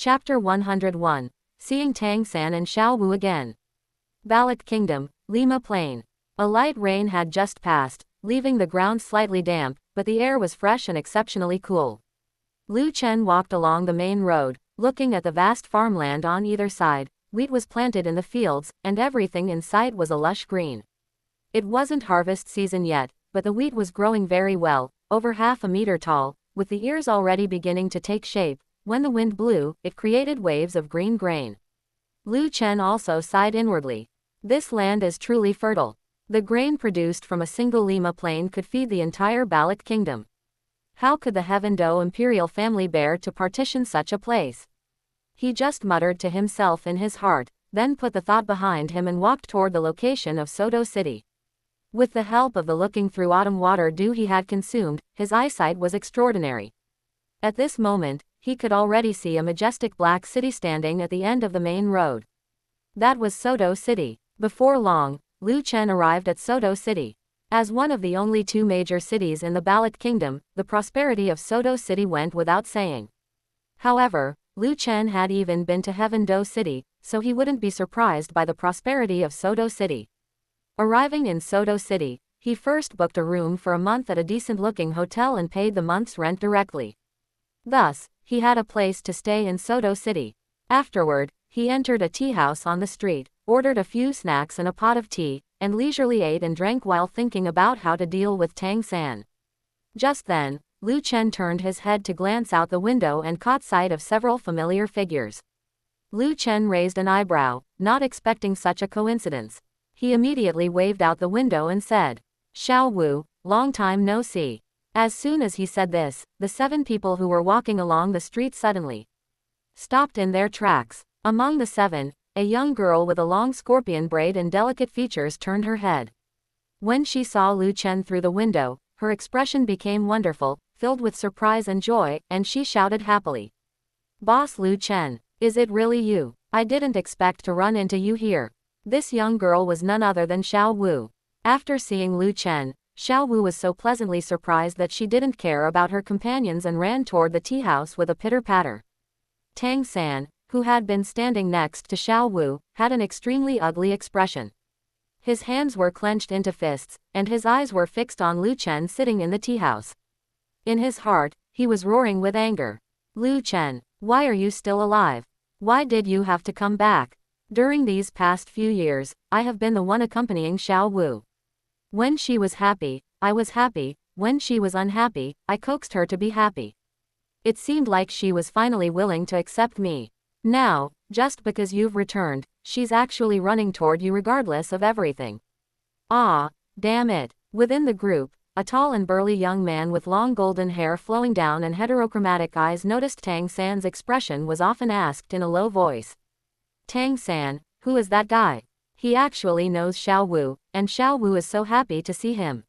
Chapter 101. Seeing Tang San and Xiao Wu again. Balak Kingdom, Lima Plain. A light rain had just passed, leaving the ground slightly damp, but the air was fresh and exceptionally cool. Lu Chen walked along the main road, looking at the vast farmland on either side. Wheat was planted in the fields, and everything in sight was a lush green. It wasn't harvest season yet, but the wheat was growing very well, over half a meter tall, with the ears already beginning to take shape. When the wind blew, it created waves of green grain. Lu Chen also sighed inwardly. This land is truly fertile. The grain produced from a single Lima plain could feed the entire Balak Kingdom. How could the Heaven Do imperial family bear to partition such a place? He just muttered to himself in his heart, then put the thought behind him and walked toward the location of Soto City. With the help of the looking through autumn water dew he had consumed, his eyesight was extraordinary. At this moment, he could already see a majestic black city standing at the end of the main road. That was Soto City. Before long, Lu Chen arrived at Soto City. As one of the only two major cities in the Balak Kingdom, the prosperity of Soto City went without saying. However, Lu Chen had even been to Heaven Do City, so he wouldn't be surprised by the prosperity of Soto City. Arriving in Soto City, he first booked a room for a month at a decent-looking hotel and paid the month's rent directly. Thus, he had a place to stay in Soto City. Afterward, he entered a tea house on the street, ordered a few snacks and a pot of tea, and leisurely ate and drank while thinking about how to deal with Tang San. Just then, Lu Chen turned his head to glance out the window and caught sight of several familiar figures. Lu Chen raised an eyebrow, not expecting such a coincidence. He immediately waved out the window and said, "Xiao Wu, long time no see." As soon as he said this, the 7 people who were walking along the street suddenly stopped in their tracks. Among the 7, a young girl with a long scorpion braid and delicate features turned her head. When she saw Lu Chen through the window, her expression became wonderful, filled with surprise and joy, and she shouted happily, "Boss Lu Chen, is it really you? I didn't expect to run into you here." This young girl was none other than Xiao Wu. After seeing Lu Chen, Xiao Wu was so pleasantly surprised that she didn't care about her companions and ran toward the tea house with a pitter-patter. Tang San, who had been standing next to Xiao Wu, had an extremely ugly expression. His hands were clenched into fists, and his eyes were fixed on Lu Chen sitting in the tea house. In his heart, he was roaring with anger. "Lu Chen, why are you still alive? Why did you have to come back? During these past few years, I have been the one accompanying Xiao Wu. When she was happy, I was happy. When she was unhappy, I coaxed her to be happy. It seemed like she was finally willing to accept me. Now, just because you've returned, she's actually running toward you regardless of everything. Ah, damn it." Within the group, a tall and burly young man with long golden hair flowing down and heterochromatic eyes noticed Tang San's expression was often asked in a low voice. "Tang San, who is that guy? He actually knows Xiao Wu, and Xiao Wu is so happy to see him."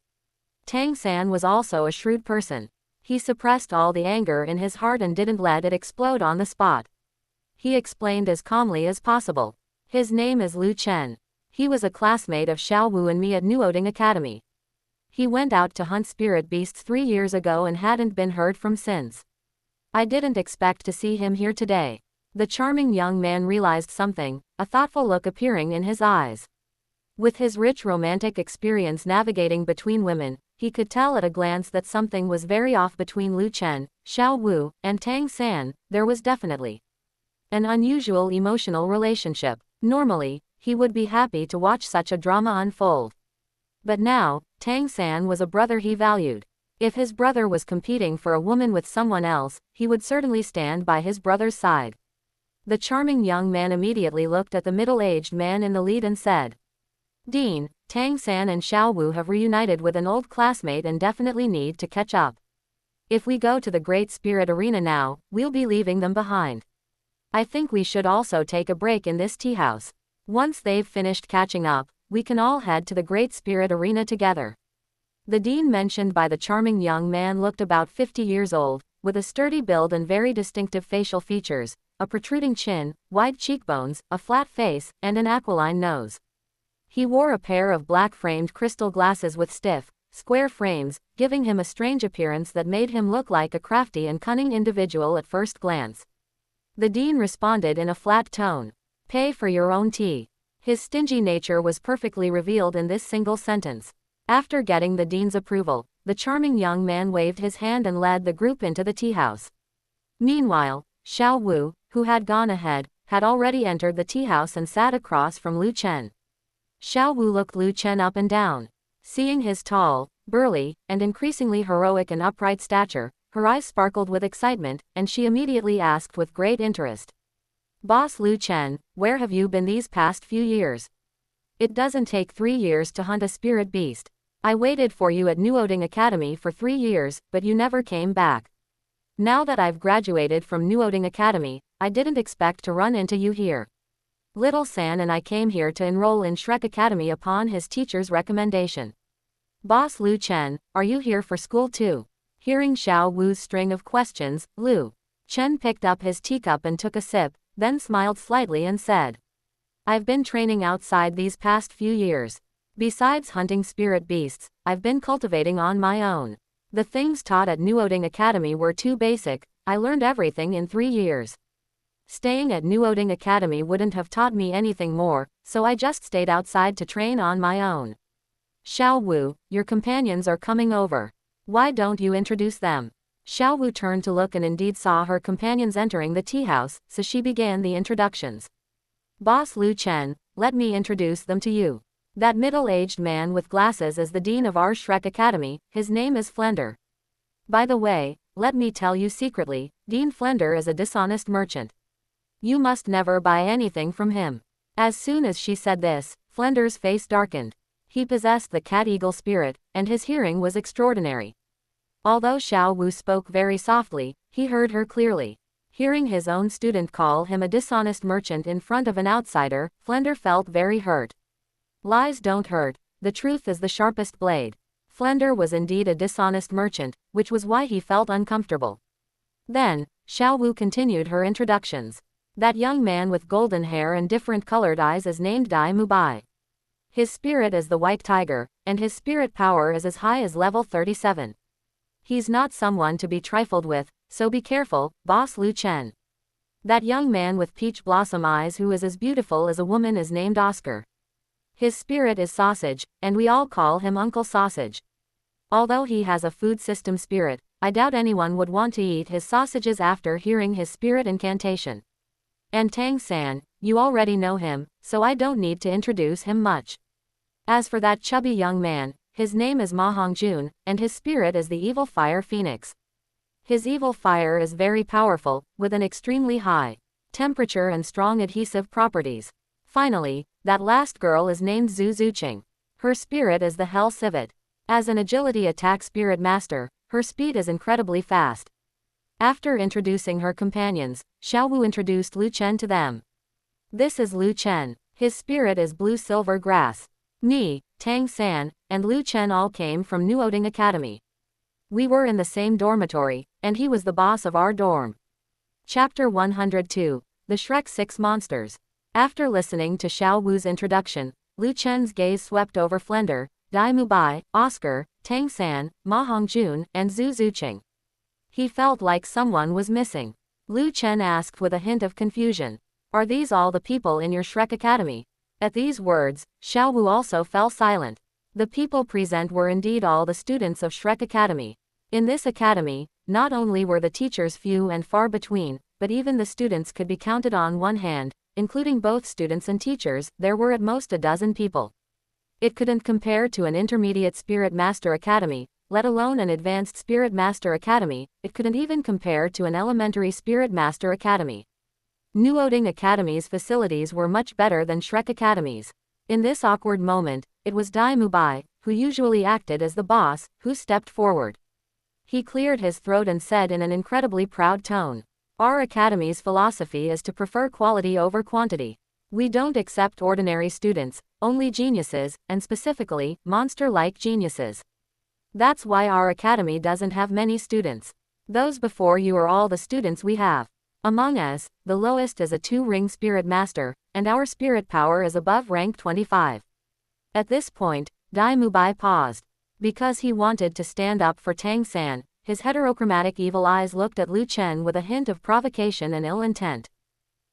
Tang San was also a shrewd person. He suppressed all the anger in his heart and didn't let it explode on the spot. He explained as calmly as possible. "His name is Lu Chen. He was a classmate of Xiao Wu and me at Nuoding Academy. He went out to hunt spirit beasts 3 years ago and hadn't been heard from since. I didn't expect to see him here today." The charming young man realized something, a thoughtful look appearing in his eyes. With his rich romantic experience navigating between women, he could tell at a glance that something was very off between Lu Chen, Xiao Wu, and Tang San. There was definitely an unusual emotional relationship. Normally, he would be happy to watch such a drama unfold. But now, Tang San was a brother he valued. If his brother was competing for a woman with someone else, he would certainly stand by his brother's side. The charming young man immediately looked at the middle-aged man in the lead and said, "Dean, Tang San and Xiao Wu have reunited with an old classmate and definitely need to catch up. If we go to the Great Spirit Arena now, we'll be leaving them behind. I think we should also take a break in this tea house. Once they've finished catching up, we can all head to the Great Spirit Arena together." The dean mentioned by the charming young man looked about 50 years old, with a sturdy build and very distinctive facial features, a protruding chin, wide cheekbones, a flat face, and an aquiline nose. He wore a pair of black-framed crystal glasses with stiff, square frames, giving him a strange appearance that made him look like a crafty and cunning individual at first glance. The dean responded in a flat tone. Pay for your own tea. His stingy nature was perfectly revealed in this single sentence. After getting the dean's approval, the charming young man waved his hand and led the group into the tea house. Meanwhile, Xiao Wu, who had gone ahead, had already entered the tea house and sat across from Lu Chen. Xiao Wu looked Lu Chen up and down. Seeing his tall, burly, and increasingly heroic and upright stature, her eyes sparkled with excitement, and she immediately asked with great interest. Boss Lu Chen, where have you been these past few years? It doesn't take 3 years to hunt a spirit beast. I waited for you at Nuoding Academy for 3 years, but you never came back. Now that I've graduated from Nuoding Academy, I didn't expect to run into you here. Little San and I came here to enroll in Shrek Academy upon his teacher's recommendation. Boss Lu Chen, are you here for school too? Hearing Xiao Wu's string of questions, Lu Chen picked up his teacup and took a sip, then smiled slightly and said, I've been training outside these past few years. Besides hunting spirit beasts, I've been cultivating on my own. The things taught at Nuoding Academy were too basic, I learned everything in 3 years. Staying at Nuoding Academy wouldn't have taught me anything more, so I just stayed outside to train on my own. Xiao Wu, your companions are coming over. Why don't you introduce them? Xiao Wu turned to look and indeed saw her companions entering the tea house, so she began the introductions. Boss Lu Chen, let me introduce them to you. That middle-aged man with glasses is the dean of our Shrek Academy, his name is Flender. By the way, let me tell you secretly, Dean Flender is a dishonest merchant. You must never buy anything from him. As soon as she said this, Flender's face darkened. He possessed the cat-eagle spirit, and his hearing was extraordinary. Although Xiao Wu spoke very softly, he heard her clearly. Hearing his own student call him a dishonest merchant in front of an outsider, Flender felt very hurt. Lies don't hurt, the truth is the sharpest blade. Flender was indeed a dishonest merchant, which was why he felt uncomfortable. Then, Xiao Wu continued her introductions. That young man with golden hair and different colored eyes is named Dai Mubai. His spirit is the white tiger, and his spirit power is as high as level 37. He's not someone to be trifled with, so be careful, Boss Lu Chen. That young man with peach blossom eyes who is as beautiful as a woman is named Oscar. His spirit is sausage, and we all call him Uncle Sausage. Although he has a food system spirit, I doubt anyone would want to eat his sausages after hearing his spirit incantation. And Tang San, you already know him, so I don't need to introduce him much. As for that chubby young man, his name is Ma Hongjun, and his spirit is the evil fire phoenix. His evil fire is very powerful, with an extremely high temperature and strong adhesive properties. Finally, that last girl is named Zhu Zuqing. Her spirit is the Hell Civet. As an agility attack spirit master, her speed is incredibly fast. After introducing her companions, Xiao Wu introduced Lu Chen to them. This is Lu Chen. His spirit is blue-silver grass. Me, Tang San, and Lu Chen all came from Nuoding Academy. We were in the same dormitory, and he was the boss of our dorm. Chapter 102, The Shrek 6 Monsters. After listening to Xiao Wu's introduction, Lu Chen's gaze swept over Flender, Dai Mubai, Oscar, Tang San, Ma Hongjun, and Zhu Zuqing. He felt like someone was missing. Lu Chen asked with a hint of confusion, Are these all the people in your Shrek Academy? At these words, Xiao Wu also fell silent. The people present were indeed all the students of Shrek Academy. In this academy, not only were the teachers few and far between, but even the students could be counted on one hand, including both students and teachers, there were at most a dozen people. It couldn't compare to an intermediate Spirit Master Academy, let alone an advanced Spirit Master Academy. It couldn't even compare to an elementary Spirit Master Academy. Nuoding Academy's facilities were much better than Shrek Academy's. In this awkward moment, it was Dai Mubai, who usually acted as the boss, who stepped forward. He cleared his throat and said in an incredibly proud tone, Our academy's philosophy is to prefer quality over quantity. We don't accept ordinary students, only geniuses, and specifically, monster-like geniuses. That's why our academy doesn't have many students. Those before you are all the students we have. Among us, the lowest is a 2-ring Spirit Master, and our spirit power is above rank 25. At this point, Dai Mubai paused. Because he wanted to stand up for Tang San, his heterochromatic evil eyes looked at Lu Chen with a hint of provocation and ill intent.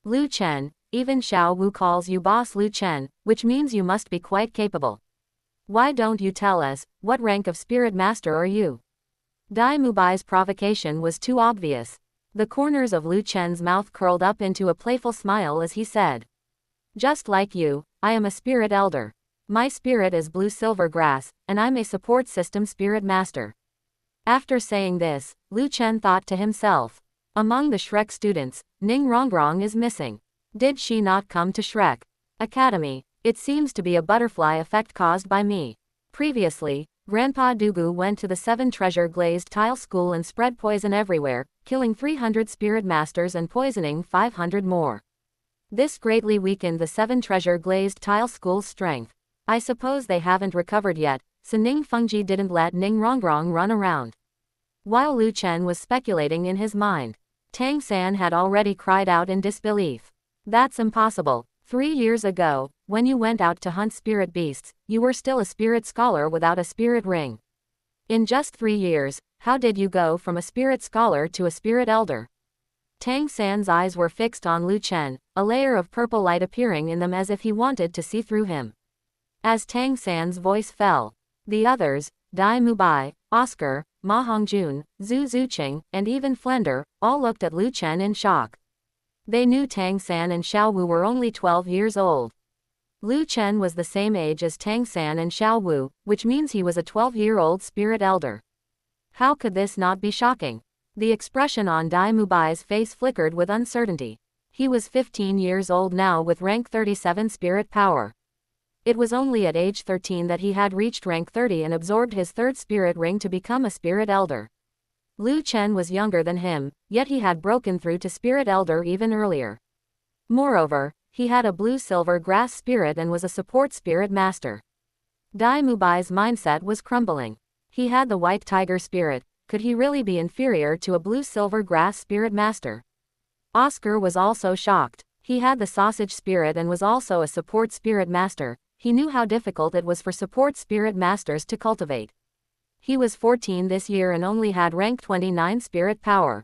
Lu Chen, even Xiao Wu calls you boss Lu Chen, which means you must be quite capable. Why don't you tell us, what rank of spirit master are you? Dai Mubai's provocation was too obvious. The corners of Lu Chen's mouth curled up into a playful smile as he said. Just like you, I am a spirit elder. My spirit is blue silver grass, and I'm a support system spirit master. After saying this, Lu Chen thought to himself. Among the Shrek students, Ning Rongrong is missing. Did she not come to Shrek Academy? It seems to be a butterfly effect caused by me. Previously, Grandpa Dugu went to the 7 treasure glazed tile school and spread poison everywhere, killing 300 spirit masters and poisoning 500 more. This greatly weakened the 7 treasure glazed tile school's strength. I suppose they haven't recovered yet, so Ning Fengji didn't let Ning Rongrong run around. While Lu Chen was speculating in his mind, Tang San had already cried out in disbelief. That's impossible. 3 years ago, when you went out to hunt spirit beasts, you were still a spirit scholar without a spirit ring. In just 3 years, how did you go from a spirit scholar to a spirit elder? Tang San's eyes were fixed on Lu Chen, a layer of purple light appearing in them as if he wanted to see through him. As Tang San's voice fell, the others, Dai Mubai, Oscar, Ma Hongjun, Zhu Zuqing, and even Flender, all looked at Lu Chen in shock. They knew Tang San and Xiao Wu were only 12 years old. Lu Chen was the same age as Tang San and Xiao Wu, which means he was a 12-year-old spirit elder. How could this not be shocking? The expression on Dai Mubai's face flickered with uncertainty. He was 15 years old now with rank 37 spirit power. It was only at age 13 that he had reached rank 30 and absorbed his 3rd spirit ring to become a spirit elder. Lu Chen was younger than him, yet he had broken through to spirit elder even earlier. Moreover, he had a blue-silver grass spirit and was a support spirit master. Dai Mubai's mindset was crumbling. He had the white tiger spirit. Could he really be inferior to a blue-silver grass spirit master? Oscar was also shocked. He had the sausage spirit and was also a support spirit master. He knew how difficult it was for support spirit masters to cultivate. He was 14 this year and only had rank 29 spirit power.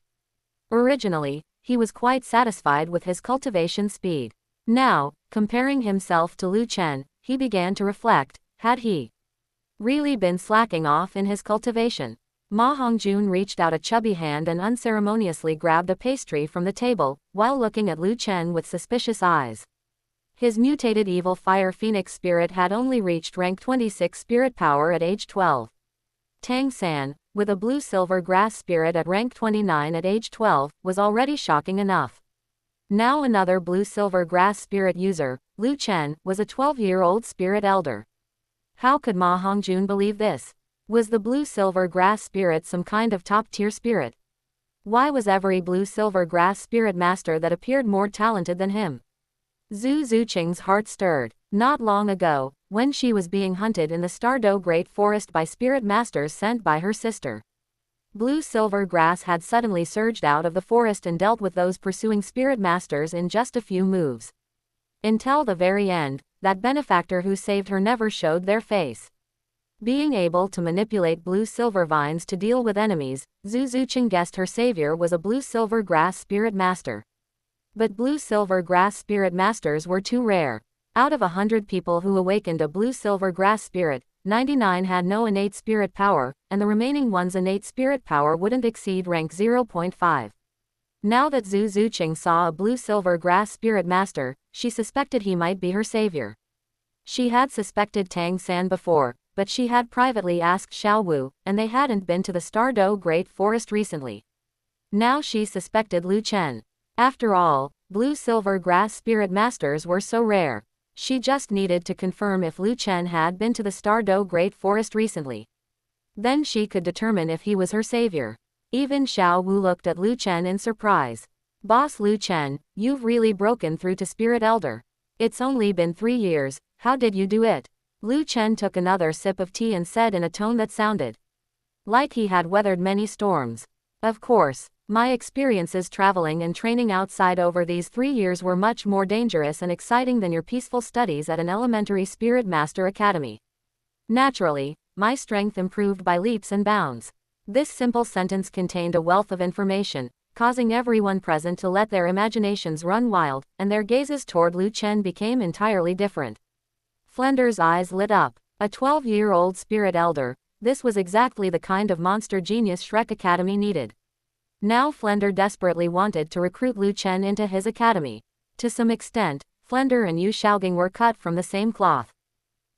Originally, he was quite satisfied with his cultivation speed. Now, comparing himself to Lu Chen, he began to reflect, had he really been slacking off in his cultivation? Ma Hongjun reached out a chubby hand and unceremoniously grabbed a pastry from the table, while looking at Lu Chen with suspicious eyes. His mutated evil fire phoenix spirit had only reached rank 26 spirit power at age 12. Tang San, with a blue-silver grass spirit at rank 29 at age 12, was already shocking enough. Now another blue-silver grass spirit user, Lu Chen, was a 12-year-old spirit elder. How could Ma Hongjun believe this? Was the blue-silver grass spirit some kind of top-tier spirit? Why was every blue-silver grass spirit master that appeared more talented than him? Zhu Zuqing's heart stirred. Not long ago, when she was being hunted in the Stardow Great Forest by spirit masters sent by her sister, blue-silver grass had suddenly surged out of the forest and dealt with those pursuing spirit masters in just a few moves. Until the very end, that benefactor who saved her never showed their face. Being able to manipulate blue-silver vines to deal with enemies, Zhu Zuqing guessed her savior was a blue-silver grass spirit master. But blue-silver grass spirit masters were too rare. Out of 100 people who awakened a blue-silver grass spirit, 99 had no innate spirit power, and the remaining one's innate spirit power wouldn't exceed rank 0.5. Now that Zhu Zuqing saw a blue-silver grass spirit master, she suspected he might be her savior. She had suspected Tang San before, but she had privately asked Xiao Wu, and they hadn't been to the Stardow Great Forest recently. Now she suspected Lu Chen. After all, blue-silver grass spirit masters were so rare. She just needed to confirm if Lu Chen had been to the Stardow Great Forest recently. Then she could determine if he was her savior. Even Xiao Wu looked at Lu Chen in surprise. Boss Lu Chen, you've really broken through to Spirit Elder. It's only been 3 years, how did you do it? Lu Chen took another sip of tea and said in a tone that sounded like he had weathered many storms. Of course. My experiences traveling and training outside over these 3 years were much more dangerous and exciting than your peaceful studies at an elementary spirit master academy. Naturally, my strength improved by leaps and bounds. This simple sentence contained a wealth of information, causing everyone present to let their imaginations run wild, and their gazes toward Lu Chen became entirely different. Flender's eyes lit up. A 12-year-old spirit elder, this was exactly the kind of monster genius Shrek Academy needed. Now Flender desperately wanted to recruit Lu Chen into his academy. To some extent, Flender and Yu Xiaogang were cut from the same cloth.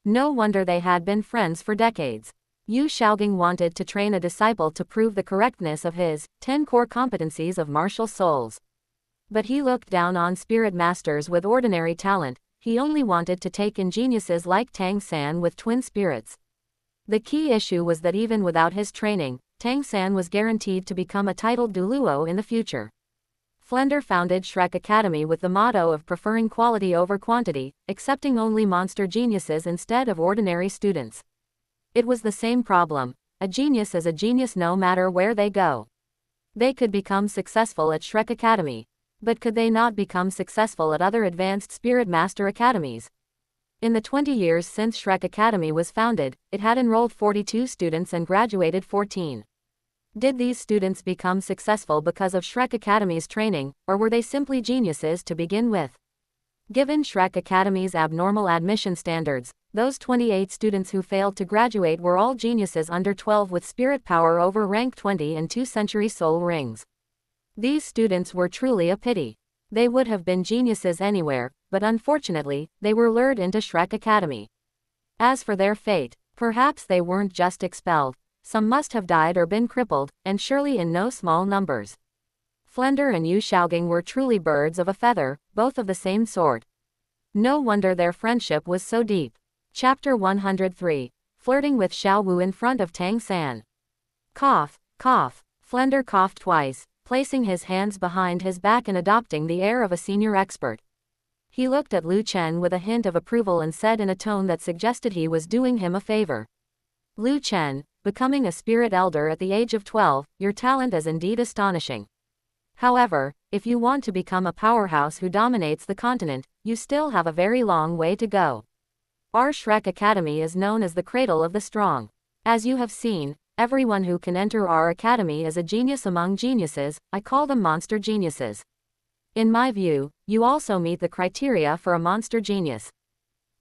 No wonder they had been friends for decades. Yu Xiaogang wanted to train a disciple to prove the correctness of his 10 core competencies of martial souls. But he looked down on spirit masters with ordinary talent. He only wanted to take in geniuses like Tang San with twin spirits. The key issue was that even without his training, Tang San was guaranteed to become a titled Douluo in the future. Flender founded Shrek Academy with the motto of preferring quality over quantity, accepting only monster geniuses instead of ordinary students. It was the same problem. A genius is a genius no matter where they go. They could become successful at Shrek Academy. But could they not become successful at other advanced Spirit Master academies? In the 20 years since Shrek Academy was founded, it had enrolled 42 students and graduated 14. Did these students become successful because of Shrek Academy's training, or were they simply geniuses to begin with? Given Shrek Academy's abnormal admission standards, those 28 students who failed to graduate were all geniuses under 12 with spirit power over rank 20 and 2-century soul rings. These students were truly a pity. They would have been geniuses anywhere, but unfortunately, they were lured into Shrek Academy. As for their fate, perhaps they weren't just expelled. Some must have died or been crippled, and surely in no small numbers. Flender and Yu Xiaogang were truly birds of a feather, both of the same sort. No wonder their friendship was so deep. Chapter 103. Flirting with Xiao Wu in front of Tang San. Cough, cough. Flender coughed twice, placing his hands behind his back and adopting the air of a senior expert. He looked at Lu Chen with a hint of approval and said in a tone that suggested he was doing him a favor. Lu Chen, becoming a spirit elder at the age of 12, your talent is indeed astonishing. However, if you want to become a powerhouse who dominates the continent, you still have a very long way to go. Our Shrek Academy is known as the cradle of the strong. As you have seen, everyone who can enter our academy is a genius among geniuses. I call them monster geniuses. In my view, you also meet the criteria for a monster genius.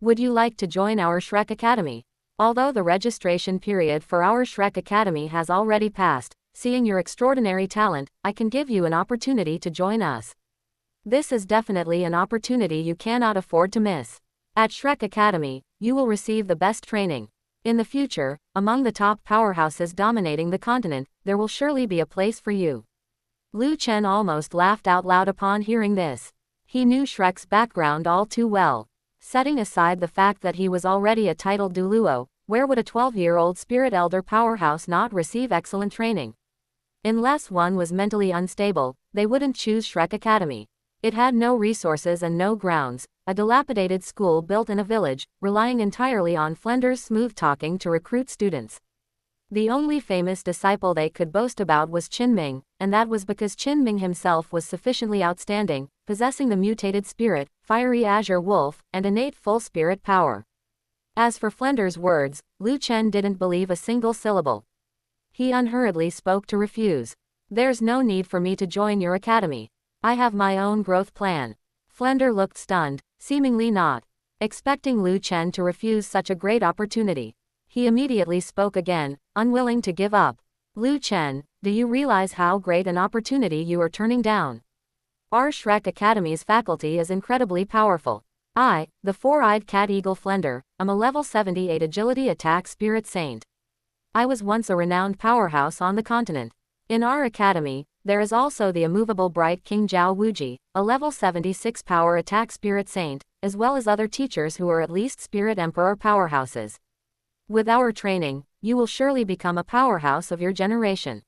Would you like to join our Shrek Academy? Although the registration period for our Shrek Academy has already passed, seeing your extraordinary talent, I can give you an opportunity to join us. This is definitely an opportunity you cannot afford to miss. At Shrek Academy, you will receive the best training. In the future, among the top powerhouses dominating the continent, there will surely be a place for you. Lu Chen almost laughed out loud upon hearing this. He knew Shrek's background all too well. Setting aside the fact that he was already a titled Douluo, where would a 12-year-old spirit elder powerhouse not receive excellent training? Unless one was mentally unstable, they wouldn't choose Shrek Academy. It had no resources and no grounds, a dilapidated school built in a village, relying entirely on Flender's smooth talking to recruit students. The only famous disciple they could boast about was Qinming, and that was because Qinming himself was sufficiently outstanding, possessing the mutated spirit, fiery azure wolf, and innate full spirit power. As for Flender's words, Lu Chen didn't believe a single syllable. He unhurriedly spoke to refuse. There's no need for me to join your academy. I have my own growth plan. Flender looked stunned, seemingly not expecting Lu Chen to refuse such a great opportunity. He immediately spoke again, unwilling to give up. Lu Chen, do you realize how great an opportunity you are turning down? Our Shrek Academy's faculty is incredibly powerful. I, the four-eyed cat eagle Flender, am a level 78 agility attack spirit saint. I was once a renowned powerhouse on the continent. In our academy, there is also the immovable bright King Zhao Wuji, a level 76 power attack spirit saint, as well as other teachers who are at least spirit emperor powerhouses. With our training, you will surely become a powerhouse of your generation.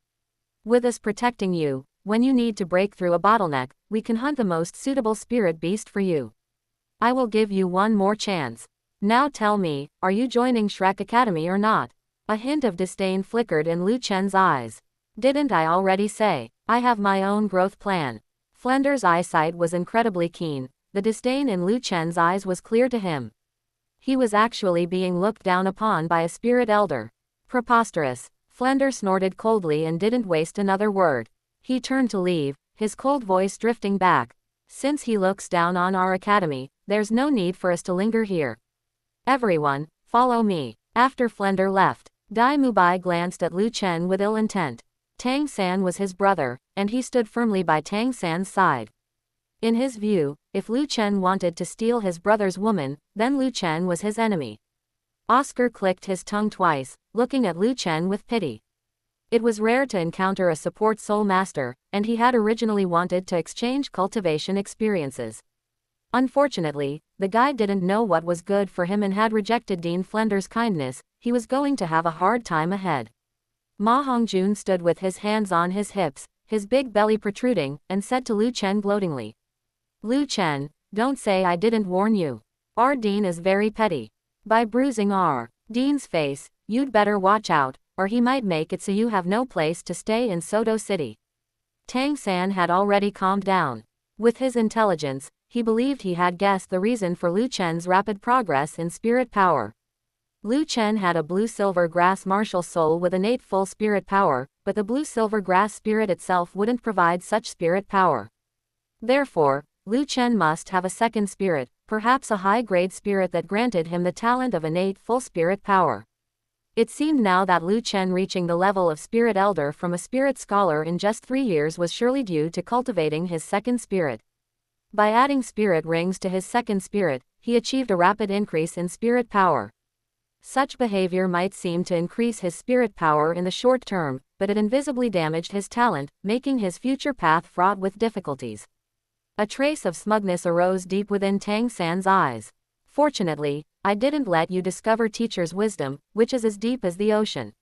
With us protecting you, when you need to break through a bottleneck, we can hunt the most suitable spirit beast for you. I will give you one more chance. Now tell me, are you joining Shrek Academy or not? A hint of disdain flickered in Lu Chen's eyes. Didn't I already say, I have my own growth plan? Flender's eyesight was incredibly keen. The disdain in Lu Chen's eyes was clear to him. He was actually being looked down upon by a spirit elder. Preposterous. Flender snorted coldly and didn't waste another word. He turned to leave, his cold voice drifting back. Since he looks down on our academy, there's no need for us to linger here. Everyone, follow me. After Flender left, Dai Mubai glanced at Lu Chen with ill intent. Tang San was his brother, and he stood firmly by Tang San's side. In his view, if Lu Chen wanted to steal his brother's woman, then Lu Chen was his enemy. Oscar clicked his tongue twice, looking at Lu Chen with pity. It was rare to encounter a support soul master, and he had originally wanted to exchange cultivation experiences. Unfortunately, the guy didn't know what was good for him and had rejected Dean Flender's kindness. He was going to have a hard time ahead. Ma Hongjun stood with his hands on his hips, his big belly protruding, and said to Lu Chen gloatingly, "Lu Chen, don't say I didn't warn you. Our Dean is very petty. By bruising our Dean's face, you'd better watch out, or he might make it so you have no place to stay in Soto City." Tang San had already calmed down. With his intelligence, he believed he had guessed the reason for Lu Chen's rapid progress in spirit power. Lu Chen had a blue-silver grass martial soul with innate full spirit power, but the blue-silver grass spirit itself wouldn't provide such spirit power. Therefore, Lu Chen must have a second spirit, perhaps a high-grade spirit that granted him the talent of innate full spirit power. It seemed now that Lu Chen reaching the level of spirit elder from a spirit scholar in just 3 years was surely due to cultivating his second spirit. By adding spirit rings to his second spirit, he achieved a rapid increase in spirit power. Such behavior might seem to increase his spirit power in the short term, but it invisibly damaged his talent, making his future path fraught with difficulties. A trace of smugness arose deep within Tang San's eyes. "Fortunately, I didn't let you discover teacher's wisdom, which is as deep as the ocean.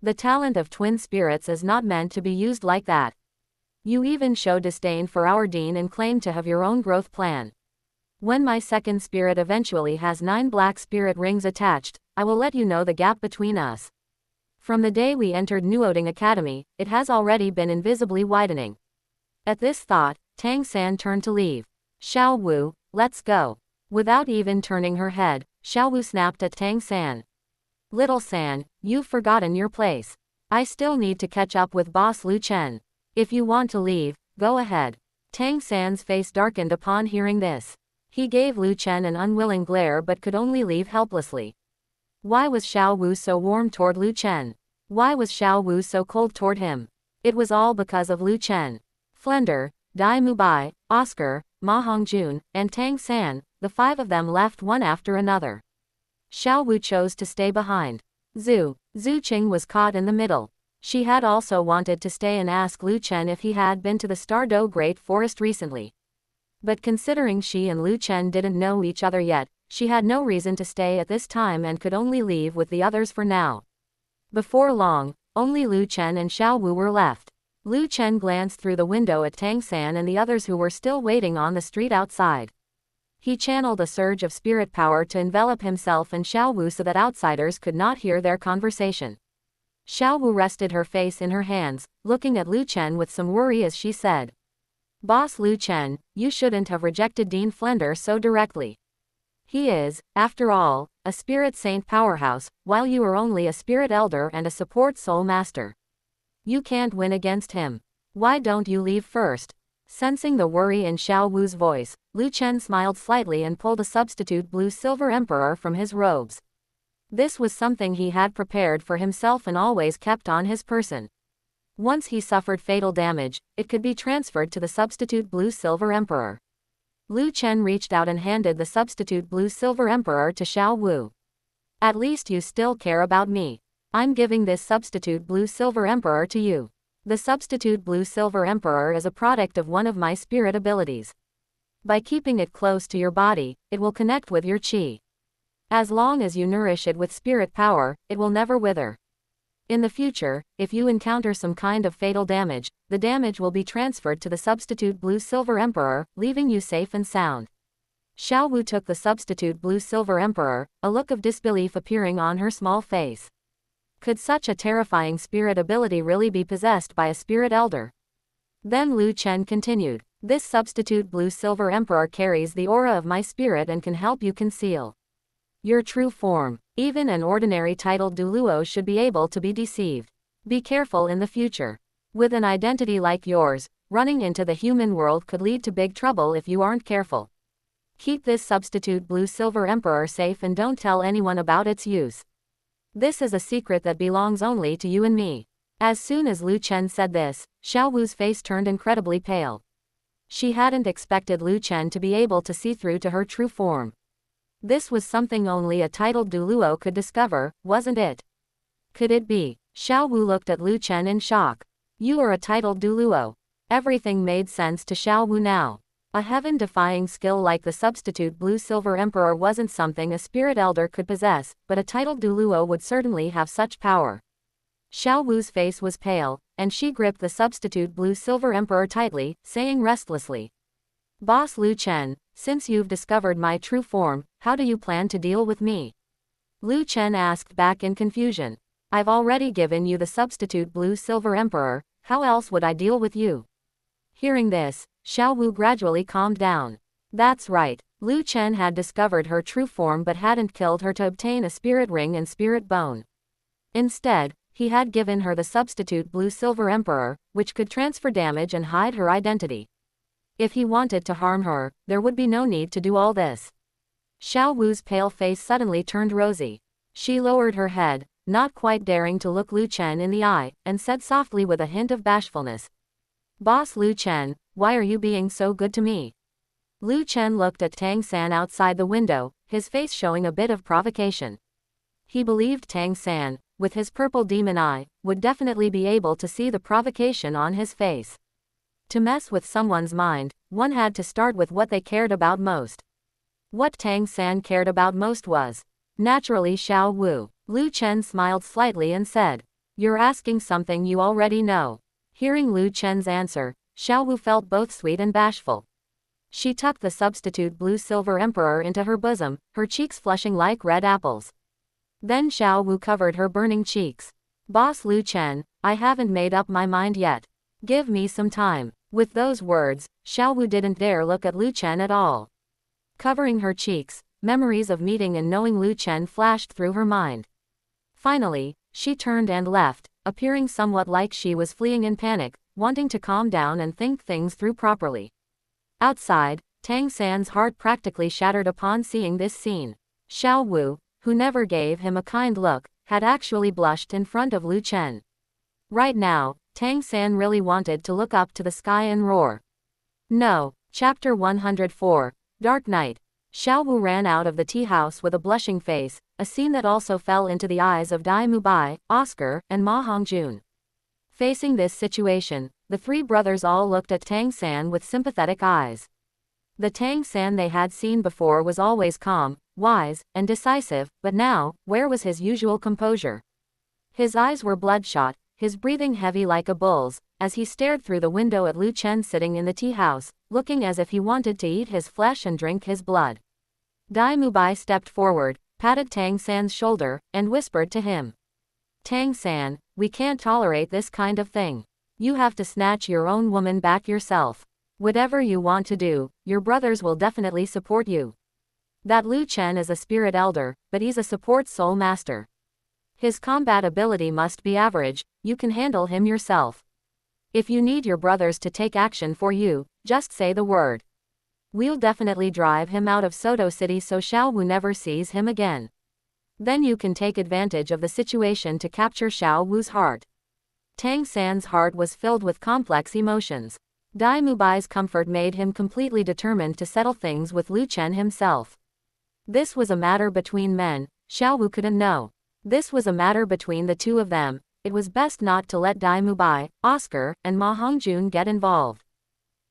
The talent of twin spirits is not meant to be used like that. You even show disdain for our Dean and claim to have your own growth plan. When my second spirit eventually has 9 black spirit rings attached, I will let you know the gap between us. From the day we entered Nuoding Academy, it has already been invisibly widening." At this thought, Tang San turned to leave. "Xiao Wu, let's go." Without even turning her head, Xiao Wu snapped at Tang San. "Little San, you've forgotten your place. I still need to catch up with Boss Lu Chen. If you want to leave, go ahead." Tang San's face darkened upon hearing this. He gave Lu Chen an unwilling glare but could only leave helplessly. Why was Xiao Wu so warm toward Lu Chen? Why was Xiao Wu so cold toward him? It was all because of Lu Chen. Flender, Dai Mubai, Oscar, Ma Hongjun, and Tang San, the 5 of them left one after another. Xiao Wu chose to stay behind. Zhu Qing was caught in the middle. She had also wanted to stay and ask Lu Chen if he had been to the Stardo Great Forest recently. But considering she and Lu Chen didn't know each other yet, she had no reason to stay at this time and could only leave with the others for now. Before long, only Lu Chen and Xiao Wu were left. Lu Chen glanced through the window at Tang San and the others who were still waiting on the street outside. He channeled a surge of spirit power to envelop himself and Xiao Wu so that outsiders could not hear their conversation. Xiao Wu rested her face in her hands, looking at Lu Chen with some worry as she said, "Boss Lu Chen, you shouldn't have rejected Dean Flender so directly. He is, after all, a spirit saint powerhouse, while you are only a spirit elder and a support soul master. You can't win against him. Why don't you leave first?" Sensing the worry in Xiao Wu's voice, Lu Chen smiled slightly and pulled a substitute blue-silver emperor from his robes. This was something he had prepared for himself and always kept on his person. Once he suffered fatal damage, it could be transferred to the substitute blue-silver emperor. Lu Chen reached out and handed the substitute blue-silver emperor to Xiao Wu. "At least you still care about me. I'm giving this substitute blue-silver emperor to you. The substitute blue-silver emperor is a product of one of my spirit abilities. By keeping it close to your body, it will connect with your qi. As long as you nourish it with spirit power, it will never wither. In the future, if you encounter some kind of fatal damage, the damage will be transferred to the substitute blue-silver emperor, leaving you safe and sound." Xiao Wu took the substitute blue-silver emperor, a look of disbelief appearing on her small face. Could such a terrifying spirit ability really be possessed by a spirit elder? Then Lu Chen continued, "This substitute blue-silver emperor carries the aura of my spirit and can help you conceal your true form. Even an ordinary titled Douluo should be able to be deceived. Be careful in the future. With an identity like yours, running into the human world could lead to big trouble if you aren't careful. Keep this substitute blue-silver emperor safe and don't tell anyone about its use. This is a secret that belongs only to you and me. As soon as Lu Chen said this, Xiao Wu's face turned incredibly pale. She hadn't expected Lu Chen to be able to see through to her true form. This was something only a titled Douluo could discover, wasn't it? Could it be? Xiao Wu looked at Lu Chen in shock. You are a titled Douluo. Everything made sense to Xiao Wu now. A heaven-defying skill like the substitute blue-silver emperor wasn't something a spirit elder could possess, but a titled Douluo would certainly have such power. Xiao Wu's face was pale, and she gripped the substitute blue-silver emperor tightly, saying restlessly, Boss Lu Chen, since you've discovered my true form, how do you plan to deal with me? Lu Chen asked back in confusion. I've already given you the substitute blue-silver emperor, how else would I deal with you? Hearing this, Xiao Wu gradually calmed down. That's right, Lu Chen had discovered her true form but hadn't killed her to obtain a spirit ring and spirit bone. Instead, he had given her the substitute blue-silver emperor, which could transfer damage and hide her identity. If he wanted to harm her, there would be no need to do all this. Xiao Wu's pale face suddenly turned rosy. She lowered her head, not quite daring to look Lu Chen in the eye, and said softly with a hint of bashfulness, Boss Lu Chen, why are you being so good to me? Lu Chen looked at Tang San outside the window, his face showing a bit of provocation. He believed Tang San, with his purple demon eye, would definitely be able to see the provocation on his face. To mess with someone's mind, one had to start with what they cared about most. What Tang San cared about most was, naturally, Xiao Wu. Lu Chen smiled slightly and said, You're asking something you already know. Hearing Lu Chen's answer, Xiao Wu felt both sweet and bashful. She tucked the substitute blue-silver emperor into her bosom, her cheeks flushing like red apples. Then Xiao Wu covered her burning cheeks. Boss Lu Chen, I haven't made up my mind yet. Give me some time. With those words, Xiao Wu didn't dare look at Lu Chen at all. Covering her cheeks, memories of meeting and knowing Lu Chen flashed through her mind. Finally, she turned and left, appearing somewhat like she was fleeing in panic, wanting to calm down and think things through properly. Outside, Tang San's heart practically shattered upon seeing this scene. Xiao Wu, who never gave him a kind look, had actually blushed in front of Lu Chen. Right now, Tang San really wanted to look up to the sky and roar. No. Chapter 104, Dark Night. Xiao Wu ran out of the tea house with a blushing face, a scene that also fell into the eyes of Dai Mubai, Oscar, and Ma Hongjun. Facing this situation, the three brothers all looked at Tang San with sympathetic eyes. The Tang San they had seen before was always calm, wise, and decisive, but now, where was his usual composure? His eyes were bloodshot, his breathing heavy like a bull's, as he stared through the window at Lu Chen sitting in the tea house, looking as if he wanted to eat his flesh and drink his blood. Dai Mubai stepped forward, patted Tang San's shoulder, and whispered to him. Tang San, we can't tolerate this kind of thing. You have to snatch your own woman back yourself. Whatever you want to do, your brothers will definitely support you. That Lu Chen is a spirit elder, but he's a support soul master. His combat ability must be average, you can handle him yourself. If you need your brothers to take action for you, just say the word. We'll definitely drive him out of Soto City so Xiao Wu never sees him again. Then you can take advantage of the situation to capture Xiao Wu's heart. Tang San's heart was filled with complex emotions. Dai Mubai's comfort made him completely determined to settle things with Lu Chen himself. This was a matter between men, Xiao Wu couldn't know. This was a matter between the two of them. It was best not to let Dai Mubai, Oscar, and Ma Hongjun get involved.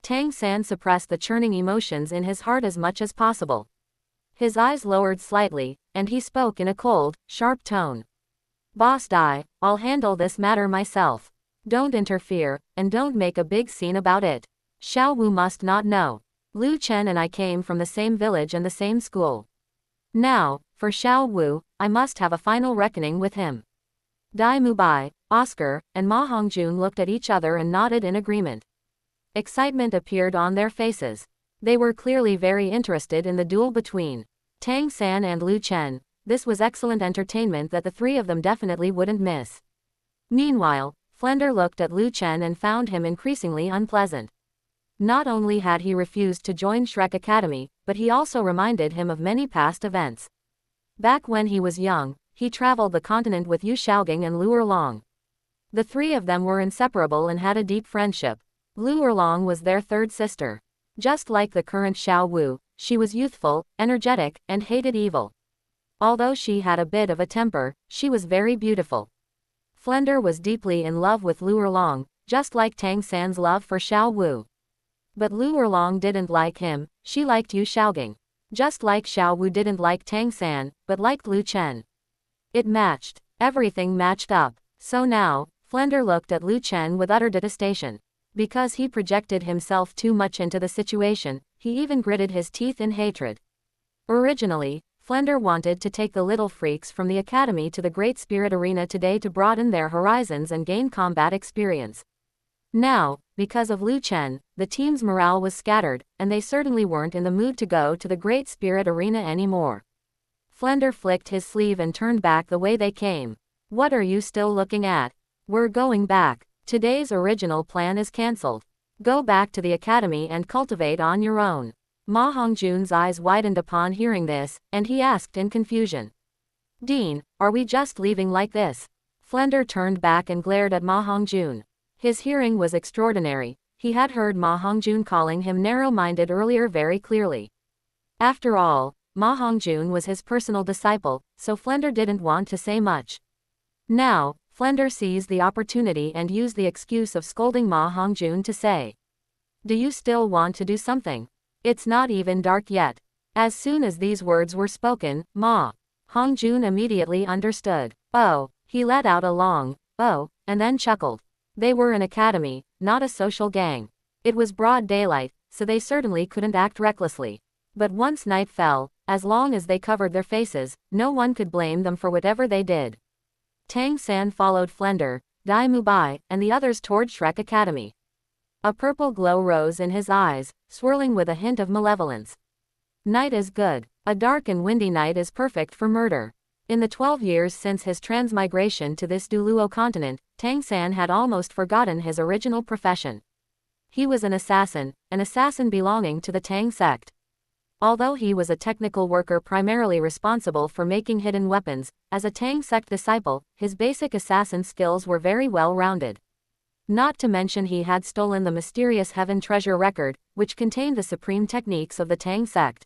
Tang San suppressed the churning emotions in his heart as much as possible. His eyes lowered slightly, and he spoke in a cold, sharp tone. Boss Dai, I'll handle this matter myself. Don't interfere, and don't make a big scene about it. Xiao Wu must not know. Lu Chen and I came from the same village and the same school. Now, for Xiao Wu, I must have a final reckoning with him. Dai Mubai, Oscar, and Ma Hongjun looked at each other and nodded in agreement. Excitement appeared on their faces. They were clearly very interested in the duel between Tang San and Lu Chen. This was excellent entertainment that the three of them definitely wouldn't miss. Meanwhile, Flender looked at Lu Chen and found him increasingly unpleasant. Not only had he refused to join Shrek Academy, but he also reminded him of many past events. Back when he was young, he traveled the continent with Yu Shaogang and Lu Erlong. The three of them were inseparable and had a deep friendship. Lu Erlong was their third sister. Just like the current Xiao Wu, she was youthful, energetic, and hated evil. Although she had a bit of a temper, she was very beautiful. Flender was deeply in love with Lu Erlong, just like Tang San's love for Xiao Wu. But Lu Erlong didn't like him, she liked Yu Shaogang. Just like Xiao Wu didn't like Tang San, but liked Lu Chen. It matched. Everything matched up. So now, Flender looked at Lu Chen with utter detestation. Because he projected himself too much into the situation, he even gritted his teeth in hatred. Originally, Flender wanted to take the little freaks from the academy to the Great Spirit Arena today to broaden their horizons and gain combat experience. Now, because of Lu Chen, the team's morale was scattered, and they certainly weren't in the mood to go to the Great Spirit Arena anymore. Flender flicked his sleeve and turned back the way they came. What are you still looking at? We're going back. Today's original plan is cancelled. Go back to the academy and cultivate on your own. Ma Hongjun's eyes widened upon hearing this, and he asked in confusion. Dean, are we just leaving like this? Flender turned back and glared at Ma Hongjun. His hearing was extraordinary. He had heard Ma Hongjun calling him narrow-minded earlier very clearly. After all, Ma Hongjun was his personal disciple, so Flender didn't want to say much. Now, Flender seized the opportunity and used the excuse of scolding Ma Hongjun to say, "Do you still want to do something? It's not even dark yet." As soon as these words were spoken, Ma Hongjun immediately understood. Oh, he let out a long, oh, and then chuckled. They were an academy, not a social gang. It was broad daylight, so they certainly couldn't act recklessly. But once night fell, as long as they covered their faces, no one could blame them for whatever they did. Tang San followed Flender, Dai Mubai, and the others toward Shrek Academy. A purple glow rose in his eyes, swirling with a hint of malevolence. Night is good. A dark and windy night is perfect for murder. In the 12 years since his transmigration to this Douluo continent, Tang San had almost forgotten his original profession. He was an assassin belonging to the Tang sect. Although he was a technical worker primarily responsible for making hidden weapons, as a Tang sect disciple, his basic assassin skills were very well-rounded. Not to mention he had stolen the mysterious Heaven Treasure record, which contained the supreme techniques of the Tang sect.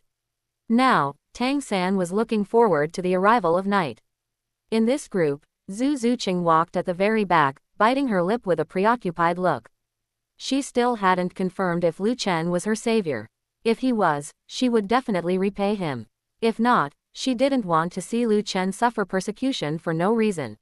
Now, Tang San was looking forward to the arrival of night. In this group, Zhu Zuqing walked at the very back, biting her lip with a preoccupied look. She still hadn't confirmed if Lu Chen was her savior. If he was, she would definitely repay him. If not, she didn't want to see Lu Chen suffer persecution for no reason.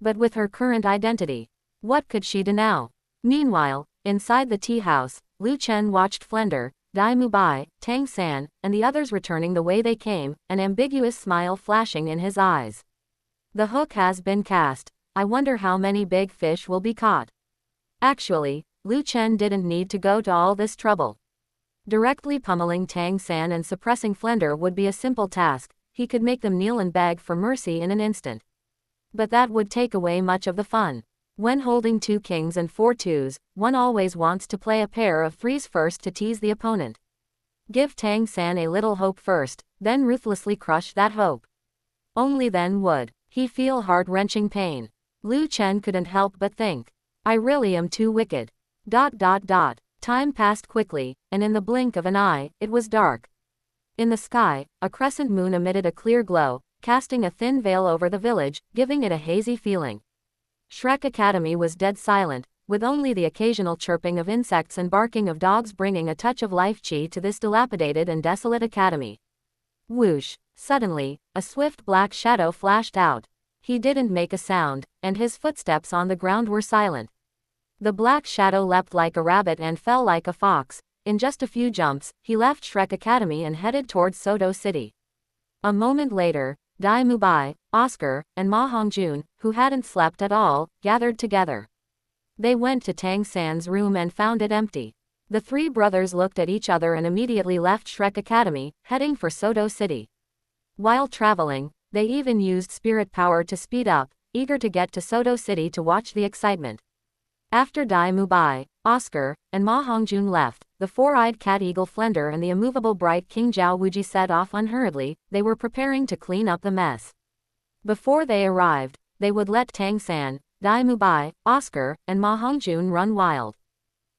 But with her current identity, what could she do now? Meanwhile, inside the tea house, Lu Chen watched Flender, Dai Mubai, Tang San, and the others returning the way they came, an ambiguous smile flashing in his eyes. The hook has been cast. I wonder how many big fish will be caught. Actually, Lu Chen didn't need to go to all this trouble. Directly pummeling Tang San and suppressing Flender would be a simple task. He could make them kneel and beg for mercy in an instant. But that would take away much of the fun. When holding 2 kings and 4 twos, one always wants to play a pair of 3s first to tease the opponent. Give Tang San a little hope first, then ruthlessly crush that hope. Only then would he feel heart-wrenching pain. Lu Chen couldn't help but think, I really am too wicked. ... Time passed quickly, and in the blink of an eye, it was dark. In the sky, a crescent moon emitted a clear glow, casting a thin veil over the village, giving it a hazy feeling. Shrek Academy was dead silent, with only the occasional chirping of insects and barking of dogs bringing a touch of life chi to this dilapidated and desolate academy. Whoosh! Suddenly, a swift black shadow flashed out. He didn't make a sound, and his footsteps on the ground were silent. The black shadow leapt like a rabbit and fell like a fox. In just a few jumps, he left Shrek Academy and headed towards Sodo City. A moment later, Dai Mubai, Oscar, and Ma Hongjun, who hadn't slept at all, gathered together. They went to Tang San's room and found it empty. The 3 brothers looked at each other and immediately left Shrek Academy, heading for Sodo City. While traveling, they even used spirit power to speed up, eager to get to Soto City to watch the excitement. After Dai Mubai, Oscar, and Ma Hongjun left, the four-eyed cat eagle Flender and the immovable bright King Zhao Wuji set off unhurriedly. They were preparing to clean up the mess. Before they arrived, they would let Tang San, Dai Mubai, Oscar, and Ma Hongjun run wild.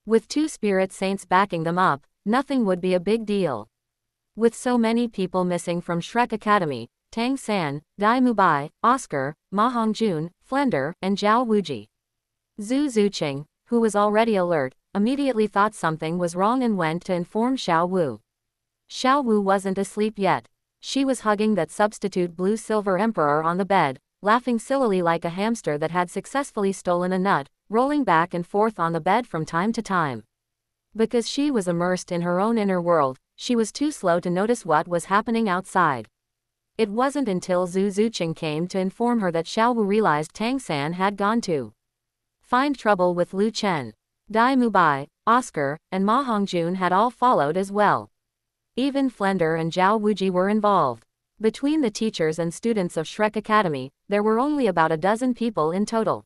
With two spirit saints backing them up, nothing would be a big deal. With so many people missing from Shrek Academy, Tang San, Dai Mubai, Oscar, Ma Hongjun, Flender, and Zhao Wuji. Zhu Zuqing, who was already alert, immediately thought something was wrong and went to inform Xiao Wu. Xiao Wu wasn't asleep yet. She was hugging that substitute blue-silver emperor on the bed, laughing sillily like a hamster that had successfully stolen a nut, rolling back and forth on the bed from time to time. Because she was immersed in her own inner world, she was too slow to notice what was happening outside. It wasn't until Zhu Zuqing came to inform her that Xiao Wu realized Tang San had gone to find trouble with Lu Chen. Dai Mubai, Oscar, and Ma Hongjun had all followed as well. Even Flender and Zhao Wuji were involved. Between the teachers and students of Shrek Academy, there were only about a dozen people in total.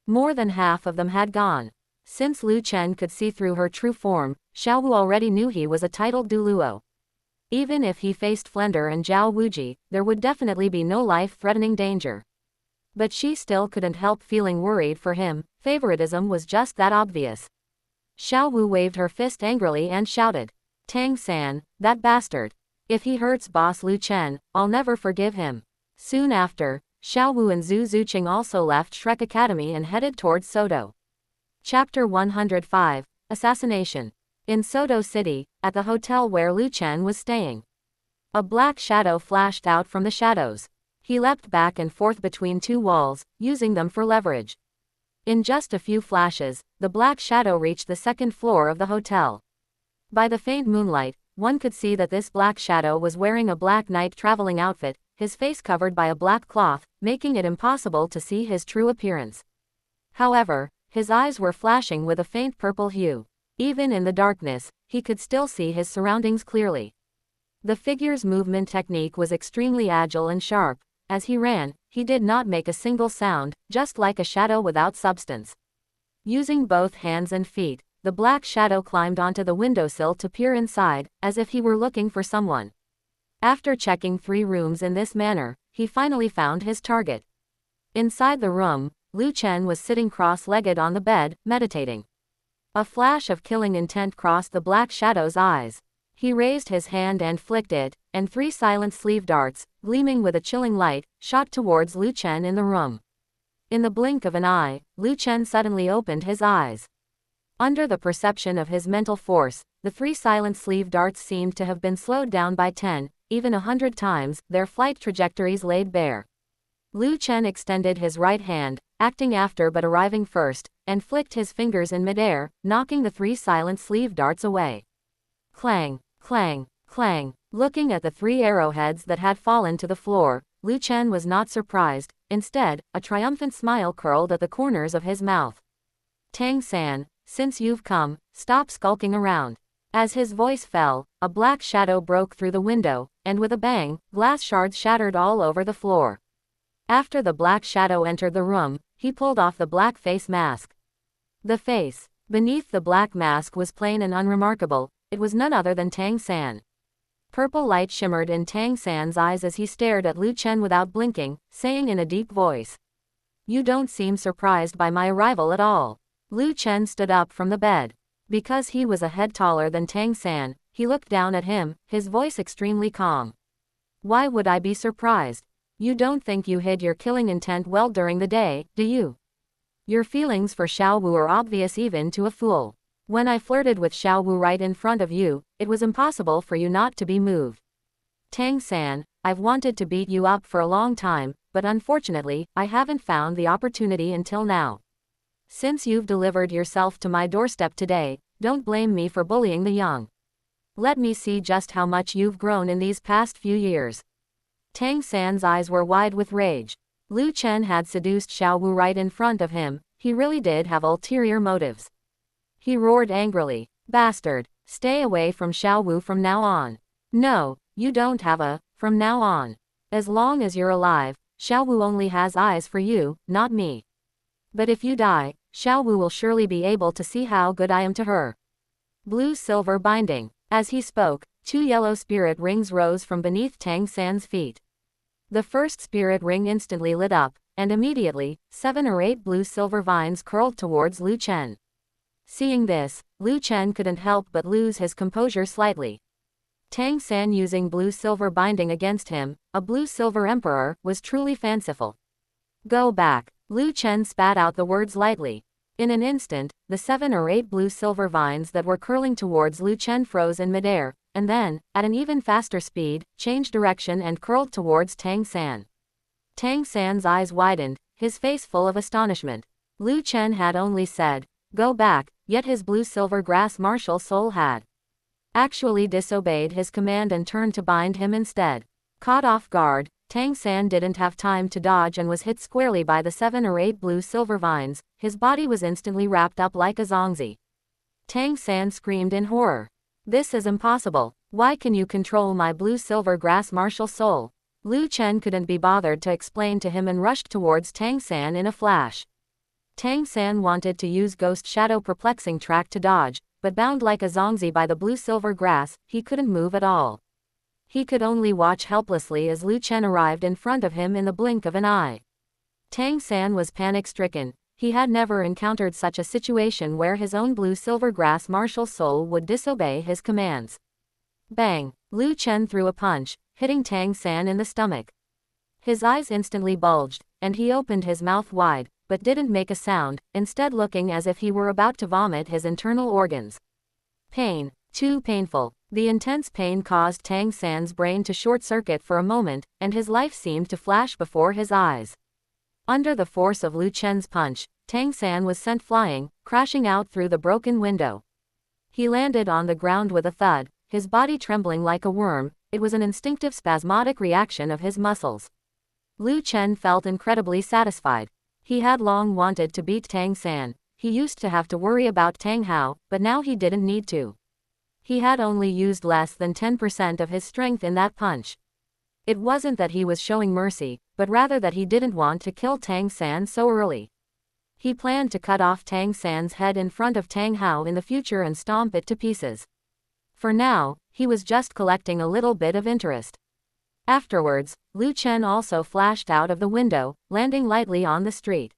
More than half of them had gone. Since Lu Chen could see through her true form, Xiao Wu already knew he was a titled Douluo. Even if he faced Flender and Zhao Wuji, there would definitely be no life-threatening danger. But she still couldn't help feeling worried for him. Favoritism was just that obvious. Xiao Wu waved her fist angrily and shouted, "Tang San, that bastard. If he hurts boss Lu Chen, I'll never forgive him." Soon after, Xiao Wu and Zhu Zuqing also left Shrek Academy and headed towards Soto. Chapter 105, Assassination. In Soto City, at the hotel where Lu Chen was staying, a black shadow flashed out from the shadows. He leapt back and forth between two walls, using them for leverage. In just a few flashes, the black shadow reached the second floor of the hotel. By the faint moonlight, one could see that this black shadow was wearing a black night traveling outfit, his face covered by a black cloth, making it impossible to see his true appearance. However, his eyes were flashing with a faint purple hue. Even in the darkness, he could still see his surroundings clearly. The figure's movement technique was extremely agile and sharp. As he ran, he did not make a single sound, just like a shadow without substance. Using both hands and feet, the black shadow climbed onto the windowsill to peer inside, as if he were looking for someone. After checking 3 rooms in this manner, he finally found his target. Inside the room, Lu Chen was sitting cross-legged on the bed, meditating. A flash of killing intent crossed the black shadow's eyes. He raised his hand and flicked it, and 3 silent sleeve darts, gleaming with a chilling light, shot towards Lu Chen in the room. In the blink of an eye, Lu Chen suddenly opened his eyes. Under the perception of his mental force, the 3 silent sleeve darts seemed to have been slowed down by 10, even 100 times, their flight trajectories laid bare. Lu Chen extended his right hand, acting after but arriving first, and flicked his fingers in midair, knocking the 3 silent sleeve darts away. Clang, clang, clang. Looking at the 3 arrowheads that had fallen to the floor, Lu Chen was not surprised. Instead, a triumphant smile curled at the corners of his mouth. "Tang San, since you've come, stop skulking around." As his voice fell, a black shadow broke through the window, and with a bang, glass shards shattered all over the floor. After the black shadow entered the room, he pulled off the black face mask. The face beneath the black mask was plain and unremarkable. It was none other than Tang San. Purple light shimmered in Tang San's eyes as he stared at Lu Chen without blinking, saying in a deep voice, "You don't seem surprised by my arrival at all." Lu Chen stood up from the bed. Because he was a head taller than Tang San, he looked down at him, his voice extremely calm. "Why would I be surprised? You don't think you hid your killing intent well during the day, do you? Your feelings for Xiao Wu are obvious even to a fool. When I flirted with Xiao Wu right in front of you, it was impossible for you not to be moved. Tang San, I've wanted to beat you up for a long time, but unfortunately, I haven't found the opportunity until now. Since you've delivered yourself to my doorstep today, don't blame me for bullying the young. Let me see just how much you've grown in these past few years." Tang San's eyes were wide with rage. Lu Chen had seduced Xiao Wu right in front of him. He really did have ulterior motives. He roared angrily, "Bastard, stay away from Xiao Wu from now on." "No, you don't have a from now on. As long as you're alive, Xiaowu only has eyes for you, not me. But if you die, Xiaowu will surely be able to see how good I am to her. Blue-silver binding. As he spoke, 2 yellow spirit rings rose from beneath Tang San's feet. The first spirit ring instantly lit up, and immediately, 7 or 8 blue-silver vines curled towards Lu Chen. Seeing this, Lu Chen couldn't help but lose his composure slightly. Tang San using blue-silver binding against him, a blue-silver emperor, was truly fanciful. Go back. Lu Chen spat out the words lightly. In an instant, the 7 or 8 blue-silver vines that were curling towards Lu Chen froze in midair, and then, at an even faster speed, changed direction and curled towards Tang San. Tang San's eyes widened, his face full of astonishment. Lu Chen had only said, "Go back," yet his blue-silver grass martial soul had actually disobeyed his command and turned to bind him instead. Caught off guard, Tang San didn't have time to dodge and was hit squarely by the 7 or 8 blue-silver vines. His body was instantly wrapped up like a zongzi. Tang San screamed in horror. "This is impossible. Why can you control my blue-silver grass martial soul?" Lu Chen couldn't be bothered to explain to him and rushed towards Tang San in a flash. Tang San wanted to use Ghost Shadow Perplexing Track to dodge, but bound like a zongzi by the blue-silver grass, he couldn't move at all. He could only watch helplessly as Lu Chen arrived in front of him in the blink of an eye. Tang San was panic-stricken. He had never encountered such a situation where his own blue-silver grass martial soul would disobey his commands. Bang! Lu Chen threw a punch, hitting Tang San in the stomach. His eyes instantly bulged, and he opened his mouth wide, but didn't make a sound, instead looking as if he were about to vomit his internal organs. Pain. Too painful. The intense pain caused Tang San's brain to short-circuit for a moment, and his life seemed to flash before his eyes. Under the force of Lu Chen's punch, Tang San was sent flying, crashing out through the broken window. He landed on the ground with a thud, his body trembling like a worm. It was an instinctive spasmodic reaction of his muscles. Lu Chen felt incredibly satisfied. He had long wanted to beat Tang San. He used to have to worry about Tang Hao, but now he didn't need to. He had only used less than 10% of his strength in that punch. It wasn't that he was showing mercy, but rather that he didn't want to kill Tang San so early. He planned to cut off Tang San's head in front of Tang Hao in the future and stomp it to pieces. For now, he was just collecting a little bit of interest. Afterwards, Lu Chen also flashed out of the window, landing lightly on the street.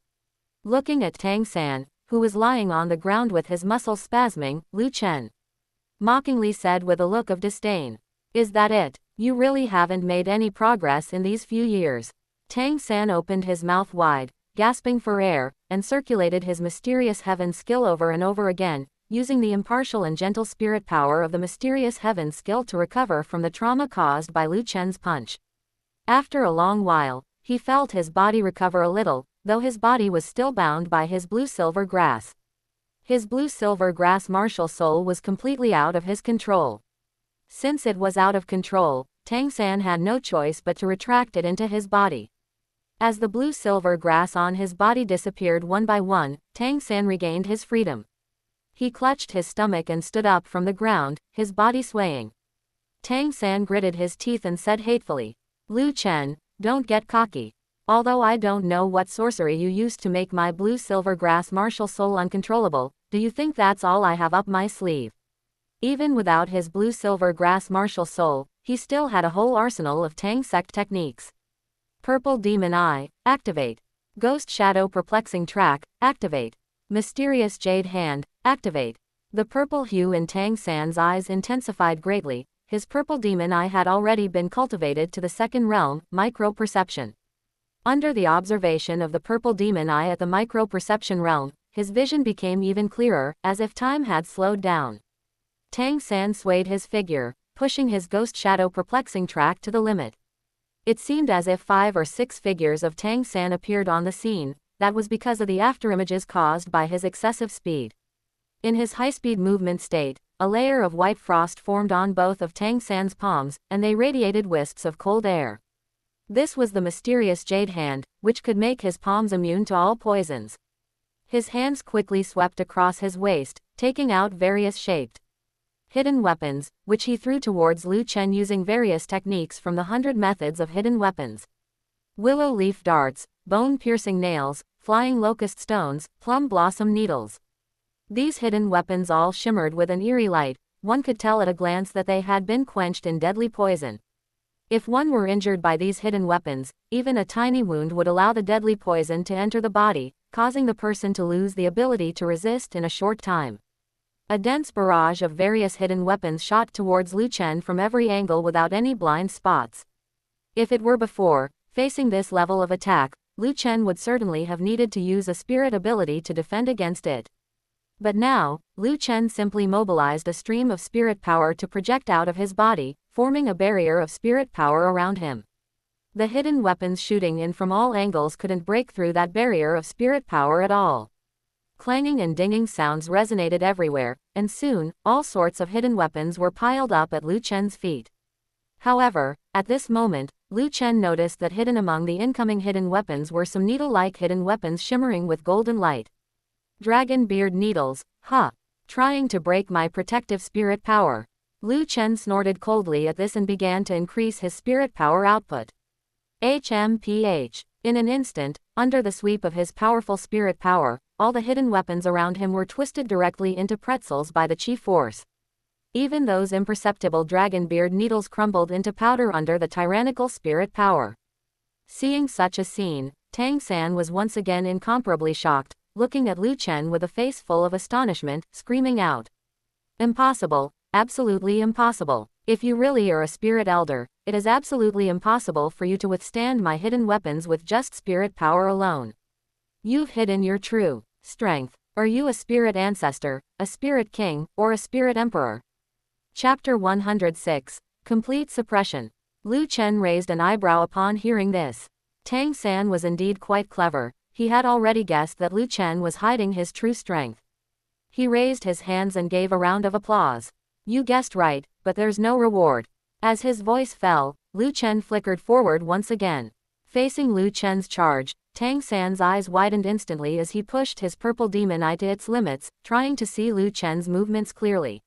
Looking at Tang San, who was lying on the ground with his muscles spasming, Lu Chen mockingly said with a look of disdain, "Is that it? You really haven't made any progress in these few years." Tang San opened his mouth wide, gasping for air, and circulated his mysterious heaven skill over and over again, using the impartial and gentle spirit power of the mysterious heaven skill to recover from the trauma caused by Lu Chen's punch. After a long while, he felt his body recover a little, though his body was still bound by his blue-silver grass. His blue-silver grass martial soul was completely out of his control. Since it was out of control, Tang San had no choice but to retract it into his body. As the blue-silver grass on his body disappeared one by one, Tang San regained his freedom. He clutched his stomach and stood up from the ground, his body swaying. Tang San gritted his teeth and said hatefully, "Lu Chen, don't get cocky. Although I don't know what sorcery you used to make my blue-silver grass martial soul uncontrollable, do you think that's all I have up my sleeve?" Even without his blue-silver grass martial soul, he still had a whole arsenal of Tang sect techniques. Purple Demon Eye, activate. Ghost Shadow Perplexing Track, activate. Mysterious Jade Hand, activate. The purple hue in Tang San's eyes intensified greatly. His purple demon eye had already been cultivated to the second realm, micro-perception. Under the observation of the purple demon eye at the micro-perception realm, his vision became even clearer, as if time had slowed down. Tang San swayed his figure, pushing his Ghost Shadow Perplexing Track to the limit. It seemed as if 5 or 6 figures of Tang San appeared on the scene. That was because of the afterimages caused by his excessive speed. In his high-speed movement state, a layer of white frost formed on both of Tang San's palms, and they radiated wisps of cold air. This was the mysterious Jade Hand, which could make his palms immune to all poisons. His hands quickly swept across his waist, taking out various shaped hidden weapons, which he threw towards Lu Chen using various techniques from the 100 methods of hidden weapons. Willow leaf darts, bone-piercing nails, flying locust stones, plum blossom needles. These hidden weapons all shimmered with an eerie light. One could tell at a glance that they had been quenched in deadly poison. If one were injured by these hidden weapons, even a tiny wound would allow the deadly poison to enter the body, causing the person to lose the ability to resist in a short time. A dense barrage of various hidden weapons shot towards Lu Chen from every angle without any blind spots. If it were before, facing this level of attack, Lu Chen would certainly have needed to use a spirit ability to defend against it. But now, Lu Chen simply mobilized a stream of spirit power to project out of his body, forming a barrier of spirit power around him. The hidden weapons shooting in from all angles couldn't break through that barrier of spirit power at all. Clanging and dinging sounds resonated everywhere, and soon, all sorts of hidden weapons were piled up at Lu Chen's feet. However, at this moment, Lu Chen noticed that hidden among the incoming hidden weapons were some needle-like hidden weapons shimmering with golden light. Dragon beard needles, huh? Trying to break my protective spirit power. Lu Chen snorted coldly at this and began to increase his spirit power output. HMPH. In an instant, under the sweep of his powerful spirit power, all the hidden weapons around him were twisted directly into pretzels by the chi force. Even those imperceptible dragon beard needles crumbled into powder under the tyrannical spirit power. Seeing such a scene, Tang San was once again incomparably shocked, looking at Lu Chen with a face full of astonishment, screaming out. Impossible, absolutely impossible. If you really are a spirit elder, it is absolutely impossible for you to withstand my hidden weapons with just spirit power alone. You've hidden your true strength. Are you a spirit ancestor, a spirit king, or a spirit emperor? Chapter 106. Complete suppression. Lu Chen raised an eyebrow upon hearing this. Tang San was indeed quite clever. He had already guessed that Lu Chen was hiding his true strength. He raised his hands and gave a round of applause. You guessed right, but there's no reward. As his voice fell, Lu Chen flickered forward once again. Facing Lu Chen's charge, Tang San's eyes widened instantly as he pushed his purple demon eye to its limits, trying to see Lu Chen's movements clearly.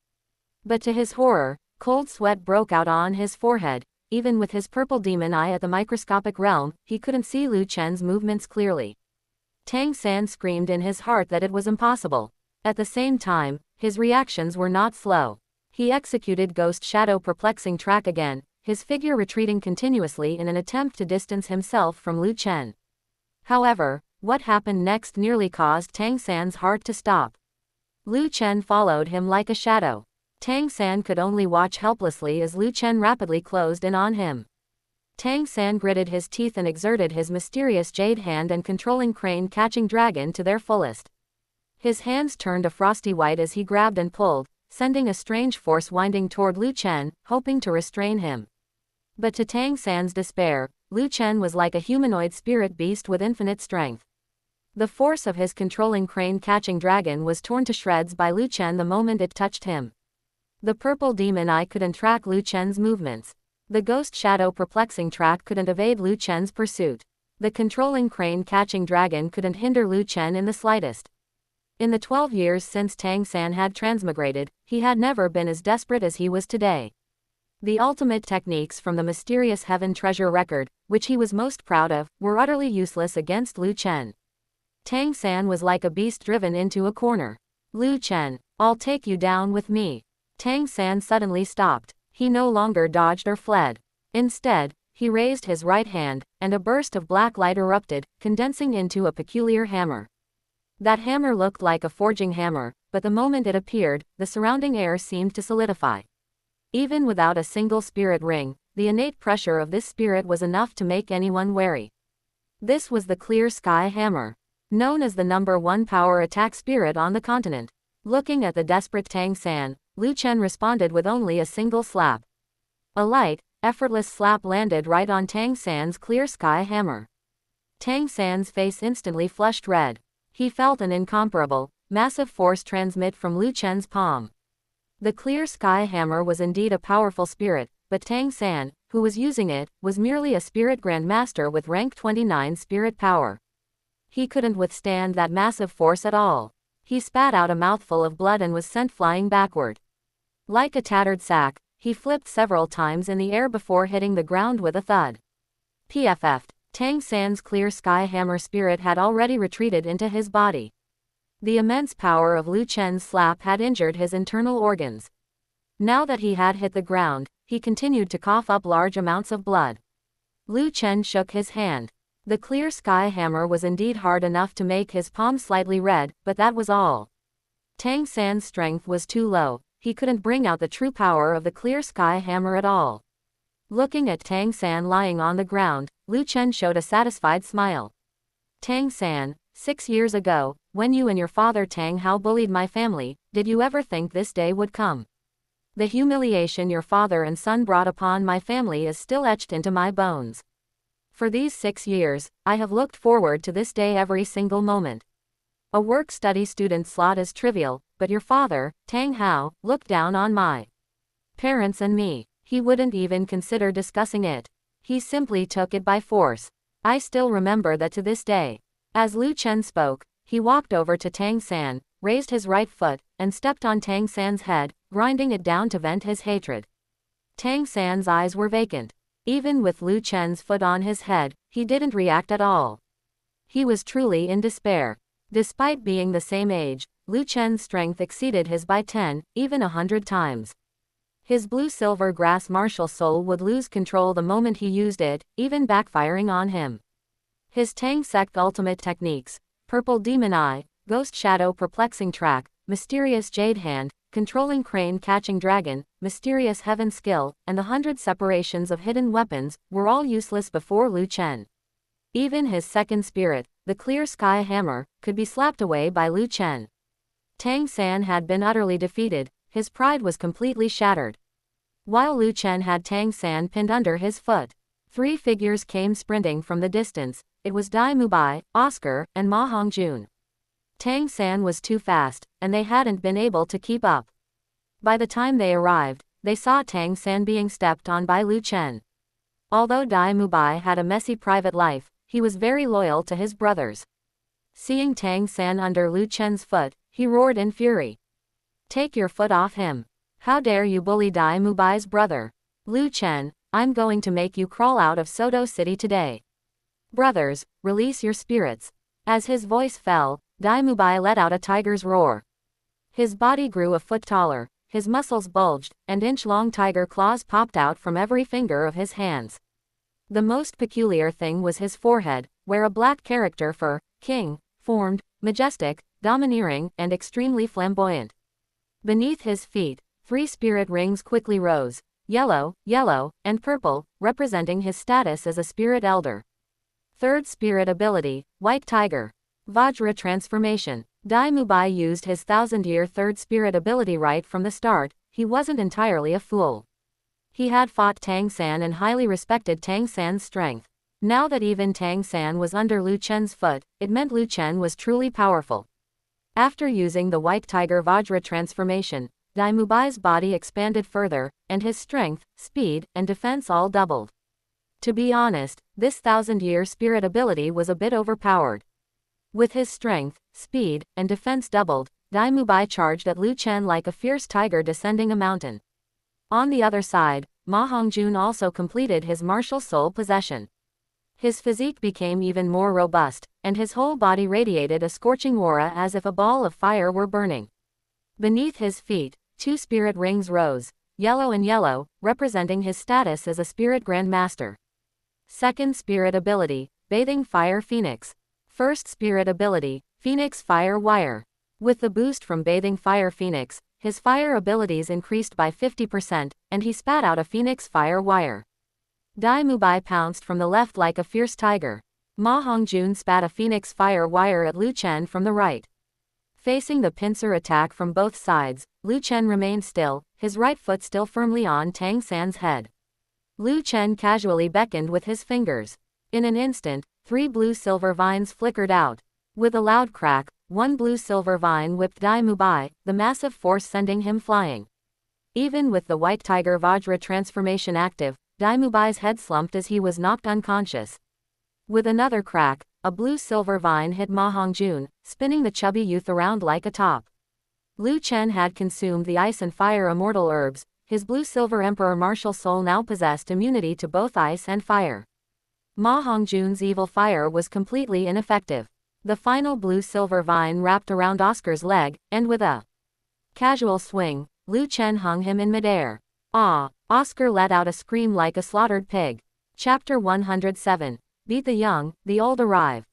But to his horror, cold sweat broke out on his forehead. Even with his purple demon eye at the microscopic realm, he couldn't see Lu Chen's movements clearly. Tang San screamed in his heart that it was impossible. At the same time, his reactions were not slow. He executed Ghost Shadow Perplexing Track again, his figure retreating continuously in an attempt to distance himself from Lu Chen. However, what happened next nearly caused Tang San's heart to stop. Lu Chen followed him like a shadow. Tang San could only watch helplessly as Lu Chen rapidly closed in on him. Tang San gritted his teeth and exerted his mysterious jade hand and controlling crane catching dragon to their fullest. His hands turned a frosty white as he grabbed and pulled, sending a strange force winding toward Lu Chen, hoping to restrain him. But to Tang San's despair, Lu Chen was like a humanoid spirit beast with infinite strength. The force of his controlling crane-catching dragon was torn to shreds by Lu Chen the moment it touched him. The purple demon eye couldn't track Lu Chen's movements. The ghost shadow perplexing track couldn't evade Lu Chen's pursuit. The controlling crane-catching dragon couldn't hinder Lu Chen in the slightest. In the 12 years since Tang San had transmigrated, he had never been as desperate as he was today. The ultimate techniques from the mysterious Heaven Treasure record, which he was most proud of, were utterly useless against Lu Chen. Tang San was like a beast driven into a corner. Lu Chen, I'll take you down with me. Tang San suddenly stopped. He no longer dodged or fled. Instead, he raised his right hand, and a burst of black light erupted, condensing into a peculiar hammer. That hammer looked like a forging hammer, but the moment it appeared, the surrounding air seemed to solidify. Even without a single spirit ring, the innate pressure of this spirit was enough to make anyone wary. This was the Clear Sky Hammer, known as the #1 power attack spirit on the continent. Looking at the desperate Tang San, Lu Chen responded with only a single slap. A light, effortless slap landed right on Tang San's Clear Sky Hammer. Tang San's face instantly flushed red. He felt an incomparable, massive force transmit from Lu Chen's palm. The Clear Sky Hammer was indeed a powerful spirit, but Tang San, who was using it, was merely a spirit grandmaster with rank 29 spirit power. He couldn't withstand that massive force at all. He spat out a mouthful of blood and was sent flying backward. Like a tattered sack, he flipped several times in the air before hitting the ground with a thud. PFF'd. Tang San's clear sky hammer spirit had already retreated into his body. The immense power of Lu Chen's slap had injured his internal organs. Now that he had hit the ground, he continued to cough up large amounts of blood. Lu Chen shook his hand. The clear sky hammer was indeed hard enough to make his palm slightly red, but that was all. Tang San's strength was too low, he couldn't bring out the true power of the clear sky hammer at all. Looking at Tang San lying on the ground, Lu Chen showed a satisfied smile. Tang San, 6 years ago, when you and your father Tang Hao bullied my family, did you ever think this day would come? The humiliation your father and son brought upon my family is still etched into my bones. For these 6 years, I have looked forward to this day every single moment. A work-study student's slot is trivial, but your father, Tang Hao, looked down on my parents and me. He wouldn't even consider discussing it. He simply took it by force. I still remember that to this day. As Lu Chen spoke, he walked over to Tang San, raised his right foot, and stepped on Tang San's head, grinding it down to vent his hatred. Tang San's eyes were vacant. Even with Lu Chen's foot on his head, he didn't react at all. He was truly in despair. Despite being the same age, Lu Chen's strength exceeded his by 10, even 100 times. His blue-silver grass martial soul would lose control the moment he used it, even backfiring on him. His Tang sect ultimate techniques, Purple Demon Eye, Ghost Shadow Perplexing Track, Mysterious Jade Hand, Controlling Crane Catching Dragon, Mysterious Heaven Skill, and the 100 separations of hidden weapons, were all useless before Lu Chen. Even his second spirit, the Clear Sky Hammer, could be slapped away by Lu Chen. Tang San had been utterly defeated, his pride was completely shattered. While Lu Chen had Tang San pinned under his foot, 3 figures came sprinting from the distance. It was Dai Mubai, Oscar, and Ma Hongjun. Tang San was too fast, and they hadn't been able to keep up. By the time they arrived, they saw Tang San being stepped on by Lu Chen. Although Dai Mubai had a messy private life, he was very loyal to his brothers. Seeing Tang San under Lu Chen's foot, he roared in fury. "Take your foot off him. How dare you bully Dai Mubai's brother? Lu Chen, I'm going to make you crawl out of Soto City today. Brothers, release your spirits." As his voice fell, Dai Mubai let out a tiger's roar. His body grew a foot taller, his muscles bulged, and inch-long tiger claws popped out from every finger of his hands. The most peculiar thing was his forehead, where a black character for king formed, majestic, domineering, and extremely flamboyant. Beneath his feet, 3 spirit rings quickly rose, yellow, yellow, and purple, representing his status as a spirit elder. Third spirit ability, White Tiger. Vajra transformation. Dai Mubai used his 1000-year third spirit ability right from the start. He wasn't entirely a fool. He had fought Tang San and highly respected Tang San's strength. Now that even Tang San was under Lu Chen's foot, it meant Lu Chen was truly powerful. After using the White Tiger Vajra transformation, Dai Mubai's body expanded further, and his strength, speed, and defense all doubled. To be honest, this 1000-year spirit ability was a bit overpowered. With his strength, speed, and defense doubled, Dai Mubai charged at Lu Chen like a fierce tiger descending a mountain. On the other side, Ma Hongjun also completed his martial soul possession. His physique became even more robust, and his whole body radiated a scorching aura as if a ball of fire were burning. Beneath his feet, 2 spirit rings rose, yellow and yellow, representing his status as a spirit grandmaster. Second spirit ability, Bathing Fire Phoenix. First spirit ability, Phoenix Fire Wire. With the boost from Bathing Fire Phoenix, his fire abilities increased by 50%, and he spat out a Phoenix Fire Wire. Dai Mubai pounced from the left like a fierce tiger. Ma Hongjun spat a Phoenix Fire Wire at Lu Chen from the right. Facing the pincer attack from both sides, Lu Chen remained still, his right foot still firmly on Tang San's head. Lu Chen casually beckoned with his fingers. In an instant, 3 blue-silver vines flickered out. With a loud crack, 1 blue-silver vine whipped Dai Mubai, the massive force sending him flying. Even with the White Tiger Vajra transformation active, Dai Mubai's head slumped as he was knocked unconscious. With another crack, a blue-silver vine hit Ma Hongjun, spinning the chubby youth around like a top. Lu Chen had consumed the ice and fire immortal herbs. His blue-silver emperor martial soul now possessed immunity to both ice and fire. Ma Hongjun's evil fire was completely ineffective. The final blue-silver vine wrapped around Oscar's leg, and with a casual swing, Lu Chen hung him in midair. Ah! Oscar let out a scream like a slaughtered pig. Chapter 107. Beat the young, the old arrive.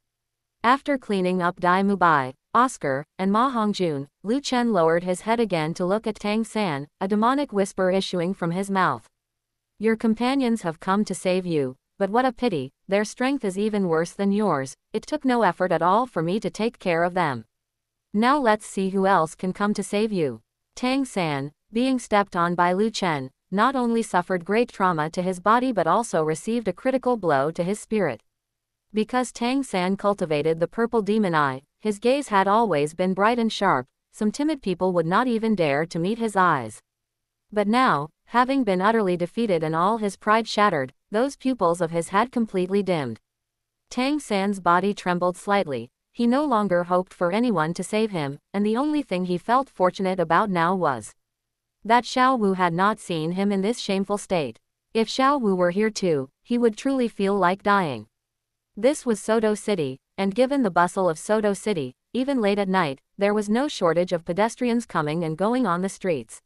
After cleaning up Dai Mubai, Oscar, and Ma Hongjun, Lu Chen lowered his head again to look at Tang San, a demonic whisper issuing from his mouth. Your companions have come to save you, but what a pity, their strength is even worse than yours. It took no effort at all for me to take care of them. Now let's see who else can come to save you. Tang San, being stepped on by Lu Chen, not only suffered great trauma to his body but also received a critical blow to his spirit. Because Tang San cultivated the purple demon eye, his gaze had always been bright and sharp, some timid people would not even dare to meet his eyes. But now, having been utterly defeated and all his pride shattered, those pupils of his had completely dimmed. Tang San's body trembled slightly. He no longer hoped for anyone to save him, and the only thing he felt fortunate about now was that Xiao Wu had not seen him in this shameful state. If Xiao Wu were here too, he would truly feel like dying. This was Sodo City, and given the bustle of Sodo City, even late at night, there was no shortage of pedestrians coming and going on the streets.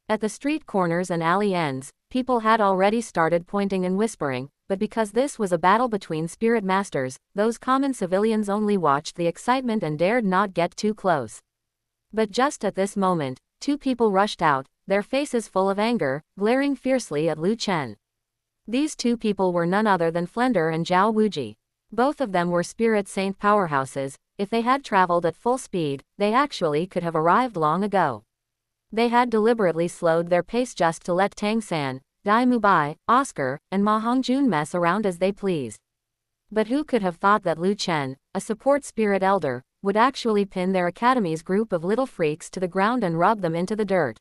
At the street corners and alley ends, people had already started pointing and whispering, but because this was a battle between spirit masters, those common civilians only watched the excitement and dared not get too close. But just at this moment, two people rushed out, their faces full of anger, glaring fiercely at Lu Chen. These two people were none other than Flender and Zhao Wuji. Both of them were spirit saint powerhouses. If they had traveled at full speed, they actually could have arrived long ago. They had deliberately slowed their pace just to let Tang San, Dai Mubai, Oscar, and Ma Hongjun mess around as they pleased. But who could have thought that Lu Chen, a support spirit elder, would actually pin their academy's group of little freaks to the ground and rub them into the dirt?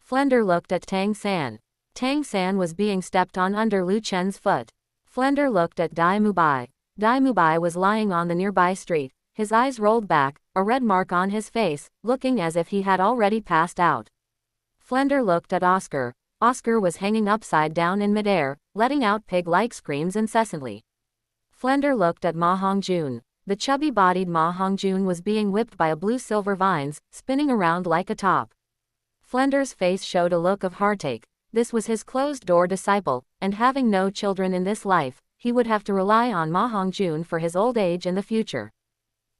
Flender looked at Tang San. Tang San was being stepped on under Lu Chen's foot. Flender looked at Dai Mubai. Dai Mubai was lying on the nearby street, his eyes rolled back, a red mark on his face, looking as if he had already passed out. Flender looked at Oscar. Oscar was hanging upside down in midair, letting out pig-like screams incessantly. Flender looked at Ma Hongjun. The chubby-bodied Ma Hongjun was being whipped by a blue-silver vines, spinning around like a top. Flender's face showed a look of heartache. This was his closed-door disciple, and having no children in this life, he would have to rely on Ma Hongjun for his old age in the future.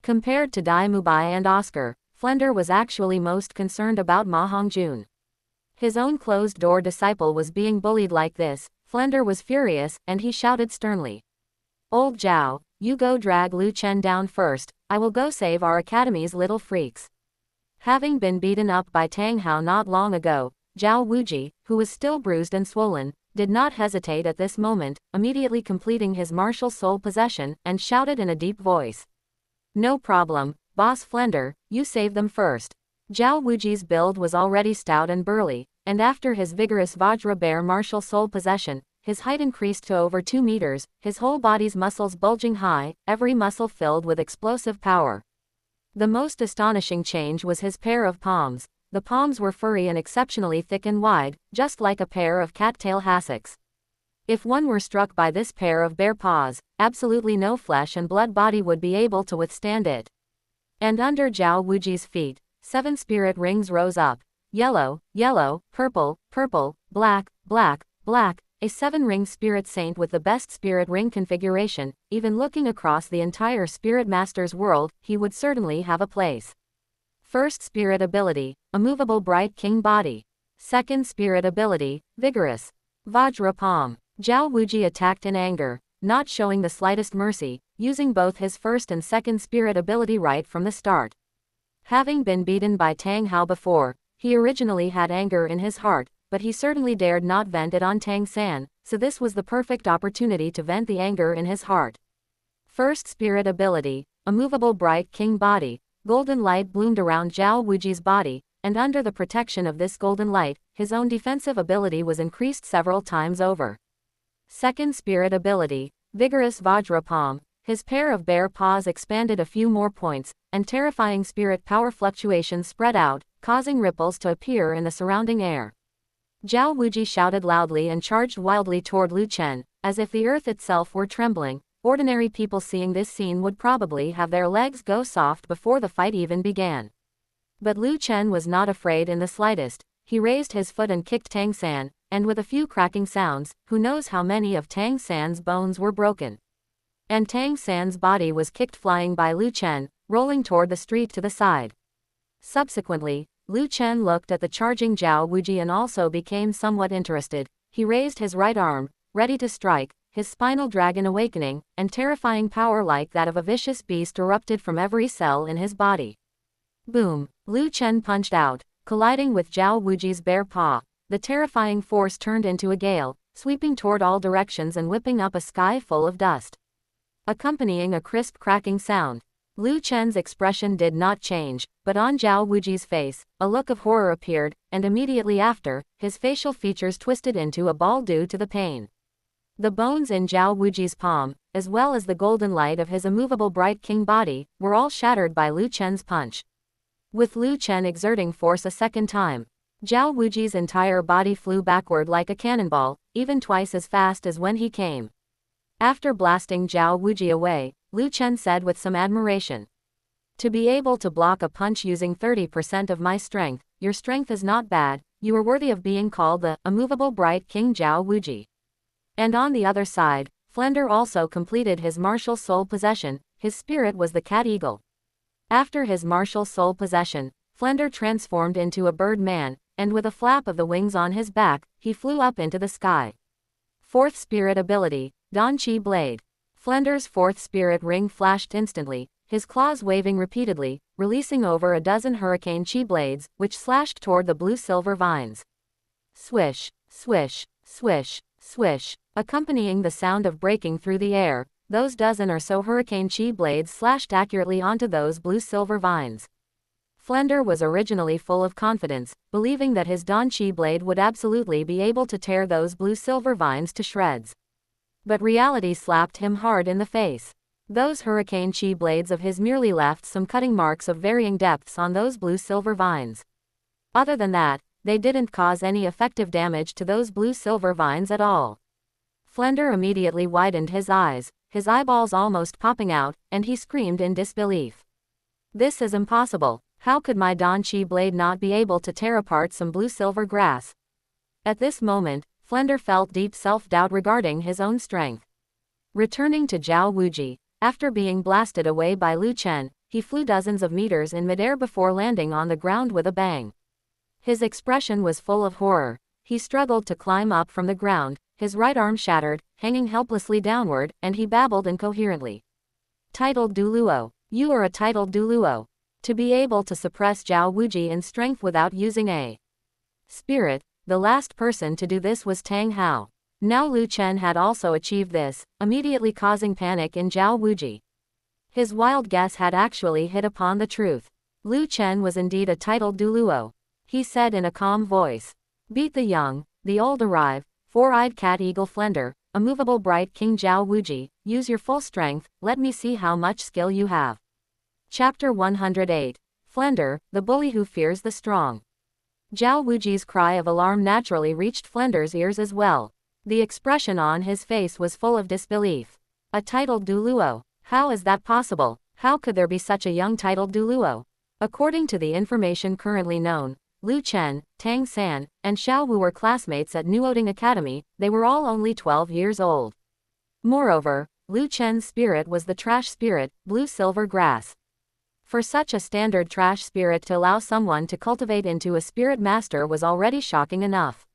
Compared to Dai Mubai and Oscar, Flender was actually most concerned about Ma Hongjun. His own closed-door disciple was being bullied like this. Flender was furious, and he shouted sternly. Old Zhao, you go drag Lu Chen down first, I will go save our academy's little freaks. Having been beaten up by Tang Hao not long ago, Zhao Wuji, who was still bruised and swollen, did not hesitate at this moment, immediately completing his martial soul possession, and shouted in a deep voice. No problem, Boss Flender, you save them first. Zhao Wuji's build was already stout and burly, and after his vigorous Vajra Bear martial soul possession, his height increased to over 2 meters, his whole body's muscles bulging high, every muscle filled with explosive power. The most astonishing change was his pair of palms. The palms were furry and exceptionally thick and wide, just like a pair of cattail hassocks. If one were struck by this pair of bare paws, absolutely no flesh and blood body would be able to withstand it. And under Zhao Wuji's feet, 7 spirit rings rose up. Yellow, yellow, purple, purple, black, black, black, a 7-ring spirit saint with the best spirit ring configuration. Even looking across the entire spirit master's world, he would certainly have a place. First spirit ability, a movable bright king body. Second spirit ability, vigorous Vajra palm. Zhao Wuji attacked in anger, not showing the slightest mercy, using both his first and second spirit ability right from the start. Having been beaten by Tang Hao before, he originally had anger in his heart, but he certainly dared not vent it on Tang San, so this was the perfect opportunity to vent the anger in his heart. First spirit ability, a movable bright king body. Golden light bloomed around Zhao Wuji's body, and under the protection of this golden light, his own defensive ability was increased several times over. Second spirit ability, vigorous Vajra palm. His pair of bare paws expanded a few more points, and terrifying spirit power fluctuations spread out, causing ripples to appear in the surrounding air. Zhao Wuji shouted loudly and charged wildly toward Lu Chen, as if the earth itself were trembling. Ordinary people seeing this scene would probably have their legs go soft before the fight even began. But Lu Chen was not afraid in the slightest. He raised his foot and kicked Tang San, and with a few cracking sounds, who knows how many of Tang San's bones were broken. And Tang San's body was kicked flying by Lu Chen, rolling toward the street to the side. Subsequently, Lu Chen looked at the charging Zhao Wuji and also became somewhat interested. He raised his right arm, ready to strike, his spinal dragon awakening, and terrifying power like that of a vicious beast erupted from every cell in his body. Boom! Lu Chen punched out, colliding with Zhao Wuji's bare paw. The terrifying force turned into a gale, sweeping toward all directions and whipping up a sky full of dust, accompanying a crisp cracking sound. Lu Chen's expression did not change, but on Zhao Wuji's face, a look of horror appeared, and immediately after, his facial features twisted into a ball due to the pain. The bones in Zhao Wuji's palm, as well as the golden light of his immovable bright king body, were all shattered by Lu Chen's punch. With Lu Chen exerting force a second time, Zhao Wuji's entire body flew backward like a cannonball, even twice as fast as when he came. After blasting Zhao Wuji away, Lu Chen said with some admiration, "To be able to block a punch using 30% of my strength, your strength is not bad. You are worthy of being called the immovable bright king Zhao Wuji." And on the other side, Flender also completed his martial soul possession. His spirit was the cat eagle. After his martial soul possession, Flender transformed into a bird man, and with a flap of the wings on his back, he flew up into the sky. Fourth spirit ability, Dan Qi Blade. Flender's fourth spirit ring flashed instantly, his claws waving repeatedly, releasing over a dozen hurricane Qi blades, which slashed toward the blue-silver vines. Swish, swish, swish, swish, accompanying the sound of breaking through the air, those dozen or so hurricane Qi blades slashed accurately onto those blue-silver vines. Flender was originally full of confidence, believing that his Dan Qi blade would absolutely be able to tear those blue-silver vines to shreds. But reality slapped him hard in the face. Those hurricane Qi blades of his merely left some cutting marks of varying depths on those blue-silver vines. Other than that, they didn't cause any effective damage to those blue-silver vines at all. Flender immediately widened his eyes, his eyeballs almost popping out, and he screamed in disbelief. "This is impossible. How could my Dan Qi blade not be able to tear apart some blue-silver grass?" At this moment, Flender felt deep self-doubt regarding his own strength. Returning to Zhao Wuji, after being blasted away by Lu Chen, he flew dozens of meters in midair before landing on the ground with a bang. His expression was full of horror. He struggled to climb up from the ground, his right arm shattered, hanging helplessly downward, and he babbled incoherently. "Titled Douluo. You are a titled Douluo. To be able to suppress Zhao Wuji in strength without using a spirit, the last person to do this was Tang Hao. Now Lu Chen had also achieved this, immediately causing panic in Zhao Wuji. His wild guess had actually hit upon the truth. Lu Chen was indeed a titled Douluo. He said in a calm voice, "Beat the young, the old arrive, four-eyed cat eagle Flender, immovable bright king Zhao Wuji, use your full strength, let me see how much skill you have." Chapter 108. Flender, the bully who fears the strong. Zhao Wuji's cry of alarm naturally reached Flender's ears as well. The expression on his face was full of disbelief. A titled Douluo? How is that possible? How could there be such a young titled Douluo? According to the information currently known, Lu Chen, Tang San, and Xiao Wu were classmates at Nuoding Academy. They were all only 12 years old. Moreover, Lu Chen's spirit was the trash spirit, blue-silver grass. For such a standard trash spirit to allow someone to cultivate into a spirit master was already shocking enough.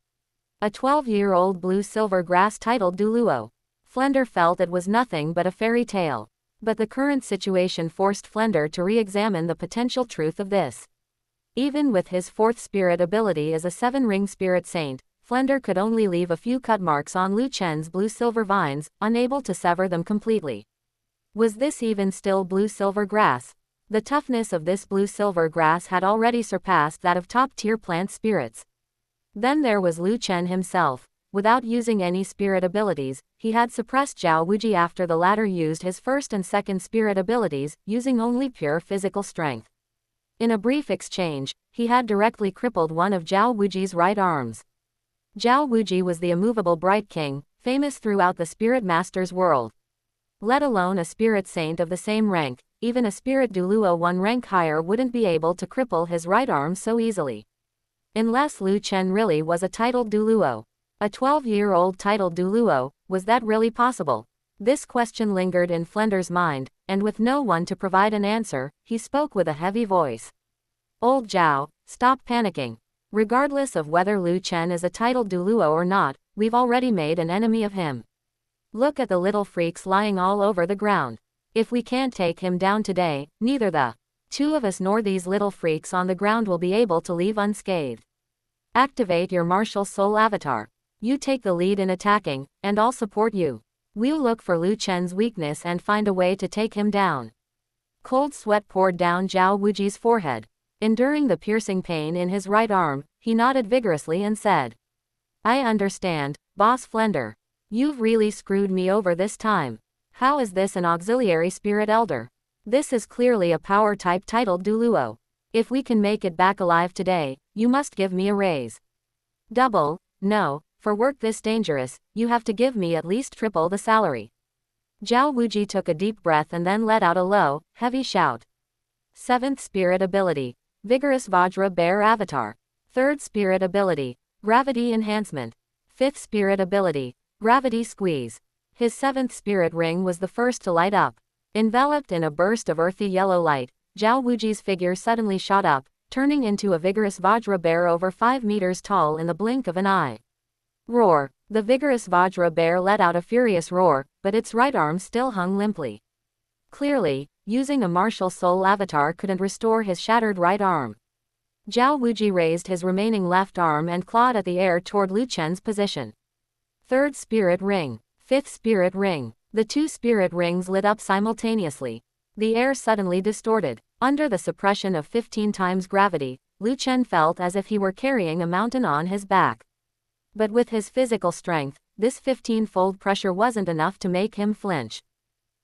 A 12-year-old blue-silver grass titled Douluo. Flender felt it was nothing but a fairy tale. But the current situation forced Flender to re-examine the potential truth of this. Even with his fourth spirit ability as a 7-ring spirit saint, Flender could only leave a few cut marks on Lu Chen's blue-silver vines, unable to sever them completely. Was this even still blue-silver grass? The toughness of this blue-silver grass had already surpassed that of top-tier plant spirits. Then there was Lu Chen himself. Without using any spirit abilities, he had suppressed Zhao Wuji after the latter used his first and second spirit abilities, using only pure physical strength. In a brief exchange, he had directly crippled one of Zhao Wuji's right arms. Zhao Wuji was the immovable Bright King, famous throughout the Spirit Master's world. Let alone a spirit saint of the same rank, even a spirit Douluo one rank higher wouldn't be able to cripple his right arm so easily. Unless Lu Chen really was a titled Douluo. A 12-year-old titled Douluo, was that really possible? This question lingered in Flender's mind, and with no one to provide an answer, he spoke with a heavy voice. Old Zhao, stop panicking. Regardless of whether Lu Chen is a titled Douluo or not, we've already made an enemy of him. Look at the little freaks lying all over the ground. If we can't take him down today, neither the two of us nor these little freaks on the ground will be able to leave unscathed. Activate your martial soul avatar. You take the lead in attacking, and I'll support you. We'll look for Lu Chen's weakness and find a way to take him down. Cold sweat poured down Zhao Wuji's forehead. Enduring the piercing pain in his right arm, he nodded vigorously and said, I understand, Boss Flender. You've really screwed me over this time. How is this an auxiliary spirit elder? This is clearly a power type titled Douluo. If we can make it back alive today, you must give me a raise. Double, no, for work this dangerous, you have to give me at least triple the salary. Zhao Wuji took a deep breath and then let out a low, heavy shout. 7th Spirit Ability. Vigorous Vajra Bear Avatar. 3rd Spirit Ability. Gravity Enhancement. 5th Spirit Ability. Gravity Squeeze. His 7th spirit ring was the first to light up. Enveloped in a burst of earthy yellow light, Zhao Wuji's figure suddenly shot up, turning into a vigorous Vajra bear over 5 meters tall in the blink of an eye. Roar! The vigorous Vajra bear let out a furious roar, but its right arm still hung limply. Clearly, using a martial soul avatar couldn't restore his shattered right arm. Zhao Wuji raised his remaining left arm and clawed at the air toward Lu Chen's position. 3rd Spirit Ring. 5th Spirit Ring. The 2 spirit rings lit up simultaneously. The air suddenly distorted. Under the suppression of 15 times gravity, Lu Chen felt as if he were carrying a mountain on his back. But with his physical strength, this 15-fold pressure wasn't enough to make him flinch.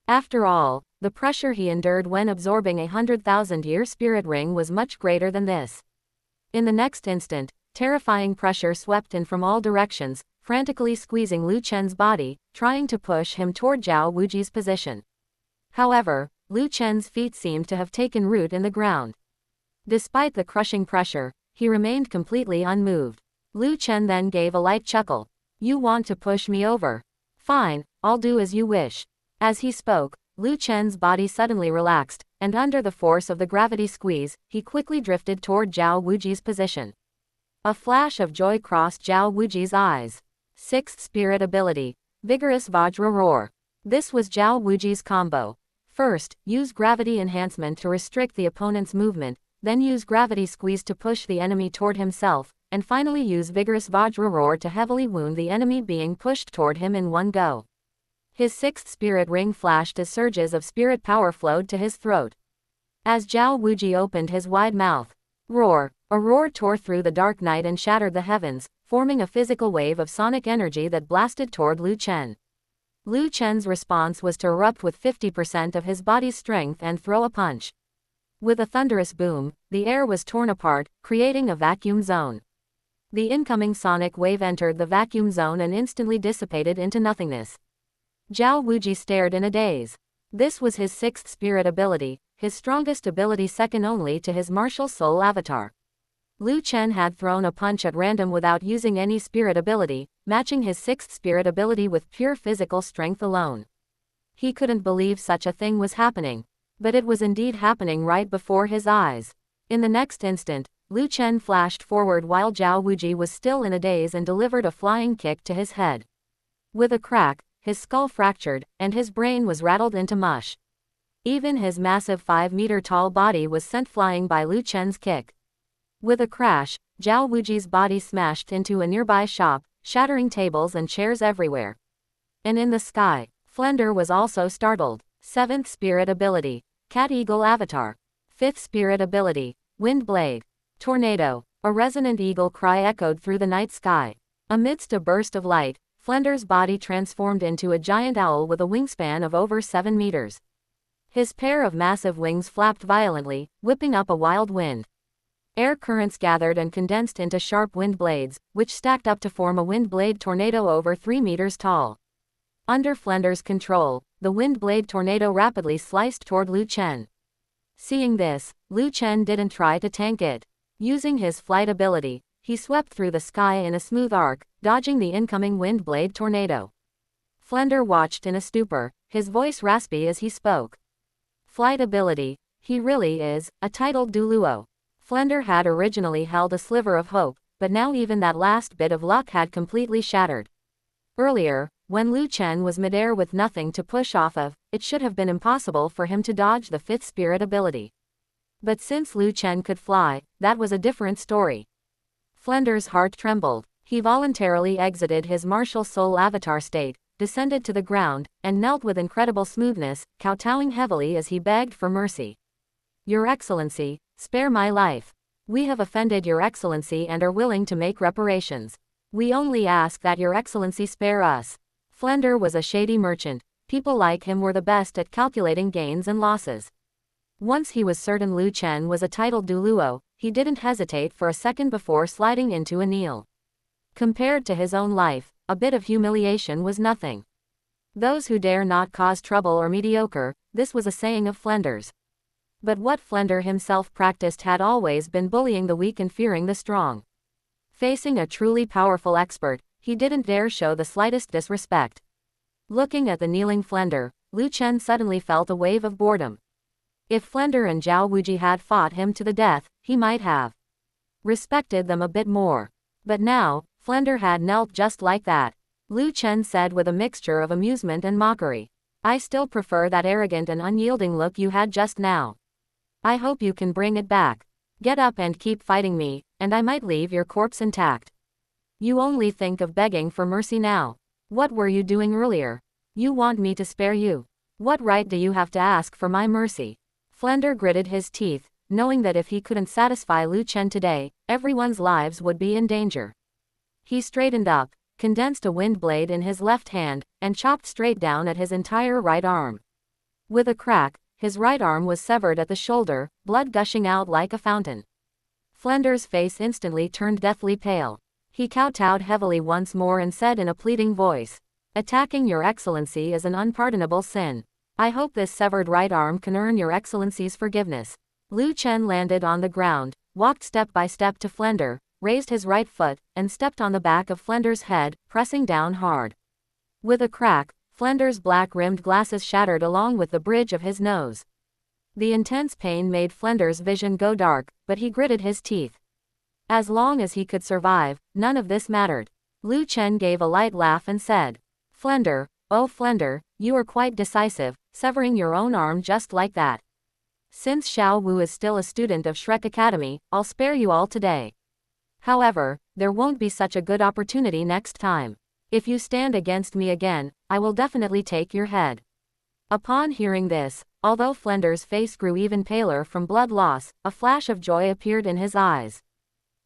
After all, the pressure he endured when absorbing a 100,000-year spirit ring was much greater than this. In the next instant, terrifying pressure swept in from all directions, frantically squeezing Lu Chen's body, trying to push him toward Zhao Wuji's position. However, Lu Chen's feet seemed to have taken root in the ground. Despite the crushing pressure, he remained completely unmoved. Lu Chen then gave a light chuckle. You want to push me over? Fine, I'll do as you wish. As he spoke, Lu Chen's body suddenly relaxed, and under the force of the gravity squeeze, he quickly drifted toward Zhao Wuji's position. A flash of joy crossed Zhao Wuji's eyes. 6th Spirit Ability. Vigorous Vajra Roar. This was Zhao Wuji's combo. First, use gravity enhancement to restrict the opponent's movement, then use gravity squeeze to push the enemy toward himself, and finally use vigorous Vajra Roar to heavily wound the enemy being pushed toward him in one go. His 6th spirit ring flashed as surges of spirit power flowed to his throat. As Zhao Wuji opened his wide mouth, roar! A roar tore through the dark night and shattered the heavens, forming a physical wave of sonic energy that blasted toward Lu Chen. Lu Chen's response was to erupt with 50% of his body's strength and throw a punch. With a thunderous boom, the air was torn apart, creating a vacuum zone. The incoming sonic wave entered the vacuum zone and instantly dissipated into nothingness. Zhao Wuji stared in a daze. This was his 6th spirit ability, his strongest ability second only to his martial soul avatar. Lu Chen had thrown a punch at random without using any spirit ability, matching his 6th spirit ability with pure physical strength alone. He couldn't believe such a thing was happening. But it was indeed happening right before his eyes. In the next instant, Lu Chen flashed forward while Zhao Wuji was still in a daze and delivered a flying kick to his head. With a crack, his skull fractured, and his brain was rattled into mush. Even his massive 5-meter-tall body was sent flying by Lu Chen's kick. With a crash, Zhao Wuji's body smashed into a nearby shop, shattering tables and chairs everywhere. And in the sky, Flender was also startled. 7th Spirit Ability. Cat Eagle Avatar. 5th Spirit Ability. Wind Blade. Tornado. A resonant eagle cry echoed through the night sky. Amidst a burst of light, Flender's body transformed into a giant owl with a wingspan of over 7 meters. His pair of massive wings flapped violently, whipping up a wild wind. Air currents gathered and condensed into sharp wind blades, which stacked up to form a wind blade tornado over 3 meters tall. Under Flender's control, the wind blade tornado rapidly sliced toward Lu Chen. Seeing this, Lu Chen didn't try to tank it. Using his flight ability, he swept through the sky in a smooth arc, dodging the incoming wind blade tornado. Flender watched in a stupor, his voice raspy as he spoke. Flight ability, he really is a titled Douluo. Flender had originally held a sliver of hope, but now even that last bit of luck had completely shattered. Earlier, when Lu Chen was midair with nothing to push off of, it should have been impossible for him to dodge the fifth spirit ability. But since Lu Chen could fly, that was a different story. Flender's heart trembled. He voluntarily exited his martial soul avatar state, descended to the ground, and knelt with incredible smoothness, kowtowing heavily as he begged for mercy. Your Excellency, spare my life. We have offended Your Excellency and are willing to make reparations. We only ask that Your Excellency spare us. Flender was a shady merchant. People like him were the best at calculating gains and losses. Once he was certain Lu Chen was a titled Douluo, he didn't hesitate for a second before sliding into a kneel. Compared to his own life, a bit of humiliation was nothing. Those who dare not cause trouble are mediocre, this was a saying of Flender's. But what Flender himself practiced had always been bullying the weak and fearing the strong. Facing a truly powerful expert, he didn't dare show the slightest disrespect. Looking at the kneeling Flender, Lu Chen suddenly felt a wave of boredom. If Flender and Zhao Wuji had fought him to the death, he might have respected them a bit more. But now, Flender had knelt just like that. Lu Chen said with a mixture of amusement and mockery. I still prefer that arrogant and unyielding look you had just now. I hope you can bring it back. Get up and keep fighting me, and I might leave your corpse intact. You only think of begging for mercy now. What were you doing earlier? You want me to spare you? What right do you have to ask for my mercy? Flender gritted his teeth, knowing that if he couldn't satisfy Lu Chen today, everyone's lives would be in danger. He straightened up, condensed a wind blade in his left hand, and chopped straight down at his entire right arm. With a crack, his right arm was severed at the shoulder, blood gushing out like a fountain. Flender's face instantly turned deathly pale. He kowtowed heavily once more and said in a pleading voice, Attacking Your Excellency is an unpardonable sin. I hope this severed right arm can earn Your Excellency's forgiveness. Lu Chen landed on the ground, walked step by step to Flender, raised his right foot, and stepped on the back of Flender's head, pressing down hard. With a crack, Flender's black-rimmed glasses shattered along with the bridge of his nose. The intense pain made Flender's vision go dark, but he gritted his teeth. As long as he could survive, none of this mattered. Lu Chen gave a light laugh and said, Flender, oh Flender, you are quite decisive, severing your own arm just like that. Since Xiao Wu is still a student of Shrek Academy, I'll spare you all today. However, there won't be such a good opportunity next time. If you stand against me again, I will definitely take your head. Upon hearing this, although Flender's face grew even paler from blood loss, a flash of joy appeared in his eyes.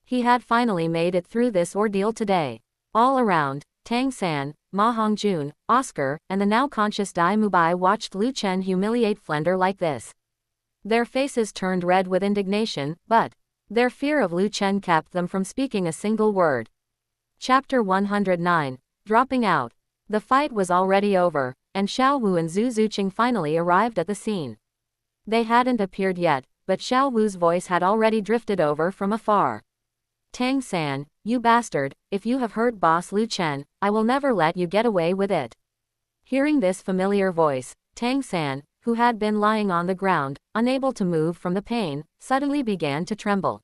He had finally made it through this ordeal today. All around, Tang San, Ma Hongjun, Oscar, and the now conscious Dai Mubai watched Lu Chen humiliate Flender like this. Their faces turned red with indignation, but their fear of Lu Chen kept them from speaking a single word. Chapter 109. Dropping out. The fight was already over, and Xiao Wu and Zhu Zuqing finally arrived at the scene. They hadn't appeared yet, but Xiao Wu's voice had already drifted over from afar. Tang San, you bastard, if you have hurt Boss Lu Chen, I will never let you get away with it. Hearing this familiar voice, Tang San, who had been lying on the ground, unable to move from the pain, suddenly began to tremble.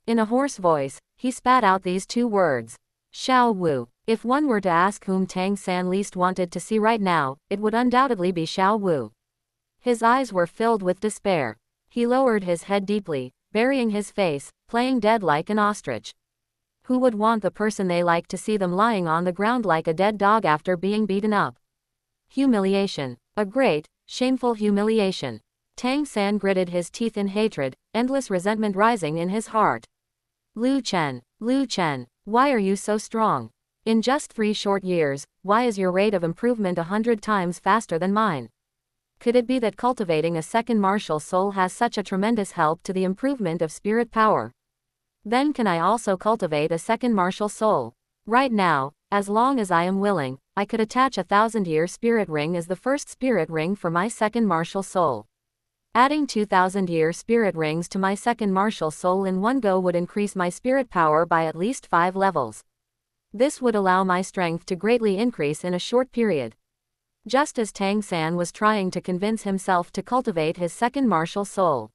In a hoarse voice, he spat out these two words. Xiao Wu. If one were to ask whom Tang San least wanted to see right now, it would undoubtedly be Xiao Wu. His eyes were filled with despair. He lowered his head deeply, burying his face, playing dead like an ostrich. Who would want the person they like to see them lying on the ground like a dead dog after being beaten up? Humiliation. A great, shameful humiliation. Tang San gritted his teeth in hatred, endless resentment rising in his heart. Lu Chen, why are you so strong? In just 3 short years, why is your rate of improvement 100 times faster than mine? Could it be that cultivating a second martial soul has such a tremendous help to the improvement of spirit power? Then can I also cultivate a second martial soul? Right now, as long as I am willing, I could attach a 1,000-year spirit ring as the first spirit ring for my second martial soul. Adding 2,000-year spirit rings to my second martial soul in one go would increase my spirit power by at least 5 levels. This would allow my strength to greatly increase in a short period. Just as Tang San was trying to convince himself to cultivate his second martial soul,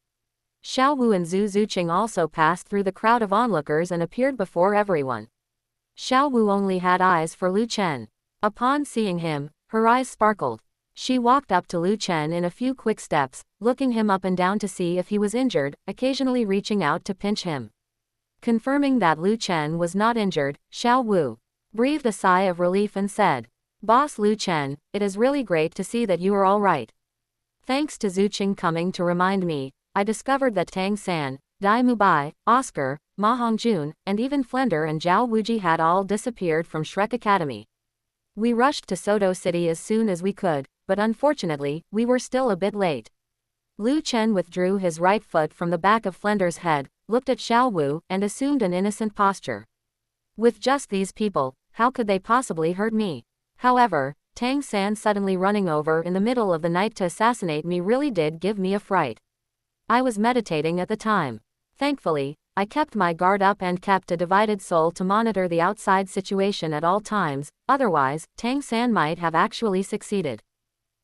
Xiao Wu and Zhu Zuqing also passed through the crowd of onlookers and appeared before everyone. Xiao Wu only had eyes for Lu Chen. Upon seeing him, her eyes sparkled. She walked up to Lu Chen in a few quick steps, looking him up and down to see if he was injured, occasionally reaching out to pinch him. Confirming that Lu Chen was not injured, Xiao Wu breathed a sigh of relief and said, "Boss Lu Chen, it is really great to see that you are all right. Thanks to Zuqing coming to remind me, I discovered that Tang San, Dai Mubai, Oscar, Ma Hongjun, and even Flender and Zhao Wuji had all disappeared from Shrek Academy. We rushed to Soto City as soon as we could, but unfortunately, we were still a bit late." Lu Chen withdrew his right foot from the back of Flender's head, looked at Xiao Wu, and assumed an innocent posture. With just these people, how could they possibly hurt me? However, Tang San suddenly running over in the middle of the night to assassinate me really did give me a fright. I was meditating at the time. Thankfully, I kept my guard up and kept a divided soul to monitor the outside situation at all times, otherwise, Tang San might have actually succeeded.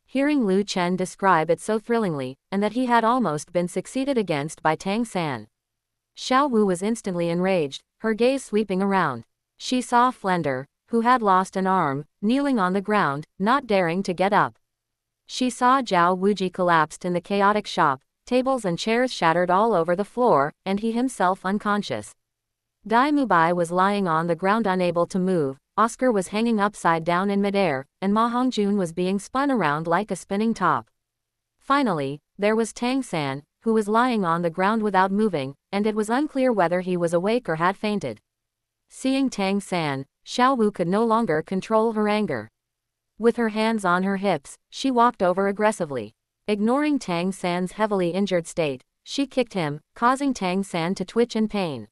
Hearing Lu Chen describe it so thrillingly, and that he had almost been succeeded against by Tang San, Xiao Wu was instantly enraged, her gaze sweeping around. She saw Flender, who had lost an arm, kneeling on the ground, not daring to get up. She saw Zhao Wuji collapsed in the chaotic shop, tables and chairs shattered all over the floor, and he himself unconscious. Dai Mubai was lying on the ground unable to move, Oscar was hanging upside down in midair, and Ma Hongjun was being spun around like a spinning top. Finally, there was Tang San, who was lying on the ground without moving, and it was unclear whether he was awake or had fainted. Seeing Tang San, Xiao Wu could no longer control her anger. With her hands on her hips, she walked over aggressively. Ignoring Tang San's heavily injured state, she kicked him, causing Tang San to twitch in pain.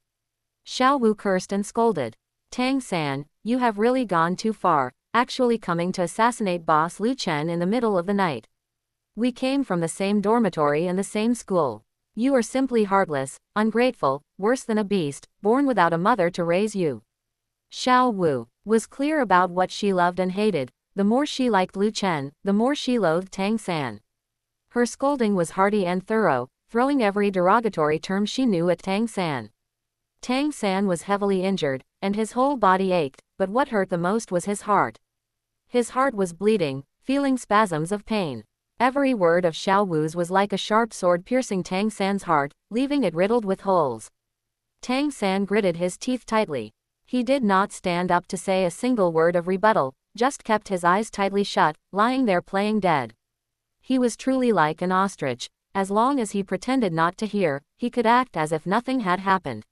Xiao Wu cursed and scolded. "Tang San, you have really gone too far, actually coming to assassinate Boss Lu Chen in the middle of the night. We came from the same dormitory and the same school. You are simply heartless, ungrateful, worse than a beast, born without a mother to raise you." Xiao Wu was clear about what she loved and hated. The more she liked Lu Chen, the more she loathed Tang San. Her scolding was hearty and thorough, throwing every derogatory term she knew at Tang San. Tang San was heavily injured, and his whole body ached, but what hurt the most was his heart. His heart was bleeding, feeling spasms of pain. Every word of Xiao Wu's was like a sharp sword piercing Tang San's heart, leaving it riddled with holes. Tang San gritted his teeth tightly. He did not stand up to say a single word of rebuttal, just kept his eyes tightly shut, lying there playing dead. He was truly like an ostrich. As long as he pretended not to hear, he could act as if nothing had happened.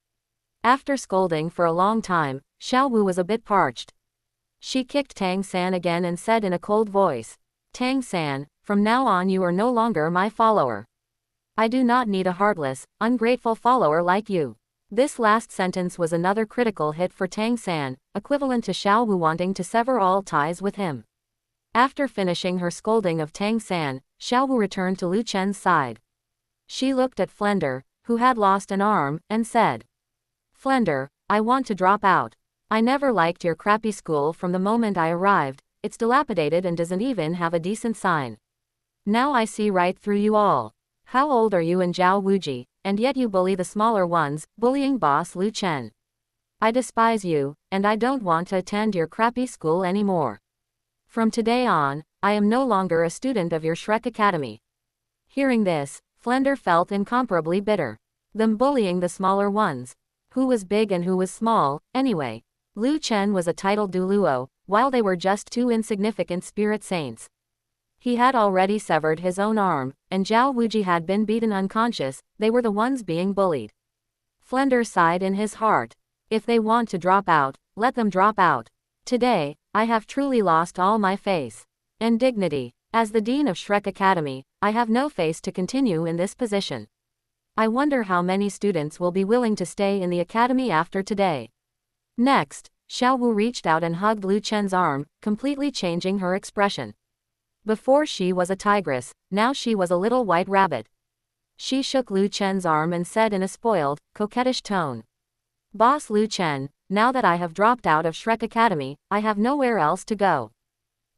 After scolding for a long time, Xiao Wu was a bit parched. She kicked Tang San again and said in a cold voice, "Tang San, from now on you are no longer my follower. I do not need a heartless, ungrateful follower like you." This last sentence was another critical hit for Tang San, equivalent to Xiao Wu wanting to sever all ties with him. After finishing her scolding of Tang San, Xiao Wu returned to Lu Chen's side. She looked at Flender, who had lost an arm, and said, "Flender, I want to drop out. I never liked your crappy school from the moment I arrived. It's dilapidated and doesn't even have a decent sign. Now I see right through you all. How old are you and Zhao Wuji, and yet you bully the smaller ones, bullying Boss Lu Chen. I despise you, and I don't want to attend your crappy school anymore. From today on, I am no longer a student of your Shrek Academy." Hearing this, Flender felt incomparably bitter. Them bullying the smaller ones. Who was big and who was small, anyway? Lu Chen was a titled Douluo, while they were just two insignificant spirit saints. He had already severed his own arm, and Zhao Wuji had been beaten unconscious. They were the ones being bullied. Flender sighed in his heart. If they want to drop out, let them drop out. Today, I have truly lost all my face and dignity. As the Dean of Shrek Academy, I have no face to continue in this position. I wonder how many students will be willing to stay in the academy after today. Next, Xiao Wu reached out and hugged Lu Chen's arm, completely changing her expression. Before she was a tigress, now she was a little white rabbit. She shook Lu Chen's arm and said in a spoiled, coquettish tone. Boss Lu Chen, now that I have dropped out of Shrek Academy, I have nowhere else to go.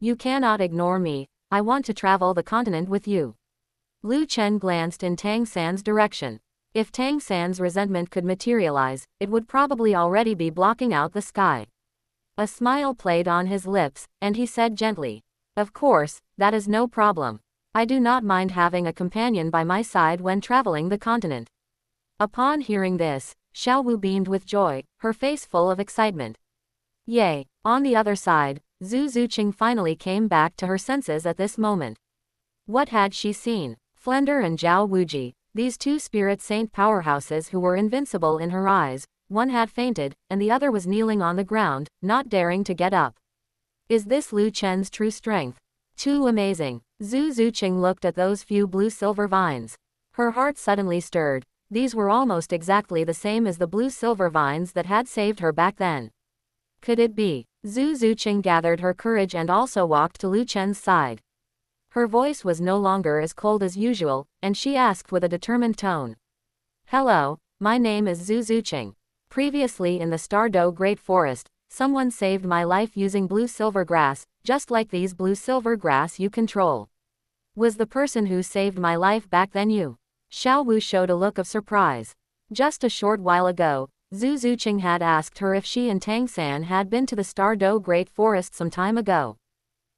You cannot ignore me, I want to travel the continent with you. Lu Chen glanced in Tang San's direction. If Tang San's resentment could materialize, it would probably already be blocking out the sky. A smile played on his lips, and he said gently, of course, that is no problem. I do not mind having a companion by my side when traveling the continent. Upon hearing this, Xiao Wu beamed with joy, her face full of excitement. Yay! On the other side, Zhu Zuqing finally came back to her senses at this moment. What had she seen? Flender and Zhao Wuji, these two spirit saint powerhouses who were invincible in her eyes, one had fainted, and the other was kneeling on the ground, not daring to get up. Is this Lu Chen's true strength? Too amazing. Zhu Zuqing looked at those few blue-silver vines. Her heart suddenly stirred. These were almost exactly the same as the blue-silver vines that had saved her back then. Could it be? Zhu Zuqing gathered her courage and also walked to Lu Chen's side. Her voice was no longer as cold as usual, and she asked with a determined tone. Hello, my name is Zhu Zuqing. Previously in the Stardow Great Forest, someone saved my life using blue-silver grass, just like these blue-silver grass you control. Was the person who saved my life back then you? Xiao Wu showed a look of surprise. Just a short while ago, Zhu Zuqing had asked her if she and Tang San had been to the Stardow Great Forest some time ago.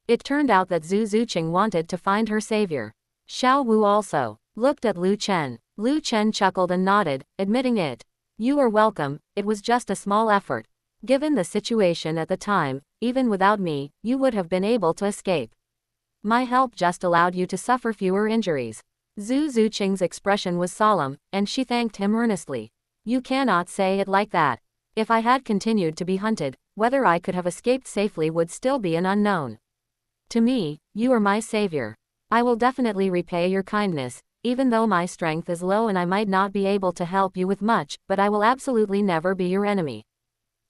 It turned out that Zhu Zuqing wanted to find her savior. Xiao Wu also looked at Lu Chen. Lu Chen chuckled and nodded, admitting it. You are welcome, it was just a small effort. Given the situation at the time, even without me, you would have been able to escape. My help just allowed you to suffer fewer injuries. Zhu Zuqing's expression was solemn, and she thanked him earnestly. You cannot say it like that. If I had continued to be hunted, whether I could have escaped safely would still be an unknown. To me, you are my savior. I will definitely repay your kindness, even though my strength is low and I might not be able to help you with much, but I will absolutely never be your enemy.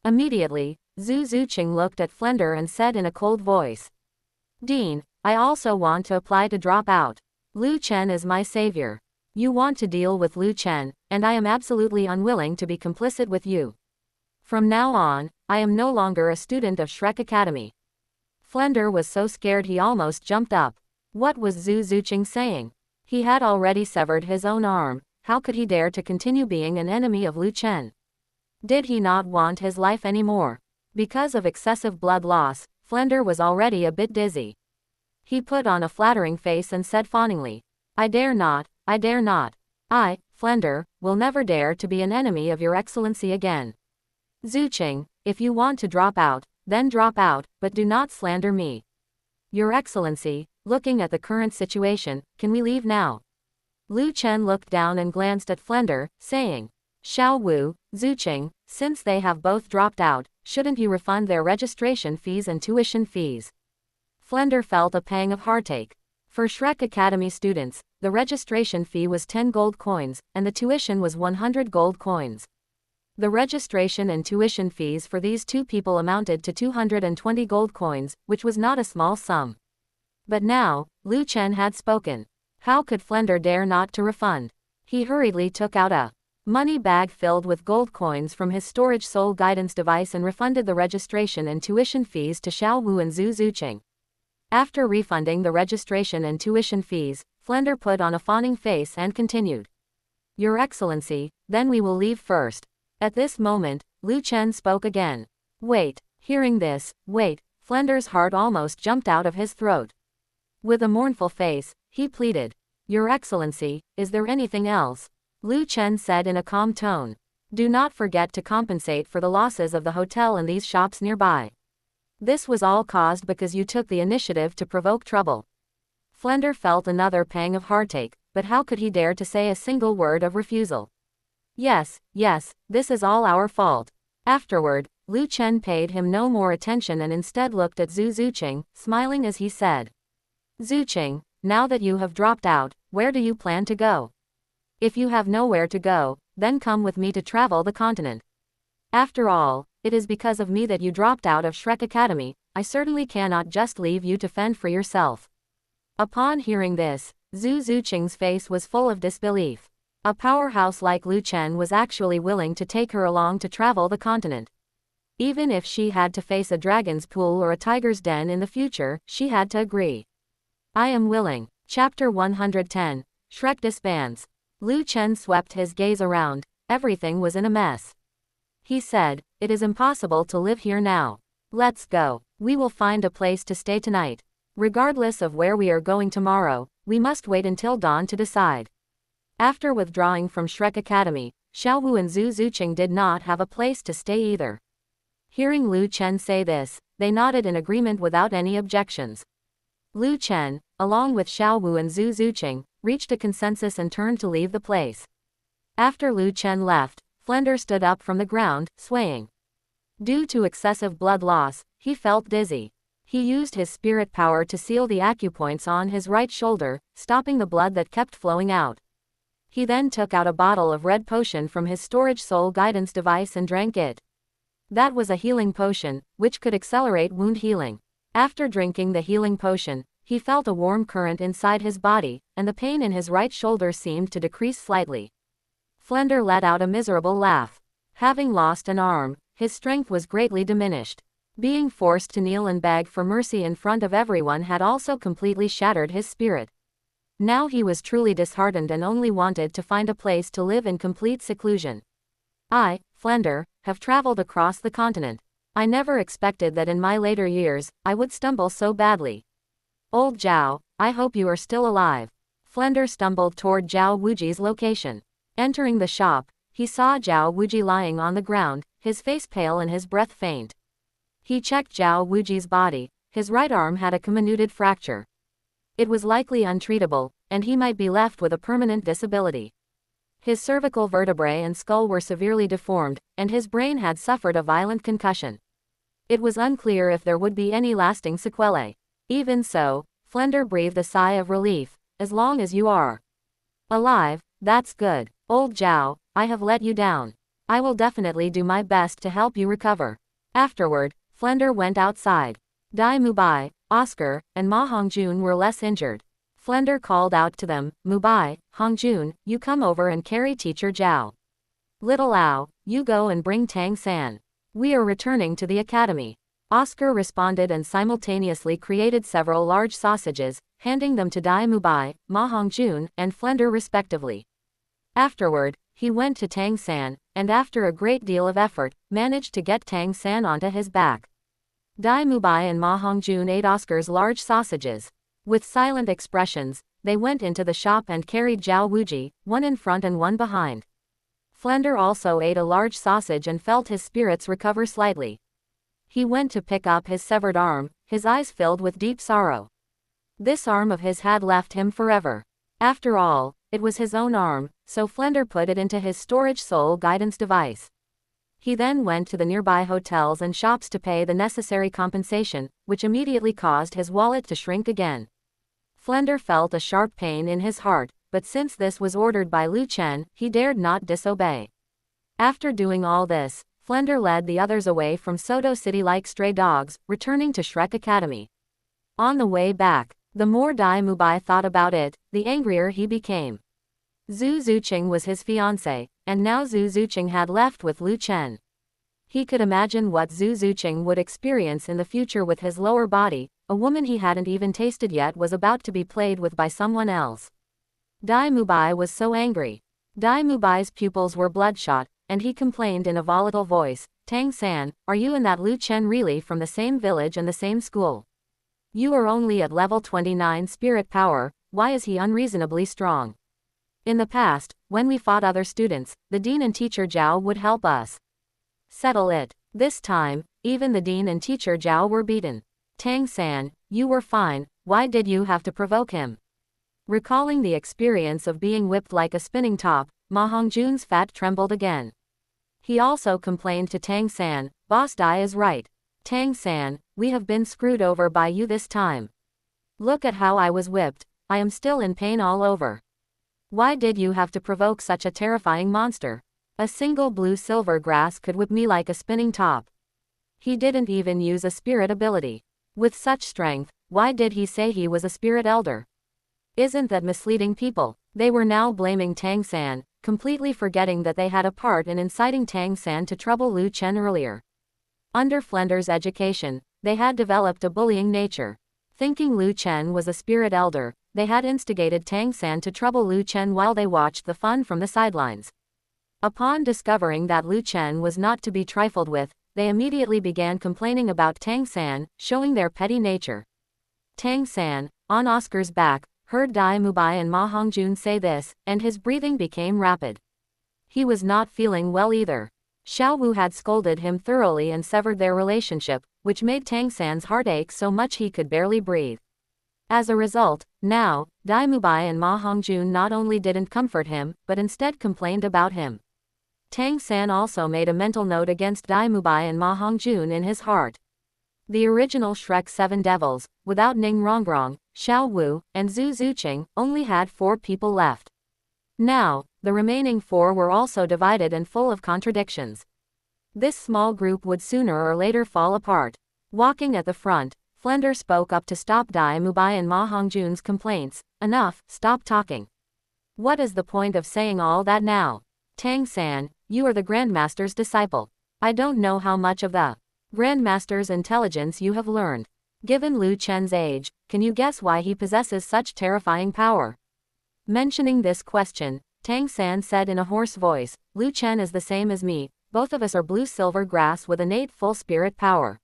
Immediately, Zhu Zuqing looked at Flender and said in a cold voice. Dean, I also want to apply to drop out. Lu Chen is my savior. You want to deal with Lu Chen, and I am absolutely unwilling to be complicit with you. From now on, I am no longer a student of Shrek Academy. Flender was so scared he almost jumped up. What was Zhu Zuqing saying? He had already severed his own arm, how could he dare to continue being an enemy of Lu Chen? Did he not want his life anymore? Because of excessive blood loss, Flender was already a bit dizzy. He put on a flattering face and said fawningly, I dare not, I dare not. I, Flender, will never dare to be an enemy of your excellency again. Zuqing, if you want to drop out, then drop out, but do not slander me. Your excellency, looking at the current situation, can we leave now? Lu Chen looked down and glanced at Flender, saying, Xiao Wu, Zuqing, since they have both dropped out, shouldn't you refund their registration fees and tuition fees? Flender felt a pang of heartache. For Shrek Academy students, the registration fee was 10 gold coins, and the tuition was 100 gold coins. The registration and tuition fees for these two people amounted to 220 gold coins, which was not a small sum. But now, Lu Chen had spoken. How could Flender dare not to refund? He hurriedly took out a money bag filled with gold coins from his storage soul guidance device and refunded the registration and tuition fees to Xiao Wu and Zhu Zuqing. After refunding the registration and tuition fees, Flender put on a fawning face and continued. Your Excellency, then we will leave first. At this moment, Lu Chen spoke again. Wait, hearing this, wait, Flender's heart almost jumped out of his throat. With a mournful face, he pleaded. Your Excellency, is there anything else? Lu Chen said in a calm tone. Do not forget to compensate for the losses of the hotel and these shops nearby. This was all caused because you took the initiative to provoke trouble. Flender felt another pang of heartache, but how could he dare to say a single word of refusal? Yes, this is all our fault. Afterward, Lu Chen paid him no more attention and instead looked at Zhu Zuqing, smiling as he said. Zuqing, now that you have dropped out, where do you plan to go? If you have nowhere to go, then come with me to travel the continent. After all, it is because of me that you dropped out of Shrek Academy. I certainly cannot just leave you to fend for yourself. Upon hearing this, Zhu Zuqing's face was full of disbelief. A powerhouse like Lu Chen was actually willing to take her along to travel the continent. Even if she had to face a dragon's pool or a tiger's den in the future, she had to agree. I am willing. Chapter 110. Shrek disbands. Lu Chen swept his gaze around. Everything was in a mess. He said, "It is impossible to live here now. Let's go. We will find a place to stay tonight. Regardless of where we are going tomorrow, we must wait until dawn to decide." After withdrawing from Shrek Academy, Xiaowu and Zhu Zuqing did not have a place to stay either. Hearing Lu Chen say this, they nodded in agreement without any objections. Lu Chen, along with Xiaowu and Zhu Zuqing, reached a consensus and turned to leave the place. After Lu Chen left, Flender stood up from the ground, swaying. Due to excessive blood loss, he felt dizzy. He used his spirit power to seal the acupoints on his right shoulder, stopping the blood that kept flowing out. He then took out a bottle of red potion from his storage soul guidance device and drank it. That was a healing potion, which could accelerate wound healing. After drinking the healing potion, he felt a warm current inside his body, and the pain in his right shoulder seemed to decrease slightly. Flender let out a miserable laugh. Having lost an arm, his strength was greatly diminished. Being forced to kneel and beg for mercy in front of everyone had also completely shattered his spirit. Now he was truly disheartened and only wanted to find a place to live in complete seclusion. I, Flender, have traveled across the continent. I never expected that in my later years, I would stumble so badly. Old Zhao, I hope you are still alive. Flender stumbled toward Zhao Wuji's location. Entering the shop, he saw Zhao Wuji lying on the ground, his face pale and his breath faint. He checked Zhao Wuji's body. His right arm had a comminuted fracture. It was likely untreatable, and he might be left with a permanent disability. His cervical vertebrae and skull were severely deformed, and his brain had suffered a violent concussion. It was unclear if there would be any lasting sequelae. Even so, Flender breathed a sigh of relief. As long as you are alive, that's good. Old Zhao, I have let you down. I will definitely do my best to help you recover. Afterward, Flender went outside. Dai Mubai, Oscar, and Ma Hongjun were less injured. Flender called out to them, "Mubai, Hongjun, you come over and carry teacher Zhao. Little Ao, you go and bring Tang San. We are returning to the academy." Oscar responded and simultaneously created several large sausages, handing them to Dai Mubai, Ma Hongjun, and Flender respectively. Afterward, he went to Tang San, and after a great deal of effort, managed to get Tang San onto his back. Dai Mubai and Ma Hongjun ate Oscar's large sausages. With silent expressions, they went into the shop and carried Zhao Wuji, one in front and one behind. Flender also ate a large sausage and felt his spirits recover slightly. He went to pick up his severed arm, his eyes filled with deep sorrow. This arm of his had left him forever. After all, it was his own arm, so Flender put it into his storage soul guidance device. He then went to the nearby hotels and shops to pay the necessary compensation, which immediately caused his wallet to shrink again. Flender felt a sharp pain in his heart, but since this was ordered by Lu Chen, he dared not disobey. After doing all this, Flender led the others away from Soto City like stray dogs, returning to Shrek Academy. On the way back, the more Dai Mubai thought about it, the angrier he became. Zhu Zuqing was his fiancé, and now Zhu Zuqing had left with Lu Chen. He could imagine what Zhu Zuqing would experience in the future with his lower body. A woman he hadn't even tasted yet was about to be played with by someone else. Dai Mubai was so angry. Dai Mubai's pupils were bloodshot, and he complained in a volatile voice, "Tang San, are you and that Lu Chen really from the same village and the same school? You are only at level 29 spirit power, why is he unreasonably strong? In the past, when we fought other students, the dean and teacher Zhao would help us settle it. This time, even the dean and teacher Zhao were beaten. Tang San, you were fine, why did you have to provoke him?" Recalling the experience of being whipped like a spinning top, Ma Hongjun's fat trembled again. He also complained to Tang San, "Boss Dai is right. Tang San, we have been screwed over by you this time. Look at how I was whipped, I am still in pain all over." Why did you have to provoke such a terrifying monster? A single blue-silver grass could whip me like a spinning top. He didn't even use a spirit ability. With such strength, why did he say he was a spirit elder? Isn't that misleading people? They were now blaming Tang San, completely forgetting that they had a part in inciting Tang San to trouble Lu Chen earlier. Under Flender's education, they had developed a bullying nature. Thinking Lu Chen was a spirit elder, they had instigated Tang San to trouble Lu Chen while they watched the fun from the sidelines. Upon discovering that Lu Chen was not to be trifled with, they immediately began complaining about Tang San, showing their petty nature. Tang San, on Oscar's back, heard Dai Mubai and Ma Hongjun say this, and his breathing became rapid. He was not feeling well either. Xiao Wu had scolded him thoroughly and severed their relationship, which made Tang San's heart ache so much he could barely breathe. As a result, now, Dai Mubai and Ma Hongjun not only didn't comfort him, but instead complained about him. Tang San also made a mental note against Dai Mubai and Ma Hongjun in his heart. The original Shrek 7 Devils, without Ning Rongrong, Xiao Wu, and Zhu Zuqing, only had 4 people left. Now, the remaining 4 were also divided and full of contradictions. This small group would sooner or later fall apart. Walking at the front, Flender spoke up to stop Dai Mubai and Ma Hongjun's complaints. Enough, stop talking. What is the point of saying all that now? Tang San, you are the Grandmaster's disciple. I don't know how much of the Grandmaster's intelligence you have learned. Given Lu Chen's age, can you guess why he possesses such terrifying power? Mentioning this question, Tang San said in a hoarse voice, Lu Chen is the same as me, both of us are blue-silver grass with innate full spirit power.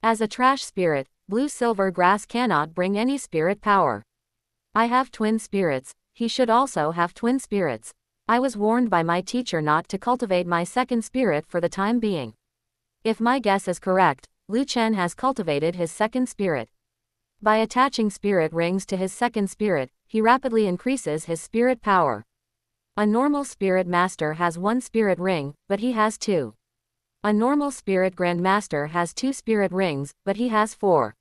As a trash spirit, blue-silver grass cannot bring any spirit power. I have twin spirits, he should also have twin spirits. I was warned by my teacher not to cultivate my second spirit for the time being. If my guess is correct, Lu Chen has cultivated his second spirit. By attaching spirit rings to his second spirit, he rapidly increases his spirit power. A normal spirit master has 1 spirit ring, but he has 2. A normal spirit grandmaster has 2 spirit rings, but he has 4.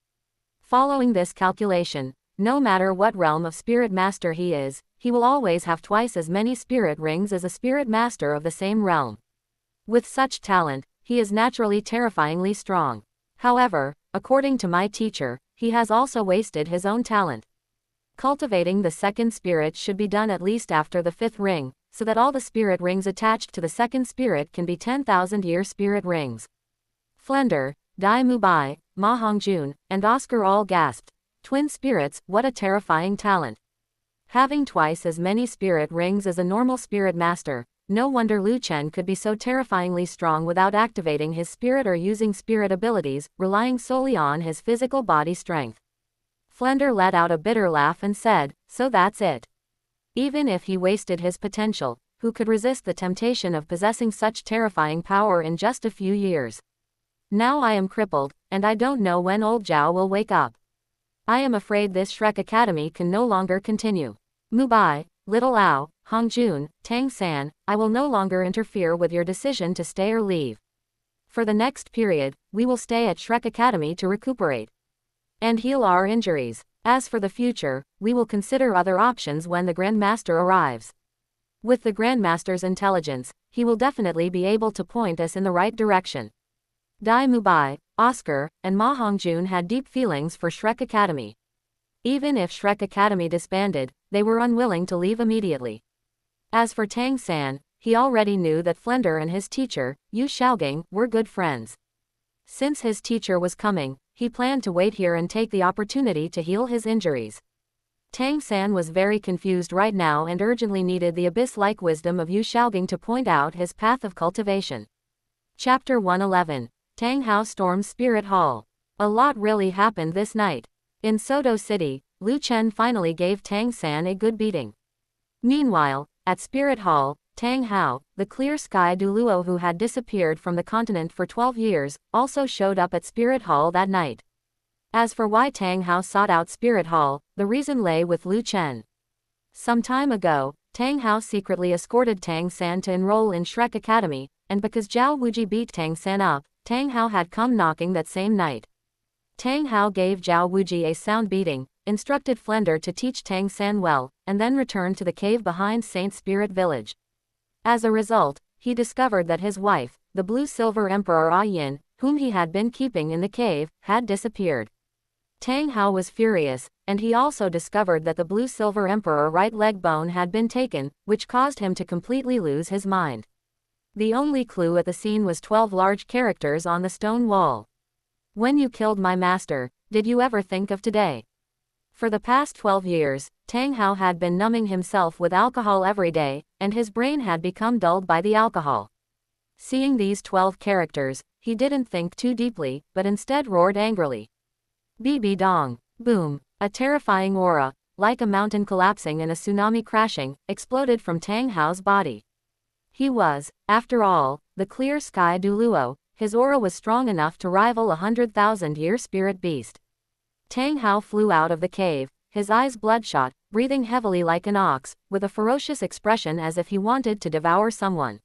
Following this calculation, no matter what realm of spirit master he is, he will always have twice as many spirit rings as a spirit master of the same realm. With such talent, he is naturally terrifyingly strong. However, according to my teacher, he has also wasted his own talent. Cultivating the second spirit should be done at least after the 5th ring, so that all the spirit rings attached to the second spirit can be 10,000-year spirit rings. Flender, Dai Mubai, Ma Hongjun, and Oscar all gasped. Twin spirits, what a terrifying talent. Having twice as many spirit rings as a normal spirit master, no wonder Lu Chen could be so terrifyingly strong without activating his spirit or using spirit abilities, relying solely on his physical body strength. Flender let out a bitter laugh and said, so that's it. Even if he wasted his potential, who could resist the temptation of possessing such terrifying power in just a few years? Now I am crippled, and I don't know when old Zhao will wake up. I am afraid this Shrek Academy can no longer continue. Mubai, Little Ao, Hongjun, Tang San, I will no longer interfere with your decision to stay or leave. For the next period, we will stay at Shrek Academy to recuperate and heal our injuries. As for the future, we will consider other options when the Grandmaster arrives. With the Grandmaster's intelligence, he will definitely be able to point us in the right direction. Dai Mubai, Oscar, and Ma Hongjun had deep feelings for Shrek Academy. Even if Shrek Academy disbanded, they were unwilling to leave immediately. As for Tang San, he already knew that Flender and his teacher, Yu Xiaogang, were good friends. Since his teacher was coming, he planned to wait here and take the opportunity to heal his injuries. Tang San was very confused right now and urgently needed the abyss-like wisdom of Yu Xiaogang to point out his path of cultivation. Chapter 111. Tang Hao storms Spirit Hall. A lot really happened this night. In Soto City, Lu Chen finally gave Tang San a good beating. Meanwhile, at Spirit Hall, Tang Hao, the clear sky Douluo who had disappeared from the continent for 12 years, also showed up at Spirit Hall that night. As for why Tang Hao sought out Spirit Hall, the reason lay with Lu Chen. Some time ago, Tang Hao secretly escorted Tang San to enroll in Shrek Academy, and because Zhao Wuji beat Tang San up, Tang Hao had come knocking that same night. Tang Hao gave Zhao Wuji a sound beating, instructed Flender to teach Tang San well, and then returned to the cave behind Saint Spirit Village. As a result, he discovered that his wife, the Blue-Silver Emperor Yin, whom he had been keeping in the cave, had disappeared. Tang Hao was furious, and he also discovered that the Blue-Silver Emperor right leg bone had been taken, which caused him to completely lose his mind. The only clue at the scene was 12 large characters on the stone wall. When you killed my master, did you ever think of today? For the past 12 years, Tang Hao had been numbing himself with alcohol every day, and his brain had become dulled by the alcohol. Seeing these 12 characters, he didn't think too deeply, but instead roared angrily. Bibi dong. Boom. A terrifying aura, like a mountain collapsing and a tsunami crashing, exploded from Tang Hao's body. He was, after all, the clear sky Douluo. His aura was strong enough to rival a 100,000-year spirit beast. Tang Hao flew out of the cave, his eyes bloodshot, breathing heavily like an ox, with a ferocious expression as if he wanted to devour someone.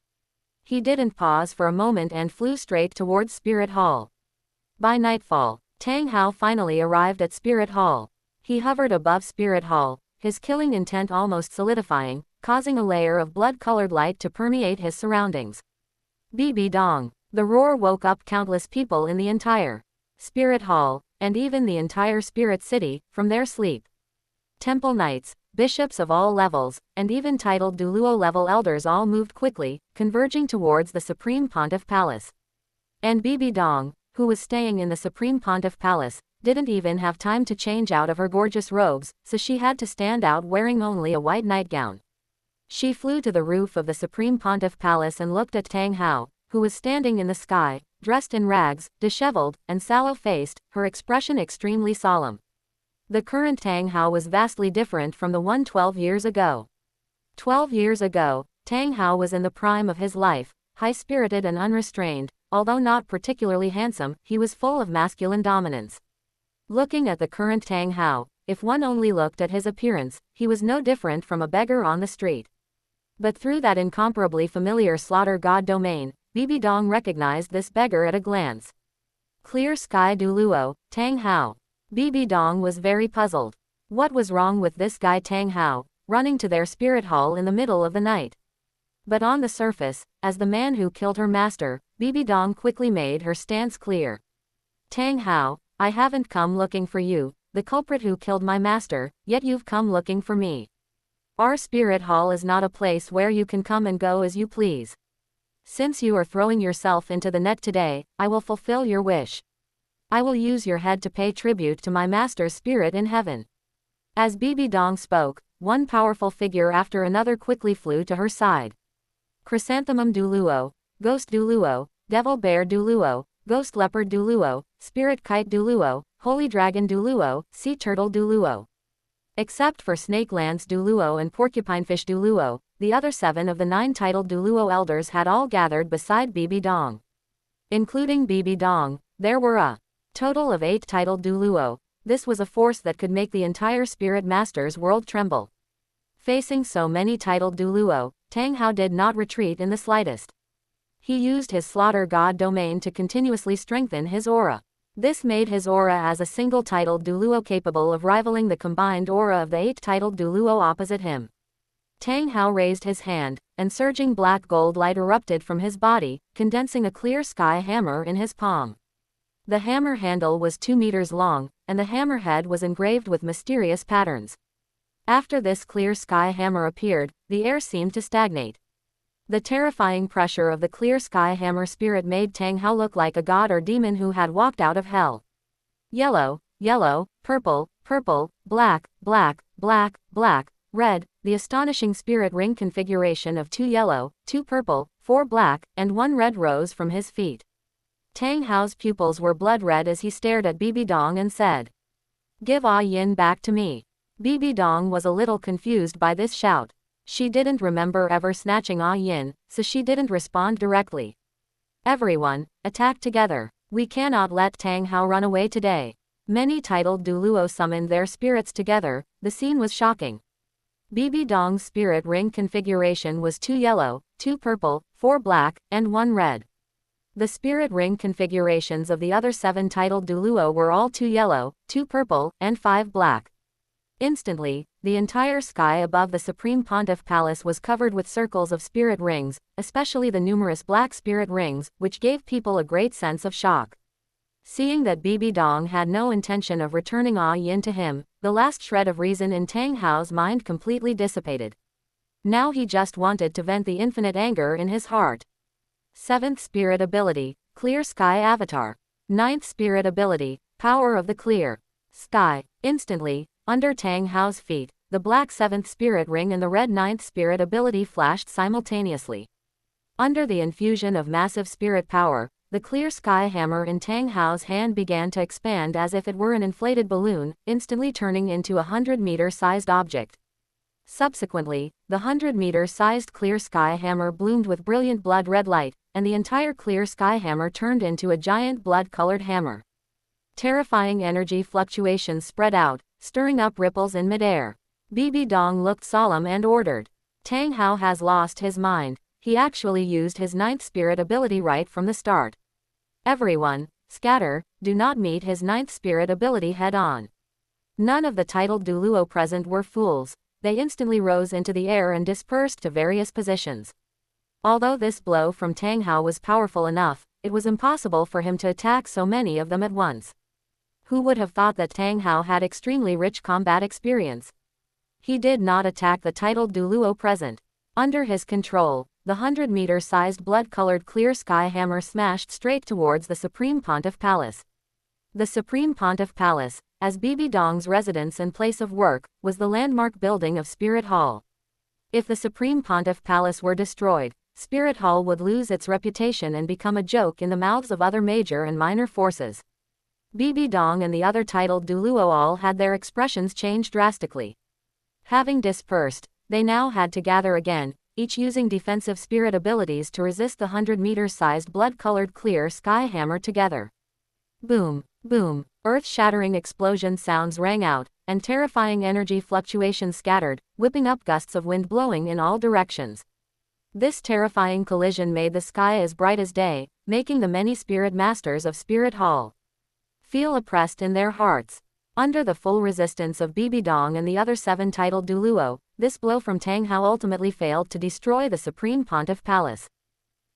He didn't pause for a moment and flew straight towards Spirit Hall. By nightfall, Tang Hao finally arrived at Spirit Hall. He hovered above Spirit Hall, his killing intent almost solidifying, causing a layer of blood-colored light to permeate his surroundings. Bibi dong. The roar woke up countless people in the entire Spirit Hall, and even the entire Spirit City, from their sleep. Temple knights, bishops of all levels, and even titled Douluo-level elders all moved quickly, converging towards the Supreme Pontiff Palace. And Bibi dong, who was staying in the Supreme Pontiff Palace, didn't even have time to change out of her gorgeous robes, so she had to stand out wearing only a white nightgown. She flew to the roof of the Supreme Pontiff Palace and looked at Tang Hao, who was standing in the sky, dressed in rags, disheveled, and sallow-faced, her expression extremely solemn. The current Tang Hao was vastly different from the one 12 years ago. 12 years ago, Tang Hao was in the prime of his life, high-spirited and unrestrained. Although not particularly handsome, he was full of masculine dominance. Looking at the current Tang Hao, if one only looked at his appearance, he was no different from a beggar on the street. But through that incomparably familiar slaughter god domain, Bibi dong recognized this beggar at a glance. Clear sky Douluo, Tang Hao. Bibi dong was very puzzled. What was wrong with this guy Tang Hao, running to their spirit hall in the middle of the night? But on the surface, as the man who killed her master, Bibi dong quickly made her stance clear. Tang Hao, I haven't come looking for you, the culprit who killed my master, yet you've come looking for me. Our spirit hall is not a place where you can come and go as you please. Since you are throwing yourself into the net today, I will fulfill your wish. I will use your head to pay tribute to my master's spirit in heaven. As Bibi dong spoke, one powerful figure after another quickly flew to her side. Chrysanthemum Douluo, Ghost Douluo, Devil Bear Douluo, Ghost Leopard Douluo, Spirit Kite Douluo, Holy Dragon Douluo, Sea Turtle Douluo. Except for Snake Lance Douluo and Porcupinefish Douluo, the other 7 of the 9 titled Douluo elders had all gathered beside Bibi dong. Including Bibi dong, there were a total of 8 titled Douluo. This was a force that could make the entire Spirit Master's world tremble. Facing so many titled Douluo, Tang Hao did not retreat in the slightest. He used his slaughter god domain to continuously strengthen his aura. This made his aura as a single titled Douluo capable of rivaling the combined aura of the 8 titled Douluo opposite him. Tang Hao raised his hand, and surging black gold light erupted from his body, condensing a clear sky hammer in his palm. The hammer handle was 2 meters long, and the hammer head was engraved with mysterious patterns. After this clear sky hammer appeared, the air seemed to stagnate. The terrifying pressure of the clear sky hammer spirit made Tang Hao look like a god or demon who had walked out of hell. Yellow, yellow, purple, purple, black, black, black, black, red, the astonishing spirit ring configuration of 2 yellow, 2 purple, 4 black, and 1 red rose from his feet. Tang Hao's pupils were blood red as he stared at Bibi dong and said, "Give Yin back to me." Bibi dong was a little confused by this shout. She didn't remember ever snatching Yin, so she didn't respond directly. Everyone, attack together. We cannot let Tang Hao run away today. Many titled Douluo summoned their spirits together. The scene was shocking. Bibi dong's spirit ring configuration was 2 yellow, 2 purple, 4 black, and 1 red. The spirit ring configurations of the other 7 titled Douluo were all 2 yellow, 2 purple, and 5 black. Instantly, the entire sky above the Supreme Pontiff Palace was covered with circles of spirit rings, especially the numerous black spirit rings, which gave people a great sense of shock. Seeing that Bibi Dong had no intention of returning Yin to him, the last shred of reason in Tang Hao's mind completely dissipated. Now he just wanted to vent the infinite anger in his heart. 7th Spirit Ability, Clear Sky Avatar. 9th Spirit Ability, Power of the Clear Sky. Instantly, under Tang Hao's feet, the black 7th Spirit Ring and the red 9th Spirit Ability flashed simultaneously. Under the infusion of massive spirit power, the clear sky hammer in Tang Hao's hand began to expand as if it were an inflated balloon, instantly turning into a 100-meter-sized object. Subsequently, the 100-meter-sized clear sky hammer bloomed with brilliant blood-red light, and the entire clear sky hammer turned into a giant blood-colored hammer. Terrifying energy fluctuations spread out, stirring up ripples in midair. Bibi Dong looked solemn and ordered. Tang Hao has lost his mind. He actually used his 9th spirit ability right from the start. Everyone, scatter, do not meet his 9th spirit ability head-on. None of the titled Douluo present were fools. They instantly rose into the air and dispersed to various positions. Although this blow from Tang Hao was powerful enough, it was impossible for him to attack so many of them at once. Who would have thought that Tang Hao had extremely rich combat experience? He did not attack the titled Douluo present. Under his control, the 100-meter-sized blood-colored clear sky hammer smashed straight towards the Supreme Pontiff Palace. The Supreme Pontiff Palace, as Bibi Dong's residence and place of work, was the landmark building of Spirit Hall. If the Supreme Pontiff Palace were destroyed, Spirit Hall would lose its reputation and become a joke in the mouths of other major and minor forces. Bibi Dong and the other titled Douluo all had their expressions changed drastically. Having dispersed, they now had to gather again, each using defensive spirit abilities to resist the 100-meter-sized blood-colored clear sky hammer together. Boom, boom, earth-shattering explosion sounds rang out, and terrifying energy fluctuations scattered, whipping up gusts of wind blowing in all directions. This terrifying collision made the sky as bright as day, making the many spirit masters of Spirit Hall feel oppressed in their hearts. Under the full resistance of Bibi Dong and the other 7 titled Douluo, this blow from Tang Hao ultimately failed to destroy the Supreme Pontiff Palace.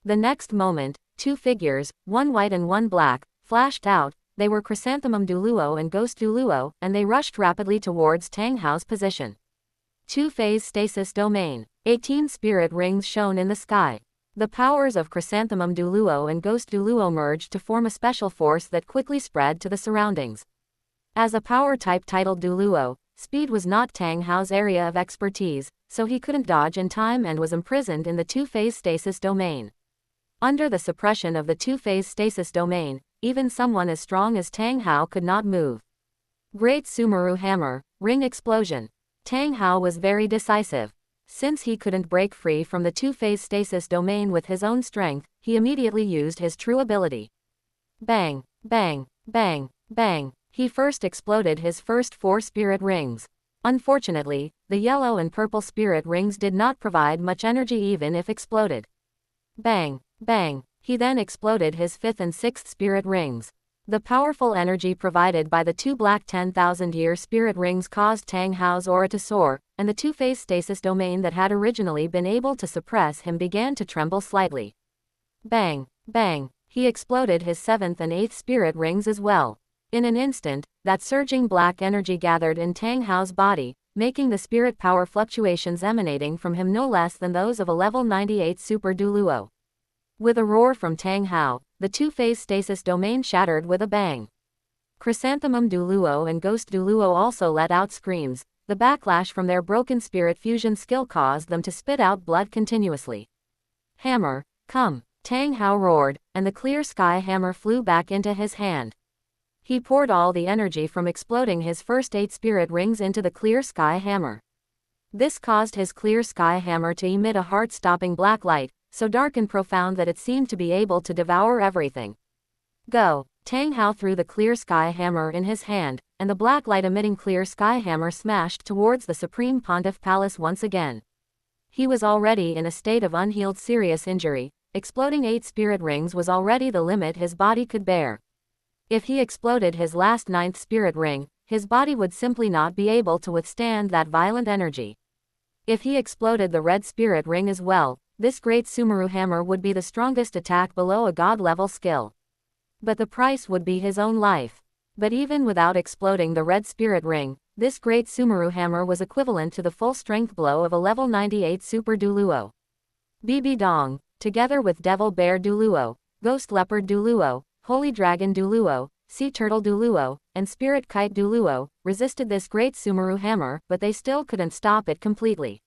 The next moment, 2 figures, one white and one black, flashed out. They were Chrysanthemum Douluo and Ghost Douluo, and they rushed rapidly towards Tang Hao's position. 2-phase stasis domain. 18 spirit rings shone in the sky. The powers of Chrysanthemum Douluo and Ghost Douluo merged to form a special force that quickly spread to the surroundings. As a power-type titled Douluo, speed was not Tang Hao's area of expertise, so he couldn't dodge in time and was imprisoned in the 2-phase stasis domain. Under the suppression of the 2-phase stasis domain, even someone as strong as Tang Hao could not move. Great Sumeru Hammer, Ring Explosion. Tang Hao was very decisive. Since he couldn't break free from the 2-phase stasis domain with his own strength, he immediately used his true ability. Bang, bang, bang, bang. He first exploded his first 4 spirit rings. Unfortunately, the yellow and purple spirit rings did not provide much energy even if exploded. Bang, bang. He then exploded his 5th and 6th spirit rings. The powerful energy provided by the 2 black 10,000-year spirit rings caused Tang Hao's aura to soar, and the 2-phase stasis domain that had originally been able to suppress him began to tremble slightly. Bang, bang. He exploded his 7th and 8th spirit rings as well. In an instant, that surging black energy gathered in Tang Hao's body, making the spirit power fluctuations emanating from him no less than those of a level 98 Super Douluo. With a roar from Tang Hao, the 2-phase stasis domain shattered with a bang. Chrysanthemum Douluo and Ghost Douluo also let out screams. The backlash from their broken spirit fusion skill caused them to spit out blood continuously. Hammer, come! Tang Hao roared, and the clear sky hammer flew back into his hand. He poured all the energy from exploding his first 8 spirit rings into the clear sky hammer. This caused his clear sky hammer to emit a heart-stopping black light, so dark and profound that it seemed to be able to devour everything. Go! Tang Hao threw the clear sky hammer in his hand, and the black light-emitting clear sky hammer smashed towards the Supreme Pontiff Palace once again. He was already in a state of unhealed serious injury. Exploding 8 spirit rings was already the limit his body could bear. If he exploded his last 9th spirit ring, his body would simply not be able to withstand that violent energy. If he exploded the red spirit ring as well, this great Sumeru hammer would be the strongest attack below a god-level skill. But the price would be his own life. But even without exploding the red spirit ring, this great Sumeru hammer was equivalent to the full-strength blow of a level 98 Super Douluo. BB Dong, together with Devil Bear Douluo, Ghost Leopard Douluo, Holy Dragon Douluo, Sea Turtle Douluo, and Spirit Kite Douluo, resisted this great Sumeru hammer, but they still couldn't stop it completely.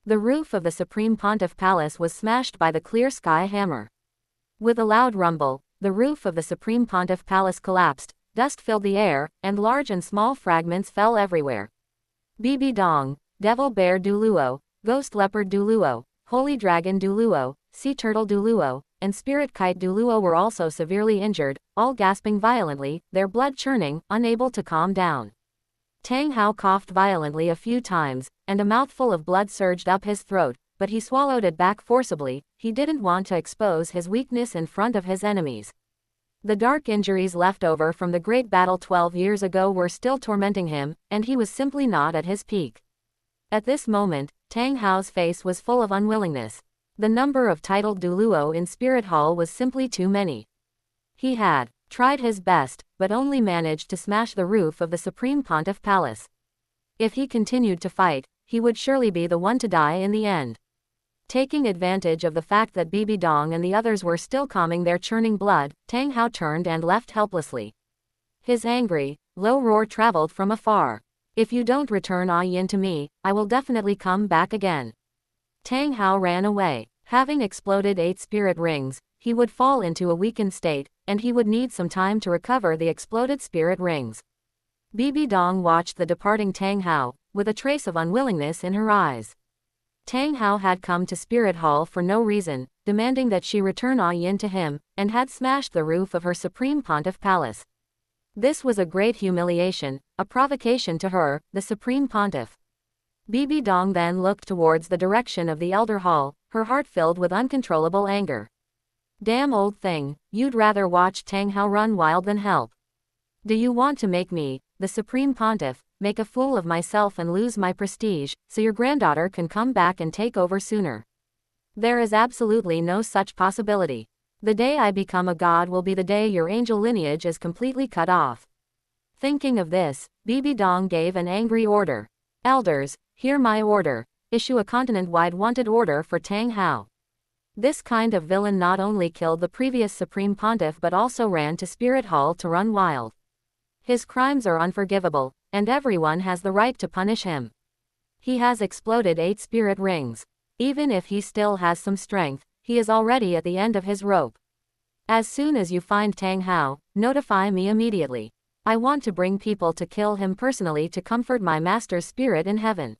The roof of the Supreme Pontiff Palace was smashed by the Clear Sky hammer. With a loud rumble, the roof of the Supreme Pontiff Palace collapsed, dust filled the air, and large and small fragments fell everywhere. BB Dong, Devil Bear Douluo, Ghost Leopard Douluo, Holy Dragon Douluo, Sea Turtle Douluo, and Spirit Kite Douluo were also severely injured, all gasping violently, their blood churning, unable to calm down. Tang Hao coughed violently a few times, and a mouthful of blood surged up his throat, but he swallowed it back forcibly. He didn't want to expose his weakness in front of his enemies. The dark injuries left over from the great battle 12 years ago were still tormenting him, and he was simply not at his peak. At this moment, Tang Hao's face was full of unwillingness. The number of titled Douluo in Spirit Hall was simply too many. He had tried his best, but only managed to smash the roof of the Supreme Pontiff Palace. If he continued to fight, he would surely be the one to die in the end. Taking advantage of the fact that BB Dong and the others were still calming their churning blood, Tang Hao turned and left helplessly. His angry, low roar traveled from afar. If you don't return qian to me, I will definitely come back again. Tang Hao ran away. Having exploded 8 spirit rings, he would fall into a weakened state, and he would need some time to recover the exploded spirit rings. BB Dong watched the departing Tang Hao, with a trace of unwillingness in her eyes. Tang Hao had come to Spirit Hall for no reason, demanding that she return qian to him, and had smashed the roof of her Supreme Pontiff Palace. This was a great humiliation, a provocation to her, the Supreme Pontiff. BB Dong then looked towards the direction of the Elder Hall, her heart filled with uncontrollable anger. Damn old thing, you'd rather watch Tang Hao run wild than help. Do you want to make me, the Supreme Pontiff, make a fool of myself and lose my prestige, so your granddaughter can come back and take over sooner? There is absolutely no such possibility. The day I become a god will be the day your angel lineage is completely cut off. Thinking of this, BB Dong gave an angry order. Elders, hear my order. Issue a continent-wide wanted order for Tang Hao. This kind of villain not only killed the previous Supreme Pontiff but also ran to Spirit Hall to run wild. His crimes are unforgivable, and everyone has the right to punish him. He has exploded 8 spirit rings. Even if he still has some strength, he is already at the end of his rope. As soon as you find Tang Hao, notify me immediately. I want to bring people to kill him personally to comfort my master's spirit in heaven.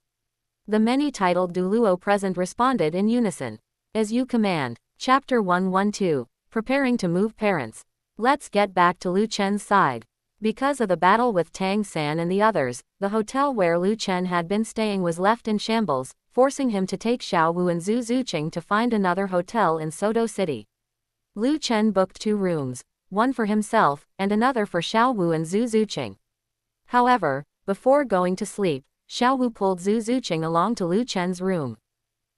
The many titled Douluo present responded in unison. As you command. Chapter 112. Preparing to move parents. Let's get back to Lu Chen's side. Because of the battle with Tang San and the others, the hotel where Lu Chen had been staying was left in shambles, forcing him to take Xiao Wu and Zhu Zuqing to find another hotel in Sodo City. Lu Chen booked 2 rooms, one for himself, and another for Xiao Wu and Zhu Zuqing. However, before going to sleep, Xiao Wu pulled Zhu Zuqing along to Lu Chen's room.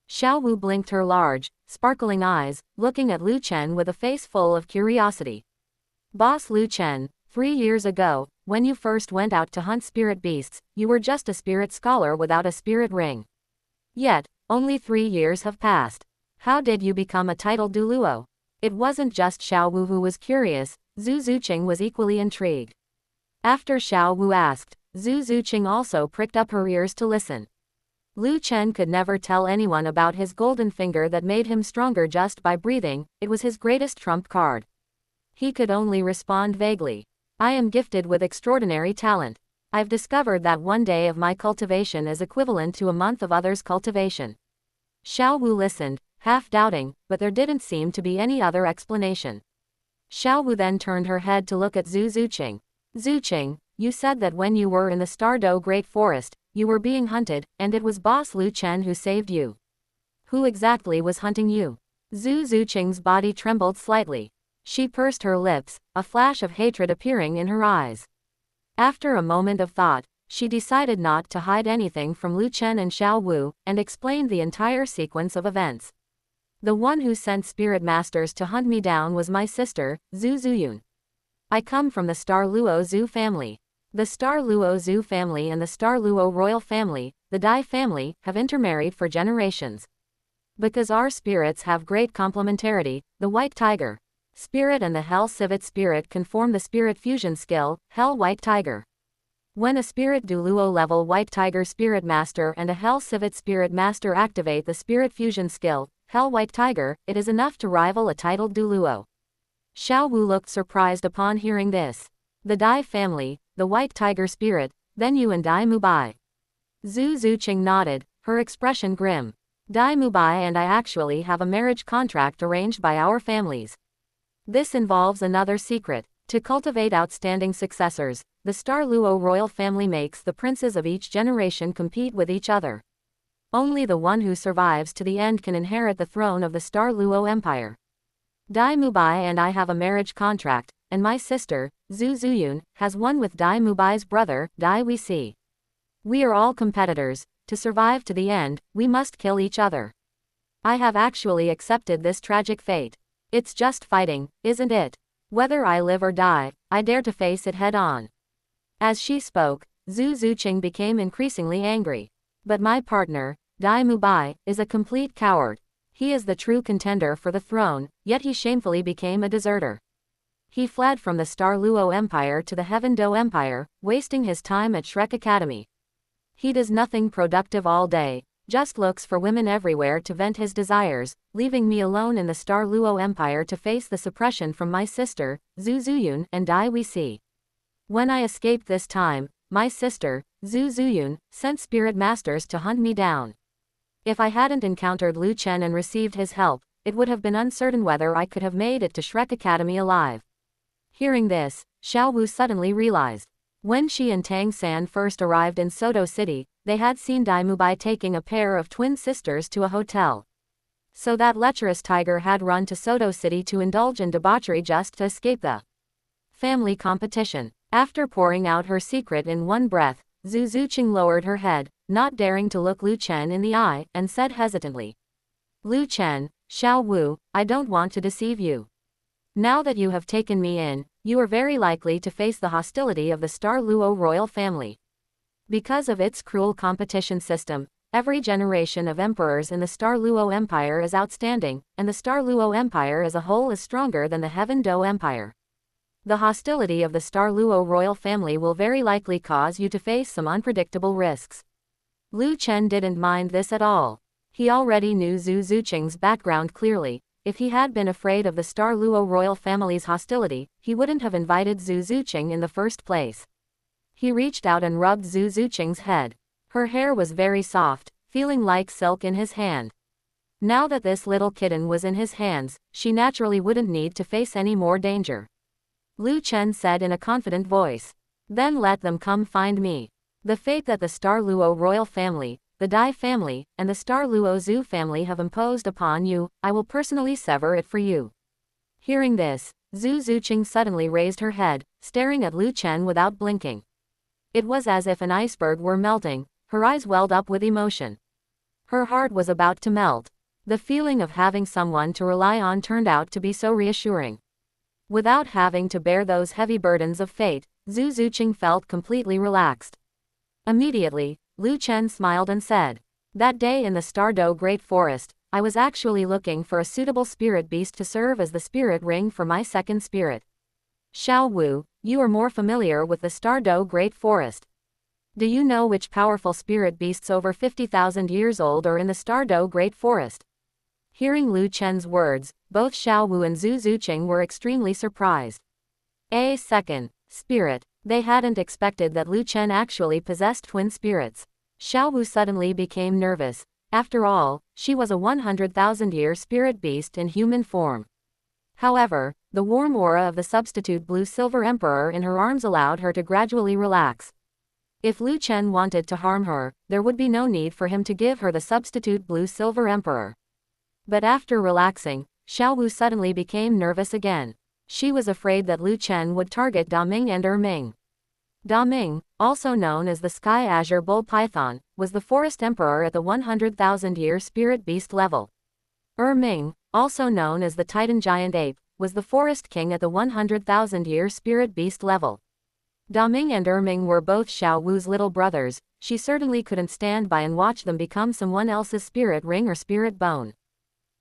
Xiao Wu blinked her large, sparkling eyes, looking at Lu Chen with a face full of curiosity. Boss Lu Chen, 3 years ago, when you first went out to hunt spirit beasts, you were just a spirit scholar without a spirit ring. Yet, only 3 years have passed. How did you become a titled Douluo? It wasn't just Xiao Wu who was curious, Zhu Zuqing was equally intrigued. After Xiao Wu asked, Zhu Zuqing also pricked up her ears to listen. Lu Chen could never tell anyone about his golden finger that made him stronger just by breathing, it was his greatest trump card. He could only respond vaguely. I am gifted with extraordinary talent. I've discovered that 1 day of my cultivation is equivalent to a month of others' cultivation. Xiao Wu listened, half doubting, but there didn't seem to be any other explanation. Xiao Wu then turned her head to look at Zhu Zuqing. Zuqing, you said that when you were in the Stardow Great Forest, you were being hunted, and it was Boss Lu Chen who saved you. Who exactly was hunting you? Zhu Zuqing's body trembled slightly. She pursed her lips, a flash of hatred appearing in her eyes. After a moment of thought, she decided not to hide anything from Lu Chen and Xiao Wu, and explained the entire sequence of events. The one who sent spirit masters to hunt me down was my sister, Zhu Zuyun. I come from the Star Luo Zhu family. The Star Luo Zhu family and the Star Luo royal family, the Dai family, have intermarried for generations. Because our spirits have great complementarity, the White Tiger Spirit and the Hell Civet Spirit can form the Spirit Fusion skill, Hell White Tiger. When a Spirit Douluo level White Tiger Spirit Master and a Hell Civet Spirit Master activate the Spirit Fusion skill, Hell White Tiger, it is enough to rival a titled Douluo. Xiao Wu looked surprised upon hearing this. The Dai family, the White Tiger Spirit, then you and Dai Mubai. Zhu Zuqing nodded, her expression grim. Dai Mubai and I actually have a marriage contract arranged by our families. This involves another secret. To cultivate outstanding successors, the Star Luo royal family makes the princes of each generation compete with each other. Only the one who survives to the end can inherit the throne of the Star Luo Empire. Dai Mubai and I have a marriage contract, and my sister, Zhu Zuyun, has one with Dai Mubai's brother, Dai Wisi. We are all competitors. To survive to the end, we must kill each other. I have actually accepted this tragic fate. It's just fighting, isn't it? Whether I live or die, I dare to face it head on. As she spoke, Zhu Zuqing became increasingly angry. But my partner, Dai Mubai, is a complete coward. He is the true contender for the throne, yet he shamefully became a deserter. He fled from the Star Luo Empire to the Heaven Do Empire, wasting his time at Shrek Academy. He does nothing productive all day, just looks for women everywhere to vent his desires, leaving me alone in the Star Luo Empire to face the suppression from my sister, Zhu Zuyun, and Dai Wisi. When I escaped this time, my sister, Zhu Zuyun, sent spirit masters to hunt me down. If I hadn't encountered Lu Chen and received his help, it would have been uncertain whether I could have made it to Shrek Academy alive. Hearing this, Xiao Wu suddenly realized. When she and Tang San first arrived in Soto City, they had seen Dai Mubai taking a pair of twin sisters to a hotel. So that lecherous tiger had run to Soto City to indulge in debauchery just to escape the family competition. After pouring out her secret in one breath, Zhu Zuqing lowered her head, not daring to look Lu Chen in the eye, and said hesitantly, Lu Chen, Xiao Wu, I don't want to deceive you. Now that you have taken me in, you are very likely to face the hostility of the Star Luo royal family. Because of its cruel competition system, every generation of emperors in the Star Luo Empire is outstanding, and the Star Luo Empire as a whole is stronger than the Heaven Do Empire. The hostility of the Star Luo royal family will very likely cause you to face some unpredictable risks. Lu Chen didn't mind this at all. He already knew Zhu Zuqing's background clearly. If he had been afraid of the Star Luo royal family's hostility, he wouldn't have invited Zhu Zuqing in the first place. He reached out and rubbed Zhu Zuqing's head. Her hair was very soft, feeling like silk in his hand. Now that this little kitten was in his hands, she naturally wouldn't need to face any more danger. Lu Chen said in a confident voice. Then let them come find me. The fate that the Star Luo royal family, the Dai family, and the Star Luo Zhu family have imposed upon you, I will personally sever it for you. Hearing this, Zhu Zuqing suddenly raised her head, staring at Lu Chen without blinking. It was as if an iceberg were melting, her eyes welled up with emotion. Her heart was about to melt. The feeling of having someone to rely on turned out to be so reassuring. Without having to bear those heavy burdens of fate, Zhu Zuqing felt completely relaxed. Immediately, Lu Chen smiled and said, That day in the Stardo Great Forest, I was actually looking for a suitable spirit beast to serve as the spirit ring for my second spirit. Xiao Wu, you are more familiar with the Stardo Great Forest. Do you know which powerful spirit beasts over 50,000 years old are in the Stardo Great Forest? Hearing Lu Chen's words, both Xiao Wu and Zhu Zuqing were extremely surprised. A second spirit. They hadn't expected that Lu Chen actually possessed twin spirits. Xiao Wu suddenly became nervous. After all, she was a 100,000-year spirit beast in human form. However, the warm aura of the substitute blue-silver emperor in her arms allowed her to gradually relax. If Lu Chen wanted to harm her, there would be no need for him to give her the substitute blue-silver emperor. But after relaxing, Xiao Wu suddenly became nervous again. She was afraid that Lu Chen would target Da Ming and Ming. Daming, also known as the Sky Azure Bull Python, was the forest emperor at the 100,000-year spirit beast level. Ming, also known as the Titan Giant Ape, was the forest king at the 100,000-year spirit beast level. Daming and Ming were both Xiao Wu's little brothers. She certainly couldn't stand by and watch them become someone else's spirit ring or spirit bone.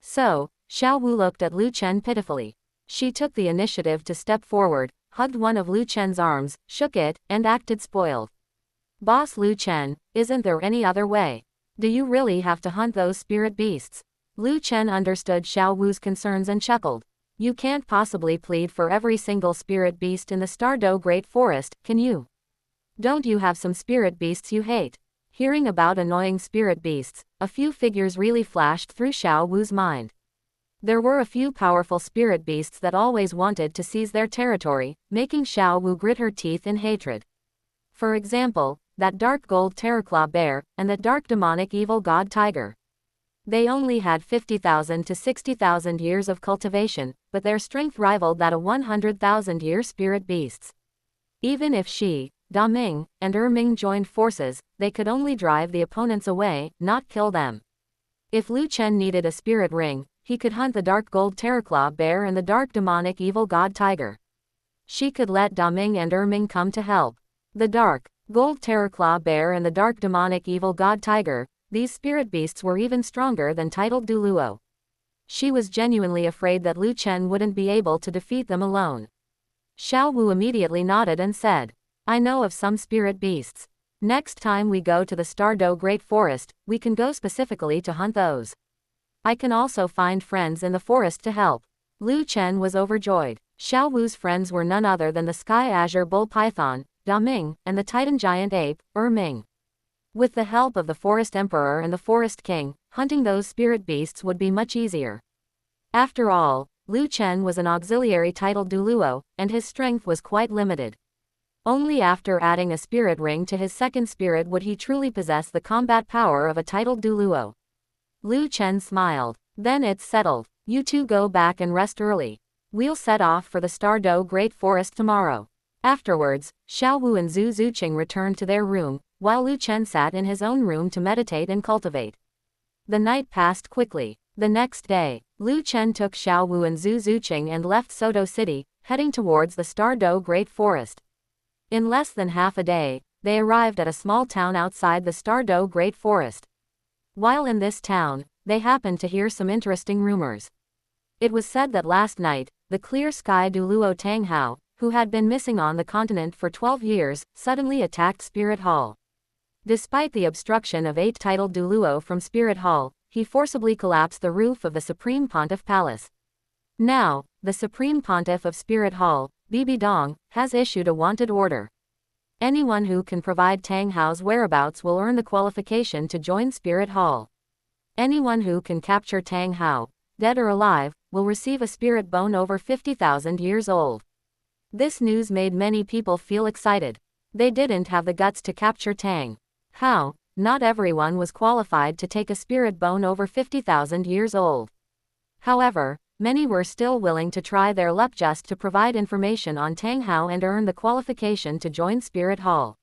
So, Xiao Wu looked at Lu Chen pitifully. She took the initiative to step forward, hugged one of Lu Chen's arms, shook it, and acted spoiled. "Boss Lu Chen, isn't there any other way? Do you really have to hunt those spirit beasts?" Lu Chen understood Xiao Wu's concerns and chuckled. "You can't possibly plead for every single spirit beast in the Stardow Great Forest, can you? Don't you have some spirit beasts you hate?" Hearing about annoying spirit beasts, a few figures really flashed through Xiao Wu's mind. There were a few powerful spirit beasts that always wanted to seize their territory, making Xiao Wu grit her teeth in hatred. For example, that dark gold terraclaw bear, and that dark demonic evil god tiger. They only had 50,000 to 60,000 years of cultivation, but their strength rivaled that of 100,000-year spirit beasts. Even if she, Daming, and Ming joined forces, they could only drive the opponents away, not kill them. If Lu Chen needed a spirit ring, he could hunt the dark gold terraclaw bear and the dark demonic evil god tiger. She could let Daming and Ming come to help. The dark gold terraclaw bear and the dark demonic evil god tiger, these spirit beasts were even stronger than titled Douluo. She was genuinely afraid that Lu Chen wouldn't be able to defeat them alone. Xiao Wu immediately nodded and said, "I know of some spirit beasts. Next time we go to the Stardow Great Forest, we can go specifically to hunt those. I can also find friends in the forest to help." Lu Chen was overjoyed. Xiao Wu's friends were none other than the Sky Azure Bull Python, Daming, and the Titan Giant Ape, Ming. With the help of the Forest Emperor and the Forest King, hunting those spirit beasts would be much easier. After all, Lu Chen was an auxiliary titled Douluo, and his strength was quite limited. Only after adding a spirit ring to his second spirit would he truly possess the combat power of a titled Douluo. Lu Chen smiled. "Then it's settled. You two go back and rest early. We'll set off for the Stardow Great Forest tomorrow." Afterwards, Xiao Wu and Zhu Zuqing returned to their room, while Lu Chen sat in his own room to meditate and cultivate. The night passed quickly. The next day, Lu Chen took Xiao Wu and Zhu Zuqing and left Soto City, heading towards the Stardow Great Forest. In less than half a day, they arrived at a small town outside the Stardow Great Forest. While in this town, they happened to hear some interesting rumors. It was said that last night, the clear sky Douluo Tanghao, who had been missing on the continent for 12 years, suddenly attacked Spirit Hall. Despite the obstruction of 8 titled Douluo from Spirit Hall, he forcibly collapsed the roof of the Supreme Pontiff Palace. Now, the Supreme Pontiff of Spirit Hall, Bibi Dong, has issued a wanted order. Anyone who can provide Tang Hao's whereabouts will earn the qualification to join Spirit Hall. Anyone who can capture Tang Hao, dead or alive, will receive a spirit bone over 50,000 years old. This news made many people feel excited. They didn't have the guts to capture Tang Hao. Not everyone was qualified to take a spirit bone over 50,000 years old. However, many were still willing to try their luck just to provide information on Tang Hao and earn the qualification to join Spirit Hall.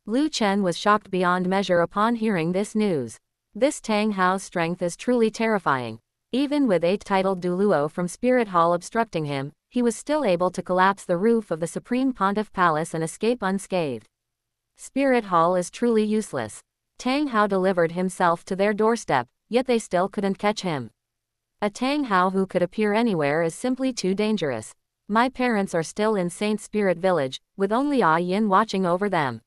Lu Chen was shocked beyond measure upon hearing this news. This Tang Hao's strength is truly terrifying. Even with 8 titled Douluo from Spirit Hall obstructing him, he was still able to collapse the roof of the Supreme Pontiff Palace and escape unscathed. Spirit Hall is truly useless. Tang Hao delivered himself to their doorstep, yet they still couldn't catch him. A Tang Hao who could appear anywhere is simply too dangerous. My parents are still in Saint Spirit Village, with only Yin watching over them.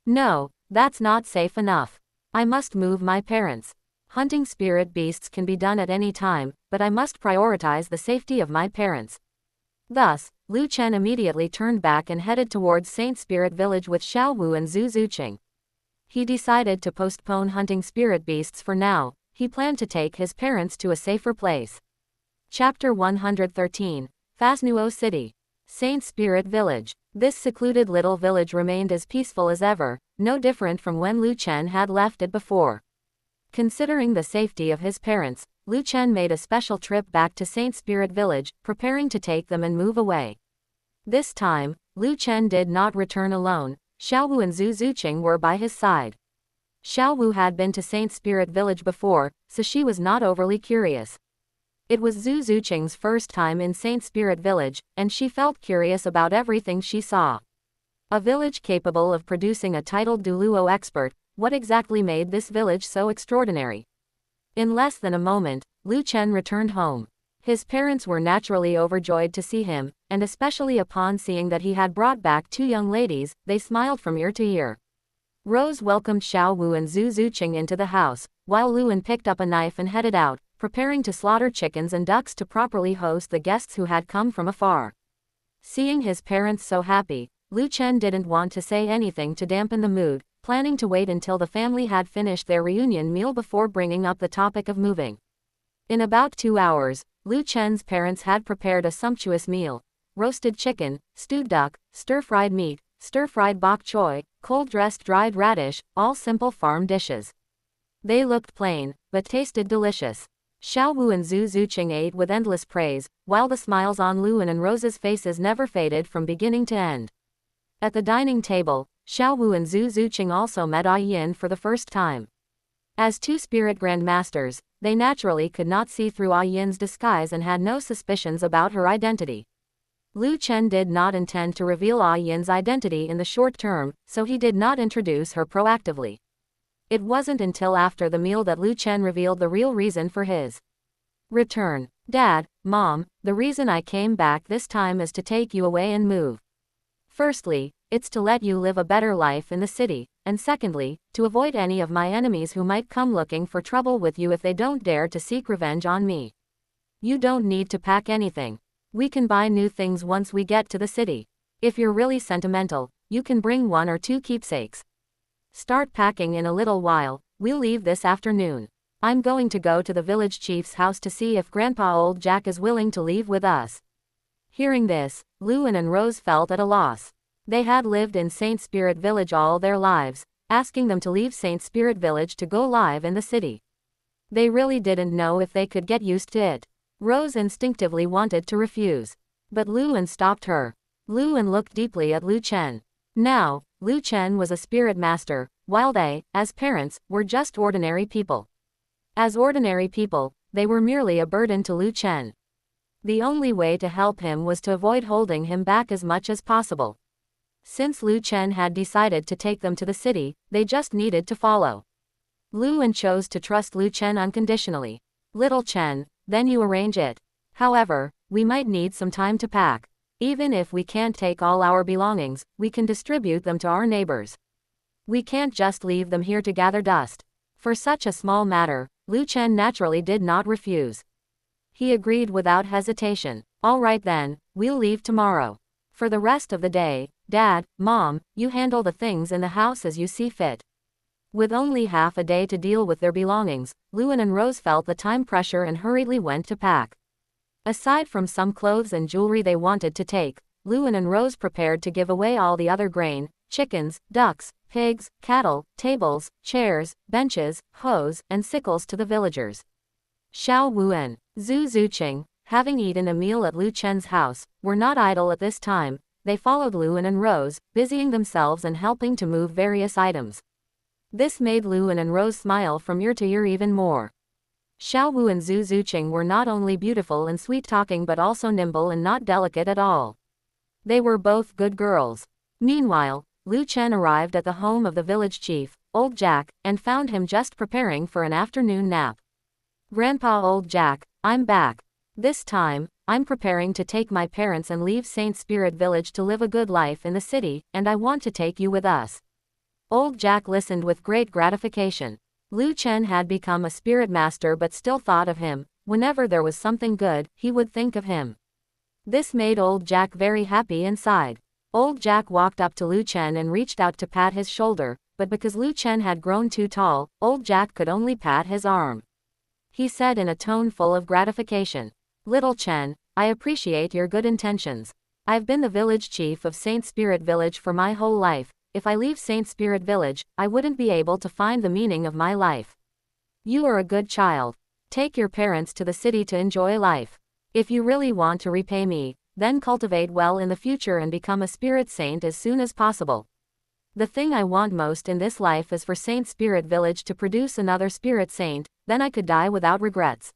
No, that's not safe enough. I must move my parents. Hunting spirit beasts can be done at any time, but I must prioritize the safety of my parents. Thus, Lu Chen immediately turned back and headed towards Saint Spirit Village with Xiao Wu and Zhu Zuqing. He decided to postpone hunting spirit beasts for now. He planned to take his parents to a safer place. Chapter 113, Phasnuo City. Saint Spirit Village. This secluded little village remained as peaceful as ever, no different from when Lu Chen had left it before. Considering the safety of his parents, Lu Chen made a special trip back to Saint Spirit Village, preparing to take them and move away. This time, Lu Chen did not return alone. Xiaowu and Zhu Zuqing were by his side. Xiaowu had been to Saint Spirit Village before, so she was not overly curious. It was Zhu Zuqing's first time in Saint Spirit Village, and she felt curious about everything she saw. A village capable of producing a titled Douluo expert, what exactly made this village so extraordinary? In less than a moment, Lu Chen returned home. His parents were naturally overjoyed to see him, and especially upon seeing that he had brought back 2 young ladies, they smiled from ear to ear. Rose welcomed Xiaowu and Zhu Zuqing into the house, while Luan picked up a knife and headed out, preparing to slaughter chickens and ducks to properly host the guests who had come from afar. Seeing his parents so happy, Lu Chen didn't want to say anything to dampen the mood, planning to wait until the family had finished their reunion meal before bringing up the topic of moving. In about 2 hours, Lu Chen's parents had prepared a sumptuous meal: roasted chicken, stewed duck, stir-fried meat, stir-fried bok choy, cold-dressed dried radish, all simple farm dishes. They looked plain, but tasted delicious. Xiaowu and Zhu Zuqing ate with endless praise, while the smiles on Luan and Rose's faces never faded from beginning to end. At the dining table, Xiaowu and Zhu Zuqing also met Qian for the first time. As 2 spirit grandmasters, they naturally could not see through Qian's disguise and had no suspicions about her identity. Lu Chen did not intend to reveal Qian's identity in the short term, so he did not introduce her proactively. It wasn't until after the meal that Lu Chen revealed the real reason for his return. "Dad, Mom, the reason I came back this time is to take you away and move. Firstly, it's to let you live a better life in the city, and secondly, to avoid any of my enemies who might come looking for trouble with you if they don't dare to seek revenge on me. You don't need to pack anything. We can buy new things once we get to the city. If you're really sentimental, you can bring 1 or 2 keepsakes. Start packing in a little while, we'll leave this afternoon. I'm going to go to the village chief's house to see if Grandpa Old Jack is willing to leave with us." Hearing this, Luan and Rose felt at a loss. They had lived in Saint Spirit Village all their lives, asking them to leave Saint Spirit Village to go live in the city. They really didn't know if they could get used to it. Rose instinctively wanted to refuse. But Luan stopped her. Luan looked deeply at Lu Chen. Now, Lu Chen was a spirit master, while they, as parents, were just ordinary people. As ordinary people, they were merely a burden to Lu Chen. The only way to help him was to avoid holding him back as much as possible. Since Lu Chen had decided to take them to the city, they just needed to follow. Luan chose to trust Lu Chen unconditionally. "Little Chen, then you arrange it. However, we might need some time to pack. Even if we can't take all our belongings, we can distribute them to our neighbors. We can't just leave them here to gather dust." For such a small matter, Lu Chen naturally did not refuse. He agreed without hesitation. "All right then, we'll leave tomorrow. For the rest of the day, Dad, Mom, you handle the things in the house as you see fit." With only half a day to deal with their belongings, Luan and Rose felt the time pressure and hurriedly went to pack. Aside from some clothes and jewelry they wanted to take, Luan and Rose prepared to give away all the other grain, chickens, ducks, pigs, cattle, tables, chairs, benches, hoes, and sickles to the villagers. Xiaowu and Zhu Zuqing, having eaten a meal at Lu Chen's house, were not idle at this time. They followed Luan and Rose, busying themselves and helping to move various items. This made Luan and Rose smile from ear to ear even more. Xiaowu and Zhu Zuqing were not only beautiful and sweet-talking but also nimble and not delicate at all. They were both good girls. Meanwhile, Lu Chen arrived at the home of the village chief, Old Jack, and found him just preparing for an afternoon nap. "Grandpa Old Jack, I'm back. This time, I'm preparing to take my parents and leave Saint Spirit Village to live a good life in the city, and I want to take you with us." Old Jack listened with great gratification. Lu Chen had become a spirit master but still thought of him. Whenever there was something good, he would think of him. This made Old Jack very happy inside. Old Jack walked up to Lu Chen and reached out to pat his shoulder, but because Lu Chen had grown too tall, Old Jack could only pat his arm. He said in a tone full of gratification, "Little Chen, I appreciate your good intentions. I've been the village chief of Saint Spirit Village for my whole life. If I leave Saint Spirit Village, I wouldn't be able to find the meaning of my life. You are a good child. Take your parents to the city to enjoy life. If you really want to repay me, then cultivate well in the future and become a spirit saint as soon as possible." The thing I want most in this life is for Saint Spirit Village to produce another spirit saint, then I could die without regrets.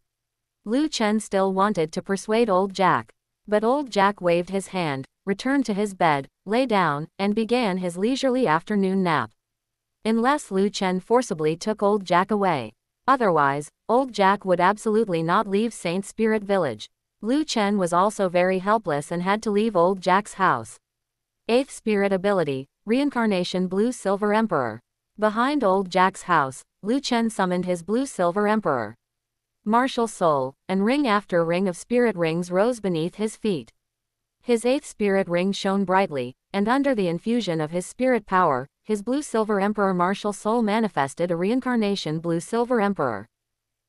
Lu Chen still wanted to persuade old Jack. But old Jack waved his hand, returned to his bed, lay down, and began his leisurely afternoon nap. Unless Lu Chen forcibly took old Jack away. Otherwise, old Jack would absolutely not leave Saint Spirit Village. Lu Chen was also very helpless and had to leave old Jack's house. 8th Spirit Ability, Reincarnation Blue-Silver Emperor. Behind old Jack's house, Lu Chen summoned his Blue-Silver Emperor. Martial Soul, and ring after ring of spirit rings rose beneath his feet. His 8th spirit ring shone brightly, and under the infusion of his spirit power, his Blue-Silver Emperor Martial Soul manifested a Reincarnation Blue-Silver Emperor.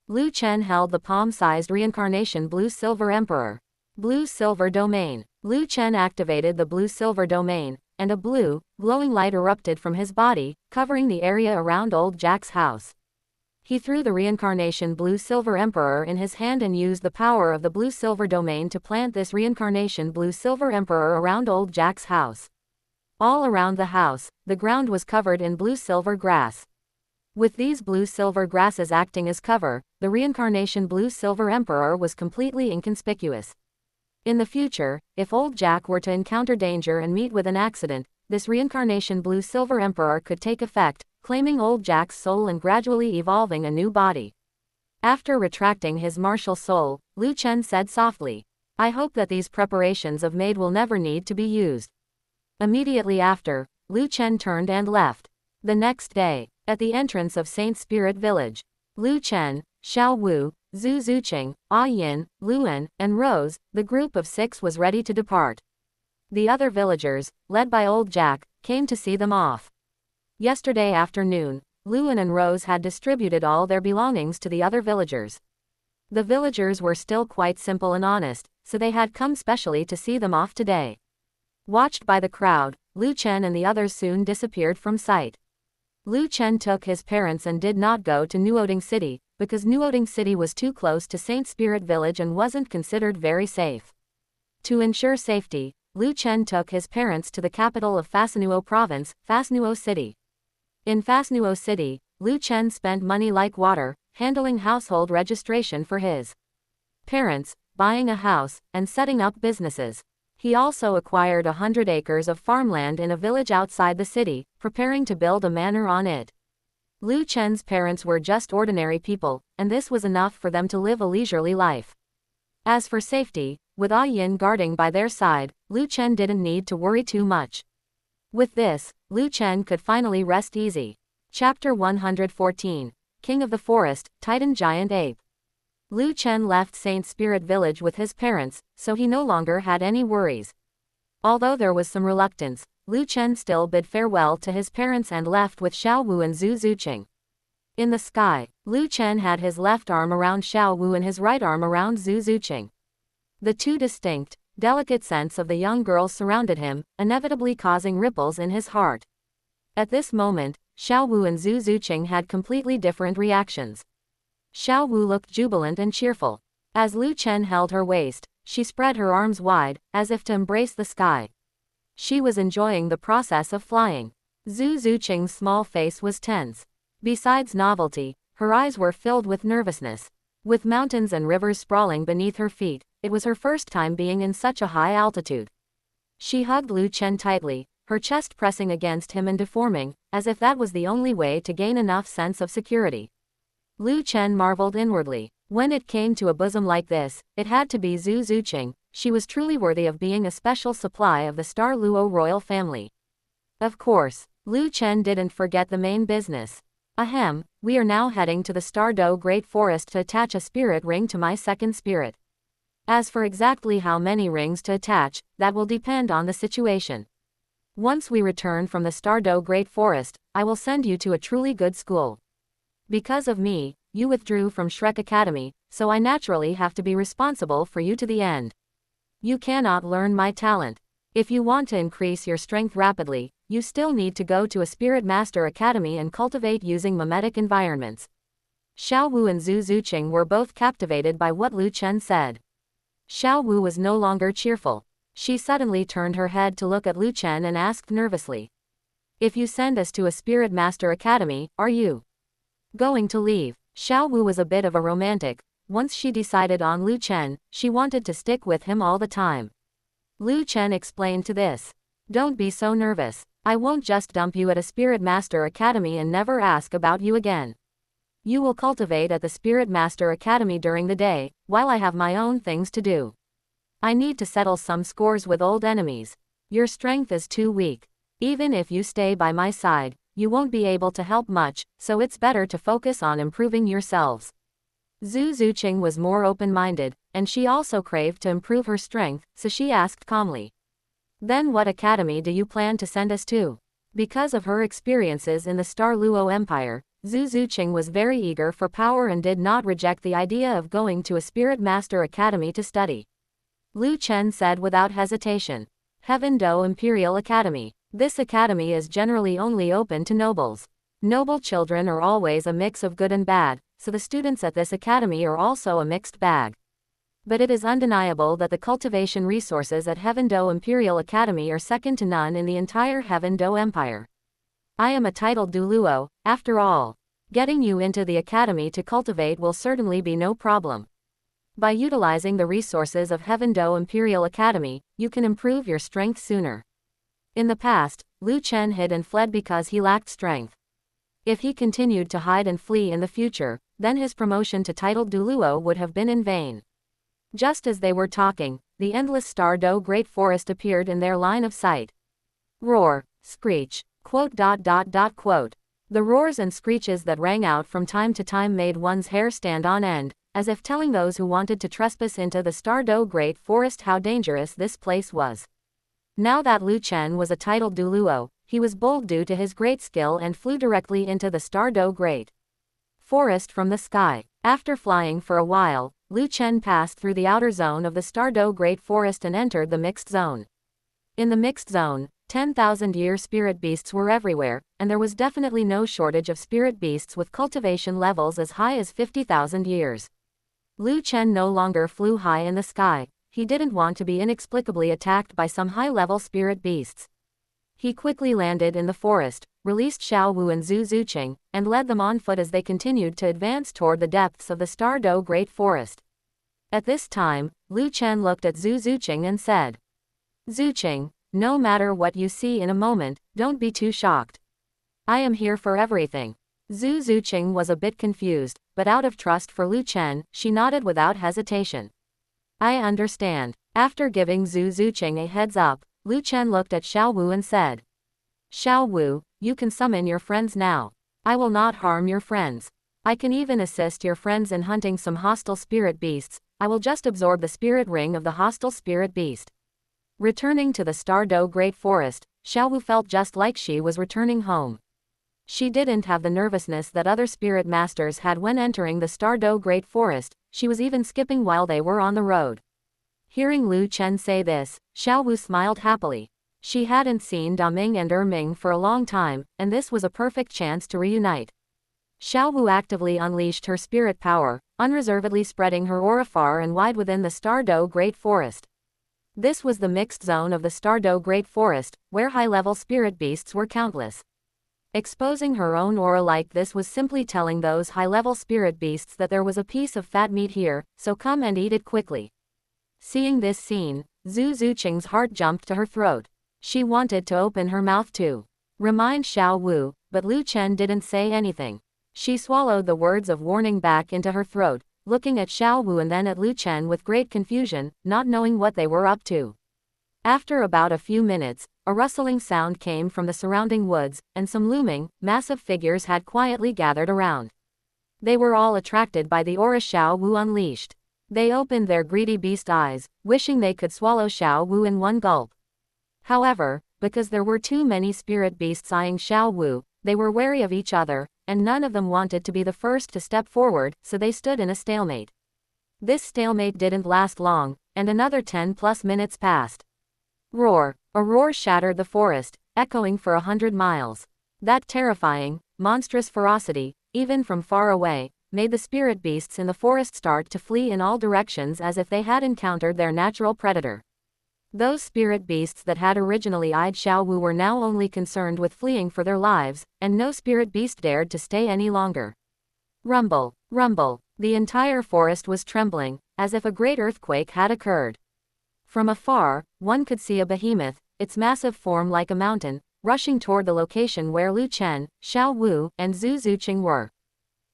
Lu Chen held the palm-sized Reincarnation Blue-Silver Emperor. Blue-Silver Domain. Lu Chen activated the Blue-Silver Domain, and a blue, glowing light erupted from his body, covering the area around old Jack's house. He threw the Reincarnation Blue-Silver Emperor in his hand and used the power of the Blue-Silver Domain to plant this Reincarnation Blue-Silver Emperor around old Jack's house. All around the house, the ground was covered in blue-silver grass. With these blue-silver grasses acting as cover, the Reincarnation Blue-Silver Emperor was completely inconspicuous. In the future, if old Jack were to encounter danger and meet with an accident, this Reincarnation Blue-Silver Emperor could take effect, claiming old Jack's soul and gradually evolving a new body. After retracting his martial soul, Lu Chen said softly, "I hope that these preparations I've made will never need to be used." Immediately after, Lu Chen turned and left. The next day, at the entrance of Saint Spirit Village, Lu Chen, Xiao Wu, Zhu Zuqing, Yin, Luan, and Rose, the group of 6 was ready to depart. The other villagers, led by old Jack, came to see them off. Yesterday afternoon, Luan and Rose had distributed all their belongings to the other villagers. The villagers were still quite simple and honest, so they had come specially to see them off today. Watched by the crowd, Lu Chen and the others soon disappeared from sight. Lu Chen took his parents and did not go to Nuoding City, because Nuoding City was too close to Saint Spirit Village and wasn't considered very safe. To ensure safety, Lu Chen took his parents to the capital of Fasnuo Province, Fasnuo City. In Fasnuo City, Lu Chen spent money like water, handling household registration for his parents, buying a house, and setting up businesses. He also acquired 100 acres of farmland in a village outside the city, preparing to build a manor on it. Lu Chen's parents were just ordinary people, and this was enough for them to live a leisurely life. As for safety, with Yin guarding by their side, Lu Chen didn't need to worry too much. With this, Lu Chen could finally rest easy. Chapter 114. King of the Forest, Titan Giant Ape. Lu Chen left Saint Spirit Village with his parents, so he no longer had any worries. Although there was some reluctance, Lu Chen still bid farewell to his parents and left with Xiao Wu and Zhu Zuqing. In the sky, Lu Chen had his left arm around Xiao Wu and his right arm around Zhu Zuqing. The two distinct, delicate scents of the young girl surrounded him, inevitably causing ripples in his heart. At this moment, Xiao Wu and Zhu Zuqing had completely different reactions. Xiao Wu looked jubilant and cheerful. As Lu Chen held her waist, she spread her arms wide, as if to embrace the sky. She was enjoying the process of flying. Zhu Zuqing's small face was tense. Besides novelty, her eyes were filled with nervousness. With mountains and rivers sprawling beneath her feet, it was her first time being in such a high altitude. She hugged Lu Chen tightly, her chest pressing against him and deforming, as if that was the only way to gain enough sense of security. Lu Chen marveled inwardly. When it came to a bosom like this, it had to be Zhu Zuqing. She was truly worthy of being a special supply of the Star Luo royal family. Of course, Lu Chen didn't forget the main business. Ahem, we are now heading to the Stardow Great Forest to attach a spirit ring to my second spirit. As for exactly how many rings to attach, that will depend on the situation. Once we return from the Stardow Great Forest, I will send you to a truly good school. Because of me, you withdrew from Shrek Academy, so I naturally have to be responsible for you to the end. You cannot learn my talent. If you want to increase your strength rapidly, you still need to go to a Spirit Master Academy and cultivate using mimetic environments. Xiao Wu and Zhu Zuqing were both captivated by what Lu Chen said. Xiao Wu was no longer cheerful. She suddenly turned her head to look at Lu Chen and asked nervously, If you send us to a Spirit Master Academy, are you going to leave? Xiao Wu was a bit of a romantic. Once she decided on Lu Chen, she wanted to stick with him all the time. Lu Chen explained to this. Don't be so nervous. I won't just dump you at a Spirit Master Academy and never ask about you again. You will cultivate at the Spirit Master Academy during the day, while I have my own things to do. I need to settle some scores with old enemies. Your strength is too weak. Even if you stay by my side, you won't be able to help much, so it's better to focus on improving yourselves. Zhu Zuqing was more open-minded, and she also craved to improve her strength, so she asked calmly. Then what academy do you plan to send us to? Because of her experiences in the Star Luo Empire, Zhu Zuqing was very eager for power and did not reject the idea of going to a Spirit Master Academy to study. Lu Chen said without hesitation. Heaven Do Imperial Academy. This academy is generally only open to nobles. Noble children are always a mix of good and bad, so the students at this academy are also a mixed bag. But it is undeniable that the cultivation resources at Heaven Do Imperial Academy are second to none in the entire Heaven Do Empire. I am a titled Douluo, after all. Getting you into the academy to cultivate will certainly be no problem. By utilizing the resources of Heaven Do Imperial Academy, you can improve your strength sooner. In the past, Lu Chen hid and fled because he lacked strength. If he continued to hide and flee in the future, then his promotion to titled Douluo would have been in vain. Just as they were talking, the endless Star Do Great Forest appeared in their line of sight. Roar, screech, ... The roars and screeches that rang out from time to time made one's hair stand on end, as if telling those who wanted to trespass into the Star Do Great Forest how dangerous this place was. Now that Lu Chen was a titled Douluo, he was bold due to his great skill and flew directly into the Star Do Great Forest from the sky. After flying for a while, Lu Chen passed through the outer zone of the Star Do Great Forest and entered the mixed zone. In the mixed zone, 10,000-year spirit beasts were everywhere, and there was definitely no shortage of spirit beasts with cultivation levels as high as 50,000 years. Lu Chen no longer flew high in the sky. He didn't want to be inexplicably attacked by some high-level spirit beasts. He quickly landed in the forest, released Xiao Wu and Zhu Zuqing, and led them on foot as they continued to advance toward the depths of the Star Do Great Forest. At this time, Lu Chen looked at Zhu Zuqing and said, Zuqing, no matter what you see in a moment, don't be too shocked. I am here for everything. Zhu Zuqing was a bit confused, but out of trust for Lu Chen, she nodded without hesitation. I understand. After giving Zhu Zuqing a heads up, Lu Chen looked at Xiao Wu and said, Xiao Wu, you can summon your friends now. I will not harm your friends. I can even assist your friends in hunting some hostile spirit beasts. I will just absorb the spirit ring of the hostile spirit beast. Returning to the Star Do Great Forest, Xiao Wu felt just like she was returning home. She didn't have the nervousness that other spirit masters had when entering the Star Do Great Forest. She was even skipping while they were on the road. Hearing Lu Chen say this, Xiao Wu smiled happily. She hadn't seen Daming and Ming for a long time, and this was a perfect chance to reunite. Xiao Wu actively unleashed her spirit power, unreservedly spreading her aura far and wide within the Star Do Great Forest. This was the mixed zone of the Star Do Great Forest, where high-level spirit beasts were countless. Exposing her own aura like this was simply telling those high-level spirit beasts that there was a piece of fat meat here, so come and eat it quickly. Seeing this scene, Zhu Zuqing's heart jumped to her throat. She wanted to open her mouth to remind Xiao Wu, but Lu Chen didn't say anything. She swallowed the words of warning back into her throat, looking at Xiao Wu and then at Lu Chen with great confusion, not knowing what they were up to. After about a few minutes, a rustling sound came from the surrounding woods, and some looming, massive figures had quietly gathered around. They were all attracted by the aura Xiao Wu unleashed. They opened their greedy beast eyes, wishing they could swallow Xiao Wu in one gulp. However, because there were too many spirit beasts eyeing Xiao Wu, they were wary of each other, and none of them wanted to be the first to step forward, so they stood in a stalemate. This stalemate didn't last long, and another 10+ minutes passed. Roar! A roar shattered the forest, echoing for 100 miles. That terrifying, monstrous ferocity, even from far away, made the spirit beasts in the forest start to flee in all directions as if they had encountered their natural predator. Those spirit beasts that had originally eyed Xiao Wu were now only concerned with fleeing for their lives, and no spirit beast dared to stay any longer. Rumble, rumble, the entire forest was trembling, as if a great earthquake had occurred. From afar, one could see a behemoth, its massive form like a mountain, rushing toward the location where Lu Chen, Xiao Wu, and Zhu Zuqing were.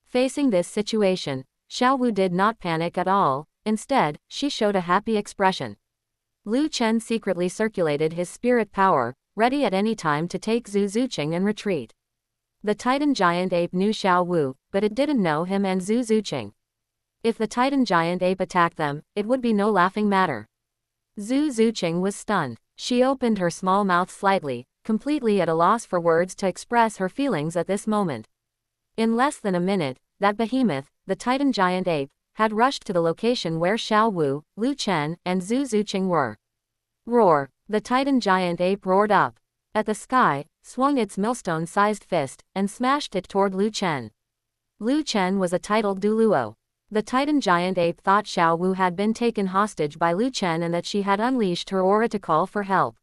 Facing this situation, Xiao Wu did not panic at all, instead, she showed a happy expression. Lu Chen secretly circulated his spirit power, ready at any time to take Zhu Zuqing and retreat. The Titan giant ape knew Xiao Wu, but it didn't know him and Zhu Zuqing. If the Titan giant ape attacked them, it would be no laughing matter. Zhu Zuqing was stunned. She opened her small mouth slightly, completely at a loss for words to express her feelings at this moment. In less than a minute, that behemoth, the Titan giant ape, had rushed to the location where Xiao Wu, Lu Chen, and Zhu Zuqing were. Roar! The Titan giant ape roared up at the sky, swung its millstone-sized fist, and smashed it toward Lu Chen. Lu Chen was a titled Douluo. The Titan giant ape thought Xiao Wu had been taken hostage by Lu Chen and that she had unleashed her aura to call for help.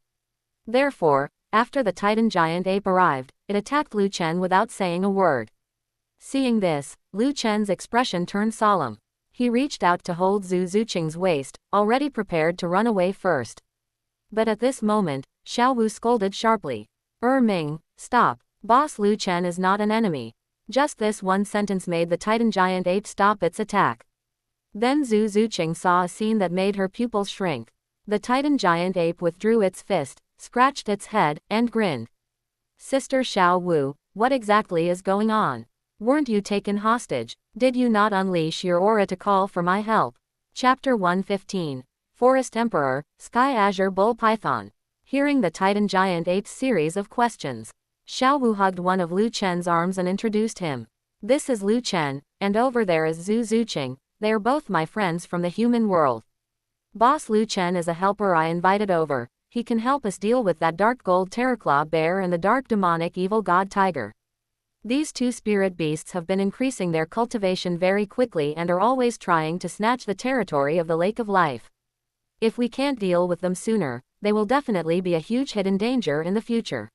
Therefore, after the Titan giant ape arrived, it attacked Lu Chen without saying a word. Seeing this, Lu Chen's expression turned solemn. He reached out to hold Zhu Zuqing's waist, already prepared to run away first. But at this moment, Xiao Wu scolded sharply. Ming, stop. Boss Lu Chen is not an enemy. Just this one sentence made the Titan giant ape stop its attack. Then Zhu Zuqing saw a scene that made her pupils shrink. The Titan giant ape withdrew its fist, scratched its head, and grinned. Sister Xiao Wu, what exactly is going on? Weren't you taken hostage? Did you not unleash your aura to call for my help? Chapter 115. Forest Emperor, Sky Azure Bull Python. Hearing the Titan giant ape's series of questions, Xiao Wu hugged one of Lu Chen's arms and introduced him. This is Lu Chen, and over there is Zhu Zuqing. They are both my friends from the human world. Boss Lu Chen is a helper I invited over. He can help us deal with that dark gold terraclaw bear and the dark demonic evil god tiger. These two spirit beasts have been increasing their cultivation very quickly and are always trying to snatch the territory of the Lake of Life. If we can't deal with them sooner, they will definitely be a huge hidden danger in the future.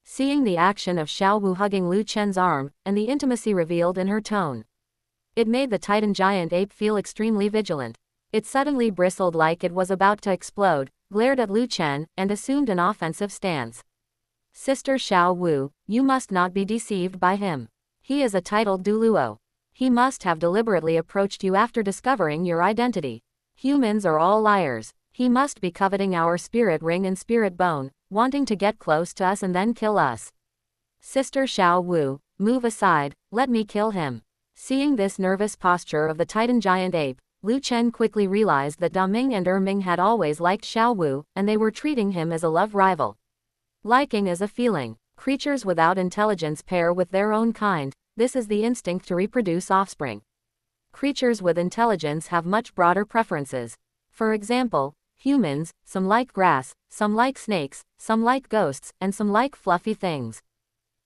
Seeing the action of Xiao Wu hugging Lu Chen's arm, and the intimacy revealed in her tone, it made the Titan giant ape feel extremely vigilant. It suddenly bristled like it was about to explode, glared at Lu Chen, and assumed an offensive stance. Sister Xiao Wu, you must not be deceived by him. He is a titled Douluo. He must have deliberately approached you after discovering your identity. Humans are all liars. He must be coveting our spirit ring and spirit bone, wanting to get close to us and then kill us. Sister Xiao Wu, move aside, let me kill him. Seeing this nervous posture of the Titan giant ape, Lu Chen quickly realized that Daming and Ming had always liked Xiao Wu, and they were treating him as a love rival. Liking is a feeling. Creatures without intelligence pair with their own kind. This is the instinct to reproduce offspring. Creatures with intelligence have much broader preferences. For example, humans, some like grass, some like snakes, some like ghosts, and some like fluffy things.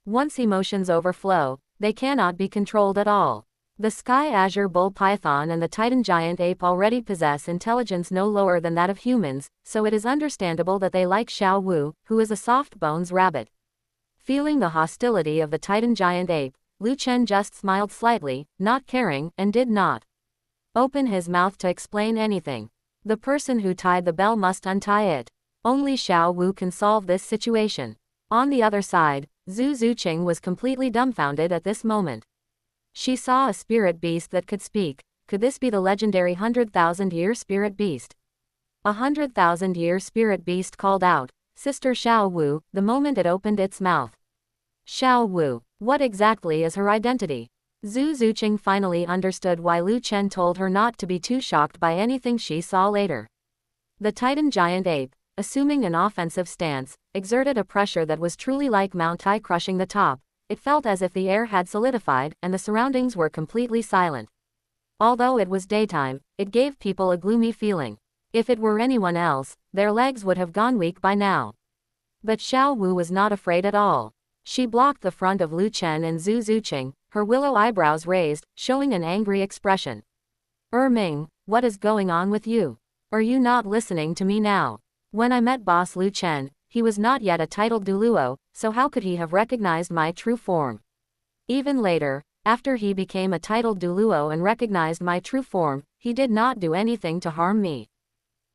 Once emotions overflow, they cannot be controlled at all. The Sky Azure Bull Python and the Titan Giant Ape already possess intelligence no lower than that of humans, so it is understandable that they like Xiao Wu, who is a soft-bones rabbit. Feeling the hostility of the Titan Giant Ape, Lu Chen just smiled slightly, not caring, and did not open his mouth to explain anything. The person who tied the bell must untie it. Only Xiao Wu can solve this situation. On the other side, Zhu Zuqing was completely dumbfounded at this moment. She saw a spirit beast that could speak. Could this be the legendary 100,000-year spirit beast? A 100,000-year spirit beast called out, Sister Xiao Wu, the moment it opened its mouth. Xiao Wu, what exactly is her identity? Zhu Zuqing finally understood why Lu Chen told her not to be too shocked by anything she saw later. The Titan Giant Ape, assuming an offensive stance, exerted a pressure that was truly like Mount Tai crushing the top. It felt as if the air had solidified and the surroundings were completely silent. Although it was daytime, it gave people a gloomy feeling. If it were anyone else, their legs would have gone weak by now. But Xiao Wu was not afraid at all. She blocked the front of Lu Chen and Zhu Zuqing, her willow eyebrows raised, showing an angry expression. Ming, what is going on with you? Are you not listening to me now? When I met boss Lu Chen, he was not yet a titled Douluo, so how could he have recognized my true form? Even later, after he became a titled Douluo and recognized my true form, he did not do anything to harm me.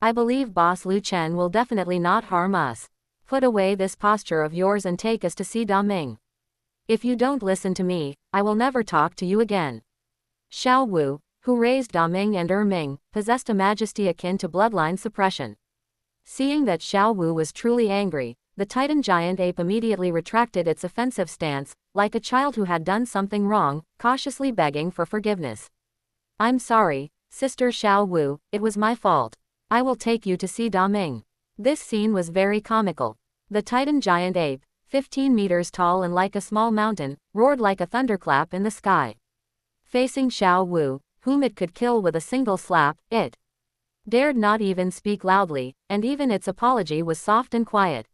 I believe boss Lu Chen will definitely not harm us. Put away this posture of yours and take us to see Daming. If you don't listen to me, I will never talk to you again. Xiao Wu, who raised Daming and Ming, possessed a majesty akin to bloodline suppression. Seeing that Xiao Wu was truly angry, the Titan giant ape immediately retracted its offensive stance, like a child who had done something wrong, cautiously begging for forgiveness. I'm sorry, Sister Xiao Wu, it was my fault. I will take you to see Daming. This scene was very comical. The Titan giant ape, 15 meters tall and like a small mountain, roared like a thunderclap in the sky. Facing Xiao Wu, whom it could kill with a single slap, it dared not even speak loudly, and even its apology was soft and quiet.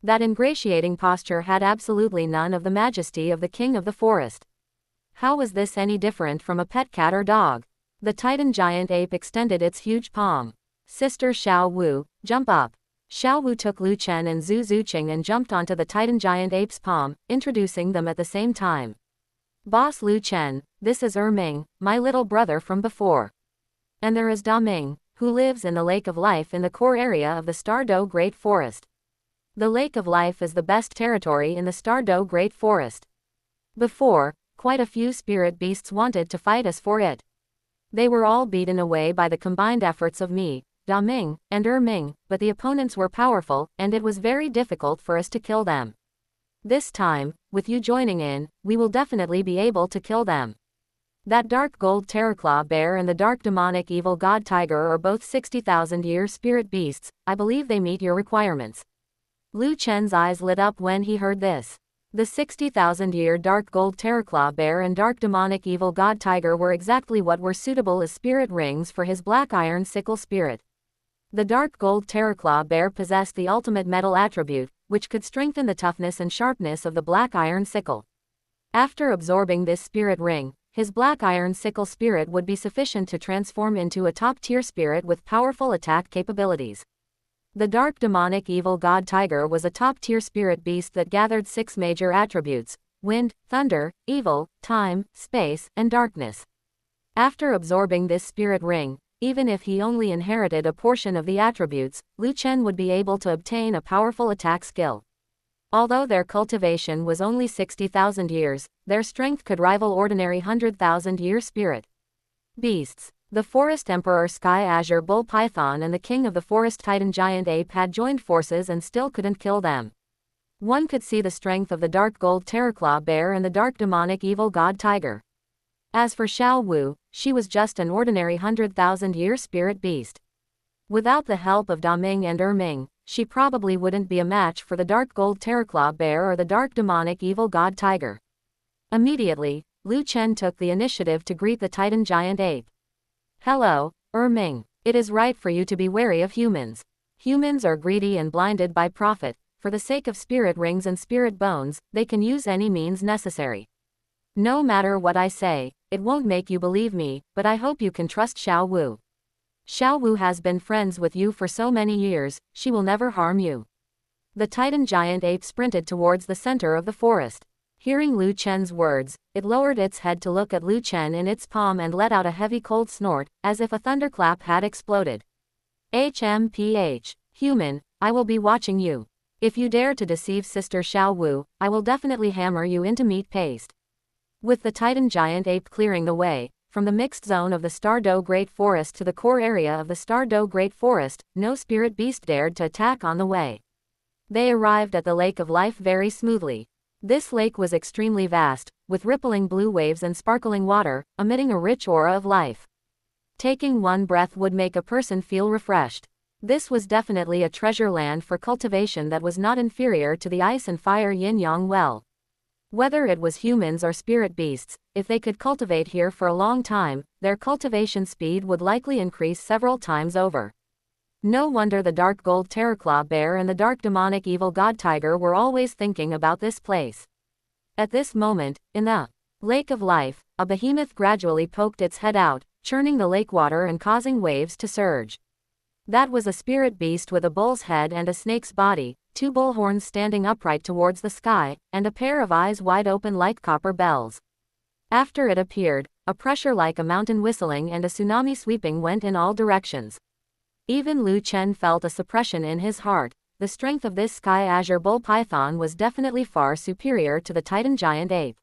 That ingratiating posture had absolutely none of the majesty of the king of the forest. How was this any different from a pet cat or dog? The Titan giant ape extended its huge palm. Sister Xiao Wu, jump up. Xiao Wu took Lu Chen and Zhu Zuqing and jumped onto the Titan giant ape's palm, introducing them at the same time. Boss Lu Chen, this is Ming, my little brother from before. And there is Daming, who lives in the Lake of Life in the core area of the Stardow Great Forest. The Lake of Life is the best territory in the Stardow Great Forest. Before, quite a few spirit beasts wanted to fight us for it. They were all beaten away by the combined efforts of me, Daming, and Ming, but the opponents were powerful, and it was very difficult for us to kill them. This time, with you joining in, we will definitely be able to kill them. That dark gold terraclaw bear and the dark demonic evil god tiger are both 60,000-year spirit beasts. I believe they meet your requirements. Lu Chen's eyes lit up when he heard this. The 60,000-year dark gold terraclaw bear and dark demonic evil god tiger were exactly what were suitable as spirit rings for his black iron sickle spirit. The dark gold terraclaw bear possessed the ultimate metal attribute, which could strengthen the toughness and sharpness of the black iron sickle. After absorbing this spirit ring, his black iron sickle spirit would be sufficient to transform into a top-tier spirit with powerful attack capabilities. The dark demonic evil god tiger was a top-tier spirit beast that gathered 6 major attributes: wind, thunder, evil, time, space, and darkness. After absorbing this spirit ring, even if he only inherited a portion of the attributes, Lu Chen would be able to obtain a powerful attack skill. Although their cultivation was only 60,000 years, their strength could rival ordinary 100,000-year spirit beasts. The Forest Emperor Sky Azure Bull Python and the King of the Forest Titan Giant Ape had joined forces and still couldn't kill them. One could see the strength of the Dark Gold Terraclaw Bear and the Dark Demonic Evil God Tiger. As for Xiao Wu, she was just an ordinary 100,000-year spirit beast. Without the help of Daming and Ming, she probably wouldn't be a match for the Dark Gold Terraclaw Bear or the Dark Demonic Evil God Tiger. Immediately, Lu Chen took the initiative to greet the Titan Giant Ape. Hello, Ming. It is right for you to be wary of humans. Humans are greedy and blinded by profit. For the sake of spirit rings and spirit bones, they can use any means necessary. No matter what I say, it won't make you believe me, but I hope you can trust Xiao Wu. Xiao Wu has been friends with you for so many years, she will never harm you. The Titan Giant Ape sprinted towards the center of the forest. Hearing Lu Chen's words, it lowered its head to look at Lu Chen in its palm and let out a heavy cold snort, as if a thunderclap had exploded. HMPH. Human, I will be watching you. If you dare to deceive Sister Xiao Wu, I will definitely hammer you into meat paste. With the Titan Giant Ape clearing the way, from the mixed zone of the Stardow Great Forest to the core area of the Stardow Great Forest, no spirit beast dared to attack on the way. They arrived at the Lake of Life very smoothly. This lake was extremely vast, with rippling blue waves and sparkling water, emitting a rich aura of life. Taking one breath would make a person feel refreshed. This was definitely a treasure land for cultivation that was not inferior to the ice and fire yin-yang well. Whether it was humans or spirit beasts, if they could cultivate here for a long time, their cultivation speed would likely increase several times over. No wonder the Dark Gold Terraclaw Bear and the Dark Demonic Evil God Tiger were always thinking about this place. At this moment, in the Lake of Life, a behemoth gradually poked its head out, churning the lake water and causing waves to surge. That was a spirit beast with a bull's head and a snake's body, 2 bull horns standing upright towards the sky, and a pair of eyes wide open like copper bells. After it appeared, a pressure like a mountain whistling and a tsunami sweeping went in all directions. Even Lu Chen felt a suppression in his heart. The strength of this sky azure bull python was definitely far superior to the Titan giant ape.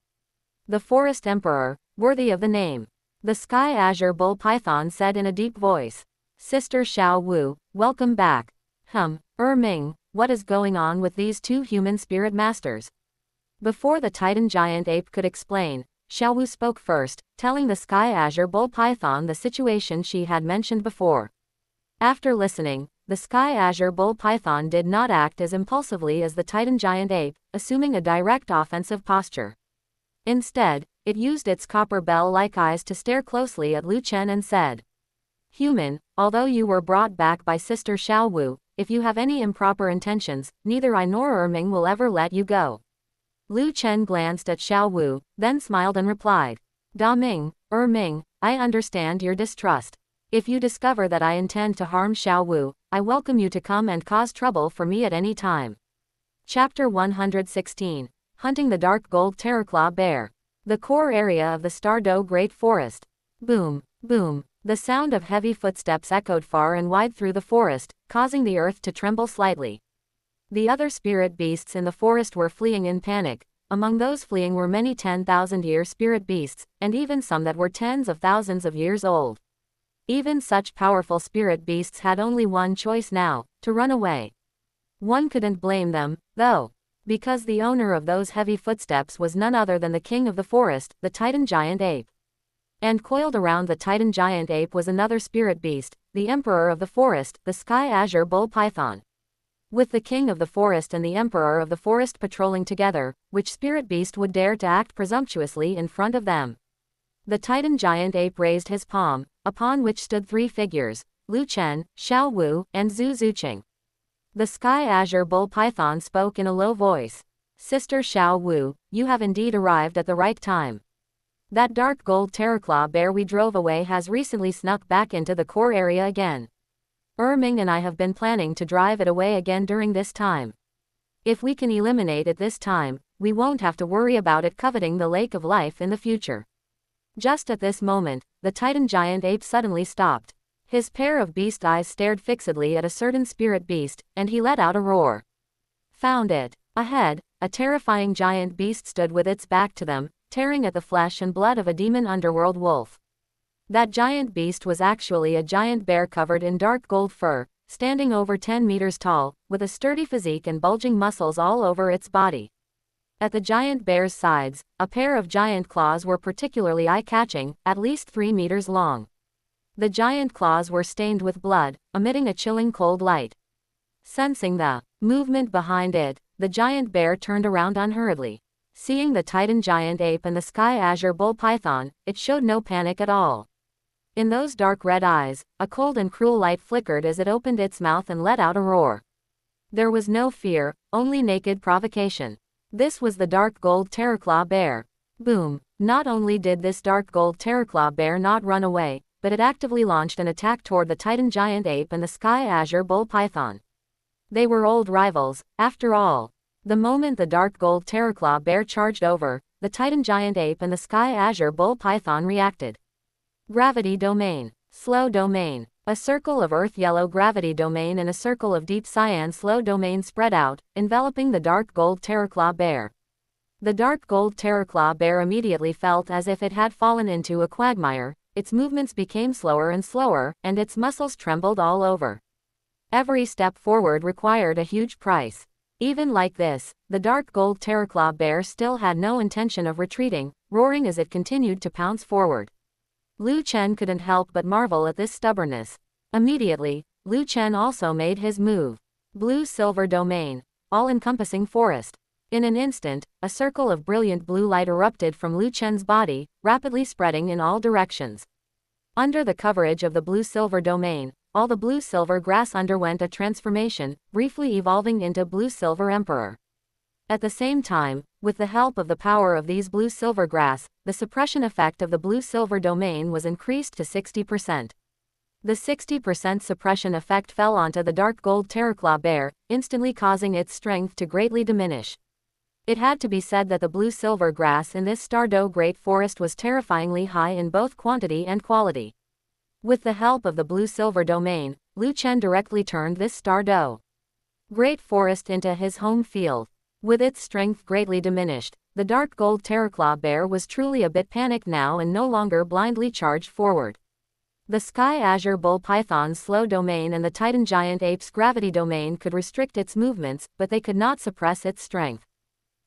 The forest emperor, worthy of the name. The sky azure bull python said in a deep voice. Sister Xiao Wu, welcome back. Ming, what is going on with these 2 human spirit masters? Before the Titan giant ape could explain, Xiao Wu spoke first, telling the sky azure bull python the situation she had mentioned before. After listening, the sky azure bull python did not act as impulsively as the Titan giant ape, assuming a direct offensive posture. Instead, it used its copper bell-like eyes to stare closely at Lu Chen and said, Human, although you were brought back by Sister Xiao Wu, if you have any improper intentions, neither I nor Ming will ever let you go. Lu Chen glanced at Xiao Wu, then smiled and replied, Ming, I understand your distrust. If you discover that I intend to harm Xiao Wu, I welcome you to come and cause trouble for me at any time. Chapter 116. Hunting the Dark Gold Terraclaw Bear. The core area of the Stardow Great Forest. Boom, boom. The sound of heavy footsteps echoed far and wide through the forest, causing the earth to tremble slightly. The other spirit beasts in the forest were fleeing in panic. Among those fleeing were many 10,000-year spirit beasts, and even some that were tens of thousands of years old. Even such powerful spirit beasts had only one choice now, to run away. One couldn't blame them, though, because the owner of those heavy footsteps was none other than the king of the forest, the Titan giant ape. And coiled around the Titan giant ape was another spirit beast, the emperor of the forest, the sky azure bull python. With the king of the forest and the emperor of the forest patrolling together, which spirit beast would dare to act presumptuously in front of them? The Titan giant ape raised his palm, upon which stood 3 figures, Lu Chen, Xiao Wu, and Zhu Zuqing. The sky azure bull python spoke in a low voice. Sister Xiao Wu, you have indeed arrived at the right time. That dark gold terraclaw bear we drove away has recently snuck back into the core area again. Ming and I have been planning to drive it away again during this time. If we can eliminate it this time, we won't have to worry about it coveting the Lake of Life in the future. Just at this moment, the Titan giant ape suddenly stopped. His pair of beast eyes stared fixedly at a certain spirit beast, and he let out a roar. Found it. Ahead, a terrifying giant beast stood with its back to them, tearing at the flesh and blood of a demon underworld wolf. That giant beast was actually a giant bear covered in dark gold fur, standing over 10 meters tall, with a sturdy physique and bulging muscles all over its body. At the giant bear's sides, a pair of giant claws were particularly eye-catching, at least 3 meters long. The giant claws were stained with blood, emitting a chilling cold light. Sensing the movement behind it, the giant bear turned around unhurriedly. Seeing the Titan giant ape and the sky azure bull python, it showed no panic at all. In those dark red eyes, a cold and cruel light flickered as it opened its mouth and let out a roar. There was no fear, only naked provocation. This was the dark gold terraclaw bear. Boom! Not only did this dark gold terraclaw bear not run away, but it actively launched an attack toward the Titan giant ape and the sky azure bull python. They were old rivals, after all. The moment the dark gold terraclaw bear charged over, the Titan giant ape and the sky azure bull python reacted. Gravity domain. Slow domain. A circle of earth yellow gravity domain and a circle of deep cyan slow domain spread out, enveloping the dark gold terraclaw bear. The dark gold terraclaw bear immediately felt as if it had fallen into a quagmire. Its movements became slower and slower, and its muscles trembled all over. Every step forward required a huge price. Even like this, the dark gold terraclaw bear still had no intention of retreating, roaring as it continued to pounce forward. Lu Chen couldn't help but marvel at this stubbornness. Immediately, Lu Chen also made his move. Blue-silver domain. All-encompassing forest. In an instant, a circle of brilliant blue light erupted from Lu Chen's body, rapidly spreading in all directions. Under the coverage of the blue-silver domain, all the blue-silver grass underwent a transformation, briefly evolving into blue-silver emperor. At the same time, with the help of the power of these blue-silver grass, the suppression effect of the blue-silver domain was increased to 60%. The 60% suppression effect fell onto the dark gold terraclaw bear, instantly causing its strength to greatly diminish. It had to be said that the blue-silver grass in this Stardew Great Forest was terrifyingly high in both quantity and quality. With the help of the blue-silver domain, Liu Chen directly turned this Stardew Great Forest into his home field. With its strength greatly diminished, the dark gold terraclaw bear was truly a bit panicked now and no longer blindly charged forward. The Sky Azure Bull Python's slow domain and the Titan Giant Ape's gravity domain could restrict its movements, but they could not suppress its strength.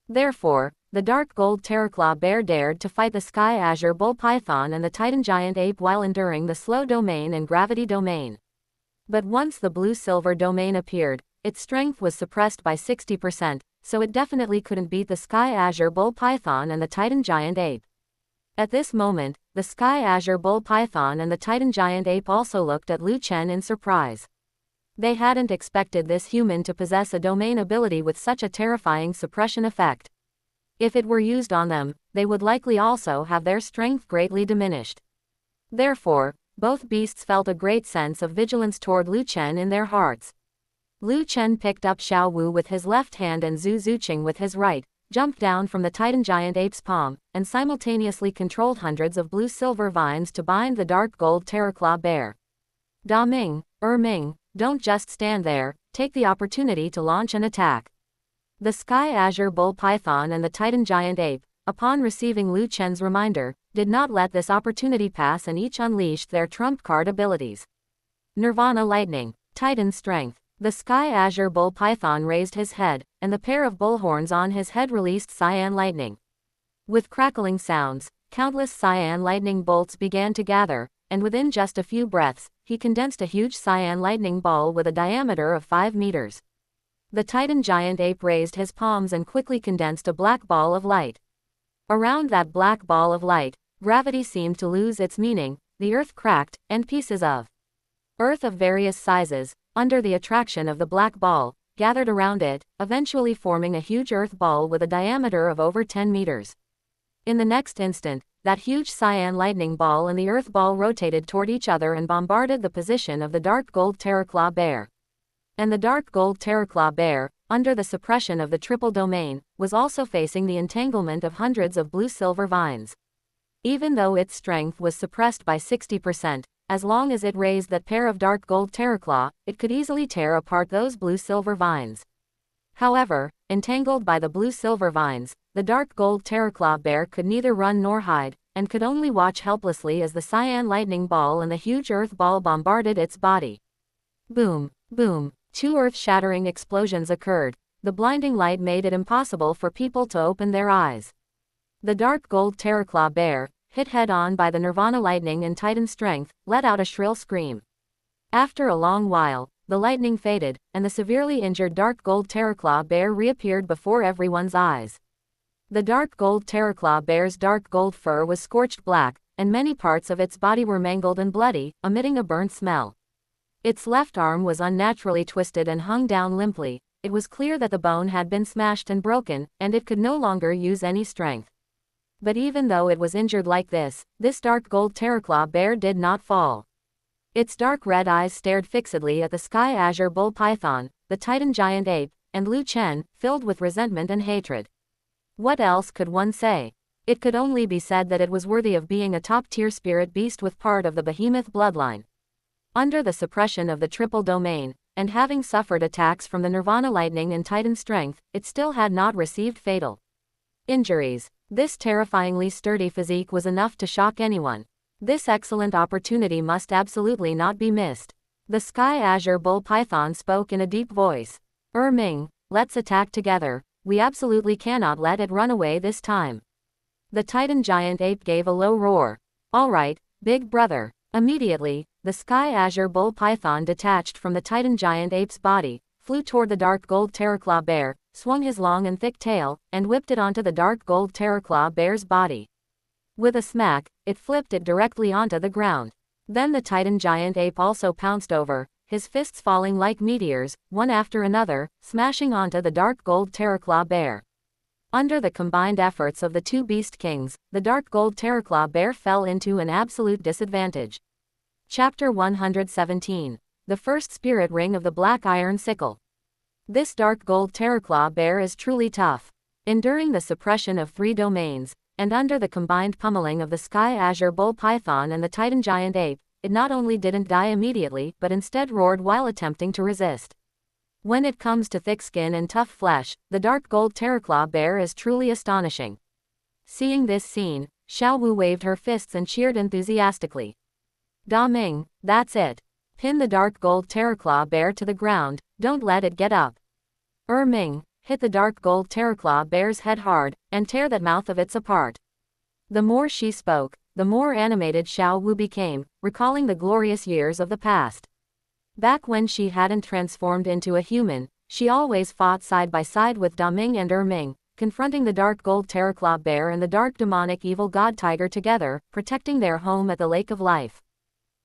Therefore, the dark gold terraclaw bear dared to fight the Sky Azure Bull Python and the Titan Giant Ape while enduring the slow domain and gravity domain. But once the blue-silver domain appeared, its strength was suppressed by 60%, so it definitely couldn't beat the Sky Azure Bull Python and the Titan Giant Ape. At this moment, the Sky Azure Bull Python and the Titan Giant Ape also looked at Liu Chen in surprise. They hadn't expected this human to possess a domain ability with such a terrifying suppression effect. If it were used on them, they would likely also have their strength greatly diminished. Therefore, both beasts felt a great sense of vigilance toward Liu Chen in their hearts. Liu Chen picked up Xiao Wu with his left hand and Zhu Zuqing with his right, jumped down from the Titan Giant Ape's palm, and simultaneously controlled hundreds of blue-silver vines to bind the dark gold terraclaw bear. Da Ming, Ming, don't just stand there, take the opportunity to launch an attack. The Sky Azure Bull Python and the Titan Giant Ape, upon receiving Liu Chen's reminder, did not let this opportunity pass and each unleashed their trump card abilities. Nirvana Lightning, Titan Strength. The Sky Azure Bull Python raised his head, and the pair of bullhorns on his head released cyan lightning. With crackling sounds, countless cyan lightning bolts began to gather, and within just a few breaths, he condensed a huge cyan lightning ball with a diameter of 5 meters. The Titan Giant Ape raised his palms and quickly condensed a black ball of light. Around that black ball of light, gravity seemed to lose its meaning, the earth cracked, and pieces of earth of various sizes, under the attraction of the black ball, gathered around it, eventually forming a huge earth ball with a diameter of over 10 meters. In the next instant, that huge cyan lightning ball and the earth ball rotated toward each other and bombarded the position of the dark gold terraclaw bear. And the dark gold terraclaw bear, under the suppression of the triple domain, was also facing the entanglement of hundreds of blue-silver vines. Even though its strength was suppressed by 60%, as long as it raised that pair of dark gold terraclaw, it could easily tear apart those blue-silver vines. However, entangled by the blue-silver vines, the dark gold terraclaw bear could neither run nor hide, and could only watch helplessly as the cyan lightning ball and the huge earth ball bombarded its body. Boom, boom, 2 earth-shattering explosions occurred. The blinding light made it impossible for people to open their eyes. The dark gold terraclaw bear, hit head-on by the Nirvana lightning and Titan strength, let out a shrill scream. After a long while, the lightning faded, and the severely injured dark gold terraclaw bear reappeared before everyone's eyes. The dark gold terraclaw bear's dark gold fur was scorched black, and many parts of its body were mangled and bloody, emitting a burnt smell. Its left arm was unnaturally twisted and hung down limply. It was clear that the bone had been smashed and broken, and it could no longer use any strength. But even though it was injured like this dark gold terraclaw bear did not fall. Its dark red eyes stared fixedly at the Sky Azure Bull Python, the Titan Giant Ape, and Liu Chen, filled with resentment and hatred. What else could one say? It could only be said that it was worthy of being a top-tier spirit beast with part of the behemoth bloodline. Under the suppression of the triple domain, and having suffered attacks from the Nirvana lightning and Titan strength, it still had not received fatal injuries. This terrifyingly sturdy physique was enough to shock anyone. This excellent opportunity must absolutely not be missed. The Sky Azure Bull Python spoke in a deep voice. Ming, let's attack together. We absolutely cannot let it run away this time. The Titan Giant Ape gave a low roar. All right, big brother. Immediately, the Sky Azure Bull Python detached from the Titan Giant Ape's body, flew toward the dark gold terraclaw bear, swung his long and thick tail, and whipped it onto the dark gold terraclaw bear's body. With a smack, it flipped it directly onto the ground. Then the Titan Giant Ape also pounced over, his fists falling like meteors, one after another, smashing onto the dark gold terraclaw bear. Under the combined efforts of the two beast kings, the dark gold terraclaw bear fell into an absolute disadvantage. Chapter 117. The First Spirit Ring of the Black Iron Sickle. This dark gold terraclaw bear is truly tough. Enduring the suppression of 3 domains, and under the combined pummeling of the Sky Azure Bull Python and the Titan Giant Ape, it not only didn't die immediately but instead roared while attempting to resist. When it comes to thick skin and tough flesh, the dark gold terraclaw bear is truly astonishing. Seeing this scene, Xiaowu waved her fists and cheered enthusiastically. Da Ming, that's it. Pin the dark gold terraclaw bear to the ground, don't let it get up. Ming, hit the dark gold terraclaw bear's head hard, and tear that mouth of its apart. The more she spoke, the more animated Xiaowu became, recalling the glorious years of the past. Back when she hadn't transformed into a human, she always fought side by side with Da Ming and Ming, confronting the dark gold terraclaw bear and the dark demonic evil god tiger together, protecting their home at the Lake of Life.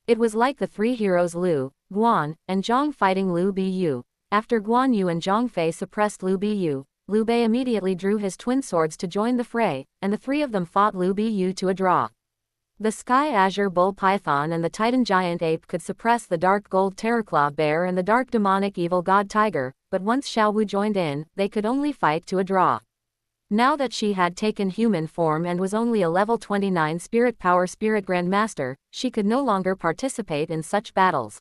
It was like the 3 heroes Lu, Guan, and Zhang fighting Lu Biyu. After Guan Yu and Zhang Fei suppressed Lu Biyu, Liu Bei immediately drew his twin swords to join the fray, and the 3 of them fought Lu Biyu to a draw. The Sky Azure Bull Python and the Titan Giant Ape could suppress the dark gold terraclaw bear and the dark demonic evil god tiger, but once Xiaowu joined in, they could only fight to a draw. Now that she had taken human form and was only a level 29 spirit power spirit grandmaster, she could no longer participate in such battles.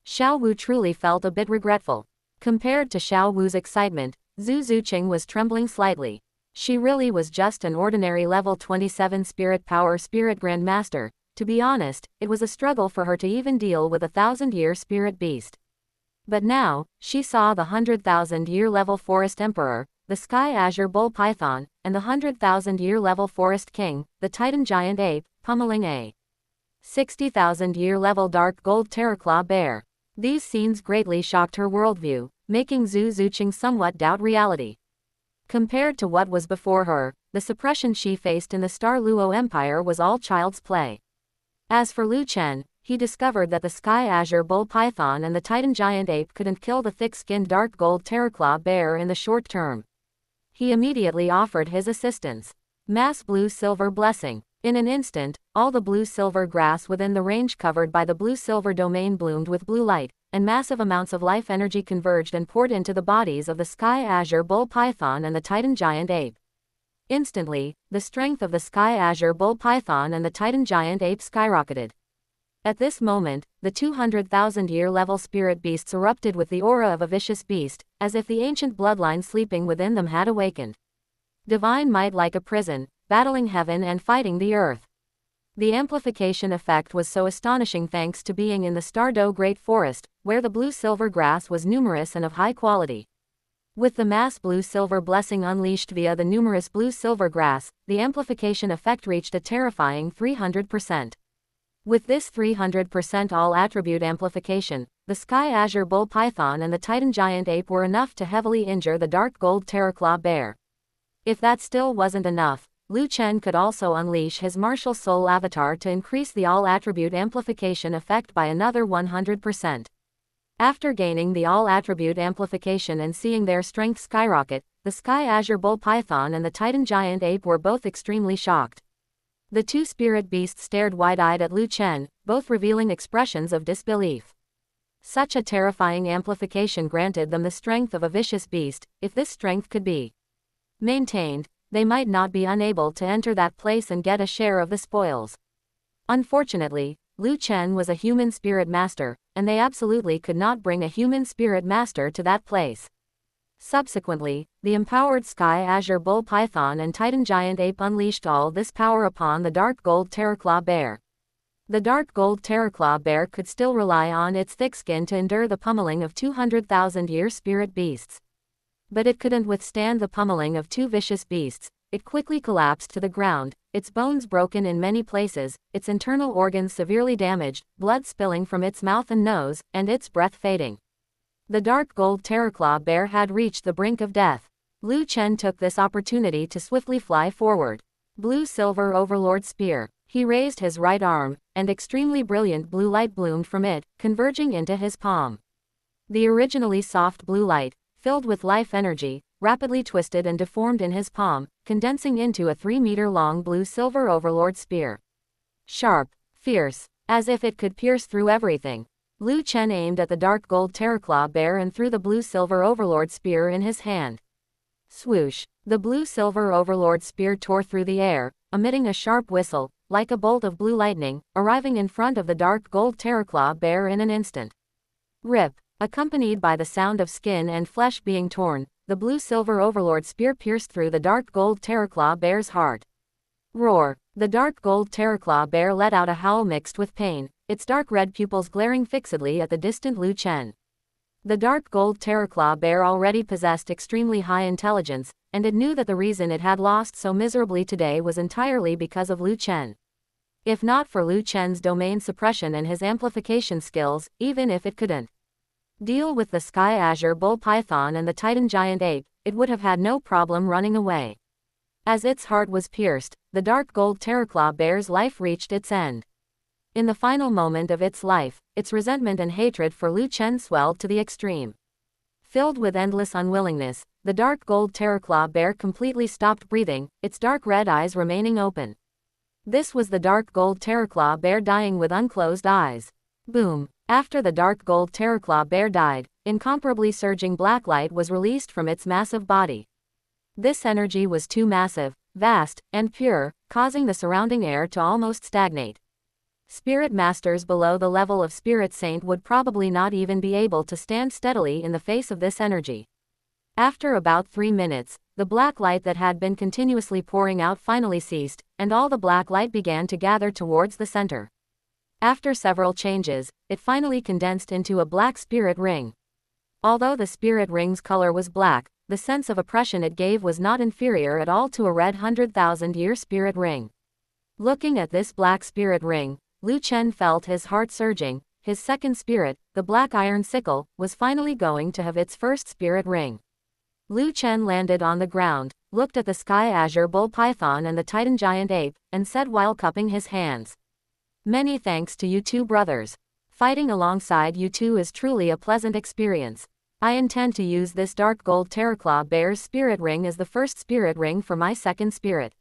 Xiaowu truly felt a bit regretful. Compared to Xiaowu's excitement, Zhu Zuqing was trembling slightly. She really was just an ordinary level 27 spirit power spirit grandmaster. To be honest, it was a struggle for her to even deal with a 1,000-year spirit beast. But now, she saw the 100,000-year level forest emperor, the Sky Azure Bull Python, and the 100,000-year level Forest King, the Titan Giant Ape, pummeling a 60,000-year level dark gold terraclaw bear. These scenes greatly shocked her worldview, making Zhu Zuqing somewhat doubt reality. Compared to what was before her, the suppression she faced in the Star Luo Empire was all child's play. As for Lu Chen, he discovered that the Sky Azure Bull Python and the Titan Giant Ape couldn't kill the thick-skinned dark gold terraclaw bear in the short term. He immediately offered his assistance. Mass Blue-Silver Blessing. In an instant, all the blue-silver grass within the range covered by the blue-silver domain bloomed with blue light, and massive amounts of life energy converged and poured into the bodies of the Sky Azure Bull Python and the Titan Giant Ape. Instantly, the strength of the Sky Azure Bull Python and the Titan Giant Ape skyrocketed. At this moment, the 200,000-year level spirit beasts erupted with the aura of a vicious beast, as if the ancient bloodline sleeping within them had awakened. Divine might like a prison, battling heaven and fighting the earth. The amplification effect was so astonishing thanks to being in the Stardo Great Forest, where the blue-silver grass was numerous and of high quality. With the mass blue-silver blessing unleashed via the numerous blue-silver grass, the amplification effect reached a terrifying 300%. With this 300% all-attribute amplification, the Sky Azure Bull Python and the Titan Giant Ape were enough to heavily injure the dark gold terraclaw bear. If that still wasn't enough, Lu Chen could also unleash his martial soul avatar to increase the all-attribute amplification effect by another 100%. After gaining the all-attribute amplification and seeing their strength skyrocket, the Sky Azure Bull Python and the Titan Giant Ape were both extremely shocked. The 2 spirit beasts stared wide-eyed at Lu Chen, both revealing expressions of disbelief. Such a terrifying amplification granted them the strength of a vicious beast. If this strength could be maintained, they might not be unable to enter that place and get a share of the spoils. Unfortunately, Lu Chen was a human spirit master, and they absolutely could not bring a human spirit master to that place. Subsequently, the empowered Sky Azure Bull Python and Titan Giant Ape unleashed all this power upon the dark gold terraclaw bear. The dark gold terraclaw bear could still rely on its thick skin to endure the pummeling of 200,000-year spirit beasts. But it couldn't withstand the pummeling of 2 vicious beasts. It quickly collapsed to the ground, its bones broken in many places, its internal organs severely damaged, blood spilling from its mouth and nose, and its breath fading. The dark gold terraclaw bear had reached the brink of death. Lu Chen took this opportunity to swiftly fly forward. Blue-silver overlord spear. He raised his right arm, and extremely brilliant blue light bloomed from it, converging into his palm. The originally soft blue light, filled with life energy, rapidly twisted and deformed in his palm, condensing into a 3-meter-long blue-silver overlord spear. Sharp, fierce, as if it could pierce through everything. Liu Chen aimed at the dark gold terraclaw bear and threw the blue-silver overlord spear in his hand. Swoosh! The blue-silver overlord spear tore through the air, emitting a sharp whistle, like a bolt of blue lightning, arriving in front of the dark gold terraclaw bear in an instant. Rip! Accompanied by the sound of skin and flesh being torn, the blue-silver overlord spear pierced through the dark gold terraclaw bear's heart. Roar! The dark gold terraclaw bear let out a howl mixed with pain, its dark red pupils glaring fixedly at the distant Liu Chen. The dark gold terraclaw bear already possessed extremely high intelligence, and it knew that the reason it had lost so miserably today was entirely because of Liu Chen. If not for Liu Chen's domain suppression and his amplification skills, even if it couldn't deal with the Sky Azure Bull Python and the Titan Giant Ape, it would have had no problem running away. As its heart was pierced, the dark gold terraclaw bear's life reached its end. In the final moment of its life, its resentment and hatred for Liu Chen swelled to the extreme. Filled with endless unwillingness, the dark gold terraclaw bear completely stopped breathing, its dark red eyes remaining open. This was the dark gold terraclaw bear dying with unclosed eyes. Boom! After the dark gold terraclaw bear died, incomparably surging black light was released from its massive body. This energy was too massive, vast, and pure, causing the surrounding air to almost stagnate. Spirit masters below the level of Spirit Saint would probably not even be able to stand steadily in the face of this energy. After about 3 minutes, the black light that had been continuously pouring out finally ceased, and all the black light began to gather towards the center. After several changes, it finally condensed into a black spirit ring. Although the spirit ring's color was black, the sense of oppression it gave was not inferior at all to a red 100,000-year spirit ring. Looking at this black spirit ring, Liu Chen felt his heart surging. His second spirit, the black iron sickle, was finally going to have its first spirit ring. Liu Chen landed on the ground, looked at the Sky Azure Bull Python and the Titan Giant Ape, and said while cupping his hands, "Many thanks to you two brothers. Fighting alongside you two is truly a pleasant experience. I intend to use this dark gold terraclaw bear's spirit ring as the first spirit ring for my second spirit.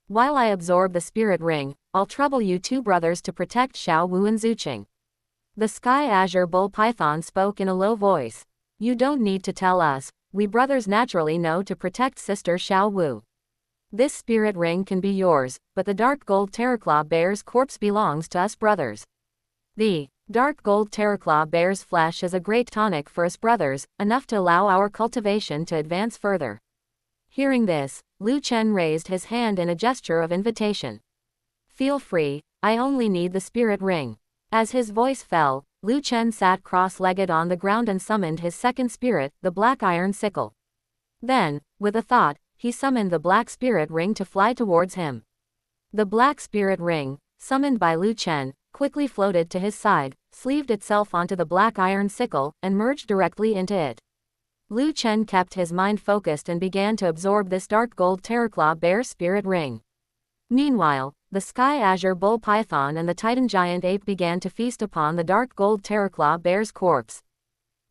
While I absorb the spirit ring, I'll trouble you two brothers to protect Xiao Wu and Zuqing." The Sky Azure Bull Python spoke in a low voice. "You don't need to tell us, we brothers naturally know to protect Sister Xiao Wu. This spirit ring can be yours, but the dark gold terraclaw bear's corpse belongs to us brothers. The dark gold terraclaw bear's flesh is a great tonic for us brothers, enough to allow our cultivation to advance further." Hearing this, Liu Chen raised his hand in a gesture of invitation. "Feel free, I only need the spirit ring." As his voice fell, Liu Chen sat cross-legged on the ground and summoned his second spirit, the black iron sickle. Then, with a thought, he summoned the black spirit ring to fly towards him. The black spirit ring, summoned by Liu Chen, quickly floated to his side, sleeved itself onto the black iron sickle, and merged directly into it. Liu Chen kept his mind focused and began to absorb this dark gold terraclaw bear spirit ring. Meanwhile, the Sky Azure Bull Python and the Titan Giant Ape began to feast upon the dark gold terraclaw bear's corpse.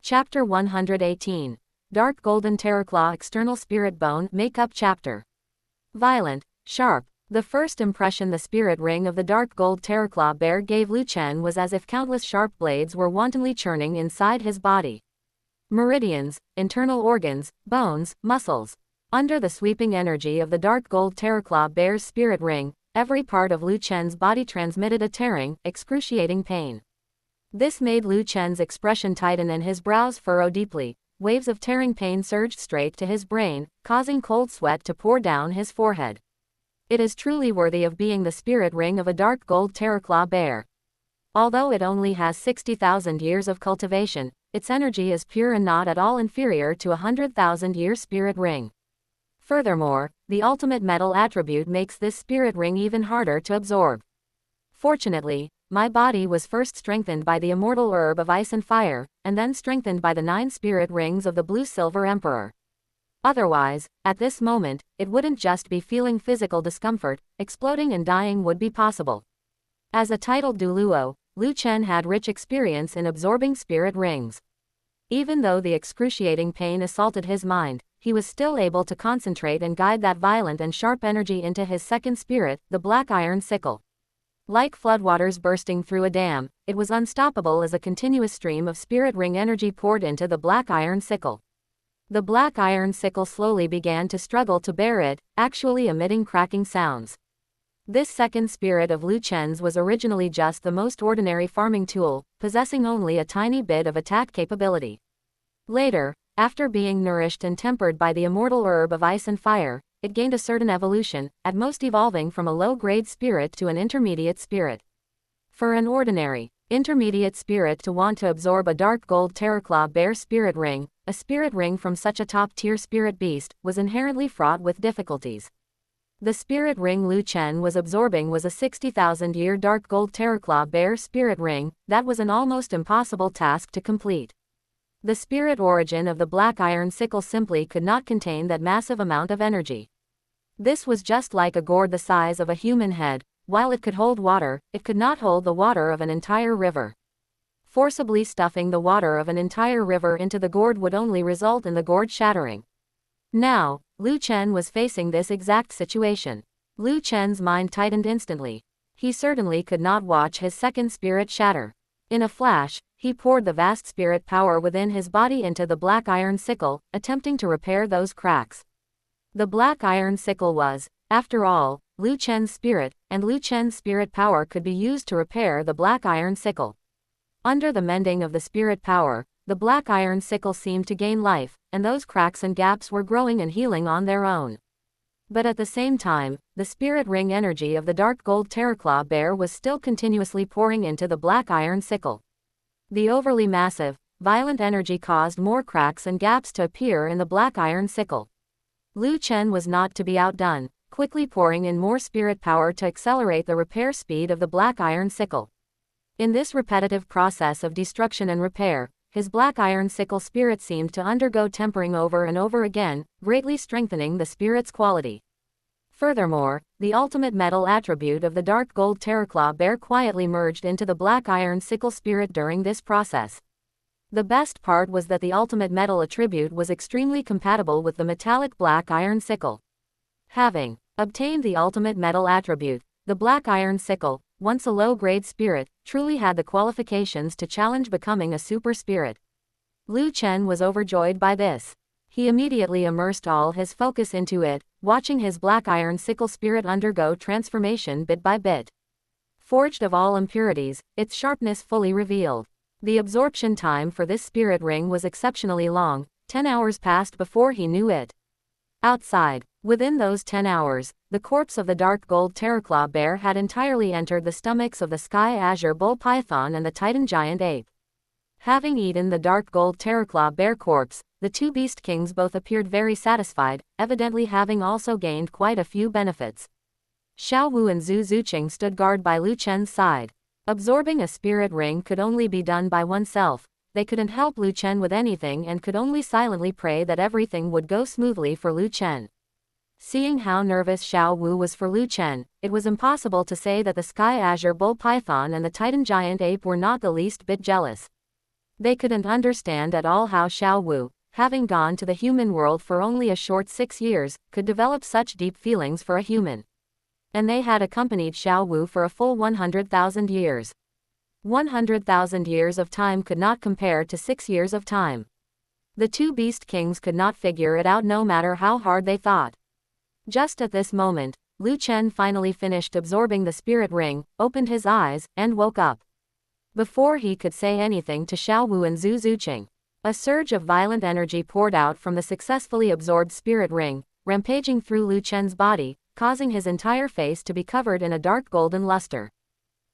Chapter 118. Dark Golden Terraclaw External Spirit Bone Makeup Chapter. Violent, sharp. The first impression the spirit ring of the dark gold terraclaw bear gave Liu Chen was as if countless sharp blades were wantonly churning inside his body. Meridians, internal organs, bones, muscles. Under the sweeping energy of the dark gold terraclaw bear's spirit ring, every part of Liu Chen's body transmitted a tearing, excruciating pain. This made Liu Chen's expression tighten and his brows furrow deeply. Waves of tearing pain surged straight to his brain, causing cold sweat to pour down his forehead. It is truly worthy of being the spirit ring of a dark gold terraclaw bear. Although it only has 60,000 years of cultivation, its energy is pure and not at all inferior to a 100,000-year spirit ring. Furthermore, the ultimate metal attribute makes this spirit ring even harder to absorb. Fortunately, my body was first strengthened by the immortal herb of ice and fire, and then strengthened by the 9 spirit rings of the Blue-Silver Emperor. Otherwise, at this moment, it wouldn't just be feeling physical discomfort, exploding and dying would be possible. As a titled Douluo, Liu Chen had rich experience in absorbing spirit rings. Even though the excruciating pain assaulted his mind, he was still able to concentrate and guide that violent and sharp energy into his second spirit, the black iron sickle. Like floodwaters bursting through a dam, it was unstoppable as a continuous stream of spirit ring energy poured into the black iron sickle. The black iron sickle slowly began to struggle to bear it, actually emitting cracking sounds. This second spirit of Lu Chen's was originally just the most ordinary farming tool, possessing only a tiny bit of attack capability. Later, after being nourished and tempered by the immortal herb of ice and fire, it gained a certain evolution, at most evolving from a low-grade spirit to an intermediate spirit. For an ordinary, intermediate spirit to want to absorb a dark gold terraclaw bear spirit ring, a spirit ring from such a top-tier spirit beast, was inherently fraught with difficulties. The spirit ring Lu Chen was absorbing was a 60,000-year dark gold terraclaw bear spirit ring. That was an almost impossible task to complete. The spirit origin of the black iron sickle simply could not contain that massive amount of energy. This was just like a gourd the size of a human head. While it could hold water, it could not hold the water of an entire river. Forcibly stuffing the water of an entire river into the gourd would only result in the gourd shattering. Now, Lu Chen was facing this exact situation. Lu Chen's mind tightened instantly. He certainly could not watch his second spirit shatter. In a flash, he poured the vast spirit power within his body into the black iron sickle, attempting to repair those cracks. The black iron sickle was, after all, Lu Chen's spirit, and Lu Chen's spirit power could be used to repair the black iron sickle. Under the mending of the spirit power, the black iron sickle seemed to gain life, and those cracks and gaps were growing and healing on their own. But at the same time, the spirit ring energy of the dark gold terraclaw bear was still continuously pouring into the black iron sickle. The overly massive, violent energy caused more cracks and gaps to appear in the black iron sickle. Lu Chen was not to be outdone, quickly pouring in more spirit power to accelerate the repair speed of the black iron sickle. In this repetitive process of destruction and repair, his black iron sickle spirit seemed to undergo tempering over and over again, greatly strengthening the spirit's quality. Furthermore, the ultimate metal attribute of the dark gold terraclaw bear quietly merged into the black iron sickle spirit during this process. The best part was that the ultimate metal attribute was extremely compatible with the metallic black iron sickle. Having obtained the ultimate metal attribute, the black iron sickle, once a low-grade spirit, truly had the qualifications to challenge becoming a super spirit. Lu Chen was overjoyed by this. He immediately immersed all his focus into it, watching his black iron sickle spirit undergo transformation bit by bit. Forged of all impurities, its sharpness fully revealed. The absorption time for this spirit ring was exceptionally long. 10 hours passed before he knew it. Outside, within those 10 hours, the corpse of the dark gold terraclaw bear had entirely entered the stomachs of the sky azure bull python and the titan giant ape. Having eaten the dark gold terraclaw bear corpse, the two beast kings both appeared very satisfied, evidently having also gained quite a few benefits. Xiao Wu and Zhu Zuqing stood guard by Lu Chen's side. Absorbing a spirit ring could only be done by oneself. They couldn't help Lu Chen with anything and could only silently pray that everything would go smoothly for Lu Chen. Seeing how nervous Xiao Wu was for Lu Chen, it was impossible to say that the sky azure bull python and the titan giant ape were not the least bit jealous. They couldn't understand at all how Xiao Wu, having gone to the human world for only a short 6 years, could develop such deep feelings for a human. And they had accompanied Xiao Wu for a full 100,000 years. 100,000 years of time could not compare to 6 years of time. The two beast kings could not figure it out no matter how hard they thought. Just at this moment, Lu Chen finally finished absorbing the spirit ring, opened his eyes, and woke up. Before he could say anything to Xiao Wu and Zhu Zuqing, a surge of violent energy poured out from the successfully absorbed spirit ring, rampaging through Lu Chen's body, causing his entire face to be covered in a dark golden luster.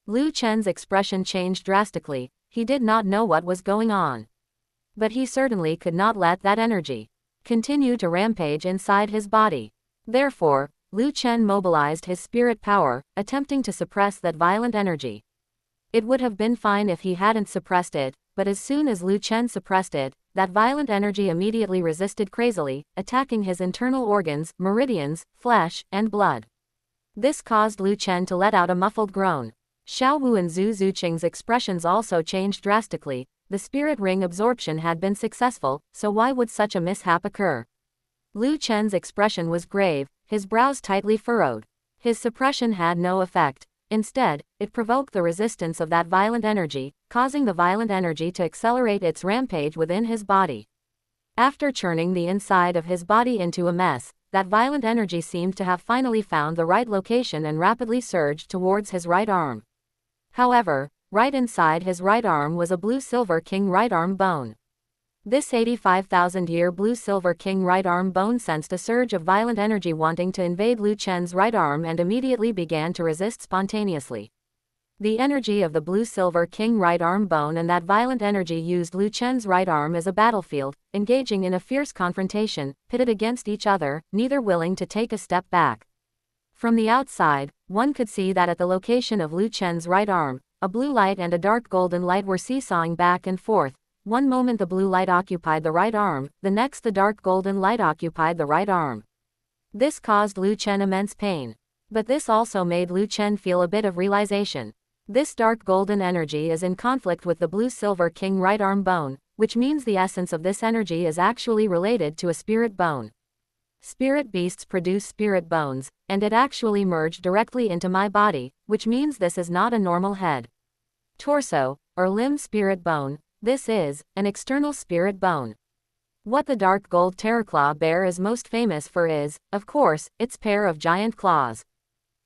Lu Chen's expression changed drastically. He did not know what was going on. But he certainly could not let that energy continue to rampage inside his body. Therefore, Lu Chen mobilized his spirit power, attempting to suppress that violent energy. It would have been fine if he hadn't suppressed it, but as soon as Lu Chen suppressed it, that violent energy immediately resisted crazily, attacking his internal organs, meridians, flesh, and blood. This caused Lu Chen to let out a muffled groan. Xiao Wu and Zhu Zuqing's expressions also changed drastically. The spirit ring absorption had been successful, so why would such a mishap occur? Lu Chen's expression was grave, his brows tightly furrowed. His suppression had no effect. Instead, it provoked the resistance of that violent energy, causing the violent energy to accelerate its rampage within his body. After churning the inside of his body into a mess, that violent energy seemed to have finally found the right location and rapidly surged towards his right arm. However, right inside his right arm was a blue-silver king right arm bone. This 85,000-year blue-silver king right arm bone sensed a surge of violent energy wanting to invade Lu Chen's right arm and immediately began to resist spontaneously. The energy of the blue-silver king right arm bone and that violent energy used Lu Chen's right arm as a battlefield, engaging in a fierce confrontation, pitted against each other, neither willing to take a step back. From the outside, one could see that at the location of Lu Chen's right arm, a blue light and a dark golden light were seesawing back and forth. One moment the blue light occupied the right arm, the next the dark golden light occupied the right arm. This caused Lu Chen immense pain. But this also made Lu Chen feel a bit of realization. This dark golden energy is in conflict with the blue-silver king right arm bone, which means the essence of this energy is actually related to a spirit bone. Spirit beasts produce spirit bones, and it actually merged directly into my body, which means this is not a normal head, torso, or limb spirit bone. This is an external spirit bone. What the dark gold terraclaw bear is most famous for is, of course, its pair of giant claws.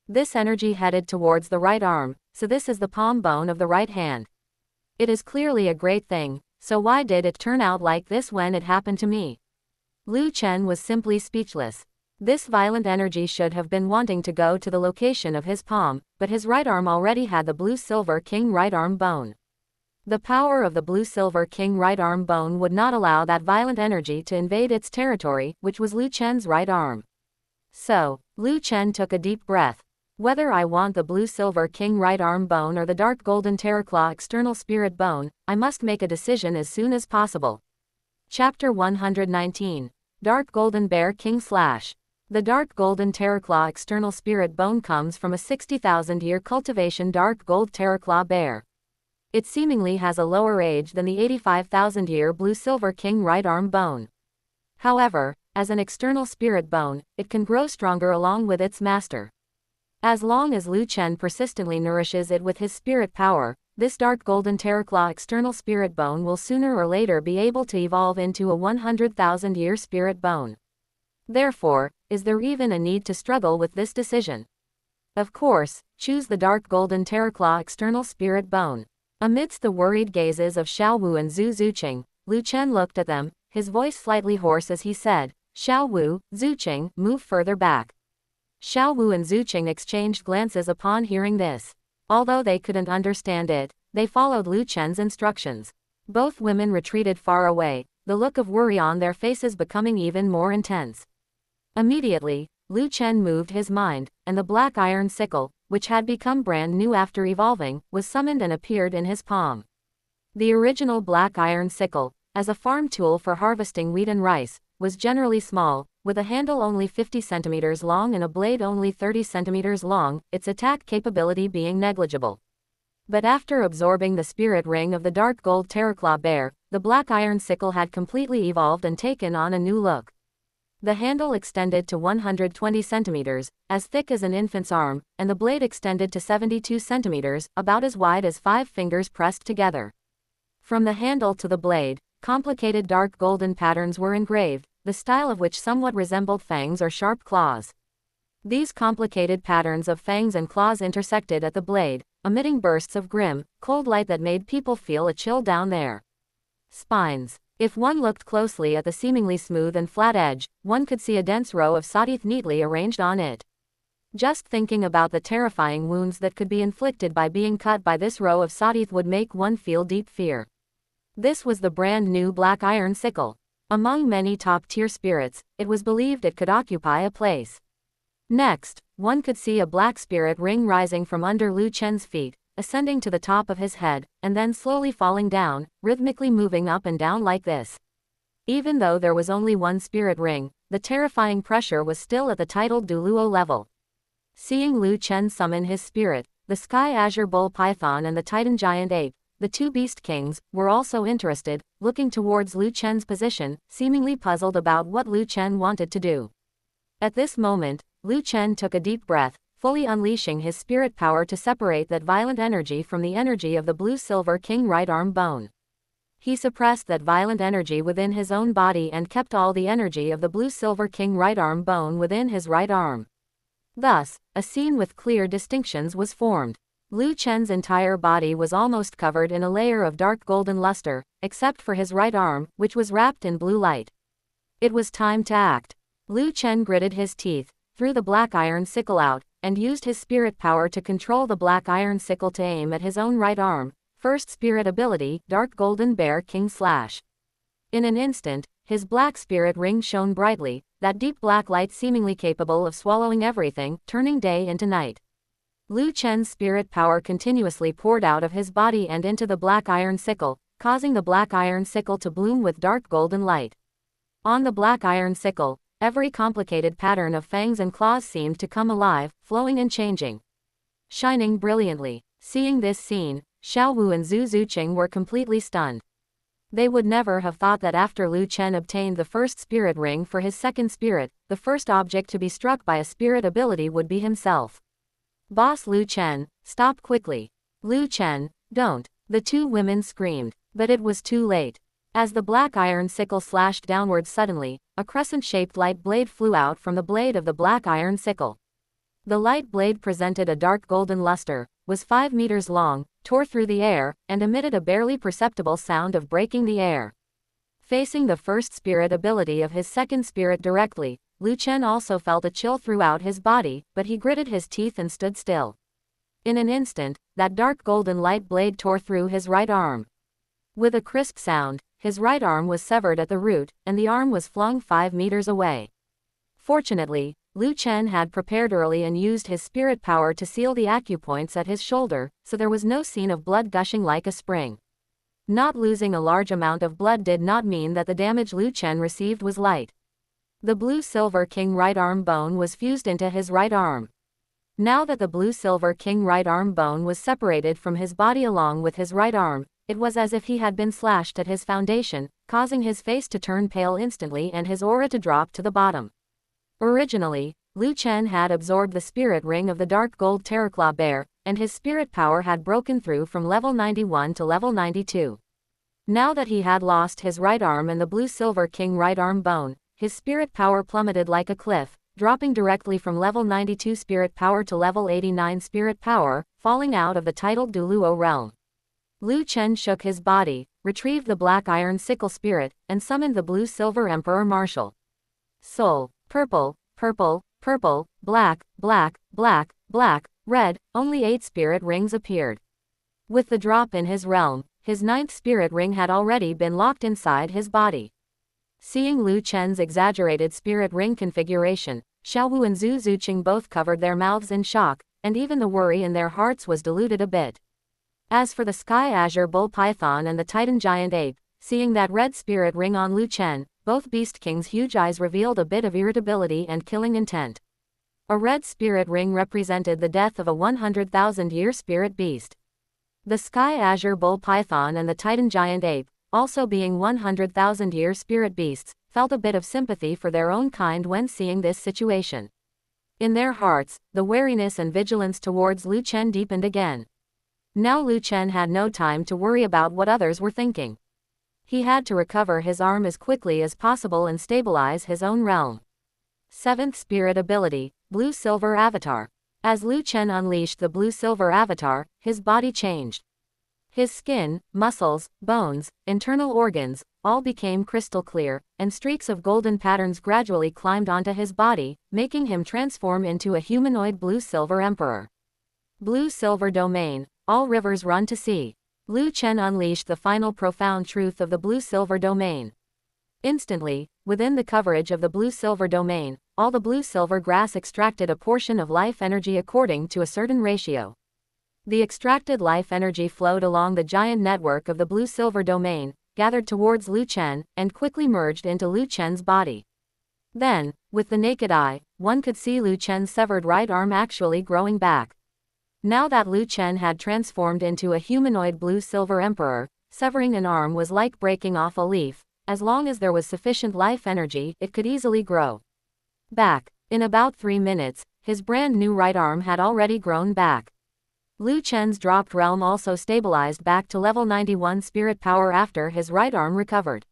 This energy headed towards the right arm, so this is the palm bone of the right hand. It is clearly a great thing, so why did it turn out like this when it happened to me? Lu Chen was simply speechless. This violent energy should have been wanting to go to the location of his palm, but his right arm already had the blue-silver king right arm bone. The power of the blue-silver king right arm bone would not allow that violent energy to invade its territory, which was Lu Chen's right arm. So, Lu Chen took a deep breath. Whether I want the blue-silver king right arm bone or the dark golden terraclaw external spirit bone, I must make a decision as soon as possible. Chapter 119. Dark Golden Bear King Slash. The dark golden terraclaw external spirit bone comes from a 60,000-year cultivation dark gold terraclaw bear. It seemingly has a lower age than the 85,000-year blue-silver king right arm bone. However, as an external spirit bone, it can grow stronger along with its master. As long as Lu Chen persistently nourishes it with his spirit power, this dark golden terraclaw external spirit bone will sooner or later be able to evolve into a 100,000-year spirit bone. Therefore, is there even a need to struggle with this decision? Of course, choose the dark golden terraclaw external spirit bone. Amidst the worried gazes of Xiaowu and Zhu Zuqing, Lu Chen looked at them, his voice slightly hoarse as he said, "Xiaowu, Zuqing, move further back." Xiaowu and Zuqing exchanged glances upon hearing this. Although they couldn't understand it, they followed Lu Chen's instructions. Both women retreated far away, the look of worry on their faces becoming even more intense. Immediately, Lu Chen moved his mind, and the black iron sickle, which had become brand new after evolving, was summoned and appeared in his palm. The original black iron sickle, as a farm tool for harvesting wheat and rice, was generally small, with a handle only 50 centimeters long and a blade only 30 centimeters long, its attack capability being negligible. But after absorbing the spirit ring of the dark gold terraclaw bear, the black iron sickle had completely evolved and taken on a new look. The handle extended to 120 centimeters, as thick as an infant's arm, and the blade extended to 72 centimeters, about as wide as 5 fingers pressed together. From the handle to the blade, complicated dark golden patterns were engraved, the style of which somewhat resembled fangs or sharp claws. These complicated patterns of fangs and claws intersected at the blade, emitting bursts of grim, cold light that made people feel a chill down their spines. If one looked closely at the seemingly smooth and flat edge, one could see a dense row of scythe neatly arranged on it. Just thinking about the terrifying wounds that could be inflicted by being cut by this row of scythe would make one feel deep fear. This was the brand new black iron sickle. Among many top-tier spirits, it was believed it could occupy a place. Next, one could see a black spirit ring rising from under Lu Chen's feet, ascending to the top of his head, and then slowly falling down, rhythmically moving up and down like this. Even though there was only one spirit ring, the terrifying pressure was still at the titled Douluo level. Seeing Lu Chen summon his spirit, the Sky Azure Bull Python and the Titan Giant Ape, the two Beast Kings, were also interested, looking towards Lu Chen's position, seemingly puzzled about what Lu Chen wanted to do. At this moment, Lu Chen took a deep breath, fully unleashing his spirit power to separate that violent energy from the energy of the blue-silver king right arm bone. He suppressed that violent energy within his own body and kept all the energy of the blue-silver king right arm bone within his right arm. Thus, a scene with clear distinctions was formed. Lu Chen's entire body was almost covered in a layer of dark golden luster, except for his right arm, which was wrapped in blue light. It was time to act. Lu Chen gritted his teeth, threw the black iron sickle out, and used his spirit power to control the black iron sickle to aim at his own right arm. First spirit ability, Dark Golden Bear King Slash. In an instant, his black spirit ring shone brightly, that deep black light seemingly capable of swallowing everything, turning day into night. Lu Chen's spirit power continuously poured out of his body and into the black iron sickle, causing the black iron sickle to bloom with dark golden light. On the black iron sickle, every complicated pattern of fangs and claws seemed to come alive, flowing and changing. Shining brilliantly. Seeing this scene, Xiaowu and Zhu Zuqing were completely stunned. They would never have thought that after Lu Chen obtained the first spirit ring for his second spirit, the first object to be struck by a spirit ability would be himself. Boss Lu Chen, stop quickly. Lu Chen, don't. The two women screamed, but it was too late. As the black iron sickle slashed downwards suddenly, a crescent-shaped light blade flew out from the blade of the black iron sickle. The light blade presented a dark golden luster, was 5 meters long, tore through the air, and emitted a barely perceptible sound of breaking the air. Facing the first spirit ability of his second spirit directly, Lu Chen also felt a chill throughout his body, but he gritted his teeth and stood still. In an instant, that dark golden light blade tore through his right arm. With a crisp sound, his right arm was severed at the root, and the arm was flung 5 meters away. Fortunately, Lu Chen had prepared early and used his spirit power to seal the acupoints at his shoulder, so there was no scene of blood gushing like a spring. Not losing a large amount of blood did not mean that the damage Lu Chen received was light. The blue-silver king right arm bone was fused into his right arm. Now that the blue-silver king right arm bone was separated from his body along with his right arm, it was as if he had been slashed at his foundation, causing his face to turn pale instantly and his aura to drop to the bottom. Originally, Lu Chen had absorbed the spirit ring of the dark gold Terraclaw bear, and his spirit power had broken through from level 91 to level 92. Now that he had lost his right arm and the blue-silver king right arm bone, his spirit power plummeted like a cliff, dropping directly from level 92 spirit power to level 89 spirit power, falling out of the titled Douluo realm. Lu Chen shook his body, retrieved the black iron sickle spirit, and summoned the blue-silver emperor marshal. Soul. Purple, purple, purple, black, black, black, black, red, only 8 spirit rings appeared. With the drop in his realm, his 9th spirit ring had already been locked inside his body. Seeing Lu Chen's exaggerated spirit ring configuration, Xiaowu and Zhu Zuqing both covered their mouths in shock, and even the worry in their hearts was diluted a bit. As for the Sky Azure Bull Python and the Titan Giant Ape, seeing that red spirit ring on Lu Chen, both Beast King's huge eyes revealed a bit of irritability and killing intent. A red spirit ring represented the death of a 100,000-year spirit beast. The Sky Azure Bull Python and the Titan Giant Ape, also being 100,000-year spirit beasts, felt a bit of sympathy for their own kind when seeing this situation. In their hearts, the wariness and vigilance towards Lu Chen deepened again. Now Lu Chen had no time to worry about what others were thinking. He had to recover his arm as quickly as possible and stabilize his own realm. 7th Spirit Ability, Blue-Silver Avatar. As Lu Chen unleashed the Blue-Silver Avatar, his body changed. His skin, muscles, bones, internal organs, all became crystal clear, and streaks of golden patterns gradually climbed onto his body, making him transform into a humanoid Blue-Silver Emperor. Blue-Silver Domain, all rivers run to sea. Lu Chen unleashed the final profound truth of the Blue-Silver Domain. Instantly, within the coverage of the Blue-Silver Domain, all the blue-silver grass extracted a portion of life energy according to a certain ratio. The extracted life energy flowed along the giant network of the Blue-Silver Domain, gathered towards Lu Chen, and quickly merged into Lu Chen's body. Then, with the naked eye, one could see Lu Chen's severed right arm actually growing back. Now that Lu Chen had transformed into a humanoid blue-silver emperor, severing an arm was like breaking off a leaf. As long as there was sufficient life energy, it could easily grow back. In about 3 minutes, his brand new right arm had already grown back. Lu Chen's dropped realm also stabilized back to level 91 spirit power after his right arm recovered.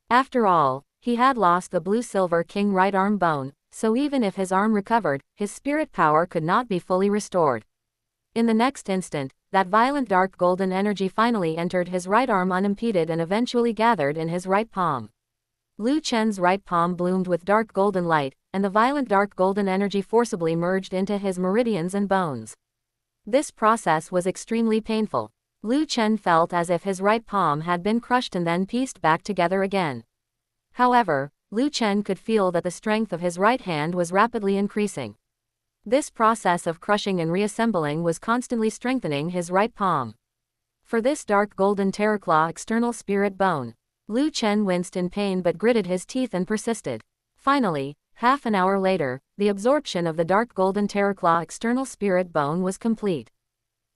After all, he had lost the blue-silver king right arm bone, so even if his arm recovered, his spirit power could not be fully restored. In the next instant, that violent dark golden energy finally entered his right arm unimpeded and eventually gathered in his right palm. Lu Chen's right palm bloomed with dark golden light, and the violent dark golden energy forcibly merged into his meridians and bones. This process was extremely painful. Lu Chen felt as if his right palm had been crushed and then pieced back together again. However, Lu Chen could feel that the strength of his right hand was rapidly increasing. This process of crushing and reassembling was constantly strengthening his right palm. For this dark golden terraclaw external spirit bone, Lu Chen winced in pain but gritted his teeth and persisted. Finally, half an hour later, the absorption of the dark golden terraclaw external spirit bone was complete.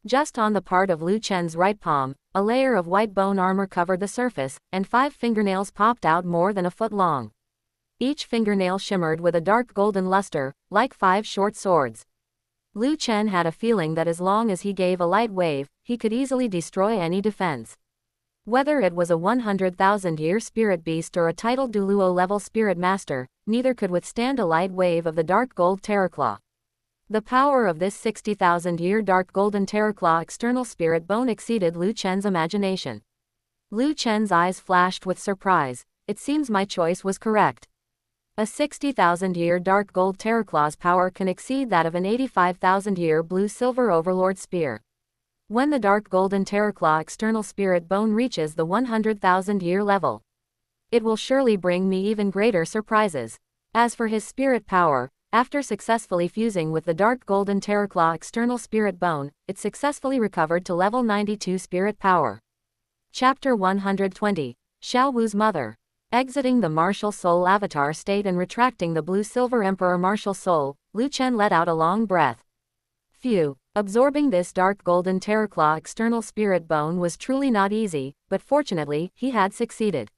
Just on the part of Lu Chen's right palm, a layer of white bone armor covered the surface, and 5 fingernails popped out more than a foot long. Each fingernail shimmered with a dark golden luster, like 5 short swords. Lu Chen had a feeling that as long as he gave a light wave, he could easily destroy any defense. Whether it was a 100,000-year spirit beast or a titled Douluo level spirit master, neither could withstand a light wave of the dark gold terraclaw. The power of this 60,000-year dark golden terraclaw external spirit bone exceeded Lu Chen's imagination. Lu Chen's eyes flashed with surprise. It seems my choice was correct. A 60,000-year dark gold terraclaw's power can exceed that of an 85,000-year blue-silver overlord spear. When the dark golden terraclaw external spirit bone reaches the 100,000-year level, it will surely bring me even greater surprises. As for his spirit power, after successfully fusing with the dark golden terraclaw external spirit bone, it successfully recovered to level 92 spirit power. Chapter 120. Xiao Wu's Mother. Exiting the martial soul avatar state and retracting the blue-silver emperor martial soul, Lu Chen let out a long breath. Phew, absorbing this dark golden terraclaw external spirit bone was truly not easy, but fortunately, he had succeeded.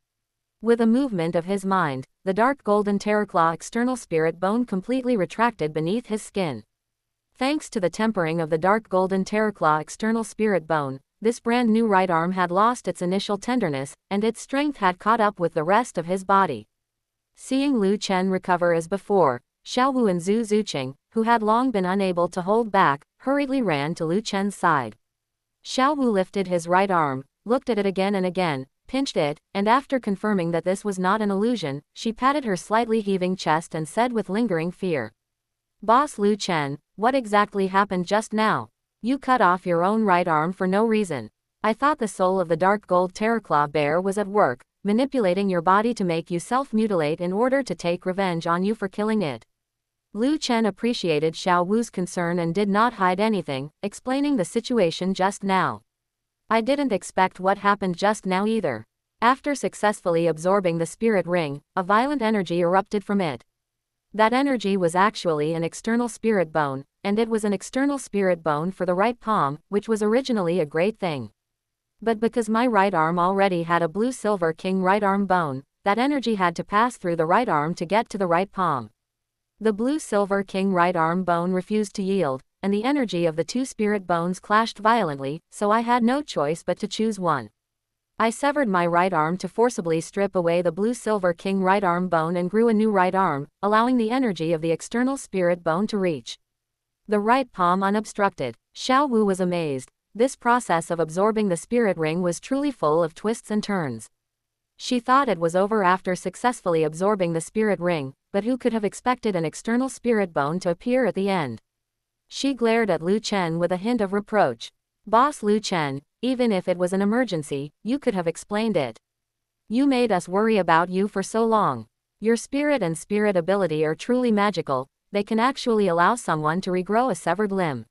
With a movement of his mind, the dark golden terraclaw external spirit bone completely retracted beneath his skin. Thanks to the tempering of the dark golden terraclaw external spirit bone, this brand new right arm had lost its initial tenderness, and its strength had caught up with the rest of his body. Seeing Lu Chen recover as before, Xiao Wu and Zhu Zuqing, who had long been unable to hold back, hurriedly ran to Lu Chen's side. Xiao Wu lifted his right arm, looked at it again and again, pinched it, and after confirming that this was not an illusion, she patted her slightly heaving chest and said with lingering fear, "Boss Lu Chen, what exactly happened just now? You cut off your own right arm for no reason. I thought the soul of the dark gold terraclaw bear was at work, manipulating your body to make you self-mutilate in order to take revenge on you for killing it." Lu Chen appreciated Xiao Wu's concern and did not hide anything, explaining the situation just now. "I didn't expect what happened just now either." After successfully absorbing the spirit ring, a violent energy erupted from it. That energy was actually an external spirit bone, and it was an external spirit bone for the right palm, which was originally a great thing. But because my right arm already had a blue-silver king right arm bone, that energy had to pass through the right arm to get to the right palm. The blue-silver king right arm bone refused to yield, and the energy of the 2 spirit bones clashed violently, so I had no choice but to choose one. I severed my right arm to forcibly strip away the blue-silver king right arm bone and grew a new right arm, allowing the energy of the external spirit bone to reach the right palm unobstructed. Xiao Wu was amazed. This process of absorbing the spirit ring was truly full of twists and turns. She thought it was over after successfully absorbing the spirit ring, but who could have expected an external spirit bone to appear at the end? She glared at Lu Chen with a hint of reproach. "Boss Lu Chen, even if it was an emergency, you could have explained it. You made us worry about you for so long. Your spirit and spirit ability are truly magical, they can actually allow someone to regrow a severed limb."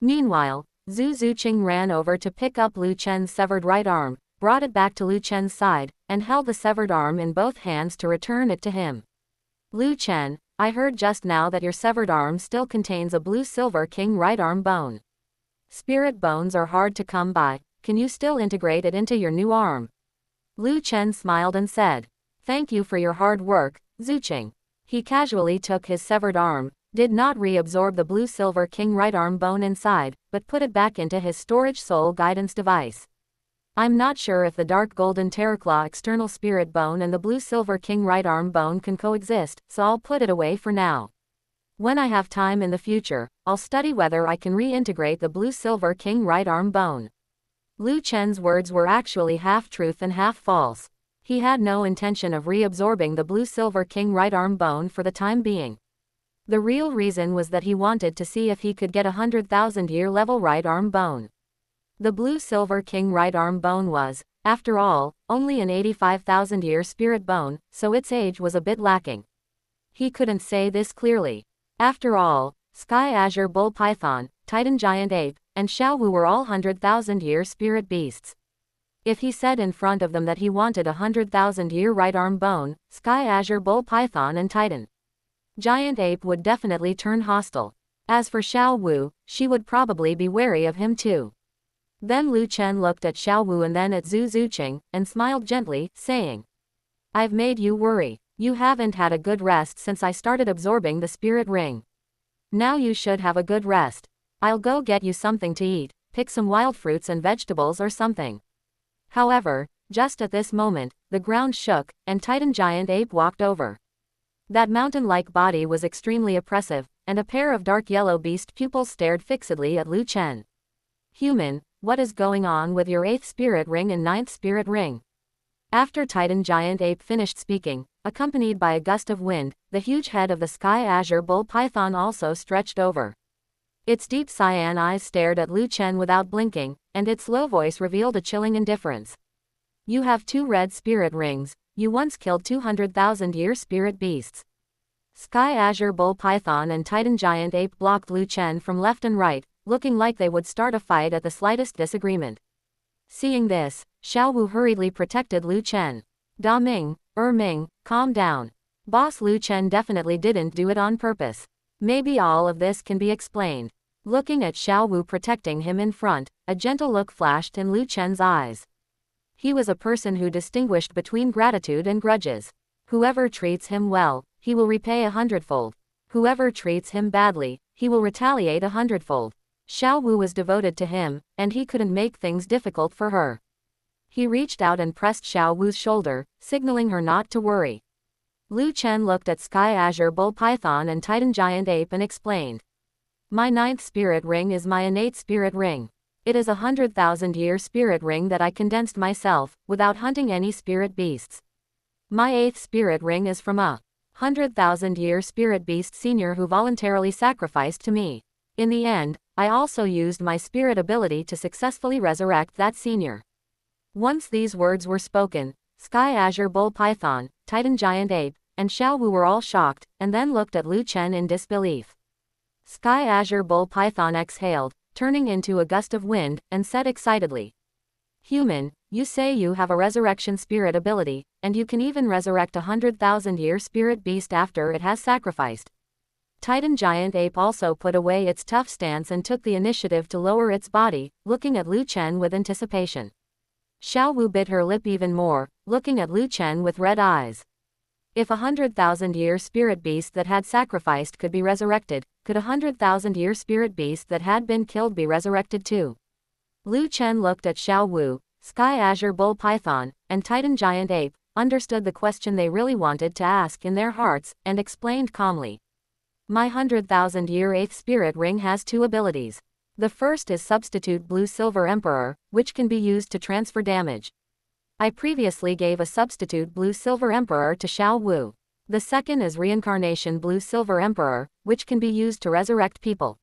Meanwhile, Zhu Zuqing ran over to pick up Lu Chen's severed right arm, brought it back to Lu Chen's side, and held the severed arm in both hands to return it to him. "Lu Chen, I heard just now that your severed arm still contains a blue-silver king right arm bone. Spirit bones are hard to come by, can you still integrate it into your new arm?" Lu Chen smiled and said, "Thank you for your hard work, Zuqing." He casually took his severed arm, did not reabsorb the blue-silver king right arm bone inside, but put it back into his storage soul guidance device. I'm not sure if the dark golden terraclaw external spirit bone and the blue-silver king right arm bone can coexist, so I'll put it away for now. When I have time in the future, I'll study whether I can reintegrate the blue-silver king right arm bone. Lu Chen's words were actually half truth and half false. He had no intention of reabsorbing the blue-silver king right arm bone for the time being. The real reason was that he wanted to see if he could get a 100,000-year level right arm bone. The blue-silver king right arm bone was, after all, only an 85,000-year spirit bone, so its age was a bit lacking. He couldn't say this clearly. After all, Sky Azure Bull Python, Titan Giant Ape, and Xiaowu were all 100,000-year spirit beasts. If he said in front of them that he wanted a 100,000-year right arm bone, Sky Azure Bull Python and Titan Giant Ape would definitely turn hostile. As for Xiaowu, she would probably be wary of him too. Then Lu Chen looked at Xiaowu and then at Zhu Zuqing, and smiled gently, saying, I've made you worry. You haven't had a good rest since I started absorbing the spirit ring. Now you should have a good rest. I'll go get you something to eat, pick some wild fruits and vegetables or something. However, just at this moment, the ground shook, and Titan Giant Ape walked over. That mountain-like body was extremely oppressive, and a pair of dark yellow beast pupils stared fixedly at Lu Chen. Human, what is going on with your 8th spirit ring and 9th spirit ring? After Titan Giant Ape finished speaking, accompanied by a gust of wind, the huge head of the Sky Azure Bull Python also stretched over. Its deep cyan eyes stared at Lu Chen without blinking, and its low voice revealed a chilling indifference. You have 2 red spirit rings, you once killed 200,000-year spirit beasts. Sky Azure Bull Python and Titan Giant Ape blocked Lu Chen from left and right, looking like they would start a fight at the slightest disagreement. Seeing this, Xiaowu hurriedly protected Lu Chen. Da Ming, Ming, calm down. Boss Lu Chen definitely didn't do it on purpose. Maybe all of this can be explained. Looking at Xiaowu protecting him in front, a gentle look flashed in Lu Chen's eyes. He was a person who distinguished between gratitude and grudges. Whoever treats him well, he will repay 100-fold. Whoever treats him badly, he will retaliate 100-fold. Xiaowu was devoted to him, and he couldn't make things difficult for her. He reached out and pressed Xiaowu's shoulder, signaling her not to worry. Lu Chen looked at Sky Azure Bull Python and Titan Giant Ape and explained. My 9th spirit ring is my innate spirit ring. It is a 100,000-year spirit ring that I condensed myself, without hunting any spirit beasts. My 8th spirit ring is from a 100,000-year spirit beast senior who voluntarily sacrificed to me. In the end, I also used my spirit ability to successfully resurrect that senior. Once these words were spoken, Sky Azure Bull Python, Titan Giant Ape, and Xiaowu were all shocked, and then looked at Lu Chen in disbelief. Sky Azure Bull Python exhaled, turning into a gust of wind, and said excitedly. Human, you say you have a resurrection spirit ability, and you can even resurrect a 100,000-year spirit beast after it has sacrificed. Titan Giant Ape also put away its tough stance and took the initiative to lower its body, looking at Lu Chen with anticipation. Xiaowu bit her lip even more, looking at Lu Chen with red eyes. If a 100,000-year spirit beast that had sacrificed could be resurrected, could a 100,000-year spirit beast that had been killed be resurrected too? Lu Chen looked at Xiaowu, Sky Azure Bull Python, and Titan Giant Ape, understood the question they really wanted to ask in their hearts, and explained calmly. My 100,000-year 8th spirit ring has 2 abilities. The first is Substitute Blue-Silver Emperor, which can be used to transfer damage. I previously gave a Substitute Blue-Silver Emperor to Xiaowu. The second is Reincarnation Blue-Silver Emperor, which can be used to resurrect people.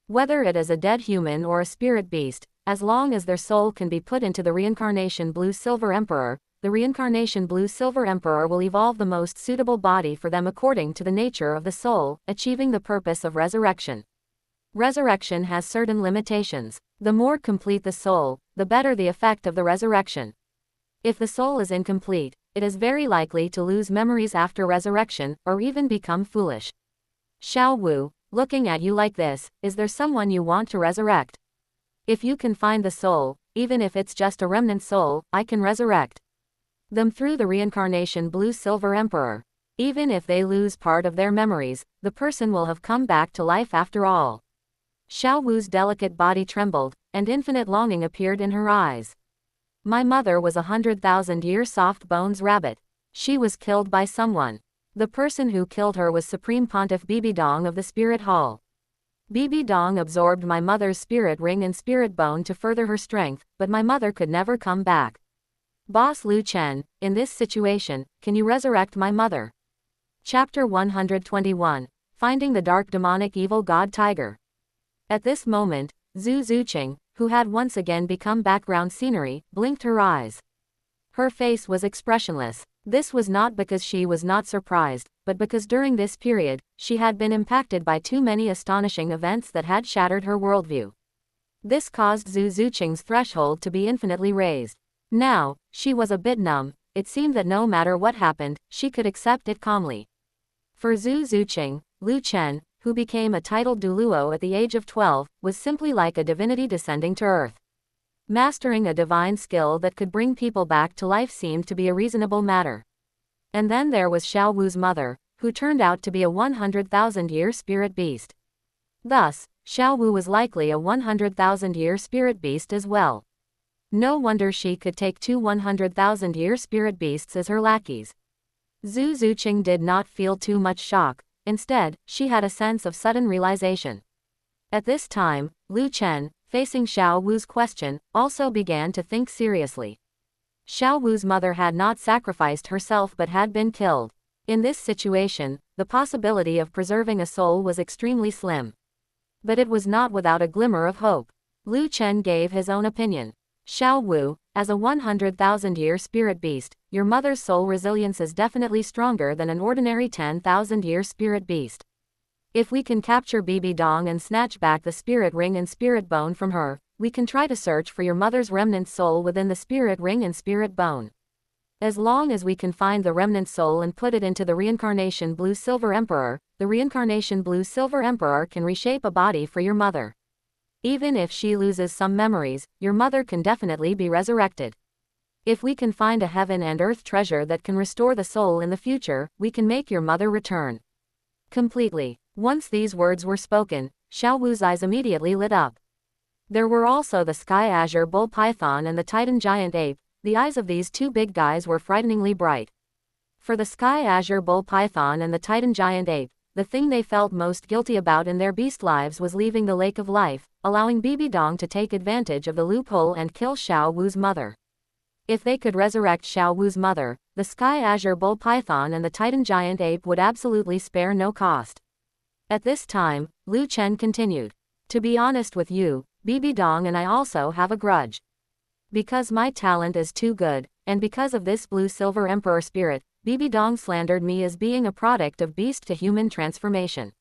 Whether it is a dead human or a spirit beast, as long as their soul can be put into the Reincarnation Blue-Silver Emperor, the Reincarnation Blue-Silver Emperor will evolve the most suitable body for them according to the nature of the soul, achieving the purpose of resurrection. Resurrection has certain limitations. The more complete the soul, the better the effect of the resurrection. If the soul is incomplete, it is very likely to lose memories after resurrection, or even become foolish. Xiaowu, looking at you like this, is there someone you want to resurrect? If you can find the soul, even if it's just a remnant soul, I can resurrect them through the Reincarnation Blue-Silver Emperor. Even if they lose part of their memories, the person will have come back to life after all. Xiao Wu's delicate body trembled, and infinite longing appeared in her eyes. My mother was 100,000-year soft bones rabbit. She was killed by someone. The person who killed her was Supreme Pontiff Bibi Dong of the Spirit Hall. Bibi Dong absorbed my mother's spirit ring and spirit bone to further her strength, but my mother could never come back. Boss Lu Chen, in this situation, can you resurrect my mother? Chapter 121. Finding the Dark Demonic Evil God Tiger. At this moment, Zhu Zuqing, who had once again become background scenery, blinked her eyes. Her face was expressionless. This was not because she was not surprised, but because during this period, she had been impacted by too many astonishing events that had shattered her worldview. This caused Zhu Zuqing's threshold to be infinitely raised. Now, she was a bit numb. It seemed that no matter what happened, she could accept it calmly. For Zhu Zuqing, Lu Chen, who became a titled Douluo at the age of 12, was simply like a divinity descending to earth. Mastering a divine skill that could bring people back to life seemed to be a reasonable matter. And then there was Xiao Wu's mother, who turned out to be a 100,000-year spirit beast. Thus, Xiao Wu was likely a 100,000-year spirit beast as well. No wonder she could take two 100,000-year spirit beasts as her lackeys. Zhu Zuqing did not feel too much shock. Instead, she had a sense of sudden realization. At this time, Lu Chen, facing Xiao Wu's question, also began to think seriously. Xiao Wu's mother had not sacrificed herself but had been killed. In this situation, the possibility of preserving a soul was extremely slim. But it was not without a glimmer of hope. Lu Chen gave his own opinion. Xiao Wu, as a 100,000-year spirit beast, your mother's soul resilience is definitely stronger than an ordinary 10,000-year spirit beast. If we can capture Bibi Dong and snatch back the spirit ring and spirit bone from her, we can try to search for your mother's remnant soul within the spirit ring and spirit bone. As long as we can find the remnant soul and put it into the reincarnation Blue-Silver Emperor, the reincarnation Blue-Silver Emperor can reshape a body for your mother. Even if she loses some memories, your mother can definitely be resurrected. If we can find a heaven and earth treasure that can restore the soul in the future, we can make your mother return. Completely. Once these words were spoken, Xiao Wu's eyes immediately lit up. There were also the Sky Azure Bull Python and the Titan Giant Ape. The eyes of these two big guys were frighteningly bright. For the Sky Azure Bull Python and the Titan Giant Ape, the thing they felt most guilty about in their beast lives was leaving the Lake of Life, allowing Bibi Dong to take advantage of the loophole and kill Xiao Wu's mother. If they could resurrect Xiao Wu's mother, the Sky Azure Bull Python and the Titan Giant Ape would absolutely spare no cost. At this time, Lu Chen continued. To be honest with you, Bibi Dong and I also have a grudge. Because my talent is too good, and because of this Blue-Silver Emperor spirit, Bibi Dong slandered me as being a product of beast-to-human transformation.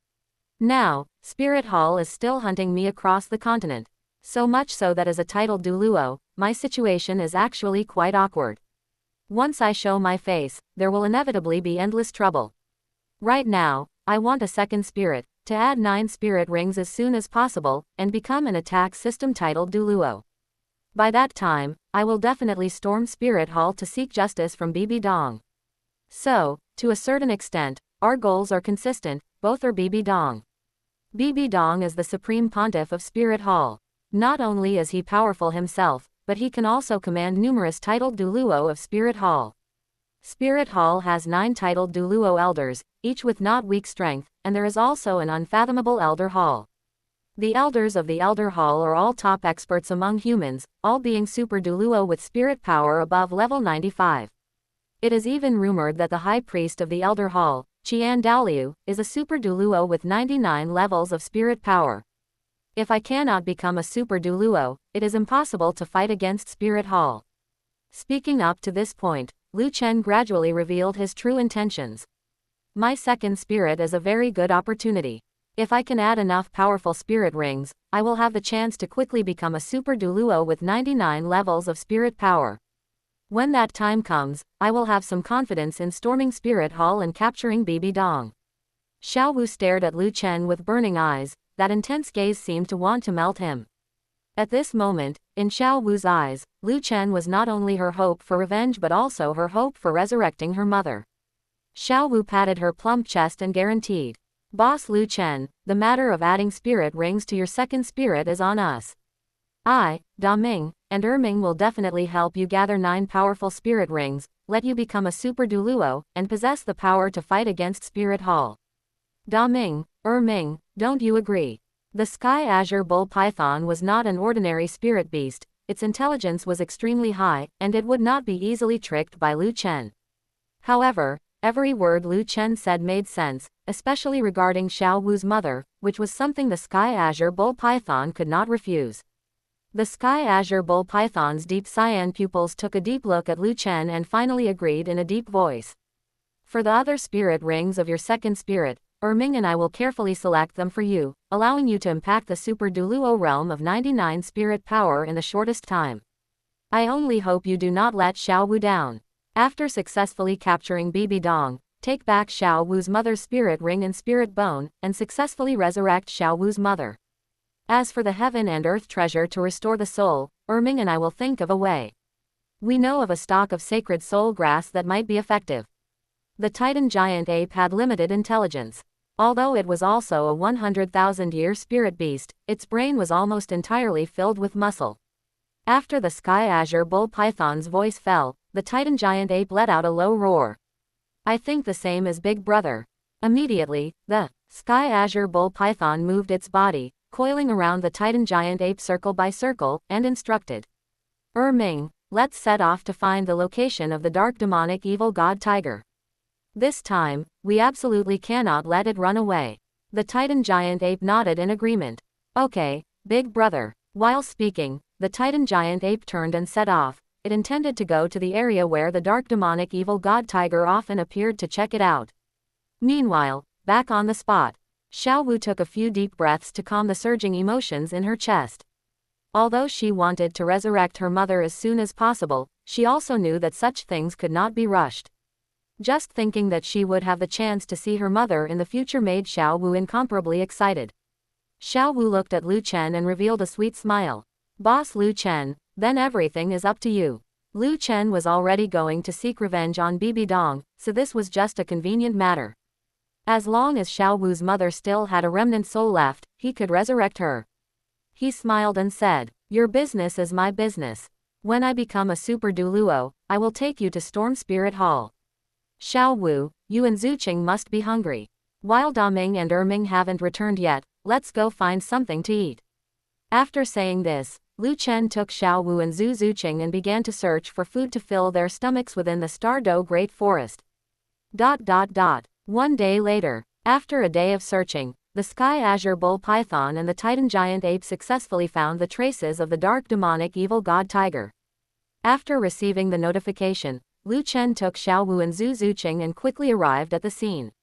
Now, Spirit Hall is still hunting me across the continent. So much so that as a titled Douluo, my situation is actually quite awkward. Once I show my face, there will inevitably be endless trouble. Right now, I want a second spirit, to add 9 spirit rings as soon as possible, and become an attack system titled Douluo. By that time, I will definitely storm Spirit Hall to seek justice from Bibi Dong. So, to a certain extent, our goals are consistent, both are Bibi Dong. Bibi Dong is the Supreme Pontiff of Spirit Hall. Not only is he powerful himself, but he can also command numerous titled Douluo of Spirit Hall. Spirit Hall has 9 titled Douluo elders, each with not weak strength, and there is also an unfathomable Elder Hall. The elders of the Elder Hall are all top experts among humans, all being super Douluo with spirit power above level 95. It is even rumored that the High Priest of the Elder Hall, Qian, is a super Douluo with 99 levels of spirit power. If I cannot become a super Douluo, it is impossible to fight against Spirit Hall. Speaking up to this point, Lu Chen gradually revealed his true intentions. My second spirit is a very good opportunity. If I can add enough powerful spirit rings, I will have the chance to quickly become a super Douluo with 99 levels of spirit power. When that time comes, I will have some confidence in storming Spirit Hall and capturing Bibi Dong. Xiao Wu stared at Lu Chen with burning eyes. That intense gaze seemed to want to melt him. At this moment, in Xiao Wu's eyes, Lu Chen was not only her hope for revenge but also her hope for resurrecting her mother. Xiao Wu patted her plump chest and guaranteed. Boss Lu Chen, the matter of adding spirit rings to your second spirit is on us. I, Da Ming, and Ming will definitely help you gather 9 powerful spirit rings, let you become a super Douluo, and possess the power to fight against Spirit Hall. Da Ming, Ming, don't you agree? The Sky Azure Bull Python was not an ordinary spirit beast, its intelligence was extremely high, and it would not be easily tricked by Lu Chen. However, every word Lu Chen said made sense, especially regarding Xiao Wu's mother, which was something the Sky Azure Bull Python could not refuse. The Sky Azure Bull Python's deep cyan pupils took a deep look at Lu Chen and finally agreed in a deep voice. For the other spirit rings of your second spirit, Ming and I will carefully select them for you, allowing you to impact the Super Douluo realm of 99 spirit power in the shortest time. I only hope you do not let Xiao Wu down. After successfully capturing Bibi Dong, take back Xiao Wu's mother's spirit ring and spirit bone, and successfully resurrect Xiao Wu's mother. As for the heaven and earth treasure to restore the soul, Ming and I will think of a way. We know of a stock of sacred soul grass that might be effective. The Titan giant ape had limited intelligence. Although it was also a 100,000-year spirit beast, its brain was almost entirely filled with muscle. After the Sky Azure Bull Python's voice fell, the Titan giant ape let out a low roar. I think the same as Big Brother. Immediately, the Sky Azure Bull Python moved its body, coiling around the Titan giant ape circle by circle, and instructed. Ming, let's set off to find the location of the dark demonic evil god tiger. This time, we absolutely cannot let it run away. The Titan giant ape nodded in agreement. Okay, Big Brother. While speaking, the Titan giant ape turned and set off. It intended to go to the area where the dark demonic evil god tiger often appeared to check it out. Meanwhile, back on the spot, Xiao Wu took a few deep breaths to calm the surging emotions in her chest. Although she wanted to resurrect her mother as soon as possible, she also knew that such things could not be rushed. Just thinking that she would have the chance to see her mother in the future made Xiao Wu incomparably excited. Xiao Wu looked at Lu Chen and revealed a sweet smile. Boss Lu Chen, then everything is up to you. Lu Chen was already going to seek revenge on Bibi Dong, so this was just a convenient matter. As long as Xiao Wu's mother still had a remnant soul left, he could resurrect her. He smiled and said, your business is my business. When I become a Super Douluo, I will take you to Storm Spirit Hall. Xiao Wu, you and Zuqing must be hungry. While Da Ming and Ming haven't returned yet, let's go find something to eat. After saying this, Lu Chen took Xiao Wu and Zuqing and began to search for food to fill their stomachs within the Stardow Great Forest. One day later, after a day of searching, the Sky Azure Bull Python and the Titan Giant Ape successfully found the traces of the dark demonic evil god tiger. After receiving the notification, Lu Chen took Xiao Wu and Zuqing and quickly arrived at the scene.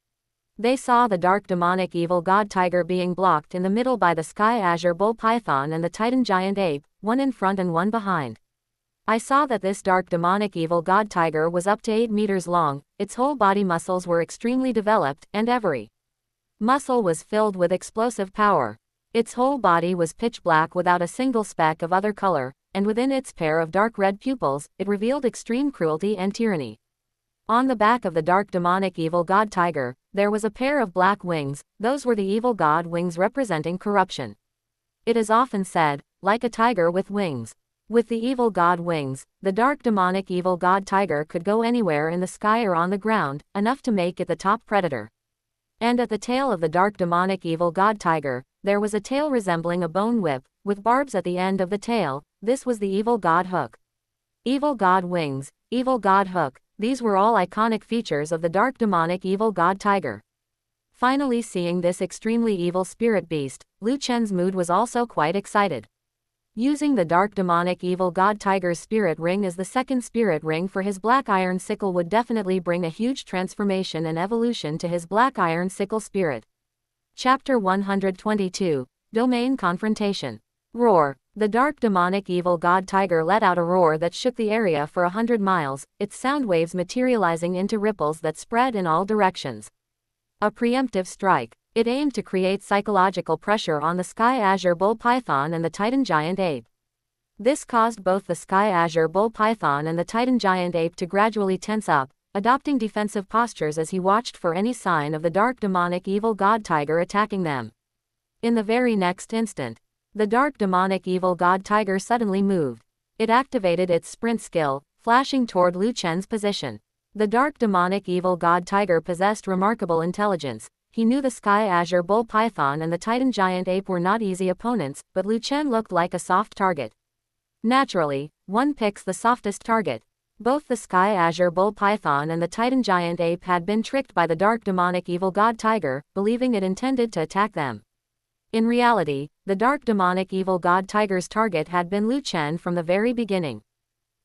They saw the dark demonic evil god tiger being blocked in the middle by the Sky Azure Bull Python and the Titan Giant Ape, one in front and one behind. I saw that this dark demonic evil god tiger was up to 8 meters long, its whole body muscles were extremely developed, and every muscle was filled with explosive power. Its whole body was pitch black without a single speck of other color, and within its pair of dark red pupils, it revealed extreme cruelty and tyranny. On the back of the dark demonic evil god tiger, there was a pair of black wings, those were the evil god wings representing corruption. It is often said, like a tiger with wings. With the evil god wings, the dark demonic evil god tiger could go anywhere in the sky or on the ground, enough to make it the top predator. And at the tail of the dark demonic evil god tiger, there was a tail resembling a bone whip, with barbs at the end of the tail. This was the evil god hook. Evil god wings, evil god hook, these were all iconic features of the dark demonic evil god tiger. Finally seeing this extremely evil spirit beast, Lu Chen's mood was also quite excited. Using the dark demonic evil god tiger's spirit ring as the second spirit ring for his black iron sickle would definitely bring a huge transformation and evolution to his black iron sickle spirit. Chapter 122, Domain Confrontation. Roar. The dark demonic evil god tiger let out a roar that shook the area for 100 miles, its sound waves materializing into ripples that spread in all directions. A preemptive strike. It aimed to create psychological pressure on the Sky Azure Bull Python and the Titan Giant Ape. This caused both the Sky Azure Bull Python and the Titan Giant Ape to gradually tense up, adopting defensive postures as he watched for any sign of the dark demonic evil god tiger attacking them. In the very next instant, the dark demonic evil god tiger suddenly moved. It activated its sprint skill, flashing toward Lu Chen's position. The dark demonic evil god tiger possessed remarkable intelligence. He knew the Sky Azure Bull Python and the Titan Giant Ape were not easy opponents, but Lu Chen looked like a soft target. Naturally, one picks the softest target. Both the Sky Azure Bull Python and the Titan Giant Ape had been tricked by the dark demonic evil god tiger, believing it intended to attack them. In reality, the dark demonic evil god tiger's target had been Lu Chen from the very beginning.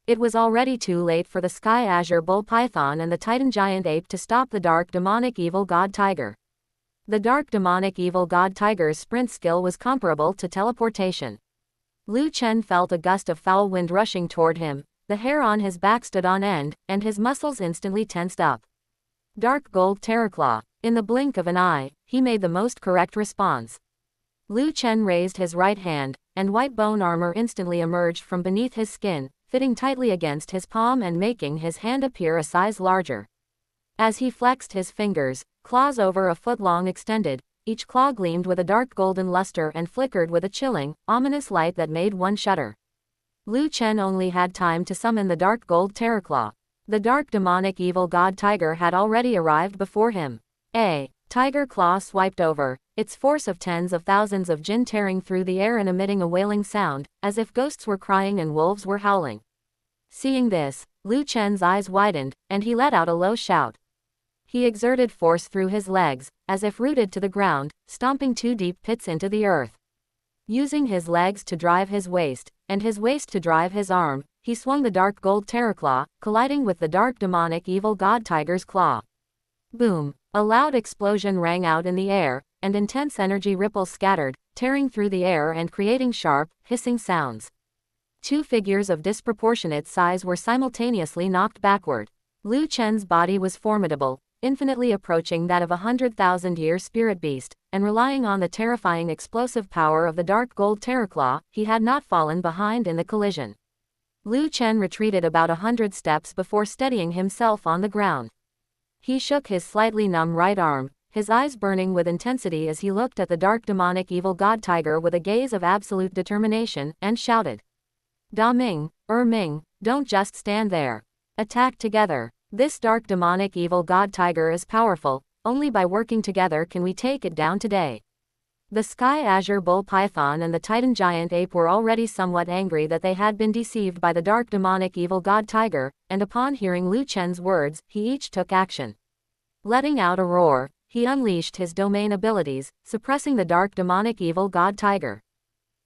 It was already too late for the Sky Azure Bull Python and the Titan Giant Ape to stop the dark demonic evil god tiger. The dark demonic evil god tiger's sprint skill was comparable to teleportation. Lu Chen felt a gust of foul wind rushing toward him, the hair on his back stood on end, and his muscles instantly tensed up. Dark Gold Terraclaw. In the blink of an eye, he made the most correct response. Lu Chen raised his right hand, and white bone armor instantly emerged from beneath his skin, fitting tightly against his palm and making his hand appear a size larger. As he flexed his fingers, claws over a foot long extended, each claw gleamed with a dark golden luster and flickered with a chilling, ominous light that made one shudder. Lu Chen only had time to summon the dark gold Terraclaw. The dark demonic evil god tiger had already arrived before him. A tiger claw swiped over, its force of tens of thousands of jin tearing through the air and emitting a wailing sound, as if ghosts were crying and wolves were howling. Seeing this, Lu Chen's eyes widened, and he let out a low shout. He exerted force through his legs, as if rooted to the ground, stomping 2 deep pits into the earth. Using his legs to drive his waist, and his waist to drive his arm, he swung the dark gold Terraclaw, colliding with the dark demonic evil god tiger's claw. Boom! A loud explosion rang out in the air, and intense energy ripples scattered, tearing through the air and creating sharp, hissing sounds. 2 figures of disproportionate size were simultaneously knocked backward. Lu Chen's body was formidable, infinitely approaching that of a 100,000-year spirit beast, and relying on the terrifying explosive power of the dark gold Terraclaw, he had not fallen behind in the collision. Lu Chen retreated about 100 steps before steadying himself on the ground. He shook his slightly numb right arm, his eyes burning with intensity as he looked at the dark demonic evil god tiger with a gaze of absolute determination, and shouted. Da Ming, Ming, don't just stand there. Attack together. This dark demonic evil god tiger is powerful, only by working together can we take it down today. The Sky Azure Bull Python and the Titan Giant Ape were already somewhat angry that they had been deceived by the dark demonic evil god tiger, and upon hearing Lu Chen's words, he each took action. Letting out a roar, he unleashed his domain abilities, suppressing the dark demonic evil god tiger.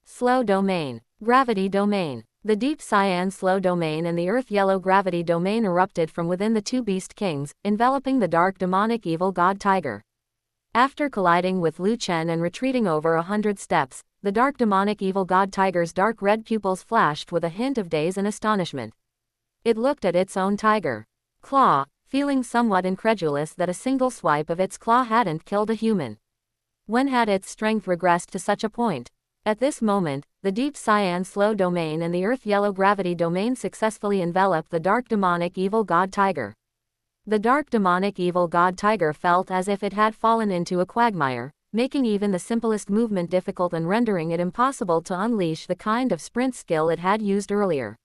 Slow Domain. Gravity Domain. The deep cyan slow domain and the earth yellow gravity domain erupted from within the 2 beast kings, enveloping the dark demonic evil god tiger. After colliding with Lu Chen and retreating over 100 steps, the dark demonic evil god tiger's dark red pupils flashed with a hint of daze and astonishment. It looked at its own tiger claw, feeling somewhat incredulous that a single swipe of its claw hadn't killed a human. When had its strength regressed to such a point? At this moment, the deep cyan slow domain and the earth yellow gravity domain successfully enveloped the dark demonic evil god tiger. The dark demonic evil god tiger felt as if it had fallen into a quagmire, making even the simplest movement difficult and rendering it impossible to unleash the kind of sprint skill it had used earlier.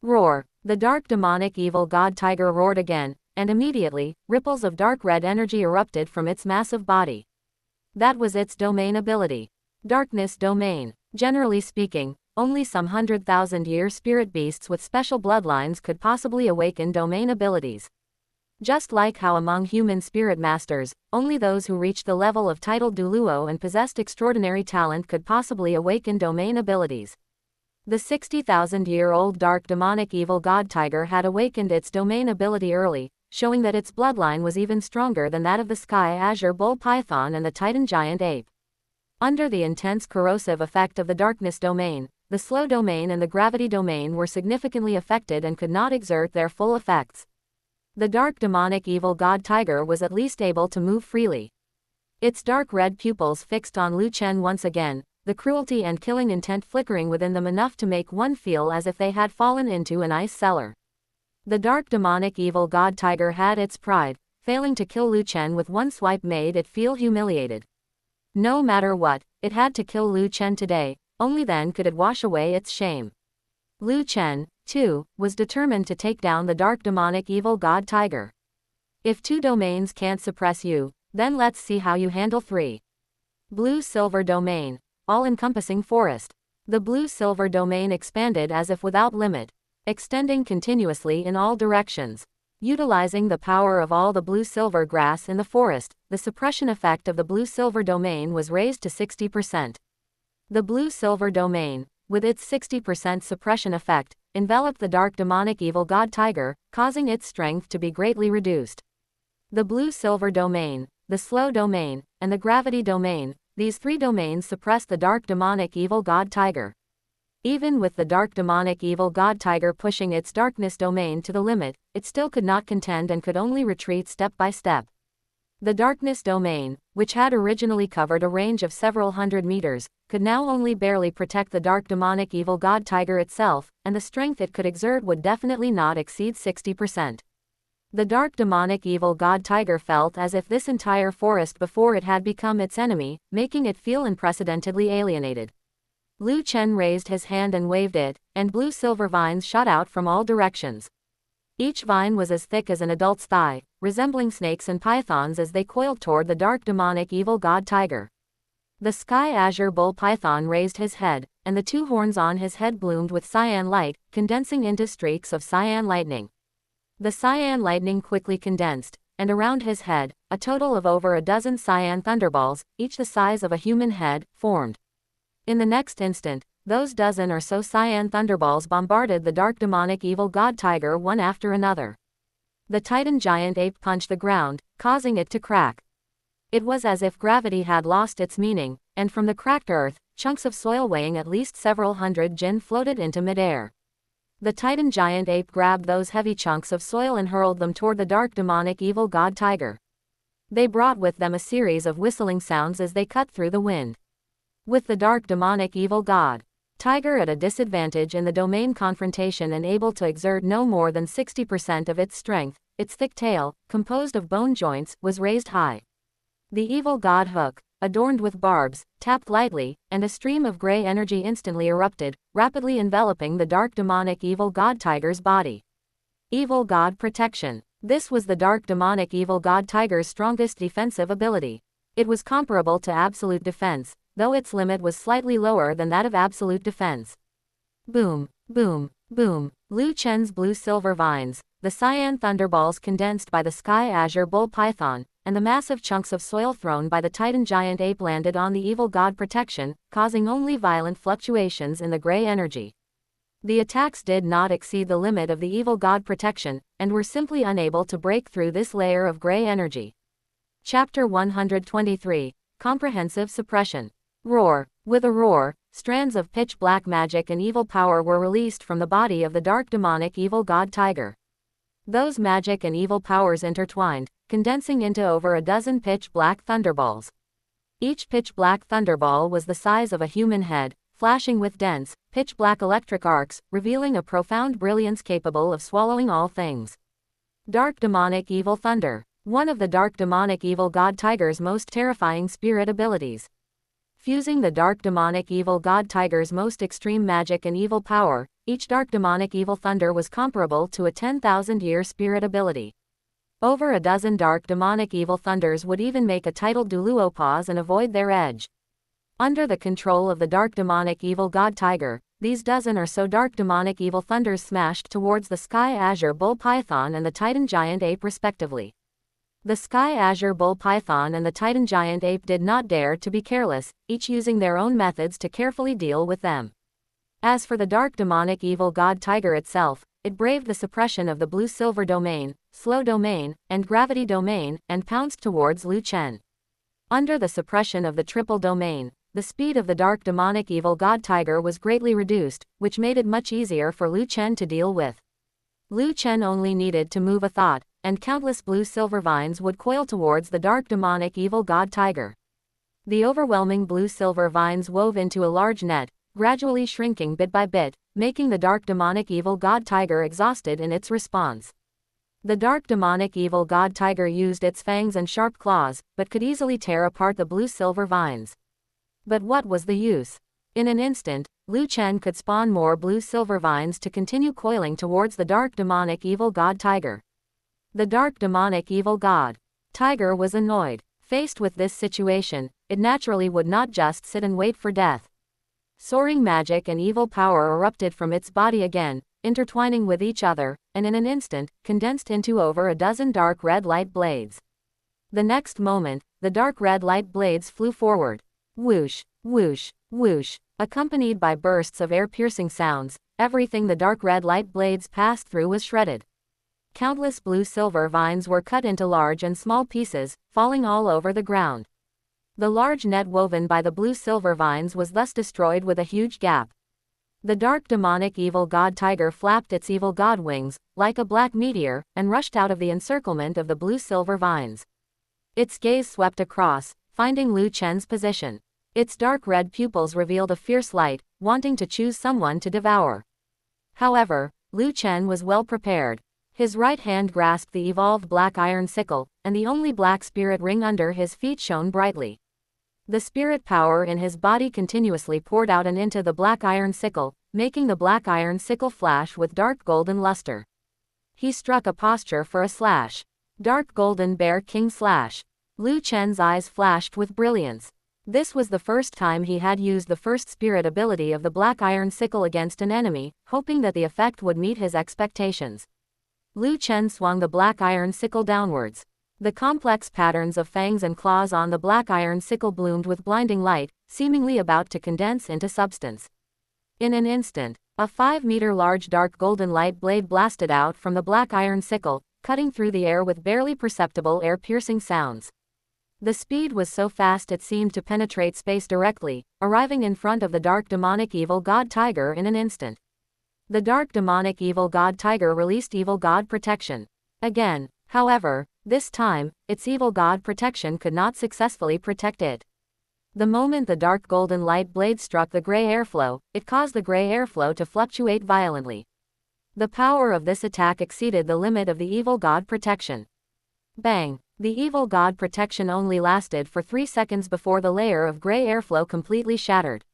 Roar! The dark demonic evil god tiger roared again, and immediately, ripples of dark red energy erupted from its massive body. That was its domain ability. Darkness Domain. Generally speaking, only some 100,000-year spirit beasts with special bloodlines could possibly awaken domain abilities. Just like how among human spirit masters, only those who reached the level of titled Douluo and possessed extraordinary talent could possibly awaken domain abilities. The 60,000-year-old dark demonic evil god tiger had awakened its domain ability early, showing that its bloodline was even stronger than that of the Sky Azure Bull Python and the Titan Giant Ape. Under the intense corrosive effect of the darkness domain, the slow domain and the gravity domain were significantly affected and could not exert their full effects. The dark demonic evil god tiger was at least able to move freely. Its dark red pupils fixed on Lu Chen once again, the cruelty and killing intent flickering within them enough to make one feel as if they had fallen into an ice cellar. The dark demonic evil god tiger had its pride, failing to kill Lu Chen with one swipe made it feel humiliated. No matter what, it had to kill Lu Chen today, only then could it wash away its shame. Lu Chen, too, was determined to take down the dark demonic evil god tiger. If 2 domains can't suppress you, then let's see how you handle 3. Blue-silver domain, all-encompassing forest. The blue-silver domain expanded as if without limit, extending continuously in all directions. Utilizing the power of all the blue-silver grass in the forest, the suppression effect of the blue-silver domain was raised to 60%. The blue-silver domain, with its 60% suppression effect, enveloped the dark demonic evil god tiger, causing its strength to be greatly reduced. The blue-silver domain, the slow domain, and the gravity domain, these 3 domains suppressed the dark demonic evil god tiger. Even with the dark demonic evil god tiger pushing its darkness domain to the limit, it still could not contend and could only retreat step by step. The darkness domain, which had originally covered a range of several hundred meters, could now only barely protect the dark demonic evil god tiger itself, and the strength it could exert would definitely not exceed 60%. The dark demonic evil god tiger felt as if this entire forest before it had become its enemy, making it feel unprecedentedly alienated. Lu Chen raised his hand and waved it, and blue-silver vines shot out from all directions. Each vine was as thick as an adult's thigh, resembling snakes and pythons as they coiled toward the dark demonic evil god tiger. The sky azure bull python raised his head, and the 2 horns on his head bloomed with cyan light, condensing into streaks of cyan lightning. The cyan lightning quickly condensed, and around his head, a total of over a dozen cyan thunderballs, each the size of a human head, formed. In the next instant, those dozen or so cyan thunderballs bombarded the dark demonic evil god tiger one after another. The titan giant ape punched the ground, causing it to crack. It was as if gravity had lost its meaning, and from the cracked earth, chunks of soil weighing at least several hundred jin floated into midair. The titan giant ape grabbed those heavy chunks of soil and hurled them toward the dark demonic evil god tiger. They brought with them a series of whistling sounds as they cut through the wind. With the dark demonic evil god tiger at a disadvantage in the domain confrontation and able to exert no more than 60% of its strength, its thick tail, composed of bone joints, was raised high. The evil god hook, adorned with barbs, tapped lightly, and a stream of gray energy instantly erupted, rapidly enveloping the dark demonic evil god tiger's body. Evil god protection. This was the dark demonic evil god tiger's strongest defensive ability. It was comparable to absolute defense, though its limit was slightly lower than that of absolute defense. Boom, boom, boom. Lu Chen's blue-silver vines, the cyan thunderballs condensed by the sky azure bull python, and the massive chunks of soil thrown by the titan giant ape landed on the evil god protection, causing only violent fluctuations in the gray energy. The attacks did not exceed the limit of the evil god protection, and were simply unable to break through this layer of gray energy. Chapter 123. Comprehensive Suppression. Roar. With a roar, strands of pitch-black magic and evil power were released from the body of the dark demonic evil god tiger. Those magic and evil powers intertwined, condensing into over a dozen pitch-black thunderballs. Each pitch-black thunderball was the size of a human head, flashing with dense, pitch-black electric arcs, revealing a profound brilliance capable of swallowing all things. Dark demonic evil thunder. One of the dark demonic evil god tiger's most terrifying spirit abilities. Fusing the dark demonic evil god tiger's most extreme magic and evil power, each dark demonic evil thunder was comparable to a 10,000-year spirit ability. Over a dozen dark demonic evil thunders would even make a titled Douluo pause and avoid their edge. Under the control of the dark demonic evil god tiger, these dozen or so dark demonic evil thunders smashed towards the sky azure bull python and the titan giant ape respectively. The sky azure bull python and the titan giant ape did not dare to be careless, each using their own methods to carefully deal with them. As for the dark demonic evil god tiger itself, it braved the suppression of the blue-silver domain, slow domain, and gravity domain, and pounced towards Lu Chen. Under the suppression of the triple domain, the speed of the dark demonic evil god tiger was greatly reduced, which made it much easier for Lu Chen to deal with. Lu Chen only needed to move a thought, and countless blue-silver vines would coil towards the dark demonic evil god tiger. The overwhelming blue-silver vines wove into a large net, gradually shrinking bit by bit, making the dark demonic evil god tiger exhausted in its response. The dark demonic evil god tiger used its fangs and sharp claws, but could easily tear apart the blue-silver vines. But what was the use? In an instant, Lu Chen could spawn more blue-silver vines to continue coiling towards the dark demonic evil god tiger. The dark demonic evil god tiger was annoyed. Faced with this situation, it naturally would not just sit and wait for death. Soaring magic and evil power erupted from its body again, intertwining with each other, and in an instant, condensed into over a dozen dark red light blades. The next moment, the dark red light blades flew forward. Whoosh, whoosh, whoosh, accompanied by bursts of air-piercing sounds. Everything the dark red light blades passed through was shredded. Countless blue-silver vines were cut into large and small pieces, falling all over the ground. The large net woven by the blue-silver vines was thus destroyed with a huge gap. The dark demonic evil god tiger flapped its evil god wings, like a black meteor, and rushed out of the encirclement of the blue-silver vines. Its gaze swept across, finding Lu Chen's position. Its dark red pupils revealed a fierce light, wanting to choose someone to devour. However, Lu Chen was well prepared. His right hand grasped the evolved black iron sickle, and the only black spirit ring under his feet shone brightly. The spirit power in his body continuously poured out and into the black iron sickle, making the black iron sickle flash with dark golden luster. He struck a posture for a slash. Dark golden bear king slash. Lu Chen's eyes flashed with brilliance. This was the first time he had used the first spirit ability of the black iron sickle against an enemy, hoping that the effect would meet his expectations. Lu Chen swung the black iron sickle downwards. The complex patterns of fangs and claws on the black iron sickle bloomed with blinding light, seemingly about to condense into substance. In an instant, a 5-meter large dark golden light blade blasted out from the black iron sickle, cutting through the air with barely perceptible air-piercing sounds. The speed was so fast it seemed to penetrate space directly, arriving in front of the dark demonic evil god tiger in an instant. The dark demonic evil god tiger released evil god protection. Again, however, this time, its evil god protection could not successfully protect it. The moment the dark golden light blade struck the gray airflow, it caused the gray airflow to fluctuate violently. The power of this attack exceeded the limit of the evil god protection. Bang! The evil god protection only lasted for 3 seconds before the layer of gray airflow completely shattered.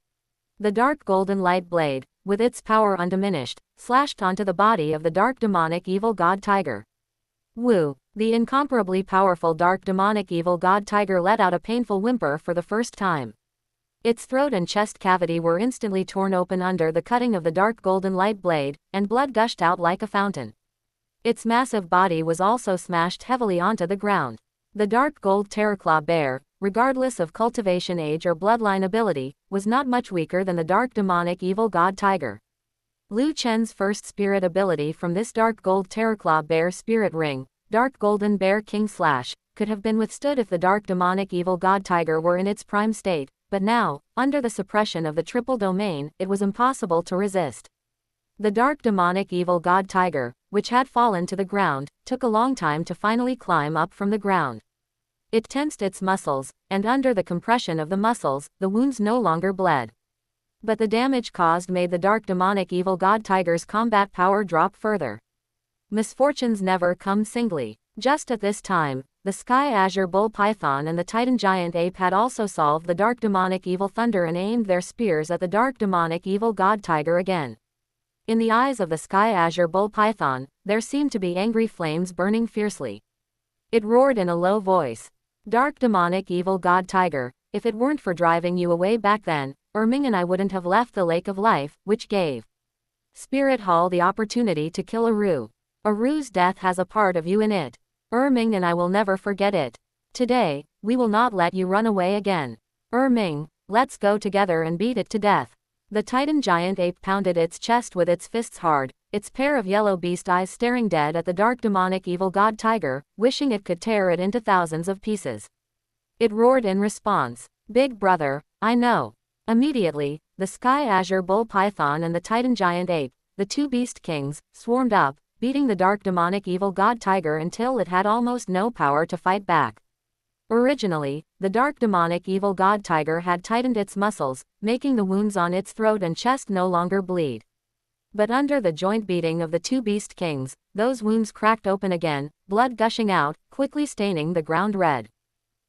The dark golden light blade, with its power undiminished, slashed onto the body of the dark demonic evil god tiger. Woo! The incomparably powerful dark demonic evil god tiger let out a painful whimper for the first time. Its throat and chest cavity were instantly torn open under the cutting of the dark golden light blade, and blood gushed out like a fountain. Its massive body was also smashed heavily onto the ground. The dark gold terraclaw bear, regardless of cultivation age or bloodline ability, was not much weaker than the dark demonic evil god tiger. Lu Chen's first spirit ability from this dark gold terraclaw bear spirit ring, Dark Golden Bear King Slash, could have been withstood if the dark demonic evil god tiger were in its prime state, but now, under the suppression of the triple domain, it was impossible to resist. The dark demonic evil god tiger, which had fallen to the ground, took a long time to finally climb up from the ground. It tensed its muscles, and under the compression of the muscles, the wounds no longer bled. But the damage caused made the dark demonic evil god tiger's combat power drop further. Misfortunes never come singly. Just at this time, the Sky Azure Bull Python and the Titan Giant Ape had also solved the dark demonic evil thunder and aimed their spears at the dark demonic evil god tiger again. In the eyes of the Sky Azure Bull Python, there seemed to be angry flames burning fiercely. It roared in a low voice. Dark demonic evil god tiger, if it weren't for driving you away back then, Ming and I wouldn't have left the Lake of Life, which gave Spirit Hall the opportunity to kill Aru. Aru's death has a part of you in it. Ming and I will never forget it. Today, we will not let you run away again. Ming, let's go together and beat it to death. The Titan Giant Ape pounded its chest with its fists hard, its pair of yellow beast eyes staring dead at the dark demonic evil god tiger, wishing it could tear it into thousands of pieces. It roared in response, "Big brother, I know." Immediately, the Sky Azure Bull Python and the Titan Giant Ape, the two beast kings, swarmed up, beating the dark demonic evil god tiger until it had almost no power to fight back. Originally, the dark demonic evil god tiger had tightened its muscles, making the wounds on its throat and chest no longer bleed. But under the joint beating of the two beast kings, those wounds cracked open again, blood gushing out, quickly staining the ground red.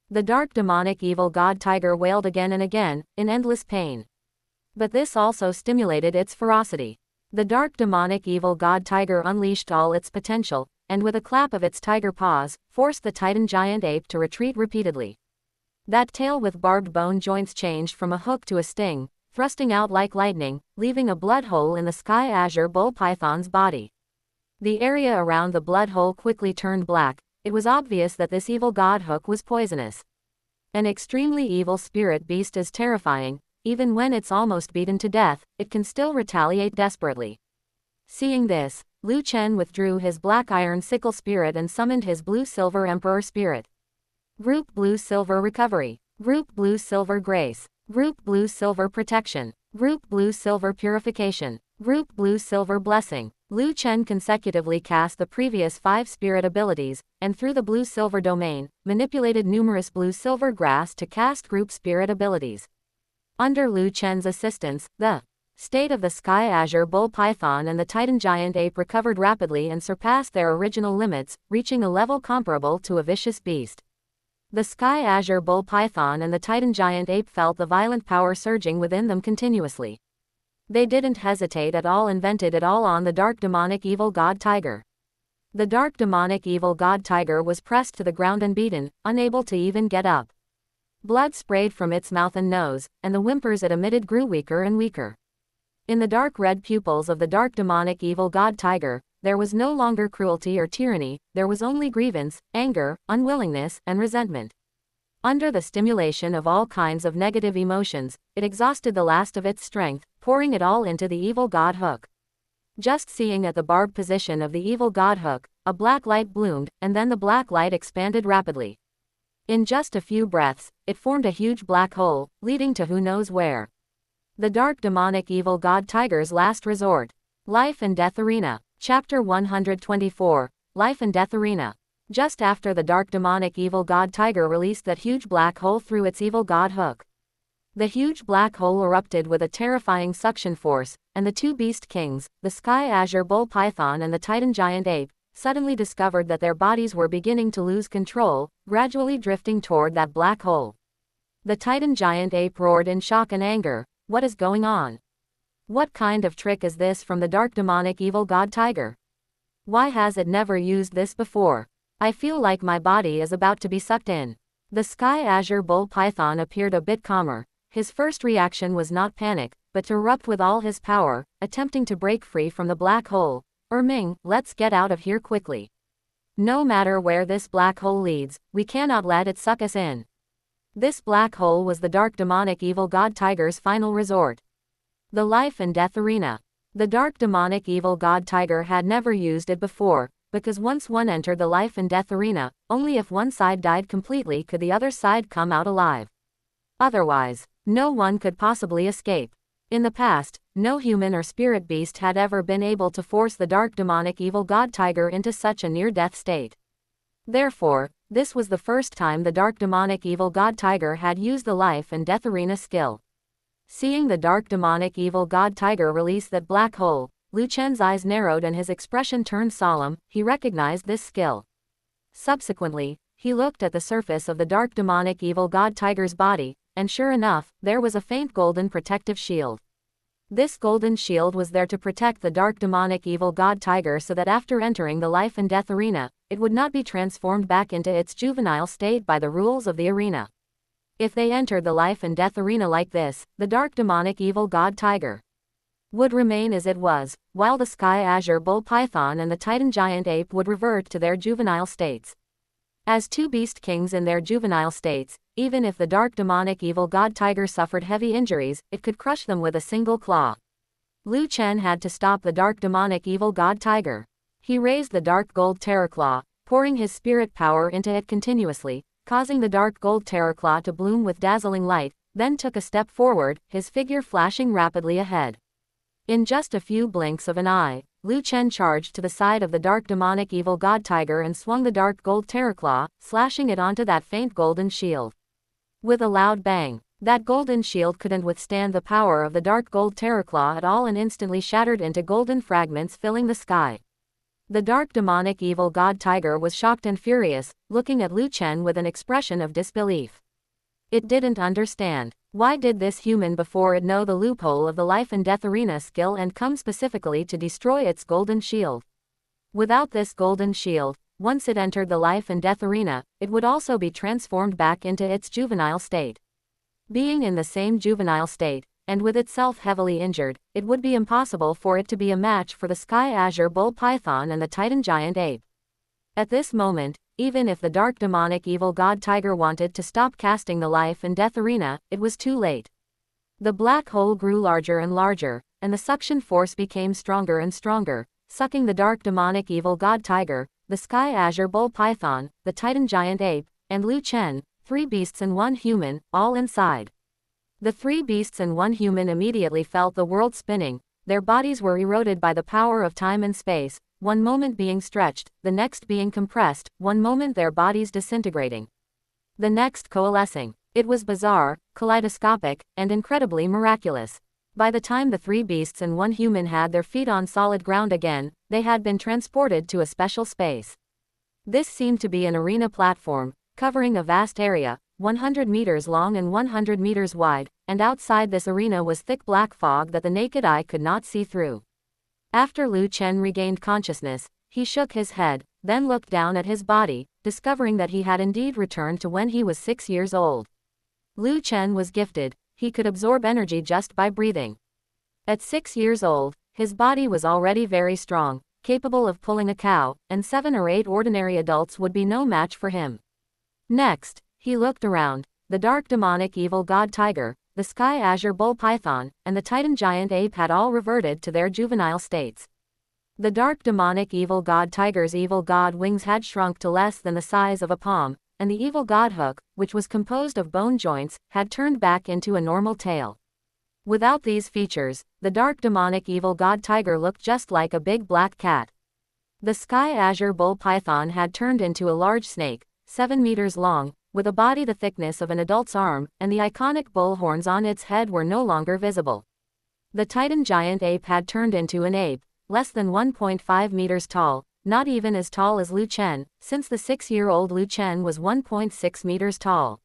The dark demonic evil god tiger wailed again and again, in endless pain. But this also stimulated its ferocity. The dark demonic evil god tiger unleashed all its potential, and with a clap of its tiger paws, forced the titan giant ape to retreat repeatedly. That tail with barbed bone joints changed from a hook to a sting, thrusting out like lightning, leaving a blood hole in the sky azure bull python's body. The area around the blood hole quickly turned black. It was obvious that this evil god hook was poisonous. An extremely evil spirit beast is terrifying. Even when it's almost beaten to death, it can still retaliate desperately. Seeing this, Liu Chen withdrew his black iron sickle spirit and summoned his blue-silver emperor spirit. Group Blue-Silver Recovery. Group Blue-Silver Grace. Group Blue-Silver Protection. Group Blue-Silver Purification. Group Blue-Silver Blessing. Liu Chen consecutively cast the previous 5 spirit abilities, and through the Blue-Silver domain, manipulated numerous Blue-Silver grass to cast group spirit abilities. Under Liu Chen's assistance, the state of the Sky Azure Bull Python and the Titan Giant Ape recovered rapidly and surpassed their original limits, reaching a level comparable to a vicious beast. The Sky Azure Bull Python and the Titan Giant Ape felt the violent power surging within them continuously. They didn't hesitate at all and vented it all on the dark demonic evil god tiger. The dark demonic evil god tiger was pressed to the ground and beaten, unable to even get up. Blood sprayed from its mouth and nose, and the whimpers it emitted grew weaker and weaker. In the dark red pupils of the dark demonic evil god tiger, there was no longer cruelty or tyranny, there was only grievance, anger, unwillingness, and resentment. Under the stimulation of all kinds of negative emotions, it exhausted the last of its strength, pouring it all into the evil god hook. Just seeing at the barbed position of the evil god hook, a black light bloomed, and then the black light expanded rapidly. In just a few breaths, it formed a huge black hole, leading to who knows where. The dark demonic evil god tiger's last resort. Life and Death Arena. Chapter 124. Life and Death Arena. Just after the dark demonic evil god tiger released that huge black hole through its evil god hook. The huge black hole erupted with a terrifying suction force, and the two beast kings, the Sky Azure Bull Python and the Titan Giant Ape, suddenly discovered that their bodies were beginning to lose control, gradually drifting toward that black hole. The Titan Giant Ape roared in shock and anger. What is going on? What kind of trick is this from the dark demonic evil god tiger? Why has it never used this before? I feel like my body is about to be sucked in. The Sky Azure Bull Python appeared a bit calmer. His first reaction was not panic, but to erupt with all his power, attempting to break free from the black hole. Ming, let's get out of here quickly. No matter where this black hole leads, we cannot let it suck us in. This black hole was the dark demonic evil god tiger's final resort. The Life and Death Arena. The dark demonic evil god tiger had never used it before, because once one entered the Life and Death Arena, only if one side died completely could the other side come out alive. Otherwise, no one could possibly escape. In the past, no human or spirit beast had ever been able to force the dark demonic evil god tiger into such a near-death state. Therefore, this was the first time the dark demonic evil god tiger had used the Life and Death Arena skill. Seeing the dark demonic evil god tiger release that black hole, Liu Chen's eyes narrowed and his expression turned solemn. He recognized this skill. Subsequently, he looked at the surface of the dark demonic evil god tiger's body, and sure enough, there was a faint golden protective shield. This golden shield was there to protect the dark demonic evil god tiger so that after entering the Life and Death Arena, it would not be transformed back into its juvenile state by the rules of the arena. If they entered the Life and Death Arena like this, the dark demonic evil god tiger would remain as it was, while the Sky Azure Bull Python and the Titan Giant Ape would revert to their juvenile states. As two beast kings in their juvenile states, even if the dark demonic evil god tiger suffered heavy injuries, it could crush them with a single claw. Liu Chen had to stop the dark demonic evil god tiger. He raised the dark gold terror claw, pouring his spirit power into it continuously, causing the dark gold terror claw to bloom with dazzling light, then took a step forward, his figure flashing rapidly ahead. In just a few blinks of an eye, Liu Chen charged to the side of the dark demonic evil god tiger and swung the dark gold terraclaw, slashing it onto that faint golden shield. With a loud bang, that golden shield couldn't withstand the power of the dark gold terraclaw at all and instantly shattered into golden fragments filling the sky. The dark demonic evil god tiger was shocked and furious, looking at Liu Chen with an expression of disbelief. It didn't understand. Why did this human before it know the loophole of the life and death arena skill and come specifically to destroy its golden shield? Without this golden shield, once it entered the life and death arena, it would also be transformed back into its juvenile state. Being in the same juvenile state, and with itself heavily injured, it would be impossible for it to be a match for the Sky Azure Bull Python and the Titan Giant Ape. At this moment, even if the dark demonic evil god tiger wanted to stop casting the life and death arena, it was too late. The black hole grew larger and larger, and the suction force became stronger and stronger, sucking the dark demonic evil god tiger, the Sky Azure Bull Python, the Titan Giant Ape, and Liu Chen, 3 beasts and 1 human, all inside. The 3 beasts and 1 human immediately felt the world spinning. Their bodies were eroded by the power of time and space, one moment being stretched, the next being compressed, one moment their bodies disintegrating, the next coalescing. It was bizarre, kaleidoscopic, and incredibly miraculous. By the time the 3 beasts and 1 human had their feet on solid ground again, they had been transported to a special space. This seemed to be an arena platform, covering a vast area, 100 meters long and 100 meters wide, and outside this arena was thick black fog that the naked eye could not see through. After Liu Chen regained consciousness, he shook his head, then looked down at his body, discovering that he had indeed returned to when he was 6 years old. Liu Chen was gifted. He could absorb energy just by breathing. At 6 years old, his body was already very strong, capable of pulling a cow, and 7 or 8 ordinary adults would be no match for him. Next, he looked around. The dark demonic evil god tiger, the Sky Azure Bull Python, and the Titan Giant Ape had all reverted to their juvenile states. The dark demonic evil god tiger's evil god wings had shrunk to less than the size of a palm, and the evil god hook, which was composed of bone joints, had turned back into a normal tail. Without these features, the dark demonic evil god tiger looked just like a big black cat. The Sky Azure Bull Python had turned into a large snake, 7 meters long, with a body the thickness of an adult's arm, and the iconic bull horns on its head were no longer visible. The Titan Giant Ape had turned into an ape, less than 1.5 meters tall, not even as tall as Liu Chen, since the 6-year-old Liu Chen was 1.6 meters tall.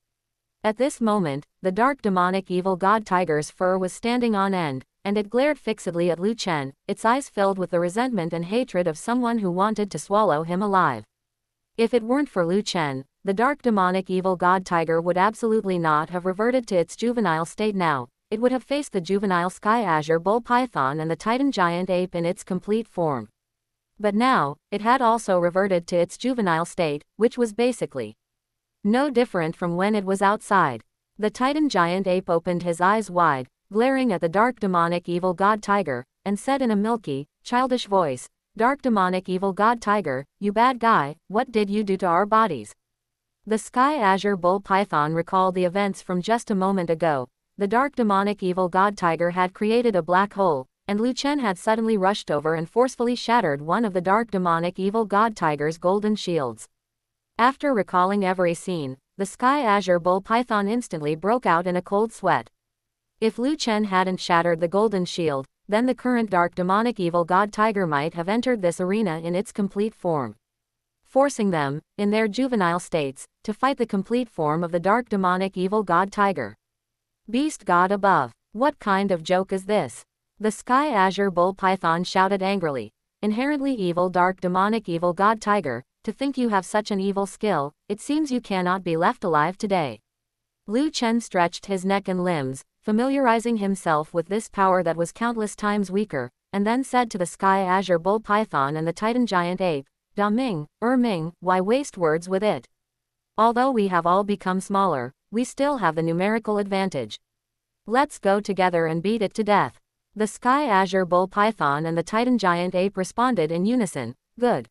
At this moment, the dark demonic evil god tiger's fur was standing on end, and it glared fixedly at Liu Chen, its eyes filled with the resentment and hatred of someone who wanted to swallow him alive. If it weren't for Liu Chen, the dark demonic evil god tiger would absolutely not have reverted to its juvenile state now. It would have faced the juvenile Sky Azure Bull Python and the Titan Giant Ape in its complete form. But now, it had also reverted to its juvenile state, which was basically no different from when it was outside. The Titan Giant Ape opened his eyes wide, glaring at the dark demonic evil god tiger, and said in a milky, childish voice, "Dark demonic evil god tiger, you bad guy, what did you do to our bodies?" The Sky Azure Bull Python recalled the events from just a moment ago. The dark demonic evil god tiger had created a black hole, and Liu Chen had suddenly rushed over and forcefully shattered one of the dark demonic evil god tiger's golden shields. After recalling every scene, the Sky Azure Bull Python instantly broke out in a cold sweat. If Liu Chen hadn't shattered the golden shield, then the current dark demonic evil god tiger might have entered this arena in its complete form, forcing them, in their juvenile states, to fight the complete form of the dark demonic evil god tiger. Beast god above, what kind of joke is this? The Sky Azure Bull Python shouted angrily. Inherently evil dark demonic evil god tiger, to think you have such an evil skill, it seems you cannot be left alive today. Liu Chen stretched his neck and limbs, familiarizing himself with this power that was countless times weaker, and then said to the Sky Azure Bull Python and the Titan Giant Ape, "Da Ming, Ming, why waste words with it? Although we have all become smaller, we still have the numerical advantage. Let's go together and beat it to death." The Sky Azure Bull Python and the Titan Giant Ape responded in unison, "Good."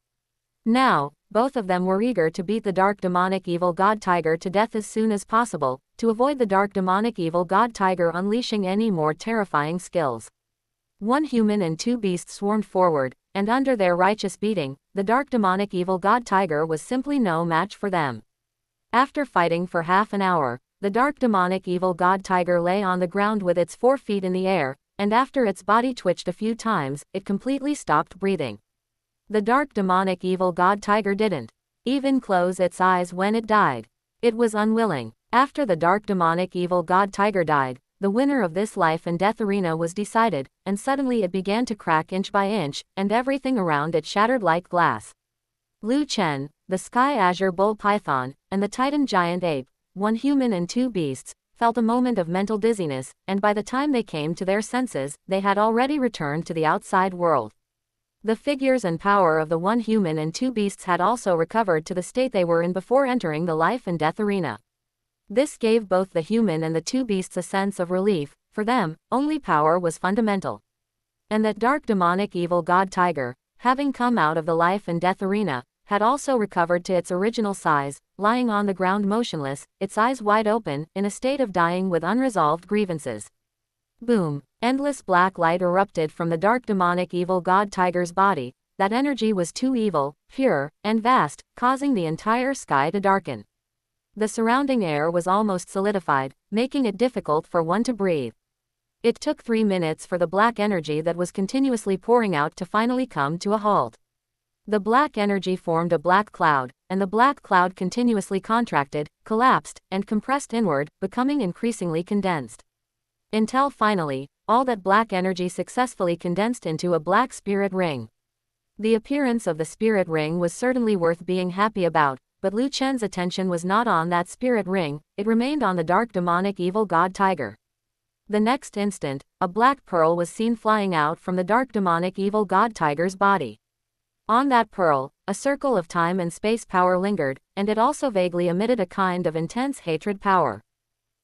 Now, both of them were eager to beat the dark demonic evil god tiger to death as soon as possible, to avoid the dark demonic evil god tiger unleashing any more terrifying skills. 1 human and 2 beasts swarmed forward, and under their righteous beating, the dark demonic evil god tiger was simply no match for them. After fighting for half an hour, the dark demonic evil god tiger lay on the ground with its 4 feet in the air, and after its body twitched a few times, it completely stopped breathing. The dark demonic evil god tiger didn't even close its eyes when it died. It was unwilling. After the dark demonic evil god tiger died, the winner of this life and death arena was decided, and suddenly it began to crack inch by inch, and everything around it shattered like glass. Liu Chen, the Sky Azure Bull Python, and the Titan Giant Ape, 1 human and 2 beasts, felt a moment of mental dizziness, and by the time they came to their senses, they had already returned to the outside world. The figures and power of the 1 human and 2 beasts had also recovered to the state they were in before entering the life and death arena. This gave both the human and the 2 beasts a sense of relief. For them, only power was fundamental. And that dark demonic evil god tiger, having come out of the life and death arena, had also recovered to its original size, lying on the ground motionless, its eyes wide open, in a state of dying with unresolved grievances. Boom! Endless black light erupted from the dark demonic evil god tiger's body. That energy was too evil, pure, and vast, causing the entire sky to darken. The surrounding air was almost solidified, making it difficult for one to breathe. It took 3 minutes for the black energy that was continuously pouring out to finally come to a halt. The black energy formed a black cloud, and the black cloud continuously contracted, collapsed, and compressed inward, becoming increasingly condensed. Until finally, all that black energy successfully condensed into a black spirit ring. The appearance of the spirit ring was certainly worth being happy about, but Liu Chen's attention was not on that spirit ring, it remained on the dark demonic evil god tiger. The next instant, a black pearl was seen flying out from the dark demonic evil god tiger's body. On that pearl, a circle of time and space power lingered, and it also vaguely emitted a kind of intense hatred power.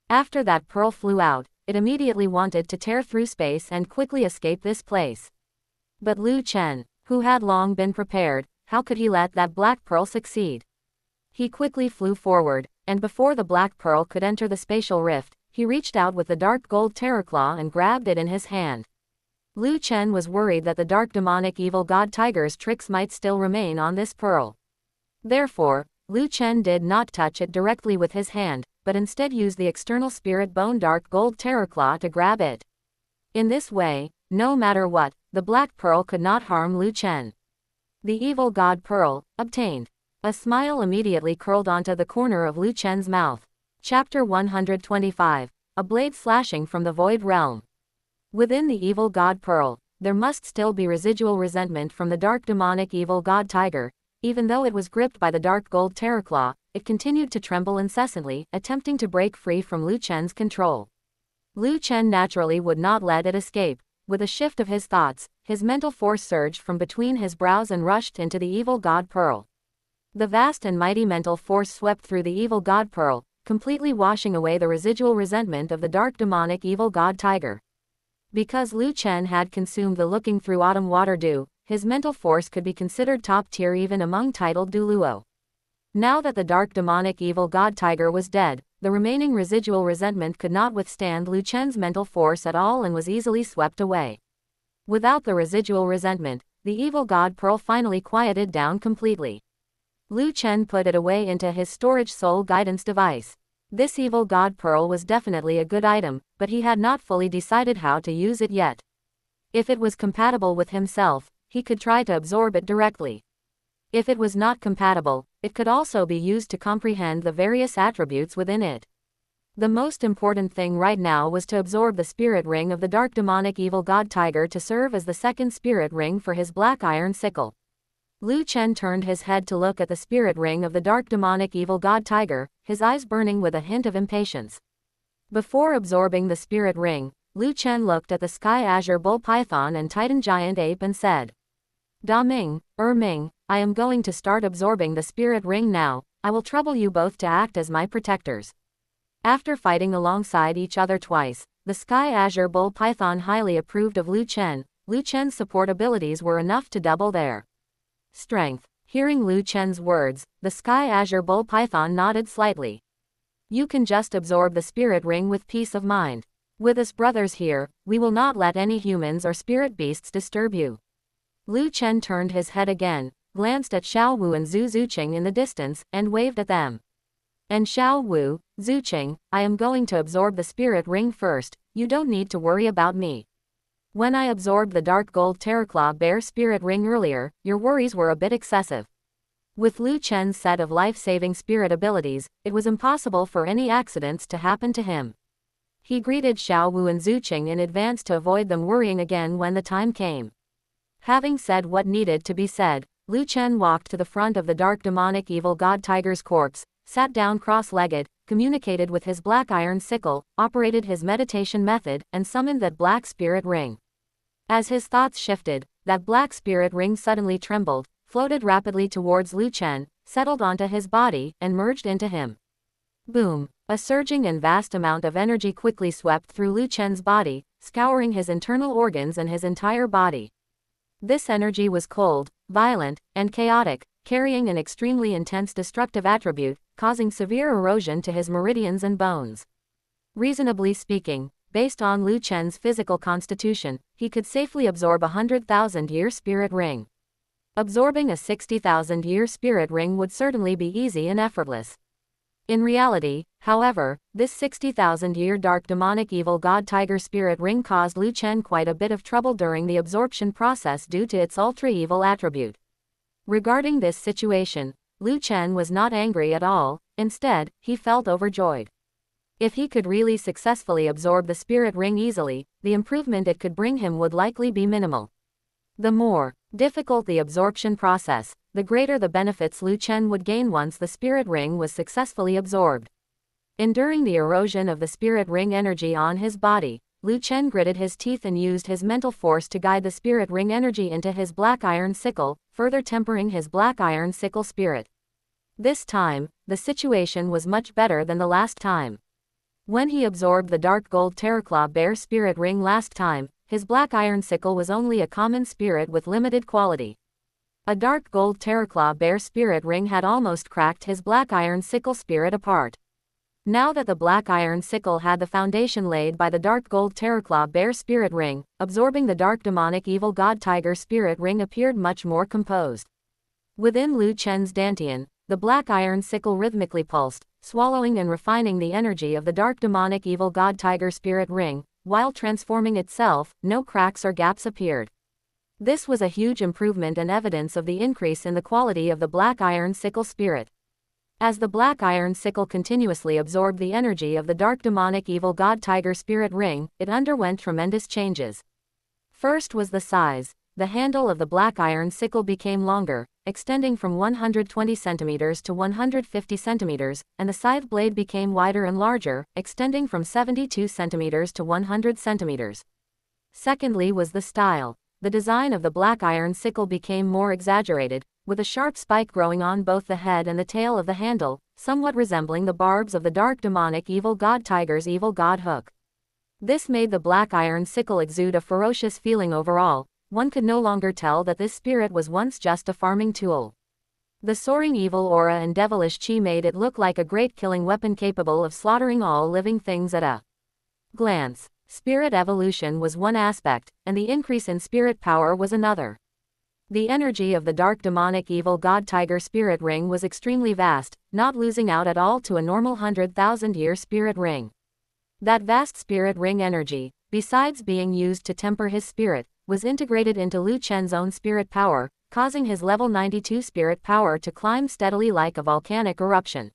After that pearl flew out, it immediately wanted to tear through space and quickly escape this place. But Liu Chen, who had long been prepared, how could he let that black pearl succeed? He quickly flew forward, and before the black pearl could enter the spatial rift, he reached out with the dark gold terror claw and grabbed it in his hand. Liu Chen was worried that the dark demonic evil god tiger's tricks might still remain on this pearl. Therefore, Liu Chen did not touch it directly with his hand, but instead used the external spirit bone dark gold terror claw to grab it. In this way, no matter what, the black pearl could not harm Liu Chen. The evil god pearl, obtained. A smile immediately curled onto the corner of Liu Chen's mouth. Chapter 125. A blade slashing from the void realm. Within the evil god pearl, there must still be residual resentment from the dark demonic evil god tiger. Even though it was gripped by the dark gold terror claw, it continued to tremble incessantly, attempting to break free from Liu Chen's control. Liu Chen naturally would not let it escape. With a shift of his thoughts, his mental force surged from between his brows and rushed into the evil god pearl. The vast and mighty mental force swept through the evil god pearl, completely washing away the residual resentment of the dark demonic evil god tiger. Because Liu Chen had consumed the looking through autumn water dew, his mental force could be considered top tier even among titled Douluo. Now that the dark demonic evil god tiger was dead, the remaining residual resentment could not withstand Liu Chen's mental force at all and was easily swept away. Without the residual resentment, the evil god pearl finally quieted down completely. Liu Chen put it away into his storage soul guidance device. This evil god pearl was definitely a good item, but he had not fully decided how to use it yet. If it was compatible with himself, he could try to absorb it directly. If it was not compatible, it could also be used to comprehend the various attributes within it. The most important thing right now was to absorb the spirit ring of the dark demonic evil god tiger to serve as the second spirit ring for his black iron sickle. Liu Chen turned his head to look at the spirit ring of the dark demonic evil god tiger, his eyes burning with a hint of impatience. Before absorbing the spirit ring, Liu Chen looked at the Sky Azure Bull Python and Titan Giant Ape and said, Da Ming, Ming, I am going to start absorbing the spirit ring now. I will trouble you both to act as my protectors. After fighting alongside each other twice, the Sky Azure Bull Python highly approved of Liu Chen. Liu Chen's support abilities were enough to double their strength. Hearing Liu Chen's words, the Sky Azure Bull Python nodded slightly. You can just absorb the spirit ring with peace of mind. With us brothers here, we will not let any humans or spirit beasts disturb you. Lu Chen turned his head again, glanced at Xiao Wu and Zhu Zuqing in the distance, and waved at them. And Xiao Wu, Zuqing, I am going to absorb the spirit ring first, you don't need to worry about me. When I absorbed the dark gold Terraclaw Bear spirit ring earlier, your worries were a bit excessive. With Lu Chen's set of life-saving spirit abilities, it was impossible for any accidents to happen to him. He greeted Xiao Wu and Zuqing in advance to avoid them worrying again when the time came. Having said what needed to be said, Lu Chen walked to the front of the dark demonic evil god tiger's corpse, sat down cross-legged, communicated with his black iron sickle, operated his meditation method, and summoned that black spirit ring. As his thoughts shifted, that black spirit ring suddenly trembled, floated rapidly towards Lu Chen, settled onto his body, and merged into him. Boom! A surging and vast amount of energy quickly swept through Lu Chen's body, scouring his internal organs and his entire body. This energy was cold, violent, and chaotic, carrying an extremely intense destructive attribute, causing severe erosion to his meridians and bones. Reasonably speaking, based on Lu Chen's physical constitution, he could safely absorb a 100,000-year spirit ring. Absorbing a 60,000-year spirit ring would certainly be easy and effortless. In reality, however, this 60,000-year dark demonic evil god tiger spirit ring caused Lu Chen quite a bit of trouble during the absorption process due to its ultra-evil attribute. Regarding this situation, Lu Chen was not angry at all, instead, he felt overjoyed. If he could really successfully absorb the spirit ring easily, the improvement it could bring him would likely be minimal. The more difficult the absorption process, the greater the benefits Lu Chen would gain once the spirit ring was successfully absorbed. Enduring the erosion of the spirit ring energy on his body, Lu Chen gritted his teeth and used his mental force to guide the spirit ring energy into his black iron sickle, further tempering his black iron sickle spirit. This time, the situation was much better than the last time. When he absorbed the dark gold Terraclaw Bear spirit ring last time, his black iron sickle was only a common spirit with limited quality. A dark gold Terraclaw Bear spirit ring had almost cracked his black iron sickle spirit apart. Now that the black iron sickle had the foundation laid by the dark gold Terraclaw Bear spirit ring, absorbing the dark demonic evil god tiger spirit ring appeared much more composed. Within Lu Chen's dantian, the black iron sickle rhythmically pulsed, swallowing and refining the energy of the dark demonic evil god tiger spirit ring, while transforming itself, no cracks or gaps appeared. This was a huge improvement and evidence of the increase in the quality of the black iron sickle spirit. As the black iron sickle continuously absorbed the energy of the dark demonic evil god tiger spirit ring, it underwent tremendous changes. First was the size. The handle of the black iron sickle became longer, extending from 120 centimeters to 150 centimeters, and the scythe blade became wider and larger, extending from 72 centimeters to 100 centimeters. Secondly was the style. The design of the black iron sickle became more exaggerated, with a sharp spike growing on both the head and the tail of the handle, somewhat resembling the barbs of the dark demonic evil god tiger's evil god hook. This made the black iron sickle exude a ferocious feeling overall. One could no longer tell that this spirit was once just a farming tool. The soaring evil aura and devilish chi made it look like a great killing weapon capable of slaughtering all living things at a glance. Spirit evolution was one aspect, and the increase in spirit power was another. The energy of the dark demonic evil god tiger spirit ring was extremely vast, not losing out at all to a normal 100,000-year spirit ring. That vast spirit ring energy, besides being used to temper his spirit, was integrated into Lu Chen's own spirit power, causing his level 92 spirit power to climb steadily like a volcanic eruption.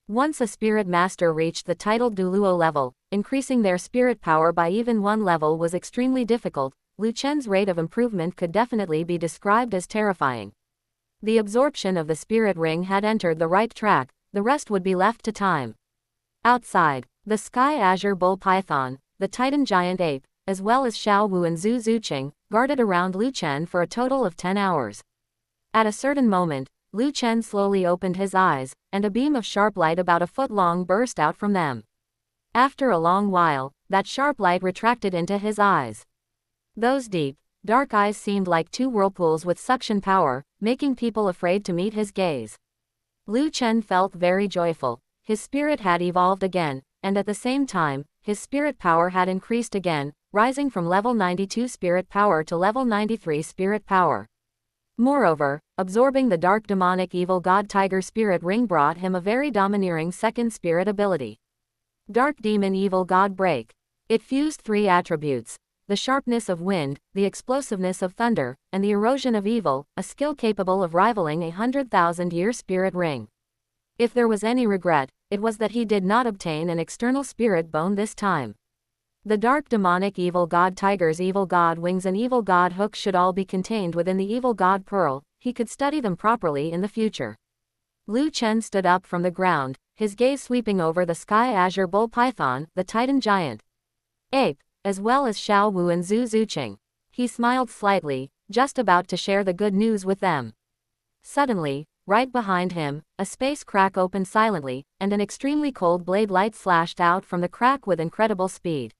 Once a spirit master reached the titled Douluo level, increasing their spirit power by even one level was extremely difficult. Lu Chen's rate of improvement could definitely be described as terrifying. The absorption of the spirit ring had entered the right track, the rest would be left to time. Outside, the Sky Azure Bull Python, the Titan Giant Ape, as well as Xiao Wu and Zhu Zuqing, guarded around Lu Chen for a total of 10 hours. At a certain moment, Lu Chen slowly opened his eyes, and a beam of sharp light about a foot long burst out from them. After a long while, that sharp light retracted into his eyes. Those deep, dark eyes seemed like two whirlpools with suction power, making people afraid to meet his gaze. Lu Chen felt very joyful. His spirit had evolved again, and at the same time, his spirit power had increased again, rising from level 92 spirit power to level 93 spirit power. Moreover, absorbing the dark demonic evil god tiger spirit ring brought him a very domineering second spirit ability. Dark demon evil god break. It fused 3 attributes: the sharpness of wind, the explosiveness of thunder, and the erosion of evil, a skill capable of rivaling a 100,000-year spirit ring. If there was any regret, it was that he did not obtain an external spirit bone this time. The dark demonic evil god tiger's evil god wings and evil god hook should all be contained within the evil god pearl. He could study them properly in the future. Lu Chen stood up from the ground, his gaze sweeping over the sky azure bull python, the titan giant ape, as well as Xiao Wu and Zhu Zuqing. He smiled slightly, just about to share the good news with them. Suddenly, right behind him, a space crack opened silently, and an extremely cold blade light slashed out from the crack with incredible speed.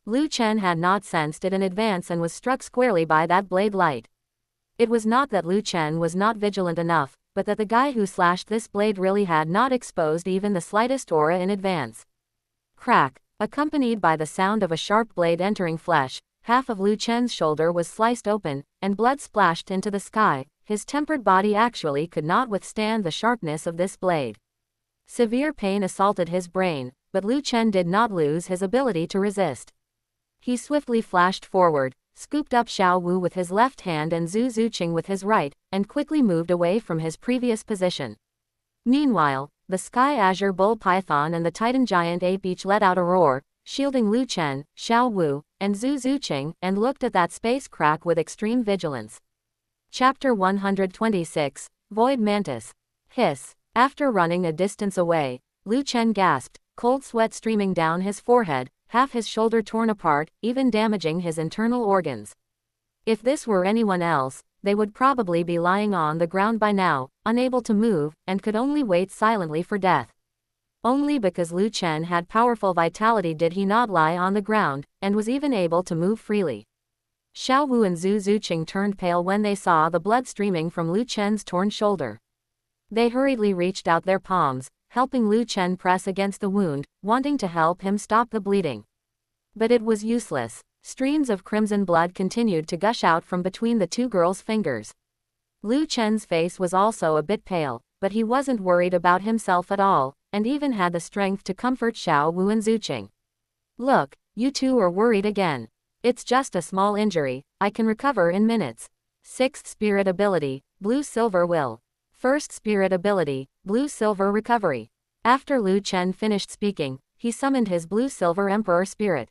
Lu Chen had not sensed it in advance and was struck squarely by that blade light. It was not that Lu Chen was not vigilant enough, but that the guy who slashed this blade really had not exposed even the slightest aura in advance. Crack, accompanied by the sound of a sharp blade entering flesh, half of Lu Chen's shoulder was sliced open, and blood splashed into the sky. His tempered body actually could not withstand the sharpness of this blade. Severe pain assaulted his brain, but Lu Chen did not lose his ability to resist. He swiftly flashed forward, scooped up Xiao Wu with his left hand and Zhu Zuqing with his right, and quickly moved away from his previous position. Meanwhile, the sky azure bull python and the titan giant ape each let out a roar, shielding Lu Chen, Xiao Wu, and Zhu Zuqing, and looked at that space crack with extreme vigilance. Chapter 126, Void Mantis. Hiss. After running a distance away, Lu Chen gasped, cold sweat streaming down his forehead, half his shoulder torn apart, even damaging his internal organs. If this were anyone else, they would probably be lying on the ground by now, unable to move, and could only wait silently for death. Only because Lu Chen had powerful vitality did he not lie on the ground, and was even able to move freely. Xiao Wu and Zhu Zuqing turned pale when they saw the blood streaming from Lu Chen's torn shoulder. They hurriedly reached out their palms, helping Lu Chen press against the wound, wanting to help him stop the bleeding. But it was useless. Streams of crimson blood continued to gush out from between the two girls' fingers. Lu Chen's face was also a bit pale, but he wasn't worried about himself at all, and even had the strength to comfort Xiao Wu and Zuqing. "Look, you two are worried again. It's just a small injury, I can recover in minutes." 6th Spirit Ability, Blue Silver Will. 1st Spirit Ability, Blue Silver Recovery. After Lu Chen finished speaking, he summoned his Blue Silver Emperor Spirit.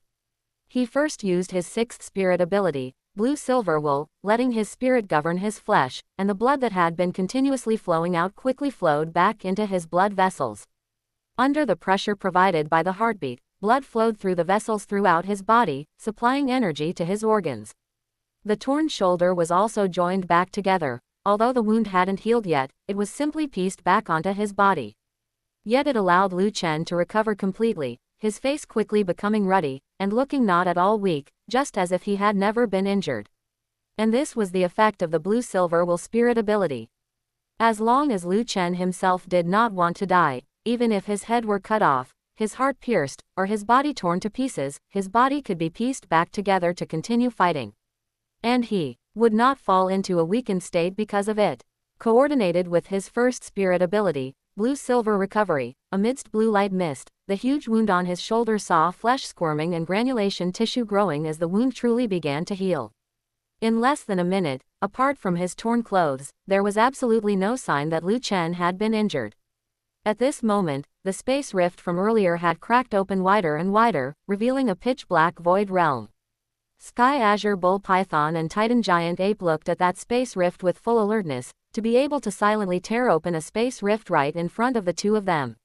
He first used his 6th Spirit Ability, Blue Silver Will, letting his spirit govern his flesh, and the blood that had been continuously flowing out quickly flowed back into his blood vessels. Under the pressure provided by the heartbeat, blood flowed through the vessels throughout his body, supplying energy to his organs. The torn shoulder was also joined back together. Although the wound hadn't healed yet, it was simply pieced back onto his body. Yet it allowed Lu Chen to recover completely, his face quickly becoming ruddy, and looking not at all weak, just as if he had never been injured. And this was the effect of the Blue Silver Will Spirit ability. As long as Lu Chen himself did not want to die, even if his head were cut off, his heart pierced, or his body torn to pieces, his body could be pieced back together to continue fighting. And he would not fall into a weakened state because of it. Coordinated with his 1st Spirit Ability, Blue Silver Recovery, amidst blue light mist, the huge wound on his shoulder saw flesh squirming and granulation tissue growing as the wound truly began to heal. In less than a minute, apart from his torn clothes, there was absolutely no sign that Lu Chen had been injured. At this moment, the space rift from earlier had cracked open wider and wider, revealing a pitch-black void realm. Sky Azure Bull Python and Titan Giant Ape looked at that space rift with full alertness, to be able to silently tear open a space rift right in front of the two of them.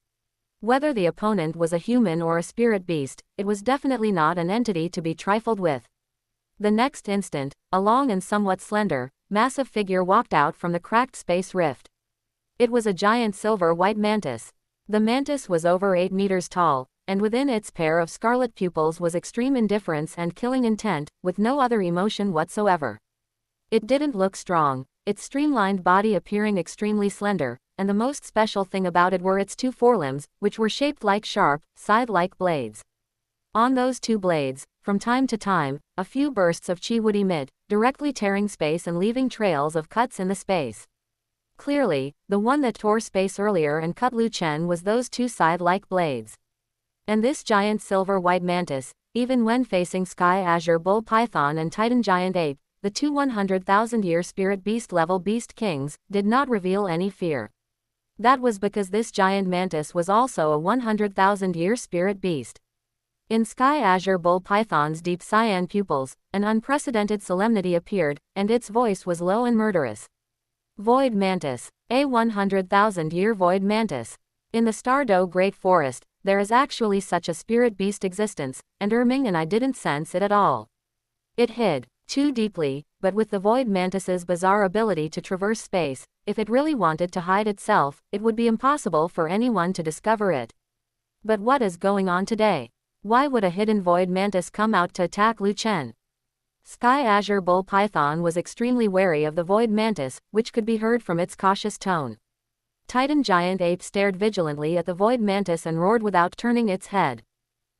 Whether the opponent was a human or a spirit beast, it was definitely not an entity to be trifled with. The next instant, a long and somewhat slender, massive figure walked out from the cracked space rift. It was a giant silver-white mantis. The mantis was over 8 meters tall, and within its pair of scarlet pupils was extreme indifference and killing intent, with no other emotion whatsoever. It didn't look strong, its streamlined body appearing extremely slender, and the most special thing about it were its 2 forelimbs, which were shaped like sharp, scythe-like blades. On those two blades, from time to time, a few bursts of qi would emit, directly tearing space and leaving trails of cuts in the space. Clearly, the one that tore space earlier and cut Lu Chen was those two scythe-like blades. And this giant silver-white mantis, even when facing Sky Azure Bull Python and Titan Giant Ape, the two 100,000-year spirit beast level beast kings, did not reveal any fear. That was because this giant mantis was also a 100,000-year spirit beast. In Sky Azure Bull Python's deep cyan pupils, an unprecedented solemnity appeared, and its voice was low and murderous. Void Mantis. A 100,000-year Void Mantis. In the Stardow Great Forest, there is actually such a spirit beast existence, and Erming and I didn't sense it at all. It hid too deeply, but with the Void Mantis's bizarre ability to traverse space, if it really wanted to hide itself, it would be impossible for anyone to discover it. But what is going on today? Why would a hidden Void Mantis come out to attack Lu Chen? Sky Azure Bull Python was extremely wary of the Void Mantis, which could be heard from its cautious tone. Titan Giant Ape stared vigilantly at the Void Mantis and roared without turning its head.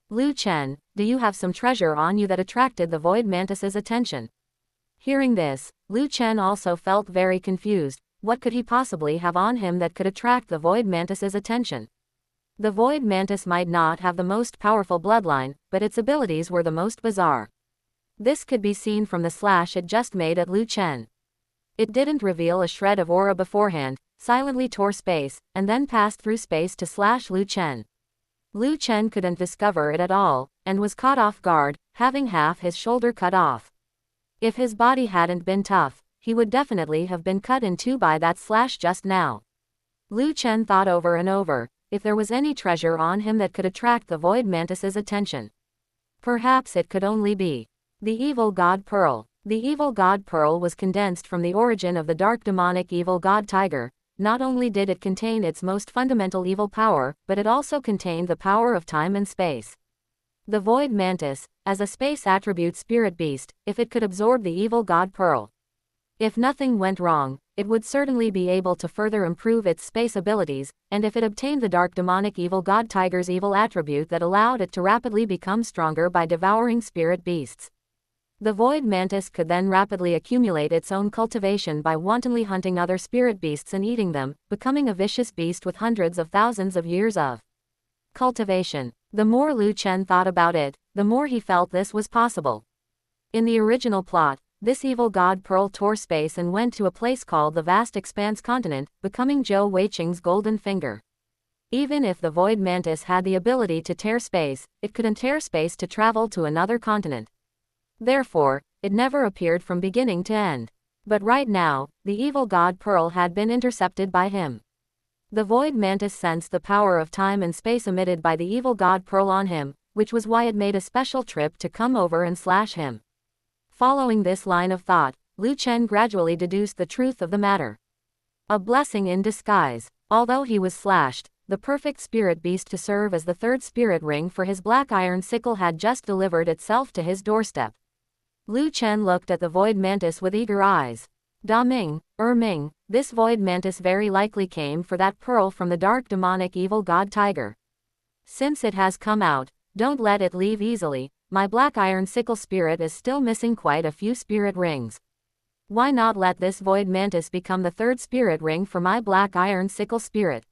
Lu Chen, do you have some treasure on you that attracted the Void Mantis's attention? Hearing this, Lu Chen also felt very confused. What could he possibly have on him that could attract the Void Mantis's attention? The Void Mantis might not have the most powerful bloodline, but its abilities were the most bizarre. This could be seen from the slash it just made at Lu Chen. It didn't reveal a shred of aura beforehand, silently tore space, and then passed through space to slash Lu Chen. Lu Chen couldn't discover it at all, and was caught off guard, having half his shoulder cut off. If his body hadn't been tough, he would definitely have been cut in two by that slash just now. Lu Chen thought over and over, if there was any treasure on him that could attract the Void Mantis's attention. Perhaps it could only be the Evil God Pearl. The Evil God Pearl was condensed from the origin of the dark demonic Evil God Tiger. Not only did it contain its most fundamental evil power, but it also contained the power of time and space. The Void Mantis, as a space attribute spirit beast, if it could absorb the Evil God Pearl. If nothing went wrong, it would certainly be able to further improve its space abilities, and if it obtained the dark demonic Evil God Tiger's evil attribute that allowed it to rapidly become stronger by devouring spirit beasts. The Void Mantis could then rapidly accumulate its own cultivation by wantonly hunting other spirit beasts and eating them, becoming a vicious beast with hundreds of thousands of years of cultivation. The more Lu Chen thought about it, the more he felt this was possible. In the original plot, this Evil God Pearl tore space and went to a place called the Vast Expanse Continent, becoming Zhou Weiqing's golden finger. Even if the Void Mantis had the ability to tear space, it couldn't tear space to travel to another continent. Therefore, it never appeared from beginning to end. But right now, the Evil God Pearl had been intercepted by him. The Void Mantis sensed the power of time and space emitted by the Evil God Pearl on him, which was why it made a special trip to come over and slash him. Following this line of thought, Lu Chen gradually deduced the truth of the matter. A blessing in disguise. Although he was slashed, the perfect spirit beast to serve as the third spirit ring for his black iron sickle had just delivered itself to his doorstep. Lu Chen looked at the Void Mantis with eager eyes. Daming, Erming, this Void Mantis very likely came for that pearl from the dark demonic Evil God Tiger. Since it has come out, don't let it leave easily. My black iron sickle spirit is still missing quite a few spirit rings. Why not let this Void Mantis become the third spirit ring for my black iron sickle spirit?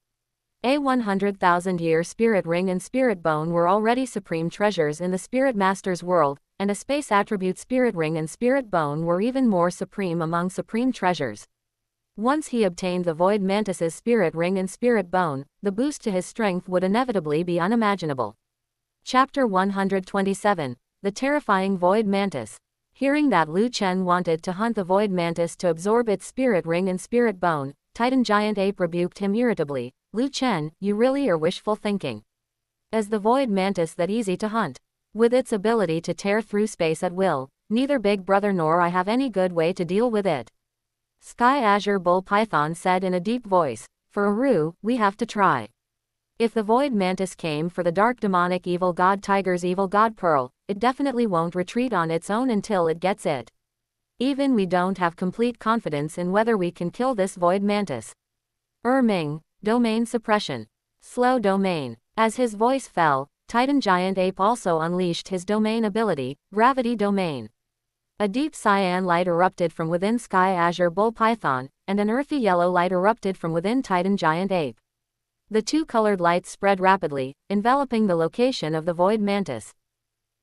A 100,000-year spirit ring and spirit bone were already supreme treasures in the Spirit Master's world, and a space attribute spirit ring and spirit bone were even more supreme among supreme treasures. Once he obtained the Void Mantis's spirit ring and spirit bone, the boost to his strength would inevitably be unimaginable. Chapter 127. The Terrifying Void Mantis. Hearing that Lu Chen wanted to hunt the Void Mantis to absorb its spirit ring and spirit bone, Titan Giant Ape rebuked him irritably. Lu Chen, you really are wishful thinking. Is the Void Mantis that easy to hunt? With its ability to tear through space at will, neither Big Brother nor I have any good way to deal with it. Sky Azure Bull Python said in a deep voice. For Aru, we have to try. If the Void Mantis came for the dark demonic Evil God Tiger's Evil God Pearl, it definitely won't retreat on its own until it gets it. Even we don't have complete confidence in whether we can kill this Void Mantis. Erming, domain suppression. Slow domain. As his voice fell, Titan Giant Ape also unleashed his domain ability, Gravity Domain. A deep cyan light erupted from within Sky Azure Bull Python, and an earthy yellow light erupted from within Titan Giant Ape. The two colored lights spread rapidly, enveloping the location of the Void Mantis.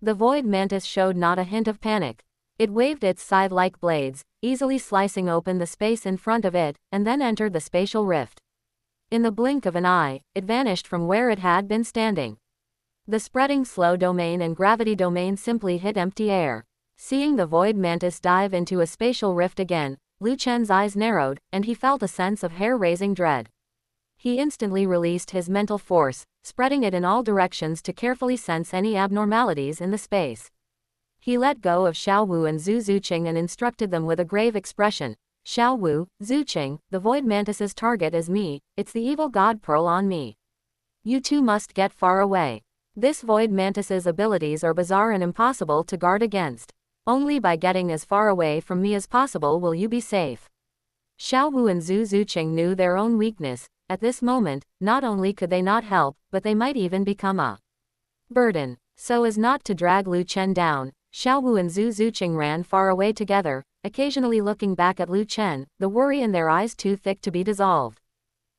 The Void Mantis showed not a hint of panic. It waved its scythe-like blades, easily slicing open the space in front of it, and then entered the spatial rift. In the blink of an eye, it vanished from where it had been standing. The spreading slow domain and gravity domain simply hit empty air. Seeing the Void Mantis dive into a spatial rift again, Liu Chen's eyes narrowed, and he felt a sense of hair-raising dread. He instantly released his mental force, spreading it in all directions to carefully sense any abnormalities in the space. He let go of Xiaowu and Zhu Zuqing and instructed them with a grave expression. Xiaowu, Zuqing, the Void Mantis's target is me, it's the evil god Pearl on me. You two must get far away. This Void Mantis's abilities are bizarre and impossible to guard against. Only by getting as far away from me as possible will you be safe. Xiaowu and Zhu Zuqing knew their own weakness. At this moment, not only could they not help, but they might even become a burden. So as not to drag Liu Chen down, Xiaowu and Zhu Zuqing ran far away together, occasionally looking back at Liu Chen, the worry in their eyes too thick to be dissolved.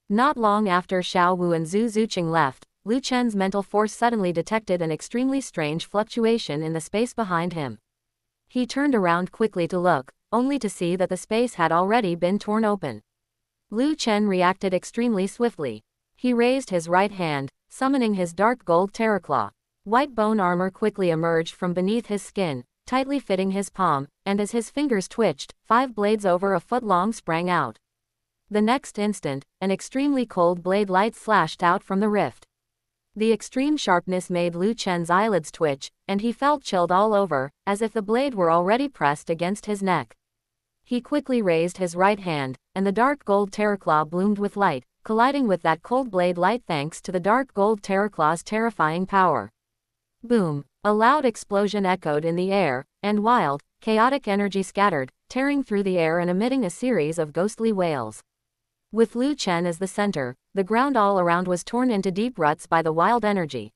Not long after Xiaowu and Zhu Zuqing left, Liu Chen's mental force suddenly detected an extremely strange fluctuation in the space behind him. He turned around quickly to look, only to see that the space had already been torn open. Liu Chen reacted extremely swiftly. He raised his right hand, summoning his dark gold terraclaw. White bone armor quickly emerged from beneath his skin, tightly fitting his palm, and as his fingers twitched, 5 blades over a foot long sprang out. The next instant, an extremely cold blade light slashed out from the rift. The extreme sharpness made Liu Chen's eyelids twitch, and he felt chilled all over, as if the blade were already pressed against his neck. He quickly raised his right hand, and the dark gold terraclaw bloomed with light, colliding with that cold blade light thanks to the dark gold terraclaw's terrifying power. Boom! A loud explosion echoed in the air, and wild, chaotic energy scattered, tearing through the air and emitting a series of ghostly wails. With Liu Chen as the center, the ground all around was torn into deep ruts by the wild energy.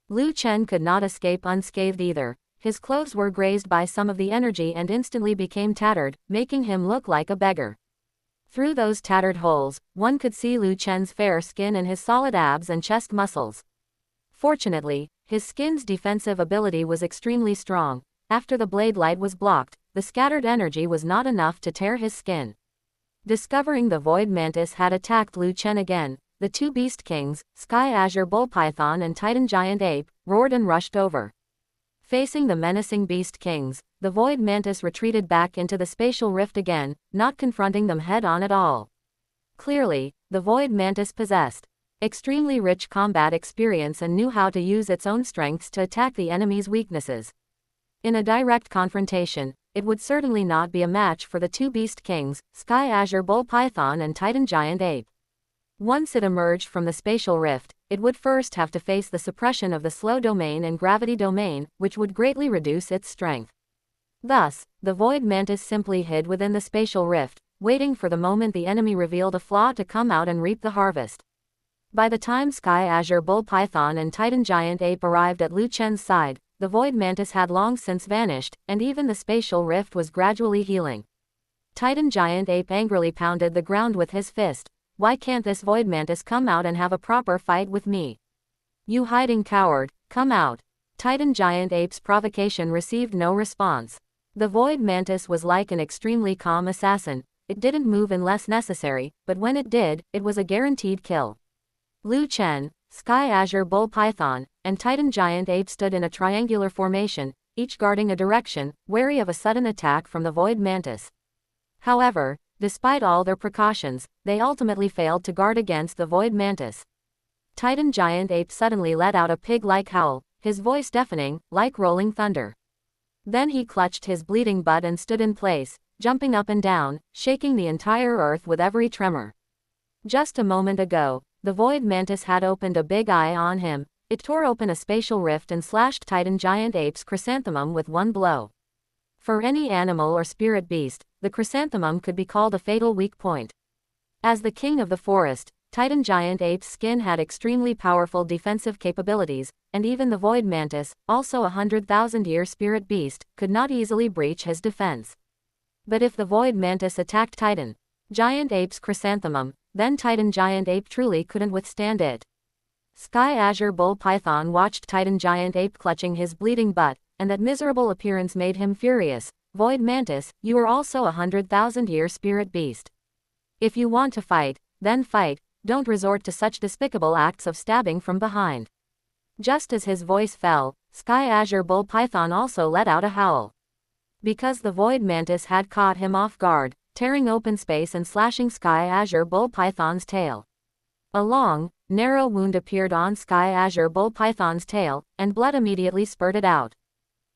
Liu Chen could not escape unscathed either. His clothes were grazed by some of the energy and instantly became tattered, making him look like a beggar. Through those tattered holes, one could see Liu Chen's fair skin and his solid abs and chest muscles. Fortunately, his skin's defensive ability was extremely strong. After the blade light was blocked, the scattered energy was not enough to tear his skin. Discovering the Void Mantis had attacked Liu Chen again, the two Beast Kings, Sky Azure Bull Python and Titan Giant Ape, roared and rushed over. Facing the menacing Beast Kings, the Void Mantis retreated back into the spatial rift again, not confronting them head-on at all. Clearly, the Void Mantis possessed extremely rich combat experience and knew how to use its own strengths to attack the enemy's weaknesses. In a direct confrontation, it would certainly not be a match for the two Beast Kings, Sky Azure Bull Python and Titan Giant Ape. Once it emerged from the spatial rift, it would first have to face the suppression of the slow domain and gravity domain, which would greatly reduce its strength. Thus, the Void Mantis simply hid within the spatial rift, waiting for the moment the enemy revealed a flaw to come out and reap the harvest. By the time Sky Azure Bull Python and Titan Giant Ape arrived at Liu Chen's side, the Void Mantis had long since vanished, and even the spatial rift was gradually healing. Titan Giant Ape angrily pounded the ground with his fist. Why can't this Void Mantis come out and have a proper fight with me? You hiding coward, come out. Titan Giant Ape's provocation received no response. The Void Mantis was like an extremely calm assassin. It didn't move unless necessary, but when it did, it was a guaranteed kill. Liu Chen, Sky Azure Bull Python, and Titan Giant Ape stood in a triangular formation, each guarding a direction, wary of a sudden attack from the Void Mantis. However, despite all their precautions, they ultimately failed to guard against the Void Mantis. Titan Giant Ape suddenly let out a pig-like howl, his voice deafening, like rolling thunder. Then he clutched his bleeding butt and stood in place, jumping up and down, shaking the entire earth with every tremor. Just a moment ago, the Void Mantis had opened a big eye on him. It tore open a spatial rift and slashed Titan Giant Ape's chrysanthemum with one blow. For any animal or spirit beast, the chrysanthemum could be called a fatal weak point. As the king of the forest, Titan giant ape's skin had extremely powerful defensive capabilities, and even the void mantis, also a 100,000-year spirit beast, could not easily breach his defense. But if the void mantis attacked Titan giant ape's chrysanthemum, then Titan giant ape truly couldn't withstand it. Sky Azure Bull Python watched Titan giant ape clutching his bleeding butt, and that miserable appearance made him furious. Void mantis, you are also a 100,000-year spirit beast. If you want to fight, then fight. Don't resort to such despicable acts of stabbing from behind. Just as his voice fell, Sky Azure Bull Python also let out a howl. Because the void mantis had caught him off guard, tearing open space and slashing Sky Azure Bull Python's tail. A long, narrow wound appeared on Sky Azure Bull Python's tail, and blood immediately spurted out.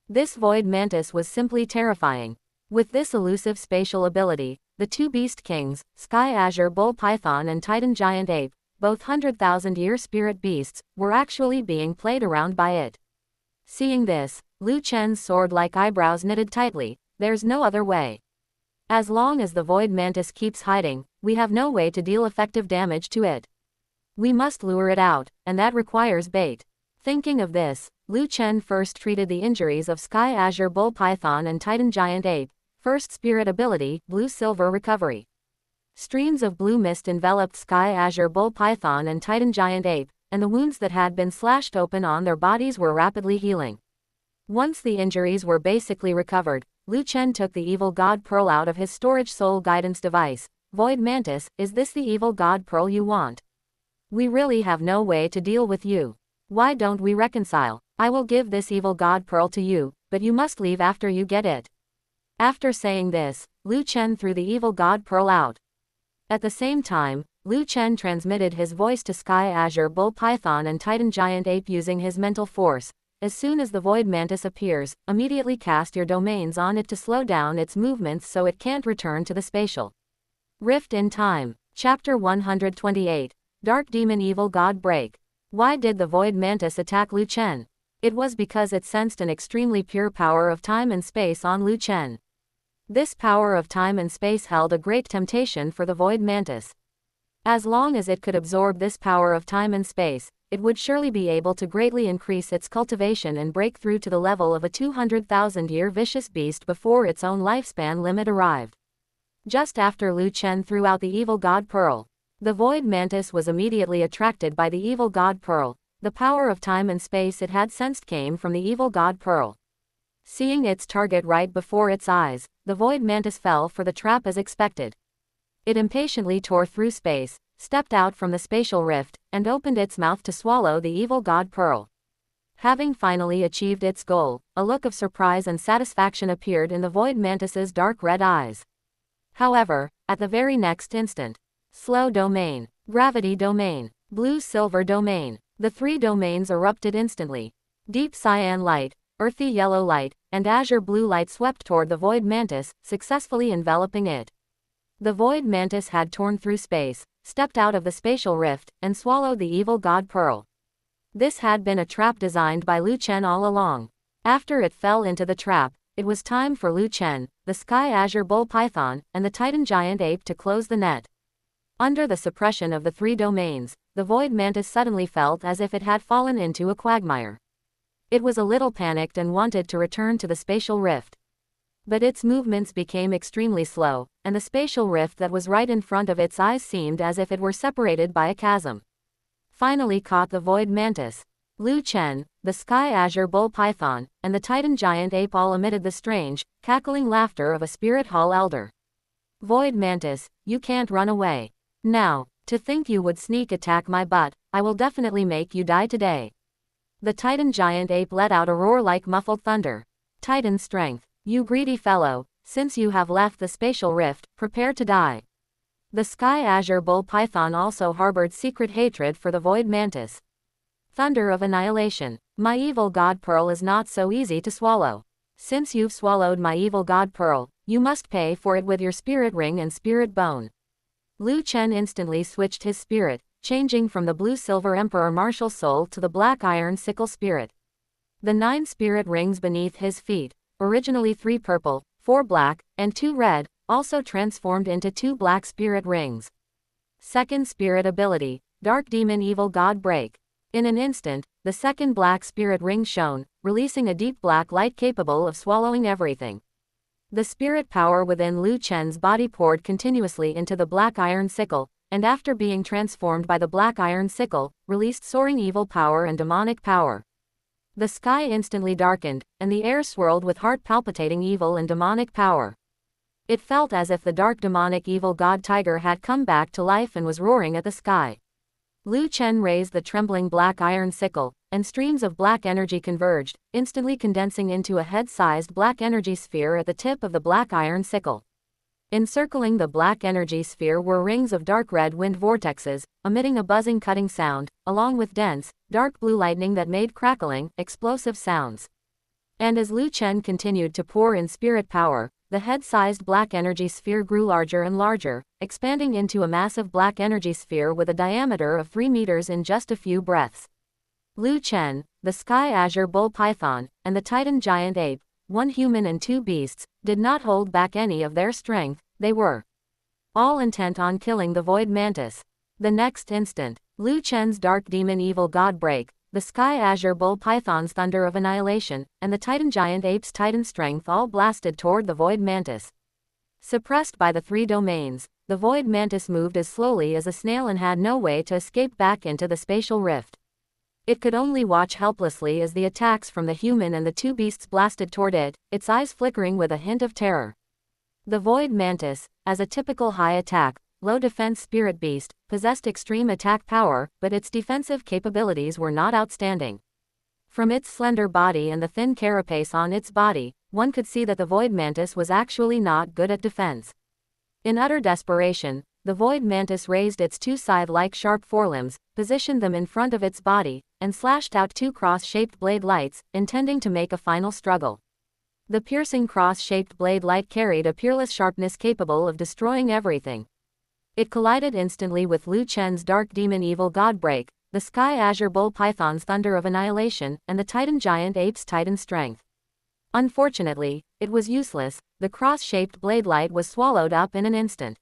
This void mantis was simply terrifying. With this elusive spatial ability, the two beast kings, Sky Azure Bull Python and Titan giant ape, both 100,000-year spirit beasts, were actually being played around by it. Seeing this, Liu Chen's sword-like eyebrows knitted tightly. There's no other way. As long as the void mantis keeps hiding, we have no way to deal effective damage to it. We must lure it out, and that requires bait. Thinking of this, Liu Chen first treated the injuries of Sky Azure Bull Python and Titan giant ape. First spirit ability, Blue-Silver Recovery. Streams of blue mist enveloped Sky Azure Bull Python and Titan giant ape, and the wounds that had been slashed open on their bodies were rapidly healing. Once the injuries were basically recovered, Liu Chen took the Evil God Pearl out of his storage soul guidance device. Void Mantis, is this the Evil God Pearl you want? We really have no way to deal with you. Why don't we reconcile? I will give this Evil God Pearl to you, but you must leave after you get it. After saying this, Liu Chen threw the Evil God Pearl out. At the same time, Liu Chen transmitted his voice to Sky Azure Bull Python and Titan giant ape using his mental force. As soon as the void mantis appears, immediately cast your domains on it to slow down its movements so it can't return to the spatial rift in time. Chapter 128. Dark Demon Evil God Break. Why did the void mantis attack Liu Chen? It was because it sensed an extremely pure power of time and space on Liu Chen. This power of time and space held a great temptation for the void mantis. As long as it could absorb this power of time and space, it would surely be able to greatly increase its cultivation and break through to the level of a 200,000-year vicious beast before its own lifespan limit arrived. Just after Liu Chen threw out the Evil God Pearl, the void mantis was immediately attracted by the Evil God Pearl. The power of time and space it had sensed came from the Evil God Pearl. Seeing its target right before its eyes, the void mantis fell for the trap as expected. It impatiently tore through space, stepped out from the spatial rift, and opened its mouth to swallow the Evil God Pearl. Having finally achieved its goal, a look of surprise and satisfaction appeared in the void mantis's dark red eyes. However, at the very next instant, Slow Domain, Gravity Domain, Blue-Silver Domain, the three domains erupted instantly. Deep cyan light, earthy yellow light, and azure blue light swept toward the void mantis, successfully enveloping it. The void mantis had torn through space, stepped out of the spatial rift, and swallowed the Evil God Pearl. This had been a trap designed by Liu Chen all along. After it fell into the trap, it was time for Liu Chen, the Sky Azure Bull Python, and the Titan giant ape to close the net. Under the suppression of the three domains, the void mantis suddenly felt as if it had fallen into a quagmire. It was a little panicked and wanted to return to the spatial rift. But its movements became extremely slow, and the spatial rift that was right in front of its eyes seemed as if it were separated by a chasm. Finally caught the void mantis. Liu Chen, the Sky Azure Bull Python, and the Titan giant ape all emitted the strange, cackling laughter of a spirit hall elder. Void mantis, you can't run away. Now, to think you would sneak attack my butt, I will definitely make you die today. The Titan giant ape let out a roar like muffled thunder. Titan strength, you greedy fellow, since you have left the spatial rift, prepare to die. The Sky Azure Bull Python also harbored secret hatred for the void mantis. Thunder of annihilation, my Evil God Pearl is not so easy to swallow. Since you've swallowed my Evil God Pearl, you must pay for it with your spirit ring and spirit bone. Liu Chen instantly switched his spirit, changing from the blue-silver Emperor martial soul to the black iron sickle spirit. The 9 spirit rings beneath his feet, originally 3 purple, 4 black, and 2 red, also transformed into 2 black spirit rings. Second spirit ability, Dark Demon Evil God Break. In an instant, the second black spirit ring shone, releasing a deep black light capable of swallowing everything. The spirit power within Liu Chen's body poured continuously into the black iron sickle, and after being transformed by the black iron sickle, released soaring evil power and demonic power. The sky instantly darkened, and the air swirled with heart-palpitating evil and demonic power. It felt as if the dark demonic evil god tiger had come back to life and was roaring at the sky. Liu Chen raised the trembling black iron sickle, and streams of black energy converged, instantly condensing into a head-sized black energy sphere at the tip of the black iron sickle. Encircling the black energy sphere were rings of dark red wind vortexes, emitting a buzzing cutting sound, along with dense, dark blue lightning that made crackling, explosive sounds. And as Liu Chen continued to pour in spirit power, the head-sized black energy sphere grew larger and larger, expanding into a massive black energy sphere with a diameter of 3 meters in just a few breaths. Liu Chen, the Sky Azure Bull Python, and the Titan Giant Ape, 1 human and 2 beasts, did not hold back any of their strength. They were all intent on killing the Void Mantis. The next instant, Liu Chen's Dark Demon Evil God Break, the Sky Azure Bull Python's Thunder of Annihilation, and the Titan Giant Ape's Titan Strength all blasted toward the Void Mantis. Suppressed by the 3 domains, the Void Mantis moved as slowly as a snail and had no way to escape back into the spatial rift. It could only watch helplessly as the attacks from the human and the 2 beasts blasted toward it, its eyes flickering with a hint of terror. The Void Mantis, as a typical high-attack, low-defense spirit beast, possessed extreme attack power, but its defensive capabilities were not outstanding. From its slender body and the thin carapace on its body, one could see that the Void Mantis was actually not good at defense. In utter desperation, the Void Mantis raised its 2 scythe-like sharp forelimbs, positioned them in front of its body, and slashed out 2 cross-shaped blade lights, intending to make a final struggle. The piercing cross-shaped blade light carried a peerless sharpness capable of destroying everything. It collided instantly with Liu Chen's Dark Demon Evil God Break, the Sky Azure Bull Python's Thunder of Annihilation, and the Titan Giant Ape's Titan Strength. Unfortunately, it was useless. The cross-shaped blade light was swallowed up in an instant.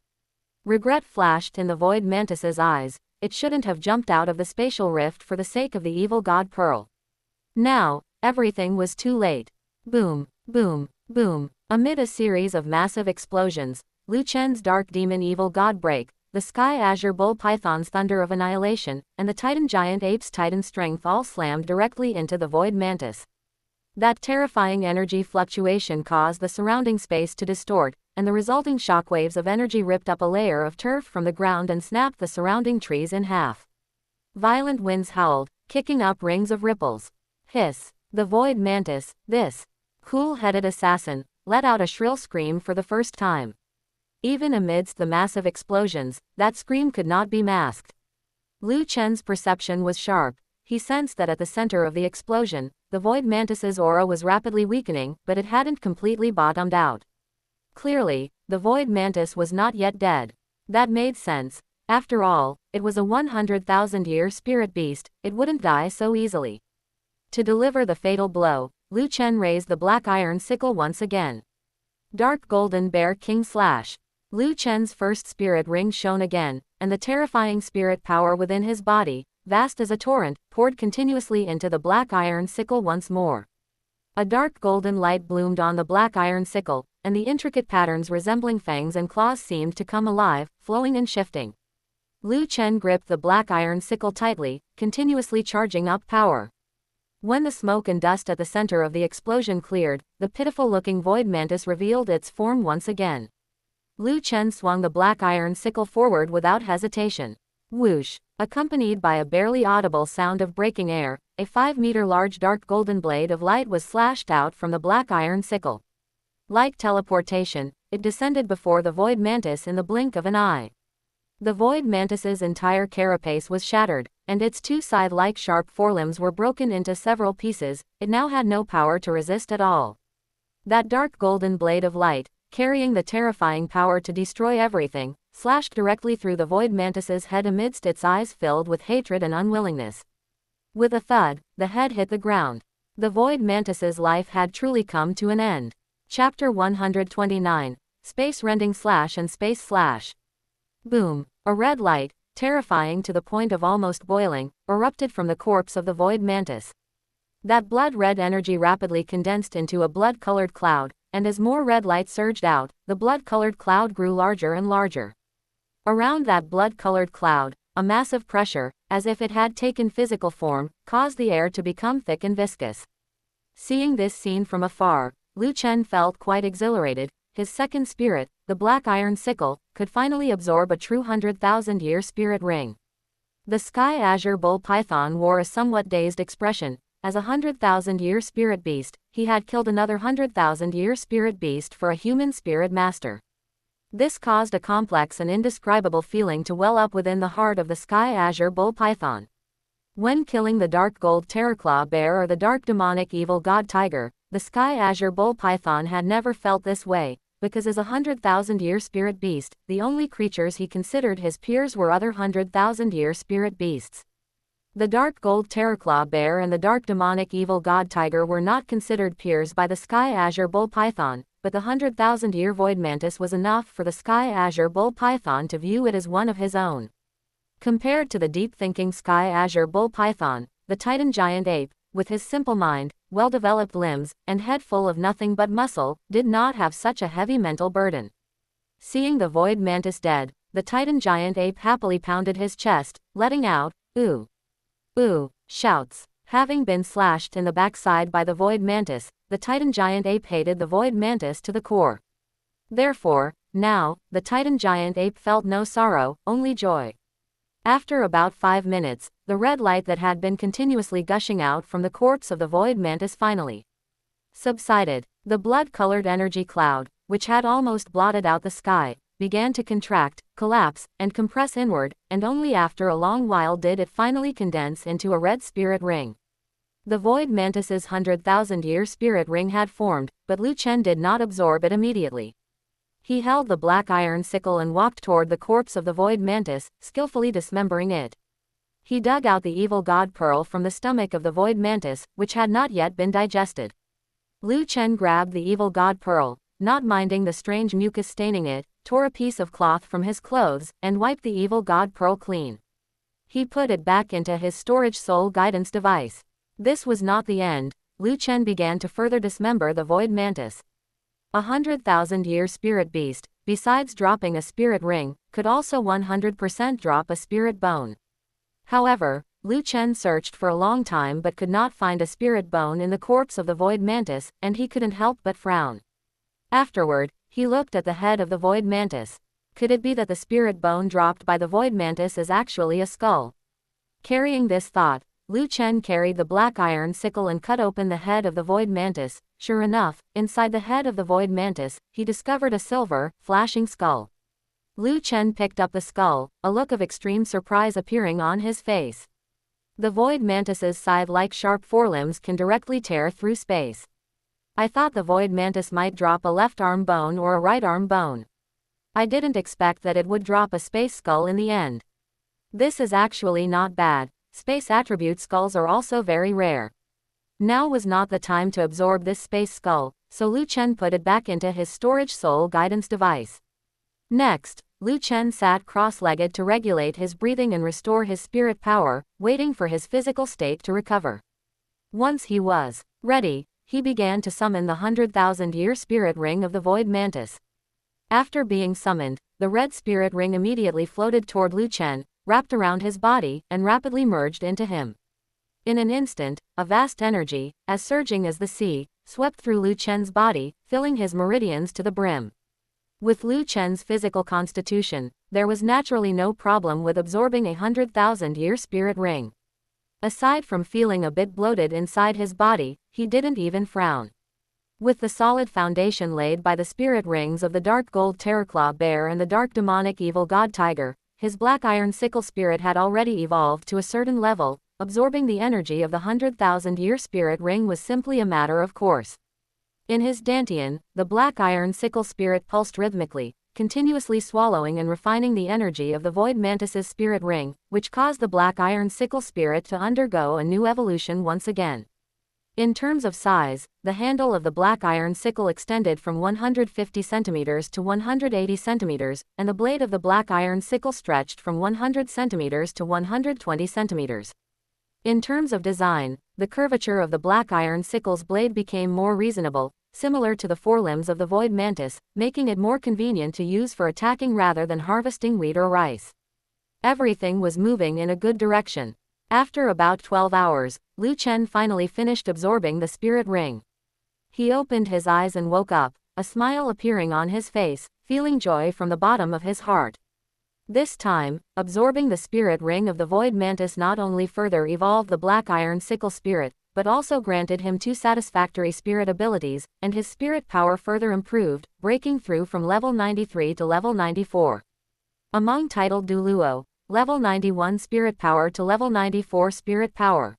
Regret flashed in the Void Mantis's eyes. It shouldn't have jumped out of the spatial rift for the sake of the evil god Pearl. Now, everything was too late. Boom, boom, boom. Amid a series of massive explosions, Liu Chen's Dark Demon Evil God Break, the Sky Azure Bull Python's Thunder of Annihilation, and the Titan Giant Ape's Titan Strength all slammed directly into the Void Mantis. That terrifying energy fluctuation caused the surrounding space to distort, and the resulting shockwaves of energy ripped up a layer of turf from the ground and snapped the surrounding trees in half. Violent winds howled, kicking up rings of ripples. Hiss! The Void Mantis, this cool-headed assassin, let out a shrill scream for the first time. Even amidst the massive explosions, that scream could not be masked. Liu Chen's perception was sharp. He sensed that at the center of the explosion, the Void Mantis's aura was rapidly weakening, but it hadn't completely bottomed out. Clearly, the Void Mantis was not yet dead. That made sense. After all, it was a 100,000-year spirit beast, it wouldn't die so easily. To deliver the fatal blow, Liu Chen raised the black iron sickle once again. Dark Golden Bear King Slash. Liu Chen's first spirit ring shone again, and the terrifying spirit power within his body, vast as a torrent, poured continuously into the black iron sickle once more. A dark golden light bloomed on the black iron sickle, and the intricate patterns resembling fangs and claws seemed to come alive, flowing and shifting. Liu Chen gripped the black iron sickle tightly, continuously charging up power. When the smoke and dust at the center of the explosion cleared, the pitiful-looking Void Mantis revealed its form once again. Liu Chen swung the black iron sickle forward without hesitation. Whoosh! Accompanied by a barely audible sound of breaking air, a 5-meter large dark golden blade of light was slashed out from the black iron sickle. Like teleportation, it descended before the Void Mantis in the blink of an eye. The Void Mantis's entire carapace was shattered, and its 2 scythe-like sharp forelimbs were broken into several pieces. It now had no power to resist at all. That dark golden blade of light, carrying the terrifying power to destroy everything, slashed directly through the Void Mantis's head amidst its eyes filled with hatred and unwillingness. With a thud, the head hit the ground. The Void Mantis's life had truly come to an end. Chapter 129. Space Rending Slash and Space Slash. Boom! A red light, terrifying to the point of almost boiling, erupted from the corpse of the void mantis. That blood-red energy rapidly condensed into a blood-colored cloud, and as more red light surged out, the blood-colored cloud grew larger and larger. Around that blood-colored cloud, a massive pressure, as if it had taken physical form, caused the air to become thick and viscous. Seeing this scene from afar, Lu Chen felt quite exhilarated. His second spirit, the black iron sickle, could finally absorb a true 100,000-year spirit ring. The Sky Azure Bull Python wore a somewhat dazed expression. As a 100,000-year spirit beast, he had killed another 100,000-year spirit beast for a human spirit master. This caused a complex and indescribable feeling to well up within the heart of the Sky Azure Bull Python. When killing the Dark Gold Terraclaw Bear or the Dark Demonic Evil God Tiger, the Sky Azure Bull Python had never felt this way, because as a 100,000-year spirit beast, the only creatures he considered his peers were other 100,000-year spirit beasts. The Dark Gold Terraclaw Bear and the Dark Demonic Evil God Tiger were not considered peers by the Sky Azure Bull Python, but the 100,000-year Void Mantis was enough for the Sky Azure Bull Python to view it as one of his own. Compared to the deep-thinking Sky Azure Bull Python, the Titan Giant Ape, with his simple mind, well-developed limbs, and head full of nothing but muscle, did not have such a heavy mental burden. Seeing the Void Mantis dead, the Titan Giant Ape happily pounded his chest, letting out, "Ooh! Ooh!" shouts. Having been slashed in the backside by the Void Mantis, the Titan Giant Ape hated the Void Mantis to the core. Therefore, now, the Titan Giant Ape felt no sorrow, only joy. After about 5 minutes, the red light that had been continuously gushing out from the corpse of the Void Mantis finally subsided. The blood-colored energy cloud, which had almost blotted out the sky, began to contract, collapse, and compress inward, and only after a long while did it finally condense into a red spirit ring. The Void Mantis's 100,000-year spirit ring had formed, but Lu Chen did not absorb it immediately. He held the black iron sickle and walked toward the corpse of the Void Mantis, skillfully dismembering it. He dug out the evil god pearl from the stomach of the Void Mantis, which had not yet been digested. Lu Chen grabbed the evil god pearl, not minding the strange mucus staining it, tore a piece of cloth from his clothes, and wiped the evil god pearl clean. He put it back into his storage soul guidance device. This was not the end. Lu Chen began to further dismember the Void Mantis. A 100,000-year spirit beast, besides dropping a spirit ring, could also 100% drop a spirit bone. However, Lu Chen searched for a long time but could not find a spirit bone in the corpse of the Void Mantis, and he couldn't help but frown. Afterward, he looked at the head of the Void Mantis. Could it be that the spirit bone dropped by the Void Mantis is actually a skull? Carrying this thought, Lu Chen carried the black iron sickle and cut open the head of the Void Mantis. Sure enough, inside the head of the Void Mantis, he discovered a silver, flashing skull. Lu Chen picked up the skull, a look of extreme surprise appearing on his face. The Void Mantis's scythe-like sharp forelimbs can directly tear through space. I thought the Void Mantis might drop a left arm bone or a right arm bone. I didn't expect that it would drop a space skull in the end. This is actually not bad. Space attribute skulls are also very rare. Now was not the time to absorb this space skull, so Lu Chen put it back into his storage soul guidance device. Next, Lu Chen sat cross-legged to regulate his breathing and restore his spirit power, waiting for his physical state to recover. Once he was ready, he began to summon the 100,000-year spirit ring of the Void Mantis. After being summoned, the red spirit ring immediately floated toward Lu Chen, wrapped around his body, and rapidly merged into him. In an instant, a vast energy, as surging as the sea, swept through Lu Chen's body, filling his meridians to the brim. With Lu Chen's physical constitution, there was naturally no problem with absorbing a 100,000-year spirit ring. Aside from feeling a bit bloated inside his body, he didn't even frown. With the solid foundation laid by the spirit rings of the Dark Gold Terraclaw Bear and the Dark Demonic Evil God Tiger, his black iron sickle spirit had already evolved to a certain level. Absorbing the energy of the 100,000-year spirit ring was simply a matter of course. In his dantian, the black iron sickle spirit pulsed rhythmically, continuously swallowing and refining the energy of the Void Mantis's spirit ring, which caused the black iron sickle spirit to undergo a new evolution once again. In terms of size, the handle of the black iron sickle extended from 150 centimeters to 180 centimeters, and the blade of the black iron sickle stretched from 100 centimeters to 120 centimeters. In terms of design, the curvature of the black iron sickle's blade became more reasonable, similar to the forelimbs of the void mantis, making it more convenient to use for attacking rather than harvesting wheat or rice. Everything was moving in a good direction. After about 12 hours, Lu Chen finally finished absorbing the spirit ring. He opened his eyes and woke up, a smile appearing on his face, feeling joy from the bottom of his heart. This time, absorbing the spirit ring of the void mantis not only further evolved the black iron sickle spirit, but also granted him 2 satisfactory spirit abilities, and his spirit power further improved, breaking through from level 93 to level 94. Among titled Douluo, level 91 spirit power to level 94 spirit power.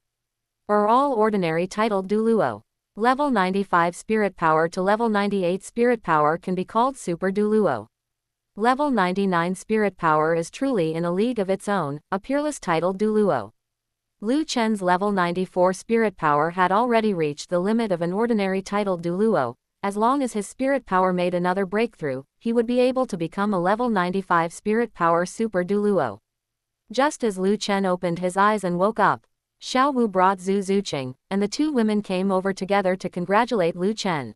Or all ordinary titled Douluo. Level 95 spirit power to level 98 spirit power can be called super Douluo. Level 99 spirit power is truly in a league of its own, a peerless titled Douluo. Lu Chen's level 94 spirit power had already reached the limit of an ordinary titled Douluo. As long as his spirit power made another breakthrough, he would be able to become a level 95 spirit power super Douluo. Just as Lu Chen opened his eyes and woke up, Xiao Wu brought Zhu Zuqing, and the 2 women came over together to congratulate Lu Chen.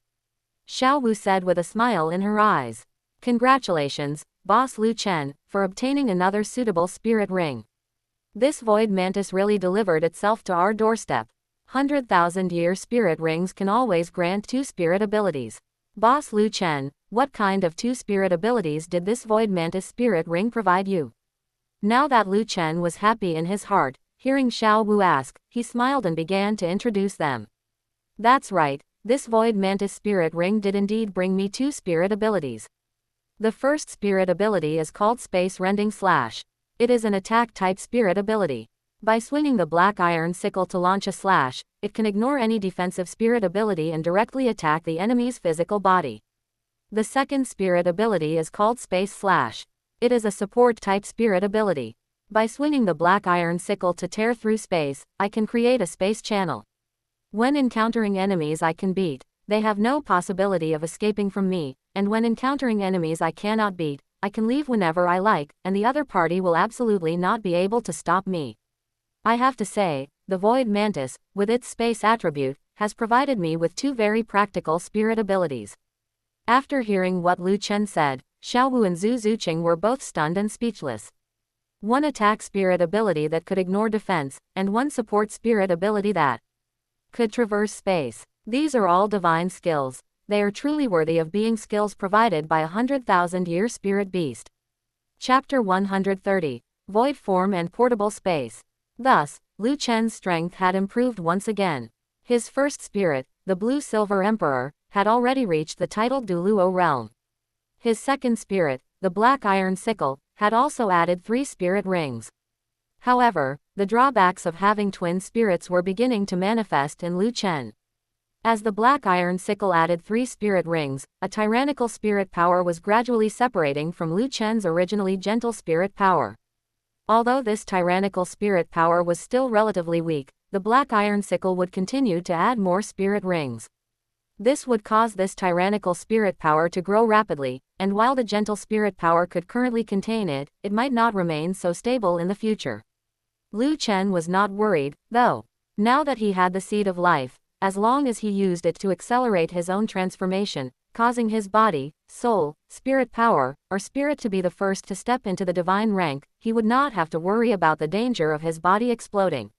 Xiao Wu said with a smile in her eyes, "Congratulations, Boss Lu Chen, for obtaining another suitable spirit ring. This void mantis really delivered itself to our doorstep. 100,000-year spirit rings can always grant 2 spirit abilities. Boss Lu Chen, what kind of 2 spirit abilities did this void mantis spirit ring provide you?" Now that Lu Chen was happy in his heart, hearing Xiao Wu ask, he smiled and began to introduce them. "That's right, this void mantis spirit ring did indeed bring me 2 spirit abilities. The first spirit ability is called Space Rending Slash. It is an attack-type spirit ability. By swinging the black iron sickle to launch a slash, it can ignore any defensive spirit ability and directly attack the enemy's physical body. The second spirit ability is called Space Slash. It is a support-type spirit ability. By swinging the black iron sickle to tear through space, I can create a space channel. When encountering enemies I can beat, they have no possibility of escaping from me, and when encountering enemies I cannot beat, I can leave whenever I like, and the other party will absolutely not be able to stop me. I have to say, the void mantis, with its space attribute, has provided me with 2 very practical spirit abilities." After hearing what Lu Chen said, Xiao Wu and Zhu Zuqing were both stunned and speechless. 1 attack spirit ability that could ignore defense, and 1 support spirit ability that could traverse space. These are all divine skills. They are truly worthy of being skills provided by a 100,000-year spirit beast. Chapter 130. Void Form and Portable Space. Thus, Lu Chen's strength had improved once again. His first spirit, the Blue-Silver Emperor, had already reached the titled Douluo realm. His second spirit, the Black Iron Sickle, had also added 3 spirit rings. However, the drawbacks of having twin spirits were beginning to manifest in Lu Chen. As the Black Iron Sickle added 3 spirit rings, a tyrannical spirit power was gradually separating from Lu Chen's originally gentle spirit power. Although this tyrannical spirit power was still relatively weak, the Black Iron Sickle would continue to add more spirit rings. This would cause this tyrannical spirit power to grow rapidly, and while the gentle spirit power could currently contain it, it might not remain so stable in the future. Lu Chen was not worried, though. Now that he had the Seed of Life, as long as he used it to accelerate his own transformation, causing his body, soul, spirit power, or spirit to be the first to step into the divine rank, he would not have to worry about the danger of his body exploding.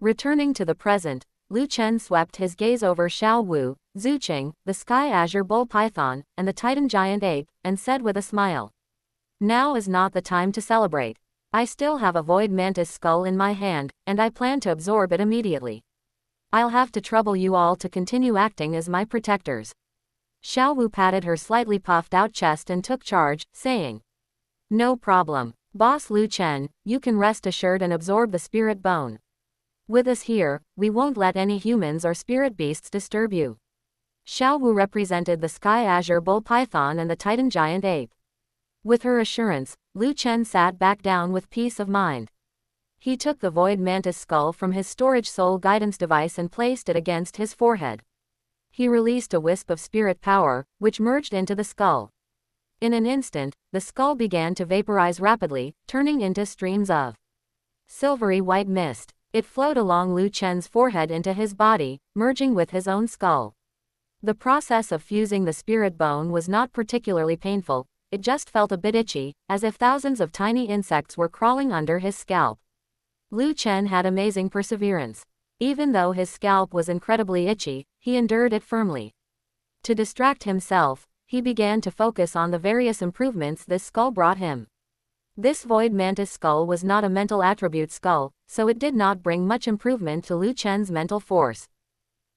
Returning to the present, Lu Chen swept his gaze over Xiao Wu, Zuqing, the Sky Azure Bull Python, and the Titan Giant Ape, and said with a smile, "Now is not the time to celebrate. I still have a Void Mantis skull in my hand, and I plan to absorb it immediately. I'll have to trouble you all to continue acting as my protectors." Xiao Wu patted her slightly puffed out chest and took charge, saying, "No problem. Boss Lu Chen, you can rest assured and absorb the spirit bone. With us here, we won't let any humans or spirit beasts disturb you." Xiao Wu represented the Sky Azure Bull Python and the Titan Giant Ape. With her assurance, Lu Chen sat back down with peace of mind. He took the void mantis skull from his storage soul guidance device and placed it against his forehead. He released a wisp of spirit power, which merged into the skull. In an instant, the skull began to vaporize rapidly, turning into streams of silvery white mist. It flowed along Lu Chen's forehead into his body, merging with his own skull. The process of fusing the spirit bone was not particularly painful, it just felt a bit itchy, as if thousands of tiny insects were crawling under his scalp. Lu Chen had amazing perseverance. Even though his scalp was incredibly itchy, he endured it firmly. To distract himself, he began to focus on the various improvements this skull brought him. This void mantis skull was not a mental attribute skull, so it did not bring much improvement to Lu Chen's mental force.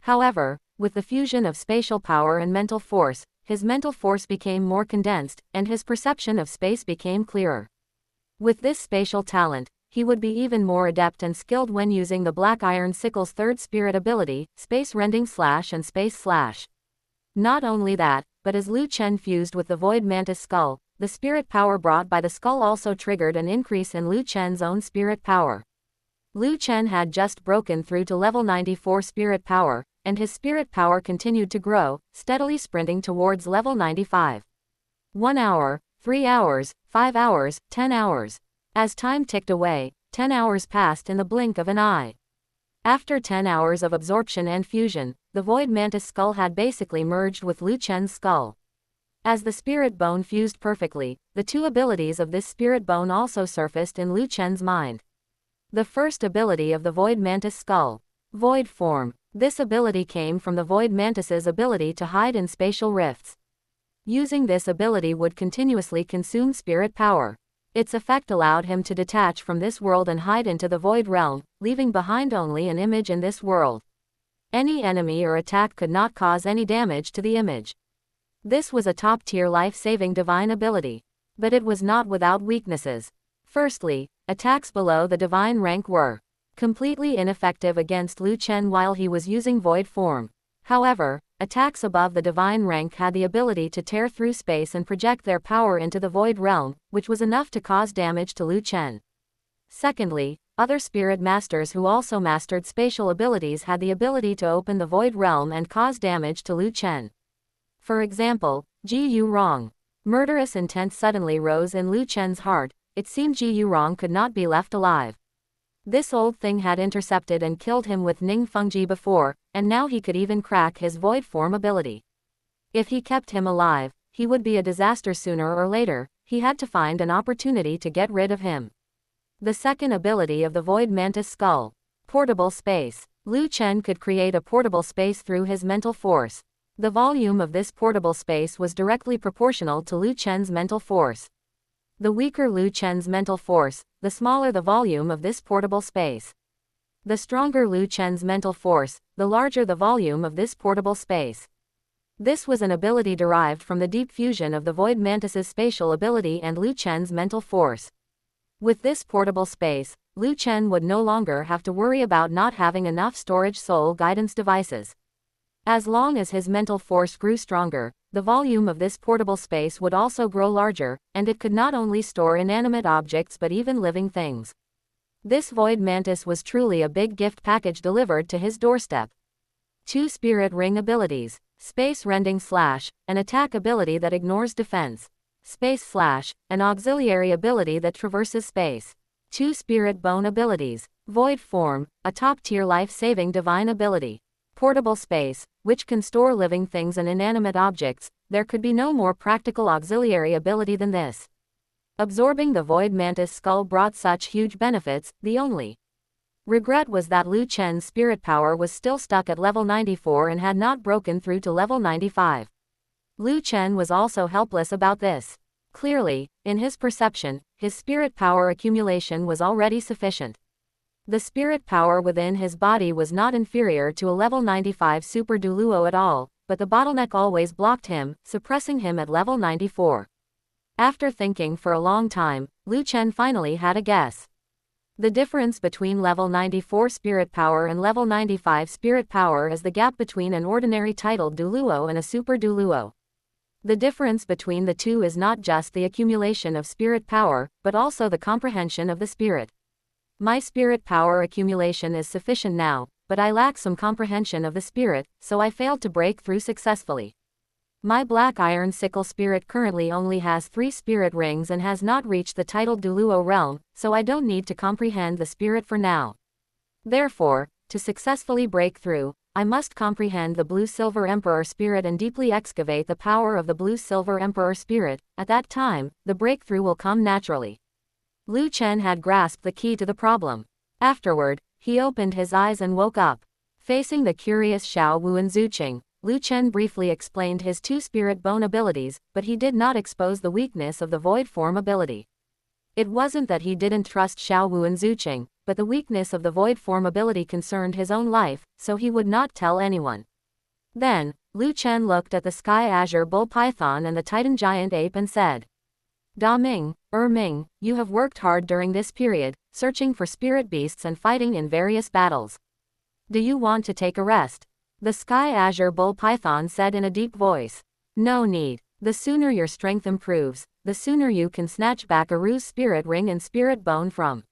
However, with the fusion of spatial power and mental force, his mental force became more condensed, and his perception of space became clearer. With this spatial talent, he would be even more adept and skilled when using the Black Iron Sickle's third spirit ability, Space Rending Slash and Space Slash. Not only that, but as Lu Chen fused with the void mantis skull, the spirit power brought by the skull also triggered an increase in Lu Chen's own spirit power. Lu Chen had just broken through to level 94 spirit power, and his spirit power continued to grow, steadily sprinting towards level 95. 1 hour, 3 hours, 5 hours, 10 hours. As time ticked away, 10 hours passed in the blink of an eye. After 10 hours of absorption and fusion, the void mantis skull had basically merged with Lu Chen's skull. As the spirit bone fused perfectly, the two abilities of this spirit bone also surfaced in Lu Chen's mind. The first ability of the void mantis skull, void form. This ability came from the void mantis's ability to hide in spatial rifts. Using this ability would continuously consume spirit power. Its effect allowed him to detach from this world and hide into the void realm, leaving behind only an image in this world. Any enemy or attack could not cause any damage to the image. This was a top-tier life-saving divine ability. But it was not without weaknesses. Firstly, attacks below the divine rank were completely ineffective against Lu Chen while he was using void form. However, attacks above the divine rank had the ability to tear through space and project their power into the void realm, which was enough to cause damage to Lu Chen. Secondly, other spirit masters who also mastered spatial abilities had the ability to open the void realm and cause damage to Lu Chen. For example, Ji Yu Rong. Murderous intent suddenly rose in Lu Chen's heart. It seemed Ji Yu Rong could not be left alive. This old thing had intercepted and killed him with Ning Fengji before, and now he could even crack his void form ability. If he kept him alive, he would be a disaster sooner or later. He had to find an opportunity to get rid of him. The second ability of the void mantis skull, portable space. Lu Chen could create a portable space through his mental force. The volume of this portable space was directly proportional to Lu Chen's mental force. The weaker Lu Chen's mental force, the smaller the volume of this portable space. The stronger Lu Chen's mental force, the larger the volume of this portable space. This was an ability derived from the deep fusion of the void mantis's spatial ability and Lu Chen's mental force. With this portable space, Lu Chen would no longer have to worry about not having enough storage soul guidance devices. As long as his mental force grew stronger, the volume of this portable space would also grow larger, and it could not only store inanimate objects but even living things. This void mantis was truly a big gift package delivered to his doorstep. 2 spirit ring abilities, Space Rending Slash, an attack ability that ignores defense. Space Slash, an auxiliary ability that traverses space. 2 spirit bone abilities, Void Form, a top-tier life-saving divine ability. Portable space, which can store living things and inanimate objects. There could be no more practical auxiliary ability than this. Absorbing the void mantis skull brought such huge benefits. The only regret was that Lu Chen's spirit power was still stuck at level 94 and had not broken through to level 95. Lu Chen was also helpless about this. Clearly, in his perception, his spirit power accumulation was already sufficient. The spirit power within his body was not inferior to a level 95 Super Douluo at all, but the bottleneck always blocked him, suppressing him at level 94. After thinking for a long time, Lu Chen finally had a guess. The difference between level 94 spirit power and level 95 spirit power is the gap between an ordinary titled Douluo and a Super Douluo. The difference between the two is not just the accumulation of spirit power, but also the comprehension of the spirit. My spirit power accumulation is sufficient now, but I lack some comprehension of the spirit, so I failed to break through successfully. My black iron sickle spirit currently only has 3 spirit rings and has not reached the titled Douluo realm, so I don't need to comprehend the spirit for now. Therefore, to successfully break through, I must comprehend the Blue-Silver Emperor spirit and deeply excavate the power of the Blue-Silver Emperor spirit. At that time, the breakthrough will come naturally. Lu Chen had grasped the key to the problem. Afterward, he opened his eyes and woke up. Facing the curious Xiao Wu and Zhu Qing, Lu Chen briefly explained his 2 spirit bone abilities, but he did not expose the weakness of the void form ability. It wasn't that he didn't trust Xiao Wu and Zhu Qing, but the weakness of the void form ability concerned his own life, so he would not tell anyone. Then, Lu Chen looked at the Sky Azure Bull Python and the Titan Giant Ape and said, Da Ming, Ming, you have worked hard during this period, searching for spirit beasts and fighting in various battles. Do you want to take a rest? The Sky Azure Bull Python said in a deep voice. No need. The sooner your strength improves, the sooner you can snatch back Aru's spirit ring and spirit bone from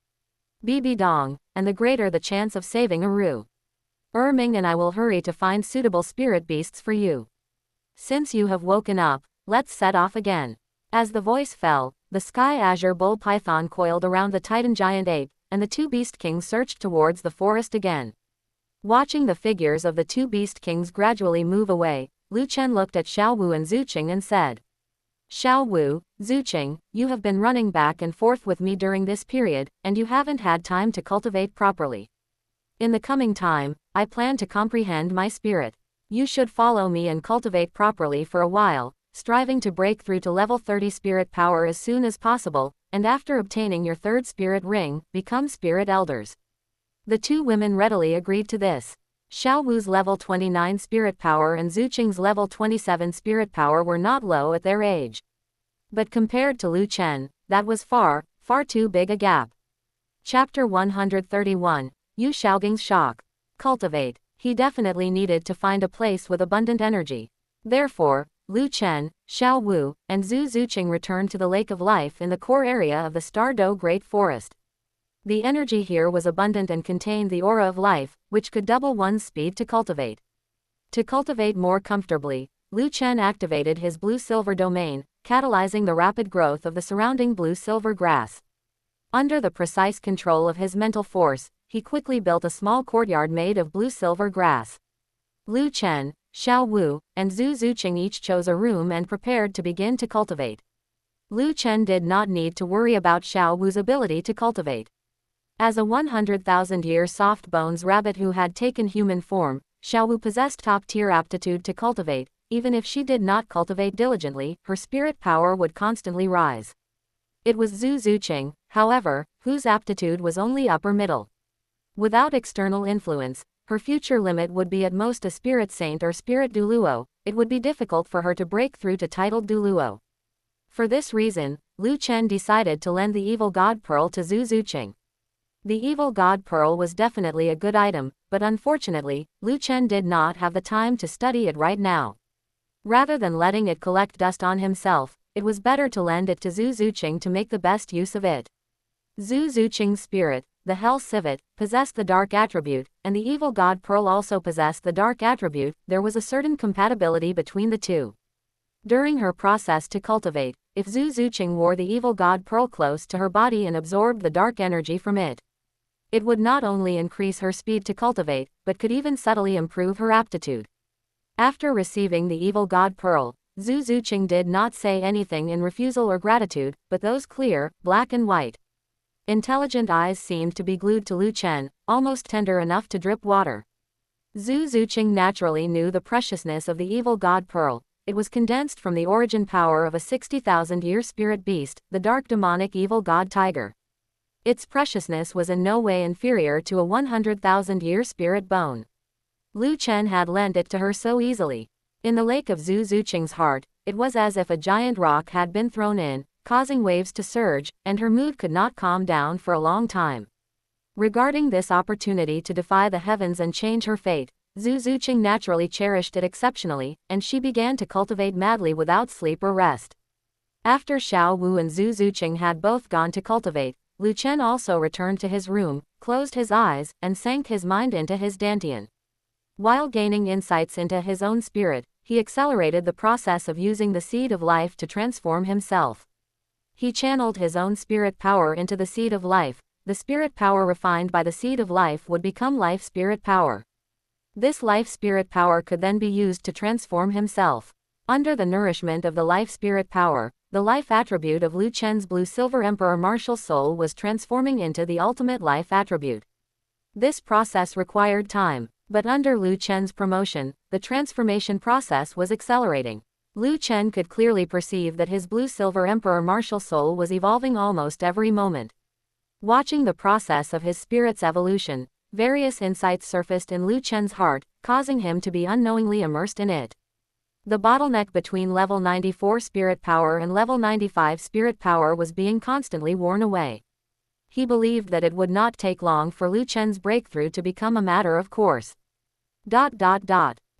Bibi Dong, and the greater the chance of saving Aru. Ming and I will hurry to find suitable spirit beasts for you. Since you have woken up, let's set off again. As the voice fell, the Sky Azure Bull Python coiled around the Titan Giant Ape, and the 2 Beast Kings searched towards the forest again. Watching the figures of the 2 Beast Kings gradually move away, Lu Chen looked at Xiao Wu and Zhu Qing and said, Xiao Wu, Zhu Qing, you have been running back and forth with me during this period, and you haven't had time to cultivate properly. In the coming time, I plan to comprehend my spirit. You should follow me and cultivate properly for a while, striving to break through to level 30 spirit power as soon as possible, and after obtaining your 3rd spirit ring, become spirit elders. The 2 women readily agreed to this. Xiao Wu's level 29 spirit power and Zhu Qing's level 27 spirit power were not low at their age. But compared to Lu Chen, that was far, far too big a gap. Chapter 131, Yu Xiaoging's Shock. Cultivate. He definitely needed to find a place with abundant energy. Therefore, Lu Chen, Xiao Wu, and Zhu Zuqing returned to the Lake of Life in the core area of the Stardow Great Forest. The energy here was abundant and contained the aura of life, which could double one's speed to cultivate. To cultivate more comfortably, Lu Chen activated his blue-silver domain, catalyzing the rapid growth of the surrounding blue-silver grass. Under the precise control of his mental force, he quickly built a small courtyard made of blue-silver grass. Lu Chen, Xiao Wu, and Zhu Zuqing each chose a room and prepared to begin to cultivate. Lu Chen did not need to worry about Xiao Wu's ability to cultivate. As a 100,000-year soft bones rabbit who had taken human form, Xiao Wu possessed top-tier aptitude to cultivate. Even if she did not cultivate diligently, her spirit power would constantly rise. It was Zhu Zuqing, however, whose aptitude was only upper middle. Without external influence, her future limit would be at most a spirit saint or spirit Douluo. It would be difficult for her to break through to titled Douluo. For this reason, Lu Chen decided to lend the Evil God Pearl to Zhu Zuqing. The Evil God Pearl was definitely a good item, but unfortunately, Lu Chen did not have the time to study it right now. Rather than letting it collect dust on himself, it was better to lend it to Zhu Zuqing to make the best use of it. Zhu Zuqing's spirit, the Hell Civet, possessed the dark attribute, and the Evil God Pearl also possessed the dark attribute. There was a certain compatibility between the two. During her process to cultivate, if Zhu Zuqing wore the Evil God Pearl close to her body and absorbed the dark energy from it, it would not only increase her speed to cultivate, but could even subtly improve her aptitude. After receiving the Evil God Pearl, Zhu Zuqing did not say anything in refusal or gratitude, but those clear, black and white, intelligent eyes seemed to be glued to Lu Chen, almost tender enough to drip water. Zhu Zuqing naturally knew the preciousness of the Evil God Pearl. It was condensed from the origin power of a 60,000-year spirit beast, the dark demonic Evil God Tiger. Its preciousness was in no way inferior to a 100,000-year spirit bone. Lu Chen had lent it to her so easily. In the lake of Zhu Zuqing's heart, it was as if a giant rock had been thrown in, causing waves to surge, and her mood could not calm down for a long time. Regarding this opportunity to defy the heavens and change her fate, Zhu Zuqing naturally cherished it exceptionally, and she began to cultivate madly without sleep or rest. After Xiao Wu and Zhu Zuqing had both gone to cultivate, Lu Chen also returned to his room, closed his eyes, and sank his mind into his dantian. While gaining insights into his own spirit, he accelerated the process of using the seed of life to transform himself. He channeled his own spirit power into the seed of life. The spirit power refined by the seed of life would become life spirit power. This life spirit power could then be used to transform himself. Under the nourishment of the life spirit power, the life attribute of Lu Chen's blue-silver emperor martial soul was transforming into the ultimate life attribute. This process required time, but under Lu Chen's promotion, the transformation process was accelerating. Lu Chen could clearly perceive that his blue-silver emperor martial soul was evolving almost every moment. Watching the process of his spirit's evolution, various insights surfaced in Lu Chen's heart, causing him to be unknowingly immersed in it. The bottleneck between level 94 spirit power and level 95 spirit power was being constantly worn away. He believed that it would not take long for Lu Chen's breakthrough to become a matter of course.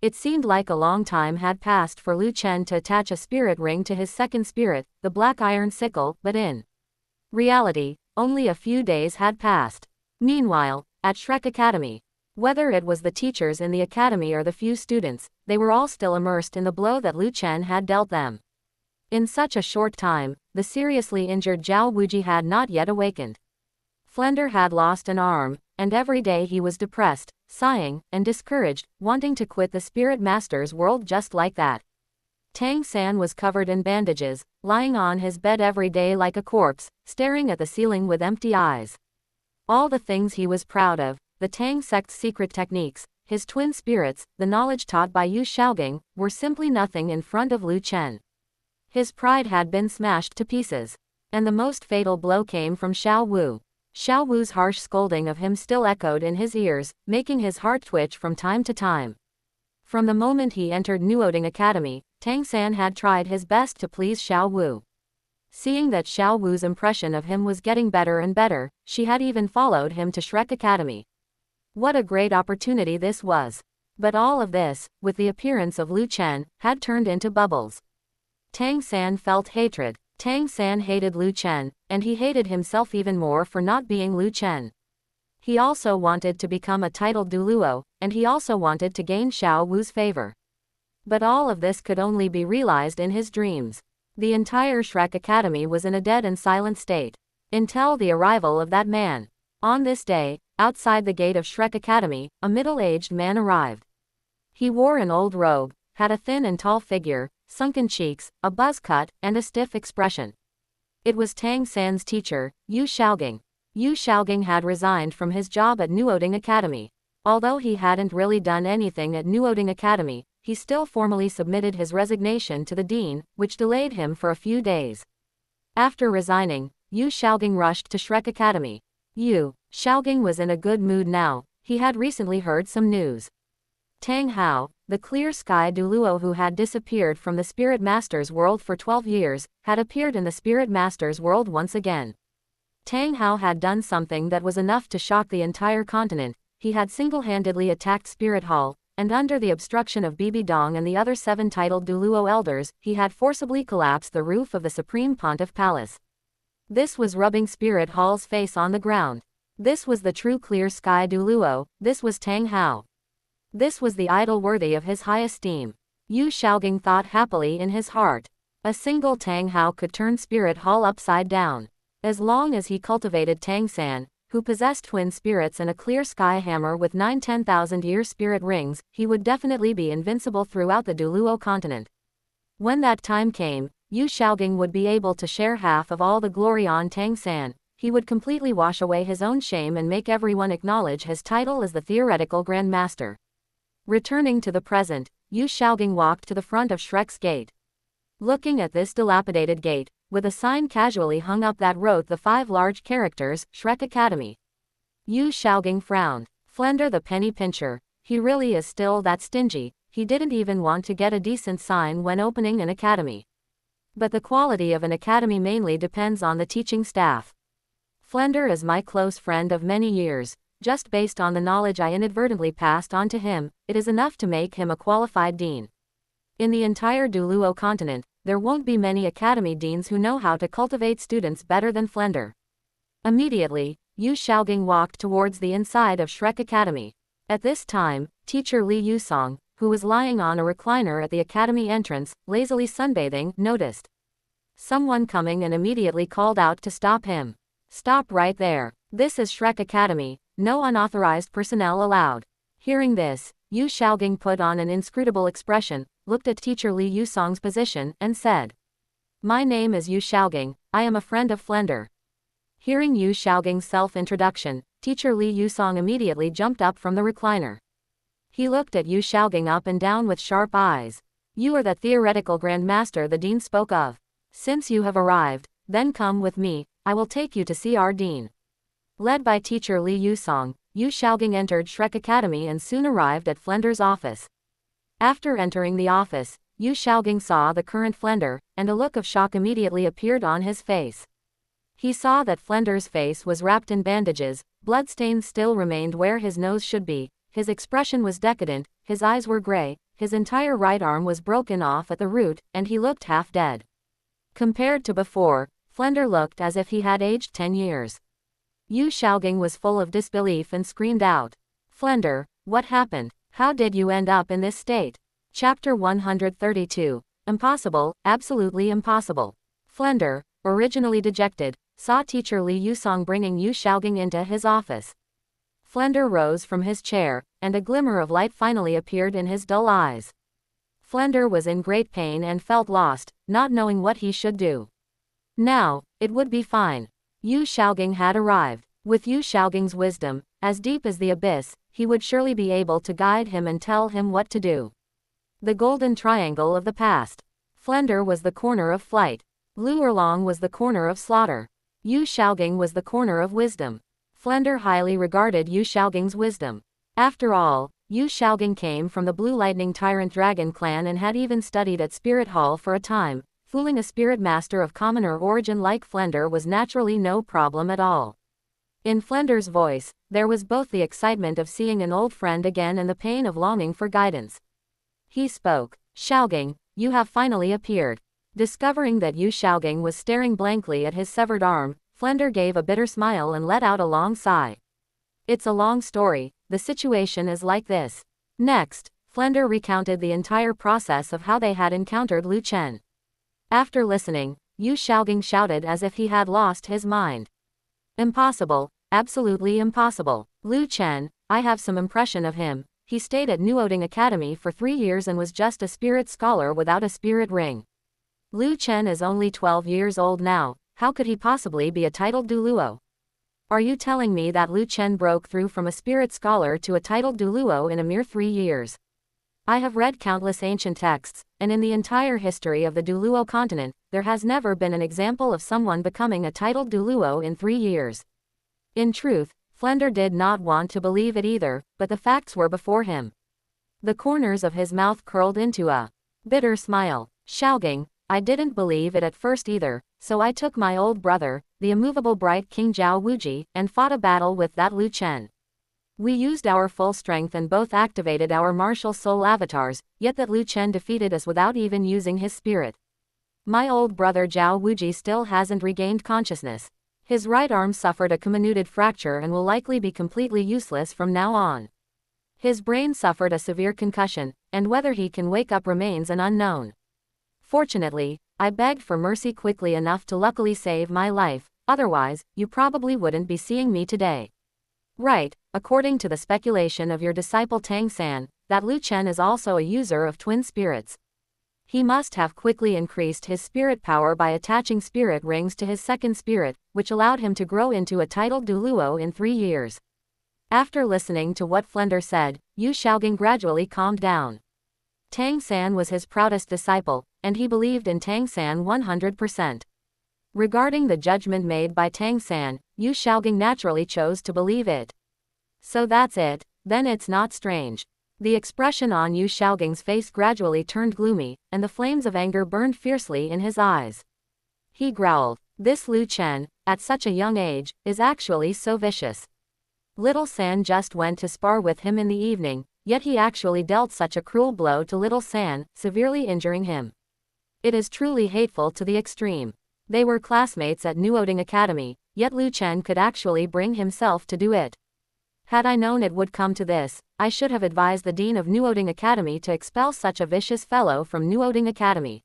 It seemed like a long time had passed for Lu Chen to attach a spirit ring to his second spirit, the black iron sickle, but in reality, only a few days had passed. Meanwhile, at Shrek Academy, whether it was the teachers in the academy or the few students, they were all still immersed in the blow that Lu Chen had dealt them. In such a short time, the seriously injured Zhao Wuji had not yet awakened. Flender had lost an arm, and every day he was depressed, sighing, and discouraged, wanting to quit the Spirit Master's world just like that. Tang San was covered in bandages, lying on his bed every day like a corpse, staring at the ceiling with empty eyes. All the things he was proud of, the Tang sect's secret techniques, his twin spirits, the knowledge taught by Yu Shaogang, were simply nothing in front of Lu Chen. His pride had been smashed to pieces. And the most fatal blow came from Xiao Wu. Xiao Wu's harsh scolding of him still echoed in his ears, making his heart twitch from time to time. From the moment he entered Nuoding Academy, Tang San had tried his best to please Xiao Wu. Seeing that Xiao Wu's impression of him was getting better and better, she had even followed him to Shrek Academy. What a great opportunity this was. But all of this, with the appearance of Lu Chen, had turned into bubbles. Tang San felt hatred. Tang San hated Lu Chen, and he hated himself even more for not being Lu Chen. He also wanted to become a titled Douluo, and he also wanted to gain Xiao Wu's favor. But all of this could only be realized in his dreams. The entire Shrek Academy was in a dead and silent state, until the arrival of that man. On this day, outside the gate of Shrek Academy, a middle-aged man arrived. He wore an old robe, had a thin and tall figure, sunken cheeks, a buzz cut, and a stiff expression. It was Tang San's teacher, Yu Shaogang. Yu Shaogang had resigned from his job at Nuoding Academy. Although he hadn't really done anything at Nuoding Academy, he still formally submitted his resignation to the dean, which delayed him for a few days. After resigning, Yu Shaogang rushed to Shrek Academy. Yu Shaogang was in a good mood now. He had recently heard some news. Tang Hao, the clear sky Douluo who had disappeared from the Spirit Master's world for 12 years, had appeared in the Spirit Master's world once again. Tang Hao had done something that was enough to shock the entire continent. He had single-handedly attacked Spirit Hall, and under the obstruction of Bibi Dong and the other 7 titled Douluo elders, he had forcibly collapsed the roof of the Supreme Pontiff Palace. This was rubbing Spirit Hall's face on the ground. This was the true clear sky Douluo. This was Tang Hao. This was the idol worthy of his high esteem. Yu Shaogang thought happily in his heart. A single Tang Hao could turn Spirit Hall upside down. As long as he cultivated Tang San, who possessed twin spirits and a clear sky hammer with 9-10,000-year spirit rings, he would definitely be invincible throughout the Douluo continent. When that time came, Yu Shaogang would be able to share half of all the glory on Tang San. He would completely wash away his own shame and make everyone acknowledge his title as the theoretical Grand Master. Returning to the present, Yu Shaogang walked to the front of Shrek's gate. Looking at this dilapidated gate, with a sign casually hung up that wrote the 5 large characters, Shrek Academy. Yu Shaogang frowned. Flender the penny pincher. He really is still that stingy. He didn't even want to get a decent sign when opening an academy. But the quality of an academy mainly depends on the teaching staff. Flender is my close friend of many years. Just based on the knowledge I inadvertently passed on to him, it is enough to make him a qualified dean. In the entire Douluo continent, there won't be many academy deans who know how to cultivate students better than Flender. Immediately, Yu Xiaogang walked towards the inside of Shrek Academy. At this time, teacher Li Yusong, who was lying on a recliner at the academy entrance, lazily sunbathing, noticed someone coming and immediately called out to stop him. Stop right there. This is Shrek Academy, no unauthorized personnel allowed. Hearing this, Yu Xiaogang put on an inscrutable expression, looked at teacher Li Yusong's position, and said, "My name is Yu Xiaogang, I am a friend of Flender." Hearing Yu Xiaogang's self-introduction, teacher Li Yusong immediately jumped up from the recliner. He looked at Yu Xiaogang up and down with sharp eyes. "You are the theoretical grandmaster the dean spoke of. Since you have arrived, then come with me, I will take you to see our dean." Led by teacher Li Yusong, Yu Xiaogang entered Shrek Academy and soon arrived at Flender's office. After entering the office, Yu Xiaogang saw the current Flender, and a look of shock immediately appeared on his face. He saw that Flender's face was wrapped in bandages, bloodstains still remained where his nose should be, his expression was decadent, his eyes were gray, his entire right arm was broken off at the root, and he looked half dead. Compared to before, Flender looked as if he had aged 10 years. Yu Xiaogang was full of disbelief and screamed out, "Flender, what happened? How did you end up in this state?" Chapter 132. Impossible, absolutely impossible. Flender, originally dejected, saw teacher Li Yusong bringing Yu Xiaogang into his office. Flender rose from his chair, and a glimmer of light finally appeared in his dull eyes. Flender was in great pain and felt lost, not knowing what he should do. Now, it would be fine. Yu Xiaogang had arrived. With Yu Xiaogang's wisdom, as deep as the abyss, he would surely be able to guide him and tell him what to do. The golden triangle of the past. Flender was the corner of flight. Lu Erlong was the corner of slaughter. Yu Xiaogang was the corner of wisdom. Flender highly regarded Yu Xiaogang's wisdom. After all, Yu Xiaogang came from the Blue Lightning Tyrant Dragon clan and had even studied at Spirit Hall for a time. Fooling a spirit master of commoner origin like Flender was naturally no problem at all. In Flender's voice, there was both the excitement of seeing an old friend again and the pain of longing for guidance. He spoke, "Xiaogang, you have finally appeared." Discovering that Yu Xiaogang was staring blankly at his severed arm, Flender gave a bitter smile and let out a long sigh. "It's a long story, the situation is like this." Next, Flender recounted the entire process of how they had encountered Lu Chen. After listening, Yu Xiaogang shouted as if he had lost his mind. "Impossible, absolutely impossible. Lu Chen, I have some impression of him. He stayed at Nuoding Academy for 3 years and was just a spirit scholar without a spirit ring. Lu Chen is only 12 years old now, how could he possibly be a titled Douluo? Are you telling me that Lu Chen broke through from a spirit scholar to a titled Douluo in a mere 3 years? I have read countless ancient texts, and in the entire history of the Douluo continent, there has never been an example of someone becoming a titled Douluo in 3 years. In truth, Flender did not want to believe it either, but the facts were before him. The corners of his mouth curled into a bitter smile. "Xiaogang, I didn't believe it at first either, so I took my old brother, the immovable bright King Zhao Wuji, and fought a battle with that Lu Chen. We used our full strength and both activated our martial soul avatars, yet that Lu Chen defeated us without even using his spirit. My old brother Zhao Wuji still hasn't regained consciousness. His right arm suffered a comminuted fracture and will likely be completely useless from now on. His brain suffered a severe concussion, and whether he can wake up remains an unknown. Fortunately, I begged for mercy quickly enough to luckily save my life, otherwise, you probably wouldn't be seeing me today. Right, according to the speculation of your disciple Tang San, that Lu Chen is also a user of twin spirits. He must have quickly increased his spirit power by attaching spirit rings to his second spirit, which allowed him to grow into a titled Douluo in 3 years. After listening to what Flender said, Yu Xiaogang gradually calmed down. Tang San was his proudest disciple, and he believed in Tang San 100%. Regarding the judgment made by Tang San, Yu Xiaogang naturally chose to believe it. So that's it, then it's not strange. The expression on Yu Xiaogang's face gradually turned gloomy, and the flames of anger burned fiercely in his eyes. He growled, "This Lu Chen, at such a young age, is actually so vicious. Little San just went to spar with him in the evening, yet he actually dealt such a cruel blow to Little San, severely injuring him. It is truly hateful to the extreme. They were classmates at Nuoding Academy, yet Lu Chen could actually bring himself to do it. Had I known it would come to this, I should have advised the Dean of Nuoding Academy to expel such a vicious fellow from Nuoding Academy.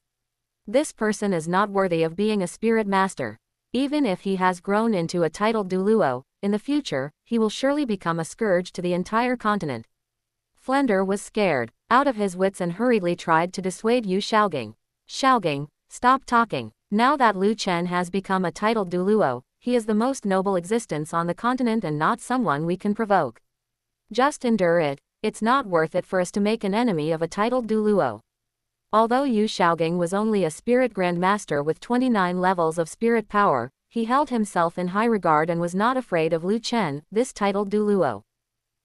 This person is not worthy of being a spirit master. Even if he has grown into a titled Douluo, in the future, he will surely become a scourge to the entire continent. Flender was scared, out of his wits, and hurriedly tried to dissuade Yu Shaogang. Shaogang, stop talking. Now that Lu Chen has become a titled Douluo, he is the most noble existence on the continent and not someone we can provoke. Just endure it, it's not worth it for us to make an enemy of a titled Douluo. Although Yu Shaogang was only a spirit grandmaster with 29 levels of spirit power, he held himself in high regard and was not afraid of Lu Chen, this titled Douluo.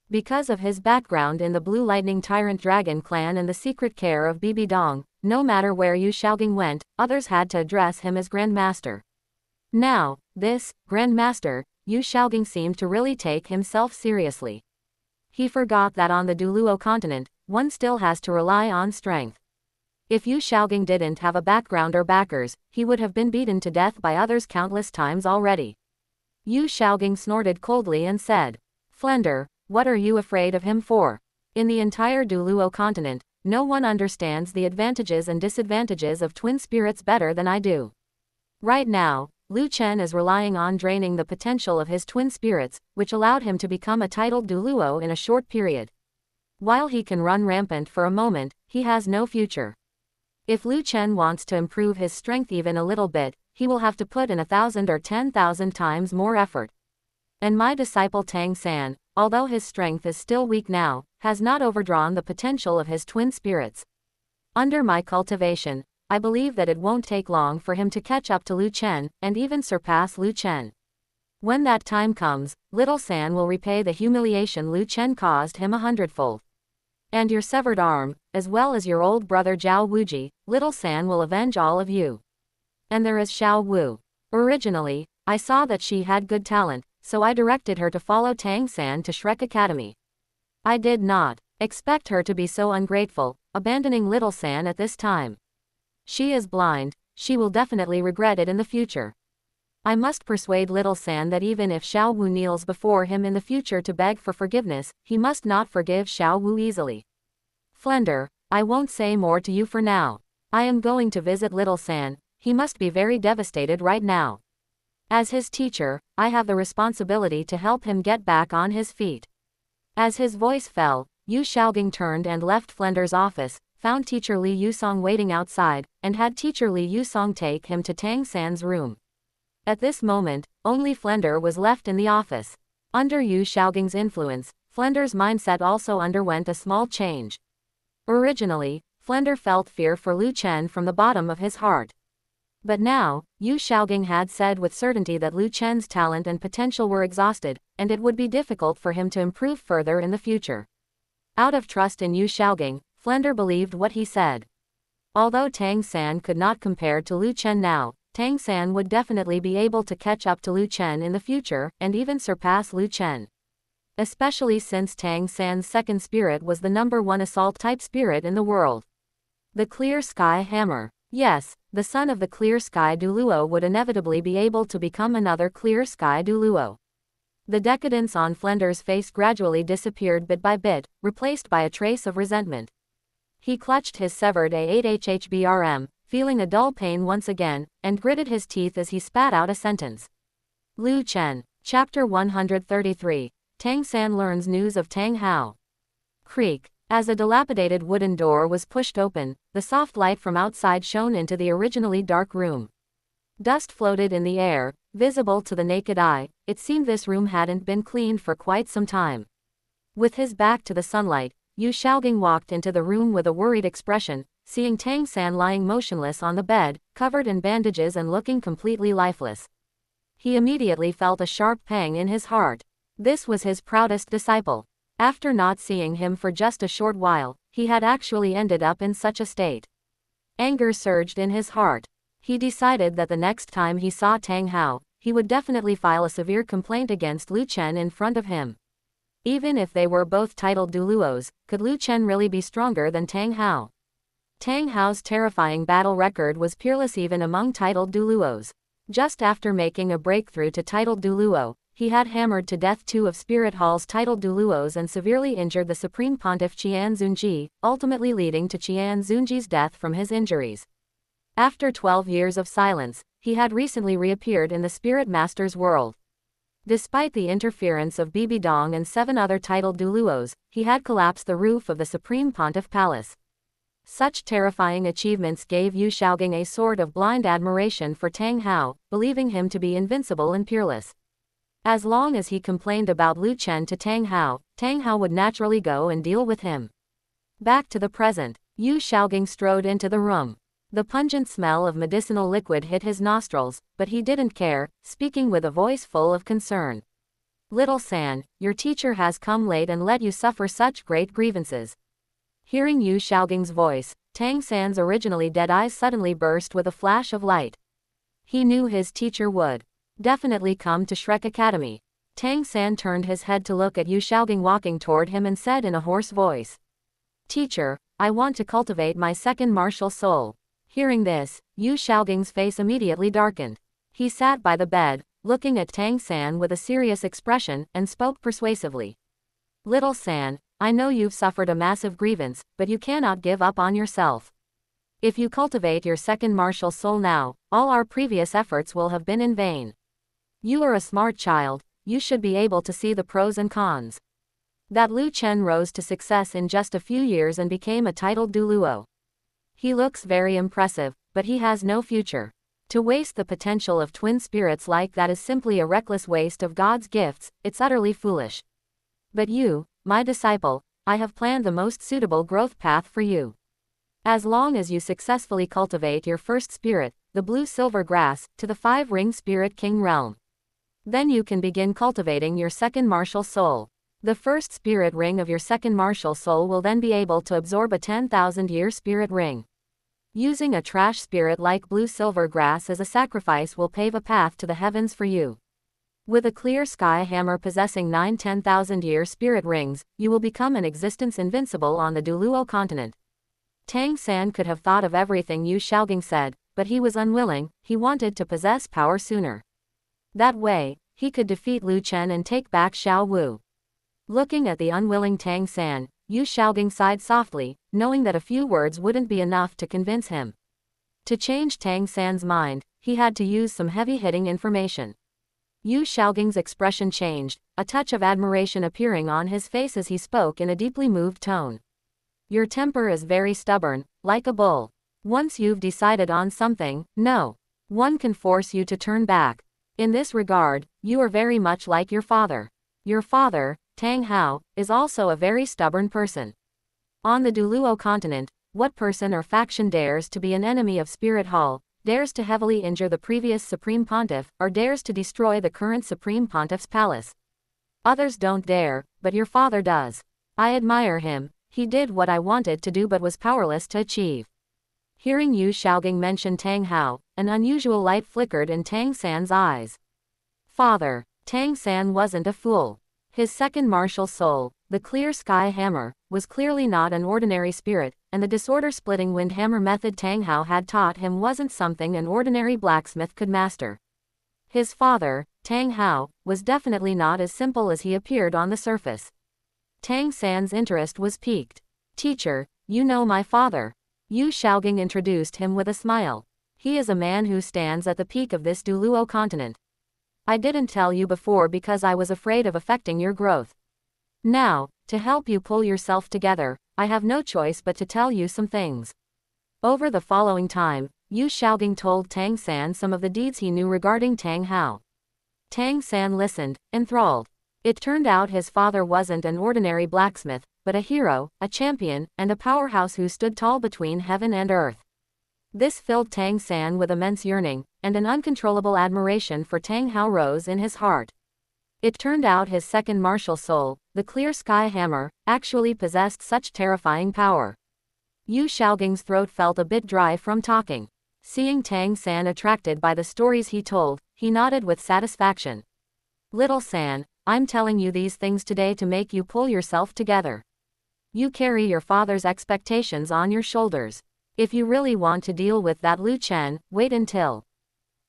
Because of his background in the Blue Lightning Tyrant Dragon clan and the secret care of Bibi Dong, no matter where Yu Shaogang went, others had to address him as grandmaster. Now, this grandmaster, Yu Shaogang seemed to really take himself seriously. He forgot that on the Douluo continent, one still has to rely on strength. If Yu Shaogang didn't have a background or backers, he would have been beaten to death by others countless times already. Yu Shaogang snorted coldly and said, "Flender, what are you afraid of him for? In the entire Douluo continent, no one understands the advantages and disadvantages of twin spirits better than I do. Right now, Lu Chen is relying on draining the potential of his twin spirits, which allowed him to become a titled Douluo in a short period. While he can run rampant for a moment, he has no future. If Lu Chen wants to improve his strength even a little bit, he will have to put in 1,000 or 10,000 times more effort. And my disciple Tang San, although his strength is still weak now, has not overdrawn the potential of his twin spirits. Under my cultivation, I believe that it won't take long for him to catch up to Lu Chen, and even surpass Lu Chen. When that time comes, little San will repay the humiliation Lu Chen caused him 100-fold. And your severed arm, as well as your old brother Zhao Wuji, little San will avenge all of you. And there is Xiao Wu. Originally, I saw that she had good talent, so I directed her to follow Tang San to Shrek Academy. I did not expect her to be so ungrateful, abandoning little San at this time. She is blind, she will definitely regret it in the future. I must persuade little San that even if Xiao Wu kneels before him in the future to beg for forgiveness, he must not forgive Xiao Wu easily. Flender, I won't say more to you for now. I am going to visit little San, he must be very devastated right now. As his teacher, I have the responsibility to help him get back on his feet." As his voice fell, Yu Shaogang turned and left Flender's office, found teacher Li Yusong waiting outside, and had teacher Li Yusong take him to Tang San's room. At this moment, only Flender was left in the office. Under Yu Shaogang's influence, Flender's mindset also underwent a small change. Originally, Flender felt fear for Lu Chen from the bottom of his heart. But now, Yu Shaogang had said with certainty that Lu Chen's talent and potential were exhausted, and it would be difficult for him to improve further in the future. Out of trust in Yu Shaogang, Flender believed what he said. Although Tang San could not compare to Lu Chen now, Tang San would definitely be able to catch up to Lu Chen in the future, and even surpass Lu Chen. Especially since Tang San's second spirit was the #1 assault-type spirit in the world. The Clear Sky Hammer. Yes, the son of the Clear Sky Douluo would inevitably be able to become another Clear Sky Douluo. The decadence on Flender's face gradually disappeared bit by bit, replaced by a trace of resentment. He clutched his severed A8HHBRM, feeling a dull pain once again, and gritted his teeth as he spat out a sentence. Lu Chen. Chapter 133. Tang San learns news of Tang Hao. Creak. As a dilapidated wooden door was pushed open, the soft light from outside shone into the originally dark room. Dust floated in the air, visible to the naked eye. It seemed this room hadn't been cleaned for quite some time. With his back to the sunlight, Yu Shaogang walked into the room with a worried expression, seeing Tang San lying motionless on the bed, covered in bandages and looking completely lifeless. He immediately felt a sharp pang in his heart. This was his proudest disciple. After not seeing him for just a short while, he had actually ended up in such a state. Anger surged in his heart. He decided that the next time he saw Tang Hao, he would definitely file a severe complaint against Lu Chen in front of him. Even if they were both titled Douluos, could Lu Chen really be stronger than Tang Hao? Tang Hao's terrifying battle record was peerless even among titled Douluos. Just after making a breakthrough to titled Douluo, he had hammered to death 2 of Spirit Hall's titled Douluos and severely injured the Supreme Pontiff Qian Xunji, ultimately leading to Qian Xunji's death from his injuries. After 12 years of silence, he had recently reappeared in the Spirit Master's world. Despite the interference of Bibi Dong and 7 other titled Douluos, he had collapsed the roof of the Supreme Pontiff Palace. Such terrifying achievements gave Yu Xiaogang a sort of blind admiration for Tang Hao, believing him to be invincible and peerless. As long as he complained about Lu Chen to Tang Hao would naturally go and deal with him. Back to the present, Yu Xiaogang strode into the room. The pungent smell of medicinal liquid hit his nostrils, but he didn't care, speaking with a voice full of concern. "Little San, your teacher has come late and let you suffer such great grievances." Hearing Yu Xiaogang's voice, Tang San's originally dead eyes suddenly burst with a flash of light. He knew his teacher would definitely come to Shrek Academy. Tang San turned his head to look at Yu Xiaogang walking toward him and said in a hoarse voice, "Teacher, I want to cultivate my second martial soul." Hearing this, Yu Xiaogang's face immediately darkened. He sat by the bed, looking at Tang San with a serious expression, and spoke persuasively. "Little San, I know you've suffered a massive grievance, but you cannot give up on yourself. If you cultivate your second martial soul now, all our previous efforts will have been in vain. You are a smart child, you should be able to see the pros and cons. That Lu Chen rose to success in just a few years and became a titled Douluo. He looks very impressive, but he has no future. To waste the potential of twin spirits like that is simply a reckless waste of God's gifts, it's utterly foolish. But you, my disciple, I have planned the most suitable growth path for you. As long as you successfully cultivate your first spirit, the blue-silver grass, to the 5-ring Spirit King realm. Then you can begin cultivating your second martial soul. The first spirit ring of your second martial soul will then be able to absorb a 10,000-year spirit ring. Using a trash spirit like blue-silver grass as a sacrifice will pave a path to the heavens for you. With a clear sky hammer possessing 9 10,000-year spirit rings, you will become an existence invincible on the Douluo continent." Tang San could have thought of everything Yu Xiaogang said, but he was unwilling. He wanted to possess power sooner. That way, he could defeat Lu Chen and take back Xiao Wu. Looking at the unwilling Tang San, Yu Xiaogang sighed softly, knowing that a few words wouldn't be enough to convince him. To change Tang San's mind, he had to use some heavy-hitting information. Yu Xiaogang's expression changed, a touch of admiration appearing on his face as he spoke in a deeply moved tone. "Your temper is very stubborn, like a bull. Once you've decided on something, no one can force you to turn back. In this regard, you are very much like your father. Your father, Tang Hao, is also a very stubborn person. On the Douluo continent, what person or faction dares to be an enemy of Spirit Hall, dares to heavily injure the previous Supreme Pontiff, or dares to destroy the current Supreme Pontiff's palace? Others don't dare, but your father does. I admire him. He did what I wanted to do but was powerless to achieve." Hearing Yu Xiaogang mention Tang Hao, an unusual light flickered in Tang San's eyes. Father, Tang San wasn't a fool. His second martial soul, the clear sky hammer, was clearly not an ordinary spirit, and the disorder-splitting wind hammer method Tang Hao had taught him wasn't something an ordinary blacksmith could master. His father, Tang Hao, was definitely not as simple as he appeared on the surface. Tang San's interest was piqued. "Teacher, you know my father." Yu Xiaogang introduced him with a smile. "He is a man who stands at the peak of this Douluo continent. I didn't tell you before because I was afraid of affecting your growth. Now, to help you pull yourself together, I have no choice but to tell you some things." Over the following time, Yu Xiaogang told Tang San some of the deeds he knew regarding Tang Hao. Tang San listened, enthralled. It turned out his father wasn't an ordinary blacksmith, but a hero, a champion, and a powerhouse who stood tall between heaven and earth. This filled Tang San with immense yearning, and an uncontrollable admiration for Tang Hao rose in his heart. It turned out his second martial soul, the clear sky hammer, actually possessed such terrifying power. Yu Xiaogang's throat felt a bit dry from talking. Seeing Tang San attracted by the stories he told, he nodded with satisfaction. "Little San, I'm telling you these things today to make you pull yourself together. You carry your father's expectations on your shoulders. If you really want to deal with that Lu Chen, wait until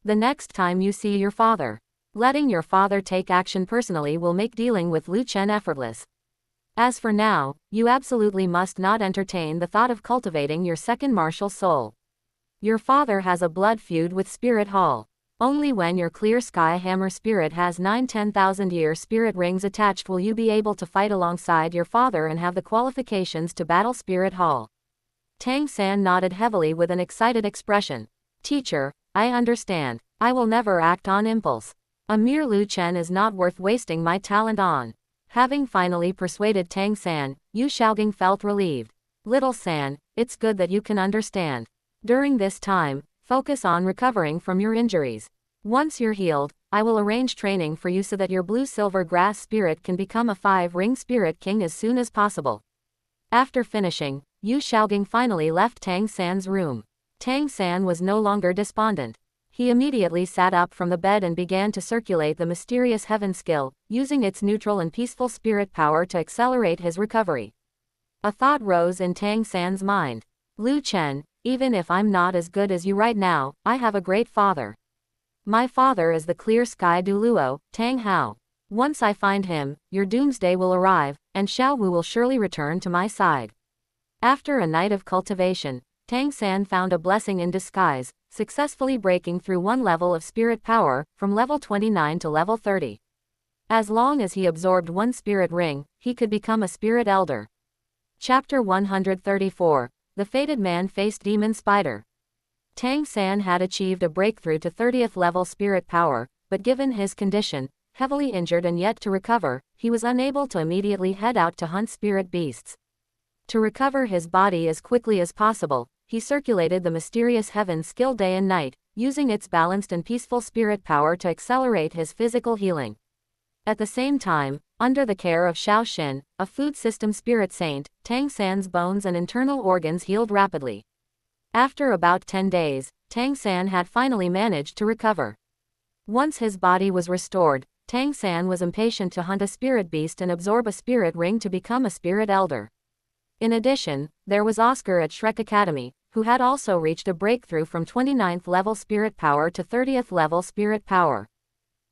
the next time you see your father. Letting your father take action personally will make dealing with Lu Chen effortless. As for now, you absolutely must not entertain the thought of cultivating your second martial soul. Your father has a blood feud with Spirit Hall. Only when your clear sky hammer spirit has 9-10,000-year spirit rings attached will you be able to fight alongside your father and have the qualifications to battle Spirit Hall. Tang San nodded heavily with an excited expression. Teacher, I understand. I will never act on impulse. A mere Lu Chen is not worth wasting my talent on. Having finally persuaded Tang San, Yu Xiaoging felt relieved. Little San, it's good that you can understand. During this time, focus on recovering from your injuries. Once you're healed, I will arrange training for you so that your blue-silver grass spirit can become a 5-ring spirit king as soon as possible. After finishing, Yu Xiaoging finally left Tang San's room. Tang San was no longer despondent. He immediately sat up from the bed and began to circulate the mysterious heaven skill, using its neutral and peaceful spirit power to accelerate his recovery. A thought rose in Tang San's mind. Lu Chen, even if I'm not as good as you right now, I have a great father. My father is the clear sky Douluo, Tang Hao. Once I find him, your doomsday will arrive, and Xiao Wu will surely return to my side. After a night of cultivation, Tang San found a blessing in disguise, successfully breaking through one level of spirit power, from level 29 to level 30. As long as he absorbed one spirit ring, he could become a spirit elder. Chapter 134. The Fated Man Faced Demon Spider. Tang San had achieved a breakthrough to 30th level spirit power, but given his condition, heavily injured and yet to recover, he was unable to immediately head out to hunt spirit beasts. To recover his body as quickly as possible, he circulated the mysterious heaven skill day and night, using its balanced and peaceful spirit power to accelerate his physical healing. At the same time, under the care of Xiao Xin, a food system spirit saint, Tang San's bones and internal organs healed rapidly. After about 10 days, Tang San had finally managed to recover. Once his body was restored, Tang San was impatient to hunt a spirit beast and absorb a spirit ring to become a spirit elder. In addition, there was Oscar at Shrek Academy, who had also reached a breakthrough from 29th level spirit power to 30th level spirit power.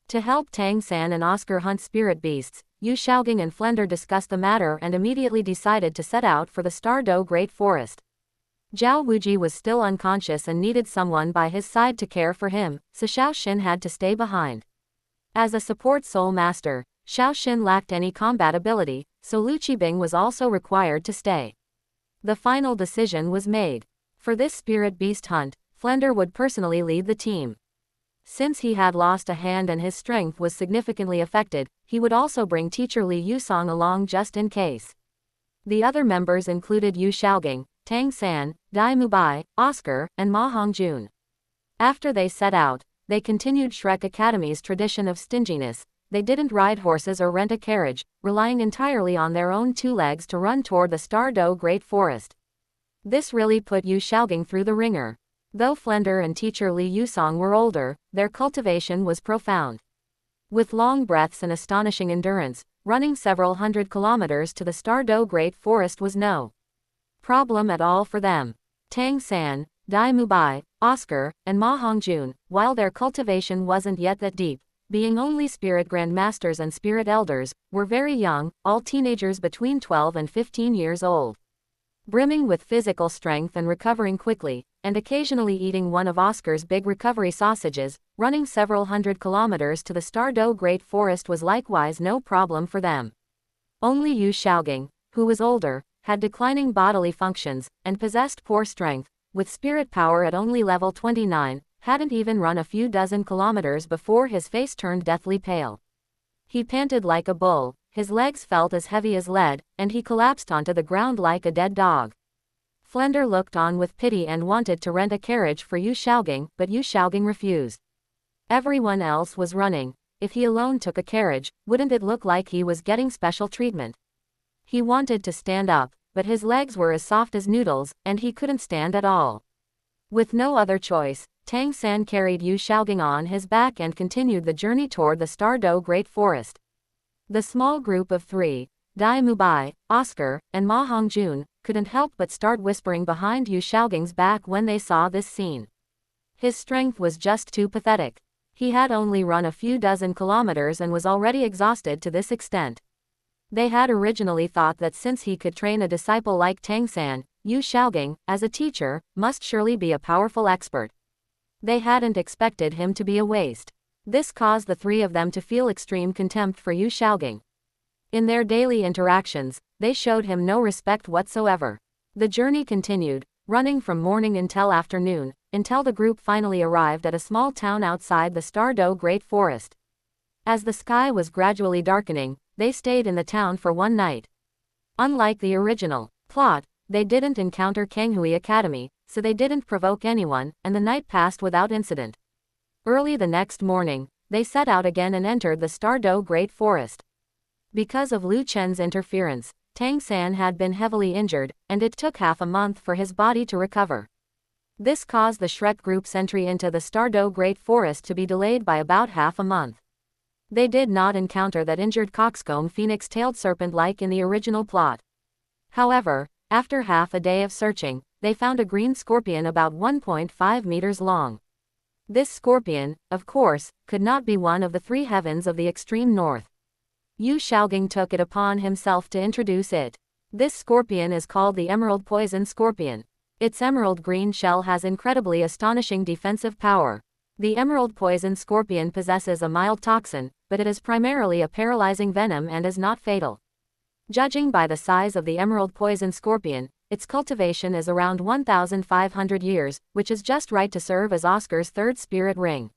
To help Tang San and Oscar hunt spirit beasts, Yu Xiaoging and Flender discussed the matter and immediately decided to set out for the Stardow Great Forest. Zhao Wuji was still unconscious and needed someone by his side to care for him, so Xiao Xin had to stay behind. As a support soul master, Xiao Xin lacked any combat ability, so Lu Qibing was also required to stay. The final decision was made. For this spirit beast hunt, Flender would personally lead the team. Since he had lost a hand and his strength was significantly affected, he would also bring teacher Li Yusong along just in case. The other members included Yu Xiaoging, Tang San, Dai Mubai, Oscar, and Ma Hongjun. After they set out, they continued Shrek Academy's tradition of stinginess. They didn't ride horses or rent a carriage, relying entirely on their own 2 legs to run toward the Stardow Great Forest. This really put Yu Xiaoging through the ringer. Though Flender and teacher Li Yusong were older, their cultivation was profound. With long breaths and astonishing endurance, running several hundred kilometers to the Stardow Great Forest was no problem at all for them. Tang San, Dai Mubai, Oscar, and Ma Hongjun, while their cultivation wasn't yet that deep, being only spirit grandmasters and spirit elders, were very young, all teenagers between 12 and 15 years old. Brimming with physical strength and recovering quickly, and occasionally eating one of Oscar's big recovery sausages, running several hundred kilometers to the Stardow Great Forest was likewise no problem for them. Only Yu Xiaoging, who was older, had declining bodily functions, and possessed poor strength, with spirit power at only level 29, hadn't even run a few dozen kilometers before his face turned deathly pale. He panted like a bull, his legs felt as heavy as lead, and he collapsed onto the ground like a dead dog. Flender looked on with pity and wanted to rent a carriage for Yu Xiaoging, but Yu Xiaoging refused. Everyone else was running. If he alone took a carriage, wouldn't it look like he was getting special treatment? He wanted to stand up, but his legs were as soft as noodles, and he couldn't stand at all. With no other choice, Tang San carried Yu Xiaoging on his back and continued the journey toward the Stardow Great Forest. The small group of 3, Dai Mubai, Oscar, and Ma Hongjun, couldn't help but start whispering behind Yu Xiaoging's back when they saw this scene. His strength was just too pathetic. He had only run a few dozen kilometers and was already exhausted to this extent. They had originally thought that since he could train a disciple like Tang San, Yu Xiaogang, as a teacher, must surely be a powerful expert. They hadn't expected him to be a waste. This caused the three of them to feel extreme contempt for Yu Xiaogang. In their daily interactions, they showed him no respect whatsoever. The journey continued, running from morning until afternoon, until the group finally arrived at a small town outside the Stardo Great Forest. As the sky was gradually darkening, they stayed in the town for one night. Unlike the original plot, they didn't encounter Kanghui Academy, so they didn't provoke anyone, and the night passed without incident. Early the next morning, they set out again and entered the Stardo Great Forest. Because of Lu Chen's interference, Tang San had been heavily injured, and it took half a month for his body to recover. This caused the Shrek group's entry into the Stardo Great Forest to be delayed by about half a month. They did not encounter that injured coxcomb phoenix-tailed serpent like in the original plot. However, after half a day of searching, they found a green scorpion about 1.5 meters long. This scorpion, of course, could not be one of the three heavens of the extreme north. Yu Xiaogang took it upon himself to introduce it. This scorpion is called the emerald poison scorpion. Its emerald green shell has incredibly astonishing defensive power. The emerald poison scorpion possesses a mild toxin, but it is primarily a paralyzing venom and is not fatal. Judging by the size of the emerald poison scorpion, its cultivation is around 1,500 years, which is just right to serve as Oscar's third spirit ring.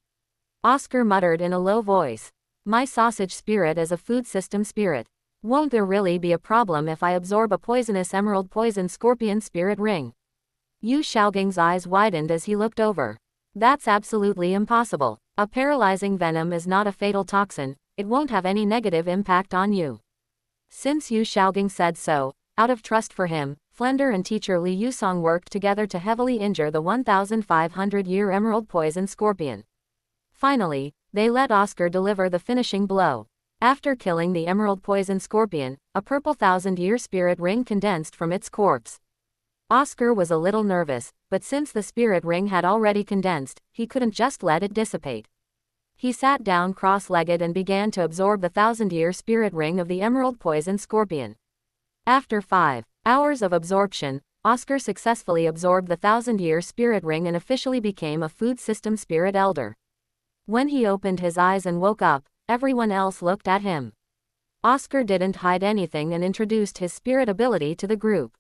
Oscar muttered in a low voice. My sausage spirit is a food system spirit. Won't there really be a problem if I absorb a poisonous emerald poison scorpion spirit ring? Yu Xiaogang's eyes widened as he looked over. That's absolutely impossible. A paralyzing venom is not a fatal toxin, it won't have any negative impact on you. Since Yu Xiaogang said so, out of trust for him, Flender and teacher Li Yusong worked together to heavily injure the 1,500-year emerald poison scorpion. Finally, they let Oscar deliver the finishing blow. After killing the emerald poison scorpion, a purple 1,000-year spirit ring condensed from its corpse. Oscar was a little nervous, but since the spirit ring had already condensed, he couldn't just let it dissipate. He sat down cross-legged and began to absorb the 1,000-year spirit ring of the emerald poison scorpion. After 5 hours of absorption, Oscar successfully absorbed the 1,000-year spirit ring and officially became a food system spirit elder. When he opened his eyes and woke up, everyone else looked at him. Oscar didn't hide anything and introduced his spirit ability to the group.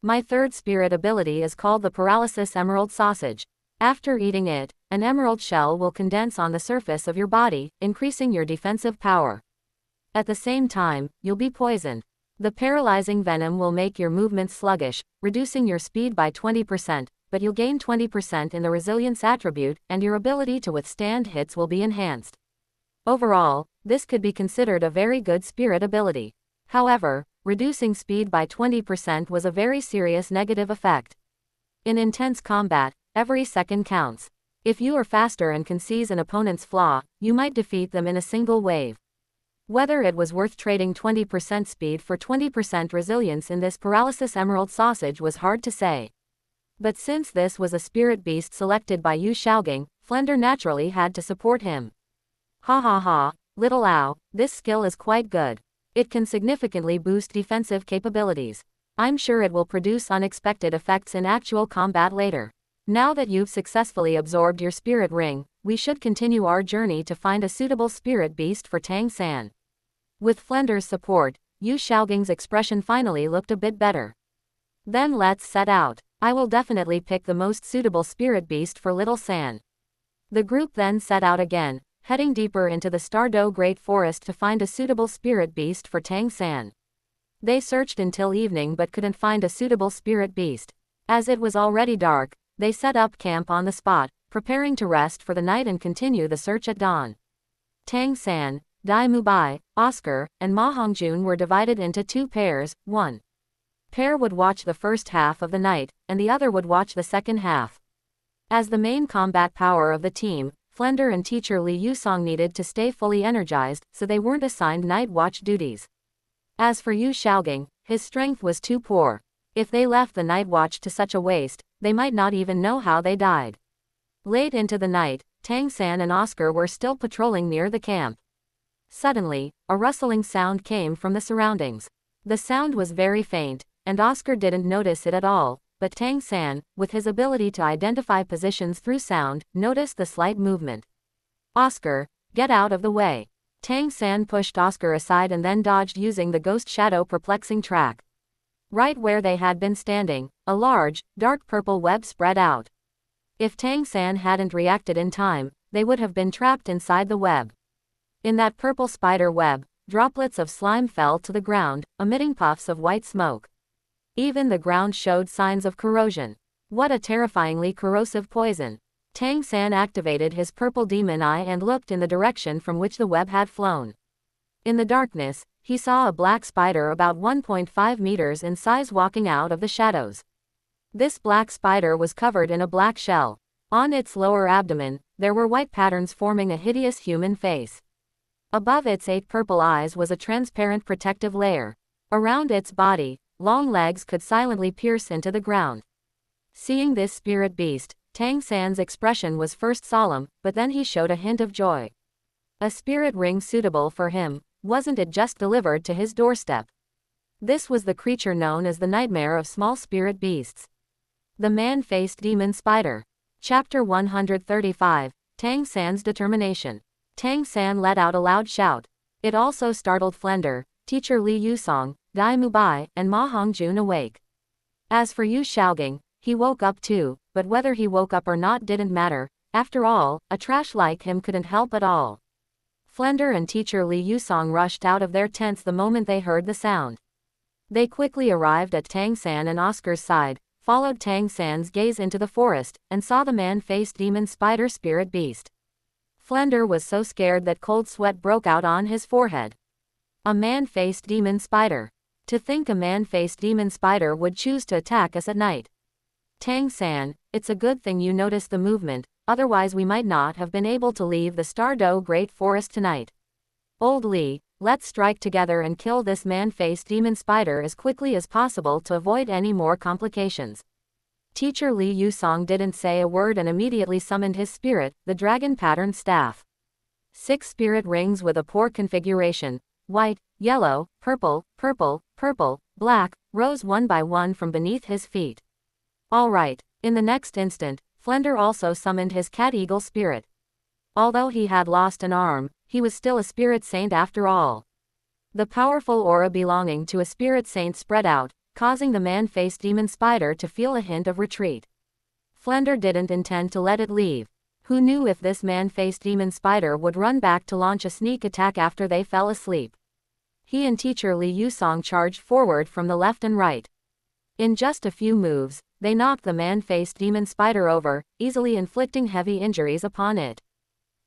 My third spirit ability is called the Paralysis Emerald Sausage. After eating it, an emerald shell will condense on the surface of your body, increasing your defensive power. At the same time, you'll be poisoned. The paralyzing venom will make your movements sluggish, reducing your speed by 20%, but you'll gain 20% in the resilience attribute, and your ability to withstand hits will be enhanced. Overall, this could be considered a very good spirit ability. However, reducing speed by 20% was a very serious negative effect. In intense combat, every second counts. If you are faster and can seize an opponent's flaw, you might defeat them in a single wave. Whether it was worth trading 20% speed for 20% resilience in this paralysis emerald sausage was hard to say. But since this was a spirit beast selected by Yu Xiaogang, Flender naturally had to support him. Ha ha ha, little Ao, this skill is quite good. It can significantly boost defensive capabilities. I'm sure it will produce unexpected effects in actual combat later. Now that you've successfully absorbed your spirit ring, we should continue our journey to find a suitable spirit beast for Tang San. With Flender's support, Yu Xiaogang's expression finally looked a bit better. Then let's set out. I will definitely pick the most suitable spirit beast for Little San. The group then set out again, heading deeper into the Stardo Great Forest to find a suitable spirit beast for Tang San. They searched until evening but couldn't find a suitable spirit beast. As it was already dark, they set up camp on the spot, preparing to rest for the night and continue the search at dawn. Tang San, Dai Mubai, Oscar, and Ma Hongjun were divided into two pairs. One pair would watch the first half of the night, and the other would watch the second half. As the main combat power of the team, Flender and teacher Li Yusong needed to stay fully energized, so they weren't assigned night watch duties. As for Yu Xiaogang, his strength was too poor. If they left the night watch to such a waste, they might not even know how they died. Late into the night, Tang San and Oscar were still patrolling near the camp. Suddenly, a rustling sound came from the surroundings. The sound was very faint, and Oscar didn't notice it at all, but Tang San, with his ability to identify positions through sound, noticed the slight movement. Oscar, get out of the way. Tang San pushed Oscar aside and then dodged using the ghost shadow perplexing track. Right where they had been standing, a large, dark purple web spread out. If Tang San hadn't reacted in time, they would have been trapped inside the web. In that purple spider web, droplets of slime fell to the ground, emitting puffs of white smoke. Even the ground showed signs of corrosion. What a terrifyingly corrosive poison. Tang San activated his purple demon eye and looked in the direction from which the web had flown. In the darkness, he saw a black spider about 1.5 meters in size walking out of the shadows. This black spider was covered in a black shell. On its lower abdomen, there were white patterns forming a hideous human face. Above its 8 purple eyes was a transparent protective layer. Around its body, long legs could silently pierce into the ground. Seeing this spirit beast, Tang San's expression was first solemn, but then he showed a hint of joy. A spirit ring suitable for him, wasn't it just delivered to his doorstep? This was the creature known as the nightmare of small spirit beasts. The man-faced demon spider. Chapter 135, Tang San's determination. Tang San let out a loud shout. It also startled Flender, teacher Li Yusong, Dai Mubai, and Ma Hongjun awake. As for Yu Shaogang, he woke up too, but whether he woke up or not didn't matter. After all, a trash like him couldn't help at all. Flender and teacher Li Yusong rushed out of their tents the moment they heard the sound. They quickly arrived at Tang San and Oscar's side, followed Tang San's gaze into the forest, and saw the man-faced demon spider spirit beast. Flender was so scared that cold sweat broke out on his forehead. A man-faced demon spider. To think a man-faced demon spider would choose to attack us at night. Tang San, it's a good thing you noticed the movement, otherwise we might not have been able to leave the Stardow Great Forest tonight. Old Li, let's strike together and kill this man-faced demon spider as quickly as possible to avoid any more complications. Teacher Li Yusong didn't say a word and immediately summoned his spirit, the dragon-patterned staff. 6 spirit rings with a poor configuration, white, yellow, purple, purple, purple, black, rose one by one from beneath his feet. All right. In the next instant, Flender also summoned his cat eagle spirit. Although he had lost an arm, he was still a spirit saint after all. The powerful aura belonging to a spirit saint spread out, causing the man-faced demon spider to feel a hint of retreat. Flender didn't intend to let it leave. Who knew if this man-faced demon spider would run back to launch a sneak attack after they fell asleep. He and teacher Li Yusong charged forward from the left and right. In just a few moves, they knocked the man-faced demon spider over, easily inflicting heavy injuries upon it.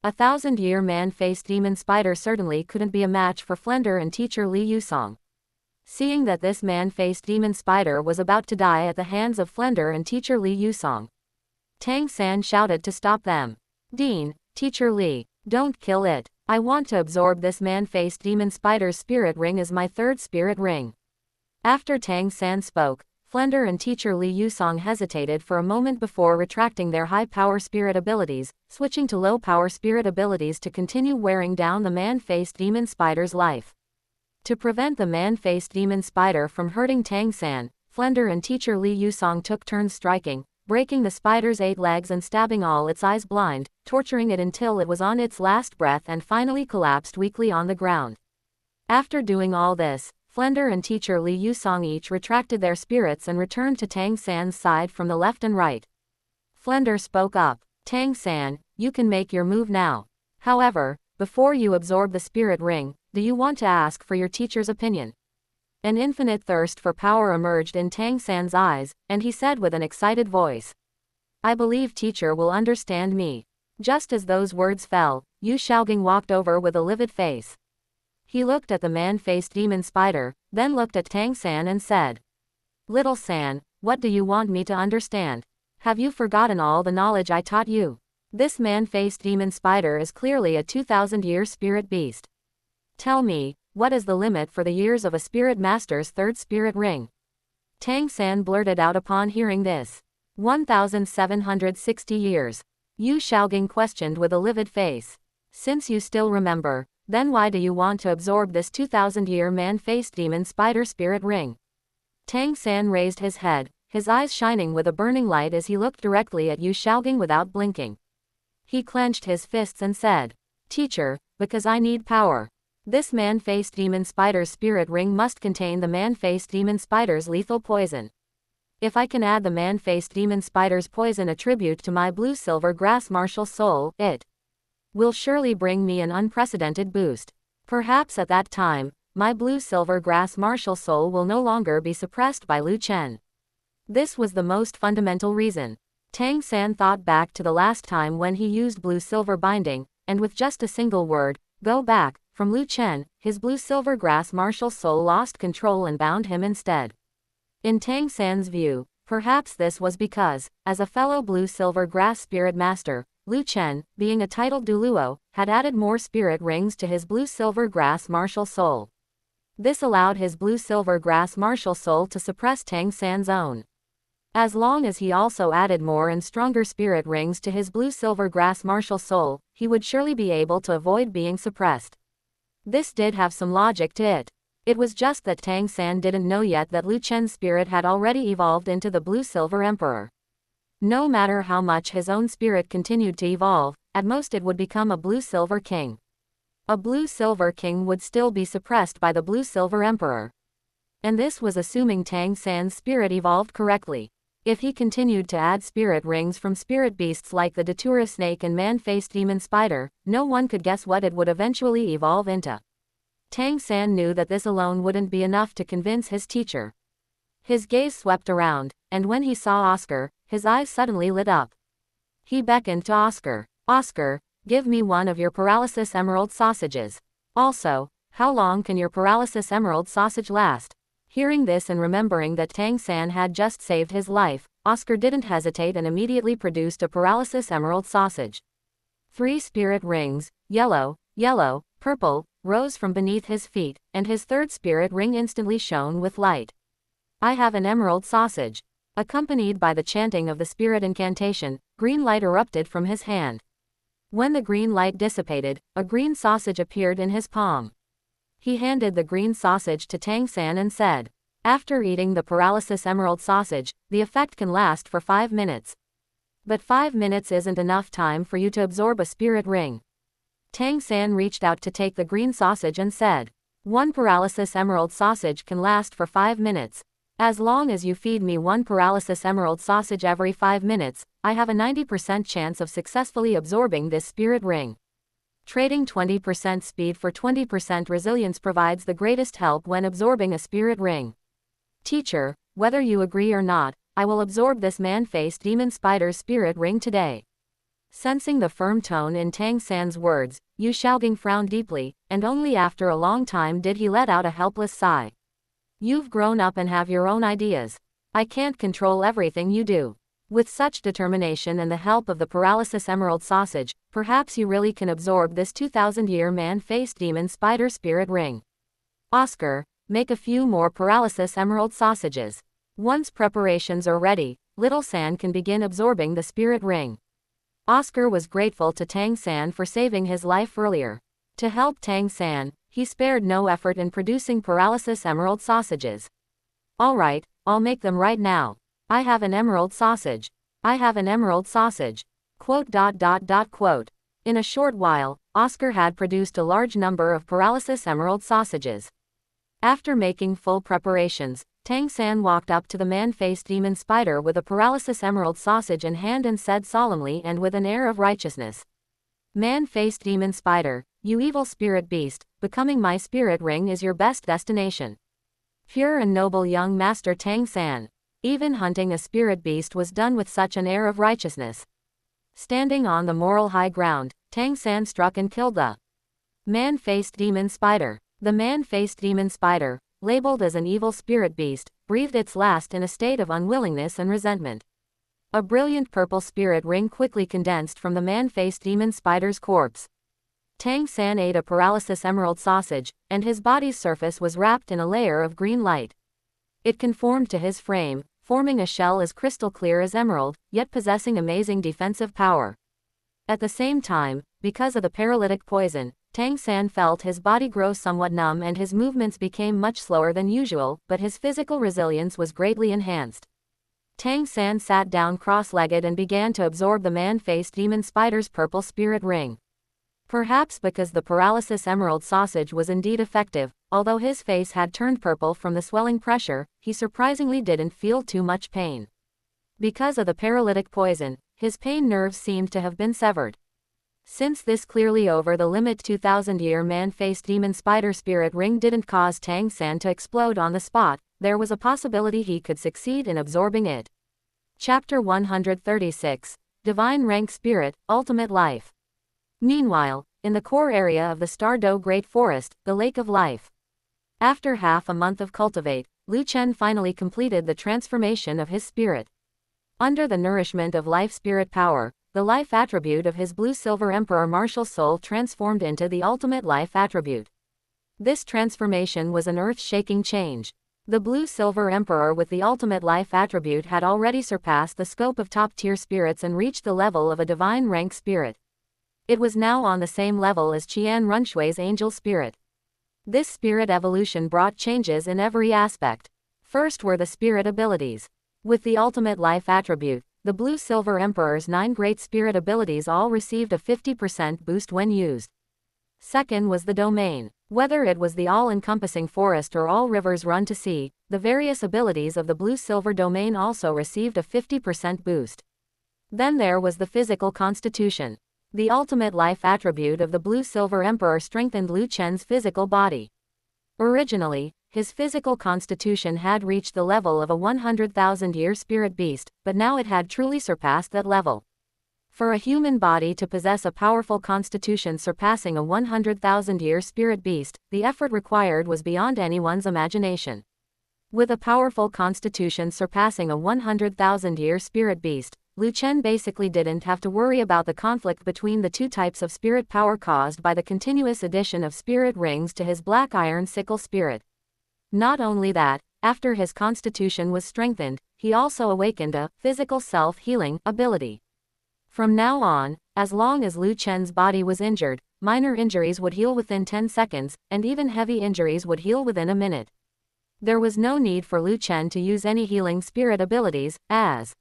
1,000-year man-faced demon spider certainly couldn't be a match for Flender and teacher Li Yusong. Seeing that this man-faced demon spider was about to die at the hands of Flender and teacher Li Yusong, Tang San shouted to stop them. Dean, teacher Li, don't kill it. I want to absorb this man-faced demon spider's spirit ring as my 3rd spirit ring. After Tang San spoke, Flender and teacher Li Yusong hesitated for a moment before retracting their high-power spirit abilities, switching to low-power spirit abilities to continue wearing down the man-faced demon spider's life. To prevent the man-faced demon spider from hurting Tang San, Flender and teacher Li Yusong took turns striking, breaking the spider's 8 legs and stabbing all its eyes blind, torturing it until it was on its last breath and finally collapsed weakly on the ground. After doing all this, Flender and teacher Li Yusong each retracted their spirits and returned to Tang San's side from the left and right. Flender spoke up. Tang San, you can make your move now. However, before you absorb the spirit ring, do you want to ask for your teacher's opinion? An infinite thirst for power emerged in Tang San's eyes, and he said with an excited voice, I believe teacher will understand me. Just as those words fell, Yu Shaogang walked over with a livid face. He looked at the man-faced demon spider, then looked at Tang San and said, Little San, what do you want me to understand? Have you forgotten all the knowledge I taught you? This man-faced demon spider is clearly a 2,000-year spirit beast. Tell me, what is the limit for the years of a spirit master's 3rd spirit ring? Tang San blurted out upon hearing this. 1,760 years. Yu Xiaogang questioned with a livid face. Since you still remember, then why do you want to absorb this 2,000-year man-faced demon spider spirit ring? Tang San raised his head, his eyes shining with a burning light as he looked directly at Yu Xiaogang without blinking. He clenched his fists and said, Teacher, because I need power. This man-faced demon spider's spirit ring must contain the man-faced demon spider's lethal poison. If I can add the man-faced demon spider's poison attribute to my blue-silver grass martial soul, it will surely bring me an unprecedented boost. Perhaps at that time, my blue-silver grass martial soul will no longer be suppressed by Lu Chen. This was the most fundamental reason. Tang San thought back to the last time when he used blue-silver binding, and with just a single word, go back, from Lu Chen, his blue-silver grass martial soul lost control and bound him instead. In Tang San's view, perhaps this was because, as a fellow blue-silver grass spirit master, Lu Chen, being a titled Douluo, had added more spirit rings to his blue-silver grass martial soul. This allowed his blue-silver grass martial soul to suppress Tang San's own. As long as he also added more and stronger spirit rings to his blue-silver grass martial soul, he would surely be able to avoid being suppressed. This did have some logic to it. It was just that Tang San didn't know yet that Lu Chen's spirit had already evolved into the blue-silver emperor. No matter how much his own spirit continued to evolve, at most it would become a blue-silver king. A blue-silver king would still be suppressed by the blue-silver emperor. And this was assuming Tang San's spirit evolved correctly. If he continued to add spirit rings from spirit beasts like the datura snake and man-faced demon spider, no one could guess what it would eventually evolve into. Tang San knew that this alone wouldn't be enough to convince his teacher. His gaze swept around, and when he saw Oscar, his eyes suddenly lit up. He beckoned to Oscar. Oscar, give me one of your paralysis emerald sausages. Also, how long can your paralysis emerald sausage last? Hearing this and remembering that Tang San had just saved his life, Oscar didn't hesitate and immediately produced a paralysis emerald sausage. 3 spirit rings, yellow, purple, rose from beneath his feet, and his third spirit ring instantly shone with light. I have an emerald sausage. Accompanied by the chanting of the spirit incantation, green light erupted from his hand. When the green light dissipated, a green sausage appeared in his palm. He handed the green sausage to Tang San and said, after eating the paralysis emerald sausage, the effect can last for 5 minutes. But 5 minutes isn't enough time for you to absorb a spirit ring. Tang San reached out to take the green sausage and said, one paralysis emerald sausage can last for 5 minutes. As long as you feed me 1 paralysis emerald sausage every 5 minutes, I have a 90% chance of successfully absorbing this spirit ring. Trading 20% speed for 20% resilience provides the greatest help when absorbing a spirit ring. Teacher, whether you agree or not, I will absorb this man-faced demon spider's spirit ring today. Sensing the firm tone in Tang San's words, Yu Xiaogang frowned deeply, and only after a long time did he let out a helpless sigh. You've grown up and have your own ideas. I can't control everything you do. With such determination and the help of the paralysis emerald sausage, perhaps you really can absorb this 2,000-year man-faced demon spider spirit ring. Oscar, make a few more paralysis emerald sausages. Once preparations are ready, Little San can begin absorbing the spirit ring. Oscar was grateful to Tang San for saving his life earlier. To help Tang San, he spared no effort in producing paralysis emerald sausages. All right, I'll make them right now. I have an emerald sausage. I have an emerald sausage. Quote. In a short while, Oscar had produced a large number of paralysis emerald sausages. After making full preparations, Tang San walked up to the man-faced demon spider with a paralysis emerald sausage in hand and said solemnly and with an air of righteousness, man-faced demon spider, you evil spirit beast, becoming my spirit ring is your best destination. Pure and noble young master Tang San. Even hunting a spirit beast was done with such an air of righteousness. Standing on the moral high ground, Tang San struck and killed the man-faced demon spider. The man-faced demon spider, labeled as an evil spirit beast, breathed its last in a state of unwillingness and resentment. A brilliant purple spirit ring quickly condensed from the man-faced demon spider's corpse. Tang San ate a paralysis emerald sausage, and his body's surface was wrapped in a layer of green light. It conformed to his frame, forming a shell as crystal clear as emerald, yet possessing amazing defensive power. At the same time, because of the paralytic poison, Tang San felt his body grow somewhat numb and his movements became much slower than usual, but his physical resilience was greatly enhanced. Tang San sat down cross-legged and began to absorb the man-faced demon spider's purple spirit ring. Perhaps because the paralysis emerald sausage was indeed effective, although his face had turned purple from the swelling pressure, he surprisingly didn't feel too much pain. Because of the paralytic poison, his pain nerves seemed to have been severed. Since this clearly over the limit 2000-year man-faced demon spider spirit ring didn't cause Tang San to explode on the spot, there was a possibility he could succeed in absorbing it. Chapter 136. Divine Rank Spirit, Ultimate Life. Meanwhile, in the core area of the Stardow Great Forest, the Lake of Life. After half a month of cultivate, Lu Chen finally completed the transformation of his spirit. Under the nourishment of life spirit power, the life attribute of his blue-silver emperor martial soul transformed into the ultimate life attribute. This transformation was an earth-shaking change. The blue-silver emperor with the ultimate life attribute had already surpassed the scope of top-tier spirits and reached the level of a divine rank spirit. It was now on the same level as Qian Runshui's angel spirit. This spirit evolution brought changes in every aspect. First were the spirit abilities. With the ultimate life attribute, the blue-silver emperor's 9 great spirit abilities all received a 50% boost when used. Second was the domain. Whether it was the all-encompassing forest or all rivers run to sea, the various abilities of the blue-silver domain also received a 50% boost. Then there was the physical constitution. The ultimate life attribute of the blue-silver emperor strengthened Lu Chen's physical body. Originally, his physical constitution had reached the level of a 100,000-year spirit beast, but now it had truly surpassed that level. For a human body to possess a powerful constitution surpassing a 100,000-year spirit beast, the effort required was beyond anyone's imagination. With a powerful constitution surpassing a 100,000-year spirit beast, Lu Chen basically didn't have to worry about the conflict between the two types of spirit power caused by the continuous addition of spirit rings to his black iron sickle spirit. Not only that, after his constitution was strengthened, he also awakened a physical self-healing ability. From now on, as long as Lu Chen's body was injured, minor injuries would heal within 10 seconds, and even heavy injuries would heal within a minute. There was no need for Lu Chen to use any healing spirit abilities, as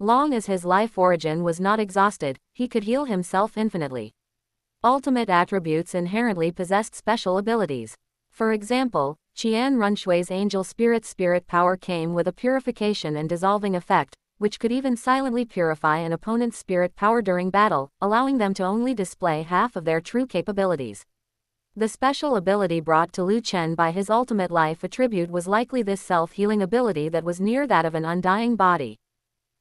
long as his life origin was not exhausted, he could heal himself infinitely. Ultimate attributes inherently possessed special abilities. For example, Qian Runshui's angel spirit power came with a purification and dissolving effect, which could even silently purify an opponent's spirit power during battle, allowing them to only display half of their true capabilities. The special ability brought to Lu Chen by his ultimate life attribute was likely this self-healing ability that was near that of an undying body.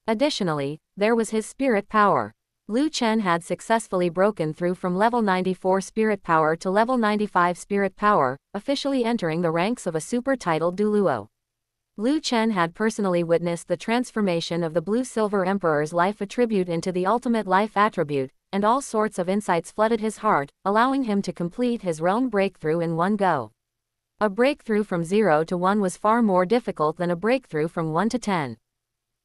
Additionally, there was his spirit power. Lu Chen had successfully broken through from level 94 spirit power to level 95 spirit power, officially entering the ranks of a super-titled Douluo. Lu Chen had personally witnessed the transformation of the blue-silver emperor's life attribute into the ultimate life attribute, and all sorts of insights flooded his heart, allowing him to complete his realm breakthrough in one go. A breakthrough from 0 to 1 was far more difficult than a breakthrough from 1 to 10.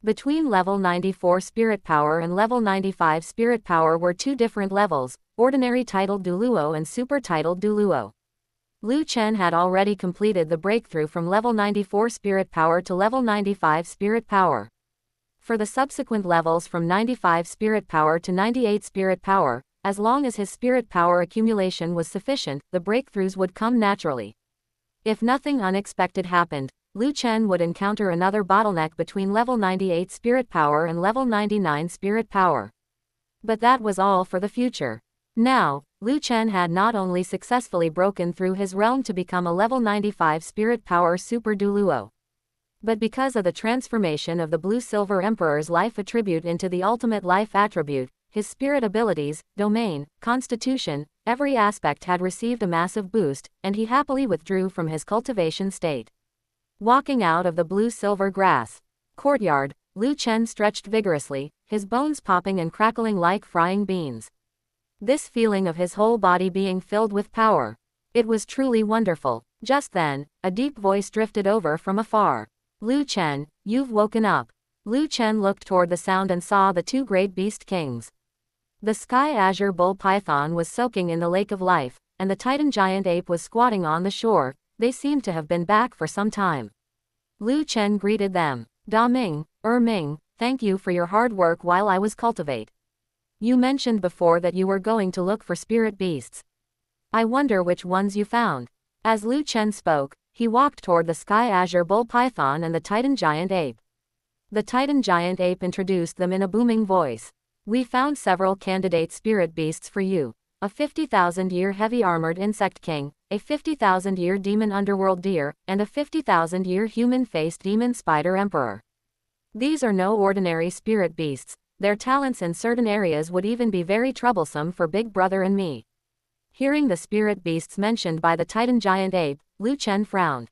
Between level 94 spirit power and level 95 spirit power were two different levels, ordinary titled Douluo and super titled Douluo. Lu Chen had already completed the breakthrough from level 94 spirit power to level 95 spirit power. For the subsequent levels from 95 spirit power to 98 spirit power, as long as his spirit power accumulation was sufficient, the breakthroughs would come naturally. If nothing unexpected happened, Lu Chen would encounter another bottleneck between level 98 spirit power and level 99 spirit power. But that was all for the future. Now, Lu Chen had not only successfully broken through his realm to become a level 95 spirit power super Douluo, but because of the transformation of the blue-silver emperor's life attribute into the ultimate life attribute, his spirit abilities, domain, constitution, every aspect had received a massive boost, and he happily withdrew from his cultivation state. Walking out of the blue-silver grass courtyard, Lu Chen stretched vigorously, his bones popping and crackling like frying beans. This feeling of his whole body being filled with power. It was truly wonderful. Just then, a deep voice drifted over from afar. Lu Chen, you've woken up. Lu Chen looked toward the sound and saw the two great beast kings. The sky azure bull python was soaking in the lake of life, and the titan giant ape was squatting on the shore. They seemed to have been back for some time. Lu Chen greeted them. Da Ming, Ming, thank you for your hard work while I was cultivate. You mentioned before that you were going to look for spirit beasts. I wonder which ones you found. As Lu Chen spoke, he walked toward the sky azure bull python and the titan giant ape. The titan giant ape introduced them in a booming voice. We found several candidate spirit beasts for you. A 50,000-year heavy-armored insect king, a 50,000-year demon underworld deer, and a 50,000-year human-faced demon spider emperor. These are no ordinary spirit beasts. Their talents in certain areas would even be very troublesome for Big Brother and me. Hearing the spirit beasts mentioned by the titan giant ape, Lu Chen frowned.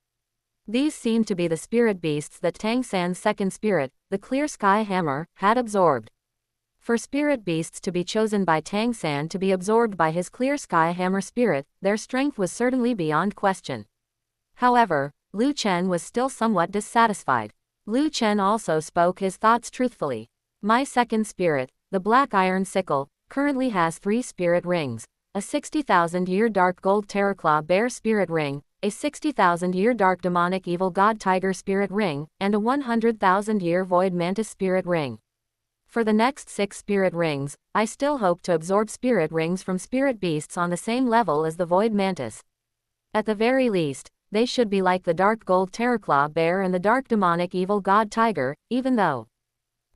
These seemed to be the spirit beasts that Tang San's second spirit, the clear sky hammer, had absorbed. For spirit beasts to be chosen by Tang San to be absorbed by his clear sky hammer spirit, their strength was certainly beyond question. However, Lu Chen was still somewhat dissatisfied. Lu Chen also spoke his thoughts truthfully. My second spirit, the black iron sickle, currently has 3 spirit rings. A 60,000-year dark gold terraclaw bear spirit ring, a 60,000-year dark demonic evil god tiger spirit ring, and a 100,000-year void mantis spirit ring. For the next 6 spirit rings, I still hope to absorb spirit rings from spirit beasts on the same level as the void mantis. At the very least, they should be like the dark gold terraclaw bear and the dark demonic evil god tiger, even though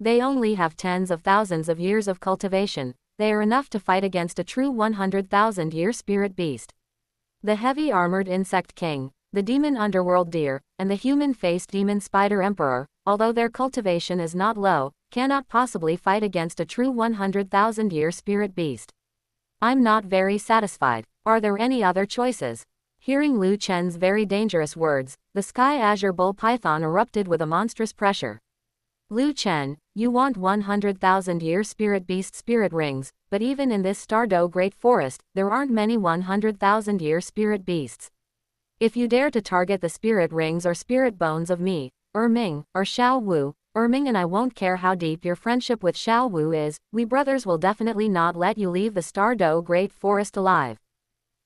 they only have tens of thousands of years of cultivation. They are enough to fight against a true 100,000-year spirit beast. The heavy armored insect king, the demon underworld deer, and the human-faced demon spider emperor, although their cultivation is not low, cannot possibly fight against a true 100,000-year spirit beast. I'm not very satisfied. Are there any other choices? Hearing Lu Chen's very dangerous words, the sky azure bull python erupted with a monstrous pressure. Lu Chen, you want 100,000-year spirit beast spirit rings, but even in this Stardow Great Forest, there aren't many 100,000-year spirit beasts. If you dare to target the spirit rings or spirit bones of me, Ming, or Xiao Wu, Ming, and I won't care how deep your friendship with Xiao Wu is, we brothers will definitely not let you leave the Stardow Great Forest alive.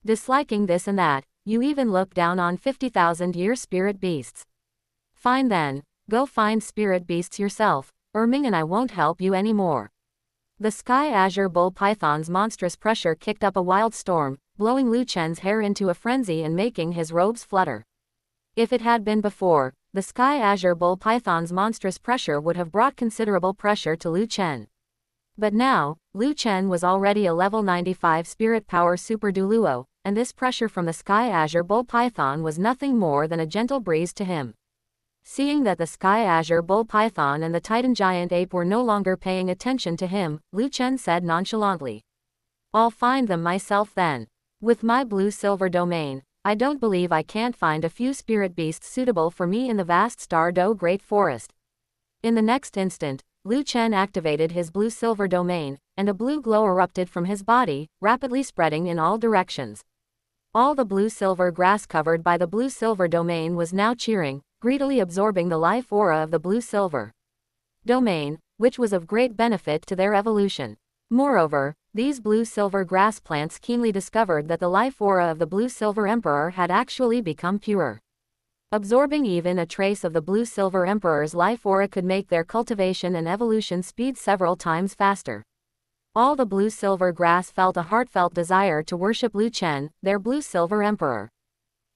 Disliking this and that, you even look down on 50,000-year spirit beasts. Fine then. Go find spirit beasts yourself, Ming, and I won't help you anymore. The sky azure bull python's monstrous pressure kicked up a wild storm, blowing Lu Chen's hair into a frenzy and making his robes flutter. If it had been before, the sky azure bull python's monstrous pressure would have brought considerable pressure to Lu Chen. But now, Lu Chen was already a level 95 spirit power super Douluo, and this pressure from the sky azure bull python was nothing more than a gentle breeze to him. Seeing that the sky azure bull python and the titan giant ape were no longer paying attention to him, Lu Chen said nonchalantly. I'll find them myself then. With my blue-silver domain, I don't believe I can't find a few spirit beasts suitable for me in the vast Stardow Great Forest. In the next instant, Lu Chen activated his blue-silver domain, and a blue glow erupted from his body, rapidly spreading in all directions. All the blue-silver grass covered by the blue-silver domain was now cheering, greedily absorbing the life aura of the blue-silver domain, which was of great benefit to their evolution. Moreover, these blue-silver grass plants keenly discovered that the life aura of the blue-silver emperor had actually become pure. Absorbing even a trace of the blue-silver emperor's life aura could make their cultivation and evolution speed several times faster. All the blue-silver grass felt a heartfelt desire to worship Lu Chen, their blue-silver emperor.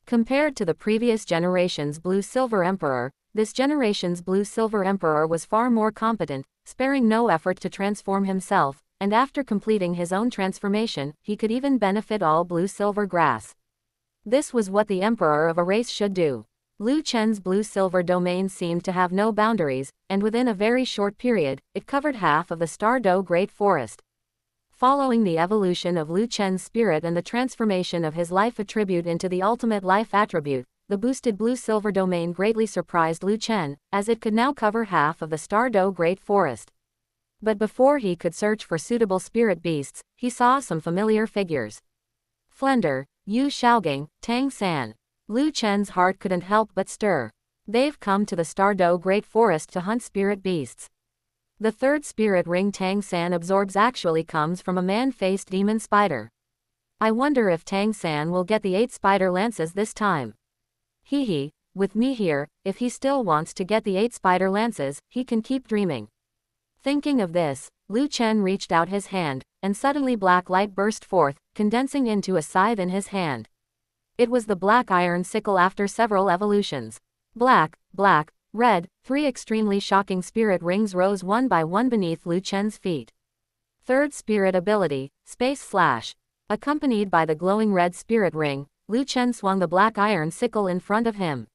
Compared to the previous generation's blue-silver emperor, this generation's blue-silver emperor was far more competent, sparing no effort to transform himself, and after completing his own transformation, he could even benefit all blue-silver grass. This was what the emperor of a race should do. Lu Chen's blue-silver domain seemed to have no boundaries, and within a very short period, it covered half of the Stardow Great Forest. Following the evolution of Lu Chen's spirit and the transformation of his life attribute into the ultimate life attribute, the boosted blue-silver domain greatly surprised Lu Chen, as it could now cover half of the Stardow Great Forest. But before he could search for suitable spirit beasts, he saw some familiar figures. Flender, Yu Xiaogang, Tang San. Lu Chen's heart couldn't help but stir. They've come to the Stardow Great Forest to hunt spirit beasts. The third spirit ring Tang San absorbs actually comes from a man-faced demon spider. I wonder if Tang San will get the 8 spider lances this time. Hee, with me here, if he still wants to get the 8 spider lances, he can keep dreaming. Thinking of this, Liu Chen reached out his hand, and suddenly black light burst forth, condensing into a scythe in his hand. It was the black iron sickle after several evolutions. Black, red, 3 extremely shocking spirit rings rose one by one beneath Liu Chen's feet. Third spirit ability, Space Slash. Accompanied by the glowing red spirit ring, Liu Chen swung the black iron sickle in front of him.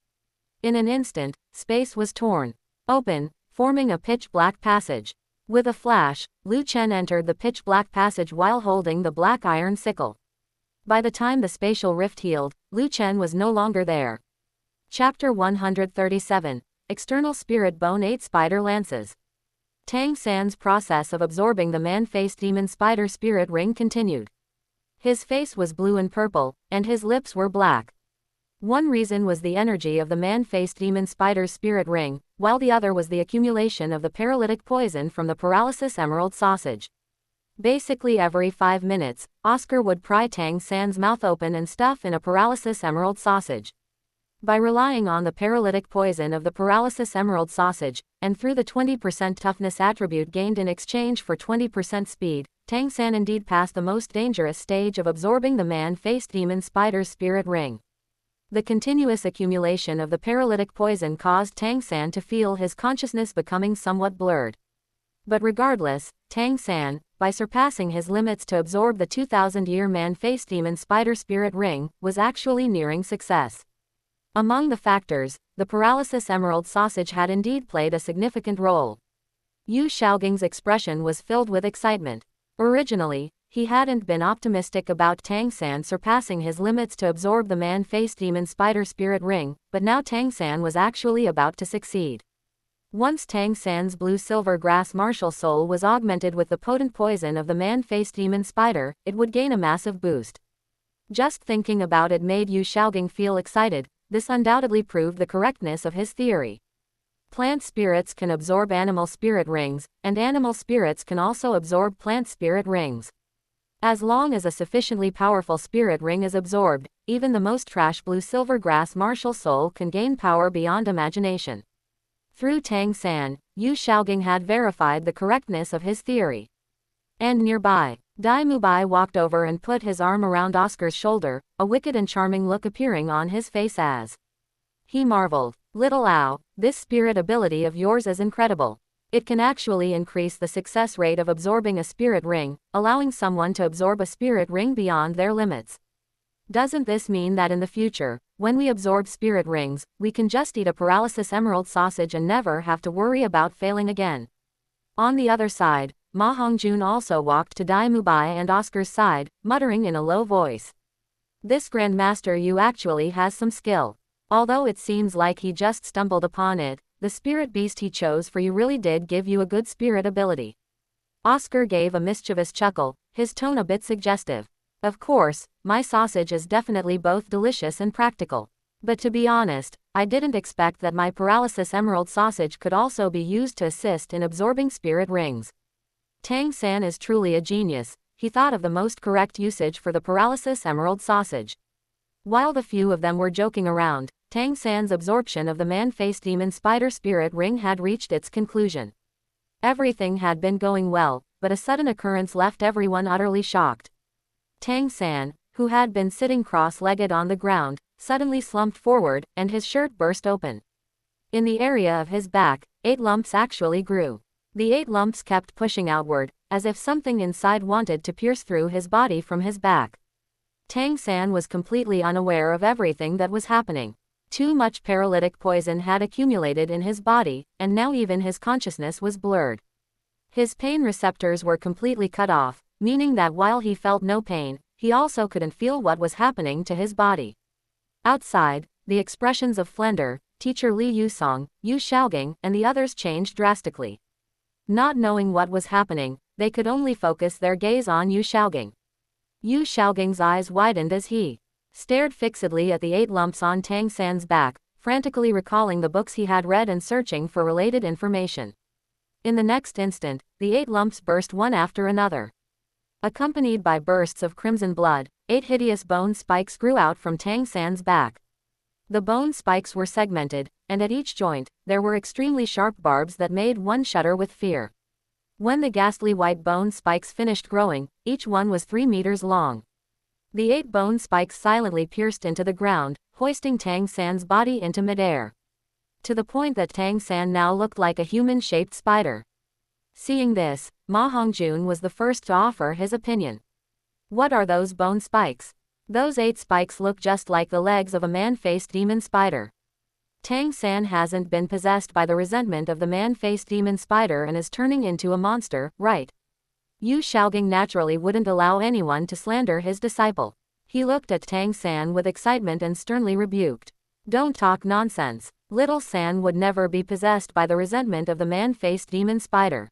In an instant, space was torn open, forming a pitch-black passage. With a flash, Liu Chen entered the pitch-black passage while holding the black iron sickle. By the time the spatial rift healed, Liu Chen was no longer there. Chapter 137. External Spirit Bone 8 Spider Lances. Tang San's process of absorbing the man-faced demon spider spirit ring continued. His face was blue and purple, and his lips were black. One reason was the energy of the man-faced demon spider's spirit ring, while the other was the accumulation of the paralytic poison from the paralysis emerald sausage. Basically every 5 minutes, Oscar would pry Tang San's mouth open and stuff in a paralysis emerald sausage. By relying on the paralytic poison of the paralysis emerald sausage, and through the 20% toughness attribute gained in exchange for 20% speed, Tang San indeed passed the most dangerous stage of absorbing the man-faced demon spider's spirit ring. The continuous accumulation of the paralytic poison caused Tang San to feel his consciousness becoming somewhat blurred. But regardless, Tang San, by surpassing his limits to absorb the 2000-year man-faced demon spider spirit ring, was actually nearing success. Among the factors, the paralysis emerald sausage had indeed played a significant role. Yu Xiaoging's expression was filled with excitement. Originally, he hadn't been optimistic about Tang San surpassing his limits to absorb the man-faced demon spider spirit ring, but now Tang San was actually about to succeed. Once Tang San's blue-silver grass martial soul was augmented with the potent poison of the man-faced demon spider, it would gain a massive boost. Just thinking about it made Yu Xiaoging feel excited. This undoubtedly proved the correctness of his theory. Plant spirits can absorb animal spirit rings, and animal spirits can also absorb plant spirit rings. As long as a sufficiently powerful spirit ring is absorbed, even the most trash blue-silver grass martial soul can gain power beyond imagination. Through Tang San, Yu Xiaoging had verified the correctness of his theory. And nearby, Dai Mubai walked over and put his arm around Oscar's shoulder, a wicked and charming look appearing on his face as he marveled. Little Ao, this spirit ability of yours is incredible. It can actually increase the success rate of absorbing a spirit ring, allowing someone to absorb a spirit ring beyond their limits. Doesn't this mean that in the future, when we absorb spirit rings, we can just eat a paralysis emerald sausage and never have to worry about failing again? On the other side, Ma Hongjun also walked to Dai Mubai and Oscar's side, muttering in a low voice. This Grandmaster Yu actually has some skill. Although it seems like he just stumbled upon it, the spirit beast he chose for you really did give you a good spirit ability. Oscar gave a mischievous chuckle, his tone a bit suggestive. Of course, my sausage is definitely both delicious and practical. But to be honest, I didn't expect that my paralysis emerald sausage could also be used to assist in absorbing spirit rings. Tang San is truly a genius, he thought of the most correct usage for the paralysis emerald sausage. While the few of them were joking around, Tang San's absorption of the man-faced demon spider spirit ring had reached its conclusion. Everything had been going well, but a sudden occurrence left everyone utterly shocked. Tang San, who had been sitting cross-legged on the ground, suddenly slumped forward, and his shirt burst open. In the area of his back, 8 lumps actually grew. The 8 lumps kept pushing outward, as if something inside wanted to pierce through his body from his back. Tang San was completely unaware of everything that was happening. Too much paralytic poison had accumulated in his body, and now even his consciousness was blurred. His pain receptors were completely cut off, meaning that while he felt no pain, he also couldn't feel what was happening to his body. Outside, the expressions of Flender, teacher Li Yusong, Yu Xiaoging, and the others changed drastically. Not knowing what was happening, they could only focus their gaze on Yu Xiaoging. Yu Xiaoging's eyes widened as he stared fixedly at the 8 lumps on Tang San's back, frantically recalling the books he had read and searching for related information. In the next instant, the 8 lumps burst one after another. Accompanied by bursts of crimson blood, 8 hideous bone spikes grew out from Tang San's back. The bone spikes were segmented, and at each joint, there were extremely sharp barbs that made one shudder with fear. When the ghastly white bone spikes finished growing, each one was 3 meters long. The 8 bone spikes silently pierced into the ground, hoisting Tang San's body into midair. To the point that Tang San now looked like a human-shaped spider. Seeing this, Ma Hongjun was the first to offer his opinion. What are those bone spikes? Those 8 spikes look just like the legs of a man-faced demon spider. Tang San hasn't been possessed by the resentment of the man-faced demon spider and is turning into a monster, right? Yu Shaogang naturally wouldn't allow anyone to slander his disciple. He looked at Tang San with excitement and sternly rebuked. Don't talk nonsense. Little San would never be possessed by the resentment of the man-faced demon spider.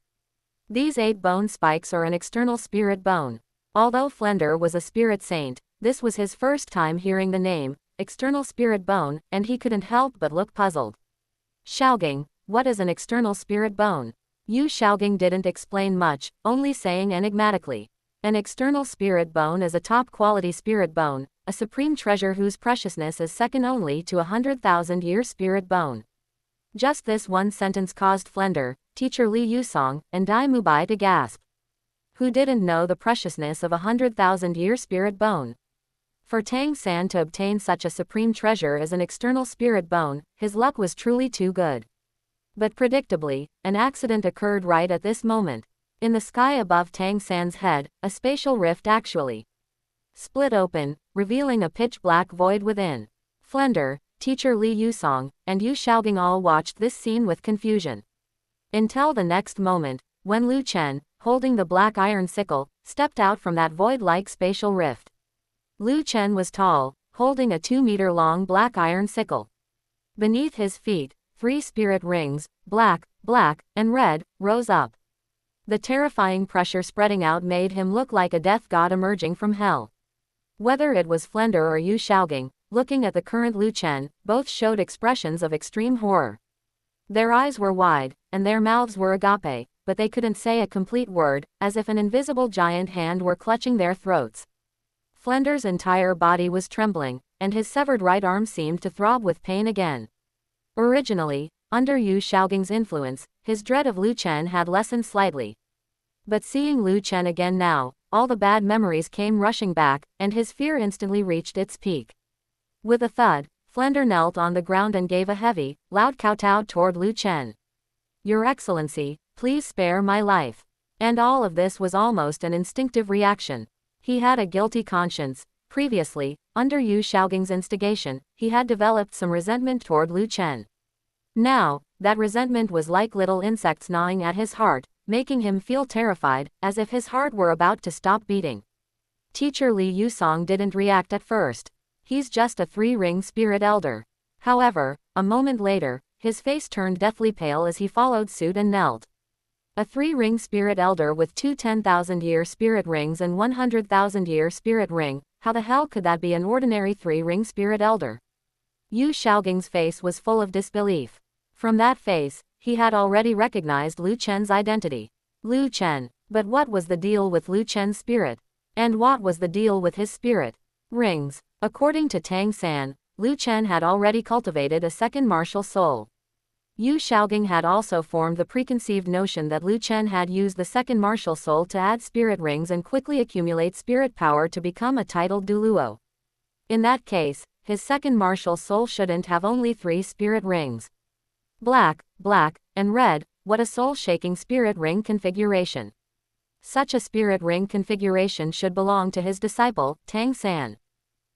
These 8 bone spikes are an external spirit bone. Although Flender was a spirit saint, this was his first time hearing the name, external spirit bone, and he couldn't help but look puzzled. Shaogang, what is an external spirit bone? Yu Shaogang didn't explain much, only saying enigmatically. An external spirit bone is a top-quality spirit bone, a supreme treasure whose preciousness is second only to a 100,000-year spirit bone. Just this one sentence caused Flender, teacher Li Yusong, and Dai Mubai to gasp. Who didn't know the preciousness of a 100,000-year spirit bone? For Tang San to obtain such a supreme treasure as an external spirit bone, his luck was truly too good. But predictably, an accident occurred right at this moment. In the sky above Tang San's head, a spatial rift actually split open, revealing a pitch-black void within. Flender, teacher Li Yusong, and Yu Shaogang all watched this scene with confusion. Until the next moment, when Lu Chen, holding the black iron sickle, stepped out from that void-like spatial rift. Lu Chen was tall, holding a 2-meter-long black iron sickle. Beneath his feet, 3 spirit rings, black, and red, rose up. The terrifying pressure spreading out made him look like a death god emerging from hell. Whether it was Flender or Yu Shaogang, looking at the current Lu Chen, both showed expressions of extreme horror. Their eyes were wide, and their mouths were agape, but they couldn't say a complete word, as if an invisible giant hand were clutching their throats. Flender's entire body was trembling, and his severed right arm seemed to throb with pain again. Originally, under Yu Shaogang's influence, his dread of Lu Chen had lessened slightly. But seeing Lu Chen again now, all the bad memories came rushing back, and his fear instantly reached its peak. With a thud, Flender knelt on the ground and gave a heavy, loud kowtow toward Lu Chen. Your Excellency, please spare my life. And all of this was almost an instinctive reaction. He had a guilty conscience. Previously, under Yu Shaogang's instigation, he had developed some resentment toward Lu Chen. Now, that resentment was like little insects gnawing at his heart, making him feel terrified, as if his heart were about to stop beating. Teacher Li Yusong didn't react at first. He's just a 3-ring spirit elder. However, a moment later, his face turned deathly pale as he followed suit and knelt. A 3-ring spirit elder with 2 10,000-year spirit rings and 100,000-year spirit ring, how the hell could that be an ordinary 3-ring spirit elder? Yu Shaogang's face was full of disbelief. From that face, he had already recognized Lu Chen's identity. Lu Chen. But what was the deal with Lu Chen's spirit? And what was the deal with his spirit rings? According to Tang San, Lu Chen had already cultivated a second martial soul. Yu Shaogang had also formed the preconceived notion that Lu Chen had used the second martial soul to add spirit rings and quickly accumulate spirit power to become a titled Douluo. In that case, his second martial soul shouldn't have only 3 spirit rings. Black, and red, what a soul-shaking spirit ring configuration. Such a spirit ring configuration should belong to his disciple, Tang San.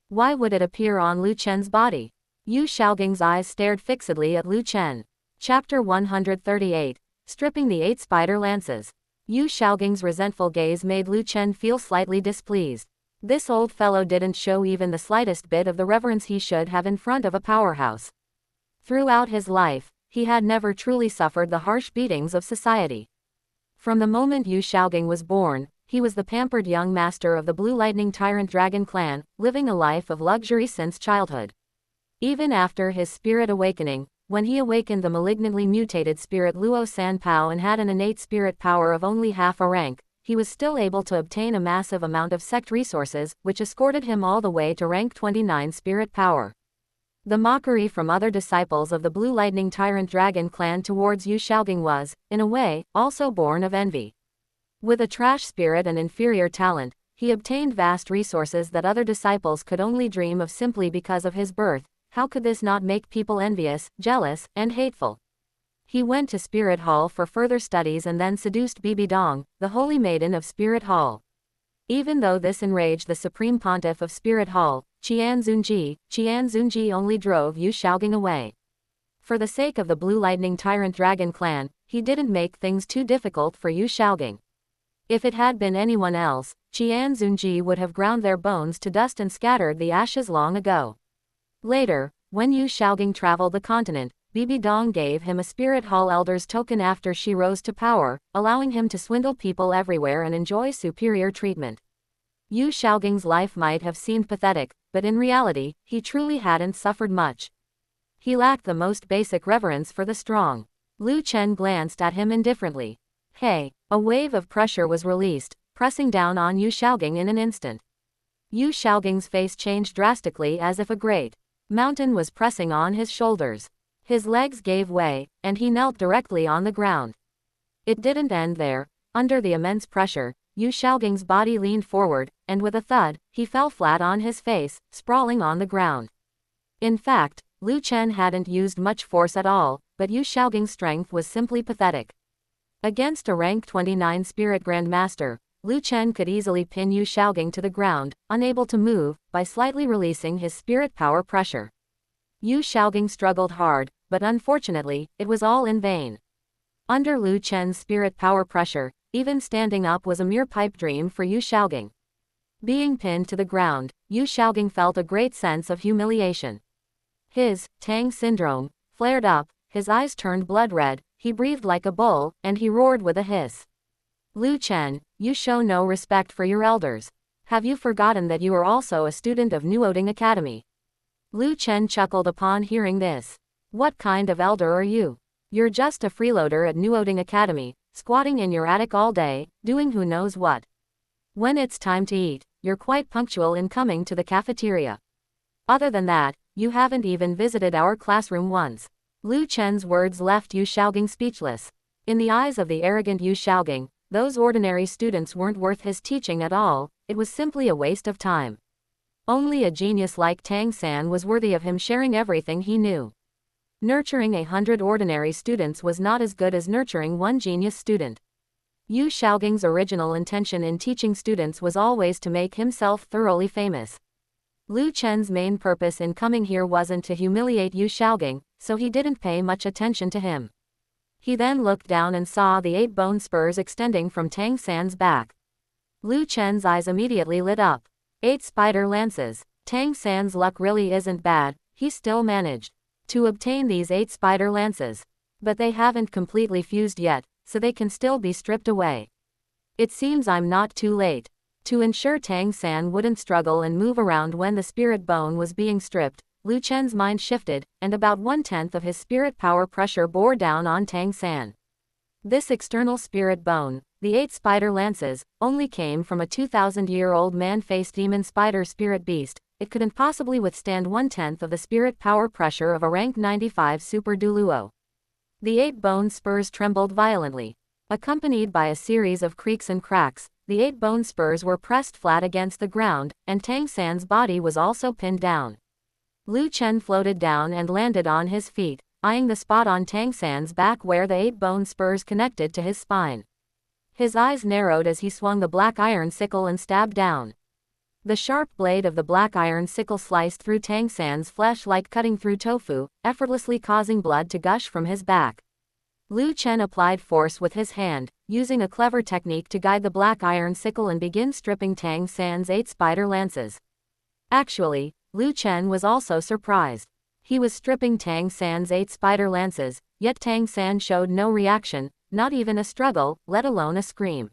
Why would it appear on Lu Chen's body? Yu Shaogang's eyes stared fixedly at Lu Chen. Chapter 138, Stripping the 8 Spider Lances. Yu Shaogang's resentful gaze made Lu Chen feel slightly displeased. This old fellow didn't show even the slightest bit of the reverence he should have in front of a powerhouse. Throughout his life, he had never truly suffered the harsh beatings of society. From the moment Yu Shaogang was born, he was the pampered young master of the Blue Lightning Tyrant Dragon clan, living a life of luxury since childhood. Even after his spirit awakening, when he awakened the malignantly mutated spirit Luo Sanpao and had an innate spirit power of only half a rank, he was still able to obtain a massive amount of sect resources, which escorted him all the way to rank 29 spirit power. The mockery from other disciples of the Blue Lightning Tyrant Dragon clan towards Yu Xiaogang was, in a way, also born of envy. With a trash spirit and inferior talent, he obtained vast resources that other disciples could only dream of simply because of his birth. How could this not make people envious, jealous, and hateful? He went to Spirit Hall for further studies and then seduced Bibi Dong, the holy maiden of Spirit Hall. Even though this enraged the supreme pontiff of Spirit Hall, Qian Xunji only drove Yu Xiaogang away. For the sake of the Blue Lightning Tyrant Dragon clan, he didn't make things too difficult for Yu Xiaogang. If it had been anyone else, Qian Xunji would have ground their bones to dust and scattered the ashes long ago. Later, when Yu Xiaogang traveled the continent, Bibi Dong gave him a Spirit Hall Elder's token after she rose to power, allowing him to swindle people everywhere and enjoy superior treatment. Yu Xiaogang's life might have seemed pathetic, but in reality, he truly hadn't suffered much. He lacked the most basic reverence for the strong. Lu Chen glanced at him indifferently. Hey! A wave of pressure was released, pressing down on Yu Xiaogang in an instant. Yu Xiaogang's face changed drastically as if a great mountain was pressing on his shoulders. His legs gave way, and he knelt directly on the ground. It didn't end there. Under the immense pressure, Yu Xiaogang's body leaned forward, and with a thud, he fell flat on his face, sprawling on the ground. In fact, Lu Chen hadn't used much force at all, but Yu Xiaogang's strength was simply pathetic. Against a rank 29 Spirit Grandmaster, Lu Chen could easily pin Yu Xiaogang to the ground, unable to move, by slightly releasing his spirit power pressure. Yu Xiaogang struggled hard, but unfortunately, it was all in vain. Under Lu Chen's spirit power pressure, even standing up was a mere pipe dream for Yu Xiaogang. Being pinned to the ground, Yu Xiaogang felt a great sense of humiliation. His Tang syndrome flared up, his eyes turned blood red, he breathed like a bull, and he roared with a hiss. Lu Chen, you show no respect for your elders. Have you forgotten that you are also a student of Nuoding Academy? Lu Chen chuckled upon hearing this. What kind of elder are you? You're just a freeloader at Nuoding Academy, squatting in your attic all day, doing who knows what. When it's time to eat, you're quite punctual in coming to the cafeteria. Other than that, you haven't even visited our classroom once. Lu Chen's words left Yu Xiaogang speechless. In the eyes of the arrogant Yu Xiaogang, those ordinary students weren't worth his teaching at all, it was simply a waste of time. Only a genius like Tang San was worthy of him sharing everything he knew. Nurturing 100 ordinary students was not as good as nurturing one genius student. Yu Xiaogang's original intention in teaching students was always to make himself thoroughly famous. Lu Chen's main purpose in coming here wasn't to humiliate Yu Xiaogang, so he didn't pay much attention to him. He then looked down and saw the 8 bone spurs extending from Tang San's back. Lu Chen's eyes immediately lit up. 8 spider lances. Tang San's luck really isn't bad, he still managed to obtain these 8 spider lances. But they haven't completely fused yet, so they can still be stripped away. It seems I'm not too late. To ensure Tang San wouldn't struggle and move around when the spirit bone was being stripped, Lu Chen's mind shifted, and about 1/10 of his spirit power pressure bore down on Tang San. This external spirit bone, the 8 spider lances, only came from a 2,000-year-old man-faced demon spider spirit beast. It couldn't possibly withstand 1/10 of the spirit power pressure of a rank 95 super Douluo. The 8 bone spurs trembled violently. Accompanied by a series of creaks and cracks, the 8 bone spurs were pressed flat against the ground, and Tang San's body was also pinned down. Lu Chen floated down and landed on his feet, eyeing the spot on Tang San's back where the 8 bone spurs connected to his spine. His eyes narrowed as he swung the black iron sickle and stabbed down. The sharp blade of the black iron sickle sliced through Tang San's flesh like cutting through tofu, effortlessly causing blood to gush from his back. Lu Chen applied force with his hand, using a clever technique to guide the black iron sickle and begin stripping Tang San's 8 spider lances. Actually, Lu Chen was also surprised. He was stripping Tang San's 8 spider lances, yet Tang San showed no reaction, not even a struggle, let alone a scream.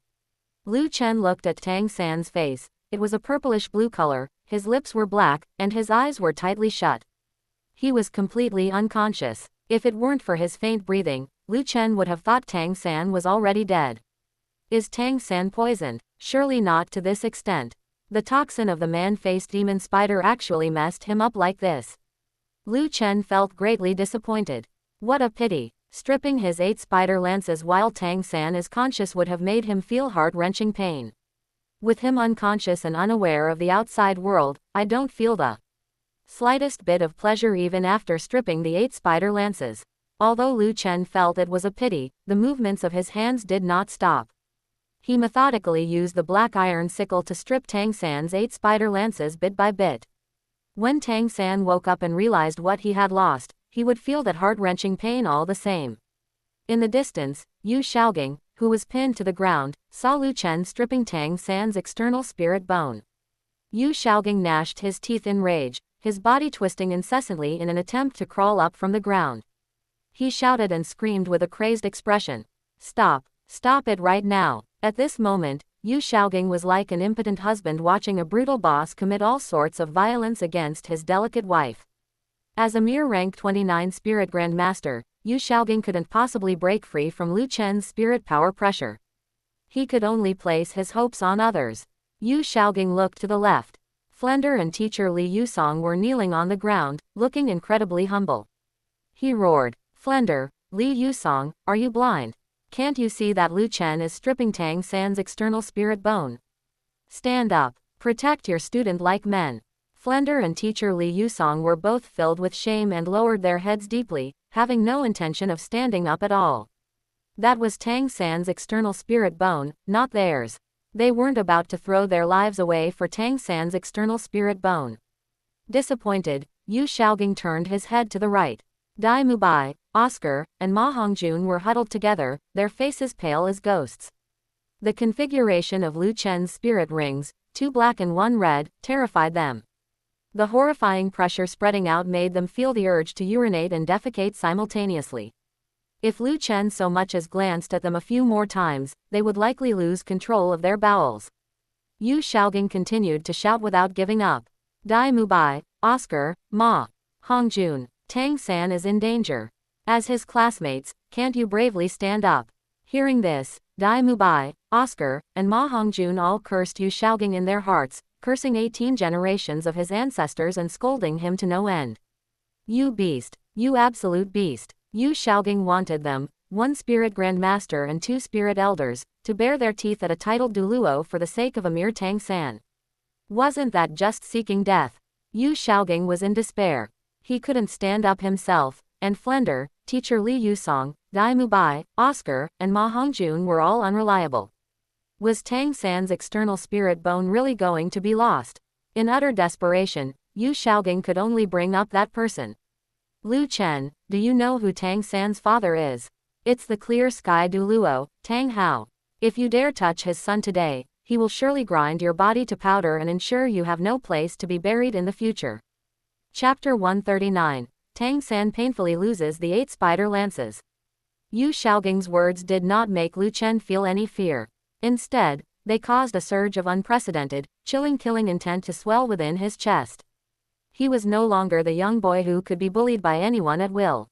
Lu Chen looked at Tang San's face. It was a purplish blue color, his lips were black, and his eyes were tightly shut. He was completely unconscious. If it weren't for his faint breathing, Lu Chen would have thought Tang San was already dead. Is Tang San poisoned? Surely not to this extent. The toxin of the man-faced demon spider actually messed him up like this. Lu Chen felt greatly disappointed. What a pity. Stripping his 8 spider lances while Tang San is conscious would have made him feel heart-wrenching pain. With him unconscious and unaware of the outside world, I don't feel the slightest bit of pleasure even after stripping the 8 spider lances. Although Lu Chen felt it was a pity, the movements of his hands did not stop. He methodically used the black iron sickle to strip Tang San's 8 spider lances bit by bit. When Tang San woke up and realized what he had lost, he would feel that heart-wrenching pain all the same. In the distance, Yu Xiaogang, who was pinned to the ground, saw Lu Chen stripping Tang San's external spirit bone. Yu Xiaogang gnashed his teeth in rage, his body twisting incessantly in an attempt to crawl up from the ground. He shouted and screamed with a crazed expression. Stop! Stop it right now! At this moment, Yu Xiaogang was like an impotent husband watching a brutal boss commit all sorts of violence against his delicate wife. As a mere rank 29 spirit grandmaster, Yu Xiaogang couldn't possibly break free from Lu Chen's spirit power pressure. He could only place his hopes on others. Yu Xiaogang looked to the left. Flender and teacher Li Yusong were kneeling on the ground, looking incredibly humble. He roared, Flender, Li Yusong, are you blind? Can't you see that Lu Chen is stripping Tang San's external spirit bone? Stand up. Protect your student like men. Flender and teacher Li Yusong were both filled with shame and lowered their heads deeply, having no intention of standing up at all. That was Tang San's external spirit bone, not theirs. They weren't about to throw their lives away for Tang San's external spirit bone. Disappointed, Yu Xiaogang turned his head to the right. Dai Mubai, Oscar, and Ma Hongjun were huddled together, their faces pale as ghosts. The configuration of Lu Chen's spirit rings, 2 black and 1 red, terrified them. The horrifying pressure spreading out made them feel the urge to urinate and defecate simultaneously. If Lu Chen so much as glanced at them a few more times, they would likely lose control of their bowels. Yu Xiaogang continued to shout without giving up. Dai Mubai, Oscar, Ma Hongjun, Tang San is in danger. As his classmates, can't you bravely stand up? Hearing this, Dai Mubai, Oscar, and Ma Hongjun all cursed Yu Xiaogang in their hearts, cursing 18 generations of his ancestors and scolding him to no end. You beast, you absolute beast. Yu Xiaogang wanted them, 1 spirit grandmaster and 2 spirit elders, to bare their teeth at a titled Douluo for the sake of a mere Tang San. Wasn't that just seeking death? Yu Xiaogang was in despair. He couldn't stand up himself, and Flender, teacher Li Yusong, Dai Mubai, Oscar, and Ma Hongjun were all unreliable. Was Tang San's external spirit bone really going to be lost? In utter desperation, Yu Xiaogang could only bring up that person. Lu Chen, do you know who Tang San's father is? It's the clear sky Douluo, Tang Hao. If you dare touch his son today, he will surely grind your body to powder and ensure you have no place to be buried in the future. Chapter 139. Tang San painfully loses the 8 spider lances. Yu Xiaogang's words did not make Lu Chen feel any fear. Instead, they caused a surge of unprecedented, chilling killing intent to swell within his chest. He was no longer the young boy who could be bullied by anyone at will.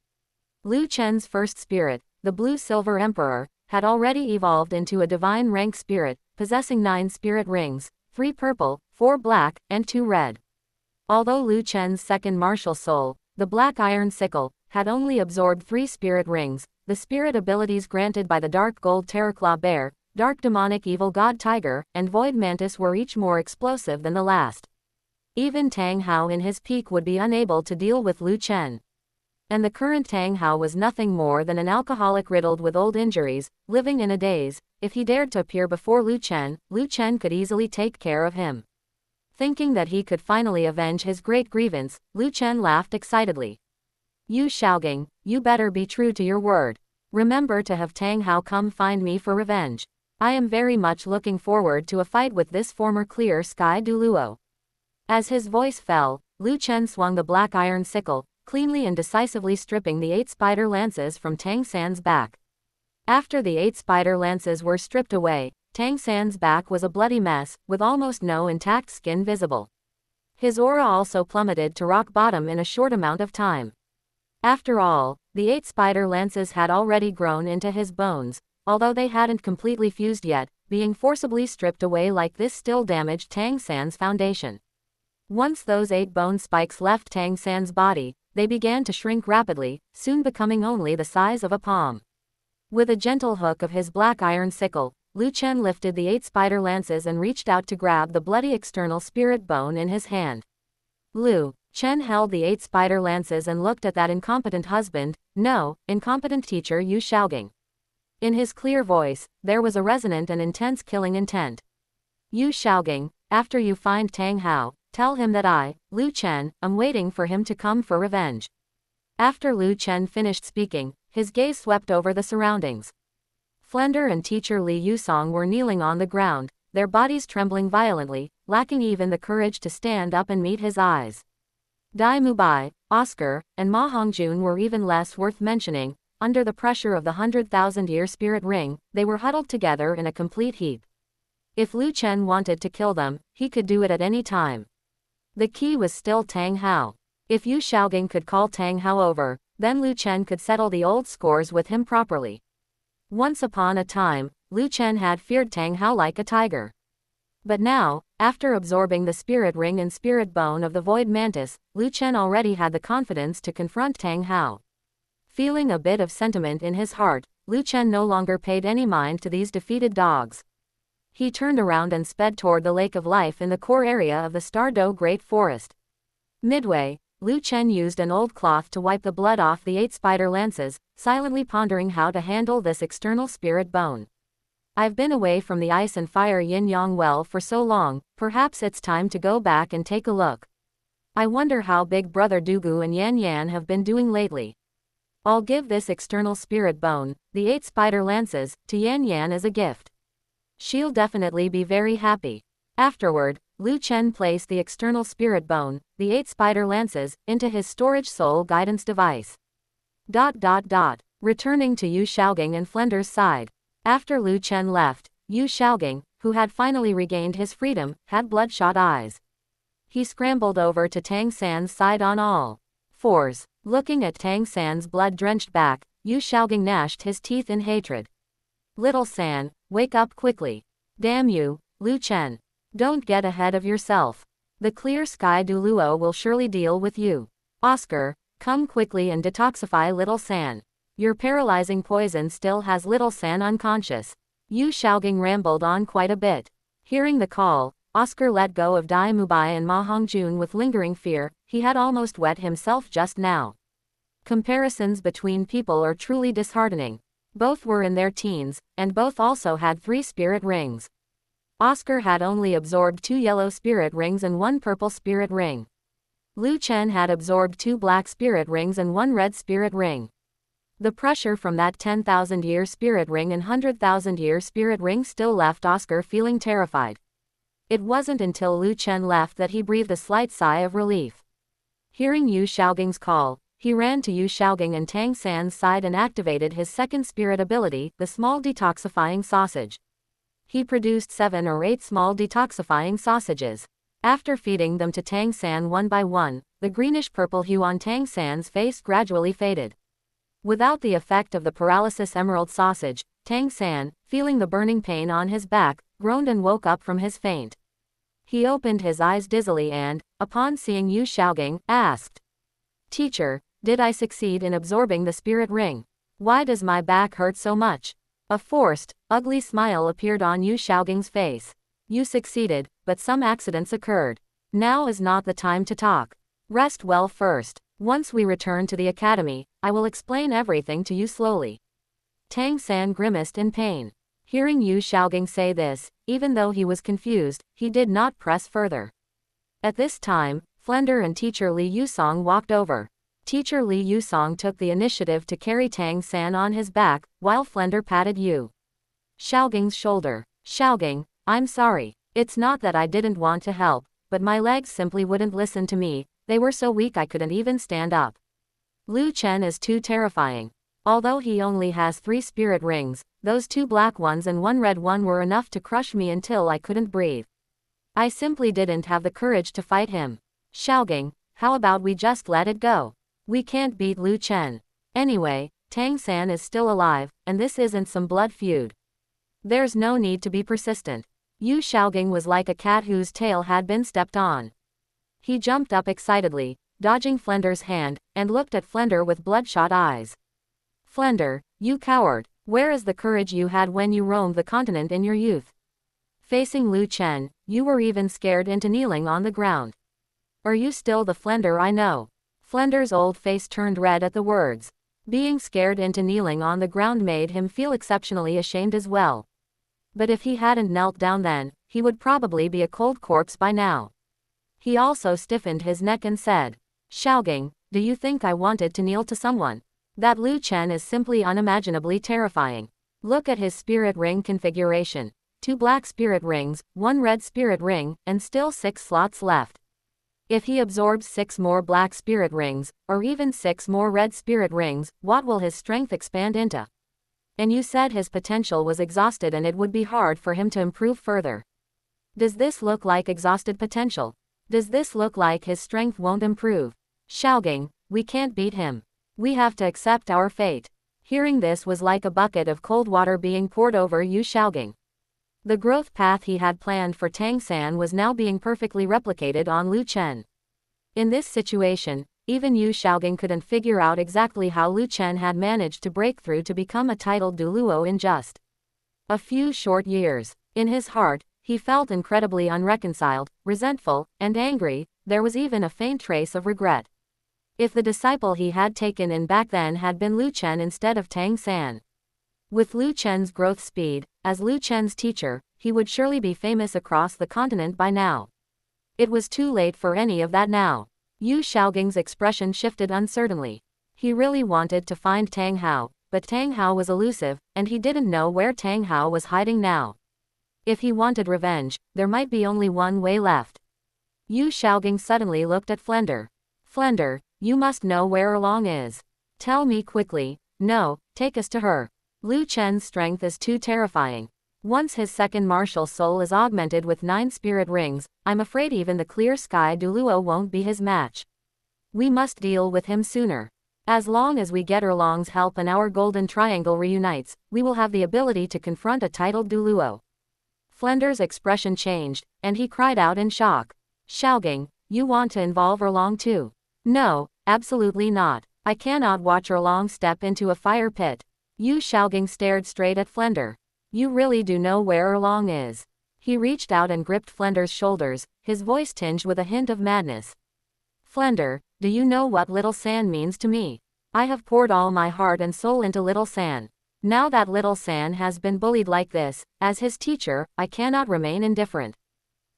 Lu Chen's first spirit, the Blue-Silver Emperor, had already evolved into a divine rank spirit, possessing 9 spirit rings, 3 purple, 4 black, and 2 red. Although Lu Chen's second martial soul, the Black Iron Sickle, had only absorbed 3 spirit rings, the spirit abilities granted by the Dark Gold Terraclaw Bear, Dark Demonic Evil God Tiger, and Void Mantis were each more explosive than the last. Even Tang Hao in his peak would be unable to deal with Lu Chen. And the current Tang Hao was nothing more than an alcoholic riddled with old injuries, living in a daze. If he dared to appear before Lu Chen could easily take care of him. Thinking that he could finally avenge his great grievance, Lu Chen laughed excitedly. Yu Xiaogang, you better be true to your word. Remember to have Tang Hao come find me for revenge. I am very much looking forward to a fight with this former clear sky Douluo. As his voice fell, Lu Chen swung the black iron sickle, cleanly and decisively stripping the 8 spider lances from Tang San's back. After the 8 spider lances were stripped away, Tang San's back was a bloody mess, with almost no intact skin visible. His aura also plummeted to rock bottom in a short amount of time. After all, the 8 spider lances had already grown into his bones, although they hadn't completely fused yet, being forcibly stripped away like this still damaged Tang San's foundation. Once those 8 bone spikes left Tang San's body, they began to shrink rapidly, soon becoming only the size of a palm. With a gentle hook of his black iron sickle, Lu Chen lifted the 8 spider lances and reached out to grab the bloody external spirit bone in his hand. Lu Chen held the 8 spider lances and looked at that incompetent husband, no, incompetent teacher Yu Shaogang. In his clear voice, there was a resonant and intense killing intent. Yu Shaogang, after you find Tang Hao, tell him that I, Lu Chen, am waiting for him to come for revenge. After Lu Chen finished speaking, his gaze swept over the surroundings. Flender and teacher Li Yusong were kneeling on the ground, their bodies trembling violently, lacking even the courage to stand up and meet his eyes. Dai Mubai, Oscar, and Ma Hongjun were even less worth mentioning. Under the pressure of the 100,000-year spirit ring, they were huddled together in a complete heap. If Lu Chen wanted to kill them, he could do it at any time. The key was still Tang Hao. If Yu Shaogang could call Tang Hao over, then Lu Chen could settle the old scores with him properly. Once upon a time, Lu Chen had feared Tang Hao like a tiger. But now, after absorbing the spirit ring and spirit bone of the void mantis, Lu Chen already had the confidence to confront Tang Hao. Feeling a bit of sentiment in his heart, Lu Chen no longer paid any mind to these defeated dogs. He turned around and sped toward the Lake of Life in the core area of the Stardow Great Forest. Midway, Lu Chen used an old cloth to wipe the blood off the 8 spider lances, silently pondering how to handle this external spirit bone. I've been away from the ice and fire yin-yang well for so long, perhaps it's time to go back and take a look. I wonder how Big Brother Dugu and Yan Yan have been doing lately. I'll give this external spirit bone, the 8 spider lances, to Yan Yan as a gift. She'll definitely be very happy. Afterward, Lu Chen placed the external spirit bone, the 8 spider lances, into his storage soul guidance device. Returning to Yu Shaogang and Flender's side. After Lu Chen left, Yu Shaogang, who had finally regained his freedom, had bloodshot eyes. He scrambled over to Tang San's side on all fours. Looking at Tang San's blood-drenched back, Yu Shaogang gnashed his teeth in hatred. Little San, wake up quickly. Damn you, Lu Chen. Don't get ahead of yourself. The clear sky Douluo will surely deal with you. Oscar, come quickly and detoxify Little San. Your paralyzing poison still has Little San unconscious. Yu Shaogang rambled on quite a bit. Hearing the call, Oscar let go of Dai Mubai and Ma Hongjun with lingering fear. He had almost wet himself just now. Comparisons between people are truly disheartening. Both were in their teens, and both also had 3 spirit rings. Oscar had only absorbed 2 yellow spirit rings and 1 purple spirit ring. Lu Chen had absorbed 2 black spirit rings and 1 red spirit ring. The pressure from that 10,000-year spirit ring and 100,000-year spirit ring still left Oscar feeling terrified. It wasn't until Lu Chen left that he breathed a slight sigh of relief. Hearing Yu Shaogang's call, he ran to Yu Shaogang and Tang San's side and activated his second spirit ability, the small detoxifying sausage. He produced 7 or 8 small detoxifying sausages. After feeding them to Tang San one by one, the greenish-purple hue on Tang San's face gradually faded. Without the effect of the paralysis emerald sausage, Tang San, feeling the burning pain on his back, groaned and woke up from his faint. He opened his eyes dizzily and, upon seeing Yu Shaogang, asked, "Teacher, did I succeed in absorbing the spirit ring? Why does my back hurt so much?" A forced, ugly smile appeared on Yu Shaogang's face. "You succeeded, but some accidents occurred. Now is not the time to talk. Rest well first. Once we return to the academy, I will explain everything to you slowly." Tang San grimaced in pain. Hearing Yu Shaogang say this, even though he was confused, he did not press further. At this time, Flender and teacher Li Yusong walked over. Teacher Li Yusong took the initiative to carry Tang San on his back, while Flender patted Yu Shaogang's shoulder. "Shaogang, I'm sorry. It's not that I didn't want to help, but my legs simply wouldn't listen to me, they were so weak I couldn't even stand up. Lu Chen is too terrifying. Although he only has 3 spirit rings, those 2 black ones and 1 red one were enough to crush me until I couldn't breathe. I simply didn't have the courage to fight him. Shaogang, how about we just let it go? We can't beat Lu Chen. Anyway, Tang San is still alive, and this isn't some blood feud. There's no need to be persistent. Yu Xiaogang was like a cat whose tail had been stepped on. He jumped up excitedly, dodging Flender's hand, and looked at Flender with bloodshot eyes. Flender, you coward, where is the courage you had when you roamed the continent in your youth? Facing Lu Chen, you were even scared into kneeling on the ground. Are you still the Flender I know? Flender's old face turned red at the words. Being scared into kneeling on the ground made him feel exceptionally ashamed as well. But if he hadn't knelt down then, he would probably be a cold corpse by now. He also stiffened his neck and said, Xiaogang, do you think I wanted to kneel to someone? That Lu Chen is simply unimaginably terrifying. Look at his spirit ring configuration. 2 black spirit rings, 1 red spirit ring, and still 6 slots left. If he absorbs 6 more black spirit rings, or even 6 more red spirit rings, what will his strength expand into? And you said his potential was exhausted and it would be hard for him to improve further. Does this look like exhausted potential? Does this look like his strength won't improve? Xiaogang, we can't beat him. We have to accept our fate. Hearing this was like a bucket of cold water being poured over Yu Xiaogang. The growth path he had planned for Tang San was now being perfectly replicated on Lu Chen. In this situation, even Yu Xiaogang couldn't figure out exactly how Lu Chen had managed to break through to become a titled Douluo in just a few short years. In his heart, he felt incredibly unreconciled, resentful, and angry. There was even a faint trace of regret. If the disciple he had taken in back then had been Lu Chen instead of Tang San. With Lu Chen's growth speed, as Lu Chen's teacher, he would surely be famous across the continent by now. It was too late for any of that now. Yu Xiaogang's expression shifted uncertainly. He really wanted to find Tang Hao, but Tang Hao was elusive, and he didn't know where Tang Hao was hiding now. If he wanted revenge, there might be only one way left. Yu Xiaogang suddenly looked at Flender. Flender, you must know where Erlong is. Tell me quickly. No, take us to her. Lu Chen's strength is too terrifying. Once his second martial soul is augmented with 9 spirit rings, I'm afraid even the clear sky Douluo won't be his match. We must deal with him sooner. As long as we get Erlong's help and our golden triangle reunites, we will have the ability to confront a titled Douluo. Flender's expression changed, and he cried out in shock. Xiaogang, you want to involve Erlong too? No, absolutely not. I cannot watch Erlong step into a fire pit. Yu Xiaogang stared straight at Flender. You really do know where Erlong is. He reached out and gripped Flender's shoulders, his voice tinged with a hint of madness. Flender, do you know what Little San means to me? I have poured all my heart and soul into Little San. Now that Little San has been bullied like this, as his teacher, I cannot remain indifferent.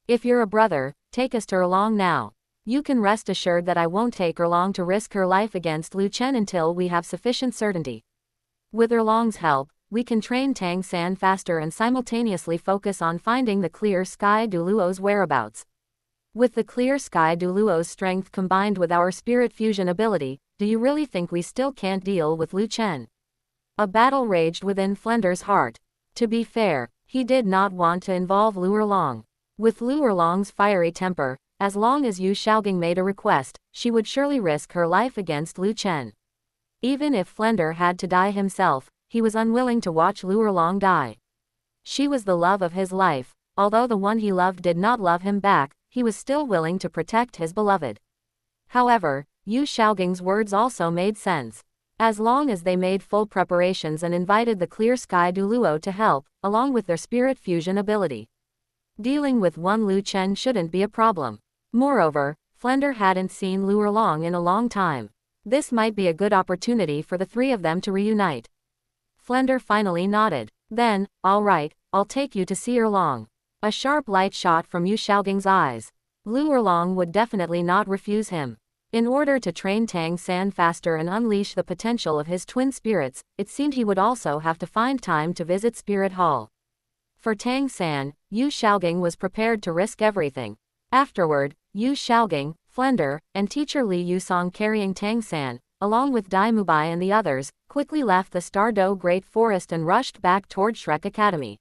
If you're a brother, take us to Erlong now. You can rest assured that I won't take Erlong to risk her life against Lu Chen until we have sufficient certainty. With Erlong's help, we can train Tang San faster and simultaneously focus on finding the Clear Sky Douluo's whereabouts. With the Clear Sky Douluo's strength combined with our spirit fusion ability, do you really think we still can't deal with Lu Chen? A battle raged within Flender's heart. To be fair, he did not want to involve Lu Erlong. With Lu Erlong's fiery temper, as long as Yu Xiaogang made a request, she would surely risk her life against Lu Chen. Even if Flender had to die himself, he was unwilling to watch Lu Erlong die. She was the love of his life. Although the one he loved did not love him back, he was still willing to protect his beloved. However, Yu Xiaogang's words also made sense. As long as they made full preparations and invited the Clear Sky Douluo to help, along with their spirit fusion ability, dealing with one Lu Chen shouldn't be a problem. Moreover, Flender hadn't seen Lu Erlong in a long time. This might be a good opportunity for the 3 of them to reunite. Flender finally nodded. Then, all right, I'll take you to see Erlong. A sharp light shot from Yu Xiaogang's eyes. Lu Erlong would definitely not refuse him. In order to train Tang San faster and unleash the potential of his twin spirits, it seemed he would also have to find time to visit Spirit Hall. For Tang San, Yu Xiaogang was prepared to risk everything. Afterward, Yu Xiaogang, Flender, and teacher Li Yusong carrying Tang San, along with Dai Mubai and the others, quickly left the Stardow Great Forest and rushed back toward Shrek Academy.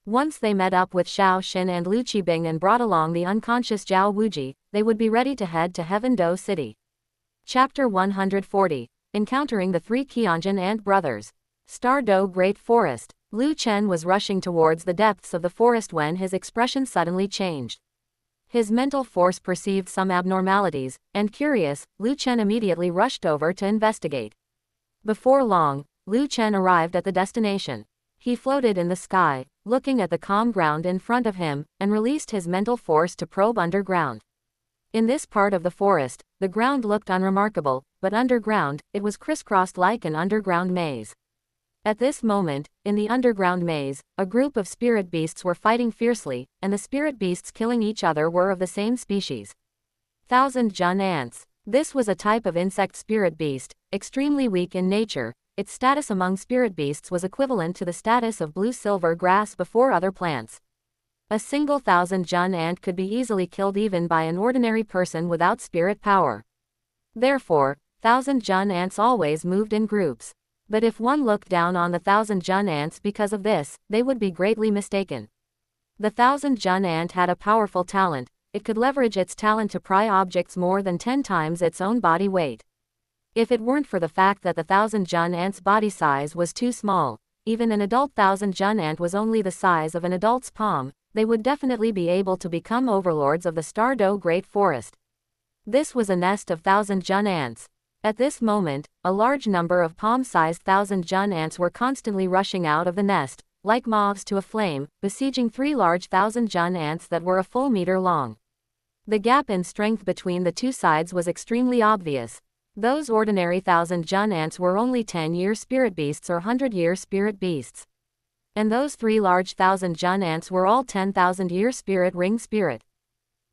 Once they met up with Xiao Xin and Lu Qibing and brought along the unconscious Zhao Wuji, they would be ready to head to Heaven Do City. Chapter 140. encountering the three Qianjin ant brothers. Stardo Great Forest. Lu Chen was rushing towards the depths of the forest when his expression suddenly changed. His mental force perceived some abnormalities, and curious, Lu Chen immediately rushed over to investigate. Before long, Lu Chen arrived at the destination. He floated in the sky, looking at the calm ground in front of him, and released his mental force to probe underground. In this part of the forest, the ground looked unremarkable, but underground, it was crisscrossed like an underground maze. At this moment, in the underground maze, a group of spirit beasts were fighting fiercely, and the spirit beasts killing each other were of the same species. Thousand Jun ants. This was a type of insect spirit beast, extremely weak in nature. Its status among spirit beasts was equivalent to the status of blue-silver grass before other plants. A single thousand Jun ant could be easily killed even by an ordinary person without spirit power. Therefore, thousand Jun ants always moved in groups. But if one looked down on the thousand Jun ants because of this, they would be greatly mistaken. The thousand Jun ant had a powerful talent. It could leverage its talent to pry objects more than 10 times its own body weight. If it weren't for the fact that the thousand Jun ant's body size was too small, even an adult thousand Jun ant was only the size of an adult's palm, they would definitely be able to become overlords of the Stardo Great Forest. This was a nest of thousand Jun ants. At this moment, a large number of palm-sized thousand Jun ants were constantly rushing out of the nest, like moths to a flame, besieging 3 large thousand Jun ants that were a full meter long. The gap in strength between the two sides was extremely obvious. Those ordinary thousand Jun ants were only 10-year spirit beasts or 100-year spirit beasts. And those 3 large thousand Jun ants were all 10,000-year spirit ring spirit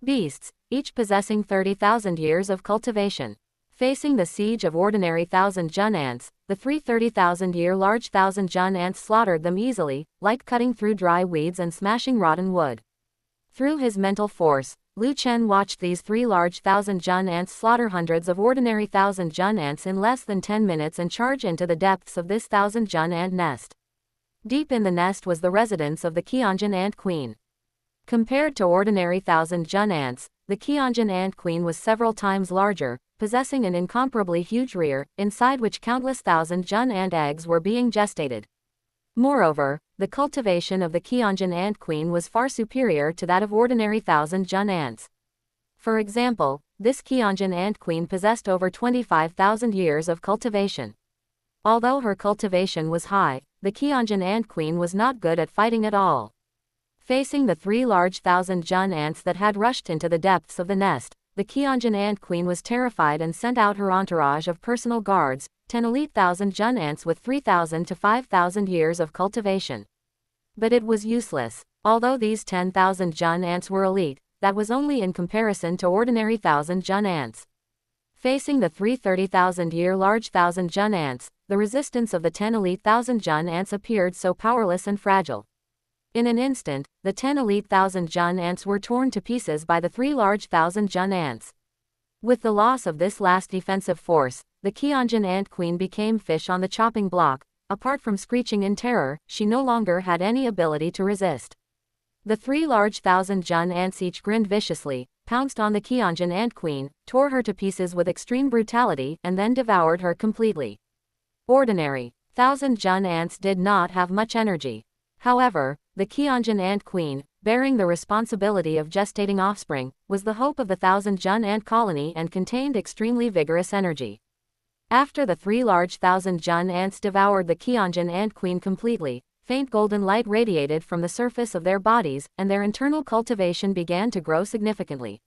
beasts, each possessing 30,000 years of cultivation. Facing the siege of ordinary thousand Jun ants, the 3 30,000-year large thousand Jun ants slaughtered them easily, like cutting through dry weeds and smashing rotten wood. Through his mental force, Lu Chen watched these 3 large thousand Jun ants slaughter hundreds of ordinary thousand Jun ants in less than 10 minutes and charge into the depths of this thousand Jun ant nest. Deep in the nest was the residence of the Qianjin ant queen. Compared to ordinary thousand Jun ants, the Qianjin ant queen was several times larger, possessing an incomparably huge rear, inside which countless thousand Jun ant eggs were being gestated. Moreover, the cultivation of the Qianjin ant queen was far superior to that of ordinary thousand Jun ants. For example, this Qianjin ant queen possessed over 25,000 years of cultivation. Although her cultivation was high, the Qianjin ant queen was not good at fighting at all. Facing the 3 large thousand Jun ants that had rushed into the depths of the nest, the Qianjin ant queen was terrified and sent out her entourage of personal guards, 10 elite thousand Jun ants with 3,000 to 5,000 years of cultivation. But it was useless. Although these 10,000 Jun ants were elite, that was only in comparison to ordinary thousand Jun ants. Facing the 30,000-year large thousand Jun ants, the resistance of the 10 elite thousand Jun ants appeared so powerless and fragile. In an instant, the 10 elite thousand Jun ants were torn to pieces by the 3 large thousand Jun ants. With the loss of this last defensive force, the Qianjin ant queen became fish on the chopping block. Apart from screeching in terror, she no longer had any ability to resist. The 3 large thousand Jun ants each grinned viciously, pounced on the Qianjin ant queen, tore her to pieces with extreme brutality, and then devoured her completely. Ordinary thousand Jun ants did not have much energy. However, the Qianjin ant queen, bearing the responsibility of gestating offspring, was the hope of the thousand Jun ant colony and contained extremely vigorous energy. After the 3 large thousand Jun ants devoured the Qianjin ant queen completely, faint golden light radiated from the surface of their bodies, and their internal cultivation began to grow significantly.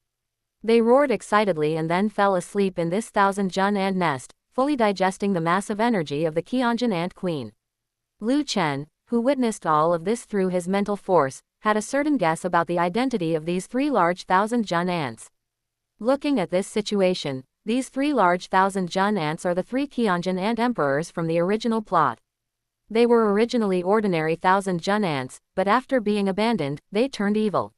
They roared excitedly and then fell asleep in this thousand Jun ant nest, fully digesting the massive energy of the Qianjin ant queen. Lu Chen, who witnessed all of this through his mental force, had a certain guess about the identity of these 3 large thousand Jun ants. Looking at this situation, these 3 large thousand Jun ants are the 3 Qianjin ant emperors from the original plot. They were originally ordinary thousand Jun ants, but after being abandoned, they turned evil.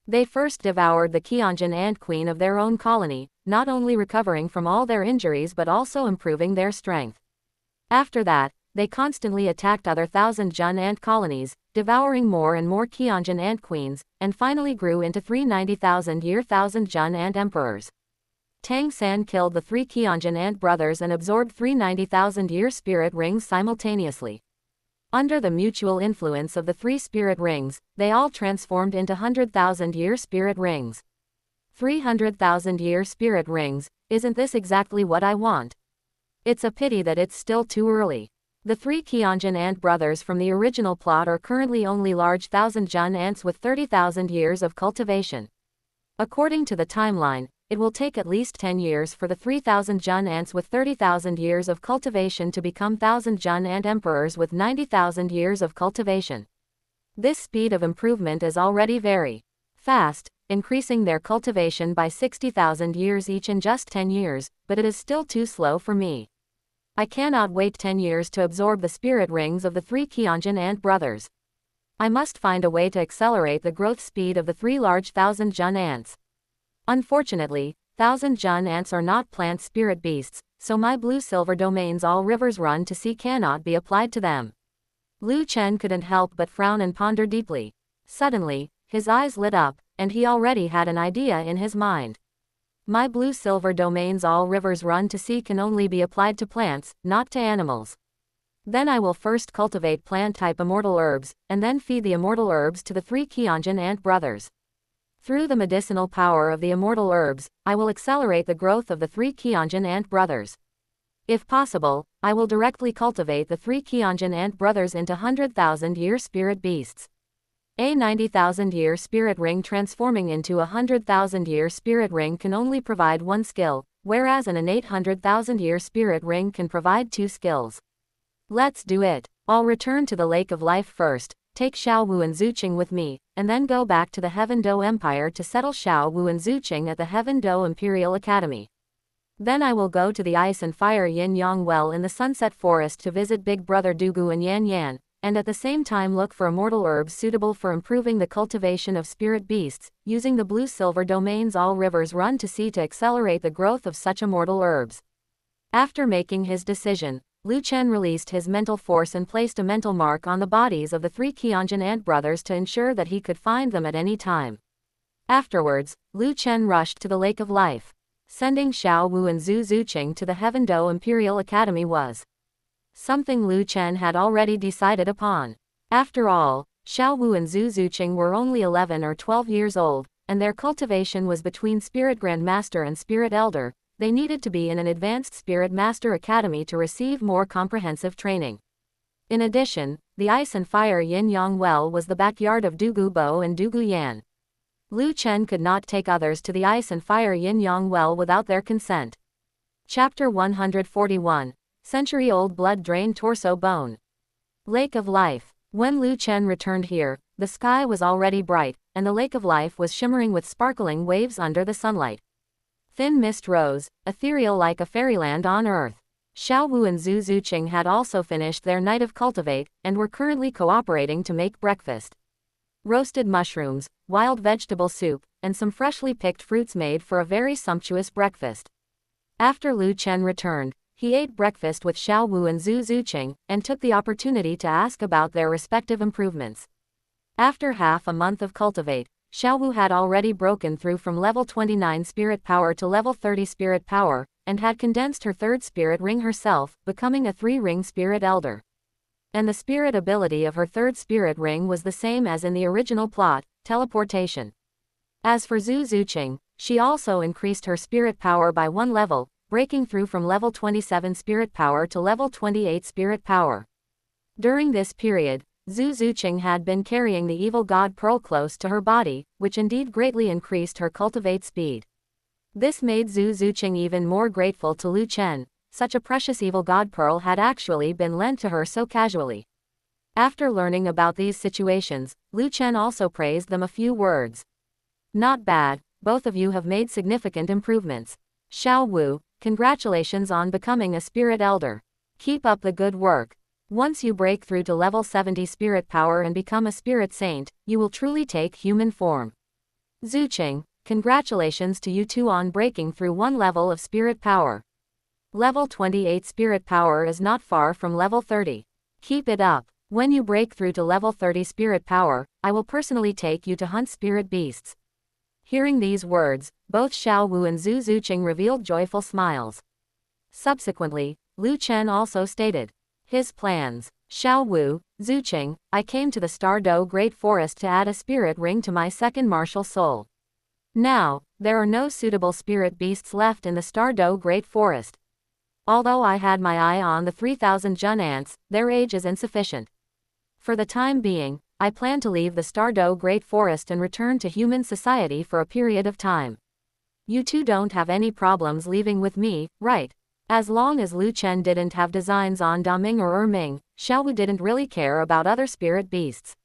They first devoured the Qianjin ant queen of their own colony, not only recovering from all their injuries but also improving their strength. After that, they constantly attacked other thousand Jun ant colonies, devouring more and more Qianjin ant queens, and finally grew into 390,000-year thousand Jun ant emperors. Tang San killed the 3 Qianjin ant brothers and absorbed 3 90,000-year spirit rings simultaneously. Under the mutual influence of the 3 spirit rings, they all transformed into 100,000-year spirit rings. 300,000-year spirit rings, isn't this exactly what I want? It's a pity that it's still too early. The 3 Qianjin ant brothers from the original plot are currently only large 1,000-jun ants with 30,000 years of cultivation. According to the timeline, it will take at least 10 years for the 3,000-jun ants with 30,000 years of cultivation to become 1,000-jun ant emperors with 90,000 years of cultivation. This speed of improvement is already very fast, increasing their cultivation by 60,000 years each in just 10 years, but it is still too slow for me. I cannot wait 10 years to absorb the spirit rings of the 3 Qianjin ant brothers. I must find a way to accelerate the growth speed of the 3 large 1,000-jun ants. Unfortunately, 1,000-jun ants are not plant spirit beasts, so my blue-silver domains all rivers run to sea cannot be applied to them. Lu Chen couldn't help but frown and ponder deeply. Suddenly, his eyes lit up, and he already had an idea in his mind. My blue-silver domains all rivers run to sea can only be applied to plants, not to animals. Then I will first cultivate plant-type immortal herbs, and then feed the immortal herbs to the 3 Qianjin ant brothers. Through the medicinal power of the immortal herbs, I will accelerate the growth of the 3 Qianjin ant brothers. If possible, I will directly cultivate the 3 Qianjin ant brothers into 100,000-year spirit beasts. A 90,000-year spirit ring transforming into a 100,000-year spirit ring can only provide 1 skill, whereas an 800,000-year spirit ring can provide 2 skills. Let's do it. I'll return to the Lake of Life first, take Xiaowu and Zuqing with me, and then go back to the Heaven Do Empire to settle Xiaowu and Zuqing at the Heaven Do Imperial Academy. Then I will go to the Ice and Fire Yin Yang Well in the Sunset Forest to visit Big Brother Dugu and Yan Yan, and at the same time look for immortal herbs suitable for improving the cultivation of spirit beasts, using the blue-silver domains all rivers run to sea to accelerate the growth of such immortal herbs. After making his decision, Lu Chen released his mental force and placed a mental mark on the bodies of the 3 Qianjin ant brothers to ensure that he could find them at any time. Afterwards, Lu Chen rushed to the Lake of Life. Sending Xiaowu and Zhu Zuqing to the Heaven Do Imperial Academy was something Lu Chen had already decided upon. After all, Xiaowu and Zhu Zuqing were only 11 or 12 years old, and their cultivation was between Spirit Grandmaster and Spirit Elder. They needed to be in an advanced Spirit Master Academy to receive more comprehensive training. In addition, the Ice and Fire Yin Yang Well was the backyard of Dugu Bo and Dugu Yan. Lu Chen could not take others to the Ice and Fire Yin Yang Well without their consent. Chapter 141. Century-old blood-drained torso bone. Lake of Life. When Lu Chen returned here, the sky was already bright, and the Lake of Life was shimmering with sparkling waves under the sunlight. Thin mist rose, ethereal like a fairyland on earth. Xiaowu and Zhu Zuqing had also finished their night of cultivate, and were currently cooperating to make breakfast. Roasted mushrooms, wild vegetable soup, and some freshly picked fruits made for a very sumptuous breakfast. After Lu Chen returned, he ate breakfast with Xiaowu and Zhu Zuqing, and took the opportunity to ask about their respective improvements. After half a month of cultivate, Xiaowu had already broken through from level 29 spirit power to level 30 spirit power, and had condensed her 3rd spirit ring herself, becoming a 3-ring spirit elder. And the spirit ability of her 3rd spirit ring was the same as in the original plot, teleportation. As for Zhu Zuqing, she also increased her spirit power by 1 level, breaking through from level 27 spirit power to level 28 spirit power. During this period, Zhu Zuqing had been carrying the evil god pearl close to her body, which indeed greatly increased her cultivate speed. This made Zhu Zuqing even more grateful to Lu Chen. Such a precious evil god pearl had actually been lent to her so casually. After learning about these situations, Lu Chen also praised them a few words. Not bad, both of you have made significant improvements. Xiaowu, congratulations on becoming a spirit elder. Keep up the good work. Once you break through to level 70 spirit power and become a spirit saint, you will truly take human form. Zuqing, congratulations to you too on breaking through 1 level of spirit power. Level 28 spirit power is not far from level 30. Keep it up. When you break through to level 30 spirit power, I will personally take you to hunt spirit beasts. Hearing these words, both Xiao Wu and Zhu Zuqing revealed joyful smiles. Subsequently, Lu Chen also stated his plans. Xiao Wu, Zuqing, I came to the Stardo Great Forest to add a spirit ring to my second martial soul. Now, there are no suitable spirit beasts left in the Stardo Great Forest. Although I had my eye on the 3,000 Jun ants, their age is insufficient. For the time being, I plan to leave the Stardo Great Forest and return to human society for a period of time. You two don't have any problems leaving with me, right? As long as Lu Chen didn't have designs on Daming or Erming, Xiao Wu didn't really care about other spirit beasts.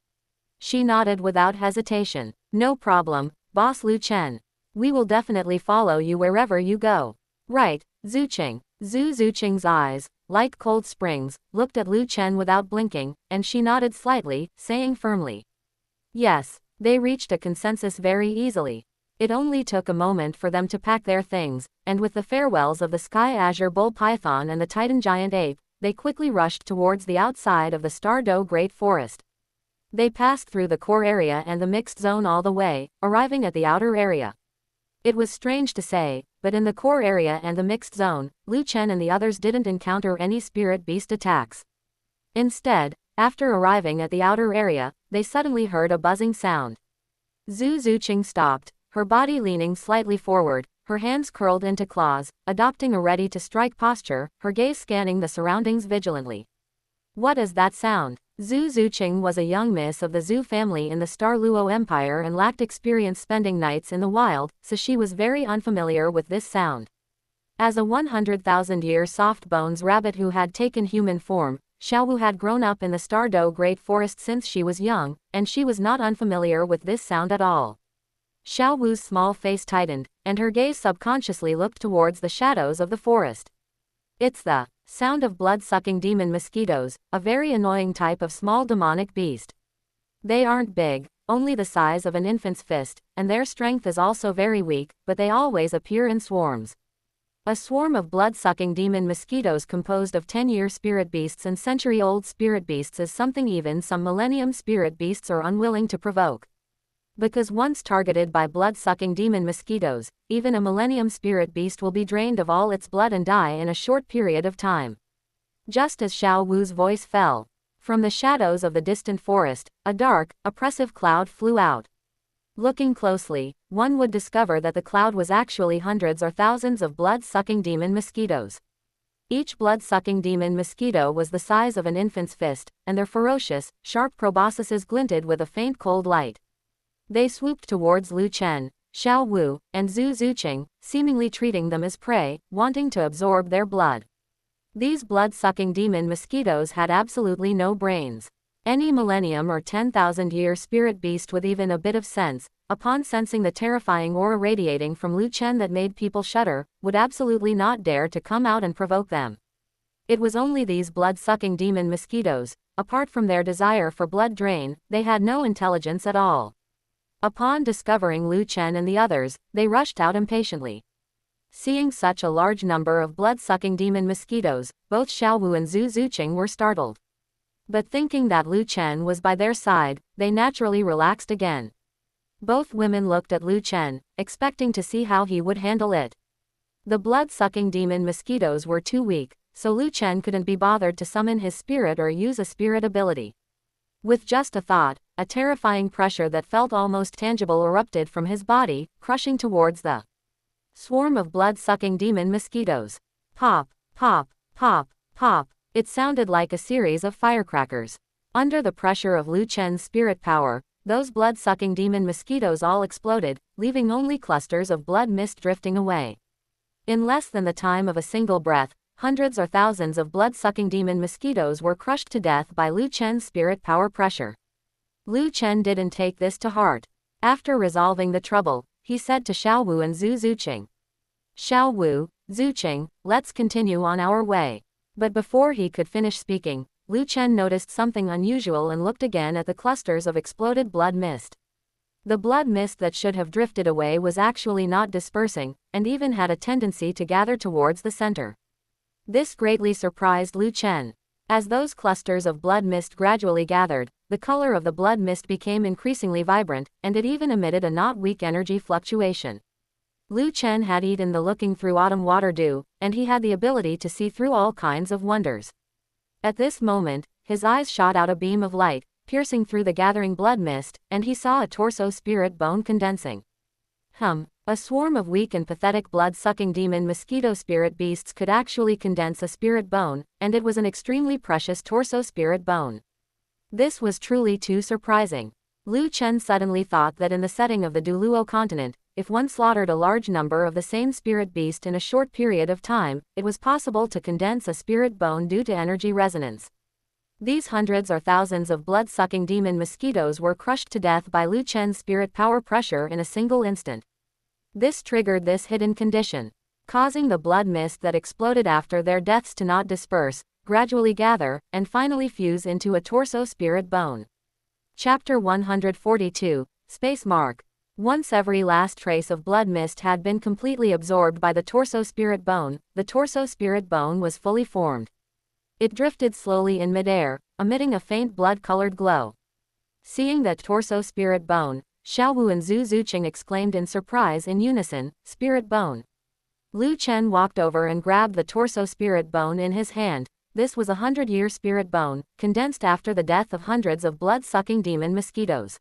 She nodded without hesitation. No problem, Boss Lu Chen. We will definitely follow you wherever you go. Right, Zuqing. Zhu Zuqing's eyes, like cold springs, looked at Lu Chen without blinking, and she nodded slightly, saying firmly. Yes, they reached a consensus very easily. It only took a moment for them to pack their things, and with the farewells of the Sky Azure Bull Python and the Titan Giant Ape, they quickly rushed towards the outside of the Stardo Great Forest. They passed through the core area and the mixed zone all the way, arriving at the outer area. It was strange to say, but in the core area and the mixed zone, Lu Chen and the others didn't encounter any spirit beast attacks. Instead, after arriving at the outer area, they suddenly heard a buzzing sound. Zhu Zuqing stopped, her body leaning slightly forward, her hands curled into claws, adopting a ready-to-strike posture, her gaze scanning the surroundings vigilantly. What is that sound? Zhu Zuqing was a young miss of the Zhu family in the Star Luo Empire and lacked experience spending nights in the wild, so she was very unfamiliar with this sound. As a 100,000-year soft-bones rabbit who had taken human form, Xiao Wu had grown up in the Stardo Great Forest since she was young, and she was not unfamiliar with this sound at all. Xiao Wu's small face tightened, and her gaze subconsciously looked towards the shadows of the forest. It's the sound of blood-sucking demon mosquitoes, a very annoying type of small demonic beast. They aren't big, only the size of an infant's fist, and their strength is also very weak, but they always appear in swarms. A swarm of blood-sucking demon mosquitoes composed of 10-year spirit beasts and century-old spirit beasts is something even some millennium spirit beasts are unwilling to provoke. Because once targeted by blood-sucking demon mosquitoes, even a millennium spirit beast will be drained of all its blood and die in a short period of time. Just as Xiao Wu's voice fell, from the shadows of the distant forest, a dark, oppressive cloud flew out. Looking closely, one would discover that the cloud was actually hundreds or thousands of blood-sucking demon mosquitoes. Each blood-sucking demon mosquito was the size of an infant's fist, and their ferocious, sharp proboscises glinted with a faint cold light. They swooped towards Lu Chen, Xiao Wu, and Zhu Zuqing, seemingly treating them as prey, wanting to absorb their blood. These blood-sucking demon mosquitoes had absolutely no brains. Any millennium or 10,000-year spirit beast with even a bit of sense, upon sensing the terrifying aura radiating from Lu Chen that made people shudder, would absolutely not dare to come out and provoke them. It was only these blood-sucking demon mosquitoes, apart from their desire for blood drain, they had no intelligence at all. Upon discovering Lu Chen and the others, they rushed out impatiently. Seeing such a large number of blood-sucking demon mosquitoes, both Xiao Wu and Zhu Zuqing were startled. But thinking that Lu Chen was by their side, they naturally relaxed again. Both women looked at Lu Chen, expecting to see how he would handle it. The blood-sucking demon mosquitoes were too weak, so Lu Chen couldn't be bothered to summon his spirit or use a spirit ability. With just a thought, a terrifying pressure that felt almost tangible erupted from his body, crushing towards the swarm of blood-sucking demon mosquitoes. Pop, pop, pop, pop. It sounded like a series of firecrackers. Under the pressure of Lu Chen's spirit power, those blood-sucking demon mosquitoes all exploded, leaving only clusters of blood mist drifting away. In less than the time of a single breath, hundreds or thousands of blood-sucking demon mosquitoes were crushed to death by Lu Chen's spirit power pressure. Lu Chen didn't take this to heart. After resolving the trouble, he said to Xiao Wu and Zhu Zuqing, Xiao Wu, Zuqing, let's continue on our way. But before he could finish speaking, Lu Chen noticed something unusual and looked again at the clusters of exploded blood mist. The blood mist that should have drifted away was actually not dispersing, and even had a tendency to gather towards the center. This greatly surprised Lu Chen. As those clusters of blood mist gradually gathered, the color of the blood mist became increasingly vibrant, and it even emitted a not weak energy fluctuation. Lu Chen had eaten the looking through autumn water dew, and he had the ability to see through all kinds of wonders. At this moment, his eyes shot out a beam of light, piercing through the gathering blood mist, and he saw a torso spirit bone condensing. A swarm of weak and pathetic blood-sucking demon mosquito spirit beasts could actually condense a spirit bone, and it was an extremely precious torso spirit bone. This was truly too surprising. Lu Chen suddenly thought that in the setting of the Douluo continent, if one slaughtered a large number of the same spirit beast in a short period of time, it was possible to condense a spirit bone due to energy resonance. These hundreds or thousands of blood-sucking demon mosquitoes were crushed to death by Lu Chen's spirit power pressure in a single instant. This triggered this hidden condition, causing the blood mist that exploded after their deaths to not disperse, gradually gather, and finally fuse into a torso spirit bone. Chapter 142, Space Mark. Once every last trace of blood mist had been completely absorbed by the torso spirit bone, the torso spirit bone was fully formed. It drifted slowly in midair, emitting a faint blood-colored glow. Seeing that torso spirit bone, Xiaowu and Zhu Zuqing exclaimed in surprise in unison, "Spirit bone." Lu Chen walked over and grabbed the torso spirit bone in his hand. This was a 100-year spirit bone, condensed after the death of hundreds of blood-sucking demon mosquitoes.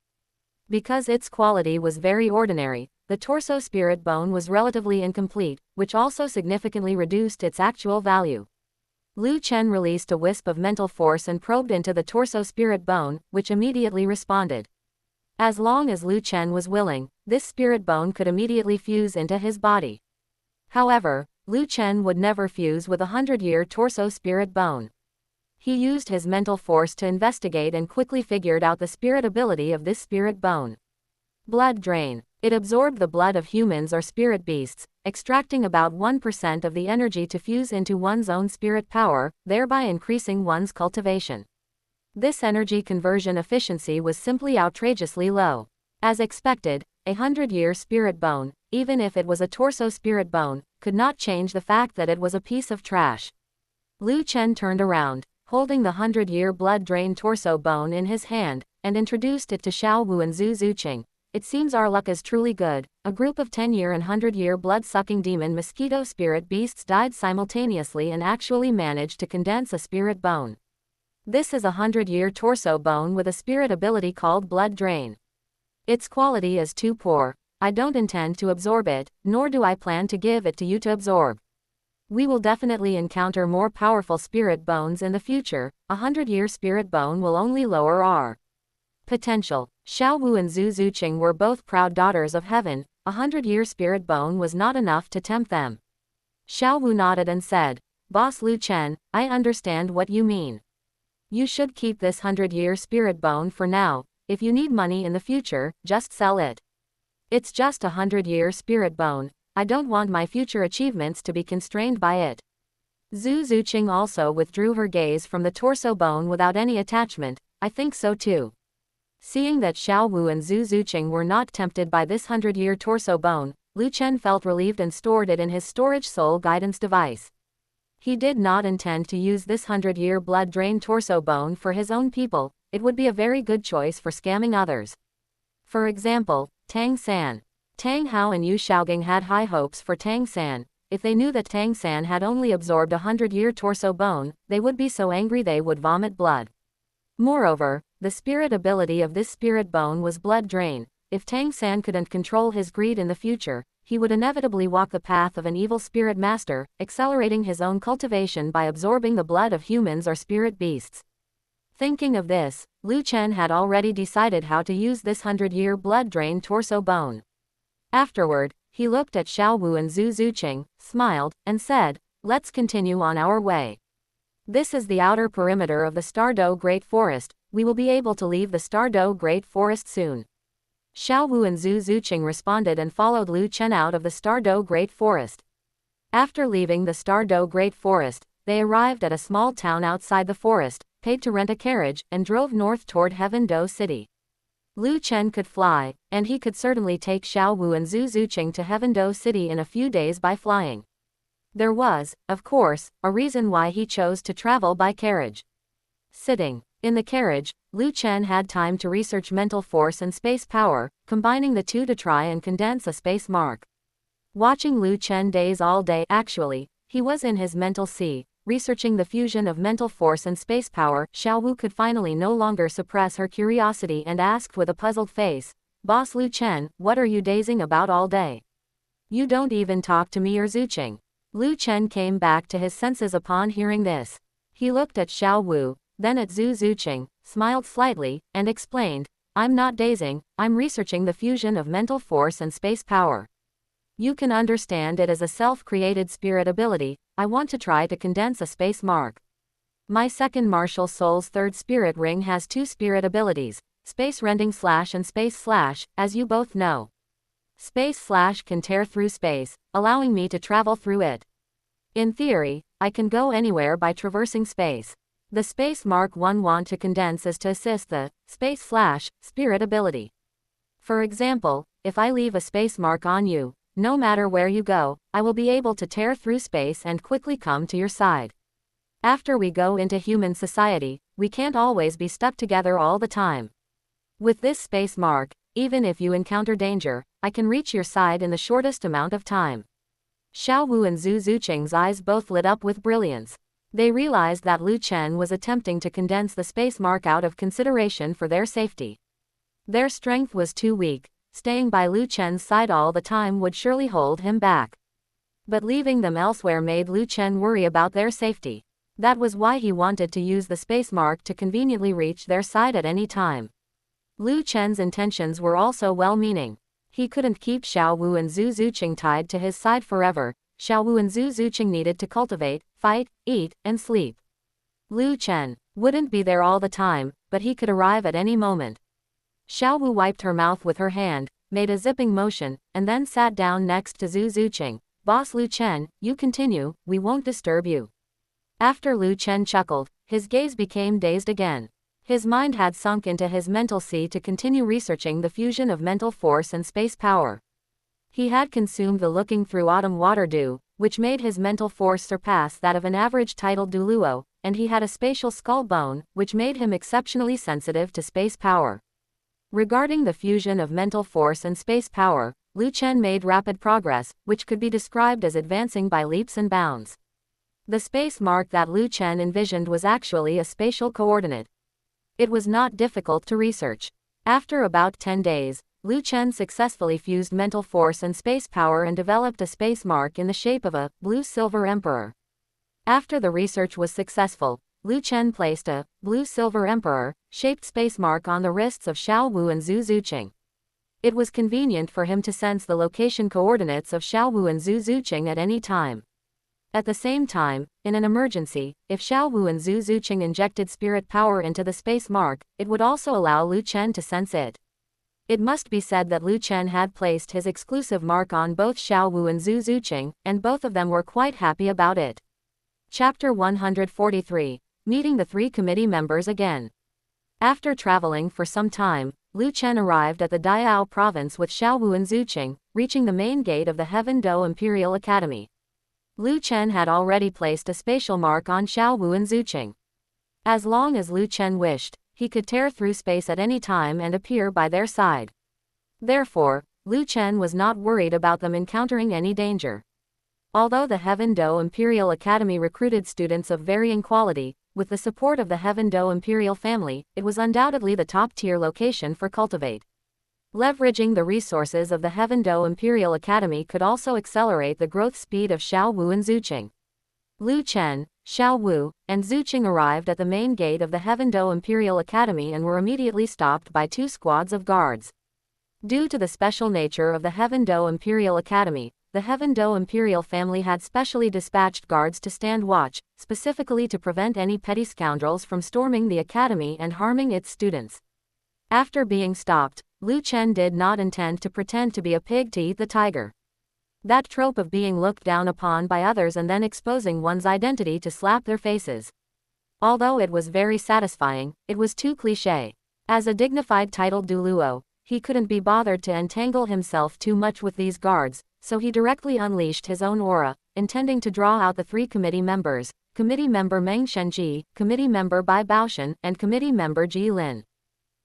Because its quality was very ordinary, the torso spirit bone was relatively incomplete, which also significantly reduced its actual value. Lu Chen released a wisp of mental force and probed into the torso spirit bone, which immediately responded. As long as Lu Chen was willing, this spirit bone could immediately fuse into his body. However, Lu Chen would never fuse with a 100-year torso spirit bone. He used his mental force to investigate and quickly figured out the spirit ability of this spirit bone. Blood drain. It absorbed the blood of humans or spirit beasts, extracting about 1% of the energy to fuse into one's own spirit power, thereby increasing one's cultivation. This energy conversion efficiency was simply outrageously low. As expected, a 100-year spirit bone, even if it was a torso spirit bone, could not change the fact that it was a piece of trash. Lu Chen turned around, holding the 100-year blood-drained torso bone in his hand, and introduced it to Xiaowu and Zhu Zuqing. "It seems our luck is truly good. A group of 10-year and 100-year blood-sucking demon mosquito spirit beasts died simultaneously and actually managed to condense a spirit bone. This is a 100-year torso bone with a spirit ability called blood drain. Its quality is too poor. I don't intend to absorb it, nor do I plan to give it to you to absorb. We will definitely encounter more powerful spirit bones in the future. A 100-year spirit bone will only lower our potential." Xiaowu and Zhu Zuqing were both proud daughters of heaven. A 100-year spirit bone was not enough to tempt them. Xiaowu nodded and said, "Boss Lu Chen, I understand what you mean. You should keep this 100-year spirit bone for now. If you need money in the future, just sell it. It's just a 100-year spirit bone. I don't want my future achievements to be constrained by it." Zhu Zuqing also withdrew her gaze from the torso bone without any attachment. "I think so too." Seeing that Xiaowu and Zhu Zuqing were not tempted by this 100-year torso bone, Lu Chen felt relieved and stored it in his storage soul guidance device. He did not intend to use this 100-year blood-drained torso bone for his own people. It would be a very good choice for scamming others. For example, Tang San. Tang Hao and Yu Xiaogang had high hopes for Tang San. If they knew that Tang San had only absorbed a 100-year torso bone, they would be so angry they would vomit blood. Moreover, the spirit ability of this spirit bone was blood drain. If Tang San couldn't control his greed in the future, he would inevitably walk the path of an evil spirit master, accelerating his own cultivation by absorbing the blood of humans or spirit beasts. Thinking of this, Lu Chen had already decided how to use this 100-year blood-drained torso bone. Afterward, he looked at Xiaowu and Zhu Zuqing, smiled, and said, "Let's continue on our way. This is the outer perimeter of the Stardow Great Forest. We will be able to leave the Stardow Great Forest soon." Xiaowu and Zhu Zuqing responded and followed Lu Chen out of the Stardow Great Forest. After leaving the Stardow Great Forest, they arrived at a small town outside the forest, paid to rent a carriage, and drove north toward Heaven-Do City. Lu Chen could fly, and he could certainly take Xiaowu and Zhu Zuqing to Heaven-Do City in a few days by flying. There was, of course, a reason why he chose to travel by carriage. Sitting in the carriage, Lu Chen had time to research mental force and space power, combining the two to try and condense a space mark. Watching Lu Chen daze all day, actually, he was in his mental sea, researching the fusion of mental force and space power. Xiaowu could finally no longer suppress her curiosity and asked with a puzzled face, "Boss Lu Chen, what are you dazing about all day? You don't even talk to me or Zuching." Lu Chen came back to his senses upon hearing this. He looked at Xiaowu, then at Zhu Zuching, smiled slightly, and explained, "I'm not dazing, I'm researching the fusion of mental force and space power. You can understand it as a self-created spirit ability. I want to try to condense a space mark. My second martial soul's third spirit ring has two spirit abilities, space rending slash and space slash, as you both know. Space slash can tear through space, allowing me to travel through it. In theory, I can go anywhere by traversing space. The space mark one want to condense is to assist the space slash spirit ability. For example, if I leave a space mark on you, no matter where you go, I will be able to tear through space and quickly come to your side. After we go into human society, we can't always be stuck together all the time. With this space mark, even if you encounter danger, I can reach your side in the shortest amount of time." Xiaowu and Zhu Zuching's eyes both lit up with brilliance. They realized that Lu Chen was attempting to condense the space mark out of consideration for their safety. Their strength was too weak. Staying by Lu Chen's side all the time would surely hold him back. But leaving them elsewhere made Lu Chen worry about their safety. That was why he wanted to use the space mark to conveniently reach their side at any time. Lu Chen's intentions were also well-meaning. He couldn't keep Xiaowu and Zhu Zuching tied to his side forever. Xiaowu and Zhu Zuching needed to cultivate, fight, eat, and sleep. Lu Chen wouldn't be there all the time, but he could arrive at any moment. Xiaowu wiped her mouth with her hand, made a zipping motion, and then sat down next to Zhu Zuching. "Boss Lu Chen, you continue, we won't disturb you." After Lu Chen chuckled, his gaze became dazed again. His mind had sunk into his mental sea to continue researching the fusion of mental force and space power. He had consumed the looking through autumn water dew, which made his mental force surpass that of an average titled Douluo, and he had a spatial skull bone, which made him exceptionally sensitive to space power. Regarding the fusion of mental force and space power, Lu Chen made rapid progress, which could be described as advancing by leaps and bounds. The space mark that Lu Chen envisioned was actually a spatial coordinate. It was not difficult to research. After about 10 days, Lu Chen successfully fused mental force and space power and developed a space mark in the shape of a blue-silver emperor. After the research was successful, Lu Chen placed a blue-silver emperor-shaped space mark on the wrists of Xiaowu and Zhu Zuching. It was convenient for him to sense the location coordinates of Xiaowu and Zhu Zuching at any time. At the same time, in an emergency, if Xiaowu and Zhu Zuching injected spirit power into the space mark, it would also allow Lu Chen to sense it. It must be said that Lu Chen had placed his exclusive mark on both Xiaowu and Zhu Zuching, and both of them were quite happy about it. Chapter 143. Meeting the three committee members again. After traveling for some time, Lu Chen arrived at the Dayao province with Xiaowu and Zuching, reaching the main gate of the Heaven Do Imperial Academy. Lu Chen had already placed a spatial mark on Xiaowu and Zuching. As long as Lu Chen wished, he could tear through space at any time and appear by their side. Therefore, Lu Chen was not worried about them encountering any danger. Although the Heaven Do Imperial Academy recruited students of varying quality, with the support of the Heaven Do Imperial family, it was undoubtedly the top-tier location for cultivate. Leveraging the resources of the Heaven Do Imperial Academy could also accelerate the growth speed of Xiaowu and Zuching. Lu Chen, Xiaowu, and Zuching arrived at the main gate of the Heaven Do Imperial Academy and were immediately stopped by two squads of guards. Due to the special nature of the Heaven Do Imperial Academy, the Heaven Do Imperial family had specially dispatched guards to stand watch, specifically to prevent any petty scoundrels from storming the academy and harming its students. After being stopped, Lu Chen did not intend to pretend to be a pig to eat the tiger. That trope of being looked down upon by others and then exposing one's identity to slap their faces. Although it was very satisfying, it was too cliché. As a dignified titled Douluo, he couldn't be bothered to entangle himself too much with these guards, so he directly unleashed his own aura, intending to draw out the three committee members, Committee Member Meng Shenji, Committee Member Bai Baoshan, and Committee Member Ji Lin.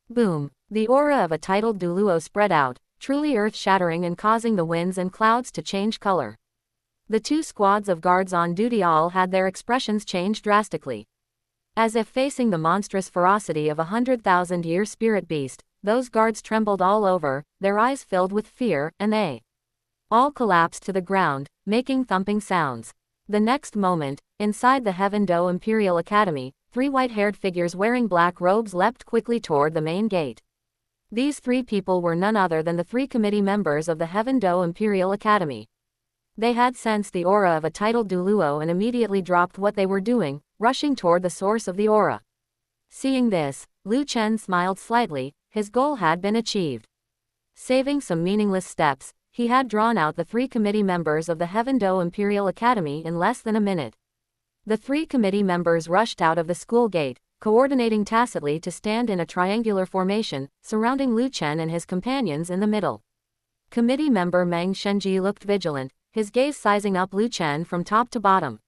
Boom! The aura of a titled Douluo spread out, truly earth-shattering and causing the winds and clouds to change color. The two squads of guards on duty all had their expressions changed drastically. As if facing the monstrous ferocity of a 100,000-year spirit beast, those guards trembled all over, their eyes filled with fear, and they all collapsed to the ground, making thumping sounds. The next moment, inside the Heaven Do Imperial Academy, three white-haired figures wearing black robes leapt quickly toward the main gate. These three people were none other than the three committee members of the Heaven Do Imperial Academy. They had sensed the aura of a titled Douluo and immediately dropped what they were doing, rushing toward the source of the aura. Seeing this, Lu Chen smiled slightly, his goal had been achieved. Saving some meaningless steps, he had drawn out the three committee members of the Heaven Do Imperial Academy in less than a minute. The three committee members rushed out of the school gate, coordinating tacitly to stand in a triangular formation, surrounding Lu Chen and his companions in the middle. Committee member Meng Shenji looked vigilant, his gaze sizing up Lu Chen from top to bottom.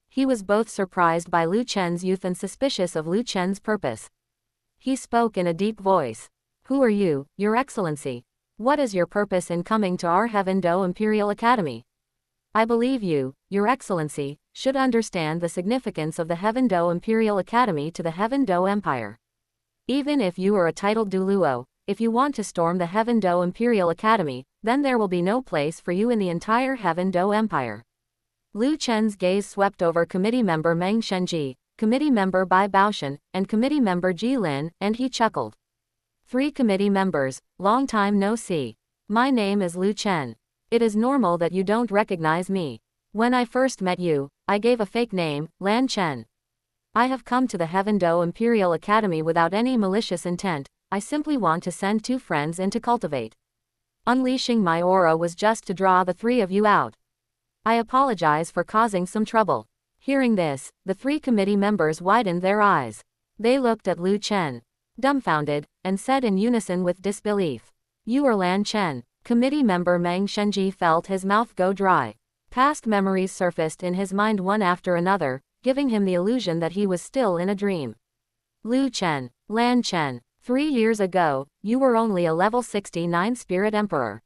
He was both surprised by Lu Chen's youth and suspicious of Lu Chen's purpose. He spoke in a deep voice. "Who are you, Your Excellency? What is your purpose in coming to our Heaven Do Imperial Academy? I believe you, Your Excellency, should understand the significance of the Heaven Do Imperial Academy to the Heaven Do Empire. Even if you are a titled Douluo, if you want to storm the Heaven Do Imperial Academy, then there will be no place for you in the entire Heaven Do Empire." Lu Chen's gaze swept over committee member Meng Shenji, committee member Bai Baoshan, and committee member Ji Lin, and he chuckled. "Three committee members, long time no see. My name is Lu Chen. It is normal that you don't recognize me. When I first met you, I gave a fake name, Lan Chen. I have come to the Heaven Do Imperial Academy without any malicious intent. I simply want to send two friends in to cultivate. Unleashing my aura was just to draw the three of you out. I apologize for causing some trouble." Hearing this, the three committee members widened their eyes. They looked at Lu Chen, dumbfounded, and said in unison with disbelief, "You are Lan Chen." Committee member Meng Shenji felt his mouth go dry. Past memories surfaced in his mind one after another, giving him the illusion that he was still in a dream. "Lu Chen, Lan Chen, 3 years ago, you were only a level 69 Spirit Emperor.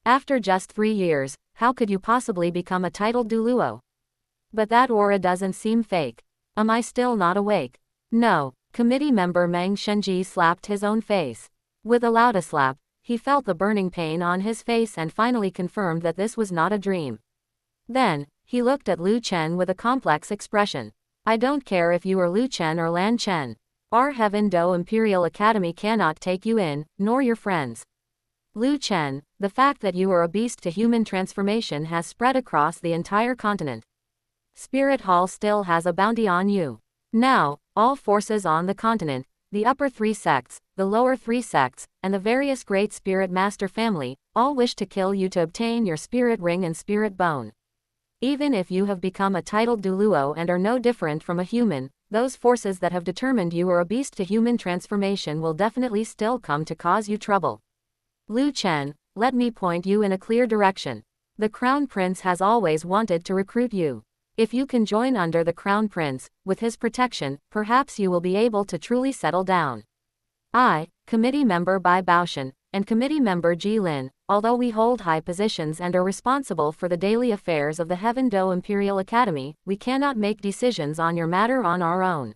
After just 3 years, how could you possibly become a titled Douluo? But that aura doesn't seem fake. Am I still not awake?" "No." Committee member Meng Shenji slapped his own face. With a loud slap, he felt the burning pain on his face and finally confirmed that this was not a dream. Then, he looked at Lu Chen with a complex expression. "I don't care if you are Lu Chen or Lan Chen. Our Heaven Do Imperial Academy cannot take you in, nor your friends. Lu Chen, the fact that you are a beast to human transformation has spread across the entire continent. Spirit Hall still has a bounty on you. Now, all forces on the continent, the upper 3 sects, the lower 3 sects, and the various great spirit master family, all wish to kill you to obtain your spirit ring and spirit bone. Even if you have become a titled Douluo and are no different from a human, those forces that have determined you are a beast to human transformation will definitely still come to cause you trouble. Lu Chen, let me point you in a clear direction. The Crown Prince has always wanted to recruit you. If you can join under the Crown Prince, with his protection, perhaps you will be able to truly settle down. I, committee member Bai Baoshan, and committee member Ji Lin, although we hold high positions and are responsible for the daily affairs of the Heaven Do Imperial Academy, we cannot make decisions on your matter on our own.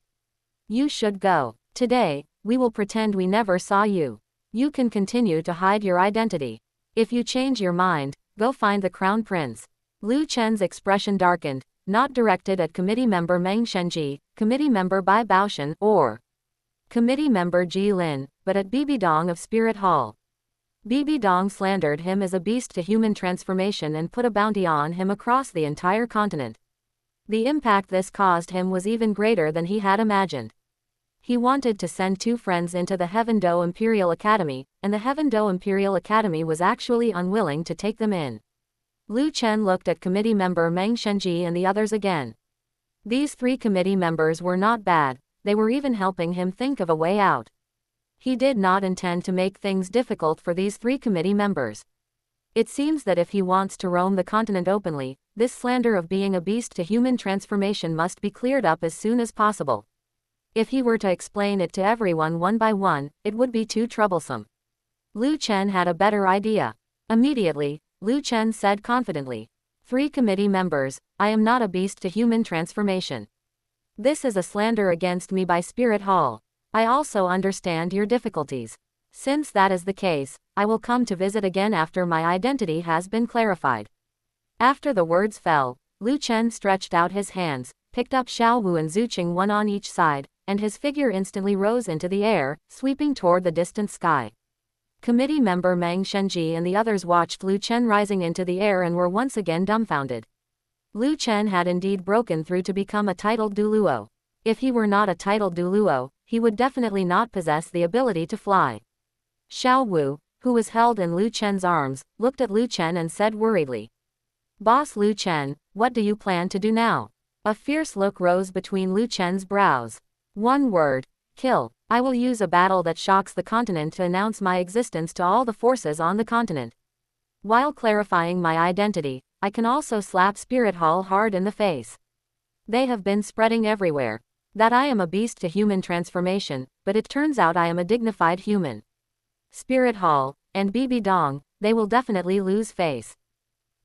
You should go. Today, we will pretend we never saw you. You can continue to hide your identity. If you change your mind, go find the Crown Prince." Lu Chen's expression darkened, not directed at committee member Meng Shenji, committee member Bai Baoshan, or committee member Ji Lin, but at Bibi Dong of Spirit Hall. Bibi Dong slandered him as a beast to human transformation and put a bounty on him across the entire continent. The impact this caused him was even greater than he had imagined. He wanted to send 2 friends into the Heaven Do Imperial Academy, and the Heaven Do Imperial Academy was actually unwilling to take them in. Lu Chen looked at committee member Meng Shenji and the others again. These 3 committee members were not bad, they were even helping him think of a way out. He did not intend to make things difficult for these 3 committee members. It seems that if he wants to roam the continent openly, this slander of being a beast to human transformation must be cleared up as soon as possible. If he were to explain it to everyone one by one, it would be too troublesome. Lu Chen had a better idea. Immediately, Lu Chen said confidently, 3 committee members, I am not a beast to human transformation. This is a slander against me by Spirit Hall. I also understand your difficulties. Since that is the case, I will come to visit again after my identity has been clarified. After the words fell, Lu Chen stretched out his hands, picked up Xiao Wu and Zuqing one on each side, and his figure instantly rose into the air, sweeping toward the distant sky. Committee member Meng Shenji and the others watched Lu Chen rising into the air and were once again dumbfounded. Lu Chen had indeed broken through to become a titled Douluo. If he were not a titled Douluo, he would definitely not possess the ability to fly. Xiao Wu, who was held in Lu Chen's arms, looked at Lu Chen and said worriedly, Boss Lu Chen, what do you plan to do now? A fierce look rose between Lu Chen's brows. One word, kill. I will use a battle that shocks the continent to announce my existence to all the forces on the continent. While clarifying my identity, I can also slap Spirit Hall hard in the face. They have been spreading everywhere that I am a beast to human transformation, but it turns out I am a dignified human. Spirit Hall, and Bibi Dong, they will definitely lose face.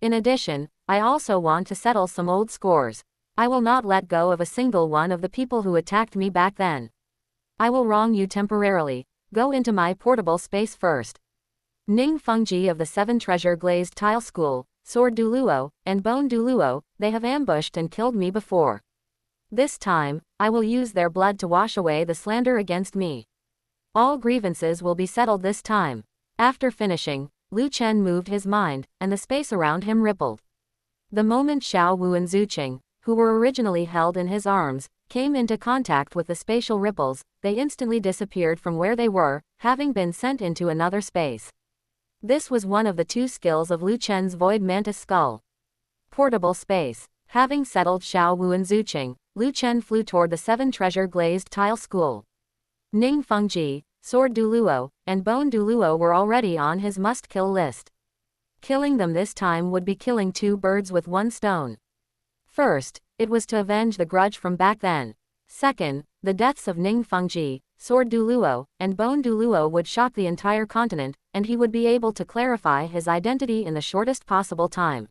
In addition, I also want to settle some old scores. I will not let go of a single one of the people who attacked me back then. I will wrong you temporarily. Go into my portable space first. Ning Fengji of the 7 Treasure Glazed Tile School, Sword Douluo, and Bone Douluo, they have ambushed and killed me before. This time, I will use their blood to wash away the slander against me. All grievances will be settled this time. After finishing, Lu Chen moved his mind, and the space around him rippled. The moment Xiao Wu and Zuqing, who were originally held in his arms, came into contact with the spatial ripples, they instantly disappeared from where they were, having been sent into another space. This was one of the 2 skills of Lu Chen's Void Mantis Skull. Portable space. Having settled Xiao Wu and Zuqing, Lu Chen flew toward the 7 Treasure Glazed Tile School. Ning Fengji, Sword Douluo, and Bone Douluo were already on his must-kill list. Killing them this time would be killing 2 birds with 1 stone. First, it was to avenge the grudge from back then. Second, the deaths of Ning Fengji, Sword Douluo, and Bone Douluo would shock the entire continent, and he would be able to clarify his identity in the shortest possible time.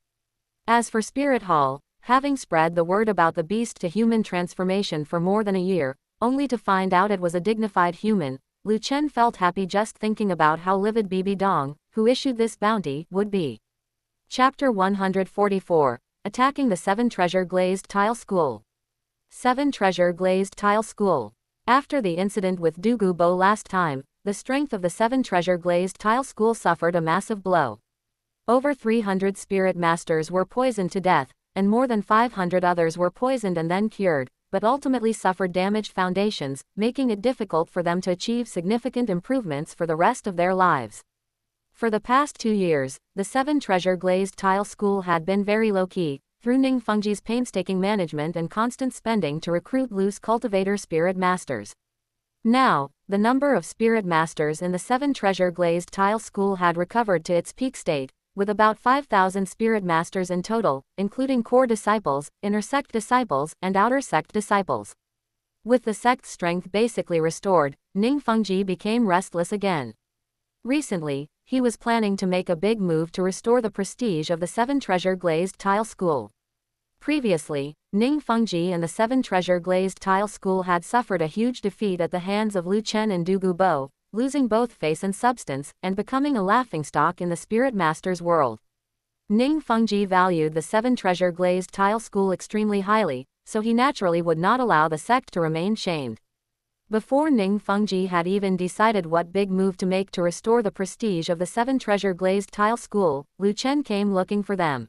As for Spirit Hall, having spread the word about the beast to human transformation for more than a year, only to find out it was a dignified human, Lu Chen felt happy just thinking about how livid Bibi Dong, who issued this bounty, would be. Chapter 144. Attacking the 7 Treasure Glazed Tile School. 7 Treasure Glazed Tile School. After the incident with Douluo Dalu last time, the strength of the 7 Treasure Glazed Tile School suffered a massive blow. Over 300 spirit masters were poisoned to death, and more than 500 others were poisoned and then cured, but ultimately suffered damaged foundations, making it difficult for them to achieve significant improvements for the rest of their lives. For the past 2 years, the 7 Treasure Glazed Tile School had been very low-key, through Ning Fengji's painstaking management and constant spending to recruit loose cultivator spirit masters. Now, the number of spirit masters in the 7 Treasure Glazed Tile School had recovered to its peak state, with about 5,000 spirit masters in total, including core disciples, inner sect disciples, and outer sect disciples. With the sect's strength basically restored, Ning Fengji became restless again. Recently, he was planning to make a big move to restore the prestige of the 7 Treasure Glazed Tile School. Previously, Ning Fengji and the 7 Treasure Glazed Tile School had suffered a huge defeat at the hands of Lu Chen and Douluo Dalu, losing both face and substance, and becoming a laughingstock in the Spirit Master's world. Ning Fengji valued the 7 Treasure Glazed Tile School extremely highly, so he naturally would not allow the sect to remain shamed. Before Ning Fengji had even decided what big move to make to restore the prestige of the 7 Treasure Glazed Tile School, Lu Chen came looking for them.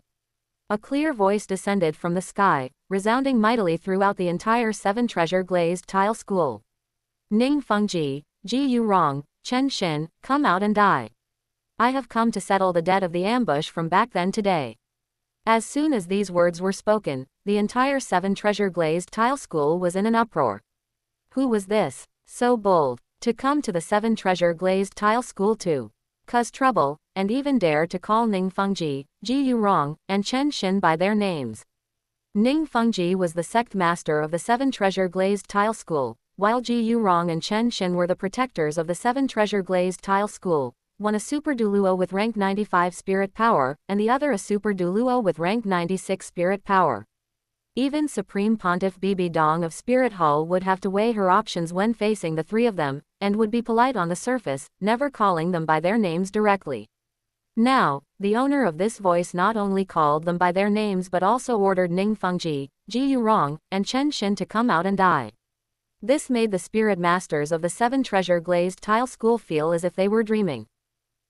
A clear voice descended from the sky, resounding mightily throughout the entire 7 Treasure Glazed Tile School. Ning Fengji, Ji Yu Rong, Chen Xin, come out and die. I have come to settle the debt of the ambush from back then today. As soon as these words were spoken, the entire 7 Treasure Glazed Tile School was in an uproar. Who was this, so bold, to come to the 7 Treasure Glazed Tile School to cause trouble, and even dared to call Ning Fengji, Ji Yurong, and Chen Xin by their names. Ning Fengji was the sect master of the 7 treasure glazed tile school, while Ji Yurong and Chen Xin were the protectors of the 7 treasure glazed tile school, one a super Douluo with rank 95 spirit power, and the other a super Douluo with rank 96 spirit power. Even Supreme Pontiff Bibi Dong of Spirit Hall would have to weigh her options when facing the 3 of them, and would be polite on the surface, never calling them by their names directly. Now, the owner of this voice not only called them by their names but also ordered Ning Fengji, Ji Yurong, and Chen Xin to come out and die. This made the spirit masters of the 7 treasure glazed tile school feel as if they were dreaming.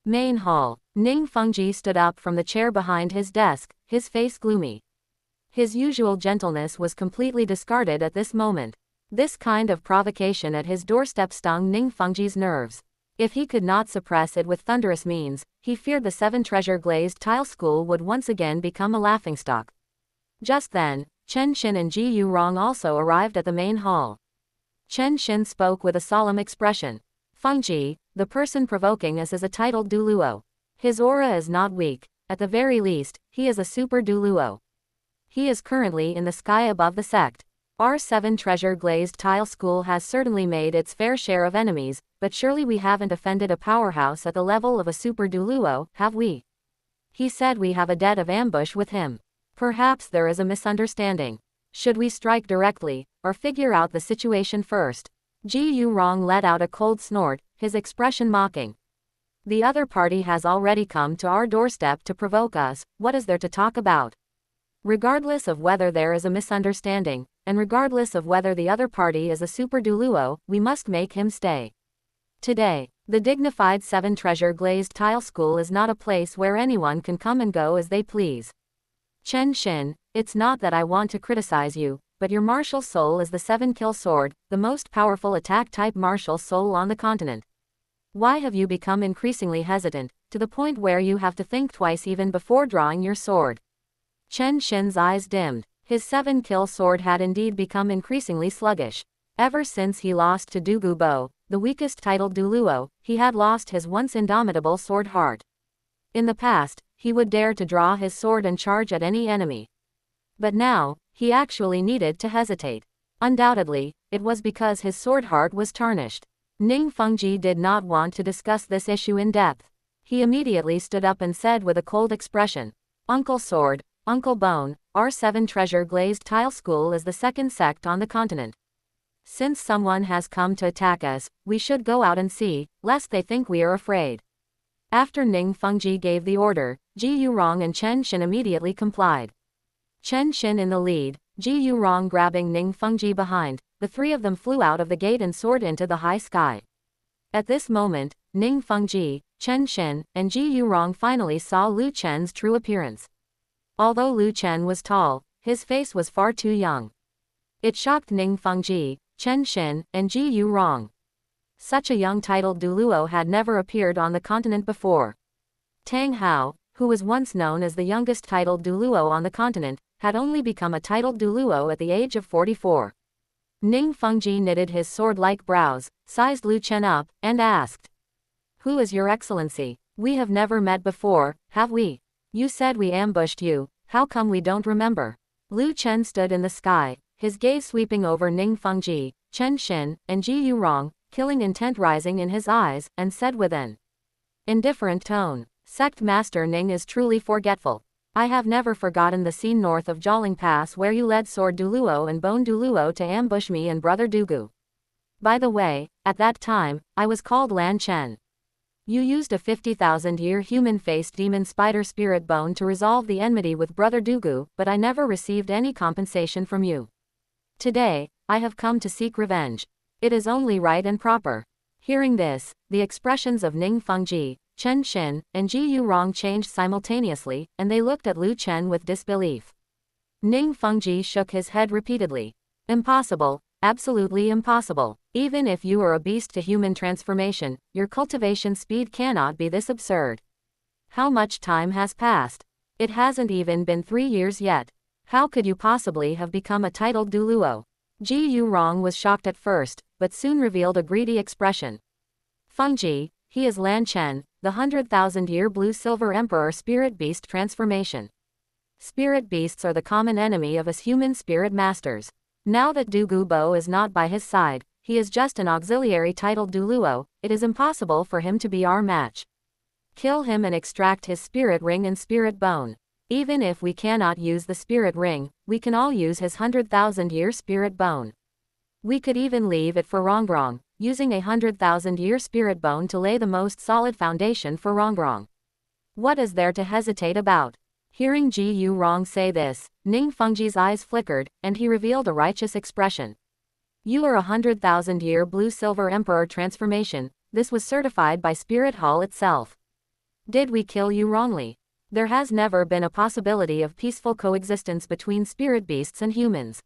Main hall. Ning Fengji stood up from the chair behind his desk, his face gloomy. His usual gentleness was completely discarded at this moment. This kind of provocation at his doorstep stung Ning Fengji's nerves. If he could not suppress it with thunderous means, he feared the 7 treasure glazed tile school would once again become a laughingstock. Just then, Chen Xin and Ji Yurong also arrived at the main hall. Chen Xin spoke with a solemn expression. Fengji, the person provoking us is a titled Douluo. His aura is not weak, at the very least, he is a super Douluo. He is currently in the sky above the sect. Our 7 treasure glazed tile school has certainly made its fair share of enemies, but surely we haven't offended a powerhouse at the level of a super Douluo, have we? He said we have a debt of ambush with him. Perhaps there is a misunderstanding. Should we strike directly, or figure out the situation first? Ji Yurong let out a cold snort, his expression mocking. The other party has already come to our doorstep to provoke us, what is there to talk about? Regardless of whether there is a misunderstanding, and regardless of whether the other party is a super Douluo, we must make him stay. Today, the dignified 7 treasure glazed tile school is not a place where anyone can come and go as they please. Chen Xin, it's not that I want to criticize you, but your martial soul is the 7-kill sword, the most powerful attack-type martial soul on the continent. Why have you become increasingly hesitant, to the point where you have to think twice even before drawing your sword? Chen Xin's eyes dimmed. His 7-kill sword had indeed become increasingly sluggish. Ever since he lost to Dugu Bo, the weakest titled Douluo, he had lost his once indomitable sword heart. In the past, he would dare to draw his sword and charge at any enemy. But now, he actually needed to hesitate. Undoubtedly, it was because his sword heart was tarnished. Ning Fengji did not want to discuss this issue in depth. He immediately stood up and said with a cold expression, Uncle Sword, Uncle Bone, our 7 treasure glazed tile school is the 2nd sect on the continent. Since someone has come to attack us, we should go out and see, lest they think we are afraid. After Ning Fengji gave the order, Ji Yurong and Chen Xin immediately complied. Chen Xin in the lead, Ji Yurong grabbing Ning Fengji behind, the 3 of them flew out of the gate and soared into the high sky. At this moment, Ning Fengji, Chen Xin, and Ji Yurong finally saw Lu Chen's true appearance. Although Lu Chen was tall, his face was far too young. It shocked Ning Fengji, Chen Xin, and Ji Yurong. Such a young titled Douluo had never appeared on the continent before. Tang Hao, who was once known as the youngest titled Douluo on the continent, had only become a titled Douluo at the age of 44. Ning Fengji knitted his sword-like brows, sized Lu Chen up, and asked, Who is your excellency? We have never met before, have we? You said we ambushed you, how come we don't remember? Lu Chen stood in the sky, his gaze sweeping over Ning Fengji, Chen Xin, and Ji Yurong, killing intent rising in his eyes, and said with an indifferent tone, Sect Master Ning is truly forgetful. I have never forgotten the scene north of Jialing Pass where you led Sword Douluo and Bone Douluo to ambush me and Brother Dugu. By the way, at that time, I was called Lan Chen. You used a 50,000-year human-faced demon spider spirit bone to resolve the enmity with Brother Dugu, but I never received any compensation from you. Today, I have come to seek revenge. It is only right and proper. Hearing this, the expressions of Ning Fengji, Chen Xin, and Ji Yurong changed simultaneously, and they looked at Lu Chen with disbelief. Ning Fengji shook his head repeatedly. Impossible. Absolutely impossible. Even if you are a beast to human transformation, your cultivation speed cannot be this absurd. How much time has passed? It hasn't even been 3 years yet. How could you possibly have become a titled Douluo? Ji Yurong was shocked at first, but soon revealed a greedy expression. Fengji, He is Lan Chen, the 100,000-year blue-silver emperor spirit beast transformation. Spirit beasts are the common enemy of us human spirit masters. Now that Douluo Dalu is not by his side, he is just an auxiliary titled Douluo, it is impossible for him to be our match. Kill him and extract his spirit ring and spirit bone. Even if we cannot use the spirit ring, we can all use his 100,000-year spirit bone. We could even leave it for Rongrong, using a 100,000-year spirit bone to lay the most solid foundation for Rongrong. What is there to hesitate about? Hearing Ji Yu Rong say this, Ning Fengji's eyes flickered, and he revealed a righteous expression. You are a 100,000-year blue-silver emperor transformation, this was certified by Spirit Hall itself. Did we kill you wrongly? There has never been a possibility of peaceful coexistence between spirit beasts and humans.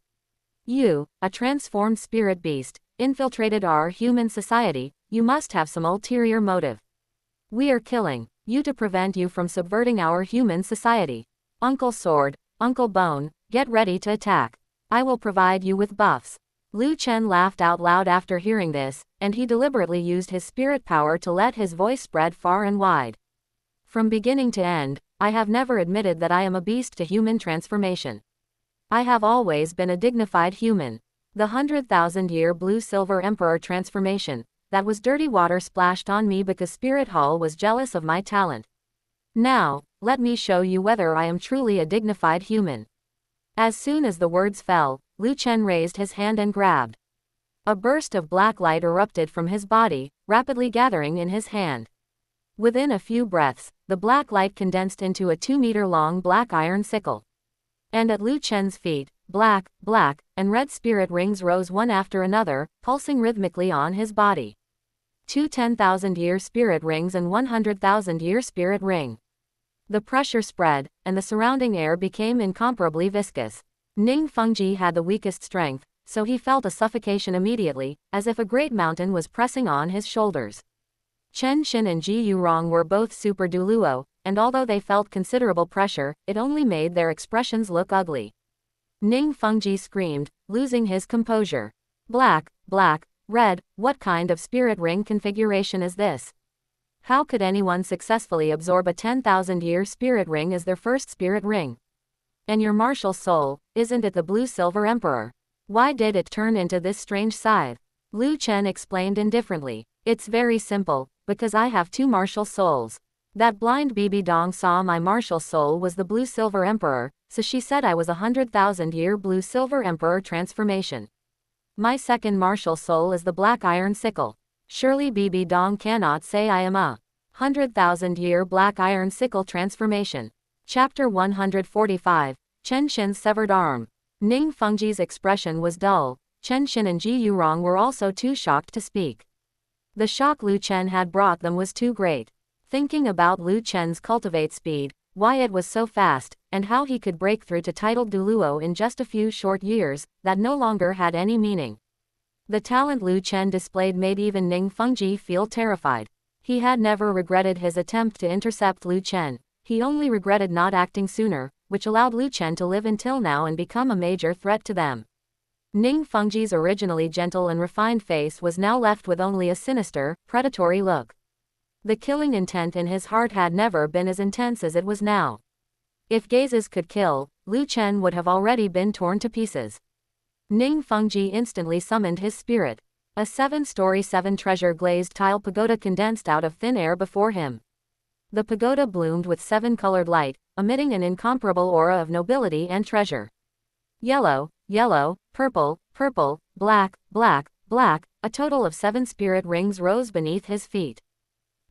You, a transformed spirit beast, infiltrated our human society, you must have some ulterior motive. We are killing you to prevent you from subverting our human society. Uncle Sword, Uncle Bone, get ready to attack. I will provide you with buffs. Lu Chen laughed out loud after hearing this, and he deliberately used his spirit power to let his voice spread far and wide. From beginning to end, I have never admitted that I am a beast to human transformation. I have always been a dignified human. The 100,000-year blue-silver emperor transformation, that was dirty water splashed on me because Spirit Hall was jealous of my talent. Now, let me show you whether I am truly a dignified human. As soon as the words fell, Lu Chen raised his hand and grabbed. A burst of black light erupted from his body, rapidly gathering in his hand. Within a few breaths, the black light condensed into a 2-meter-long black iron sickle. And at Lu Chen's feet, black, and red spirit rings rose one after another, pulsing rhythmically on his body. 2 10,000-year spirit rings and 100,000-year spirit ring. The pressure spread, and the surrounding air became incomparably viscous. Ning Fengji had the weakest strength, so he felt a suffocation immediately, as if a great mountain was pressing on his shoulders. Chen Xin and Ji Yurong were both super Douluo, and although they felt considerable pressure, it only made their expressions look ugly. Ning Fengji screamed, losing his composure. Black, red, what kind of spirit ring configuration is this? How could anyone successfully absorb a 10,000-year spirit ring as their first spirit ring? And your martial soul, isn't it the blue-silver emperor? Why did it turn into this strange scythe? Lu Chen explained indifferently. It's very simple, because I have 2 martial souls. That blind Bibi Dong saw my martial soul was the blue-silver emperor, so she said I was a 100,000-year blue-silver emperor transformation. My second martial soul is the black iron sickle. Surely Bibi Dong cannot say I am a 100,000-year black iron sickle transformation. Chapter 145, Chen Xin's severed arm. Ning Fengji's expression was dull. Chen Xin and Ji Yurong were also too shocked to speak. The shock Lu Chen had brought them was too great. Thinking about Lu Chen's cultivate speed, why it was so fast, and how he could break through to titled Douluo in just a few short years, that no longer had any meaning. The talent Lu Chen displayed made even Ning Fengji feel terrified. He had never regretted his attempt to intercept Lu Chen. He only regretted not acting sooner, which allowed Lu Chen to live until now and become a major threat to them. Ning Fengji's originally gentle and refined face was now left with only a sinister, predatory look. The killing intent in his heart had never been as intense as it was now. If gazes could kill, Lu Chen would have already been torn to pieces. Ning Fengji instantly summoned his spirit. A 7-story 7-treasure glazed tile pagoda condensed out of thin air before him. The pagoda bloomed with 7-colored light, emitting an incomparable aura of nobility and treasure. Yellow, purple, black, a total of 7 spirit rings rose beneath his feet.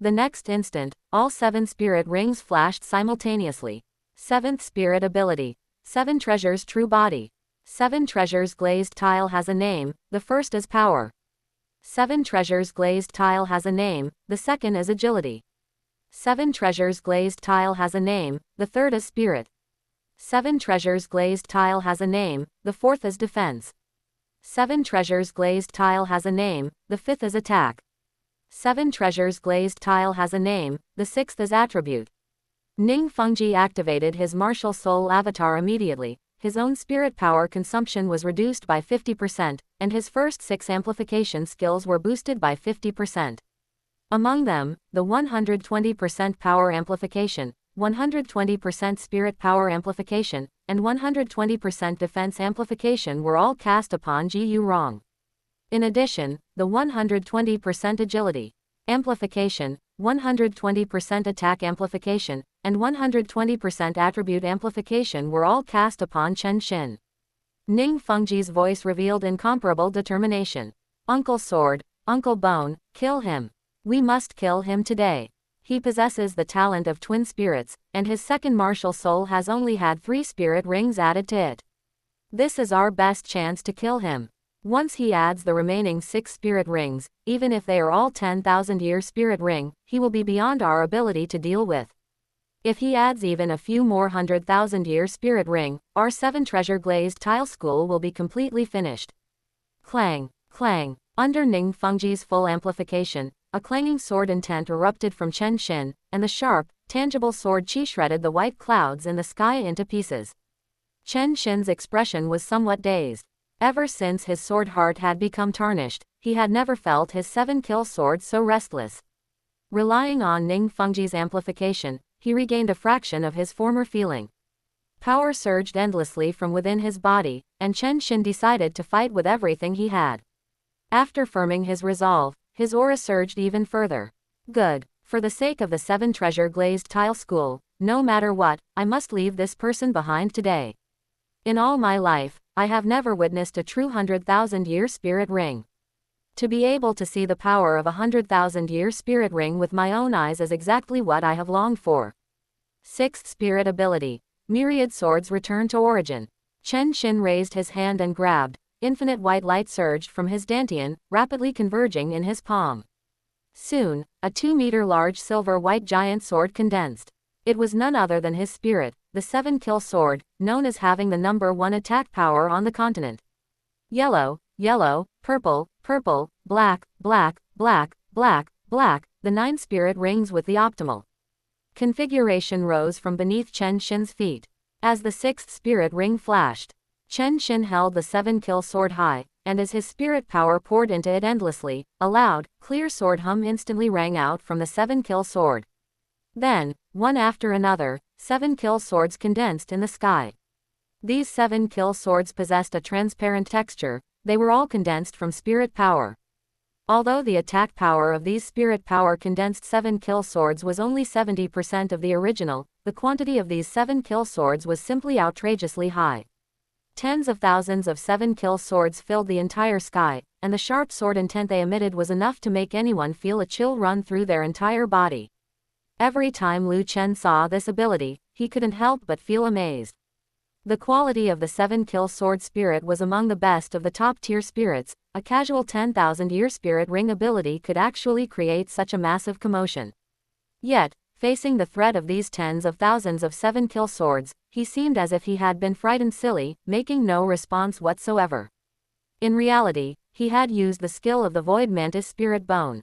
The next instant, all 7 spirit rings flashed simultaneously. 7th spirit ability. 7 treasures true body. 7 treasures glazed tile has a name, the first is power. 7 treasures glazed tile has a name, the second is agility. 7 treasures glazed tile has a name, the third is spirit. 7 treasures glazed tile has a name, the fourth is defense. 7 treasures glazed tile has a name, the fifth is attack. 7 treasures glazed tile has a name, the sixth is attribute. Ning Fengji activated his martial soul avatar immediately. His own spirit power consumption was reduced by 50%, and his first 6 amplification skills were boosted by 50%. Among them, the 120% power amplification, 120% spirit power amplification, and 120% defense amplification were all cast upon Ji Rong. In addition, the 120% agility amplification, 120% attack amplification, and 120% attribute amplification were all cast upon Chen Xin. Ning Fengji's voice revealed incomparable determination. Uncle Sword, Uncle Bone, kill him. We must kill him today. He possesses the talent of twin spirits, and his second martial soul has only had 3 spirit rings added to it. This is our best chance to kill him. Once he adds the remaining 6 spirit rings, even if they are all 10,000-year spirit ring, he will be beyond our ability to deal with. If he adds even a few more 100,000-year spirit ring, our 7 treasure glazed tile school will be completely finished. Clang, clang. Under Ning Fengji's full amplification, a clanging sword intent erupted from Chen Xin, and the sharp, tangible sword chi shredded the white clouds in the sky into pieces. Chen Xin's expression was somewhat dazed. Ever since his sword heart had become tarnished, he had never felt his 7-kill sword so restless. Relying on Ning Fengji's amplification, he regained a fraction of his former feeling. Power surged endlessly from within his body, and Chen Xin decided to fight with everything he had. After firming his resolve, his aura surged even further. Good. For the sake of the 7 treasure glazed tile school, no matter what, I must leave this person behind today. In all my life, I have never witnessed a true 100,000-year spirit ring. To be able to see the power of a 100,000-year spirit ring with my own eyes is exactly what I have longed for. 6th spirit ability. Myriad swords return to origin. Chen Xin raised his hand and grabbed. Infinite white light surged from his dantian, rapidly converging in his palm. Soon, a 2-meter large silver-white giant sword condensed. It was none other than his spirit, the 7-kill sword, known as having the number 1 attack power on the continent. Yellow, yellow, purple, purple, black, black, black, black, black, the 9 spirit rings with the optimal configuration rose from beneath Chen Xin's feet. As the 6th spirit ring flashed, Chen Xin held the 7-kill sword high, and as his spirit power poured into it endlessly, a loud, clear sword hum instantly rang out from the 7-kill sword. Then, one after another, 7-kill swords condensed in the sky. These 7-kill swords possessed a transparent texture, they were all condensed from spirit power. Although the attack power of these spirit power condensed 7-kill swords was only 70% of the original, the quantity of these 7-kill swords was simply outrageously high. Tens of thousands of 7-kill swords filled the entire sky, and the sharp sword intent they emitted was enough to make anyone feel a chill run through their entire body. Every time Lu Chen saw this ability, he couldn't help but feel amazed. The quality of the 7-kill sword spirit was among the best of the top-tier spirits. A casual 10,000-year spirit ring ability could actually create such a massive commotion. Yet, facing the threat of these tens of thousands of 7-kill swords, he seemed as if he had been frightened silly, making no response whatsoever. In reality, he had used the skill of the Void Mantis Spirit Bone.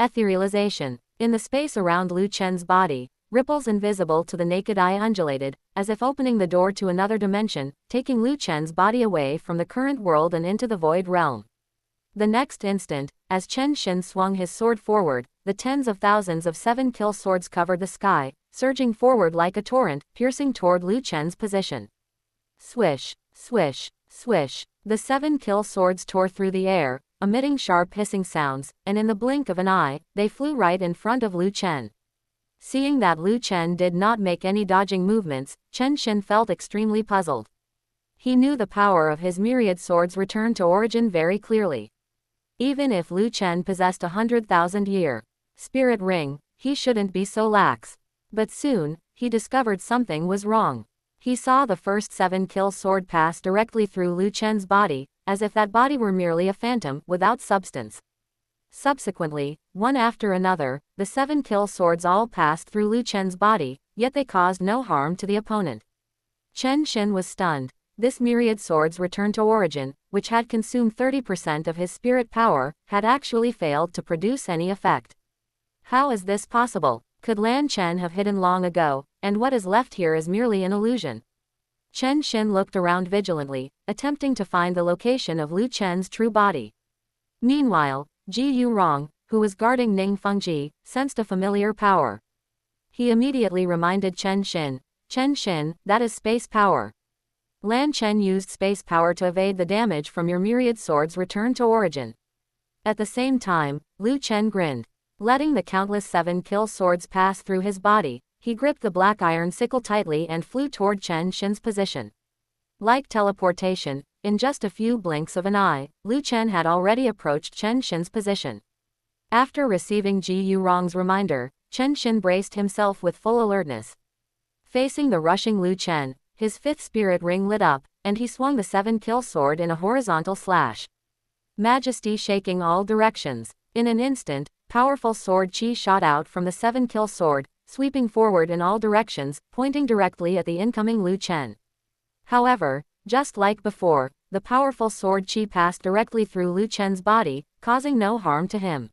Etherealization. In the space around Lu Chen's body, ripples invisible to the naked eye undulated, as if opening the door to another dimension, taking Lu Chen's body away from the current world and into the void realm. The next instant, as Chen Xin swung his sword forward, the tens of thousands of 7-kill swords covered the sky, surging forward like a torrent, piercing toward Lu Chen's position. Swish, swish, swish. The 7-kill swords tore through the air, emitting sharp hissing sounds, and in the blink of an eye, they flew right in front of Lu Chen. Seeing that Lu Chen did not make any dodging movements, Chen Xin felt extremely puzzled. He knew the power of his myriad swords returned to origin very clearly. Even if Lu Chen possessed 100,000-year spirit ring, he shouldn't be so lax. But soon, he discovered something was wrong. He saw the first 7-kill sword pass directly through Lu Chen's body, as if that body were merely a phantom, without substance. Subsequently, one after another, the 7-kill swords all passed through Lu Chen's body, yet they caused no harm to the opponent. Chen Xin was stunned. This myriad swords returned to origin, which had consumed 30% of his spirit power, had actually failed to produce any effect. How is this possible? Could Lan Chen have hidden long ago, and what is left here is merely an illusion? Chen Xin looked around vigilantly, attempting to find the location of Lu Chen's true body. Meanwhile, Ji Rong, who was guarding Ning Fengji, sensed a familiar power. He immediately reminded Chen Xin. Chen Xin, that is space power. Lan Chen used space power to evade the damage from your myriad swords' return to origin. At the same time, Lu Chen grinned. Letting the countless 7-kill swords pass through his body, he gripped the black iron sickle tightly and flew toward Chen Xin's position. Like teleportation, in just a few blinks of an eye, Lu Chen had already approached Chen Xin's position. After receiving Ji Yurong's reminder, Chen Xin braced himself with full alertness. Facing the rushing Lu Chen, his fifth spirit ring lit up, and he swung the 7-kill sword in a horizontal slash. Majesty shaking all directions. In an instant, powerful sword chi shot out from the 7-kill sword, sweeping forward in all directions, pointing directly at the incoming Lu Chen. However, just like before, the powerful sword chi passed directly through Lu Chen's body, causing no harm to him.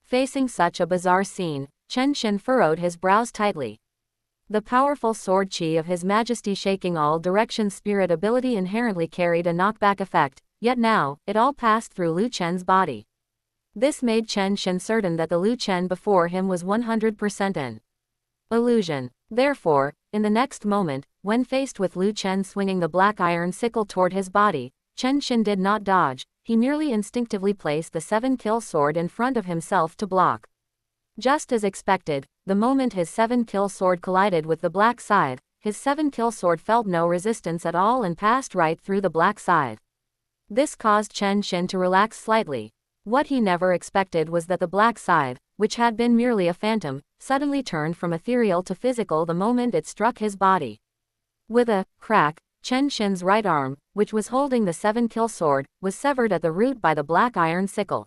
Facing such a bizarre scene, Chen Xin furrowed his brows tightly. The powerful sword chi of His Majesty shaking all directions spirit ability inherently carried a knockback effect, yet now, it all passed through Lu Chen's body. This made Chen Xin certain that the Lu Chen before him was 100% an illusion. Therefore, in the next moment, when faced with Lu Chen swinging the black iron sickle toward his body, Chen Xin did not dodge, he merely instinctively placed the 7-kill sword in front of himself to block. Just as expected, the moment his 7-kill sword collided with the black scythe, his 7-kill sword felt no resistance at all and passed right through the black scythe. This caused Chen Xin to relax slightly. What he never expected was that the black scythe, which had been merely a phantom, suddenly turned from ethereal to physical the moment it struck his body. With a crack, Chen Xin's right arm, which was holding the 7-kill sword, was severed at the root by the black iron sickle.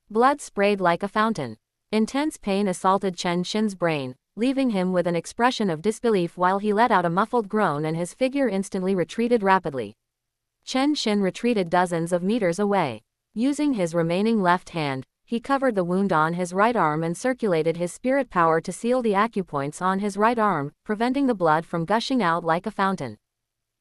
Blood sprayed like a fountain. Intense pain assaulted Chen Xin's brain, leaving him with an expression of disbelief while he let out a muffled groan and his figure instantly retreated rapidly. Chen Xin retreated dozens of meters away. Using his remaining left hand, he covered the wound on his right arm and circulated his spirit power to seal the acupoints on his right arm, preventing the blood from gushing out like a fountain.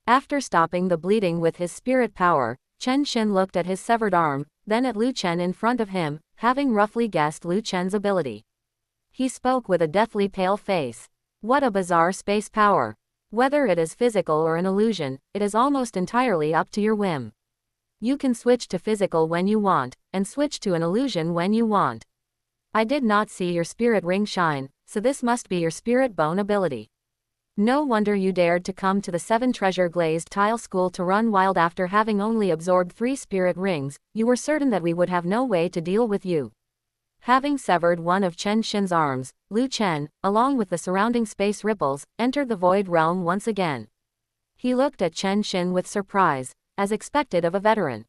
After stopping the bleeding with his spirit power, Chen Xin looked at his severed arm, then at Lu Chen in front of him, having roughly guessed Lu Chen's ability. He spoke with a deathly pale face. What a bizarre space power. Whether it is physical or an illusion, it is almost entirely up to your whim. You can switch to physical when you want, and switch to an illusion when you want. I did not see your spirit ring shine, so this must be your spirit bone ability. No wonder you dared to come to the 7 treasure glazed tile school to run wild after having only absorbed 3 spirit rings, you were certain that we would have no way to deal with you. Having severed one of Chen Xin's arms, Lu Chen, along with the surrounding space ripples, entered the void realm once again. He looked at Chen Xin with surprise, as expected of a veteran.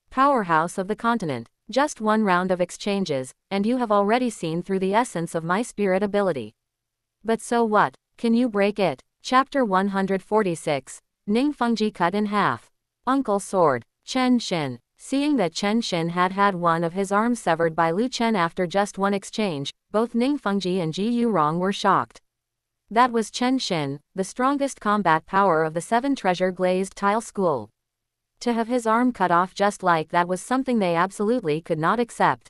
Powerhouse of the continent, just 1 round of exchanges, and you have already seen through the essence of my spirit ability. But so what? Can you break it? Chapter 146, Ning Fengji cut in half. Uncle Sword. Chen Xin. Seeing that Chen Xin had had one of his arms severed by Lu Chen after just 1 exchange, both Ning Fengji and Ji Yurong were shocked. That was Chen Xin, the strongest combat power of the 7 treasure glazed tile school. To have his arm cut off just like that was something they absolutely could not accept.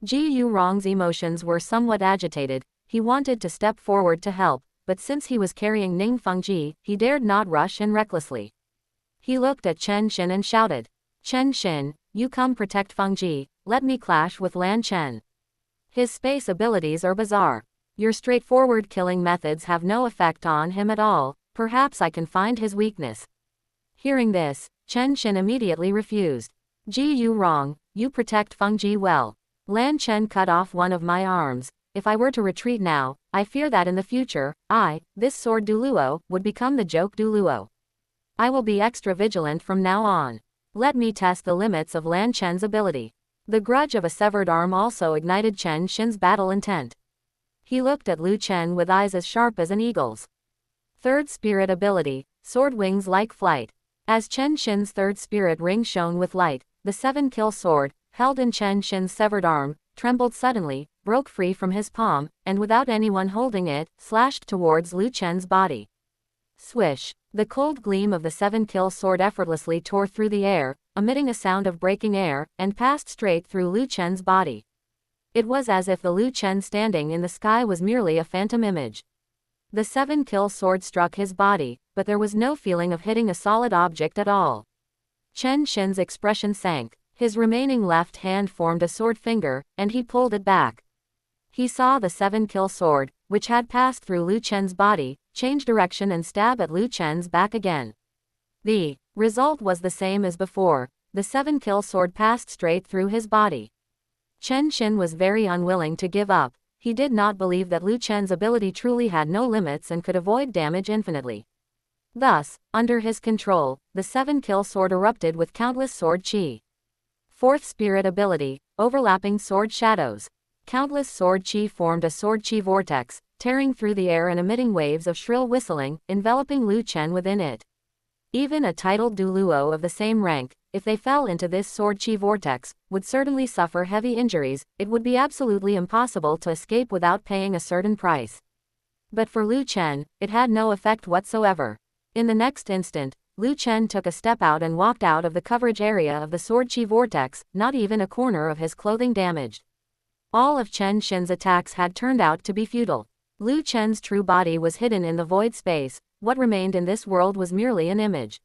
Ji Yurong's emotions were somewhat agitated. He wanted to step forward to help, but since he was carrying Ning Fengji, he dared not rush in recklessly. He looked at Chen Xin and shouted, Chen Xin, you come protect Fengji, let me clash with Lan Chen. His space abilities are bizarre. Your straightforward killing methods have no effect on him at all, perhaps I can find his weakness. Hearing this, Chen Xin immediately refused. Ji Yurong, you protect Fengji well. Lan Chen cut off one of my arms. If I were to retreat now, I fear that in the future, this sword Douluo, would become the joke Douluo. I will be extra vigilant from now on. Let me test the limits of Lan Chen's ability. The grudge of a severed arm also ignited Chen Xin's battle intent. He looked at Lu Chen with eyes as sharp as an eagle's. 3rd spirit ability, sword wings like flight. As Chen Xin's 3rd spirit ring shone with light, the 7-kill sword, held in Chen Xin's severed arm, trembled suddenly, broke free from his palm, and without anyone holding it, slashed towards Lu Chen's body. Swish! The cold gleam of the 7-kill sword effortlessly tore through the air, emitting a sound of breaking air, and passed straight through Lu Chen's body. It was as if the Lu Chen standing in the sky was merely a phantom image. The 7-kill sword struck his body, but there was no feeling of hitting a solid object at all. Chen Shin's expression sank. His remaining left hand formed a sword finger, and he pulled it back. He saw the 7-kill sword, which had passed through Lu Chen's body, change direction and stab at Lu Chen's back again. The result was the same as before. The 7-kill sword passed straight through his body. Chen Shin was very unwilling to give up. He did not believe that Lu Chen's ability truly had no limits and could avoid damage infinitely. Thus, under his control, the 7-kill sword erupted with countless sword chi. 4th spirit ability, overlapping sword shadows. Countless sword chi formed a sword chi vortex, tearing through the air and emitting waves of shrill whistling, enveloping Lu Chen within it. Even a titled Douluo of the same rank, if they fell into this sword chi vortex, would certainly suffer heavy injuries. It would be absolutely impossible to escape without paying a certain price. But for Lu Chen, it had no effect whatsoever. In the next instant, Lu Chen took a step out and walked out of the coverage area of the sword chi vortex, not even a corner of his clothing damaged. All of Chen Shin's attacks had turned out to be futile. Lu Chen's true body was hidden in the void space. What remained in this world was merely an image.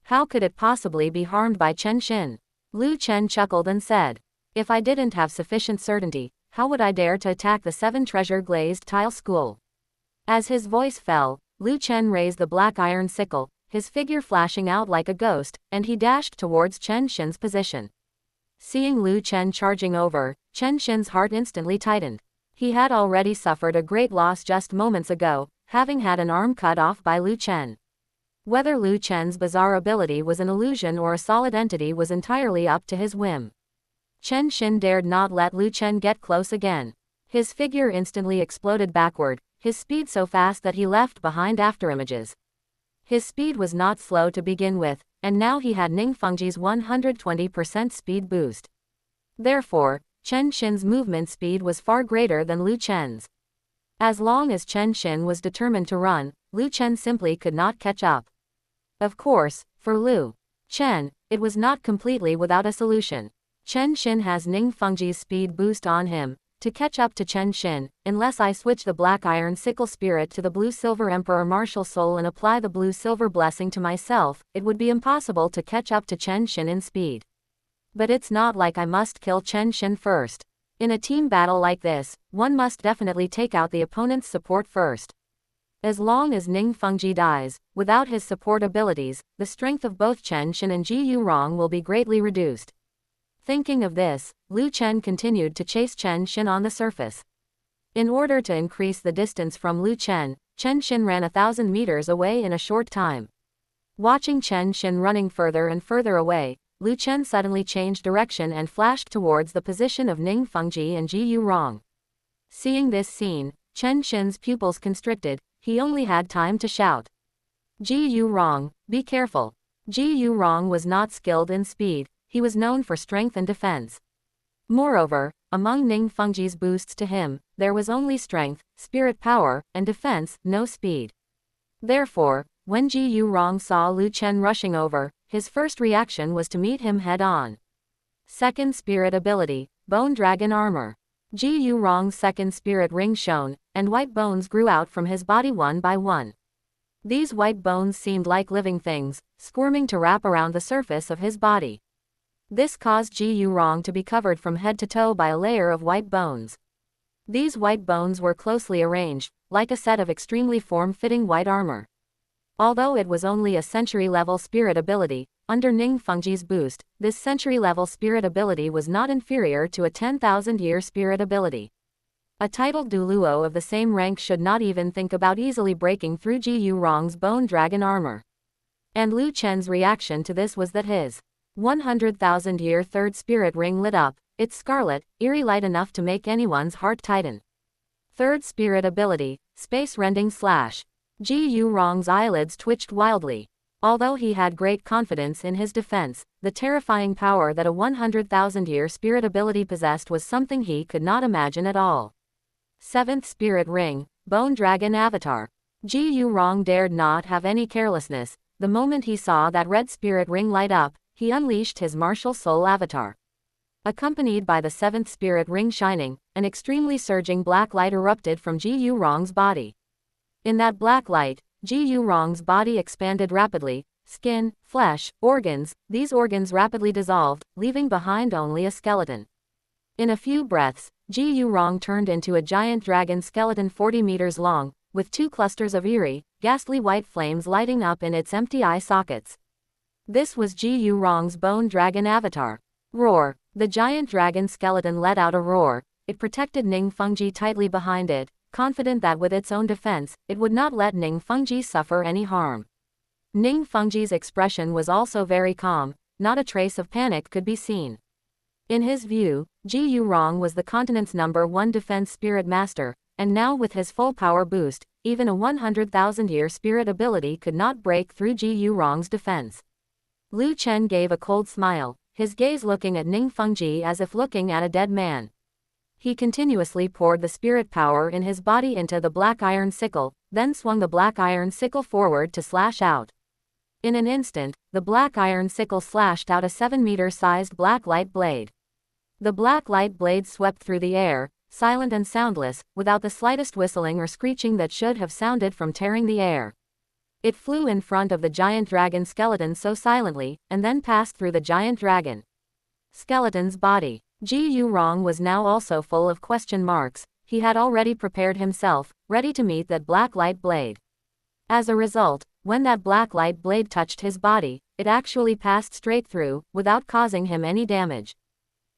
How could it possibly be harmed by Chen Shin? Lu Chen chuckled and said, "If I didn't have sufficient certainty, how would I dare to attack the 7 treasure glazed tile school?" As his voice fell, Lu Chen raised the black iron sickle, his figure flashing out like a ghost, and he dashed towards Chen Shin's position. Seeing Lu Chen charging over, Chen Shin's heart instantly tightened. He had already suffered a great loss just moments ago, having had an arm cut off by Lu Chen. Whether Lu Chen's bizarre ability was an illusion or a solid entity was entirely up to his whim. Chen Shin dared not let Lu Chen get close again. His figure instantly exploded backward, his speed so fast that he left behind afterimages. His speed was not slow to begin with, and now he had Ning Fengji's 120% speed boost. Therefore, Chen Shin's movement speed was far greater than Lu Chen's. As long as Chen Shin was determined to run, Lu Chen simply could not catch up. Of course, for Lu Chen, it was not completely without a solution. Chen Shin has Ning Fengji's speed boost on him. To catch up to Chen Shin, unless I switch the black iron sickle spirit to the blue-silver emperor martial soul and apply the blue-silver blessing to myself, it would be impossible to catch up to Chen Shin in speed. But it's not like I must kill Chen Shin first. In a team battle like this, one must definitely take out the opponent's support first. As long as Ning Fengji dies, without his support abilities, the strength of both Chen Shin and Ji Yurong will be greatly reduced. Thinking of this, Lu Chen continued to chase Chen Shin on the surface. In order to increase the distance from Lu Chen, Chen Shin ran 1,000 meters away in a short time. Watching Chen Shin running further and further away, Lu Chen suddenly changed direction and flashed towards the position of Ning Fengji and Ji Yurong. Seeing this scene, Chen Shin's pupils constricted. He only had time to shout, "Ji Yurong, be careful." Ji Yurong was not skilled in speed, he was known for strength and defense. Moreover, among Ning Fengji's boosts to him, there was only strength, spirit power, and defense, no speed. Therefore, when Ji Yurong saw Lu Chen rushing over, his first reaction was to meet him head-on. 2nd spirit ability, Bone Dragon Armor. Ji Yurong's 2nd spirit ring shone, and white bones grew out from his body one by one. These white bones seemed like living things, squirming to wrap around the surface of his body. This caused Ji Yurong to be covered from head to toe by a layer of white bones. These white bones were closely arranged, like a set of extremely form-fitting white armor. Although it was only a century-level spirit ability, under Ning Fengji's boost, this century-level spirit ability was not inferior to a 10,000-year spirit ability. A titled Douluo of the same rank should not even think about easily breaking through Ji Yurong's bone dragon armor. And Lu Chen's reaction to this was that his 100,000-year 3rd spirit ring lit up, its scarlet, eerie light enough to make anyone's heart tighten. 3rd spirit ability, space-rending slash. Ji Yurong's eyelids twitched wildly. Although he had great confidence in his defense, the terrifying power that a 100,000-year spirit ability possessed was something he could not imagine at all. 7th spirit ring, Bone Dragon Avatar. Ji Yurong dared not have any carelessness. The moment he saw that red spirit ring light up, he unleashed his martial soul avatar. Accompanied by the seventh spirit ring shining, an extremely surging black light erupted from Ji Yurong's body. In that black light, Ji Yurong's body expanded rapidly. Skin, flesh, organs, these organs rapidly dissolved, leaving behind only a skeleton. In a few breaths, Ji Yurong turned into a giant dragon skeleton 40 meters long, with 2 clusters of eerie, ghastly white flames lighting up in its empty eye sockets. This was Ji Yurong's bone dragon avatar. Roar! The giant dragon skeleton let out a roar. It protected Ning Fengji tightly behind it, confident that with its own defense, it would not let Ning Fengji suffer any harm. Ning Fengji's expression was also very calm, not a trace of panic could be seen. In his view, Ji Yurong was the continent's #1 defense spirit master, and now with his full power boost, even a 100,000-year spirit ability could not break through Ji Yurong's defense. Lu Chen gave a cold smile, his gaze looking at Ning Fengji as if looking at a dead man. He continuously poured the spirit power in his body into the black iron sickle, then swung the black iron sickle forward to slash out. In an instant, the black iron sickle slashed out a 7-meter-sized black light blade. The black light blade swept through the air, silent and soundless, without the slightest whistling or screeching that should have sounded from tearing the air. It flew in front of the giant dragon skeleton so silently, and then passed through the giant dragon skeleton's body. Ji Yurong was now also full of question marks. He had already prepared himself, ready to meet that black light blade. As a result, when that black light blade touched his body, it actually passed straight through, without causing him any damage.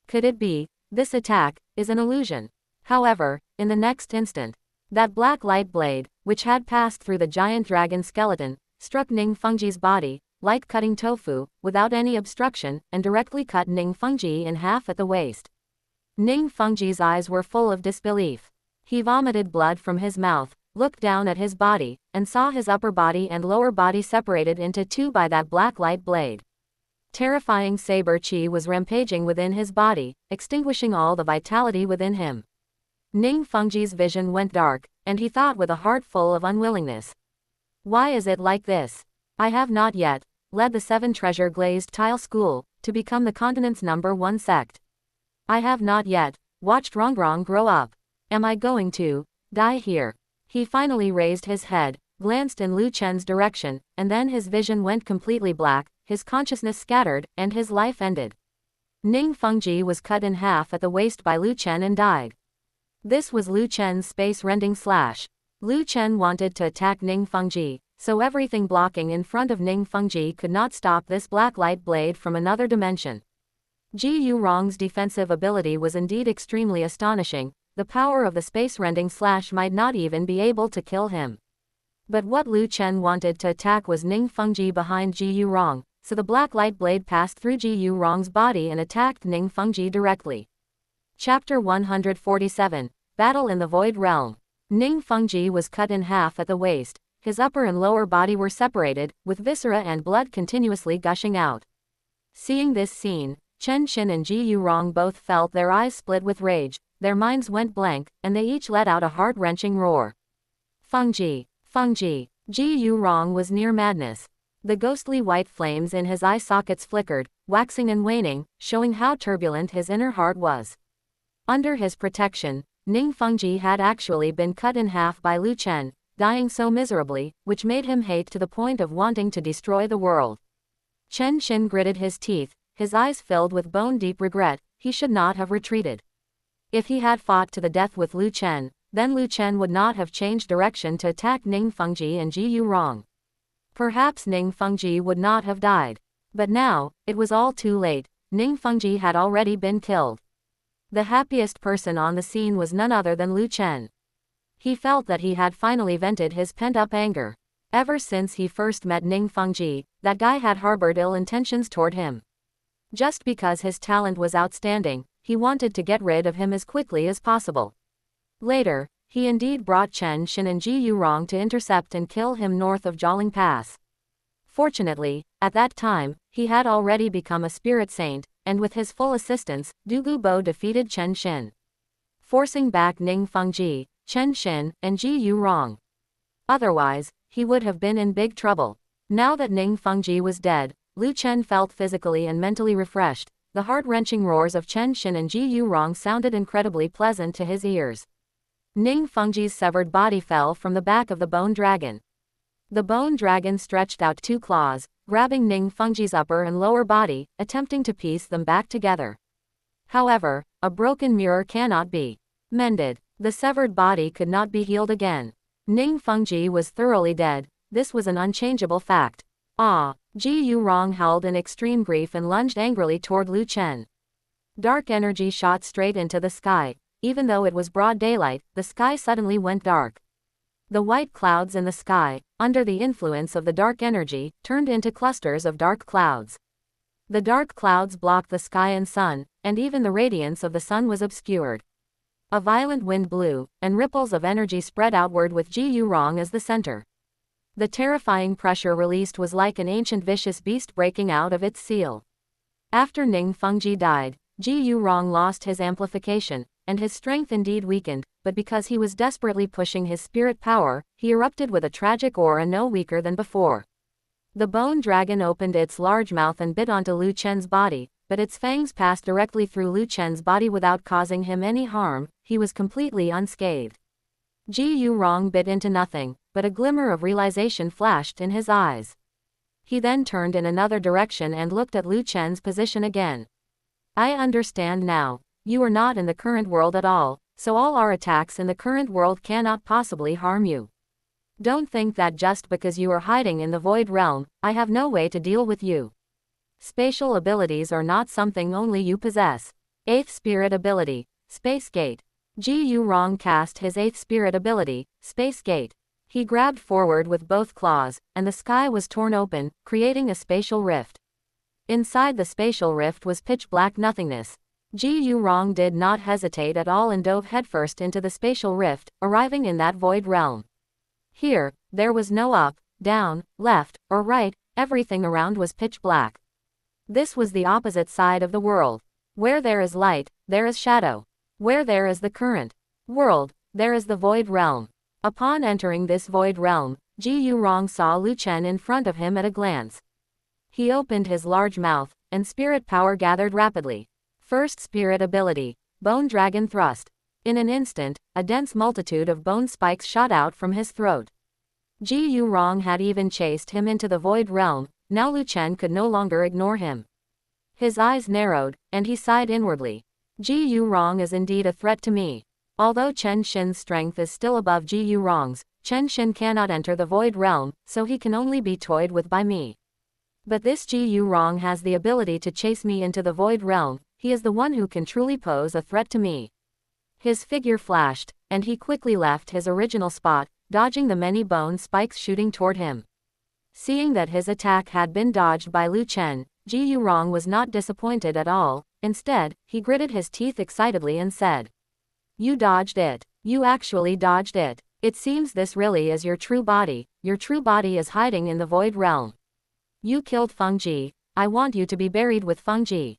Could it be, this attack is an illusion? However, in the next instant, that black light blade, which had passed through the giant dragon skeleton, struck Ning Fengji's body, like cutting tofu, without any obstruction, and directly cut Ning Fengji in half at the waist. Ning Fengji's eyes were full of disbelief. He vomited blood from his mouth, looked down at his body, and saw his upper body and lower body separated into 2 by that black light blade. Terrifying saber chi was rampaging within his body, extinguishing all the vitality within him. Ning Fengji's vision went dark, and he thought with a heart full of unwillingness. Why is it like this? I have not yet led the 7 treasure glazed tile school to become the continent's #1 sect. I have not yet watched Rongrong grow up. Am I going to die here? He finally raised his head, glanced in Lu Chen's direction, and then his vision went completely black, his consciousness scattered, and his life ended. Ning Fengji was cut in half at the waist by Lu Chen and died. This was Lu Chen's space-rending slash. Lu Chen wanted to attack Ning Fengji, so everything blocking in front of Ning Fengji could not stop this black light blade from another dimension. Ji Yurong's defensive ability was indeed extremely astonishing. The power of the space-rending slash might not even be able to kill him. But what Lu Chen wanted to attack was Ning Fengji behind Ji Yurong, so the black light blade passed through Ji Yurong's body and attacked Ning Fengji directly. Chapter 147, Battle in the Void Realm. Ning Fengji was cut in half at the waist. His upper and lower body were separated, with viscera and blood continuously gushing out. Seeing this scene, Chen Xin and Ji Yurong both felt their eyes split with rage, their minds went blank, and they each let out a heart-wrenching roar. Fengji! Fengji! Ji Yurong was near madness. The ghostly white flames in his eye sockets flickered, waxing and waning, showing how turbulent his inner heart was. Under his protection, Ning Fengji had actually been cut in half by Lu Chen, dying so miserably, which made him hate to the point of wanting to destroy the world. Chen Xin gritted his teeth, his eyes filled with bone-deep regret. He should not have retreated. If he had fought to the death with Lu Chen, then Lu Chen would not have changed direction to attack Ning Fengji and Ji Yurong. Perhaps Ning Fengji would not have died. But now, it was all too late. Ning Fengji had already been killed. The happiest person on the scene was none other than Lu Chen. He felt that he had finally vented his pent-up anger. Ever since he first met Ning Fengji, that guy had harbored ill intentions toward him. Just because his talent was outstanding, he wanted to get rid of him as quickly as possible. Later, he indeed brought Chen Xin and Ji Yurong to intercept and kill him north of Jialing Pass. Fortunately, at that time, he had already become a spirit saint, and with his full assistance, Douluo Dalu defeated Chen Xin, forcing back Ning Fengji, Chen Xin, and Ji Yurong. Otherwise, he would have been in big trouble. Now that Ning Fengji was dead, Lu Chen felt physically and mentally refreshed. the heart-wrenching roars of Chen Xin and Ji Yurong sounded incredibly pleasant to his ears. Ning Fengji's severed body fell from the back of the bone dragon. The bone dragon stretched out 2 claws, grabbing Ning Fengji's upper and lower body, attempting to piece them back together. However, a broken mirror cannot be mended. The severed body could not be healed again. Ning Fengji was thoroughly dead. This was an unchangeable fact. Ah! Ji Yurong howled in extreme grief and lunged angrily toward Lu Chen. Dark energy shot straight into the sky. Even though it was broad daylight, the sky suddenly went dark. The white clouds in the sky, under the influence of the dark energy, turned into clusters of dark clouds. The dark clouds blocked the sky and sun, and even the radiance of the sun was obscured. A violent wind blew, and ripples of energy spread outward with Ji Yurong as the center. The terrifying pressure released was like an ancient vicious beast breaking out of its seal. After Ning Fengji died, Ji Yurong lost his amplification, and his strength indeed weakened, but because he was desperately pushing his spirit power, he erupted with a tragic aura no weaker than before. The bone dragon opened its large mouth and bit onto Lu Chen's body, but its fangs passed directly through Lu Chen's body without causing him any harm. He was completely unscathed. Ji Yurong bit into nothing, but a glimmer of realization flashed in his eyes. He then turned in another direction and looked at Lu Chen's position again. I understand now. You are not in the current world at all, so all our attacks in the current world cannot possibly harm you. Don't think that just because you are hiding in the void realm, I have no way to deal with you. Spatial abilities are not something only you possess. 8th Spirit Ability, Space Gate. Ji Yurong cast his 8th Spirit Ability, Space Gate. He grabbed forward with both claws, and the sky was torn open, creating a spatial rift. Inside the spatial rift was pitch-black nothingness. Ji Yurong did not hesitate at all and dove headfirst into the spatial rift, arriving in that void realm. Here, there was no up, down, left, or right, everything around was pitch black. This was the opposite side of the world. Where there is light, there is shadow. Where there is the current world, there is the void realm. Upon entering this void realm, Ji Yurong saw Lu Chen in front of him at a glance. He opened his large mouth, and spirit power gathered rapidly. First Spirit Ability, Bone Dragon Thrust. In an instant, a dense multitude of bone spikes shot out from his throat. Ji Yurong had even chased him into the void realm. Now Lu Chen could no longer ignore him. His eyes narrowed, and he sighed inwardly. Ji Yurong is indeed a threat to me. Although Chen Xin's strength is still above Ji Yurong's, Chen Xin cannot enter the void realm, so he can only be toyed with by me. But this Ji Yurong has the ability to chase me into the void realm. He is the one who can truly pose a threat to me. His figure flashed, and he quickly left his original spot, dodging the many bone spikes shooting toward him. Seeing that his attack had been dodged by Lu Chen, Ji Yurong was not disappointed at all. Instead, he gritted his teeth excitedly and said, "You dodged it. You actually dodged it. It seems this really is your true body. Your true body is hiding in the void realm. You killed Fengji. I want you to be buried with Fengji."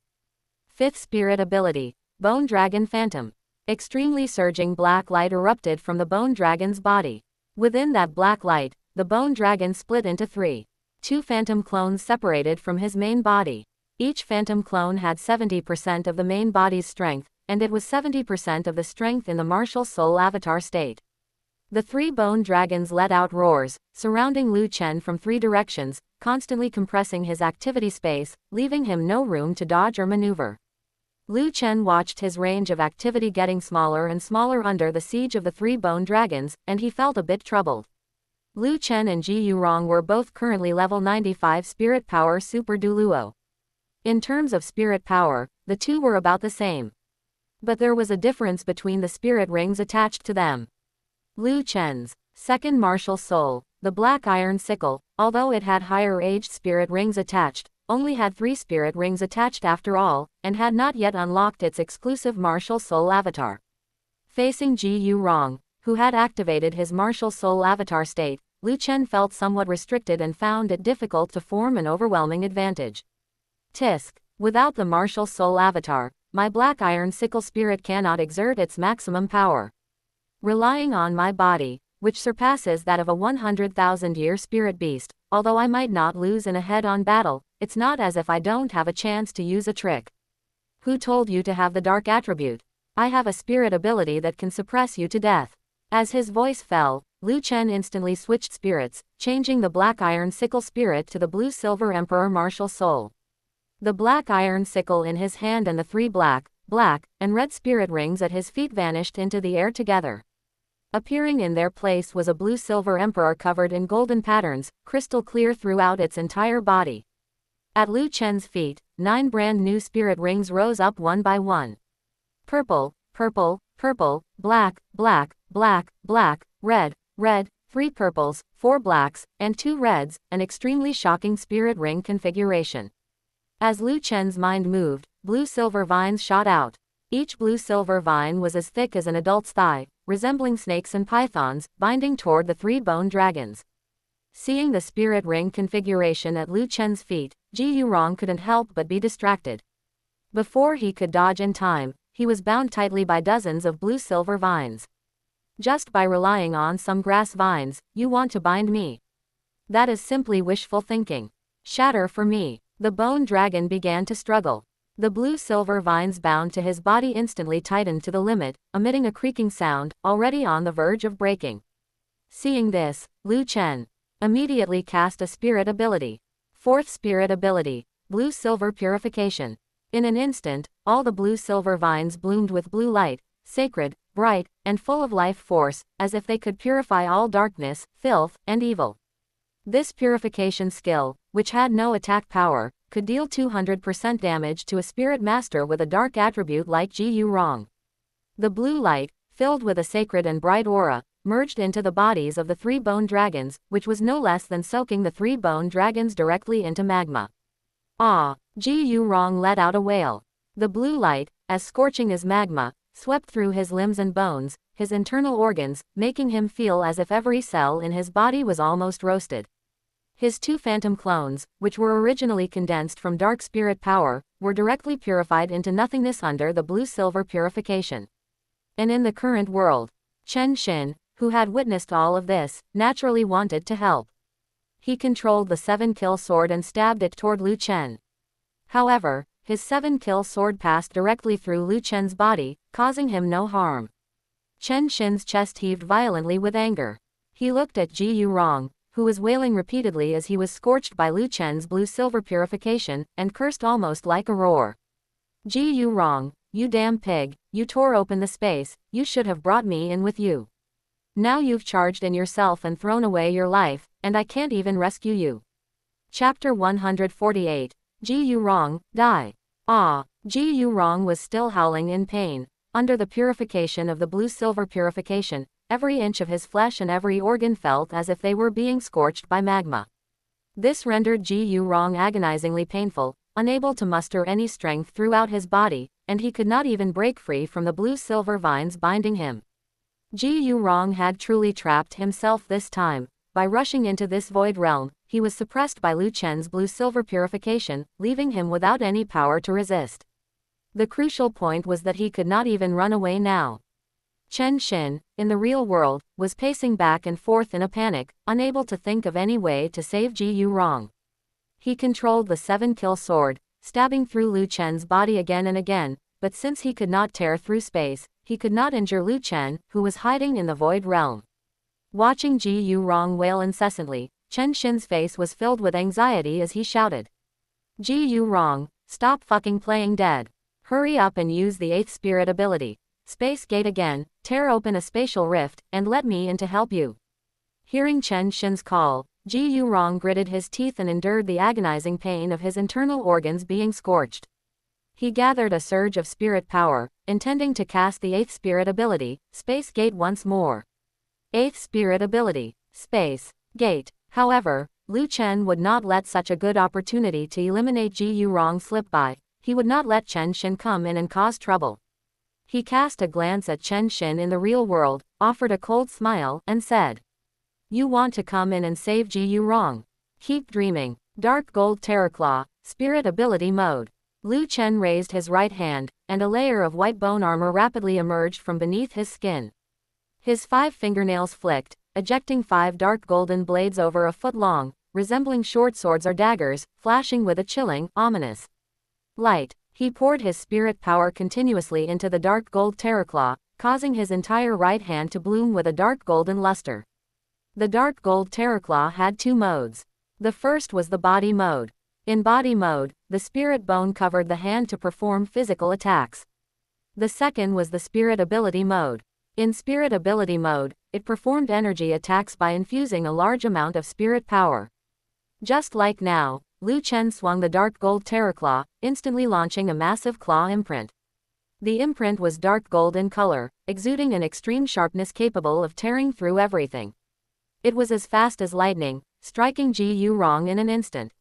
5th Spirit Ability, Bone Dragon Phantom. Extremely surging black light erupted from the bone dragon's body. Within that black light, the bone dragon split into 3. 2 phantom clones separated from his main body. Each phantom clone had 70% of the main body's strength, and it was 70% of the strength in the martial soul avatar state. The 3 bone dragons let out roars, surrounding Lu Chen from 3 directions, constantly compressing his activity space, leaving him no room to dodge or maneuver. Lu Chen watched his range of activity getting smaller and smaller under the siege of the 3 bone dragons, and he felt a bit troubled. Lu Chen and Ji Yurong were both currently level 95 spirit power super Douluo. In terms of spirit power, the two were about the same. But there was a difference between the spirit rings attached to them. Lu Chen's second martial soul, the black iron sickle, although it had higher aged spirit rings attached, only had 3 spirit rings attached after all, and had not yet unlocked its exclusive martial soul avatar. Facing Ji Yurong, who had activated his martial soul avatar state, Lu Chen felt somewhat restricted and found it difficult to form an overwhelming advantage. Tisk. Without the martial soul avatar, my black iron sickle spirit cannot exert its maximum power. Relying on my body, which surpasses that of a 100,000-year spirit beast, although I might not lose in a head-on battle, it's not as if I don't have a chance to use a trick. Who told you to have the dark attribute? I have a spirit ability that can suppress you to death. As his voice fell, Lu Chen instantly switched spirits, changing the black iron sickle spirit to the blue-silver emperor martial soul. The black iron sickle in his hand and the 3 black, and red spirit rings at his feet vanished into the air together. Appearing in their place was a blue-silver emperor covered in golden patterns, crystal clear throughout its entire body. At Lu Chen's feet, 9 brand new spirit rings rose up one by one. Purple, purple, purple, black, black, black, black, red, red, 3 purples, 4 blacks, and 2 reds, an extremely shocking spirit ring configuration. As Lu Chen's mind moved, blue-silver vines shot out. Each blue-silver vine was as thick as an adult's thigh, resembling snakes and pythons, binding toward the 3 bone dragons. Seeing the spirit ring configuration at Lu Chen's feet, Ji Yurong couldn't help but be distracted. Before he could dodge in time, he was bound tightly by dozens of blue-silver vines. Just by relying on some grass vines, you want to bind me? That is simply wishful thinking. Shatter for me. The bone dragon began to struggle. The blue-silver vines bound to his body instantly tightened to the limit, emitting a creaking sound, already on the verge of breaking. Seeing this, Lu Chen immediately cast a spirit ability. 4th spirit ability, blue-silver purification. In an instant, all the blue-silver vines bloomed with blue light, sacred, bright, and full of life force, as if they could purify all darkness, filth, and evil. This purification skill, which had no attack power, could deal 200% damage to a spirit master with a dark attribute like Ji Yurong. The blue light, filled with a sacred and bright aura, merged into the bodies of the 3 bone dragons, which was no less than soaking the 3 bone dragons directly into magma. Ah! Ji Yurong let out a wail. The blue light, as scorching as magma, swept through his limbs and bones, his internal organs, making him feel as if every cell in his body was almost roasted. His 2 phantom clones, which were originally condensed from dark spirit power, were directly purified into nothingness under the blue-silver purification. And in the current world, Chen Xin, who had witnessed all of this, naturally wanted to help. He controlled the 7-kill sword and stabbed it toward Lu Chen. However, his 7-kill sword passed directly through Lu Chen's body, causing him no harm. Chen Xin's chest heaved violently with anger. He looked at Ji Yurong, who was wailing repeatedly as he was scorched by Lu Chen's blue-silver purification, and cursed almost like a roar. Ji Yurong, you damn pig, you tore open the space, you should have brought me in with you. Now you've charged in yourself and thrown away your life, and I can't even rescue you. Chapter 148. Ji Yurong, die. Ah! Ji Yurong was still howling in pain. Under the purification of the blue-silver purification, every inch of his flesh and every organ felt as if they were being scorched by magma. This rendered Ji Yurong agonizingly painful, unable to muster any strength throughout his body, and he could not even break free from the blue-silver vines binding him. Ji Yurong had truly trapped himself this time. By rushing into this void realm, he was suppressed by Lu Chen's blue-silver purification, leaving him without any power to resist. The crucial point was that he could not even run away now. Chen Xin, in the real world, was pacing back and forth in a panic, unable to think of any way to save Ji Yurong. He controlled the 7-kill sword, stabbing through Lu Chen's body again and again, but since he could not tear through space, he could not injure Lu Chen, who was hiding in the void realm. Watching Ji Yurong wail incessantly, Chen Xin's face was filled with anxiety as he shouted. Ji Yurong, stop fucking playing dead. Hurry up and use the 8th spirit ability. Space gate again, tear open a spatial rift, and let me in to help you. Hearing Chen Xin's call, Ji Yurong gritted his teeth and endured the agonizing pain of his internal organs being scorched. He gathered a surge of spirit power, intending to cast the 8th spirit ability, Space Gate once more. 8th spirit ability, Space Gate. However, Lu Chen would not let such a good opportunity to eliminate Ji Yurong slip by. He would not let Chen Xin come in and cause trouble. He cast a glance at Chen Xin in the real world, offered a cold smile, and said, "You want to come in and save Ji Yurong? Keep dreaming." Dark Gold Terrorclaw, Spirit Ability Mode. Lu Chen raised his right hand, and a layer of white bone armor rapidly emerged from beneath his skin. His 5 fingernails flicked, ejecting 5 dark golden blades over a foot long, resembling short swords or daggers, flashing with a chilling, ominous light. He poured his spirit power continuously into the dark gold terraclaw, causing his entire right hand to bloom with a dark golden luster. The dark gold terraclaw had two modes. The first was the body mode. In body mode, the spirit bone covered the hand to perform physical attacks. The second was the spirit ability mode. In spirit ability mode, it performed energy attacks by infusing a large amount of spirit power. Just like now, Liu Chen swung the dark gold terraclaw, instantly launching a massive claw imprint. The imprint was dark gold in color, exuding an extreme sharpness capable of tearing through everything. It was as fast as lightning, striking Ji Yurong in an instant.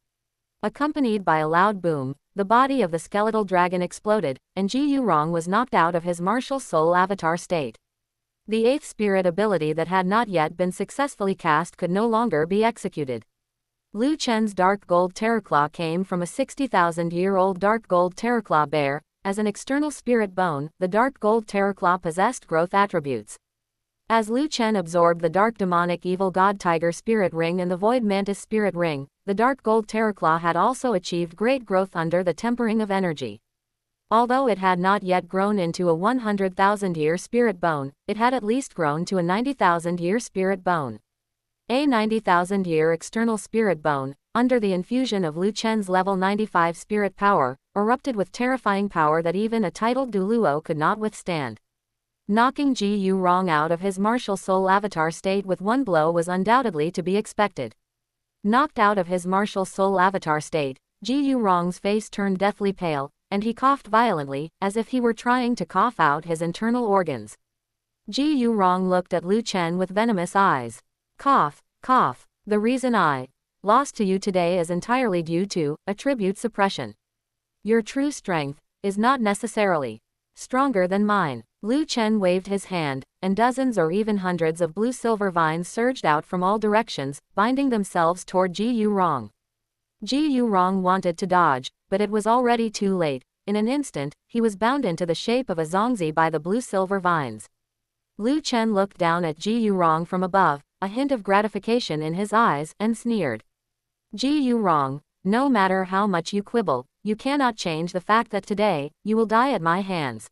Accompanied by a loud boom, the body of the skeletal dragon exploded, and Ji Yurong was knocked out of his martial soul avatar state. The eighth spirit ability that had not yet been successfully cast could no longer be executed. Liu Chen's dark gold terraclaw came from a 60,000-year-old dark gold terraclaw bear. As an external spirit bone, the dark gold terraclaw possessed growth attributes. As Liu Chen absorbed the dark demonic evil god tiger spirit ring and the void mantis spirit ring, the dark gold terraclaw had also achieved great growth under the tempering of energy. Although it had not yet grown into a 100,000-year spirit bone, it had at least grown to a 90,000-year spirit bone. A 90,000-year external spirit bone, under the infusion of Liu Chen's level 95 spirit power, erupted with terrifying power that even a titled Douluo could not withstand. Knocking Ji Yurong out of his martial soul avatar state with one blow was undoubtedly to be expected. Knocked out of his martial soul avatar state, Ji Yurong's face turned deathly pale, and he coughed violently, as if he were trying to cough out his internal organs. Ji Yurong looked at Liu Chen with venomous eyes. Cough, cough. The reason I lost to you today is entirely due to attribute suppression. Your true strength is not necessarily stronger than mine. Liu Chen waved his hand, and dozens or even hundreds of blue-silver vines surged out from all directions, binding themselves toward Ji Yurong. Ji Yurong wanted to dodge, but it was already too late. In an instant, he was bound into the shape of a zongzi by the blue-silver vines. Liu Chen looked down at Ji Yurong from above, a hint of gratification in his eyes, and sneered. Ji Yurong, no matter how much you quibble, you cannot change the fact that today, you will die at my hands.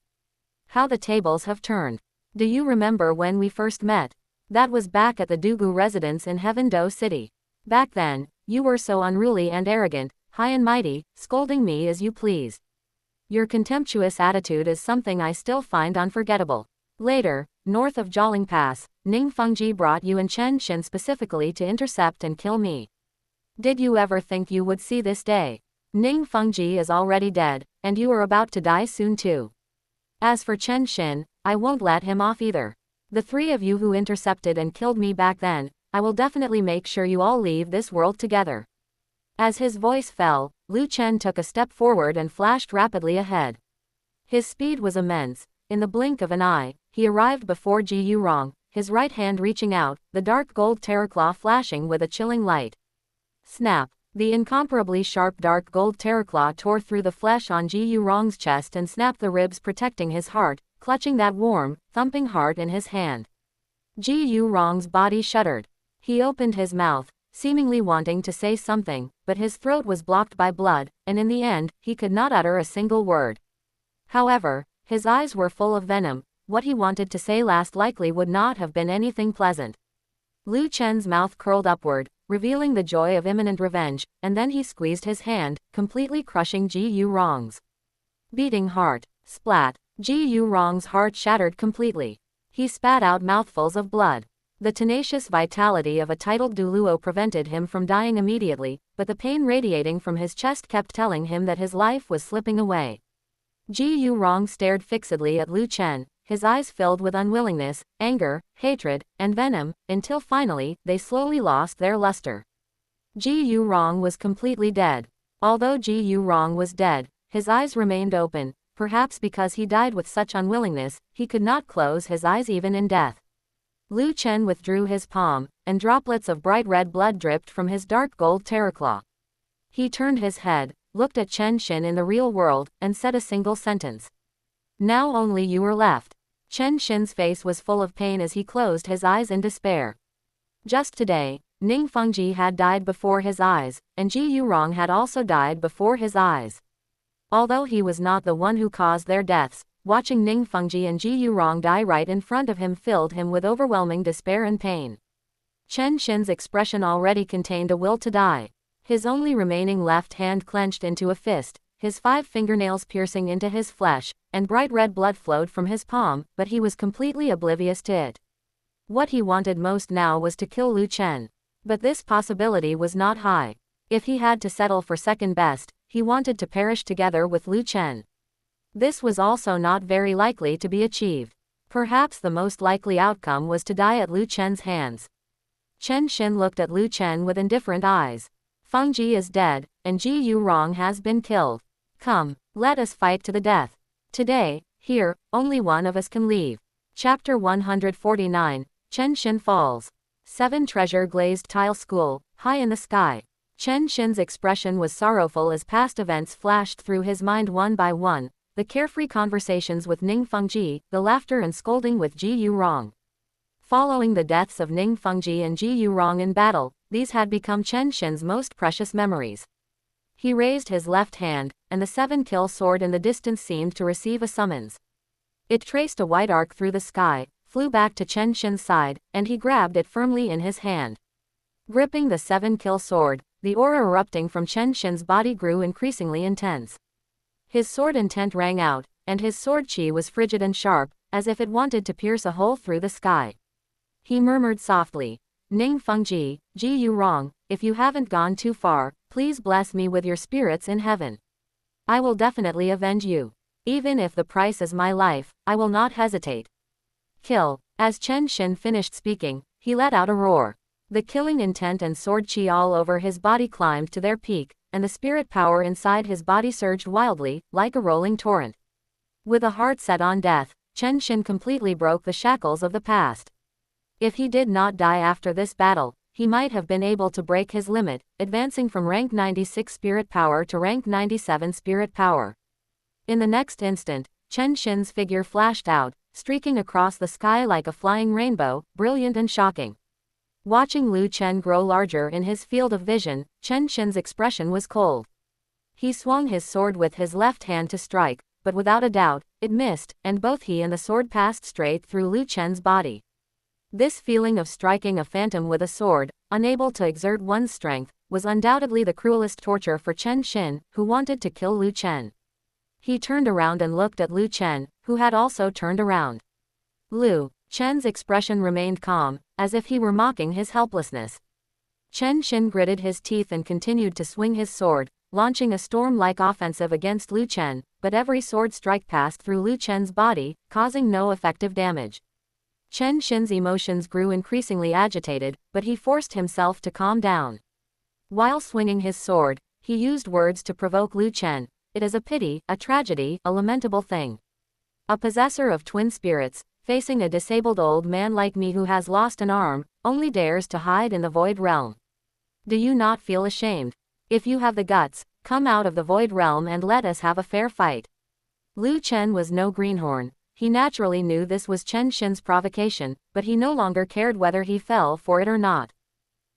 How the tables have turned. Do you remember when we first met? That was back at the Dugu residence in Heaven Do City. Back then, you were so unruly and arrogant, high and mighty, scolding me as you pleased. Your contemptuous attitude is something I still find unforgettable. Later, north of Jialing Pass, Ning Fengji brought you and Chen Xin specifically to intercept and kill me. Did you ever think you would see this day? Ning Fengji is already dead, and you are about to die soon too. As for Chen Xin, I won't let him off either. The three of you who intercepted and killed me back then, I will definitely make sure you all leave this world together. As his voice fell, Liu Chen took a step forward and flashed rapidly ahead. His speed was immense. In the blink of an eye, he arrived before Ji Yurong, his right hand reaching out, the dark gold terraclaw flashing with a chilling light. Snap! The incomparably sharp dark gold terraclaw tore through the flesh on Ji Yurong's chest and snapped the ribs protecting his heart, clutching that warm, thumping heart in his hand. Ji Yurong's body shuddered. He opened his mouth, seemingly wanting to say something, but his throat was blocked by blood, and in the end, he could not utter a single word. However, his eyes were full of venom. What he wanted to say last likely would not have been anything pleasant. Liu Chen's mouth curled upward, revealing the joy of imminent revenge, and then he squeezed his hand, completely crushing Ji Yurong's beating heart. Splat! Ji Yurong's heart shattered completely. He spat out mouthfuls of blood. The tenacious vitality of a titled Douluo prevented him from dying immediately, but the pain radiating from his chest kept telling him that his life was slipping away. Ji Yurong stared fixedly at Liu Chen, his eyes filled with unwillingness, anger, hatred, and venom, until finally, they slowly lost their luster. Ji Yurong was completely dead. Although Ji Yurong was dead, his eyes remained open, perhaps because he died with such unwillingness, he could not close his eyes even in death. Liu Chen withdrew his palm, and droplets of bright red blood dripped from his dark gold terraclaw. He turned his head, looked at Chen Xin in the real world, and said a single sentence. Now only you are left. Chen Xin's face was full of pain as he closed his eyes in despair. Just today, Ning Fengji had died before his eyes, and Ji Yurong had also died before his eyes. Although he was not the one who caused their deaths, watching Ning Fengji and Ji Yurong die right in front of him filled him with overwhelming despair and pain. Chen Xin's expression already contained a will to die. His only remaining left hand clenched into a fist, his 5 fingernails piercing into his flesh, and bright red blood flowed from his palm, but he was completely oblivious to it. What he wanted most now was to kill Lu Chen. But this possibility was not high. If he had to settle for second best, he wanted to perish together with Lu Chen. This was also not very likely to be achieved. Perhaps the most likely outcome was to die at Lu Chen's hands. Chen Xin looked at Lu Chen with indifferent eyes. Fengji is dead, and Ji Yurong has been killed. Come, let us fight to the death. Today, here, only one of us can leave. Chapter 149, Chen Xin Falls. 7 Treasure Glazed Tile School, high in the sky. Chen Xin's expression was sorrowful as past events flashed through his mind one by one, the carefree conversations with Ning Fengji, the laughter and scolding with Ji Yurong. Following the deaths of Ning Fengji and Ji Yurong in battle, these had become Chen Xin's most precious memories. He raised his left hand, and the 7-kill sword in the distance seemed to receive a summons. It traced a white arc through the sky, flew back to Chen Xin's side, and he grabbed it firmly in his hand. Gripping the 7-kill sword, the aura erupting from Chen Xin's body grew increasingly intense. His sword intent rang out, and his sword chi was frigid and sharp, as if it wanted to pierce a hole through the sky. He murmured softly, Ning Fengji, Ji Yurong, if you haven't gone too far, please bless me with your spirits in heaven. I will definitely avenge you. Even if the price is my life, I will not hesitate. Kill. As Chen Xin finished speaking, he let out a roar. The killing intent and sword chi all over his body climbed to their peak, and the spirit power inside his body surged wildly, like a rolling torrent. With a heart set on death, Chen Xin completely broke the shackles of the past. If he did not die after this battle, he might have been able to break his limit, advancing from rank 96 spirit power to rank 97 spirit power. In the next instant, Chen Xin's figure flashed out, streaking across the sky like a flying rainbow, brilliant and shocking. Watching Lu Chen grow larger in his field of vision, Chen Xin's expression was cold. He swung his sword with his left hand to strike, but without a doubt, it missed, and both he and the sword passed straight through Lu Chen's body. This feeling of striking a phantom with a sword, unable to exert one's strength, was undoubtedly the cruelest torture for Chen Xin, who wanted to kill Lu Chen. He turned around and looked at Lu Chen, who had also turned around. Lu Chen's expression remained calm, as if he were mocking his helplessness. Chen Xin gritted his teeth and continued to swing his sword, launching a storm-like offensive against Lu Chen, but every sword strike passed through Lu Chen's body, causing no effective damage. Chen Xin's emotions grew increasingly agitated, but he forced himself to calm down. While swinging his sword, he used words to provoke Lu Chen. It is a pity, a tragedy, a lamentable thing. A possessor of twin spirits, facing a disabled old man like me who has lost an arm, only dares to hide in the void realm. Do you not feel ashamed? If you have the guts, come out of the void realm and let us have a fair fight. Lu Chen was no greenhorn. He naturally knew this was Chen Xin's provocation, but he no longer cared whether he fell for it or not.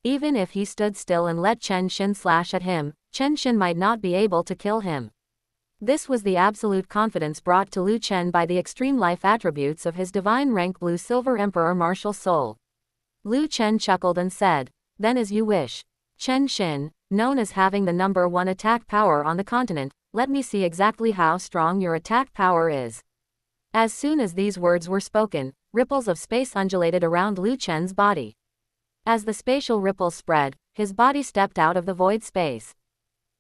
Even if he stood still and let Chen Xin slash at him, Chen Xin might not be able to kill him. This was the absolute confidence brought to Lu Chen by the extreme life attributes of his divine rank blue-silver emperor martial soul. Lu Chen chuckled and said, then as you wish. Chen Xin, known as having the number 1 attack power on the continent, let me see exactly how strong your attack power is. As soon as these words were spoken, ripples of space undulated around Lu Chen's body. As the spatial ripples spread, his body stepped out of the void space.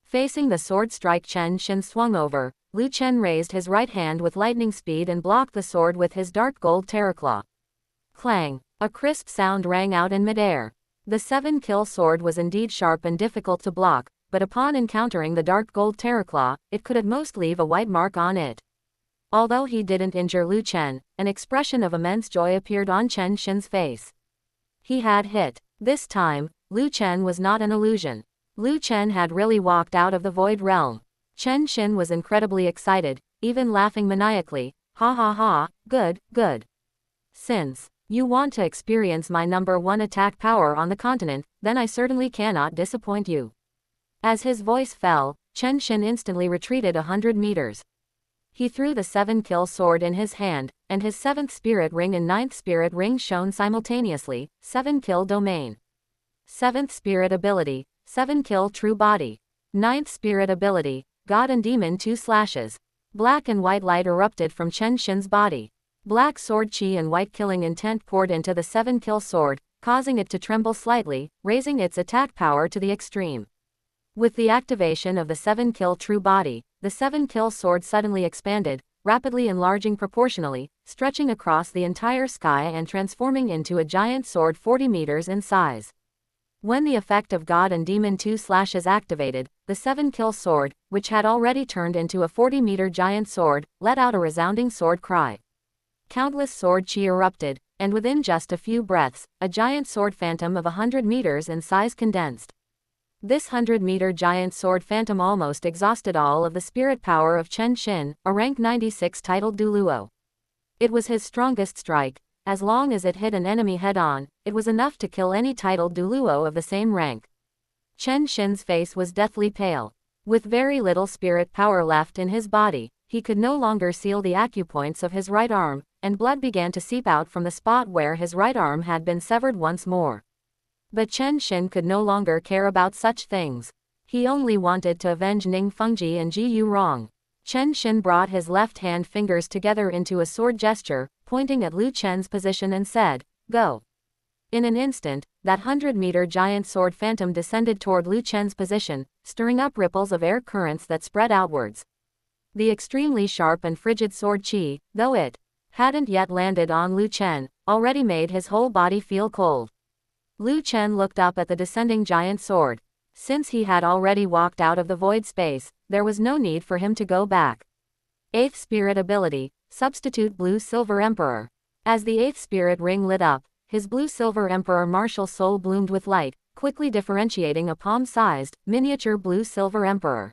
Facing the sword strike Chen Xin swung over, Lu Chen raised his right hand with lightning speed and blocked the sword with his dark gold terraclaw. Clang! A crisp sound rang out in midair. The 7-kill sword was indeed sharp and difficult to block, but upon encountering the dark gold terraclaw, it could at most leave a white mark on it. Although he didn't injure Lu Chen, an expression of immense joy appeared on Chen Xin's face. He had hit. This time, Lu Chen was not an illusion. Lu Chen had really walked out of the void realm. Chen Xin was incredibly excited, even laughing maniacally. Ha ha ha, good, good. Since you want to experience my number 1 attack power on the continent, then I certainly cannot disappoint you. As his voice fell, Chen Xin instantly retreated 100 meters. He threw the 7-kill sword in his hand, and his 7th spirit ring and 9th spirit ring shone simultaneously. 7-kill domain. 7th spirit ability, 7-kill true body. 9th spirit ability, God and Demon 2 slashes. Black and white light erupted from Chen Xin's body. Black sword chi and white killing intent poured into the 7-kill sword, causing it to tremble slightly, raising its attack power to the extreme. With the activation of the 7-kill true body, the 7-kill sword suddenly expanded, rapidly enlarging proportionally, stretching across the entire sky and transforming into a giant sword 40 meters in size. When the effect of God and Demon 2 slashes activated, the 7-kill sword, which had already turned into a 40-meter giant sword, let out a resounding sword cry. Countless sword chi erupted, and within just a few breaths, a giant sword phantom of 100 meters in size condensed. This 100-meter giant sword phantom almost exhausted all of the spirit power of Chen Xin, a rank 96 titled Douluo. It was his strongest strike. As long as it hit an enemy head-on, it was enough to kill any titled Douluo of the same rank. Chen Xin's face was deathly pale. With very little spirit power left in his body, he could no longer seal the acupoints of his right arm, and blood began to seep out from the spot where his right arm had been severed once more. But Chen Xin could no longer care about such things. He only wanted to avenge Ning Fengji and Ji Yurong. Chen Xin brought his left-hand fingers together into a sword gesture, pointing at Lu Chen's position and said, "Go." In an instant, that 100-meter giant sword phantom descended toward Lu Chen's position, stirring up ripples of air currents that spread outwards. The extremely sharp and frigid sword chi, though it hadn't yet landed on Lu Chen, already made his whole body feel cold. Lu Chen looked up at the descending giant sword. Since he had already walked out of the void space, there was no need for him to go back. 8th spirit ability, substitute blue-silver emperor. As the 8th spirit ring lit up, his blue-silver emperor martial soul bloomed with light, quickly differentiating a palm-sized, miniature blue-silver emperor.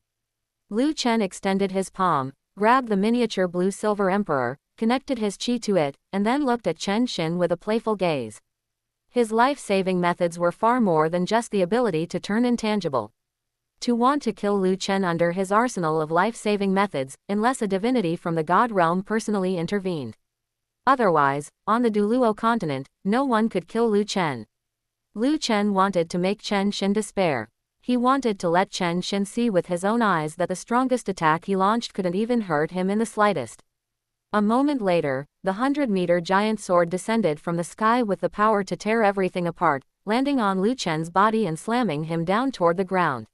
Lu Chen extended his palm, grabbed the miniature blue-silver emperor, connected his chi to it, and then looked at Chen Xin with a playful gaze. His life-saving methods were far more than just the ability to turn intangible. To want to kill Lu Chen under his arsenal of life-saving methods, unless a divinity from the god realm personally intervened. Otherwise, on the Douluo continent, no one could kill Lu Chen. Lu Chen wanted to make Chen Xin despair. He wanted to let Chen Xin see with his own eyes that the strongest attack he launched couldn't even hurt him in the slightest. A moment later, the 100-meter giant sword descended from the sky with the power to tear everything apart, landing on Lu Chen's body and slamming him down toward the ground.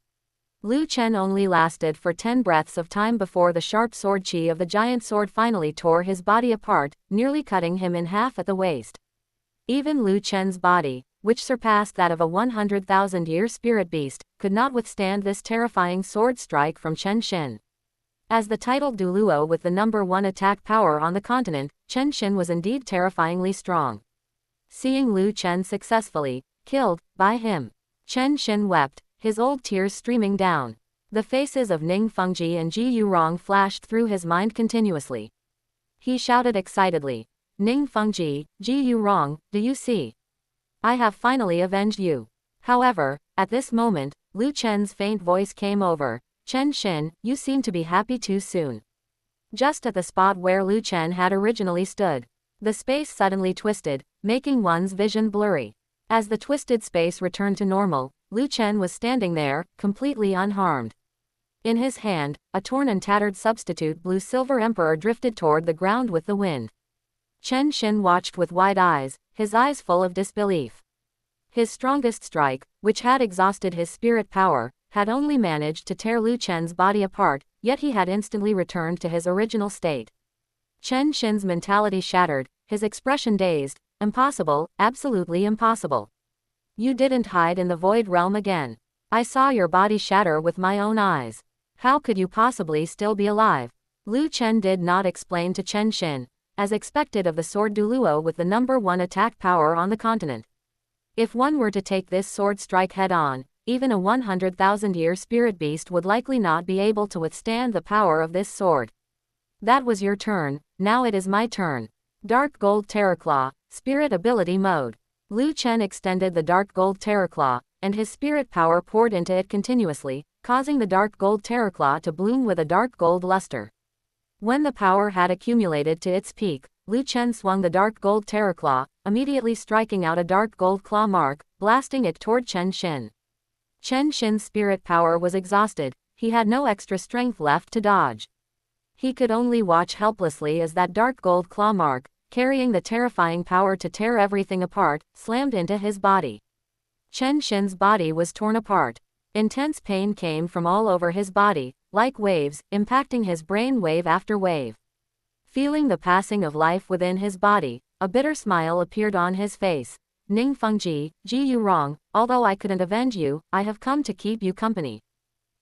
Lu Chen only lasted for 10 breaths of time before the sharp sword chi of the giant sword finally tore his body apart, nearly cutting him in half at the waist. Even Lu Chen's body, which surpassed that of a 100,000-year spirit beast, could not withstand this terrifying sword strike from Chen Xin. As the titled Douluo with the number 1 attack power on the continent, Chen Xin was indeed terrifyingly strong. Seeing Lu Chen successfully killed by him, Chen Xin wept, his old tears streaming down. The faces of Ning Fengji and Ji Yurong flashed through his mind continuously. He shouted excitedly, "Ning Fengji, Ji Yurong, do you see? I have finally avenged you." However, at this moment, Lu Chen's faint voice came over. "Chen Xin, you seem to be happy too soon." Just at the spot where Lu Chen had originally stood, the space suddenly twisted, making one's vision blurry. As the twisted space returned to normal, Lu Chen was standing there, completely unharmed. In his hand, a torn and tattered substitute blue-silver emperor drifted toward the ground with the wind. Chen Xin watched with wide eyes, his eyes full of disbelief. His strongest strike, which had exhausted his spirit power, had only managed to tear Lu Chen's body apart, yet he had instantly returned to his original state. Chen Xin's mentality shattered, his expression dazed. "Impossible, absolutely impossible. You didn't hide in the void realm again. I saw your body shatter with my own eyes. How could you possibly still be alive?" Lu Chen did not explain to Chen Xin, as expected of the sword Douluo with the number 1 attack power on the continent. If one were to take this sword strike head-on, even a 100,000-year spirit beast would likely not be able to withstand the power of this sword. "That was your turn, now it is my turn. Dark Gold Terraclaw, Spirit Ability Mode." Lu Chen extended the Dark Gold Terraclaw, and his spirit power poured into it continuously, causing the dark gold terraclaw to bloom with a dark gold luster. When the power had accumulated to its peak, Lu Chen swung the dark gold terraclaw, immediately striking out a dark gold claw mark, blasting it toward Chen Xin. Chen Xin's spirit power was exhausted, he had no extra strength left to dodge. He could only watch helplessly as that dark gold claw mark, carrying the terrifying power to tear everything apart, slammed into his body. Chen Xin's body was torn apart. Intense pain came from all over his body, like waves, impacting his brain wave after wave. Feeling the passing of life within his body, a bitter smile appeared on his face. Ning Fengji, Ji Yu Rong, although I couldn't avenge you, I have come to keep you company.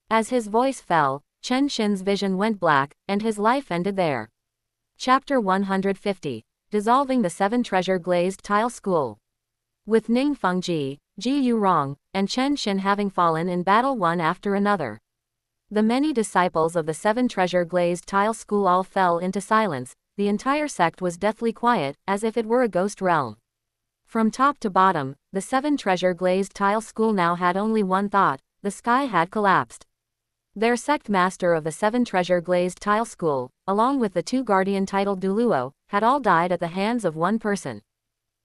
As his voice fell, Chen Xin's vision went black, and his life ended there. Chapter 150. Dissolving the Seven Treasure Glazed Tile School. With Ning Fengji, Ji Yu Rong, and Chen Xin having fallen in battle one after another, the many disciples of the Seven Treasure Glazed Tile School all fell into silence. The entire sect was deathly quiet, as if it were a ghost realm. From top to bottom, the Seven Treasure Glazed Tile School now had only one thought: the sky had collapsed. Their sect master of the Seven Treasure Glazed Tile School, along with the two guardian titled Douluo, had all died at the hands of one person.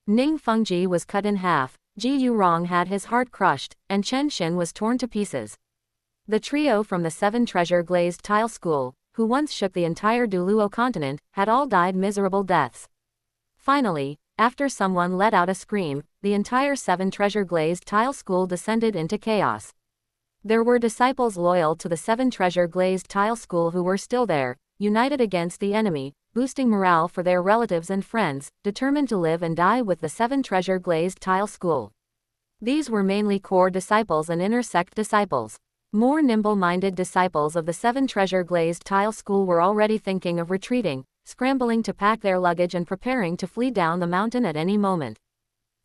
Ning Fengji was cut in half, Ji Yu Rong had his heart crushed, and Chen Xin was torn to pieces. The trio from the Seven Treasure Glazed Tile School, who once shook the entire Douluo continent, had all died miserable deaths. Finally, after someone let out a scream, the entire Seven Treasure Glazed Tile School descended into chaos. There were disciples loyal to the Seven Treasure Glazed Tile School who were still there, united against the enemy, boosting morale for their relatives and friends, determined to live and die with the Seven Treasure Glazed Tile School. These were mainly core disciples and inner sect disciples. More nimble-minded disciples of the Seven Treasure Glazed Tile School were already thinking of retreating, scrambling to pack their luggage and preparing to flee down the mountain at any moment.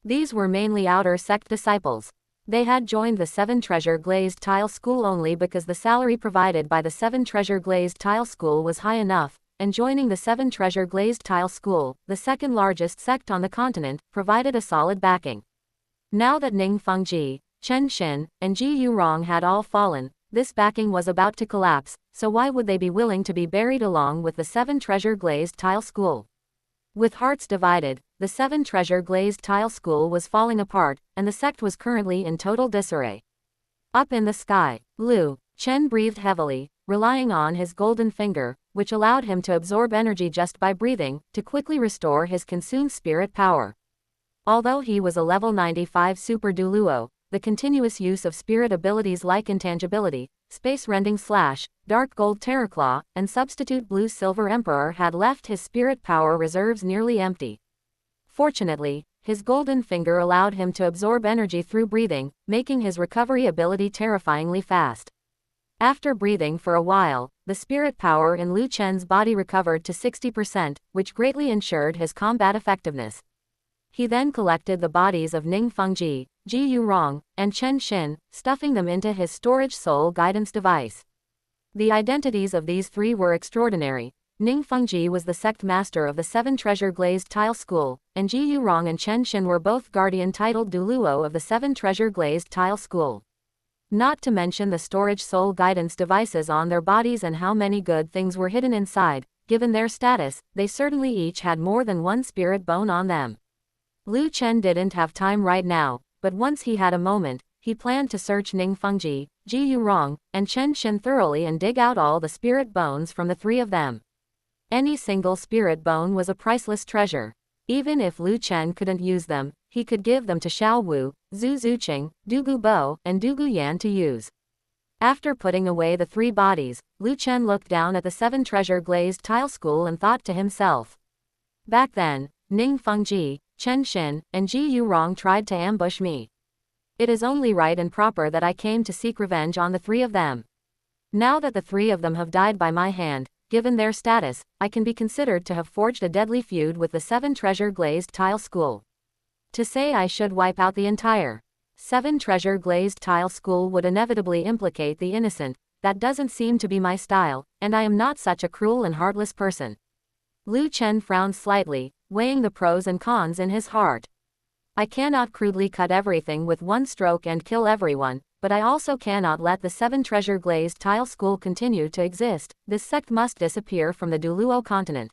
These were mainly outer sect disciples. They had joined the Seven Treasure Glazed Tile School only because the salary provided by the Seven Treasure Glazed Tile School was high enough, and joining the Seven Treasure Glazed Tile School, the second largest sect on the continent, provided a solid backing. Now that Ning Fengji, Chen Xin, and Ji Yu Rong had all fallen, this backing was about to collapse, so why would they be willing to be buried along with the Seven Treasure Glazed Tile School? With hearts divided, the Seven Treasure Glazed Tile School was falling apart, and the sect was currently in total disarray. Up in the sky, Lu Chen breathed heavily, relying on his golden finger, which allowed him to absorb energy just by breathing, to quickly restore his consumed spirit power. Although he was a level 95 Super Douluo, the continuous use of spirit abilities like intangibility, space-rending slash, dark gold terraclaw, and substitute blue silver emperor had left his spirit power reserves nearly empty. Fortunately, his golden finger allowed him to absorb energy through breathing, making his recovery ability terrifyingly fast. After breathing for a while, the spirit power in Lu Chen's body recovered to 60%, which greatly ensured his combat effectiveness. He then collected the bodies of Ning Fengji, Ji Yu Rong, and Chen Xin, stuffing them into his storage soul guidance device. The identities of these three were extraordinary. Ning Fengji was the sect master of the Seven Treasure Glazed Tile School, and Ji Yu Rong and Chen Xin were both guardian titled Douluo of the Seven Treasure Glazed Tile School. Not to mention the storage soul guidance devices on their bodies and how many good things were hidden inside. Given their status, they certainly each had more than one spirit bone on them. Lu Chen didn't have time right now, but once he had a moment, he planned to search Ning Fengji, Ji Yu Rong, and Chen Xin thoroughly and dig out all the spirit bones from the three of them. Any single spirit bone was a priceless treasure. Even if Lu Chen couldn't use them, he could give them to Xiao Wu, Zhu Zuqing, Du Gu Bo, and Du Gu Yan to use. After putting away the three bodies, Lu Chen looked down at the Seven Treasure Glazed Tile School and thought to himself. Back then, Ning Fengji, Chen Xin, and Ji Yu Rong tried to ambush me. It is only right and proper that I came to seek revenge on the three of them. Now that the three of them have died by my hand, given their status, I can be considered to have forged a deadly feud with the Seven Treasure Glazed Tile School. To say I should wipe out the entire Seven Treasure Glazed Tile School would inevitably implicate the innocent. That doesn't seem to be my style, and I am not such a cruel and heartless person. Lu Chen frowned slightly, weighing the pros and cons in his heart. I cannot crudely cut everything with one stroke and kill everyone, but I also cannot let the 7 treasure glazed tile school continue to exist. This sect must disappear from the Douluo continent.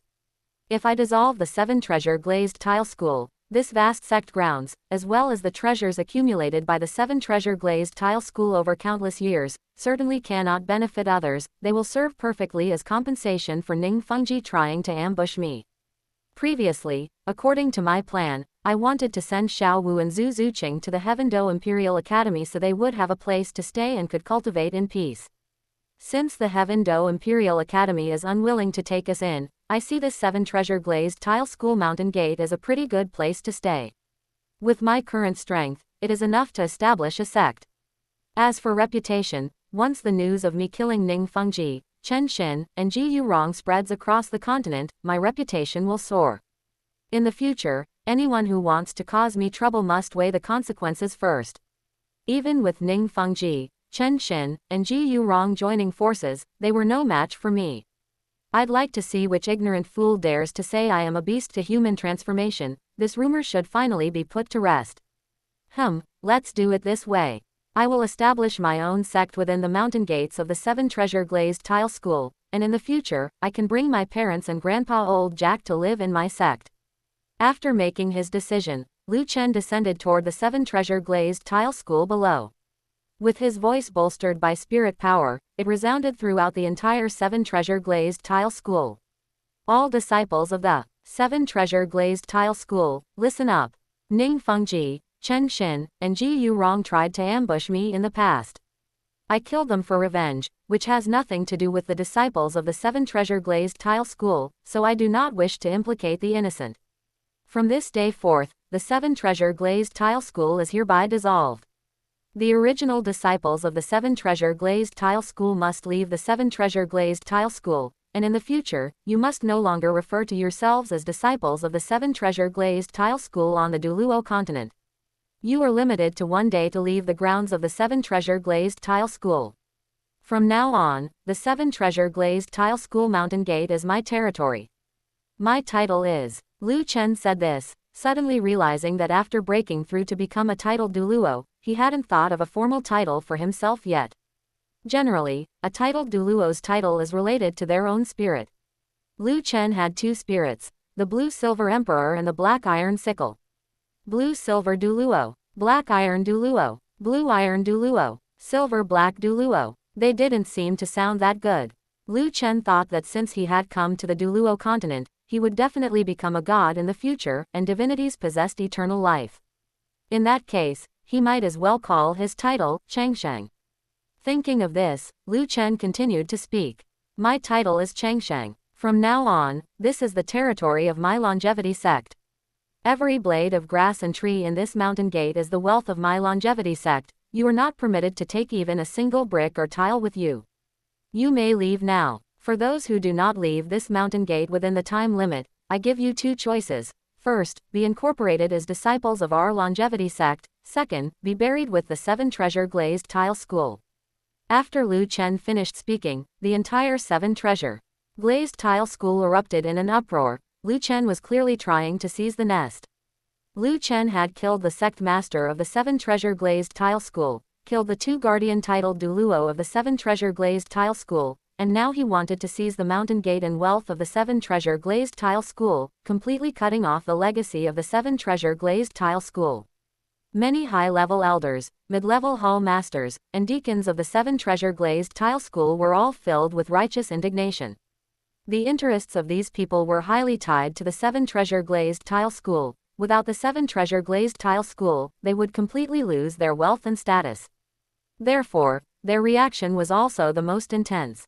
If I dissolve the 7 treasure glazed tile school, this vast sect grounds, as well as the treasures accumulated by the 7 treasure glazed tile school over countless years, certainly cannot benefit others. They will serve perfectly as compensation for Ning Fengji trying to ambush me. Previously, according to my plan, I wanted to send Xiao Wu and Zhu Zuqing to the Heavendo Imperial Academy so they would have a place to stay and could cultivate in peace. Since the Heavendo Imperial Academy is unwilling to take us in, I see this 7 treasure glazed tile school mountain gate as a pretty good place to stay. With my current strength, it is enough to establish a sect. As for reputation, once the news of me killing Ning Fengji, Chen Xin, and Ji Yurong spreads across the continent, my reputation will soar. In the future, anyone who wants to cause me trouble must weigh the consequences first. Even with Ning Fengji, Chen Xin, and Ji Yurong joining forces, they were no match for me. I'd like to see which ignorant fool dares to say I am a beast to human transformation. This rumor should finally be put to rest. Let's do it this way. I will establish my own sect within the mountain gates of the 7 treasure glazed tile school, and in the future, I can bring my parents and Grandpa Old Jack to live in my sect. After making his decision, Lu Chen descended toward the 7 treasure glazed tile school below. With his voice bolstered by spirit power, it resounded throughout the entire 7 treasure glazed tile school. All disciples of the 7 treasure glazed tile school, listen up. Ning Fengji, Chen Xin, and Ji Yurong tried to ambush me in the past. I killed them for revenge, which has nothing to do with the disciples of the 7 treasure glazed tile school, so I do not wish to implicate the innocent. From this day forth, the 7 treasure glazed tile school is hereby dissolved. The original disciples of the 7 treasure glazed tile school must leave the 7 treasure glazed tile school, and in the future, you must no longer refer to yourselves as disciples of the 7 treasure glazed tile school on the Douluo continent. You are limited to 1 day to leave the grounds of the 7 treasure glazed tile school. From now on, the 7 treasure glazed tile school mountain gate is my territory. My title is. Lu Chen said this, suddenly realizing that after breaking through to become a titled Douluo, he hadn't thought of a formal title for himself yet. Generally, a titled Douluo's title is related to their own spirit. Lu Chen had 2 spirits, the Blue-Silver Emperor and the Black Iron Sickle. Blue-Silver Douluo, Black Iron Douluo, Blue Iron Douluo, Silver-Black Douluo. They didn't seem to sound that good. Lu Chen thought that since he had come to the Douluo continent, he would definitely become a god in the future, and divinities possessed eternal life. In that case, he might as well call his title Changsheng. Thinking of this, Lu Chen continued to speak. My title is Changsheng. From now on, this is the territory of my longevity sect. Every blade of grass and tree in this mountain gate is the wealth of my longevity sect. You are not permitted to take even a single brick or tile with you. You may leave now. For those who do not leave this mountain gate within the time limit, I give you 2 choices. First, be incorporated as disciples of our longevity sect. Second, be buried with the 7 treasure glazed tile school. After Lu Chen finished speaking, the entire 7 treasure glazed tile school erupted in an uproar. Lu Chen was clearly trying to seize the nest. Lu Chen had killed the sect master of the 7 treasure glazed tile school, killed the 2 guardian titled Douluo of the 7 treasure glazed tile school, and now he wanted to seize the mountain gate and wealth of the 7 treasure glazed tile school, completely cutting off the legacy of the 7 treasure glazed tile school. Many high-level elders, mid-level hall masters, and deacons of the 7 treasure glazed tile school were all filled with righteous indignation. The interests of these people were highly tied to the 7 treasure glazed tile school. Without the 7 treasure glazed tile school, they would completely lose their wealth and status. Therefore, their reaction was also the most intense.